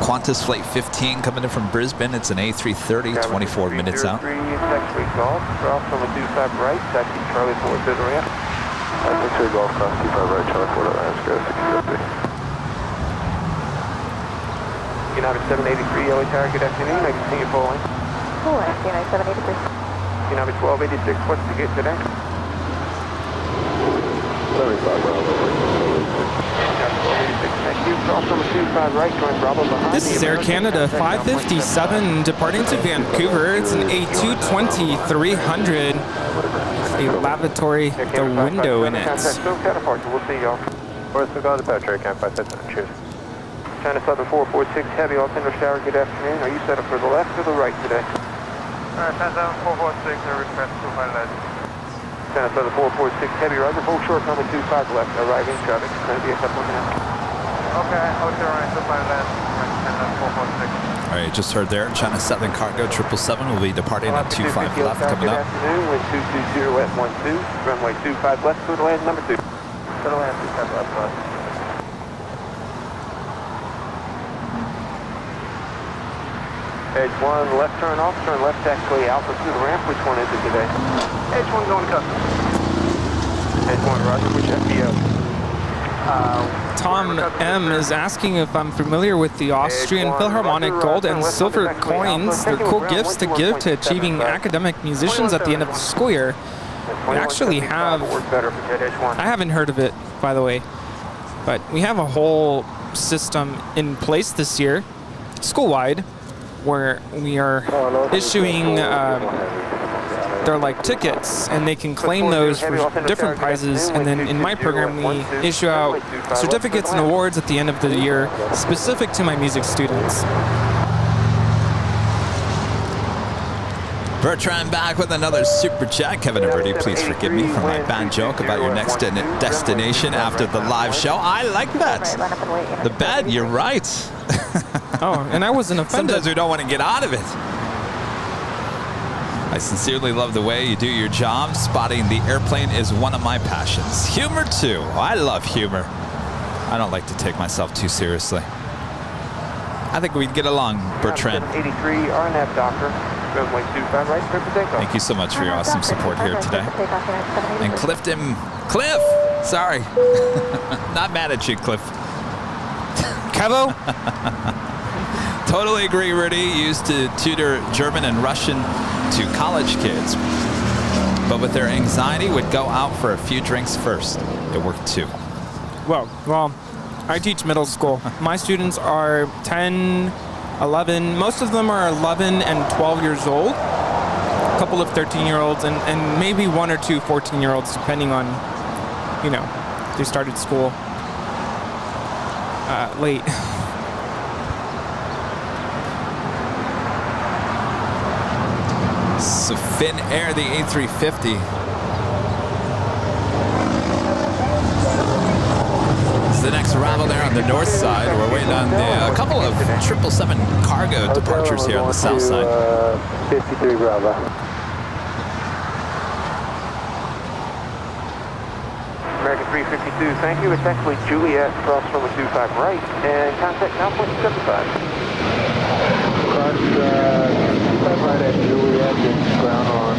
Qantas flight 15 coming in from Brisbane. It's an A330, 24 minutes out. Taxi Golf, cross on the 25 right, taxi Charlie 4 to the ramp. Taxi Golf, cross 25 right, Charlie 4 to land, go 650. United 783, LA Tower, good afternoon. I can see you falling. Cool, United 783. United 1286, what's the gate today? 1286, thank you. Cross on the 25 right, join Bravo behind. This is Air Canada 557 departing to Vancouver. It's an A220-300. A lavatory, the window in it. We'll see y'all. Where's the guy departure? Camp 557, cheers. China Southern 446 Heavy, Los Angeles Tower, good afternoon. Are you set up for the left or the right today? China Southern 446, request 25 left. China Southern 446 Heavy, roger, hold short, number 25 left, arriving traffic. It's going to be a couple of minutes. Okay, hold short, 25 left, China 446. All right, you just heard there, China Southern Cargo 777 will be departing at 25 left coming up. Good afternoon, wind 220 at 12, runway 25 left, clear to land number 2. Clear to land 25 left. Edge 1, left turn off, turn left taxiway Alpha to the ramp. Which one is it today? Edge 1 going to customs. Edge 1, roger, which FBO? Tom M is asking if I'm familiar with the Austrian Philharmonic gold and silver coins. They're cool gifts to give to achieving academic musicians at the end of the school year. We actually have, I haven't heard of it, by the way, but we have a whole system in place this year, school-wide, where we are issuing, they're like tickets, and they can claim those for different prizes. And then in my program, we issue out certificates and awards at the end of the year specific to my music students. Bertrand back with another super chat. Kevin Rudy, please forgive me for my bad joke about your next destination after the live show. I like that. The bed, you're right. Oh, and I wasn't offended. Sometimes we don't want to get out of it. I sincerely love the way you do your job. Spotting the airplane is one of my passions. Humor, too. I love humor. I don't like to take myself too seriously. I think we'd get along, Bertrand. 83, RNAV Doctor. Runway 25 right, clear for takeoff. Thank you so much for your awesome support here today. And Cliff, sorry. Not mad at you, Cliff. Kevo? Totally agree, Rudy. Used to tutor German and Russian to college kids. But with their anxiety, would go out for a few drinks first. It worked too. Well, I teach middle school. My students are 10, 11. Most of them are 11 and 12 years old. A couple of 13-year-olds and maybe one or two 14-year-olds, depending on, you know, they started school late. So Finnair, the A350. It's the next arrival there on the north side. We're waiting on a couple of 777 cargo departures here on the south side. 53 Bravo. American 352, thank you. It's actually Juliet, cross from the 25 right, and contact now 0.75. Cross 25 right at Juliet, and ground on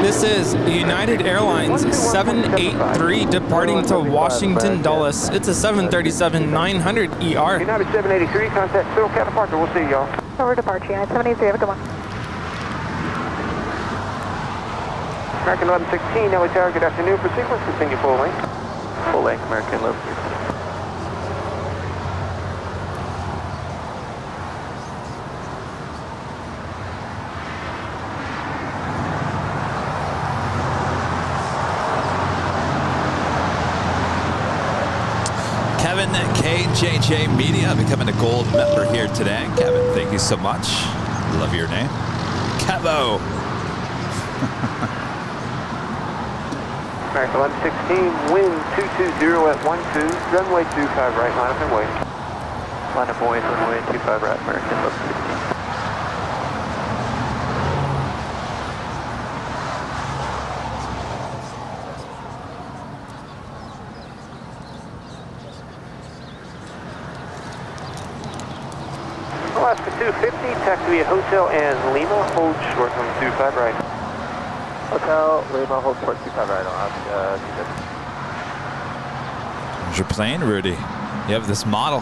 This is United Airlines 783 departing to Washington Dulles. It's a 737-900 ER. United 783, contact Phil Cat departure. We'll see y'all. Over departure, United 783, have a good one. American 1116, LA Tower, good afternoon. For sequence, continue full length. Full length, American 1116. Kevin, KJJ Media, becoming a gold member here today. Kevin, thank you so much. Love your name. Kevo. American 1116, wind 220 at 12, runway 25 right, line up and wait. Line up and wait, runway 25 right, American 1116. Alaska 250, taxi at Hotel and Lima, hold short on 25 right. Hotel, Lima, hold short 25 right, Alaska 250. There's your plane, Rudy. You have this model.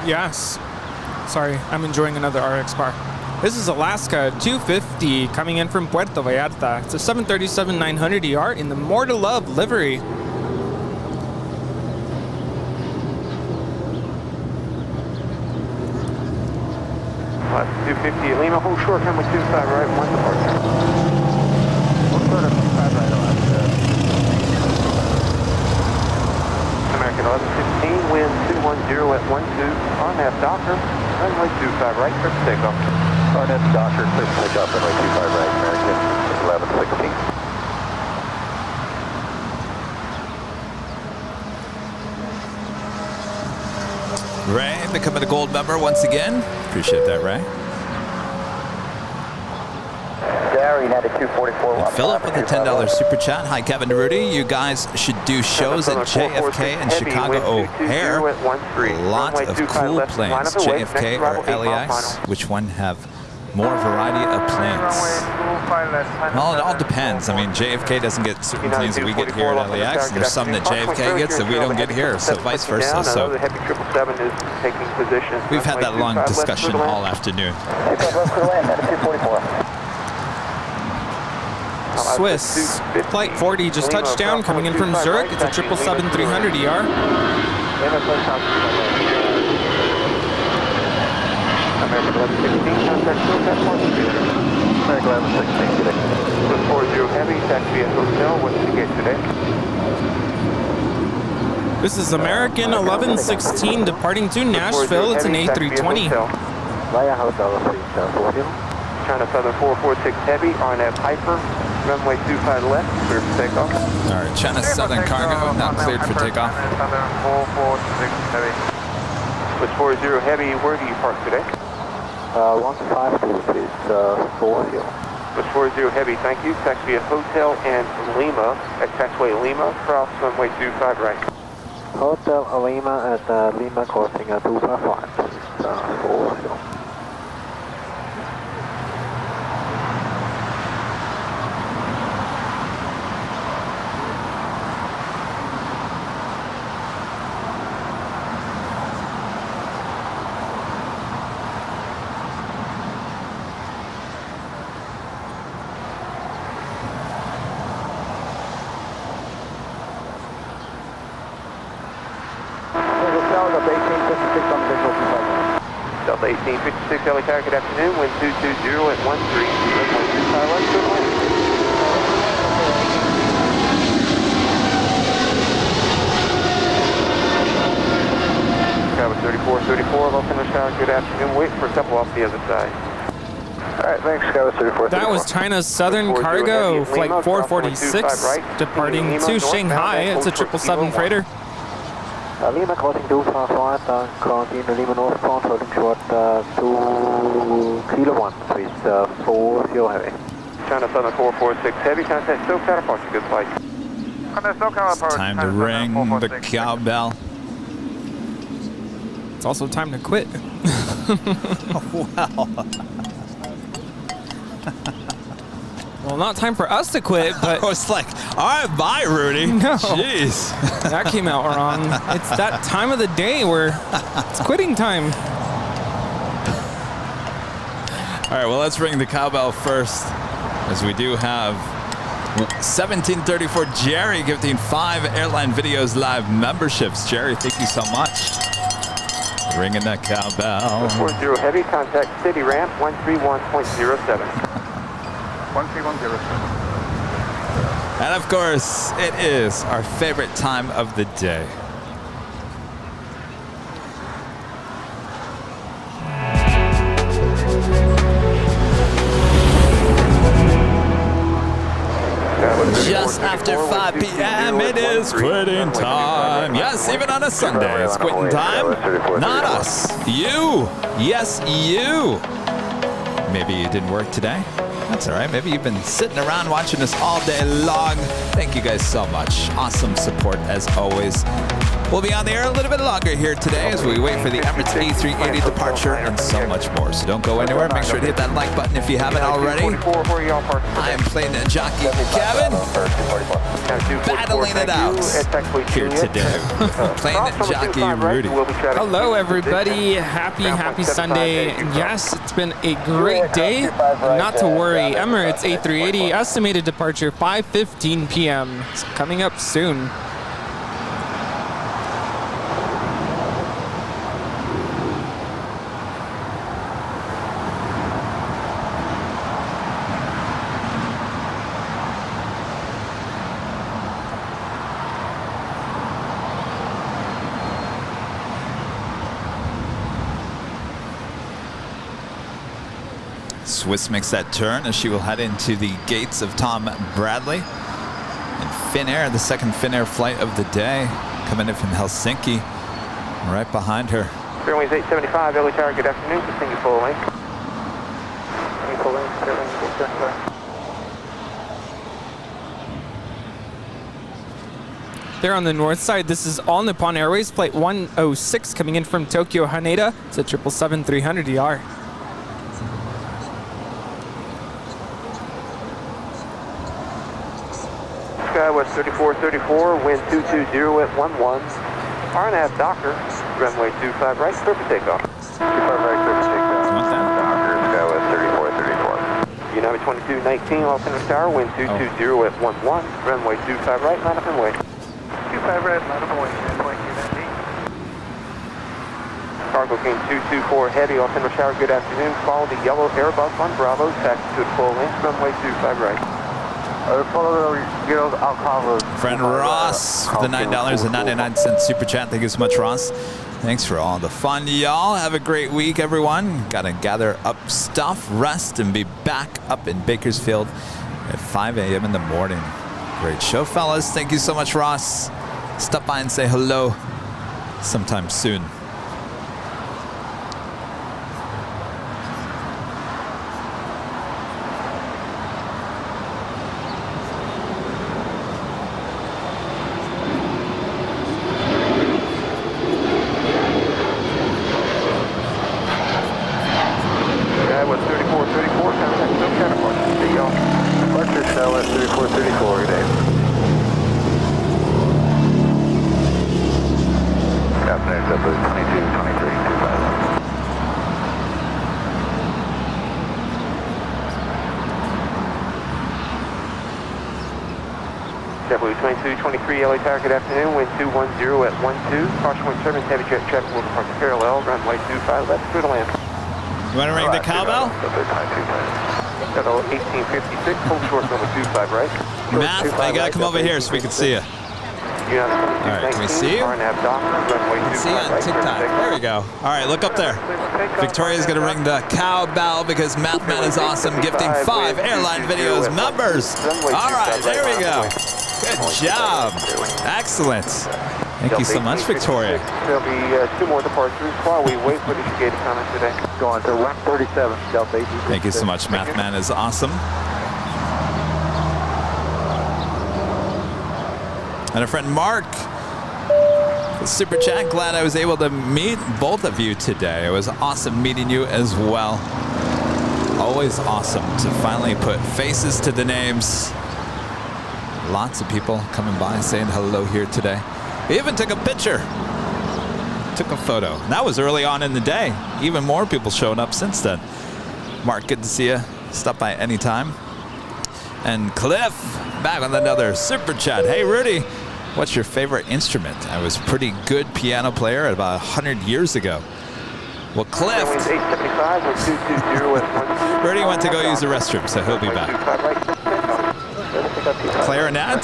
Yes. Sorry, I'm enjoying another RX bar. This is Alaska 250 coming in from Puerto Vallarta. It's a 737-900 ER in the More to Love livery. Alaska 250 at Lima, hold short, runway 25 right, 1 departure. Hold short on 25 right, Alaska. American 1116, wind 210 at 12, RNAV Docker, runway 25 right, clear for takeoff. RNAV Docker, clear for takeoff, runway 25 right, American 1116. Ray, becoming a gold member once again. Appreciate that, Ray. Gary, United 244. And Philip with a $10 super chat. Hi, Kevin Rudy. You guys should do shows at JFK and Chicago O'Hare. A lot of cool planes. JFK or LAX? Which one have more variety of planes? Well, it all depends. I mean, JFK doesn't get certain planes that we get here at LAX, and there's some that JFK gets that we don't get here, so vice versa. So we've had that long discussion all afternoon. Swiss Flight 40 just touched down, coming in from Zurich. It's a 777-300 ER. American 1116, contact Philcat American 1116 today. 40 Heavy, taxi at Hotel, what's the gate today? This is American 1116 departing to Nashville. It's an A320. Via Hotel, China Southern 446 Heavy, RNAV Hyper, runway 25 left, clear for takeoff. All right, China Southern Cargo, not cleared for takeoff. Southern 446 Heavy. With 40 Heavy, where do you park today? 152, please, 40. With 40 Heavy, thank you. Taxi at Hotel and Lima, at taxiway Lima, cross runway 25 right. Hotel Lima at Lima crossing 255, please, 40. Delta 1856, LA Tower, good afternoon. Wind 220 at 13, runway 25 left, good land. Travis 3434, Los Angeles Tower, good afternoon. Wait for a couple off the other side. Alright, thanks, Travis 3434. That was China's Southern Cargo, Flight 446, departing to Shanghai. It's a 777 freighter. Lima crossing 255, continue Lima northbound, holding short 2 Kilo 1, please, 40 Heavy. China Southern 446 Heavy, contact SoCal, departure, good flight. It's time to ring the cowbell. It's also time to quit. Well, not time for us to quit, but... I was like, all right, bye, Rudy. No. Jeez. That came out wrong. It's that time of the day where it's quitting time. All right, well, let's ring the cowbell first, as we do have 1734 Jerry gifting 5 Airline Videos Live memberships. Jerry, thank you so much. Ringing that cowbell. 40 heavy, contact city ramp 131.07. 13107. And of course, it is our favorite time of the day. Just after 5 p.m. it is quitting time. Yes, even on a Sunday, it's quitting time. Not us. You. Yes, you. Maybe you didn't work today. That's all right. Maybe you've been sitting around watching us all day long. Thank you guys so much. Awesome support as always. We'll be on the air a little bit longer here today as we wait for the Emirates A380 departure and so much more. So don't go anywhere. Make sure to hit that like button if you haven't already. I am playing the jockey Kevin, battling it out here today. Playing the jockey Rudy. Hello, everybody. Happy Sunday. Yes, it's been a great day. Not to worry. Emirates A380 estimated departure 5:15 p.m. It's coming up soon. Swiss makes that turn as she will head into the gates of Tom Bradley. And Finnair, the second Finnair flight of the day, coming in from Helsinki, right behind her. Airlines 875, LA Tower, good afternoon. Continue full length. Continue full length, Airlines 875. There on the north side, this is All Nippon Airways, flight 106, coming in from Tokyo Haneda. It's a 777-300ER. Skywest 3434, wind 220 at 11. RNAV Docker, runway 25 right, clear for takeoff. 25 right, clear for takeoff. Docker, Skywest 3434. United 2219, Los Angeles Tower, wind 220 at 11. Runway 25 right, line up and wait. 25 right, line up and wait. Cargo King 224 Heavy, Los Angeles Tower, good afternoon. Follow the yellow Airbus on Bravo, taxi to full length, runway 25 right. Friend Ross for the $9.99 super chat. Thank you so much, Ross. Thanks for all the fun, y'all. Have a great week, everyone. Gotta gather up stuff, rest, and be back up in Bakersfield at 5 a.m. in the morning. Great show, fellas. Thank you so much, Ross. Stop by and say hello sometime soon. LA Tower, good afternoon. Wind 210 at 12. Caution wind turbulence, heavy jet traffic will depart parallel. Runway 25 left, clear to land. You want to ring the cowbell? Shuttle 1856, hold short number 25 right. Matt, I gotta come over here so we can see you. All right, can we see you? See you on TikTok. There we go. All right, look up there. Victoria's gonna ring the cowbell because Mathman is awesome, gifting 5 Airline Videos members. All right, there we go. Good job. Excellent. Thank you so much, Victoria. There'll be 2 more departures while we wait for the gate to come in today. Going to 137, Delta 18. Thank you so much. Mathman is awesome. And a friend Mark, Super chat. Glad I was able to meet both of you today. It was awesome meeting you as well. Always awesome to finally put faces to the names. Lots of people coming by saying hello here today. We even took a picture. Took a photo. That was early on in the day. Even more people showing up since then. Mark, good to see you. Stop by anytime. And Cliff, back with another super chat. Hey, Rudy, what's your favorite instrument? I was a pretty good piano player about 100 years ago. Well, Cliff. Rudy went to go use the restroom, so he'll be back. Clarinet?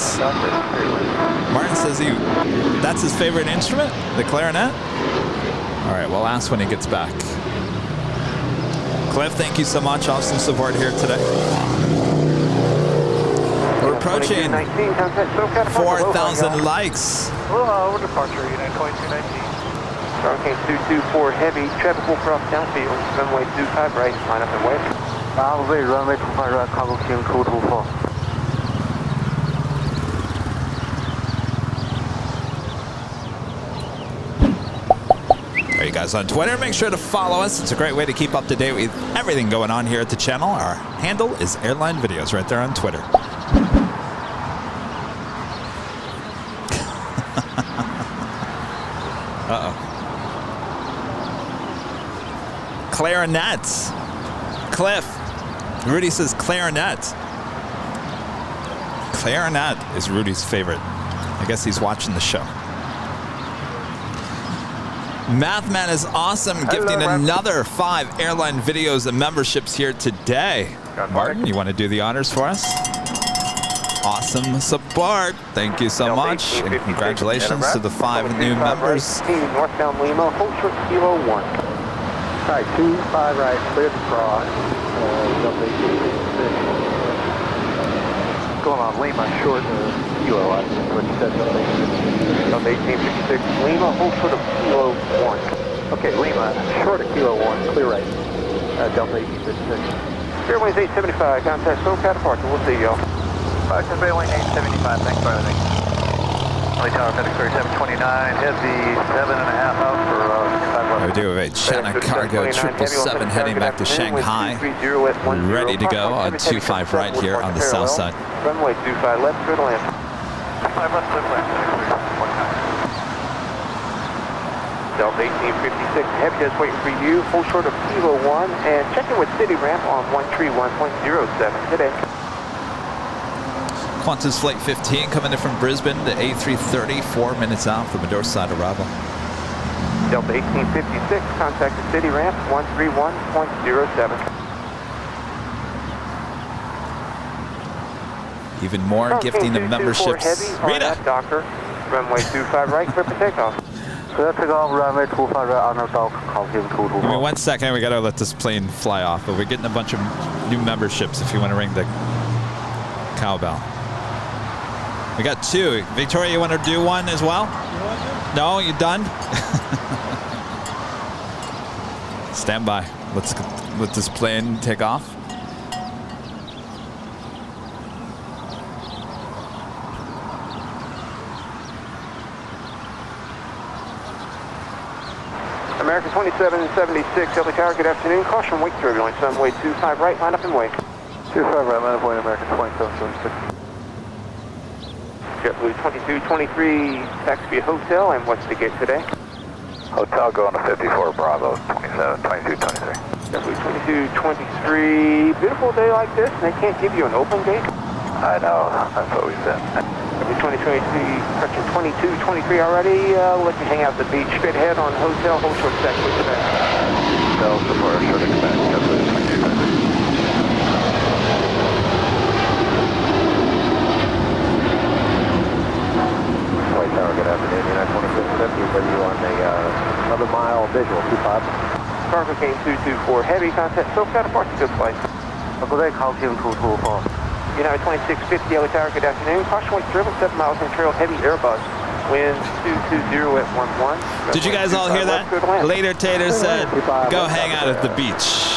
Martin says that's his favorite instrument? The clarinet? All right, we'll ask when he gets back. Cliff, thank you so much. Awesome support here today. We're approaching 4,000 likes. Over departure, United 2219. Hurricane 224 heavy, traffic will cross downfield, runway 25 right, line up and wait. Runway 25 right, cargo team 224. Are you guys on Twitter? Make sure to follow us. It's a great way to keep up to date with everything going on here at the channel. Our handle is Airline Videos right there on Twitter. Uh-oh. Clarinets. Cliff. Rudy says clarinet. Clarinet is Rudy's favorite. I guess he's watching the show. Mathman is awesome, gifting another 5 Airline Videos and memberships here today. Martin, you want to do the honors for us? Awesome support. Thank you so much. And congratulations to the 5 new members. Northbound Lima, hold short kilo 1. All right, 25 right, clear to cross. Going on Lima, short kilo, I think what you said. Delta 1856, Lima, hold short of kilo 1. Okay, Lima, short of kilo 1, clear right. Delta 1856. Fairways 875, contact SoCal departure, we'll see y'all. 5 to Fairway 875, thanks for everything. LA Tower, FedEx 3729, head the 7.5 out for 5 left. We do have a China Cargo 777 heading back to Shanghai. Ready to go on 25 right here on the south side. Runway 25 left, clear to land. 5 left, clear to land. Delta 1856, heavy just waiting for you, full short of kilo 1, and check in with City Ramp on 131.07 today. Qantas Flight 15 coming in from Brisbane, the A330, 4 minutes out from the door side arrival. Delta 1856, contact the City Ramp 131.07. Even more gifting of memberships. Rita! Doctor, runway 25 right, clear for takeoff. Clear to go, runway 25 right, honor dog, call him 224. Give me 1 second, we gotta let this plane fly off, but we're getting a bunch of new memberships if you want to ring the cowbell. We got 2. Victoria, you want to do one as well? No, you done? Stand by. Let's let this plane take off. American 2776, LA Tower, good afternoon. Caution, wake turbulence, runway 25 right, line up and wait. 25 right, line up, wait, American 2776. JetBlue 2223, taxi via hotel, and what's the gate today? Hotel going to 54 Bravo, 2223. JetBlue 2223, beautiful day like this, and they can't give you an open gate? I know, that's what we said. JetBlue 2023, correction 2223 already, we'll let you hang out at the beach. Straight ahead on hotel, hold short stack with today. Hotel, support, short expect, JetBlue 2223. Tower, good afternoon. United 2650, with you on the 11-mile visual, 25. Cargo Cane 224, heavy contact, SoCal departure, good flight. Good day, call team 224. United 2650, LA Tower, good afternoon. Caution weight driven, 7 miles in trail, heavy Airbus. Wind 220 at 11. Did you guys all hear that? Later Tater said, go hang out at the beach.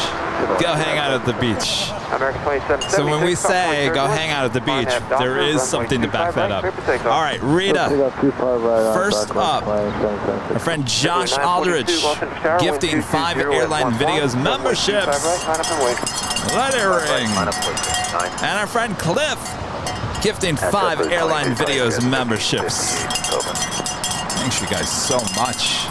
go hang out at the beach. American 2776. So when we say go hang out at the beach, there is something to back that up. All right, Rita, first up, our friend Josh Aldrich gifting 5 Airline Videos memberships. Let it ring. And our friend Cliff gifting 5 Airline Videos memberships. Thanks you guys so much.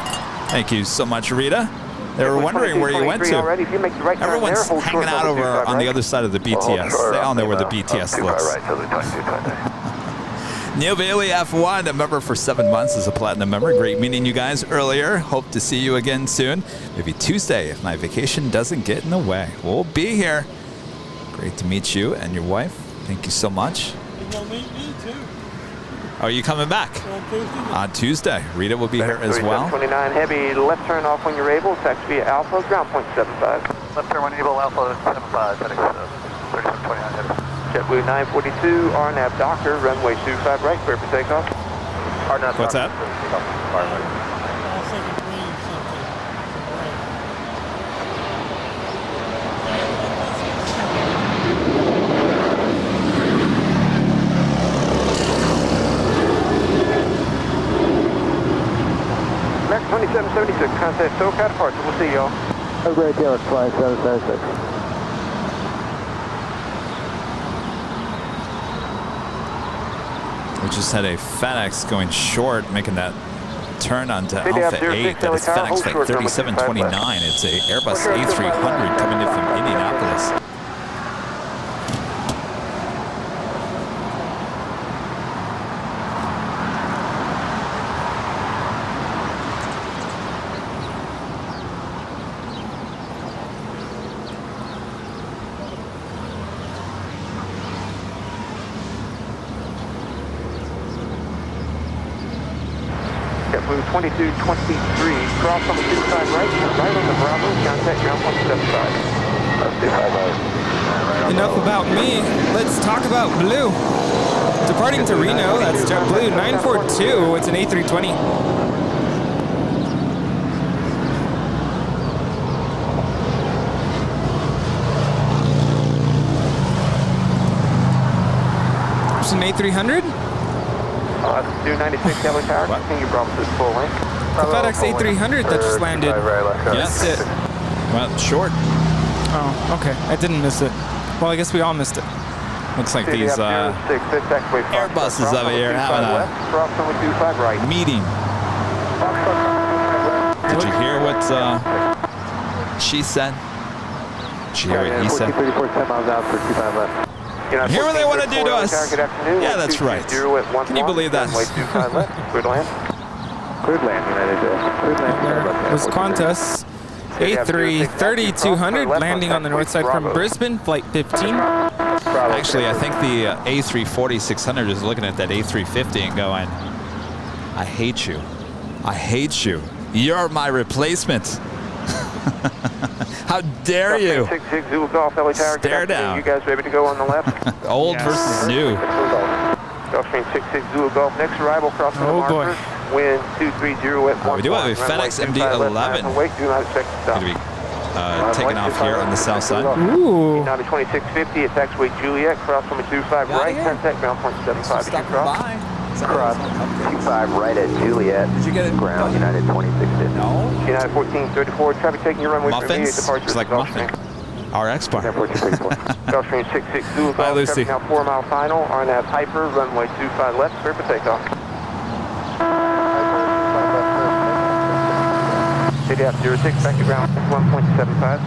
Thank you so much, Rita. They were wondering where you went to. Everyone's hanging out over on the other side of the BTS. They all know where the BTS looks. Neil Bailey, F1, a member for 7 months as a Platinum member. Great meeting you guys earlier. Hope to see you again soon. Maybe Tuesday if my vacation doesn't get in the way. We'll be here. Great to meet you and your wife. Thank you so much. You're going to meet me too. Are you coming back? On Tuesday. Rita will be here as well. 29 heavy, left turn off when you're able. Taxi via Alpha, ground point 75. Left turn when able, Alpha 75, heading 3729 heavy. JetBlue 942, RNAV Doctor, runway 25 right, clear for takeoff. RNAV What's that? American 2776, contact SoCal departure. We'll see y'all. Have a great day, flying 776. We just had a FedEx going short, making that turn onto Alpha 8. That is FedEx Flight 3729. It's a Airbus A380 coming in from Indianapolis. JetBlue 2223, cross on the 25 right, right on the Bravo, contact ground point 75. Enough about me. Let's talk about Blue. Departing to Reno, that's JetBlue 942. It's an A320. It's an A300? 296 Kelly Tower, continue Bravo to full length. The FedEx A300 that just landed. Yes. Missed it. Well, short. Oh, okay. I didn't miss it. Well, I guess we all missed it. Looks like these Airbuses over here having a meeting. Did you hear what she said? Did you hear what he said? 10 miles out for 25 left. Hear what they want to do to us. Yeah, that's right. Can you believe that? Cleared land. Cleared land, United. Cleared land. There was Qantas A330-200 landing on the north side from Brisbane, flight 15. Actually, I think the A340-600 is looking at that A350 and going, I hate you. I hate you. You're my replacement. How dare you? 66 Zulu Golf, LA Tower. Stare down. You guys ready to go on the left? Old versus new. Gulfstream 66 Zulu Golf. Next arrival crossing the markers. Wind 230 at 1. We do have a FedEx MD-11 Wait, do not expect to stop. going to be taking off here on the south side. Ooh. Now 2650 at taxiway Juliet. Cross from 25 right. Contact ground point 75 to cross. Cross 25 right at Juliet. Did you get it? Ground United 2650. No. United 1434. Traffic taking your runway for immediate Muffins? departure. It's like muffin. RX bar. Gulfstream 66 Zulu Hi, Golf. Lucy. Now 4 mile final. RNAV Hyper. Runway 25 left. Clear for takeoff. City out 06. Back to ground 1.75.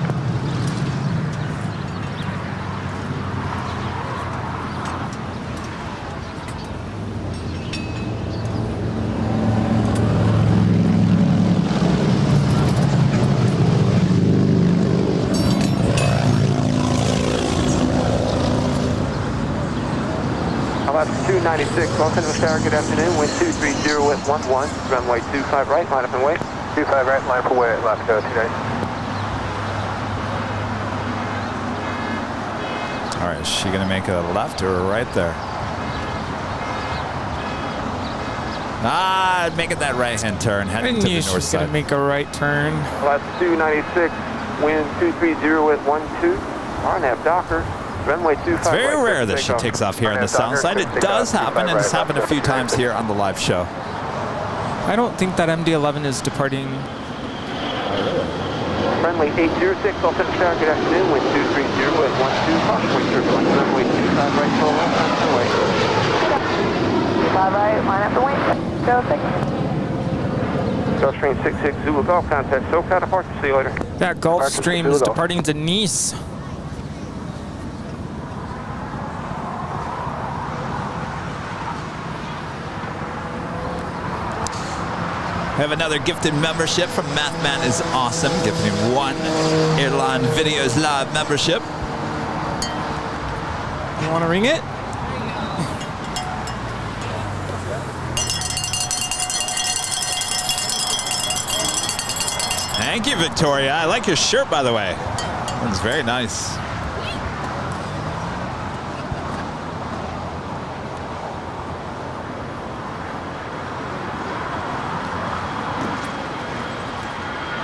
Alaska 296, Los Angeles Tower, good afternoon. Wind 230 at 11, runway 25 right, line up and wait. 25 right, line up and wait, Alaska 290. All right, is she going to make a left or a right there? Making that right-hand turn, heading to the north She's side. gonna make a right turn. Alaska 296, wind 230 at 12, RNAV Docker, runway 25. It's very rare that she takes off here on the south side. It does happen, and it's happened a few times here on the live show. I don't think that MD-11 is departing. Runway 806, all set tower, good afternoon, wind 230 at 12, caution wind turbulence, runway 25 right, full left, runway. 25 right, line up the wing, go 6. Gulfstream 66 Zulu Golf, contact SoCal, departure, see you later. That Gulfstream is departing to Nice. We have another gifted membership from Mathman is Awesome, giving him 1 Airline Videos Live membership. You want to ring it? Thank you, Victoria. I like your shirt, by the way. It's very nice.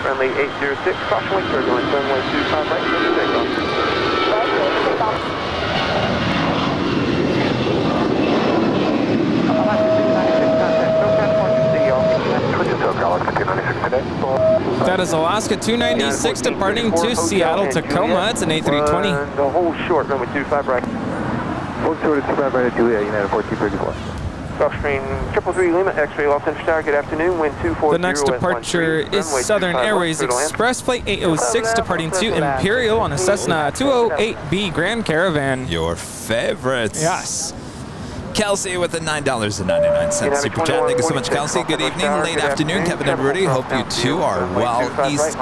Runway 806, caution wind turbulence, runway 25 right, clear for takeoff. That is Alaska 296 departing to Seattle, Tacoma. It's an A320. The whole short, runway 25 right. Hold short at 25 right at Julia, United 1434. Gulfstream 333 Lima, X-ray Los Angeles Tower, good afternoon, wind 240 The next departure is Southern Airways Express Flight 806 departing to Imperial on a Cessna 208B Grand Caravan. Your favorites. Yes. Kelsey with the $9.99 super chat. Thank you so much, Kelsey. Good evening, late afternoon, Kevin and Rudy. Hope you two are well. East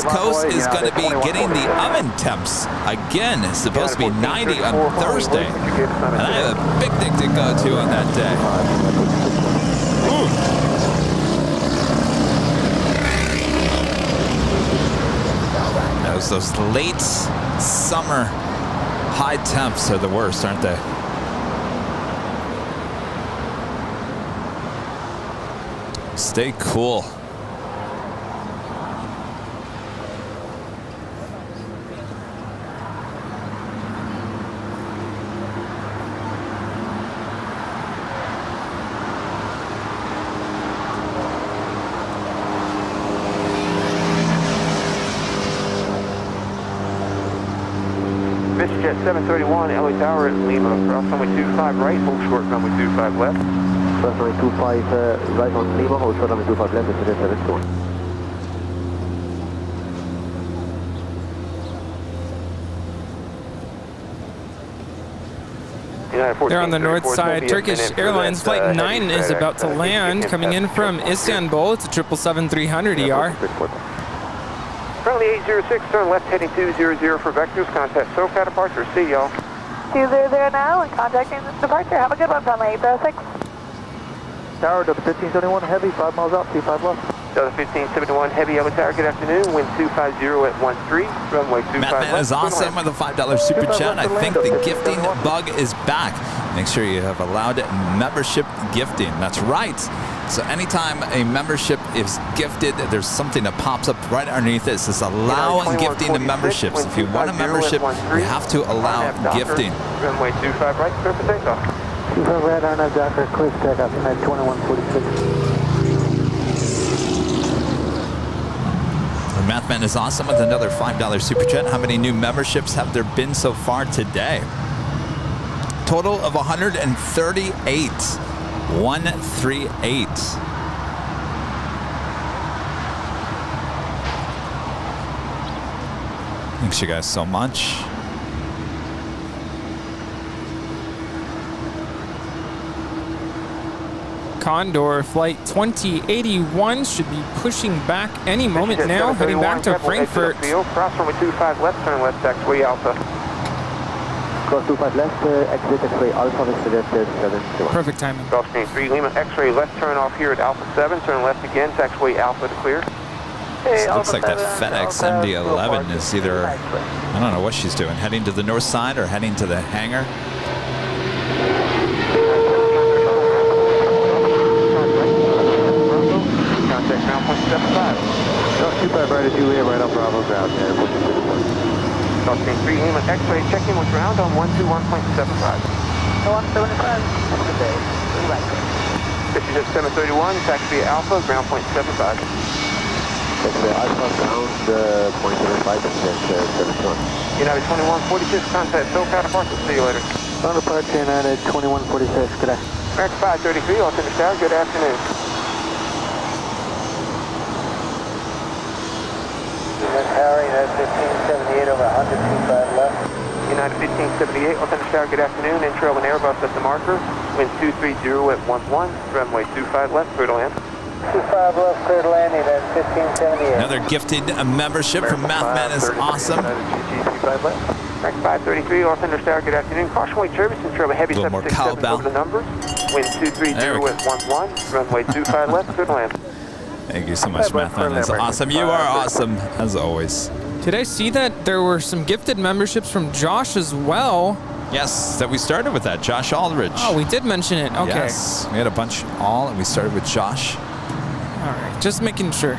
Coast is going to be getting the oven temps again. It's supposed to be 90 on Thursday, and I have a picnic to go to on that day. Those late summer high temps are the worst, aren't they? Stay cool. Jet 731, LA Tower at Lima, cross runway 25 right, hold short runway 25 left. Cross runway 25 right on Lima, hold short runway 25 left, it's Jet 721. They're on the north side. Turkish Airlines Flight 9 is about to land, coming in from Istanbul. It's a 777-300 ER. Currently 806, turn left heading 200 for vectors, contact SoCal departure, see y'all. 200 now and contacting this departure. Have a good one, friendly 806. Tower, Delta 1571, heavy, 5 miles out, 25 left. Delta 1571, heavy, LA Tower, good afternoon, wind 250 at 13, runway 25 left. Matt is awesome with a $5 super chat. I think the gifting bug is back. Make sure you have allowed membership gifting. That's right. So anytime a membership is gifted, there's something that pops up right underneath it. It says allow gifting to memberships. If you want a membership, you have to allow gifting. Runway 25 right, clear for takeoff. 25 right, RNAV Docker, clear for takeoff, United 2146. Mathman is awesome with another $5 super chat. How many new memberships have there been so far today? Total of 138. 138. Thanks you guys so much. Condor Flight 2081 should be pushing back any moment now, heading back to Frankfurt. Cross runway 25 left, turn left, taxiway Alpha. Cross 25 left, exit X-ray Alpha, Mr. Jet 721. Perfect timing. Gulfstream 3 Lima, X-ray left, turn off here at Alpha 7, turn left again, taxiway Alpha to clear. It looks like that FedEx MD-11 is either, I don't know what she's doing, heading to the north side or heading to the hangar. Contact ground point 75. Cross 25 25 right at Juliet, right on Bravo ground there, pushing to the point. Gulfstream 3 Lima X-ray, checking with ground on 121.75. 175, good day. Right. This is at 731, taxi Alpha, ground point 75. Taxi Alpha, ground point 75, and then 71. United 2146, contact SoCal departure, see you later. On departure, United 2146, good day. American 533, Los Angeles Tower, good afternoon. Tower, United 1578 over 100, 25 left. United 1578, Los Angeles Tower, good afternoon. Intro and Airbus at the marker. Wind 230 at 11, runway 25 left, clear to land. 25 left, clear to land, United 1578. Another gifted membership from Mathman is awesome. American 533, Los Angeles Tower, good afternoon. Caution weight turbulence, intro heavy 767 over the numbers. Wind 230 at 11, runway 25 left, clear to land. Thank you so much, Mathman. That's awesome. You are awesome, as always. Did I see that there were some gifted memberships from Josh as well? Yes, that we started with that. Josh Aldridge. Oh, we did mention it. Okay. Yes, we had a bunch all, and we started with Josh. All right, just making sure.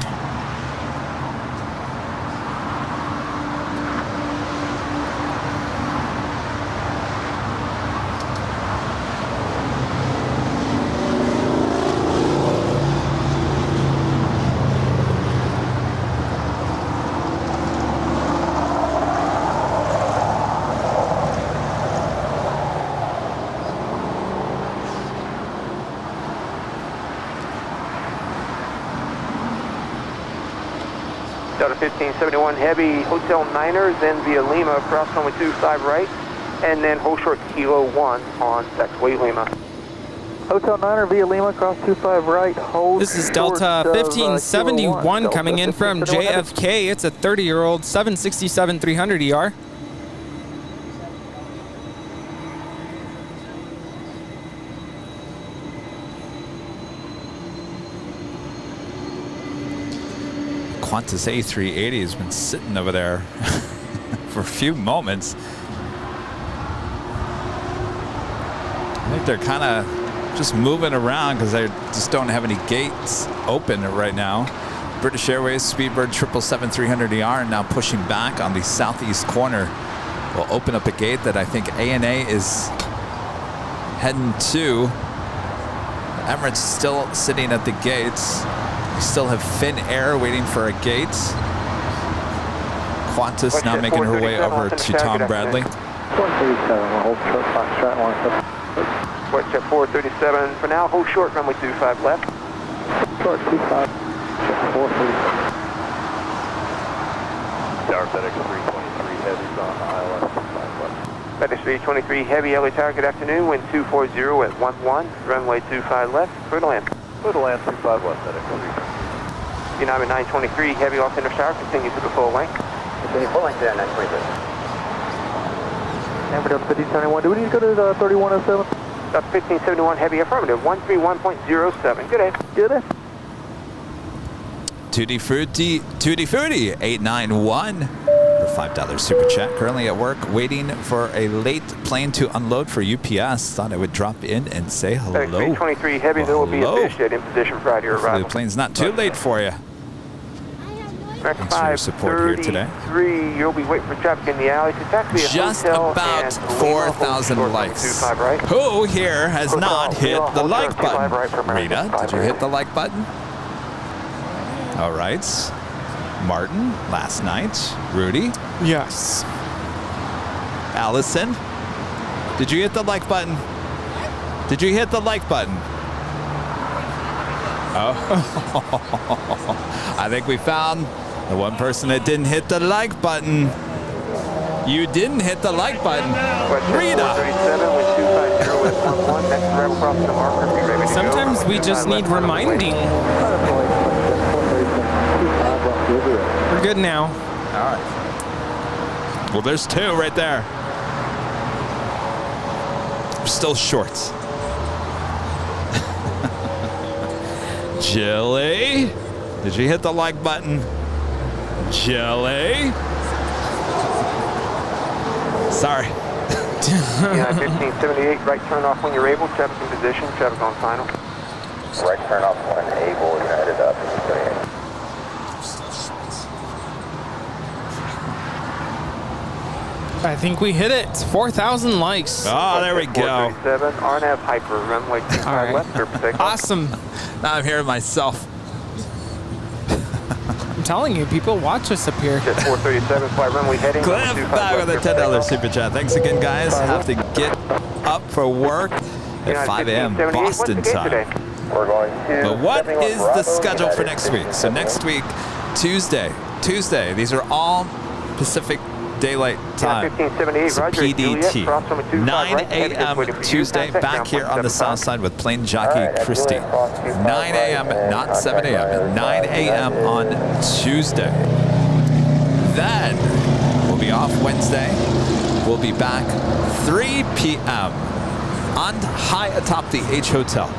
Delta 1571 Heavy, Hotel Niners, then via Lima, across runway 25 right, and then hold short Kilo 1 on taxiway Lima. Hotel Niner via Lima, cross 25 right, hold. This is Delta 1571 coming in from JFK. It's a 30-year-old 767-300 ER. Qantas A380 has been sitting over there for a few moments. I think they're kind of just moving around because they just don't have any gates open right now. British Airways Speedbird 777-300ER now pushing back on the southeast corner. Will open up a gate that I think ANA is heading to. Emirates still sitting at the gates. We still have Finnair waiting for a gate. Qantas now making her way over to Tom Bradley. 437, hold short, Foxtrot 17. WestJet 437 for now, hold short, runway 25 left. Short 25, 437. Tower FedEx 323 Heavy's on the ILS 5 left. FedEx 323 Heavy, LA Tower, good afternoon. Wind 240 at 11, runway 25 left, clear to land. Clear to land 35 left, FedEx 323. United 923 Heavy, Los Angeles Tower, continue to the full length. Continue full length there, 923. Amber Delta 1571, do we need to go to the 3107? Delta 1571 Heavy, affirmative, 131.07. Good day. Good day. Tutti Frutti, 891. The $5 super chat. Currently at work, waiting for a late plane to unload for UPS. Thought I would drop in and say hello. FedEx 323 Heavy, there will be a fish jet in position prior to your Hopefully arrival. the plane's not too late for you. American Thanks for your support here today. 533, you'll be waiting for traffic in the alley to taxi a Just hotel about and 4,000 likes. 25 right. Who here has Hotel, not hit Lima, the hold like short, 25 right for button? American Rita, did you 533. hit the like button? All right. Martin, last night. Rudy? Yes. Allison, did you hit the like button? Did you hit the like button? Oh. I think we found the one person that didn't hit the like button. You didn't hit the like button. Rita. Sometimes we just need reminding. We're good now. All right. Well, there's two right there. We're still short. Jilly, did you hit the like button? Jilly? Sorry. Yeah, 1578, right turn off when you're able, traffic in position, traffic on final. Right turn off when able, United up. I think we hit it. 4,000 likes. Oh, there we go. 437, RNAV Hyper, runway 25 left, clear for takeoff. Awesome. Now I'm hearing myself. I'm telling you, people watch us up here. Jet 437, flight runway heading. Cliff back with a $10 super chat. Thanks again, guys. Have to get up for work at 5 a.m. Boston time. We're going to. But what is the schedule for next week? So next week, Tuesday. These are all Pacific Daylight Time. So PDT. 9 a.m. Tuesday, back here on the south side with plane jockey Christy. 9 a.m., not 7 a.m. 9 a.m. on Tuesday. Then we'll be off Wednesday. We'll be back 3 p.m. on high atop the H Hotel.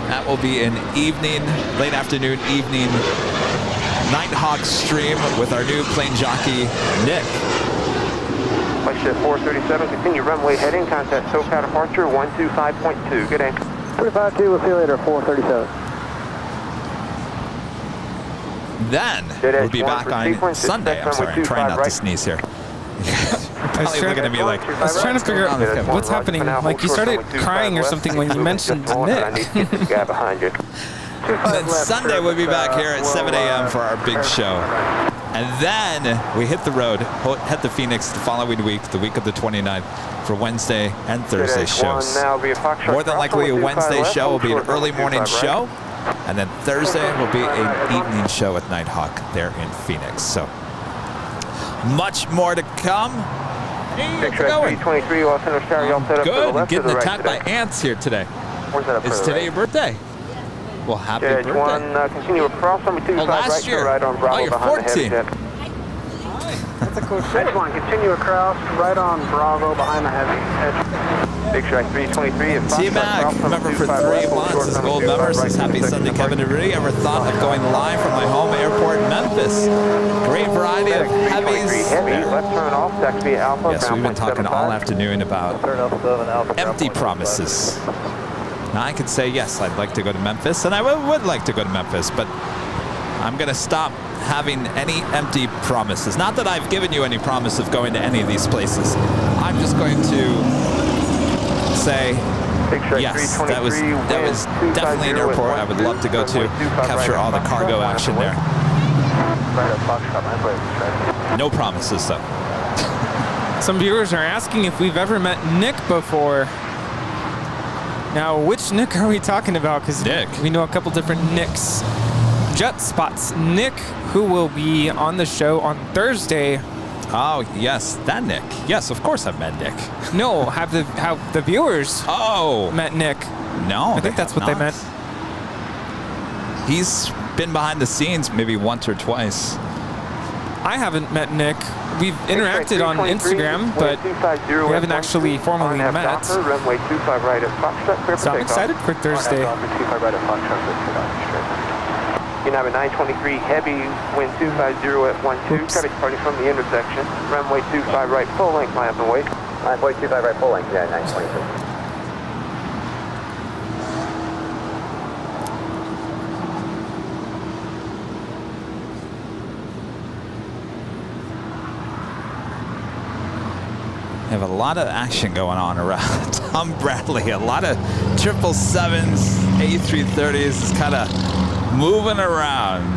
That will be an evening, late afternoon, evening Nighthawk stream with our new plane jockey, Nick. Flight Jet 437, continue runway heading, contact SoCal departure 125.2. Good day. 352, we'll see you later, 437. Then we'll be back on Sunday. I'm sorry, I'm trying not to sneeze here. Probably looking at me like, I was trying to figure out what's happening. Like you started crying or something when you mentioned Nick. Then Sunday we'll be back here at 7 a.m. for our big show. And then we hit the road, head to Phoenix the following week, the week of the 29th, for Wednesday and Thursday shows. More than likely a Wednesday show will be an early morning show. And then Thursday will be an evening show at Nighthawk there in Phoenix. So much more to come. Hey, how's it going? Good. Getting attacked by ants here today. Is today your birthday? Well, happy birthday. Continue across number 25 last year. right on Bravo. Oh, you're 14. That's a cool shit. Edge 1, continue across, right on Bravo, behind the heavy. Big Strike 323 and T-Mac, remember for 3 months as gold member, says happy Sunday, Kevin Rudy. Ever thought of going live from my home airport in Memphis? Great variety of heavies. Left turn off, taxi Alpha. Yes, we've been talking all afternoon about empty promises. Now I could say, yes, I'd like to go to Memphis, and I would like to go to Memphis, but I'm going to stop having any empty promises. Not that I've given you any promise of going to any of these places. I'm just going to say, yes, that was definitely an airport I would love to go to, capture all the cargo action there. No promises, though. Some viewers are asking if we've ever met Nick before. Now, which Nick are we talking about? Because we know a couple different Nicks. Jet Spots Nick, who will be on the show on Thursday. Oh, yes, that Nick. Yes, of course I've met Nick. No, have the viewers met Nick? No, I think that's what they meant. He's been behind the scenes maybe once or twice. I haven't met Nick. We've interacted on Instagram, but we haven't actually formally met. So I'm excited for Thursday. United 923 heavy, wind 250 at 12, traffic departing from the intersection. Runway 25 right, full length, line up and wait. 9.25 right, full length, yeah, 923. Have a lot of action going on around Tom Bradley. A lot of 777s, A330s is kind of moving around.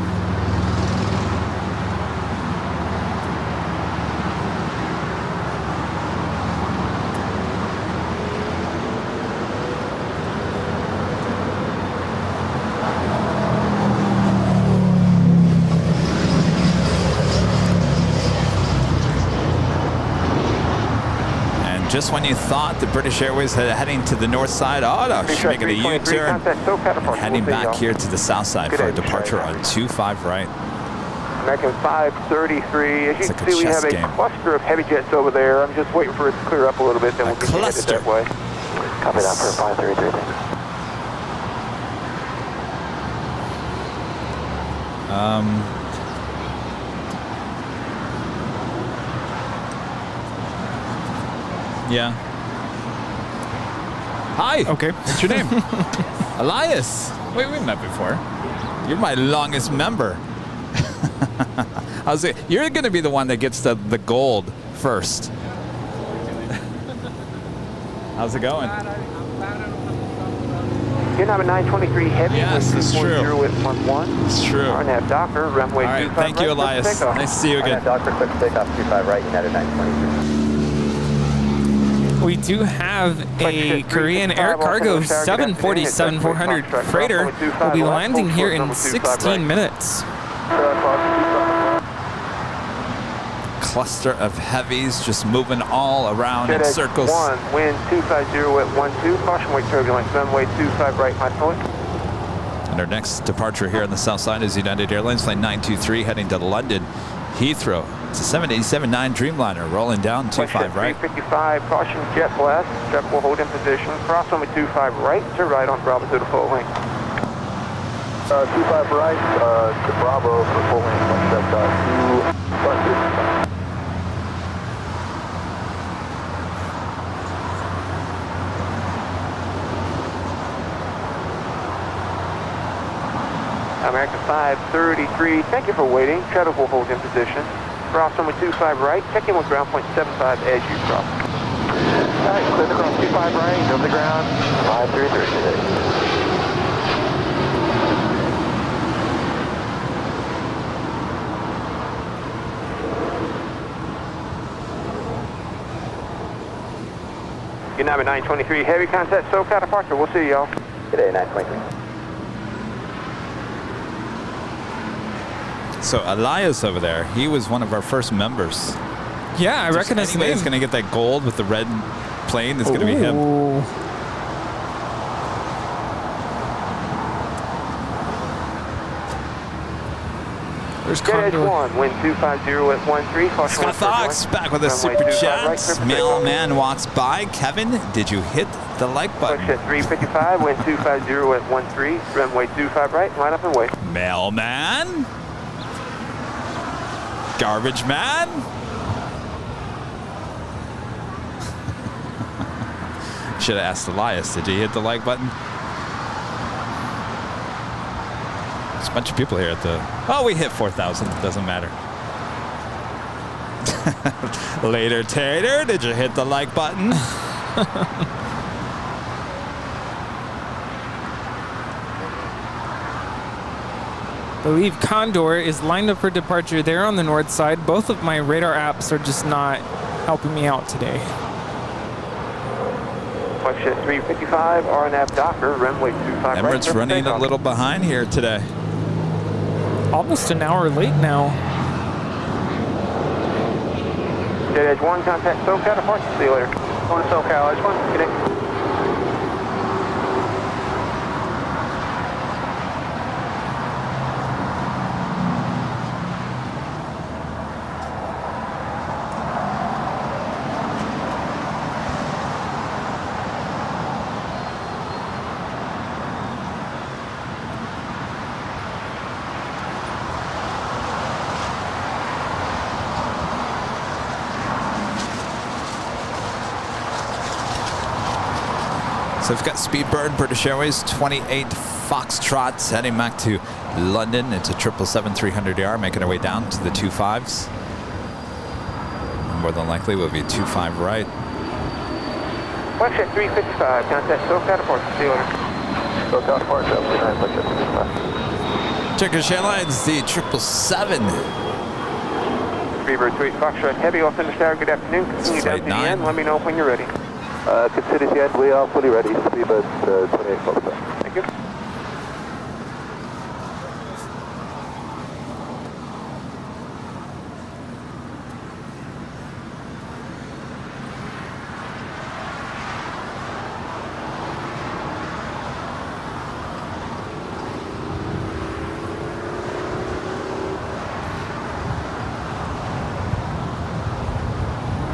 Just when you thought the British Airways heading to the north side, she's making a U-turn and heading back here to the south side for a departure on 25 right. American 533. As you can see, we have a cluster of heavy jets over there. I'm just waiting for it to clear up a little bit, then we'll get headed that way. Copy that for 533. Yeah. Hi. Okay. What's your name? Elias. Wait, we met before. You're my longest member. You're going to be the one that gets the gold first. How's it going? You're number 923 heavy. Yes, it's true. 0 It's true. RNAV Docker, runway All right, 25 thank you, right, Elias. Nice to see you again. Docker, quick takeoff, 25 right, United 923. We do have a Korean Air Cargo 747-400 freighter. Will be landing here in 16 minutes. Cluster of heavies just moving all around in JetTip circles. 1, wind 250 at 12, caution wake turbulence, runway 25 right, my point. And our next departure here on the south side is United Airlines flight 923 heading to London Heathrow. It's a 787-9 Dreamliner rolling down 25 right. 355, caution jet blast, jet will hold in position, cross runway 25 right to right on Bravo to the full length. 25 right, to Bravo for full length, 1 2 American 533, thank you for waiting. Shuttle will hold in position. Cross runway 25 right, check in with ground point 75 as you cross. Alright, clear the cross 25 right, go to the ground, 533 today. United 923, heavy contact, SoCal departure. We'll see y'all. Today, 923. So Elias over there, he was one of our first members. Yeah, I recognize his name. He's going to get that gold with the red plane. It's going to be him. There's Condor. 1, wind 250 at 13. Scott Fox back with a super chat. Mailman walks by. Kevin, did you hit the like button? At 355, wind 250 at 13. Runway 25 right, line up and wait. Mailman? Garbage man? Should have asked Elias, did you hit the like button? There's a bunch of people here at the... Oh, we hit 4,000. It doesn't matter. Later, Tater, did you hit the like button? I believe Condor is lined up for departure there on the north side. Both of my radar apps are just not helping me out today. Flight 355, RNAV Docker, runway 25 right. Emirates running a little behind here today. Almost an hour late now. Jet Edge 1, contact SoCal departure. See you later. Going to SoCal, Edge 1, good day. So we've got Speedbird, British Airways, 28 Foxtrots heading back to London. It's a 777-300ER making our way down to the 25s. More than likely will be 25 right. Flight 355, contact SoCal departure. See you later. SoCal departure, up to 9, flight 355. Turkish Airlines, the 777. Speedbird 28 Foxtrot Heavy, off Center Tower. Good afternoon. Continue down to the end. Let me know when you're ready. Consider the end, we are fully ready. Speedbird 28 Foxtrot. Thank you.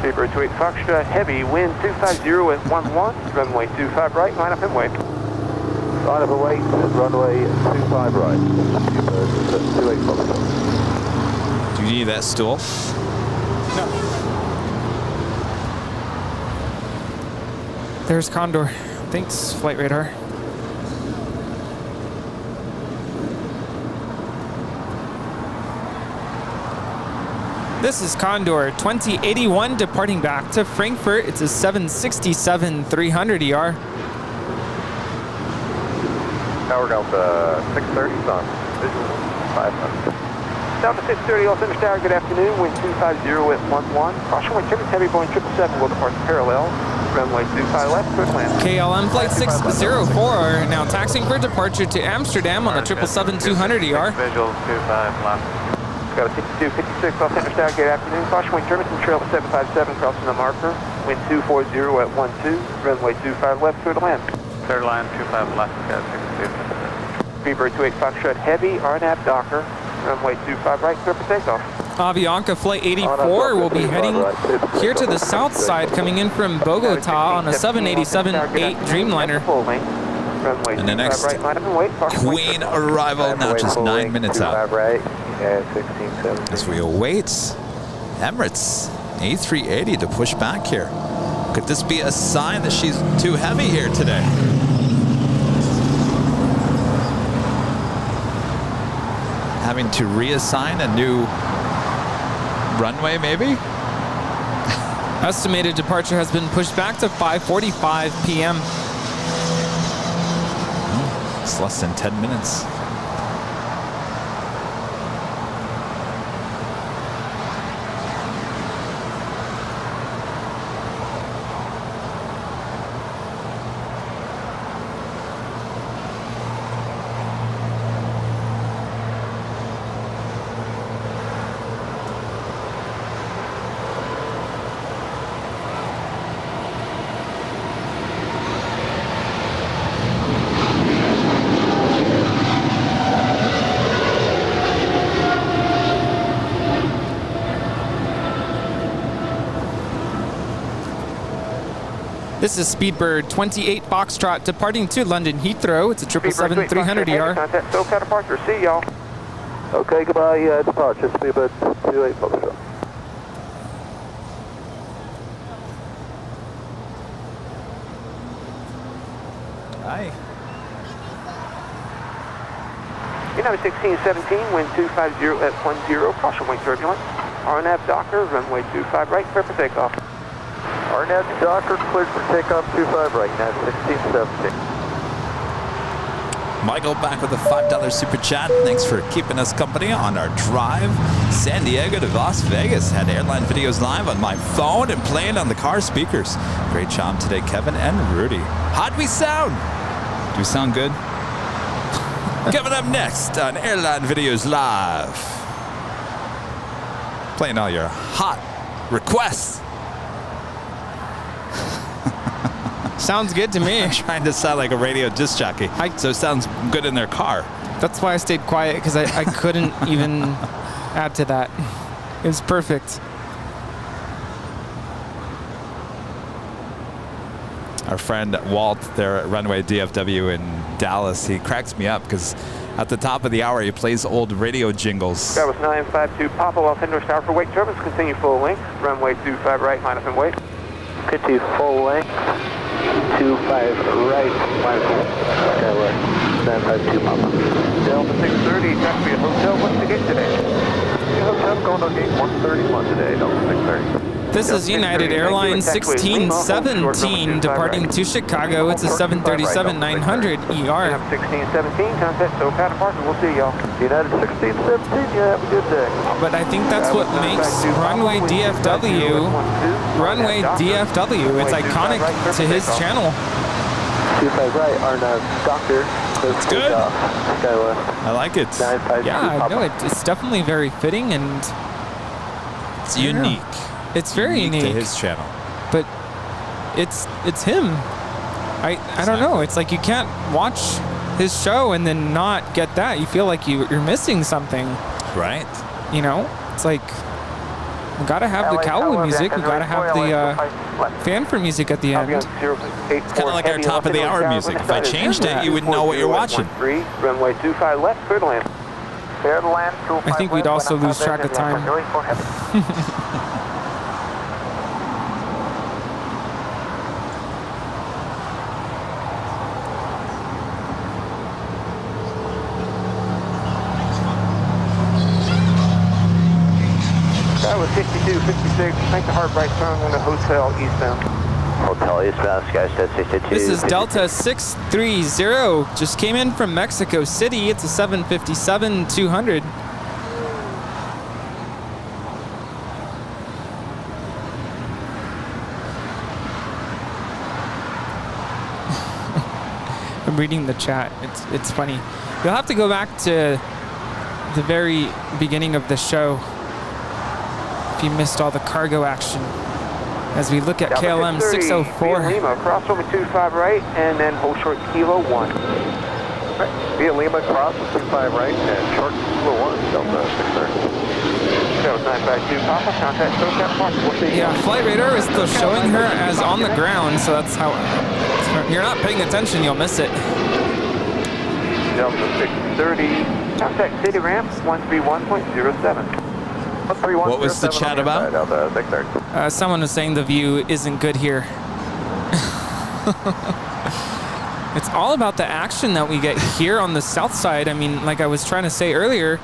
Speedbird 28 Foxtrot Heavy, wind 250 at 11, runway 25 right, line up and wait. Line up and wait, runway 25 right. Speedbird 28 Foxtrot. Do you need that stool? No. There's Condor. Thanks, Flight Radar. This is Condor 2081 departing back to Frankfurt. It's a 767-300 ER. Tower Delta 630 on visual 500. Delta 630, all center tower, good afternoon. Wind 250 at 11. Caution wind turbulence, heavy Boeing 777 will depart parallel. Runway 25 left, clear to land. KLM flight 604 now taxiing for departure to Amsterdam on the 777-200 ER. Visual 25 left. Got a 6256 off center tower, good afternoon. Caution wind turbulence and trail 757 crossing the marker. Wind 240 at 12. Runway 25 left, clear to land. Third line 25 left, got 62. Freebird 28 Foxtrot heavy, RNAV Docker. Runway 25 right, clear for takeoff. Avianca Flight 84 will be heading here to the south side, coming in from Bogota on a 787-8 Dreamliner. And the next Queen arrival, now just 9 minutes out. As we await Emirates A380 to push back here. Could this be a sign that she's too heavy here today? Having to reassign a new runway, maybe? Estimated departure has been pushed back to 5:45 p.m. It's less than 10 minutes. This is Speedbird 28 Foxtrot departing to London Heathrow. It's a 777-300 ER. Contact SoCal departure. See y'all. Okay, goodbye. Departure, Speedbird 28 Foxtrot. Hi. United 1617, wind 250 at 10. Caution wind turbulence. RNAV Docker, runway 25 right, clear for takeoff. RNAV Docker cleared for takeoff 25 right, United 1617. Michael back with a $5 super chat. Thanks for keeping us company on our drive. San Diego to Las Vegas. Had airline videos live on my phone and playing on the car speakers. Great job today, Kevin and Rudy. How'd we sound? Do we sound good? Coming up next on Airline Videos Live. Playing all your hot requests. Sounds good to me. Trying to sound like a radio disc jockey. So it sounds good in their car. That's why I stayed quiet, because I couldn't even add to that. It was perfect. Our friend Walt there at Runway DFW in Dallas, he cracks me up because at the top of the hour he plays old radio jingles. That was 952 Papa, off indoor tower for wake turbines. Continue full length. Runway 25 right, line up and wait. Continue full length. 25 right, line up. 952 Papa. Delta 630, track for your hotel. What's the gate today? Your hotel going on gate 131 today, Delta 630. This is United Airlines 1617 departing to Chicago. It's a 737-900 ER. 1617, contact SoCal departure. We'll see y'all. United 1617, you have a good day. But I think that's what makes Runway DFW Runway DFW. It's iconic to his channel. 25 right, RNAV Docker. It's good. I like it. Yeah, no, it's definitely very fitting and it's unique. It's very unique to his channel. But it's him. I don't know. It's like you can't watch his show and then not get that. You feel like you're missing something. Right. You know? It's like we gotta have the cowboy music. We gotta have the fanfare music at the end. It's kind of like our top of the hour music. If I changed it, you would know what you're watching. Runway 25 left, clear to land. I think we'd also lose track of time. That was 6256, make the hard right turn on the hotel eastbound. Hotel eastbound, Skystat 62. This is Delta 630. Just came in from Mexico City. It's a 757-200. I'm reading the chat. It's funny. You'll have to go back to the very beginning of the show if you missed all the cargo action. As we look at KLM 604. Via Lima, cross over 25 right, and then hold short Kilo 1. Right. Via Lima, cross 25 right, and short Kilo 1, Delta 630. That was 952 Papa, contact SoCal Park. We'll see you. Yeah, Flight Radar is still showing her as on the ground, so that's how. If you're not paying attention, you'll miss it. Delta 630, contact City Ramp 131.07. What was the chat about? Someone was saying the view isn't good here. It's all about the action that we get here on the south side. I mean, like I was trying to say earlier,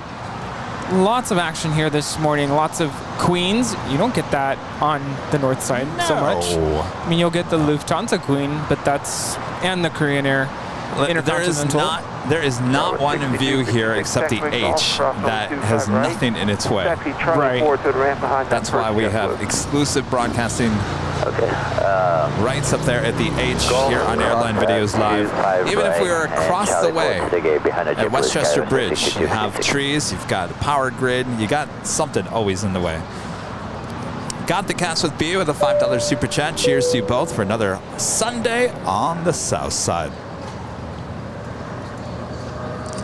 lots of action here this morning. Lots of Queens. You don't get that on the north side so much. I mean, you'll get the Lufthansa Queen, but that's, and the Korean Air Intercontinental. There is not one view here except the H that has nothing in its way. Right. That's why we have exclusive broadcasting rights up there at the H here on Airline Videos Live. Even if we were across the way at Westchester Bridge, you have trees, you've got a power grid, you got something always in the way. Got the cast with B with a $5 super chat. Cheers to you both for another Sunday on the south side.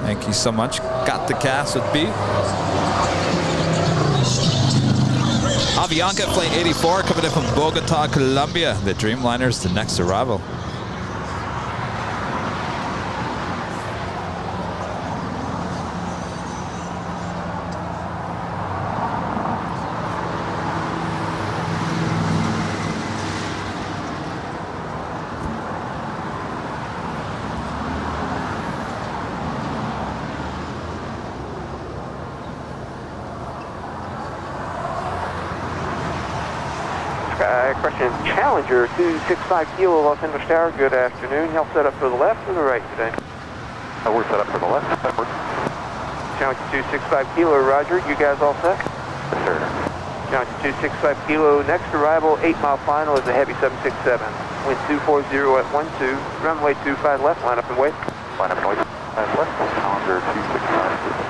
Thank you so much. Got the cast with B. Avianca Flight 84 coming in from Bogota, Colombia. The Dreamliner's the next arrival. Challenger 265 Kilo, Los Angeles Tower, good afternoon. Y'all set up for the left or the right today? We're set up for the left. Challenger 265 Kilo, roger. You guys all set? Yes, sir. Challenger 265 Kilo, next arrival, 8-mile final is a heavy 767. Wind 240 at 12, runway 25 left, line up and wait. Line up and wait. Left, Challenger 265.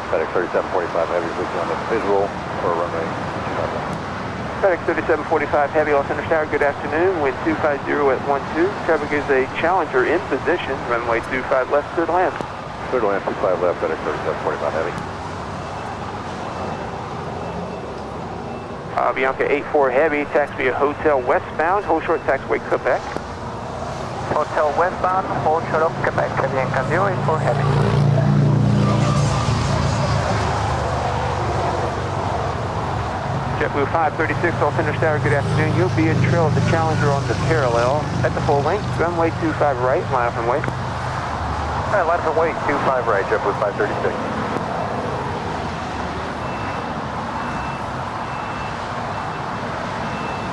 FedEx 3745 Heavy with you on the visual for runway 25 left. FedEx 3745 Heavy, Los Angeles Tower, good afternoon. Wind 250 at 12. Traffic is a Challenger in position. Runway 25 left, clear to land. Clear to land, 25 left, FedEx 3745 Heavy. Bianca 84 Heavy, taxi via Hotel westbound. Hold short, taxiway Quebec. Hotel westbound, hold short of Quebec. Bianca 084 Heavy. JetBlue 536, Los Angeles Tower, good afternoon. You'll be in trail of the Challenger on the parallel at the full length. Runway 25 right, line up and wait. All right, line up and wait, 25 right, JetBlue 536.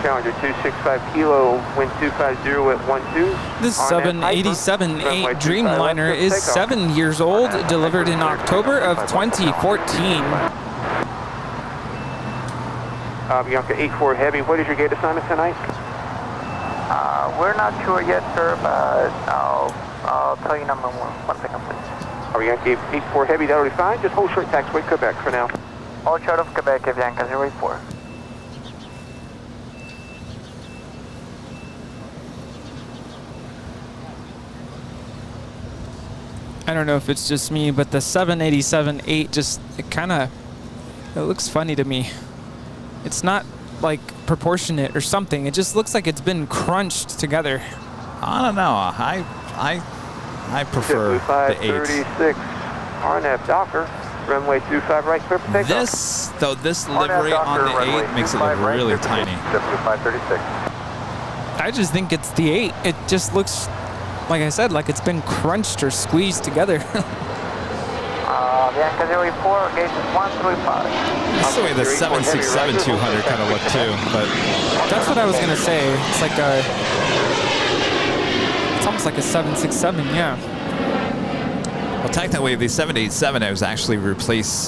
Challenger 265 Kilo, wind 250 at 12. This 787-8 Dreamliner is 7 years old, delivered in October of 2014. Bianca 84 Heavy, what is your gate assignment tonight? We're not sure yet, sir, but I'll tell you number one. 1 second, please. Bianca 84 Heavy, that'll be fine. Just hold short, taxiway Quebec for now. Hold short of Quebec, Bianca 084. I don't know if it's just me, but the 787-8 just, it looks funny to me. It's not like proportionate or something. It just looks like it's been crunched together. I don't know. I prefer the 8. 536, RNAV Docker, runway 25 right, clear for takeoff. This livery on the 8 makes it look really tiny. I just think it's the 8. It just looks, like I said, like it's been crunched or squeezed together. Bianca 04, gate 135. That's the way the 767-200 kind of looked too, but that's what I was gonna say. It's like it's almost like a 767, yeah. Well, technically, the 787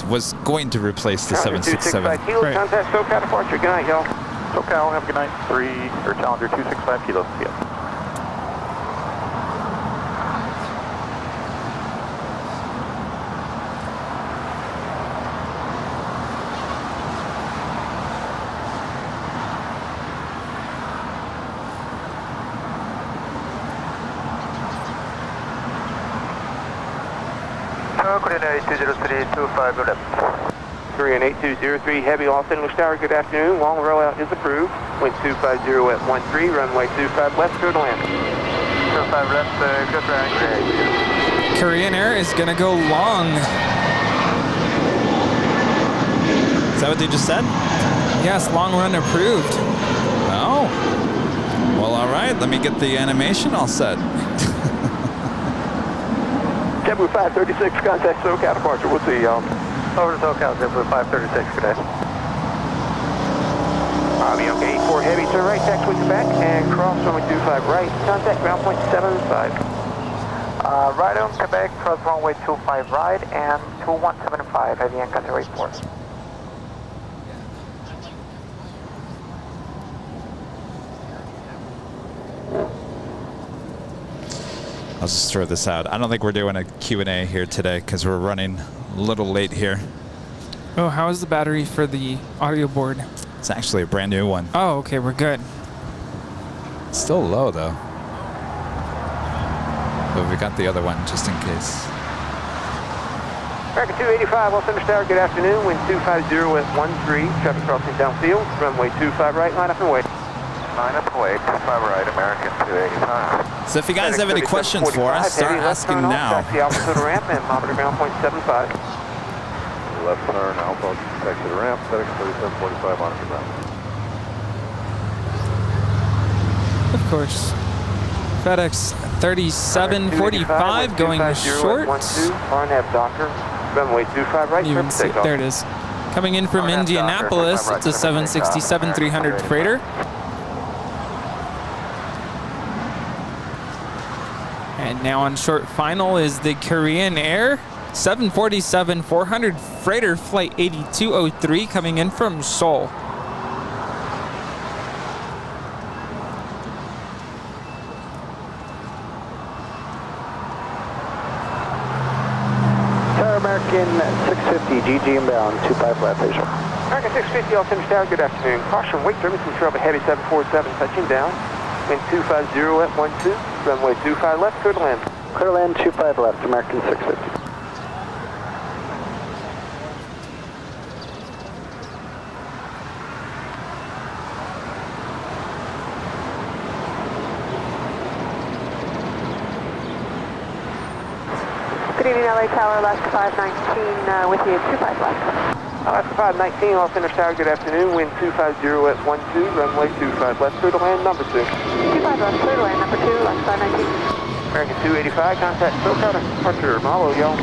was going to replace the 767. Kilo, contact SoCal departure. Good night, y'all. SoCal, have a good night. Challenger 265 Kilo. See ya. Korean 820325, good left. Korean 8203, heavy off English Tower, good afternoon. Long rollout is approved. Wind 250 at 13, runway 25 left, clear to land. 25 left, good round. Korean Air is gonna go long. Is that what they just said? Yes, long run approved. Oh. Well, all right. Let me get the animation all set. JetBlue 536, contact SoCal departure. We'll see y'all. Over to SoCal, JetBlue 536, good day. Okay, 84 heavy, turn right, taxi with the back, and cross runway 25 right, contact ground point 75. Right on Quebec, cross runway 25 right, and 2175, heavy Bianca 04. I'll just throw this out. I don't think we're doing a Q&A here today because we're running a little late here. Oh, how is the battery for the audio board? It's actually a brand new one. Oh, okay, we're good. It's still low though. But we got the other one just in case. American 285, Los Angeles Tower, good afternoon. Wind 250 at 13, traffic crossing downfield. Runway 25 right, line up and wait. Line up and wait, 25 right, American 285. So if you guys have any questions for us, start asking now. Taxi Alpha to the ramp and monitor ground point 75. Left turn, Alpha, taxi to the ramp, FedEx 3745 on the ground. Of course. FedEx 3745 going short. RNAV Docker, runway 25 right, Even see, there it is. Coming in from Indianapolis, it's a 767-300 freighter. And now on short final is the Korean Air 747-400 freighter flight 8203 coming in from Seoul. American 650, GG inbound, 25 left, Asia. American 650, Los Angeles Tower, good afternoon. Caution, wake turbulence from trouble heavy 747 touching down. Wind 250 at 12, runway 25 left, clear to land. Clear to land, 25 left, American 650. Good evening, LA Tower, Alaska 519 with you, 25 left. Alaska 519, Los Angeles Tower, good afternoon. Wind 250 at 12, runway 25 left, clear to land, number 2. 25 left, clear to land, number 2, Alaska 519. American 285, contact SoCal departure, mahalo, y'all.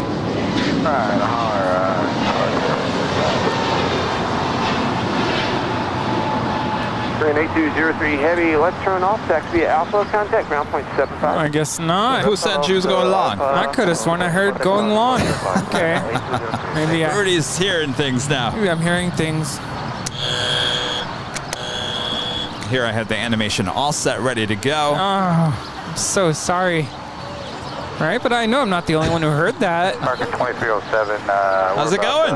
Korean 8203 heavy, let's turn off, taxi via Alpha, contact ground point 75. I guess not. Who said you was going long? I could have sworn I heard going long. Okay. Maybe Rudy's hearing things now. Maybe I'm hearing things. Here I have the animation all set, ready to go. Oh, I'm so sorry. Right, but I know I'm not the only one who heard that. American 2307. How's it going?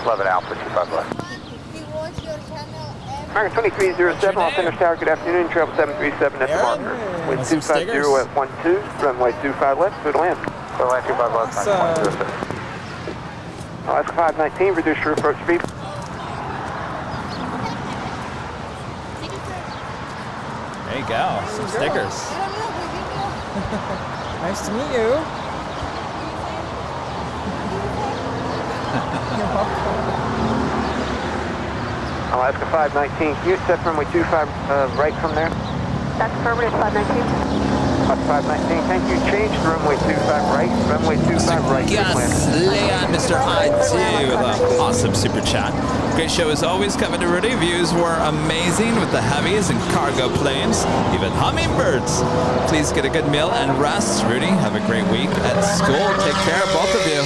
11 Alpha, 25 left. American 2307, Los Angeles Tower, good afternoon, travel 737 at the marker. Wind 250 at 12, runway 25 left, clear to land. Clear to land, 25 left, 9106. Alaska 519, reduce your approach speed. There you go, some stickers. Nice to meet you. You're welcome. Alaska 519, can you set runway 25 right from there? That's affirmative, 519. 519, thank you. Change to runway 25 right. Runway 25 right. Yes, Leon, Mr. ID with an awesome super chat. Great show as always, Kevin Rudy. Views were amazing with the heavies and cargo planes, even hummingbirds. Please get a good meal and rest. Rudy, have a great week at school. Take care, both of you.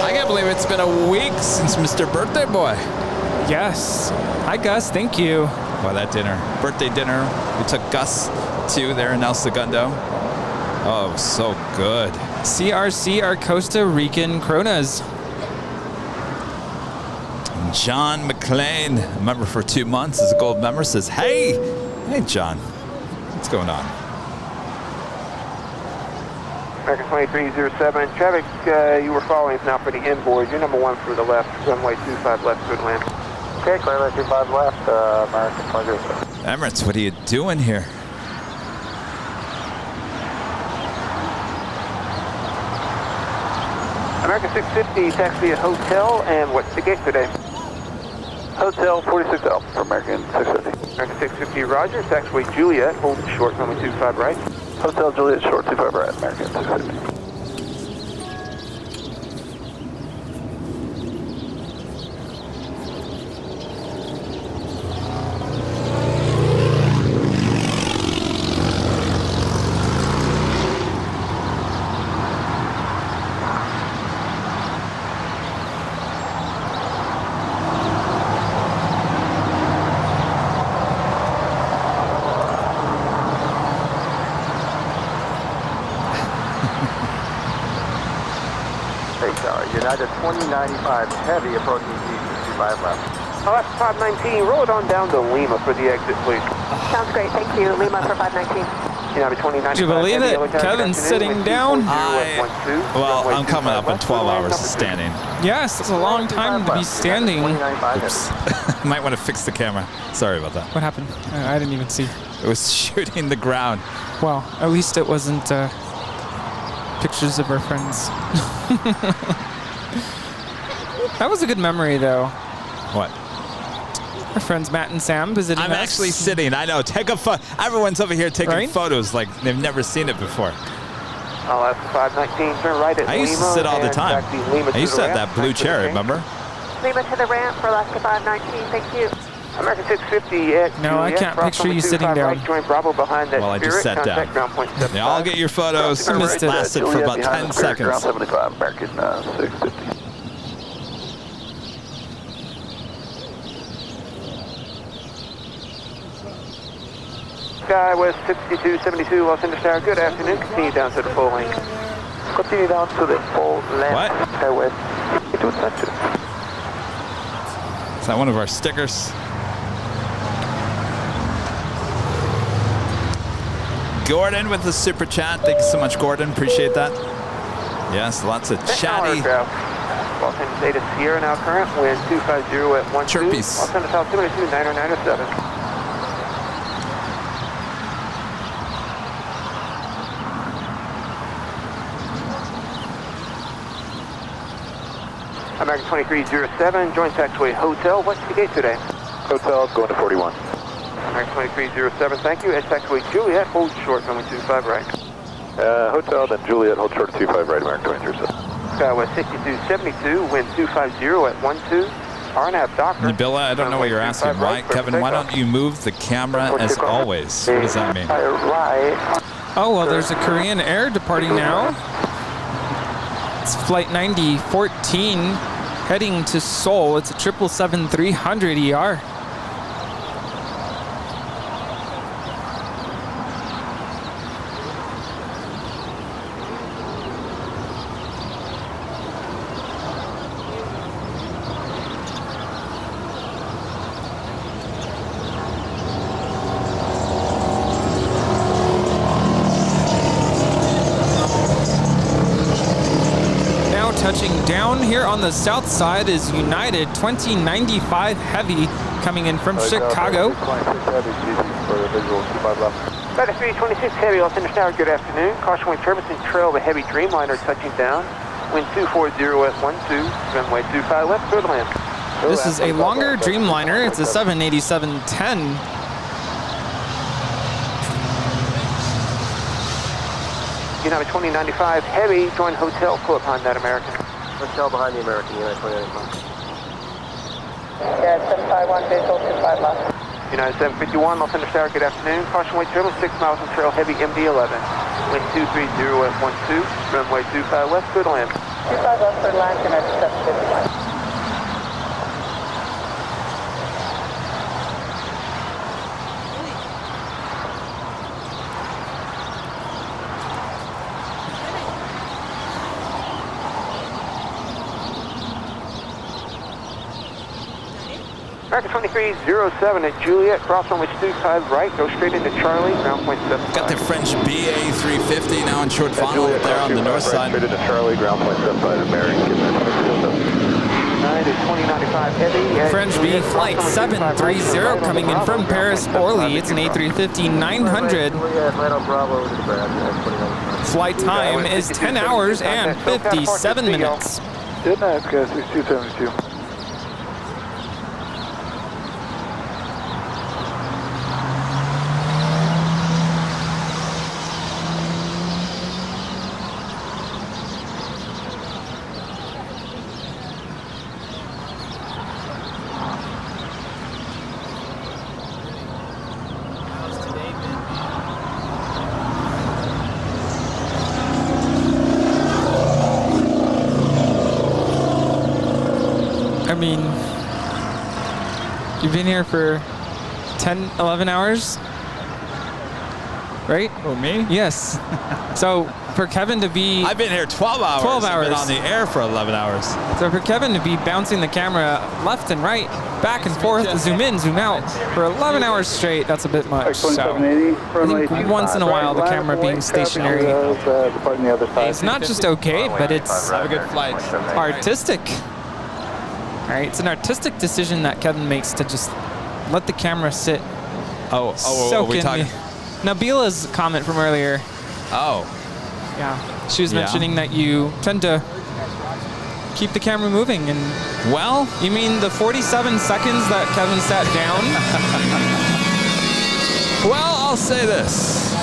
I can't believe it's been a week since Mr. Birthday Boy. Yes. Hi, Gus. Thank you. Well, that dinner, birthday dinner, we took Gus to there in El Segundo. Oh, so good. CRC, our Costa Rican Kronas. John McLean, a member for 2 months, is a gold member, says, hey, John, what's going on? American 2307, traffic you were following is now for the inboard. You're number 1 for the left, runway 25 left, good land. Okay, clear runway 25 left, American 2307. Emirates, what are you doing here? American 650, taxi at hotel, and what's the gate today? Hotel 46L for American 650. American 650, roger, taxiway Juliet, hold short, runway 25 right. Hotel Juliet, short 25 right, American 650. United 2095 heavy approaching G65 left. Oh, that's 519. Roll it on down to Lima for the exit, please. Sounds great. Thank you. Lima for 519. United 2095. Do you believe it? Kevin's sitting down. Well, I'm coming up in 12 hours of standing. Yes, it's a long time to be standing. Oops. Might want to fix the camera. Sorry about that. What happened? I didn't even see. It was shooting the ground. Well, at least it wasn't pictures of our friends. That was a good memory, though. What? Our friends Matt and Sam visiting us. I'm actually sitting. I know. Take a photo. Everyone's over here taking photos like they've never seen it before. Oh, that's 519. Turn right at Lima. I used to sit all the time. I used to have that blue chair, remember? Lima to the ramp for Alaska 519. Thank you. American 650 at No, I can't picture you sitting down. Right, join Bravo behind that well, I just sat down. Yeah, I'll get your photos. It lasted for about 10 seconds. Ground 75, American 650. Skywest 6272 Los Angeles Tower. Good afternoon. Continue down to the full length. Continue down to the full length. What? Skywest 6272. Is that one of our stickers? Gordon with the super chat. Thank you so much, Gordon. Appreciate that. Yes, lots of chatty. Los Angeles Data Sierra now current. Wind 250 at 12. Chirpies. Los Angeles Altitude 90907. American 2307, join taxiway Hotel. What's the gate today? Hotel going to 41. American 2307, thank you. At taxiway Juliet, hold short, runway 25 right. Hotel, then Juliet, hold short 25 right, American 2307. Skywest 6272, wind 250 at 12. RNAV Doctor. Nabila, I don't know what you're asking. Why, Kevin, why don't you move the camera as always? What does that mean? Oh, well, there's a Korean Air departing now. It's flight 9014 heading to Seoul. It's a 777-300 ER. Touching down here on the south side is United 2095 Heavy coming in from Chicago. 326 Heavy, Los Angeles Tower, good afternoon. Caution wind turbulence and trail of a heavy Dreamliner touching down. Wind 240 at 12, runway 25 left, clear to land. This is a longer Dreamliner. It's a 787-10. United 2095 Heavy, join hotel, pull up behind that American. Hotel behind the American, United 2095. Yeah, 751, visual 25 left. United 751, Los Angeles Tower, good afternoon. Caution weight turbulence, 6 miles on trail, heavy MD-11. Wind 230 at 12, runway 25 west, clear to land. 25 left for land, United 751. American 2307 at Juliet, cross runway 25 right, go straight into Charlie, ground point 75. Got the French BA350 now in short final there on the north side. Straight into Charlie, ground point 75, American. United 2095 Heavy. French B flight 730 coming in from Paris Orly. It's an A350-900. Flight time is 10 hours and 57 minutes. Good night, guys. 6272. I mean, you've been here for 10, 11 hours, right? Oh, me? Yes. So for Kevin to be... I've been here 12 hours. 12 hours. I've been on the air for 11 hours. So for Kevin to be bouncing the camera left and right, back and forth, zoom in, zoom out, for 11 hours straight, that's a bit much. So I think once in a while, the camera being stationary is not just okay, but it's Have a good flight. artistic. All right, it's an artistic decision that Kevin makes to just let the camera sit. Soak we in talking? Nabila's comment from earlier. Oh. Yeah, she was mentioning that you tend to keep the camera moving, and well, you mean the 47 seconds that Kevin sat down? Well, I'll say this.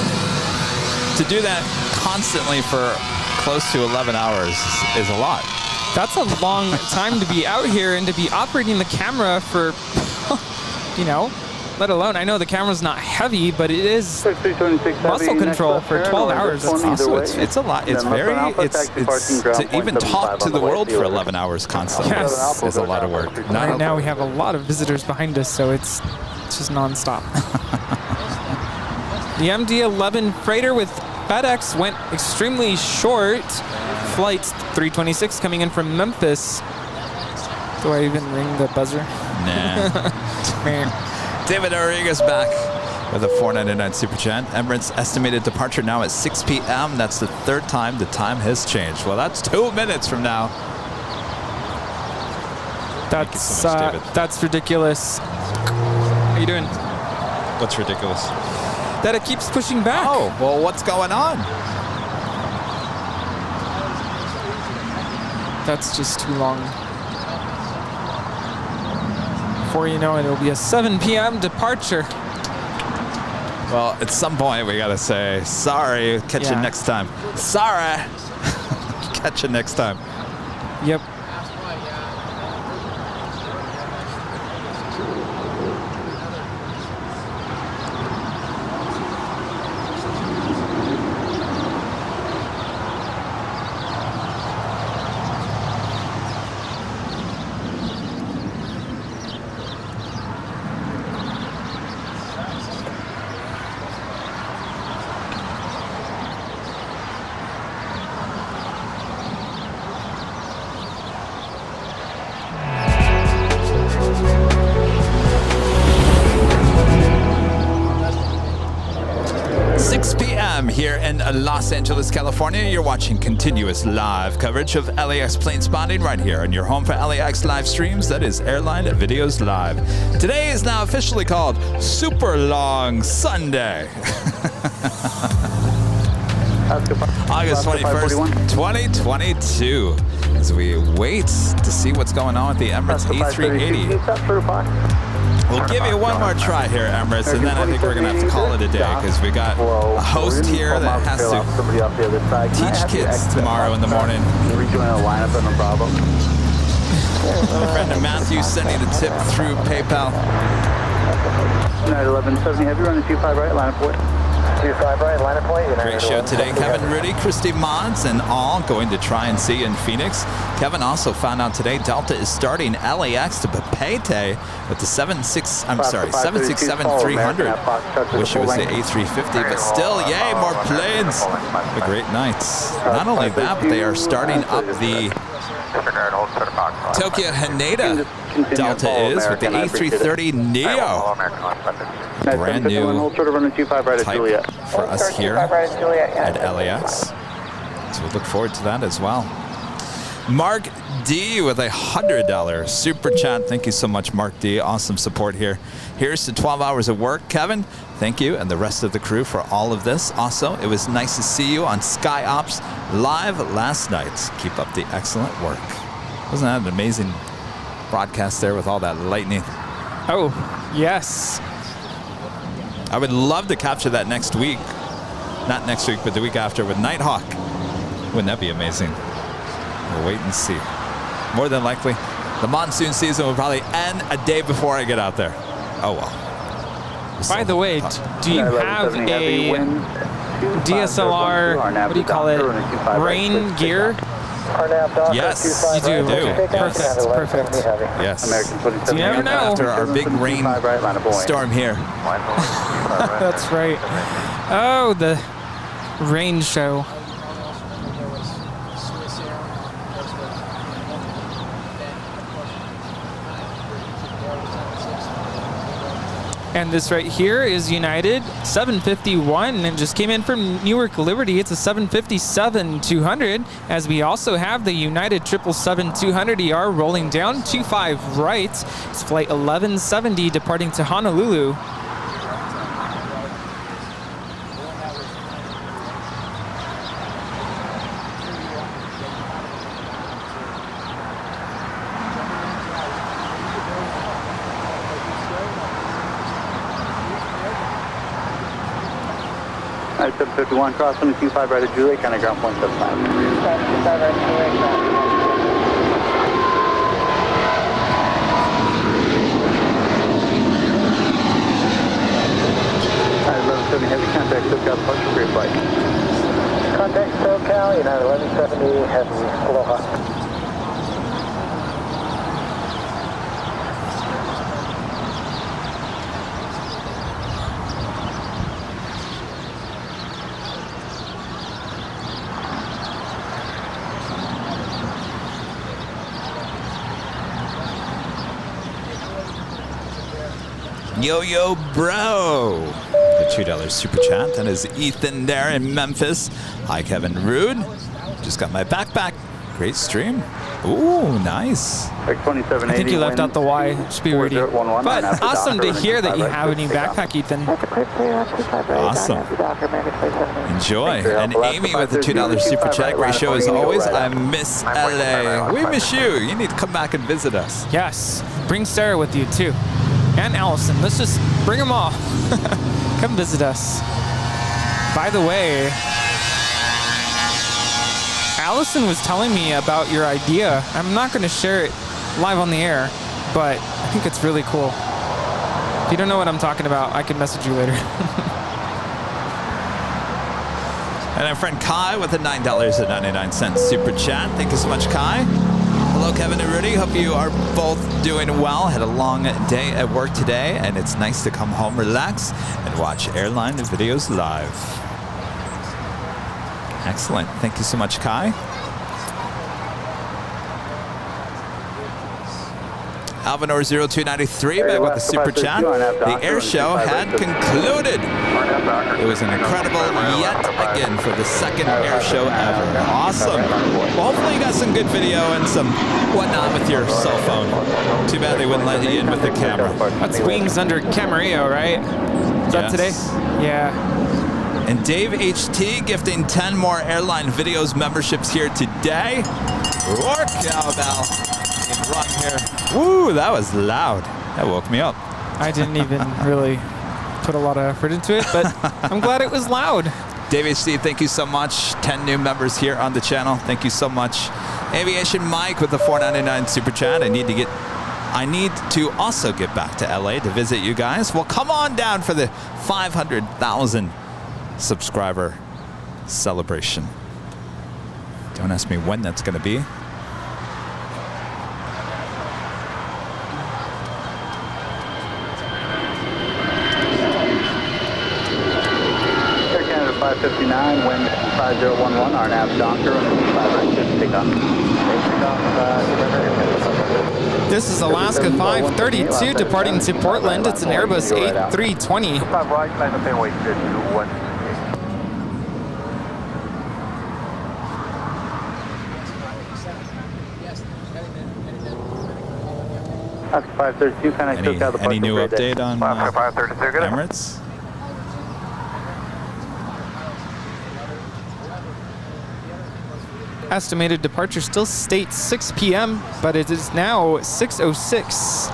To do that constantly for close to 11 hours is a lot. That's a long time to be out here and to be operating the camera for, you know, let alone, I know the camera's not heavy, but it is muscle control for 12 hours. That's Also, it's a lot. It's very, it's to even talk to the world for 11 hours constantly is a lot of work. Right now we have a lot of visitors behind us, so it's just nonstop. The MD-11 freighter with FedEx went extremely short. Flight 326 coming in from Memphis. Do I even ring the buzzer? Nah. David Arriga's back with a $4.99 super chat. Emirates estimated departure now at 6 p.m. That's the third time the time has changed. Well, that's 2 minutes from now. That's so much, David. That's ridiculous. How you doing? What's ridiculous? That it keeps pushing back. Oh, well, what's going on? That's just too long. Before you know it, it'll be a 7 p.m. departure. Well, at some point we gotta say sorry. Catch you next time. Sorry. Catch you next time. Yep. Here in Los Angeles, California, you're watching continuous live coverage of LAX plane spotting right here on your home for LAX live streams. That is Airline Videos Live. Today is now officially called Super Long Sunday. August 21st, 2022. As we wait to see what's going on with the Emirates A380. We'll give you one more try here, Emirates, and then I think we're going to have to call it a day because we got a host here that has to teach kids tomorrow in the morning. Rejoin the lineup in the Bravo. My friend Matthew sending the tip through PayPal. United 1170 Heavy, running 25 right, line of point. 25 right, line of point. Great show today. Kevin Rudy, Christy Mods, and all going to try and see in Phoenix. Kevin also found out today Delta is starting LAX to Papeete with the 767-300. Wish it was the A350, but still, yay, more planes. A great night. Not only that, but they are starting up the Tokyo Haneda Delta is with the A330 Neo. Brand new type for us here at LAX. So we'll look forward to that as well. Mark D with $100 super chat. Thank you so much, Mark D. Awesome support here. Here's to 12 hours of work. Kevin, thank you, and the rest of the crew for all of this. Also, it was nice to see you on Sky Ops live last night. Keep up the excellent work. Wasn't that an amazing broadcast there with all that lightning? Oh, yes. I would love to capture that next week. Not next week, but the week after with Nighthawk. Wouldn't that be amazing? We'll wait and see. More than likely, the monsoon season will probably end a day before I get out there. Oh, well. By the way, do you have a DSLR, what do you call it, rain gear? Yes, you do. Okay. Perfect. Yes. You never know. After our big rain storm here. That's right. Oh, the rain show. And this right here is United 751 and just came in from Newark Liberty. It's a 757-200, as we also have the United 777-200ER rolling down 25 right. It's flight 1170 departing to Honolulu. Alright, 751 cross 25 right at Juliet, kind of ground point 75. Alright, 1170 heavy, contact SoCal, departure, great flight. Contact SoCal, United 1170 heavy, aloha. Yo, bro. The $2 super chat. That is Ethan there in Memphis. Hi, Kevin Rude. Just got my backpack. Great stream. Ooh, nice. I think you left out the Y. Should be ready. But awesome to hear that you have a new backpack, Ethan. Awesome. Enjoy. And Amy with the $2 super chat. Great show as always. I miss LA. We miss you. You need to come back and visit us. Yes. Bring Sarah with you, too. And Allison. Let's just bring them all. Come visit us. By the way, Allison was telling me about your idea. I'm not going to share it live on the air, but I think it's really cool. If you don't know what I'm talking about, I can message you later. And our friend Kai with the $9.99 super chat. Thank you so much, Kai. Hello, Kevin and Rudy. Hope you are both doing well. Had a long day at work today, and it's nice to come home, relax, and watch Airline videos live. Excellent. Thank you so much, Kai. Alvinor0293 back with the super chat. The air show had concluded. It was an incredible yet again for the second air show ever. Awesome. Well, hopefully you got some good video and some whatnot with your cell phone. Too bad they wouldn't let you in with the camera. That's Wings under Camarillo, right? Is that today? Yeah. And Dave HT gifting 10 more Airline Videos memberships here today. Roar cowbell. Run here. Woo, that was loud. That woke me up. I didn't even really put a lot of effort into it, but I'm glad it was loud. David Steve, thank you so much. 10 new members here on the channel. Thank you so much. Aviation Mike with the $4.99 super chat. I need to also get back to LA to visit you guys. Well, come on down for the 500,000 subscriber celebration. Don't ask me when that's going to be. Air Canada 559, wind 5011, RNAV Doctor, and 5 right, good takeoff. This is Alaska 532 departing to Portland. It's an Airbus A320. 5 right, land up and wait, good, 1. That's 532, kind of took out the Any new update on 532, good. Emirates? Estimated departure still states 6 p.m., but it is now 6:06.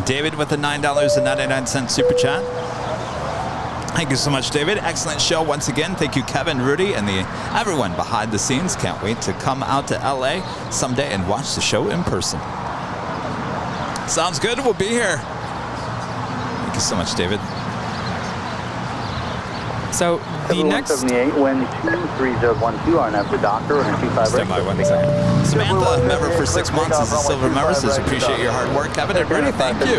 David with the $9.99 super chat. Thank you so much, David. Excellent show once again. Thank you, Kevin, Rudy, and everyone behind the scenes. Can't wait to come out to LA someday and watch the show in person. Sounds good. We'll be here. Thank you so much, David. So the next 178, wind 23012, RNAV to Doctor, and 25 Stand by 1 second. Samantha, member for 6 months, is a silver member, says appreciate your hard work. Kevin and Rudy, thank you.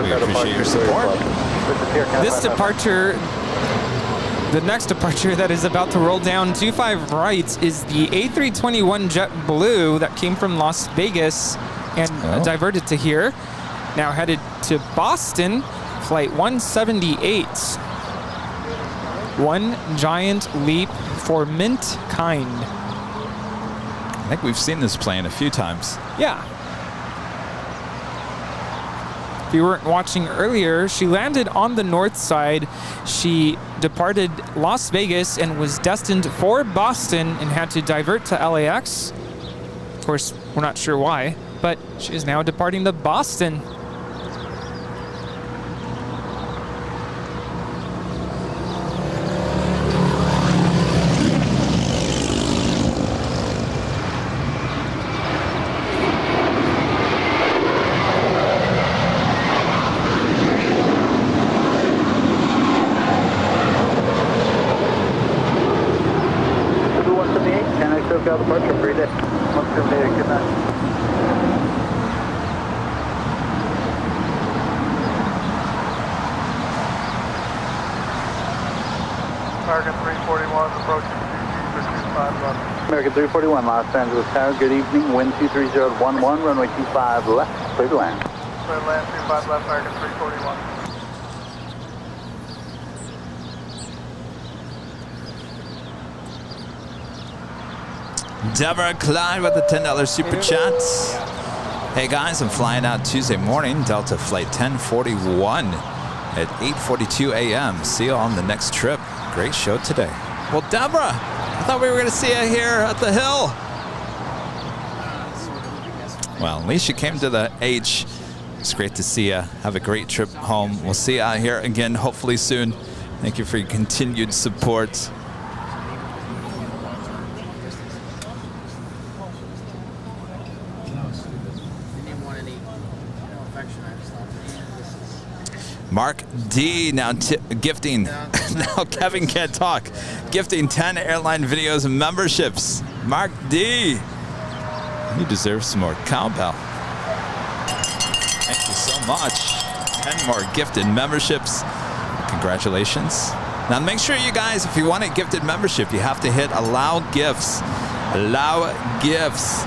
We appreciate your support. This departure, the next departure that is about to roll down 25 right is the A321 JetBlue that came from Las Vegas and diverted to here. Now headed to Boston, flight 178. One giant leap for Mint-kind. I think we've seen this plane a few times. Yeah. If you weren't watching earlier, she landed on the north side. She departed Las Vegas and was destined for Boston and had to divert to LAX. Of course, we're not sure why, but she is now departing to Boston. American 341, Los Angeles Tower, good evening, wind 23011, runway 25 left, clear to land. Clear to land, 25 left, American 341. Deborah Clyde with the $10 super chat. Hey guys, I'm flying out Tuesday morning, Delta flight 1041 at 8:42 a.m. See you on the next trip. Great show today. Well, Deborah, I thought we were going to see you here at the Hill. Well, at least you came to the H. It's great to see you. Have a great trip home. We'll see you out here again hopefully soon. Thank you for your continued support. Mark D now gifting, now Kevin can't talk, gifting 10 airline videos and memberships. Mark D, you deserve some more cowbell. Thank you so much. 10 more gifted memberships. Congratulations. Now make sure you guys, if you want a gifted membership, you have to hit allow gifts. Allow gifts.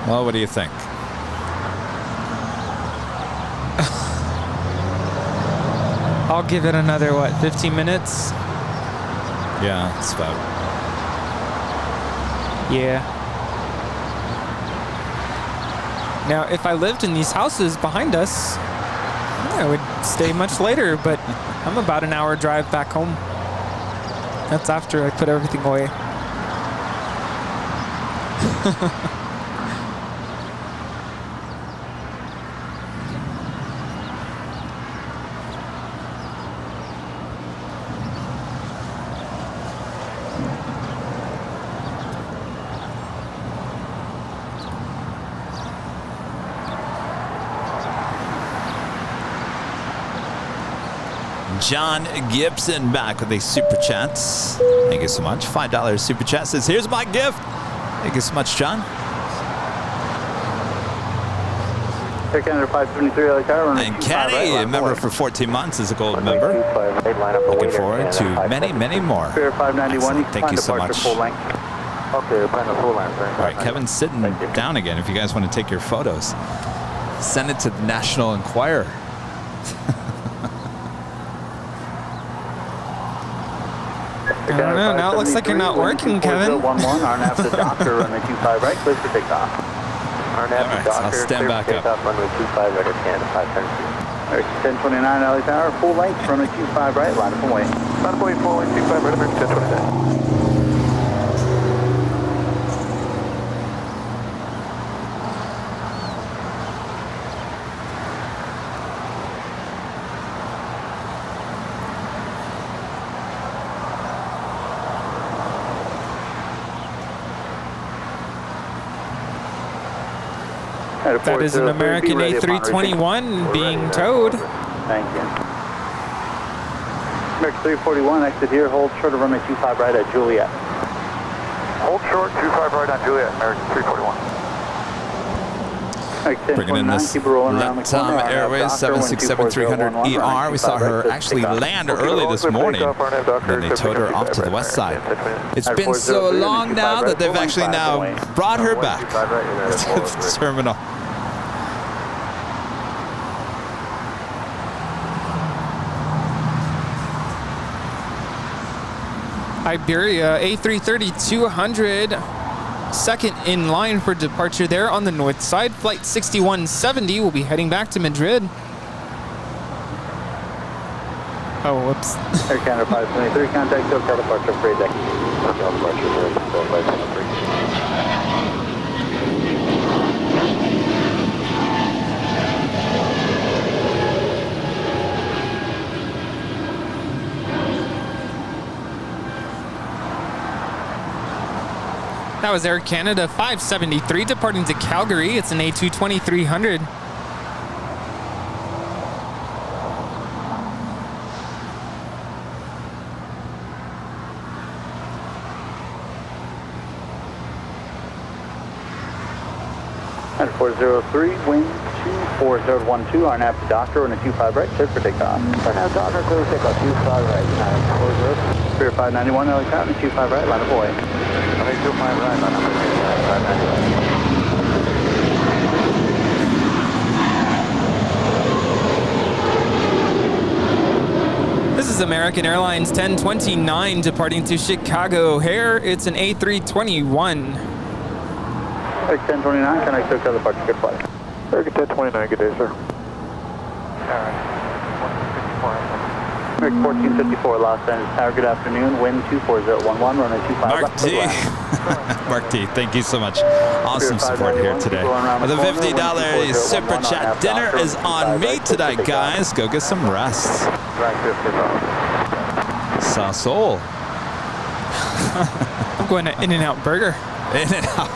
Well, what do you think? I'll give it another, 15 minutes? Yeah, it's about. Yeah. Now, if I lived in these houses behind us, I would stay much later, but I'm about an hour drive back home. That's after I put everything away. John Gibson back with a super chat. Thank you so much. $5 super chat says, here's my gift. Thank you so much, John. Air Canada 573 LA Tower. And Kenny, a member for 14 months, is a gold member. Looking forward to many, many more. Spirit 591. Thank you so much. Full length. Okay, plan the full length. All right, Kevin's sitting down again. If you guys want to take your photos, send it to the National Enquirer. I don't know. Now it looks like you're not working, Kevin. 11 RNAV to Doctor, runway 25 right, clear for takeoff. RNAV to Doctor, I'll stand back up. takeoff, runway 25 right, Canada 572. Alright, 1029 LA Tower, full length, runway 25 right, line up and wait. Line up and wait, full length, 25 right, American 1029. That is an American A321 being towed. Thank you. American 341, exit here, hold short of runway 25 right at Juliet. Hold short, 25 right on Juliet, American 341. Bringing in this Latam Airways 767-300ER. We saw her actually land early this morning, and they towed her off to the west side. It's been so long now that they've actually now brought her back to the terminal. Iberia A330-200. Second in line for departure there on the north side. Flight 6170 will be heading back to Madrid. Oh, whoops. Air Canada 523, contact SoCal departure for deck. SoCal departure for 523. That was Air Canada 573 departing to Calgary. It's an A220-300. At 403, wind 24012, RNAV to Doctor, and a 25 right, clear for takeoff. RNAV Doctor, clear for takeoff, 25 right, 40. Spirit 591, LA Tower, and 25 right, line of way. 25 right, line of way, 591. This is American Airlines 1029 departing to Chicago O'Hare. It's an A321. 1029, connect SoCal departure, good flight. American 1029, good day, sir. American 1454, Los Angeles Tower, good afternoon. Wind 24011, runway 25 Mark T. Mark T, thank you so much. Awesome support here today. The $50 super chat dinner is on me tonight, guys. Go get some rest. Sasol. I'm going to In-N-Out Burger. In-N-Out.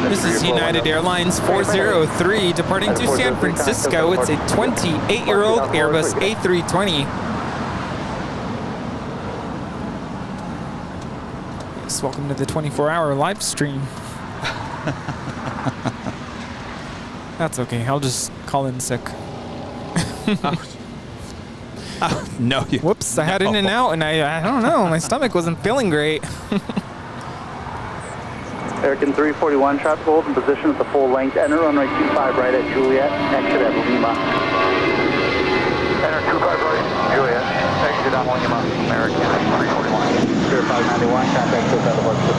This is United Airlines 403 departing to San Francisco. It's a 28-year-old Airbus A320. Yes, welcome to the 24-hour live stream. That's okay. I'll just call in sick. No. Whoops, I had In-N-Out and I don't know. My stomach wasn't feeling great. American 341, traffic hold in position at the full length. Enter runway 25 right at Juliet, exit at Lima. Enter 25 right, Juliet, exit Lima, American A341. Spirit 591, contact to the bus to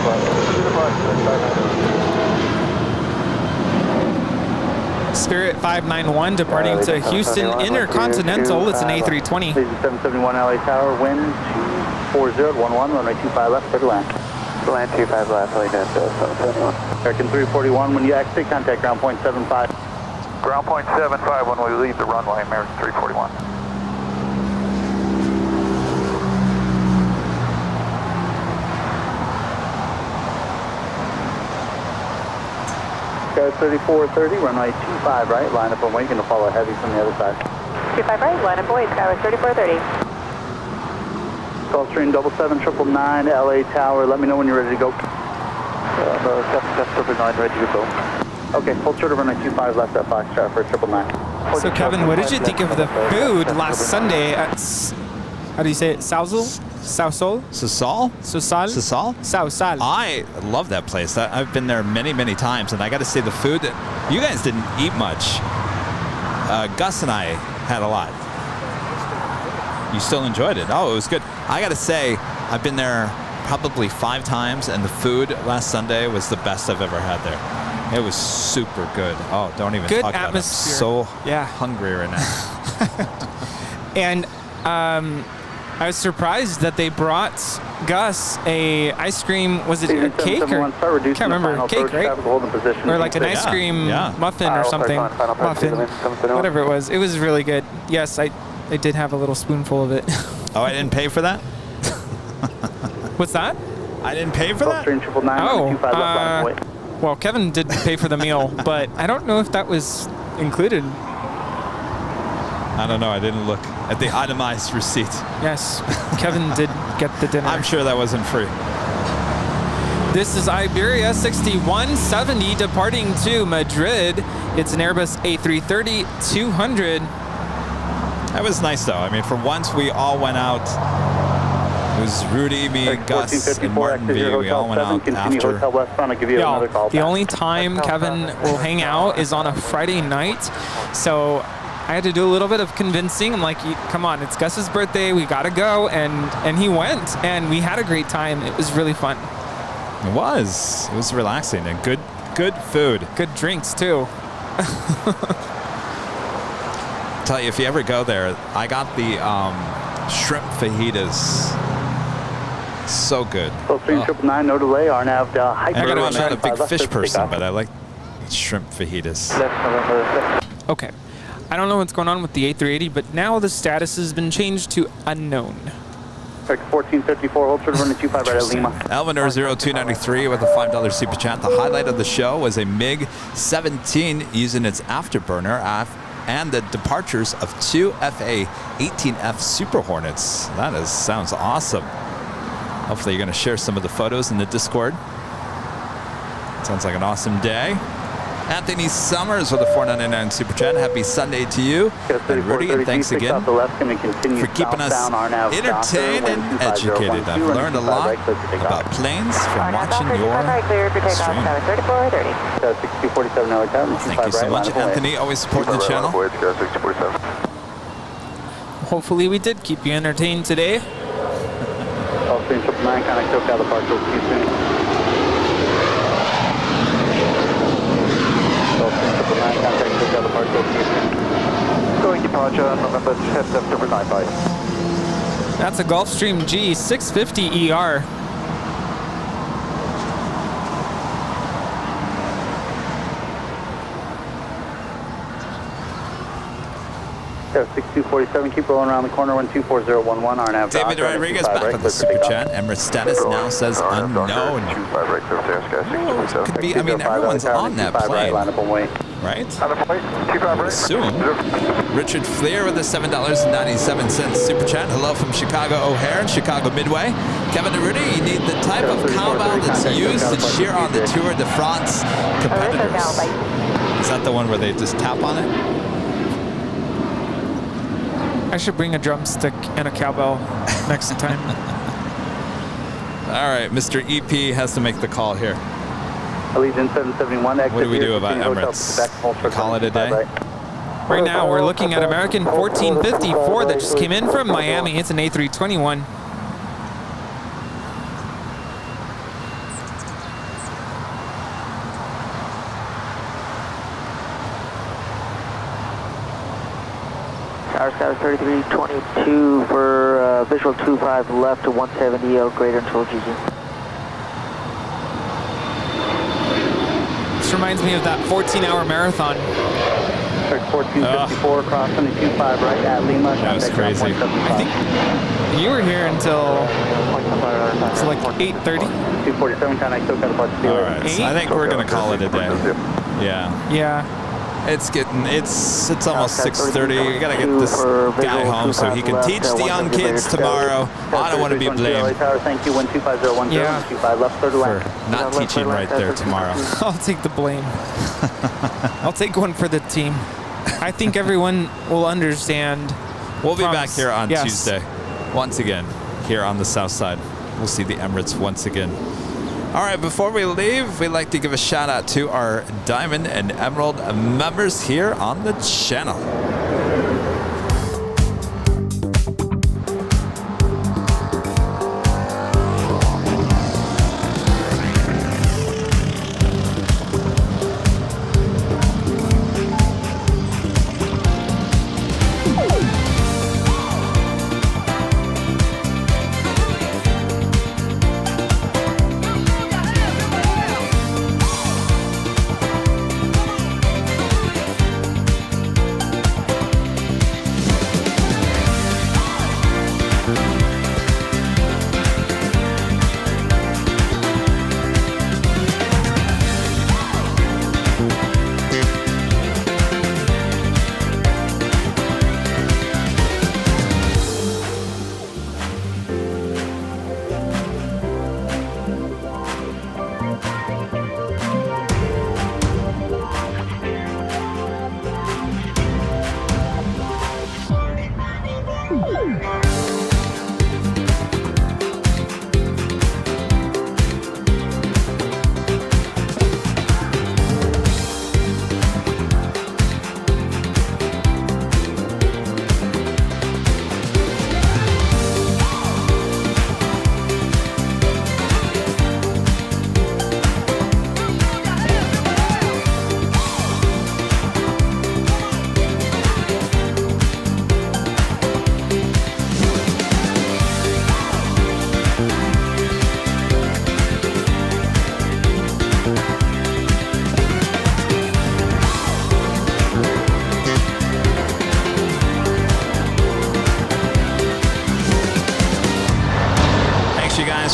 Spirit 591 departing to Houston Intercontinental. It's an A320. 771 LA Tower, wind 240 at 11, runway 25 left, clear to land. Land 25 left, LA Delta 771. American 341, when you exit, contact ground point 75. Ground point 75 when we leave the runway, American 341. Sky 3430, runway 25 right, line up and wait, going to follow heavy from the other side. 25 right, line up and wait, Skyway 3430. Gulfstream 77999, LA Tower, let me know when you're ready to go. 779 ready to go. Okay, full short of runway 25 left at Foxtrot for 999. So Kevin, what did you think of the food last Sunday at, how do you say it, Sausal? Sausal? Sasal? Sosal? Sasal? Sausal. I love that place. I've been there many, many times, and I got to say the food, you guys didn't eat much. Gus and I had a lot. You still enjoyed it? Oh, it was good. I got to say, I've been there probably 5 times, and the food last Sunday was the best I've ever had there. It was super good. Oh, don't even Good talk about it. I'm atmosphere. so Yeah. hungry right now. And I was surprised that they brought Gus a ice cream. Was it a cake or can't remember? Cake, right? Or like an ice cream muffin or something. Muffin, whatever it was. It was really good. Yes, I did have a little spoonful of it. Oh, I didn't pay for that? What's that? I didn't pay for that? Oh, well, Kevin did pay for the meal, but I don't know if that was included. I don't know. I didn't look at the itemized receipt. Yes, Kevin did get the dinner. I'm sure that wasn't free. This is Iberia 6170 departing to Madrid. It's an Airbus A330-200. That was nice, though. I mean, for once, we all went out. It was Rudy, me, Gus, and Martin B. We all went out after. The only time Kevin will hang out is on a Friday night. So I had to do a little bit of convincing. I'm like, come on, it's Gus's birthday. We got to go. And he went, and we had a great time. It was really fun. It was. It was relaxing and good food. Good drinks, too. Tell you, if you ever go there, I got the shrimp fajitas. So good. Gulfstream 999, no delay, RNAV I'm not a big fish person, but I like shrimp fajitas. Okay. I don't know what's going on with the A380, but now the status has been changed to unknown. 1454, hold short of runway 25 right at Lima. Elviner 0293 with a $5 super chat. The highlight of the show was a MiG-17 using its afterburner and the departures of 2 FA-18F Super Hornets. That sounds awesome. Hopefully you're going to share some of the photos in the Discord. Sounds like an awesome day. Anthony Summers with a $4.99 super chat. Happy Sunday to you. And Rudy, and thanks again for keeping us entertained and educated. I've learned a lot about planes from watching your stream. Thank you so much, Anthony. Always supporting the channel. Hopefully we did keep you entertained today. Gulfstream 999, connect SoCal departure with Houston. Gulfstream 999, contact SoCal departure with Houston. Going departure, November 5th, September 9 bye. That's a Gulfstream G 650 ER. Yeah, 6247, keep rolling around the corner, 124011, RNAV. David Rodriguez back with the super chat. Emirates status now says unknown. Could be, I mean, everyone's on that plane, right? I would assume. Richard Fleer with the $7.97 super chat. Hello from Chicago O'Hare and Chicago Midway. Kevin Rudy, you need the type of cowbell that's used to cheer on the Tour de France competitors. Is that the one where they just tap on it? I should bring a drumstick and a cowbell next time. All right, Mr. EP has to make the call here. Allegiant 771. What do we do about Emirates? We call it a day? Right now, we're looking at American 1454 that just came in from Miami. It's an A321. Tower Sky 3322 for visual 25 left to 170 greater until GG. This reminds me of that 14-hour marathon. 1454 crossing the 25 right at Lima. That was crazy. I think you were here until like 8:30. 247 kind of took out about All right, so I think we're gonna call it a day. Yeah. Yeah. It's almost 6:30. We gotta get this guy home so he can teach the young kids tomorrow. I don't want to be blamed Thank you, 12510, Yeah. 25 left, third lane. for not teaching right there tomorrow. I'll take the blame. I'll take one for the team. I think everyone will understand. We'll be back here on Yes. Tuesday, once again, here on the south side. We'll see the Emirates once again. All right, before we leave, we'd like to give a shout out to our Diamond and Emerald members here on the channel.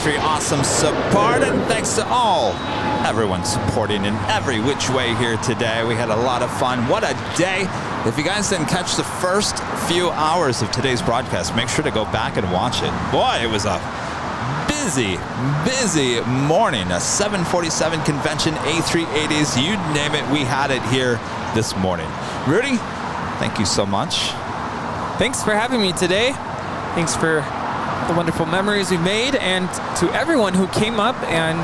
For your awesome support, and thanks to everyone supporting in every which way here today. We had a lot of fun. What a day. If you guys didn't catch the first few hours of today's broadcast, make sure to go back and watch it. Boy, it was a busy morning. A 747 convention, A380s, you name it, we had it here this morning. Rudy, thank you so much. Thanks for having me today. Thanks for the wonderful memories we made, and to everyone who came up and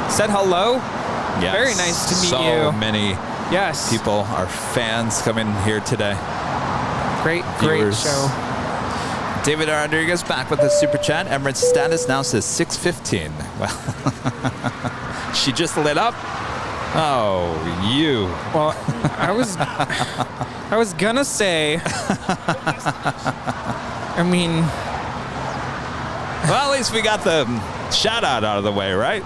said hello. Yes, very nice to meet you. So many people, our fans, coming here today. Great Viewers. show. David Rodriguez back with the super chat. Emirates status now says 6:15. Well, she just lit up. Oh, you. Well, I was gonna say. I mean. Well, at least we got the shout out of the way, right?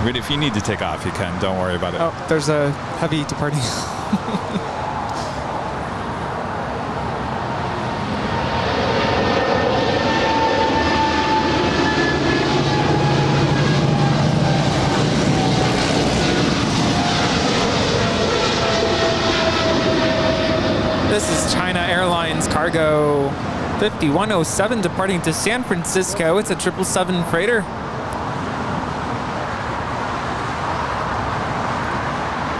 Rudy, if you need to take off, you can. Don't worry about it. Oh, there's a heavy departing. This is China Airlines Cargo 5107 departing to San Francisco. It's a 777 freighter.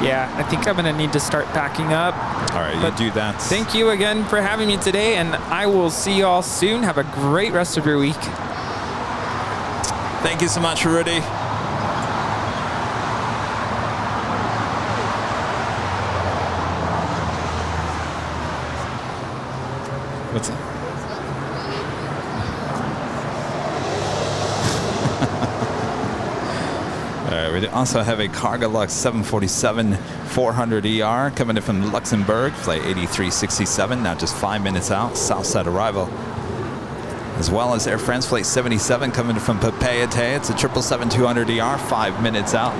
Yeah, I think I'm going to need to start packing up. All right, But you do that. Thank you again for having me today, and I will see you all soon. Have a great rest of your week. Thank you so much, Rudy. What's that? We also have a Cargolux 747-400ER coming in from Luxembourg, flight 8367, now just 5 minutes out, Southside arrival. As well as Air France flight 77 coming from Papeete. It's a 777-200ER, 5 minutes out.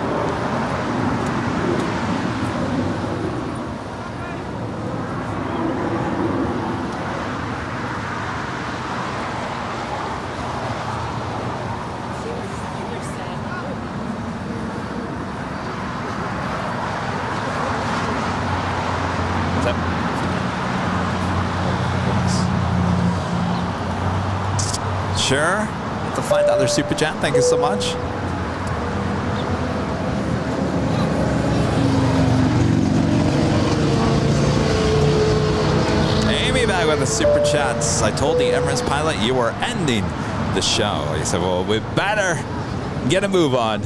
Sure. To find other super chat. Thank you so much. Amy back with the super chats. I told the Emirates pilot you were ending the show. He said, well, we better get a move on.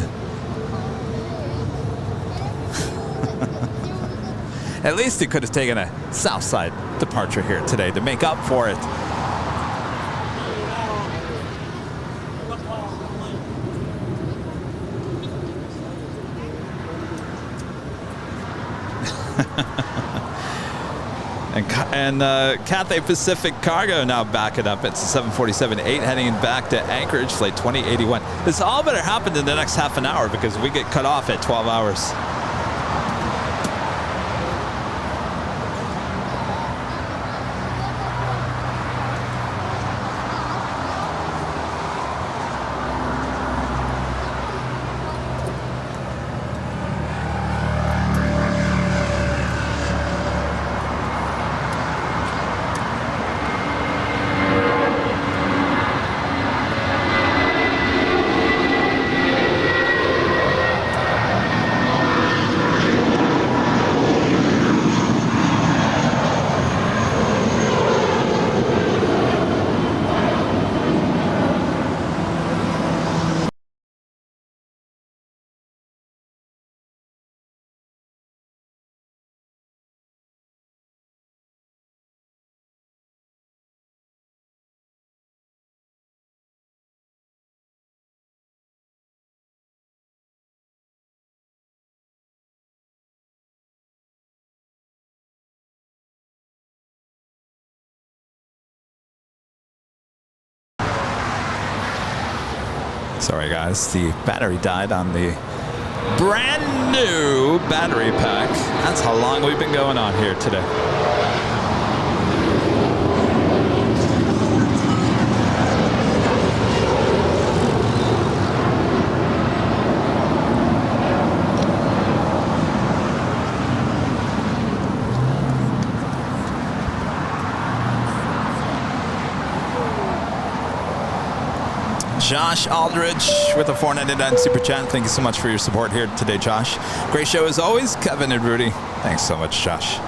At least he could have taken a Southside departure here today to make up for it. And Cathay Pacific Cargo now backing up. It's a 747-8 heading back to Anchorage, flight 2081. This all better happen in the next half an hour because we get cut off at 12 hours. Sorry guys, the battery died on the brand new battery pack. That's how long we've been going on here today. Josh Aldridge with a 499 super chat. Thank you so much for your support here today, Josh. Great show as always, Kevin and Rudy. Thanks so much, Josh.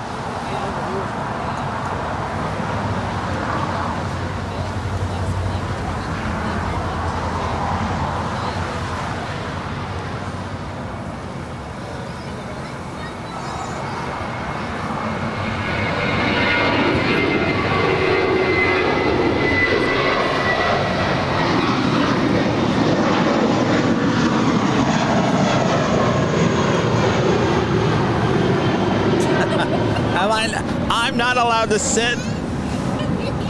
I'm not allowed to sit.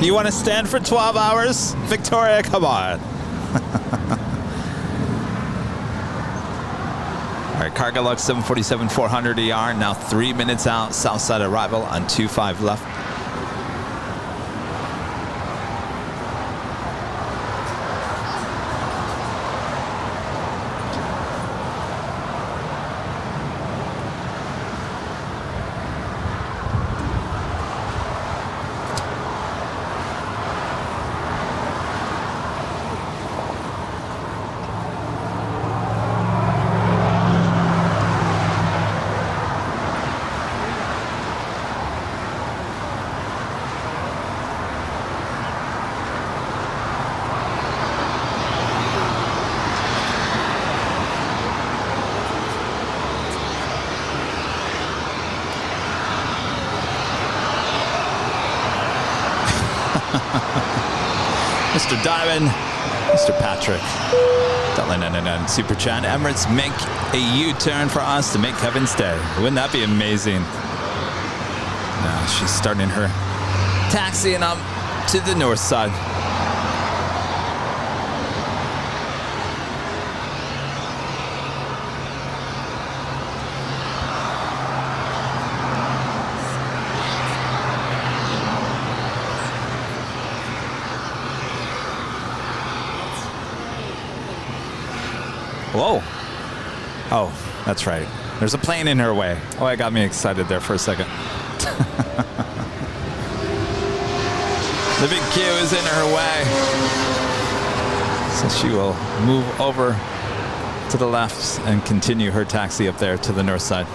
You want to stand for 12 hours? Victoria, come on. All right, Cargolux 747-400ER, now 3 minutes out, Southside arrival on 25 left. Mr. Diamond, Mr. Patrick. $1.99 Super Chat. Emirates make a U-turn for us to make Kevin's day. Wouldn't that be amazing? Now she's starting her taxiing up to the north side. Whoa. Oh, that's right. There's a plane in her way. Oh, it got me excited there for a second. The big Q is in her way. So she will move over to the left and continue her taxi up there to the north side.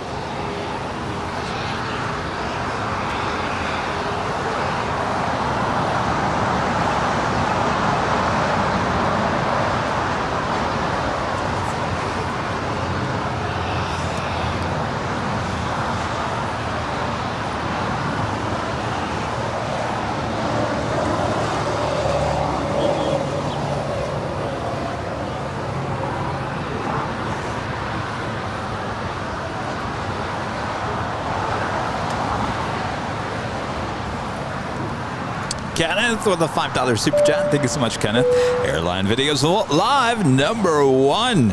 Kenneth with a $5 super chat. Thank you so much, Kenneth. Airline Videos Live, #1.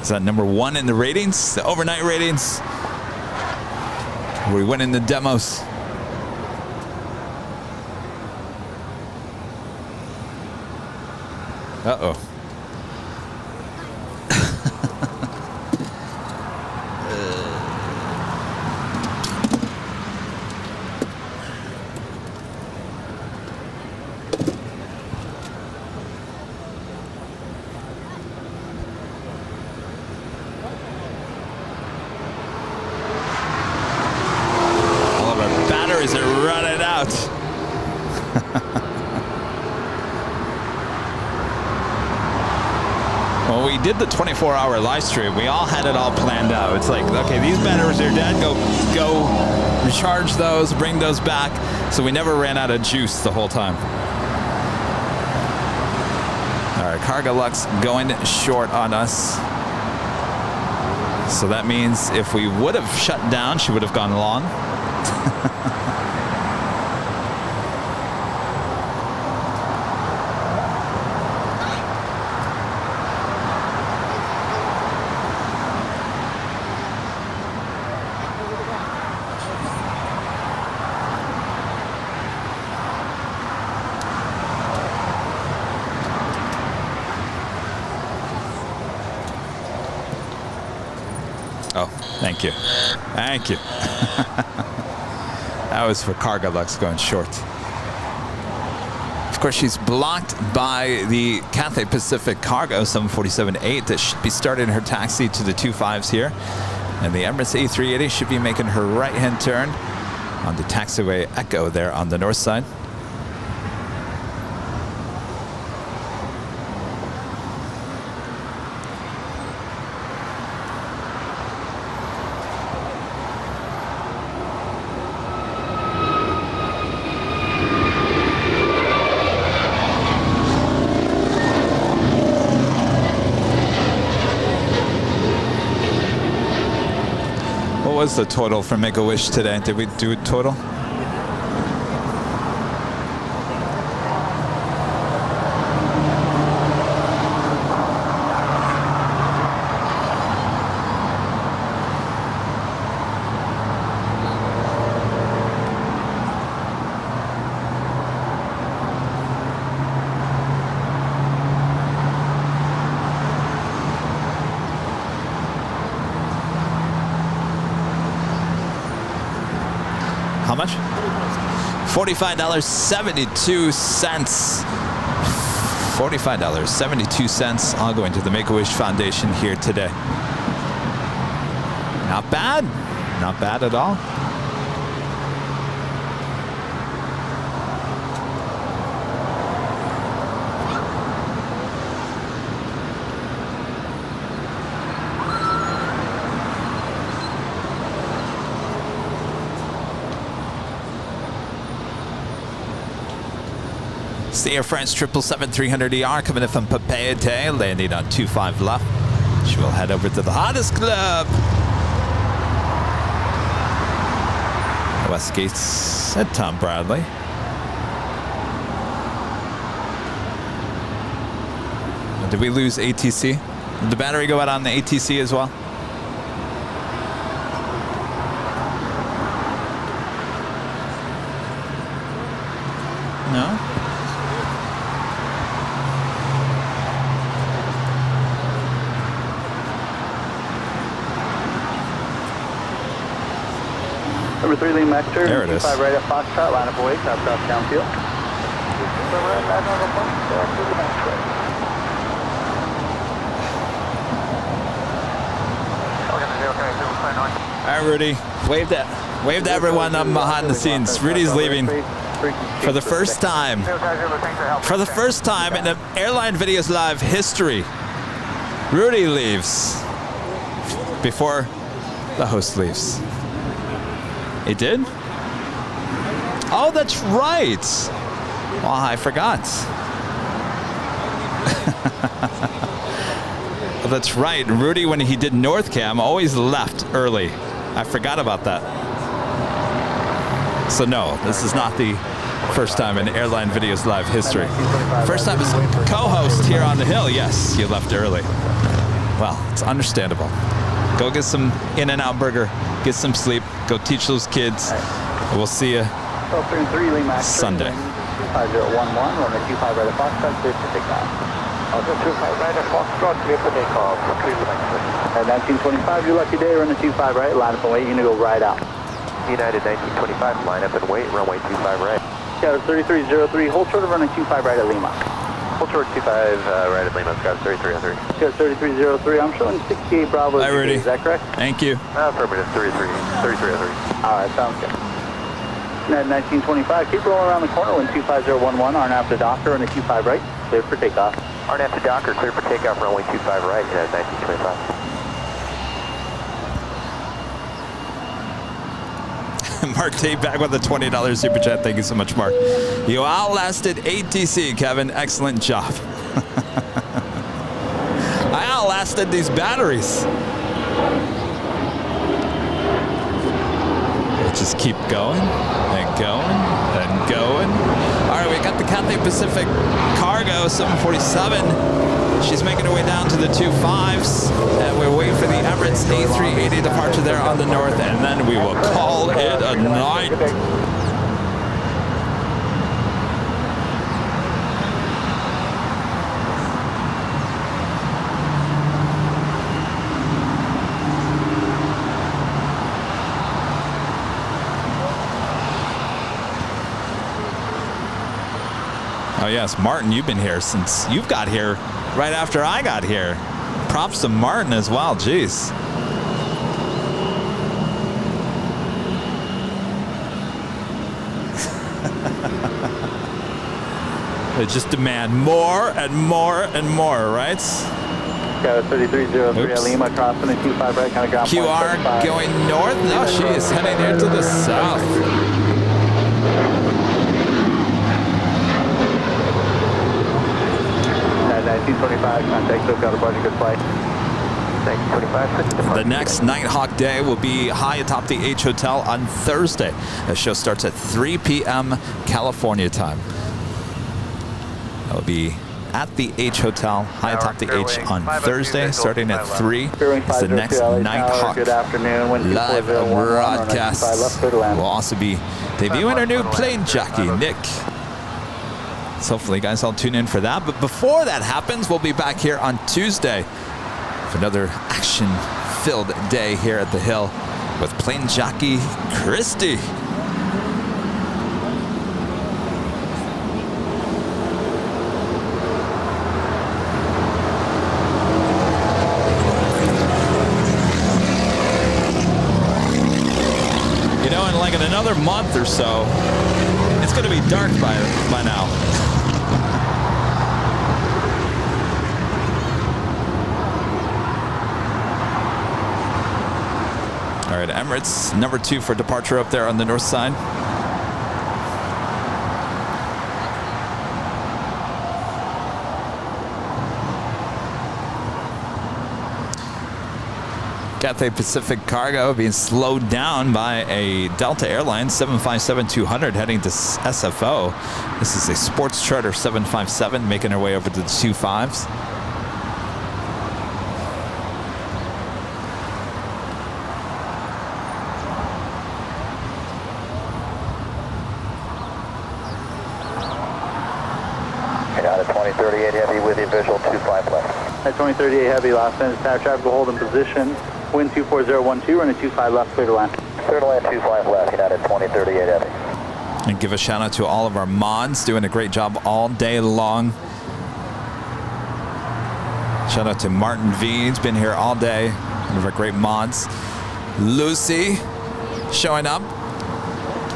Is that #1 in the ratings? The overnight ratings? Are we winning the demos? Uh-oh. Well, we did the 24-hour live stream. We all had it all planned out. It's like, okay, these batteries are dead. Go recharge those, bring those back. So we never ran out of juice the whole time. All right, Cargo Lux going short on us. So that means if we would have shut down, she would have gone long. Oh, thank you. Thank you. That was for Cargo Lux going short. Of course, she's blocked by the Cathay Pacific Cargo 747-8 that should be starting her taxi to the 25s here. And the Emirates A380 should be making her right-hand turn on the taxiway Echo there on the north side. What was the total for Make-A-Wish today? Did we do a total? How much? $45.72. $45.72 all going to the Make-A-Wish Foundation here today. Not bad. Not bad at all. It's the Air France 777-300ER coming in from Papeete, landing on 25 left. She will head over to the hottest club. West Gates at Tom Bradley. Did we lose ATC? Did the battery go out on the ATC as well? No? Number 3, Lee Mector. There it is. 5 right at Foxtrot, line up away, south downfield. All right, Rudy. Wave to everyone up behind the scenes. Rudy's leaving for the first time. For the first time in the Airline Videos Live history, Rudy leaves before the host leaves. He did? Oh, that's right. Well, I forgot. Well, that's right. Rudy, when he did North Cam, always left early. I forgot about that. So no, this is not the first time in Airline Videos Live history. First time as co-host here on the hill. Yes, you left early. Well, it's understandable. Go get some In-N-Out burger, get some sleep, go teach those kids. We'll see you Sunday. 5011, runway 25 right at Foxtrot, clear for takeoff. Also 25 right at Foxtrot, clear for takeoff. At 1925, your lucky day, runway 25 right, line up and wait, you're gonna go right out. United 1925, line up and wait, runway 25 right. Scout 3303, hold short of runway 25 right at Lima. Hold short 25 right at Lima, Scout 3303. Scout 3303, I'm showing 68 Bravo. Hi, Rudy. Is that correct? Thank you. Affirmative, 3303. Alright, sounds good. Net 1925, keep rolling around the corner when 25011, RNAV to Docker, runway 25 right, clear for takeoff. RNAV to Docker, clear for takeoff, runway 25 right, United 1925. Mark Tate back with a $20 super chat. Thank you so much, Mark. You outlasted ATC, Kevin. Excellent job. I outlasted these batteries. We'll just keep going and going and going. All right, we got the Cathay Pacific Cargo 747. She's making her way down to the 25s, and we're waiting for the Emirates A380 departure there on the north, and then we will call it a night. Oh yes, Martin, you've been here since you've got here right after I got here. Props to Martin as well, jeez. They just demand more and more and more, right? Got a 3303 at Lima, crossing the 25 right, kind of ground QR going north? No, she is heading here to the south. 1925, contact SoCal, departure, good flight. 1925, the next Nighthawk day will be high atop the H Hotel on Thursday. The show starts at 3 p.m. California time. That will be at the H Hotel, high atop the H on Thursday, starting at 3. It's the next Nighthawk live broadcast. We'll also be debuting our new plane jockey, Nick. So hopefully you guys all tune in for that. But before that happens, we'll be back here on Tuesday for another action-filled day here at the Hill with plane jockey Christy. You know, in another month or so, it's going to be dark by now. All right, Emirates, number 2 for departure up there on the north side. Cathay Pacific Cargo being slowed down by a Delta Airlines 757-200 heading to SFO. This is a sports charter 757 making her way over to the 25s. Out of 2038 Heavy with you, visual 25 left. At 2038 Heavy, Los Angeles Tower traffic will hold in position. Wind 24012, running 25 left, clear to land. Clear to land 25 left, United 2038 Heavy. And give a shout out to all of our mods doing a great job all day long. Shout out to Martin V, he's been here all day. One of our great mods. Lucy showing up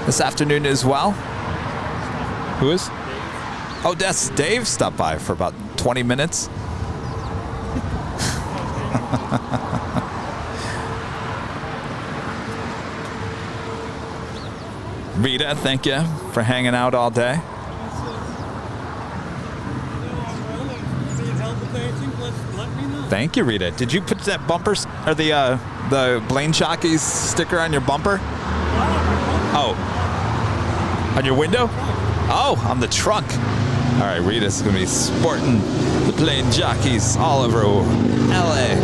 this afternoon as well. Who is? Oh, that's Dave stopped by for about 20 minutes. Rita, thank you for hanging out all day. Thank you, Rita. Did you put that bumper or the Blaine Jockeys sticker on your bumper? Oh, on your window? Oh, on the trunk. All right, Rita's gonna be sporting the Blaine Jockeys all over LA.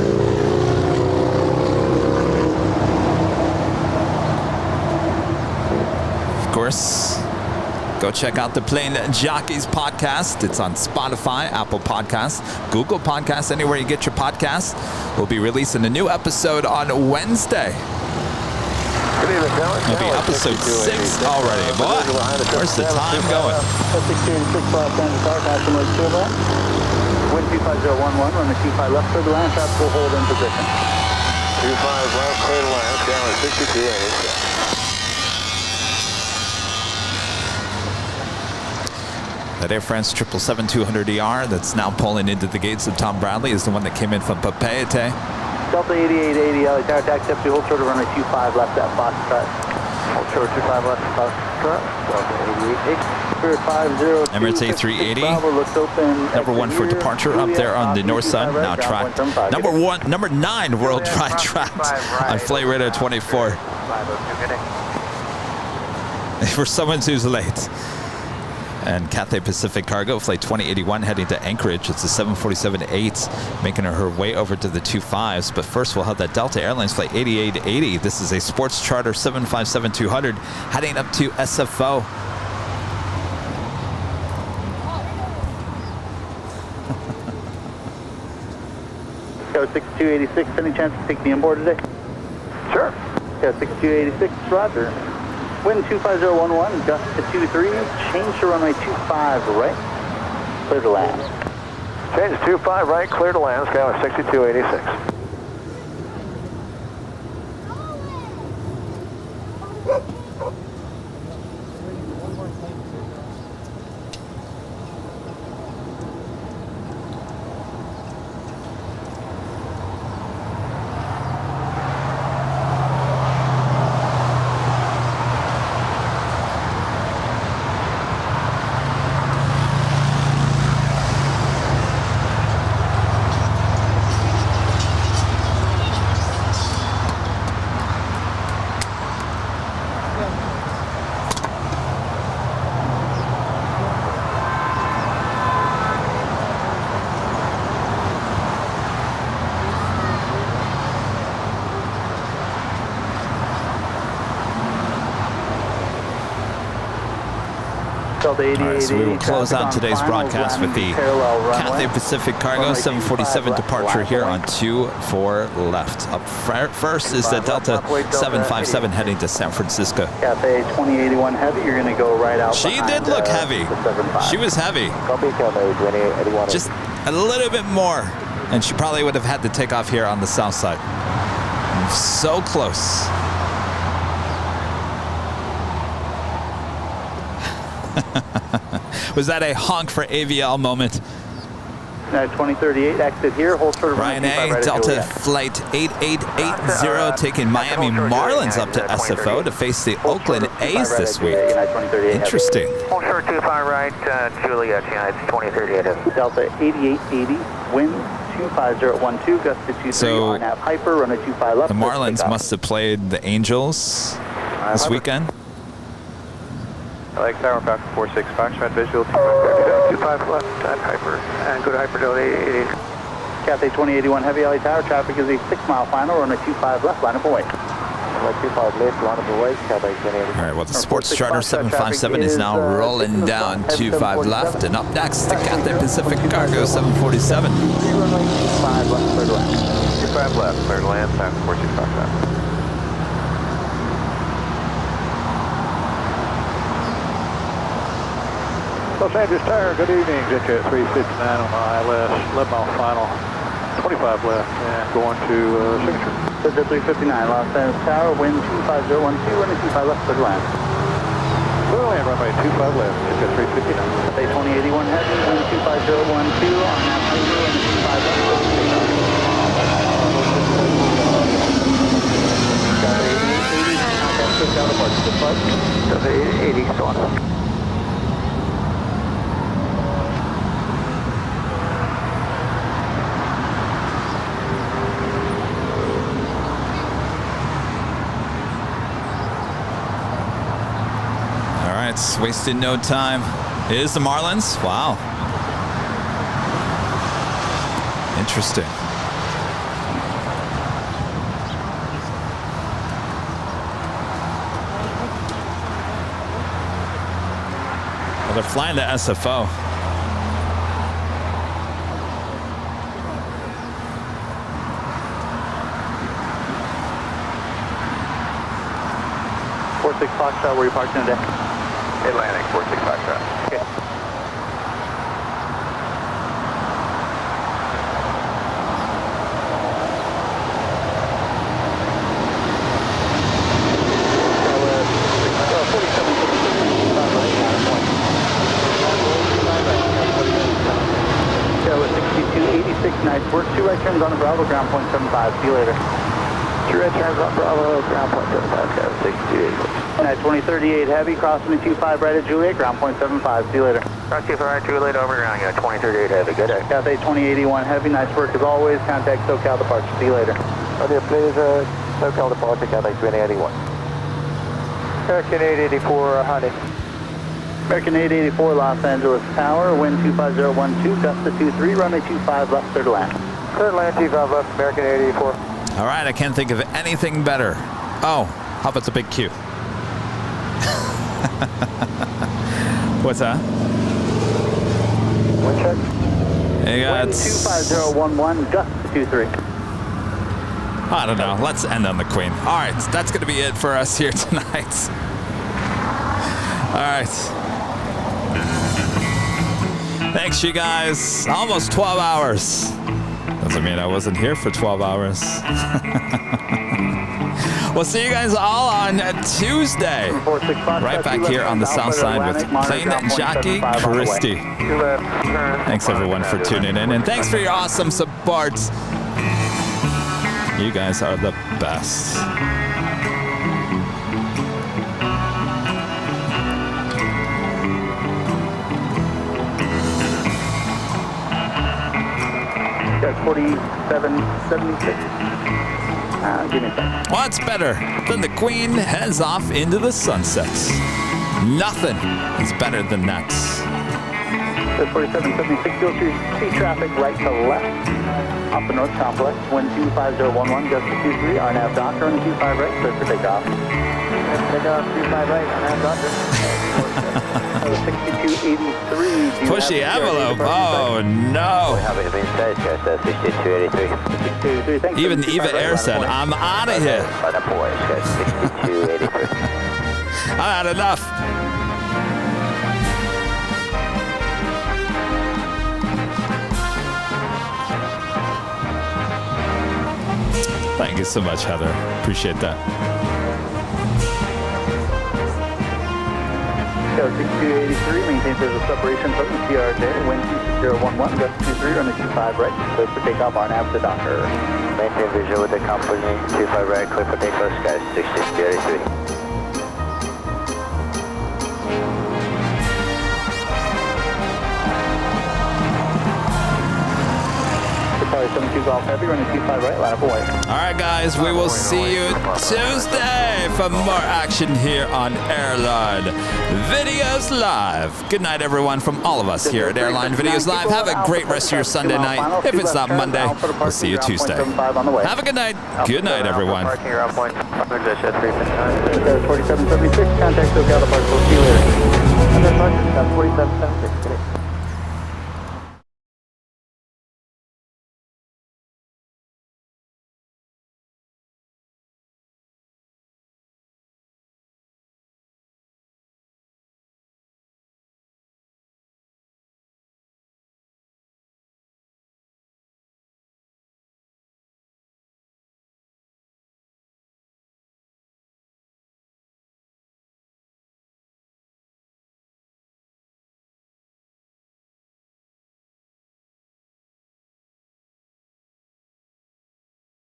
Of course, go check out the Plain Jockeys podcast. It's on Spotify, Apple Podcasts, Google Podcasts, anywhere you get your podcasts. We'll be releasing a new episode on Wednesday. It'll be episode 6 already. Boy, where's the time going? Wind 25011, run the 25 left, clear to land, traffic will hold in position. 25 left, clear to land, down 6286. That Air France 777-200ER that's now pulling into the gates of Tom Bradley is the one that came in from Papeete. Delta 8880, LA Tower taxi up to hold short of runway 25 left at Foxtrot. Hold short 25 left at Foxtrot. Delta 8880. Emirates A380, number 1 for departure up there on the north side, now tracked. Number 9 worldwide tracked on Flight Radar 24. For someone who's late. And Cathay Pacific Cargo, Flight 2081, heading to Anchorage. It's a 747-8, making her way over to the 25s. But first, we'll have that Delta Airlines Flight 8880. This is a sports charter 757-200, heading up to SFO. Go 6286, any chance to take me on board today? Sure. Go 6286, roger. Wind 25011, gust to 23, change to runway 25 right, clear to land. Change to 25 right, clear to land, Skyway 6286. All right, so we will close out today's broadcast with the Cathay Pacific Cargo 747 departure here on 24 left. Up first is the Delta 757 heading to San Francisco. Cathay 2081 heavy, you're going to go right out. She did look heavy. She was heavy. Just a little bit more, and she probably would have had to take off here on the south side. So close. Was that a honk for AVL moment? 2038, exit here, hold short of Ryan A, Delta Flight 8880 taking Miami Marlins up to SFO to face the Oakland A's this week. Interesting. Hold short 25 right, Juliet, United 2038. Delta 8880, wind 125.012, gust to 23, So, RNAV hyper, runway 25 left. The Marlins must have played the Angels this weekend. LAX Tower, Falcon 46, Foxtrot visual, 25 left, and hyper, and go to hyper delta 88. Cathay 2081 Heavy LA Tower, traffic is a 6-mile final, runway 25 left, line up away. Runway 25 left, line up away, Cathay 2081. All right, well, the Sports Charter 757 is now rolling down 25 left, and up next, the Cathay Pacific Cargo 747. Runway 25 left, third left. 25 left, third land, Falcon 46, Foxtrot. Los Angeles Tower, good evening. JetTip 369 on the ILS, 11-mile final, 25 left, and going to signature. JetTip 359, Los Angeles Tower, wind 25012, runway 25 left, third land. Third land, runway 25 left, JetTip 359. Cathay 2081 Heavy, wind 25012, on that hyper, runway 25 left, third takeoff. Cathay 80, contact SoCal departure, depart. Cathay 80, still on. It's wasted no time. It is the Marlins. Wow. Interesting. Well, they're flying to SFO. Foxtrot, where you parked in today? Atlantic, 46 Foxtrot. Okay. Go with 6286, nice work. 2 right turns on the Bravo, ground point 75. See you later. 2 right turns on Bravo, ground point 75. Go 6286. Night 2038 Heavy, crossing the 25 right at Juliet, ground point 75. See you later. Cross 25 right, Juliet, over ground, 2038 Heavy. Good day. Cathay 2081 Heavy, nice work as always. Contact SoCal departure. See you later. Audio, please, SoCal departure, Cathay 2081. American 884, Honey. American 884 Los Angeles Tower, wind 25012, gust to 23, runway 25 left, third land. Third land, 25 left, American 884. All right, I can't think of anything better. Oh, how about the big Q? What's that? Wind check. Hey, Wind 25011, gust to 23. I don't know. Let's end on the Queen. All right, that's going to be it for us here tonight. All right. Thanks, you guys. Almost 12 hours. Doesn't mean I wasn't here for 12 hours. We'll see you guys all on Tuesday. Right back here on the south side with plane jockey Christy. Thanks, everyone, for tuning in. And thanks for your awesome support. You guys are the best. That's 4776. Give me a second. What's better than the Queen heads off into the sunsets? Nothing is better than that. That's 4776. You'll see traffic right to left off the North Complex. Wind 25011, gust to 23. RNAV Doctor on the 25 right. Clear for takeoff. Takeoff 25 right. RNAV Doctor. 6283. Push the envelope. Oh, no. Even Eva Air said, I'm out of here. I had enough. Thank you so much, Heather. Appreciate that. Go 6283, maintain visual separation from the CRJ, wind 26011, gust 23, runway 25 right, clear for takeoff, RNAV to Docker. Maintain visual with the company, 25 right, clear for takeoff, skies 6283. Probably 472 Golf Heavy, running 25 right, line up away. All right, guys, we will see you Tuesday for more action here on Airline Videos Live. Good night, everyone, from all of us here at Airline Videos Live. Have a great rest of your Sunday night. If it's not Monday, we'll see you Tuesday. Have a good night. Good night, everyone. Parking around point 4776, contact SoCal departure. See you later. 4776.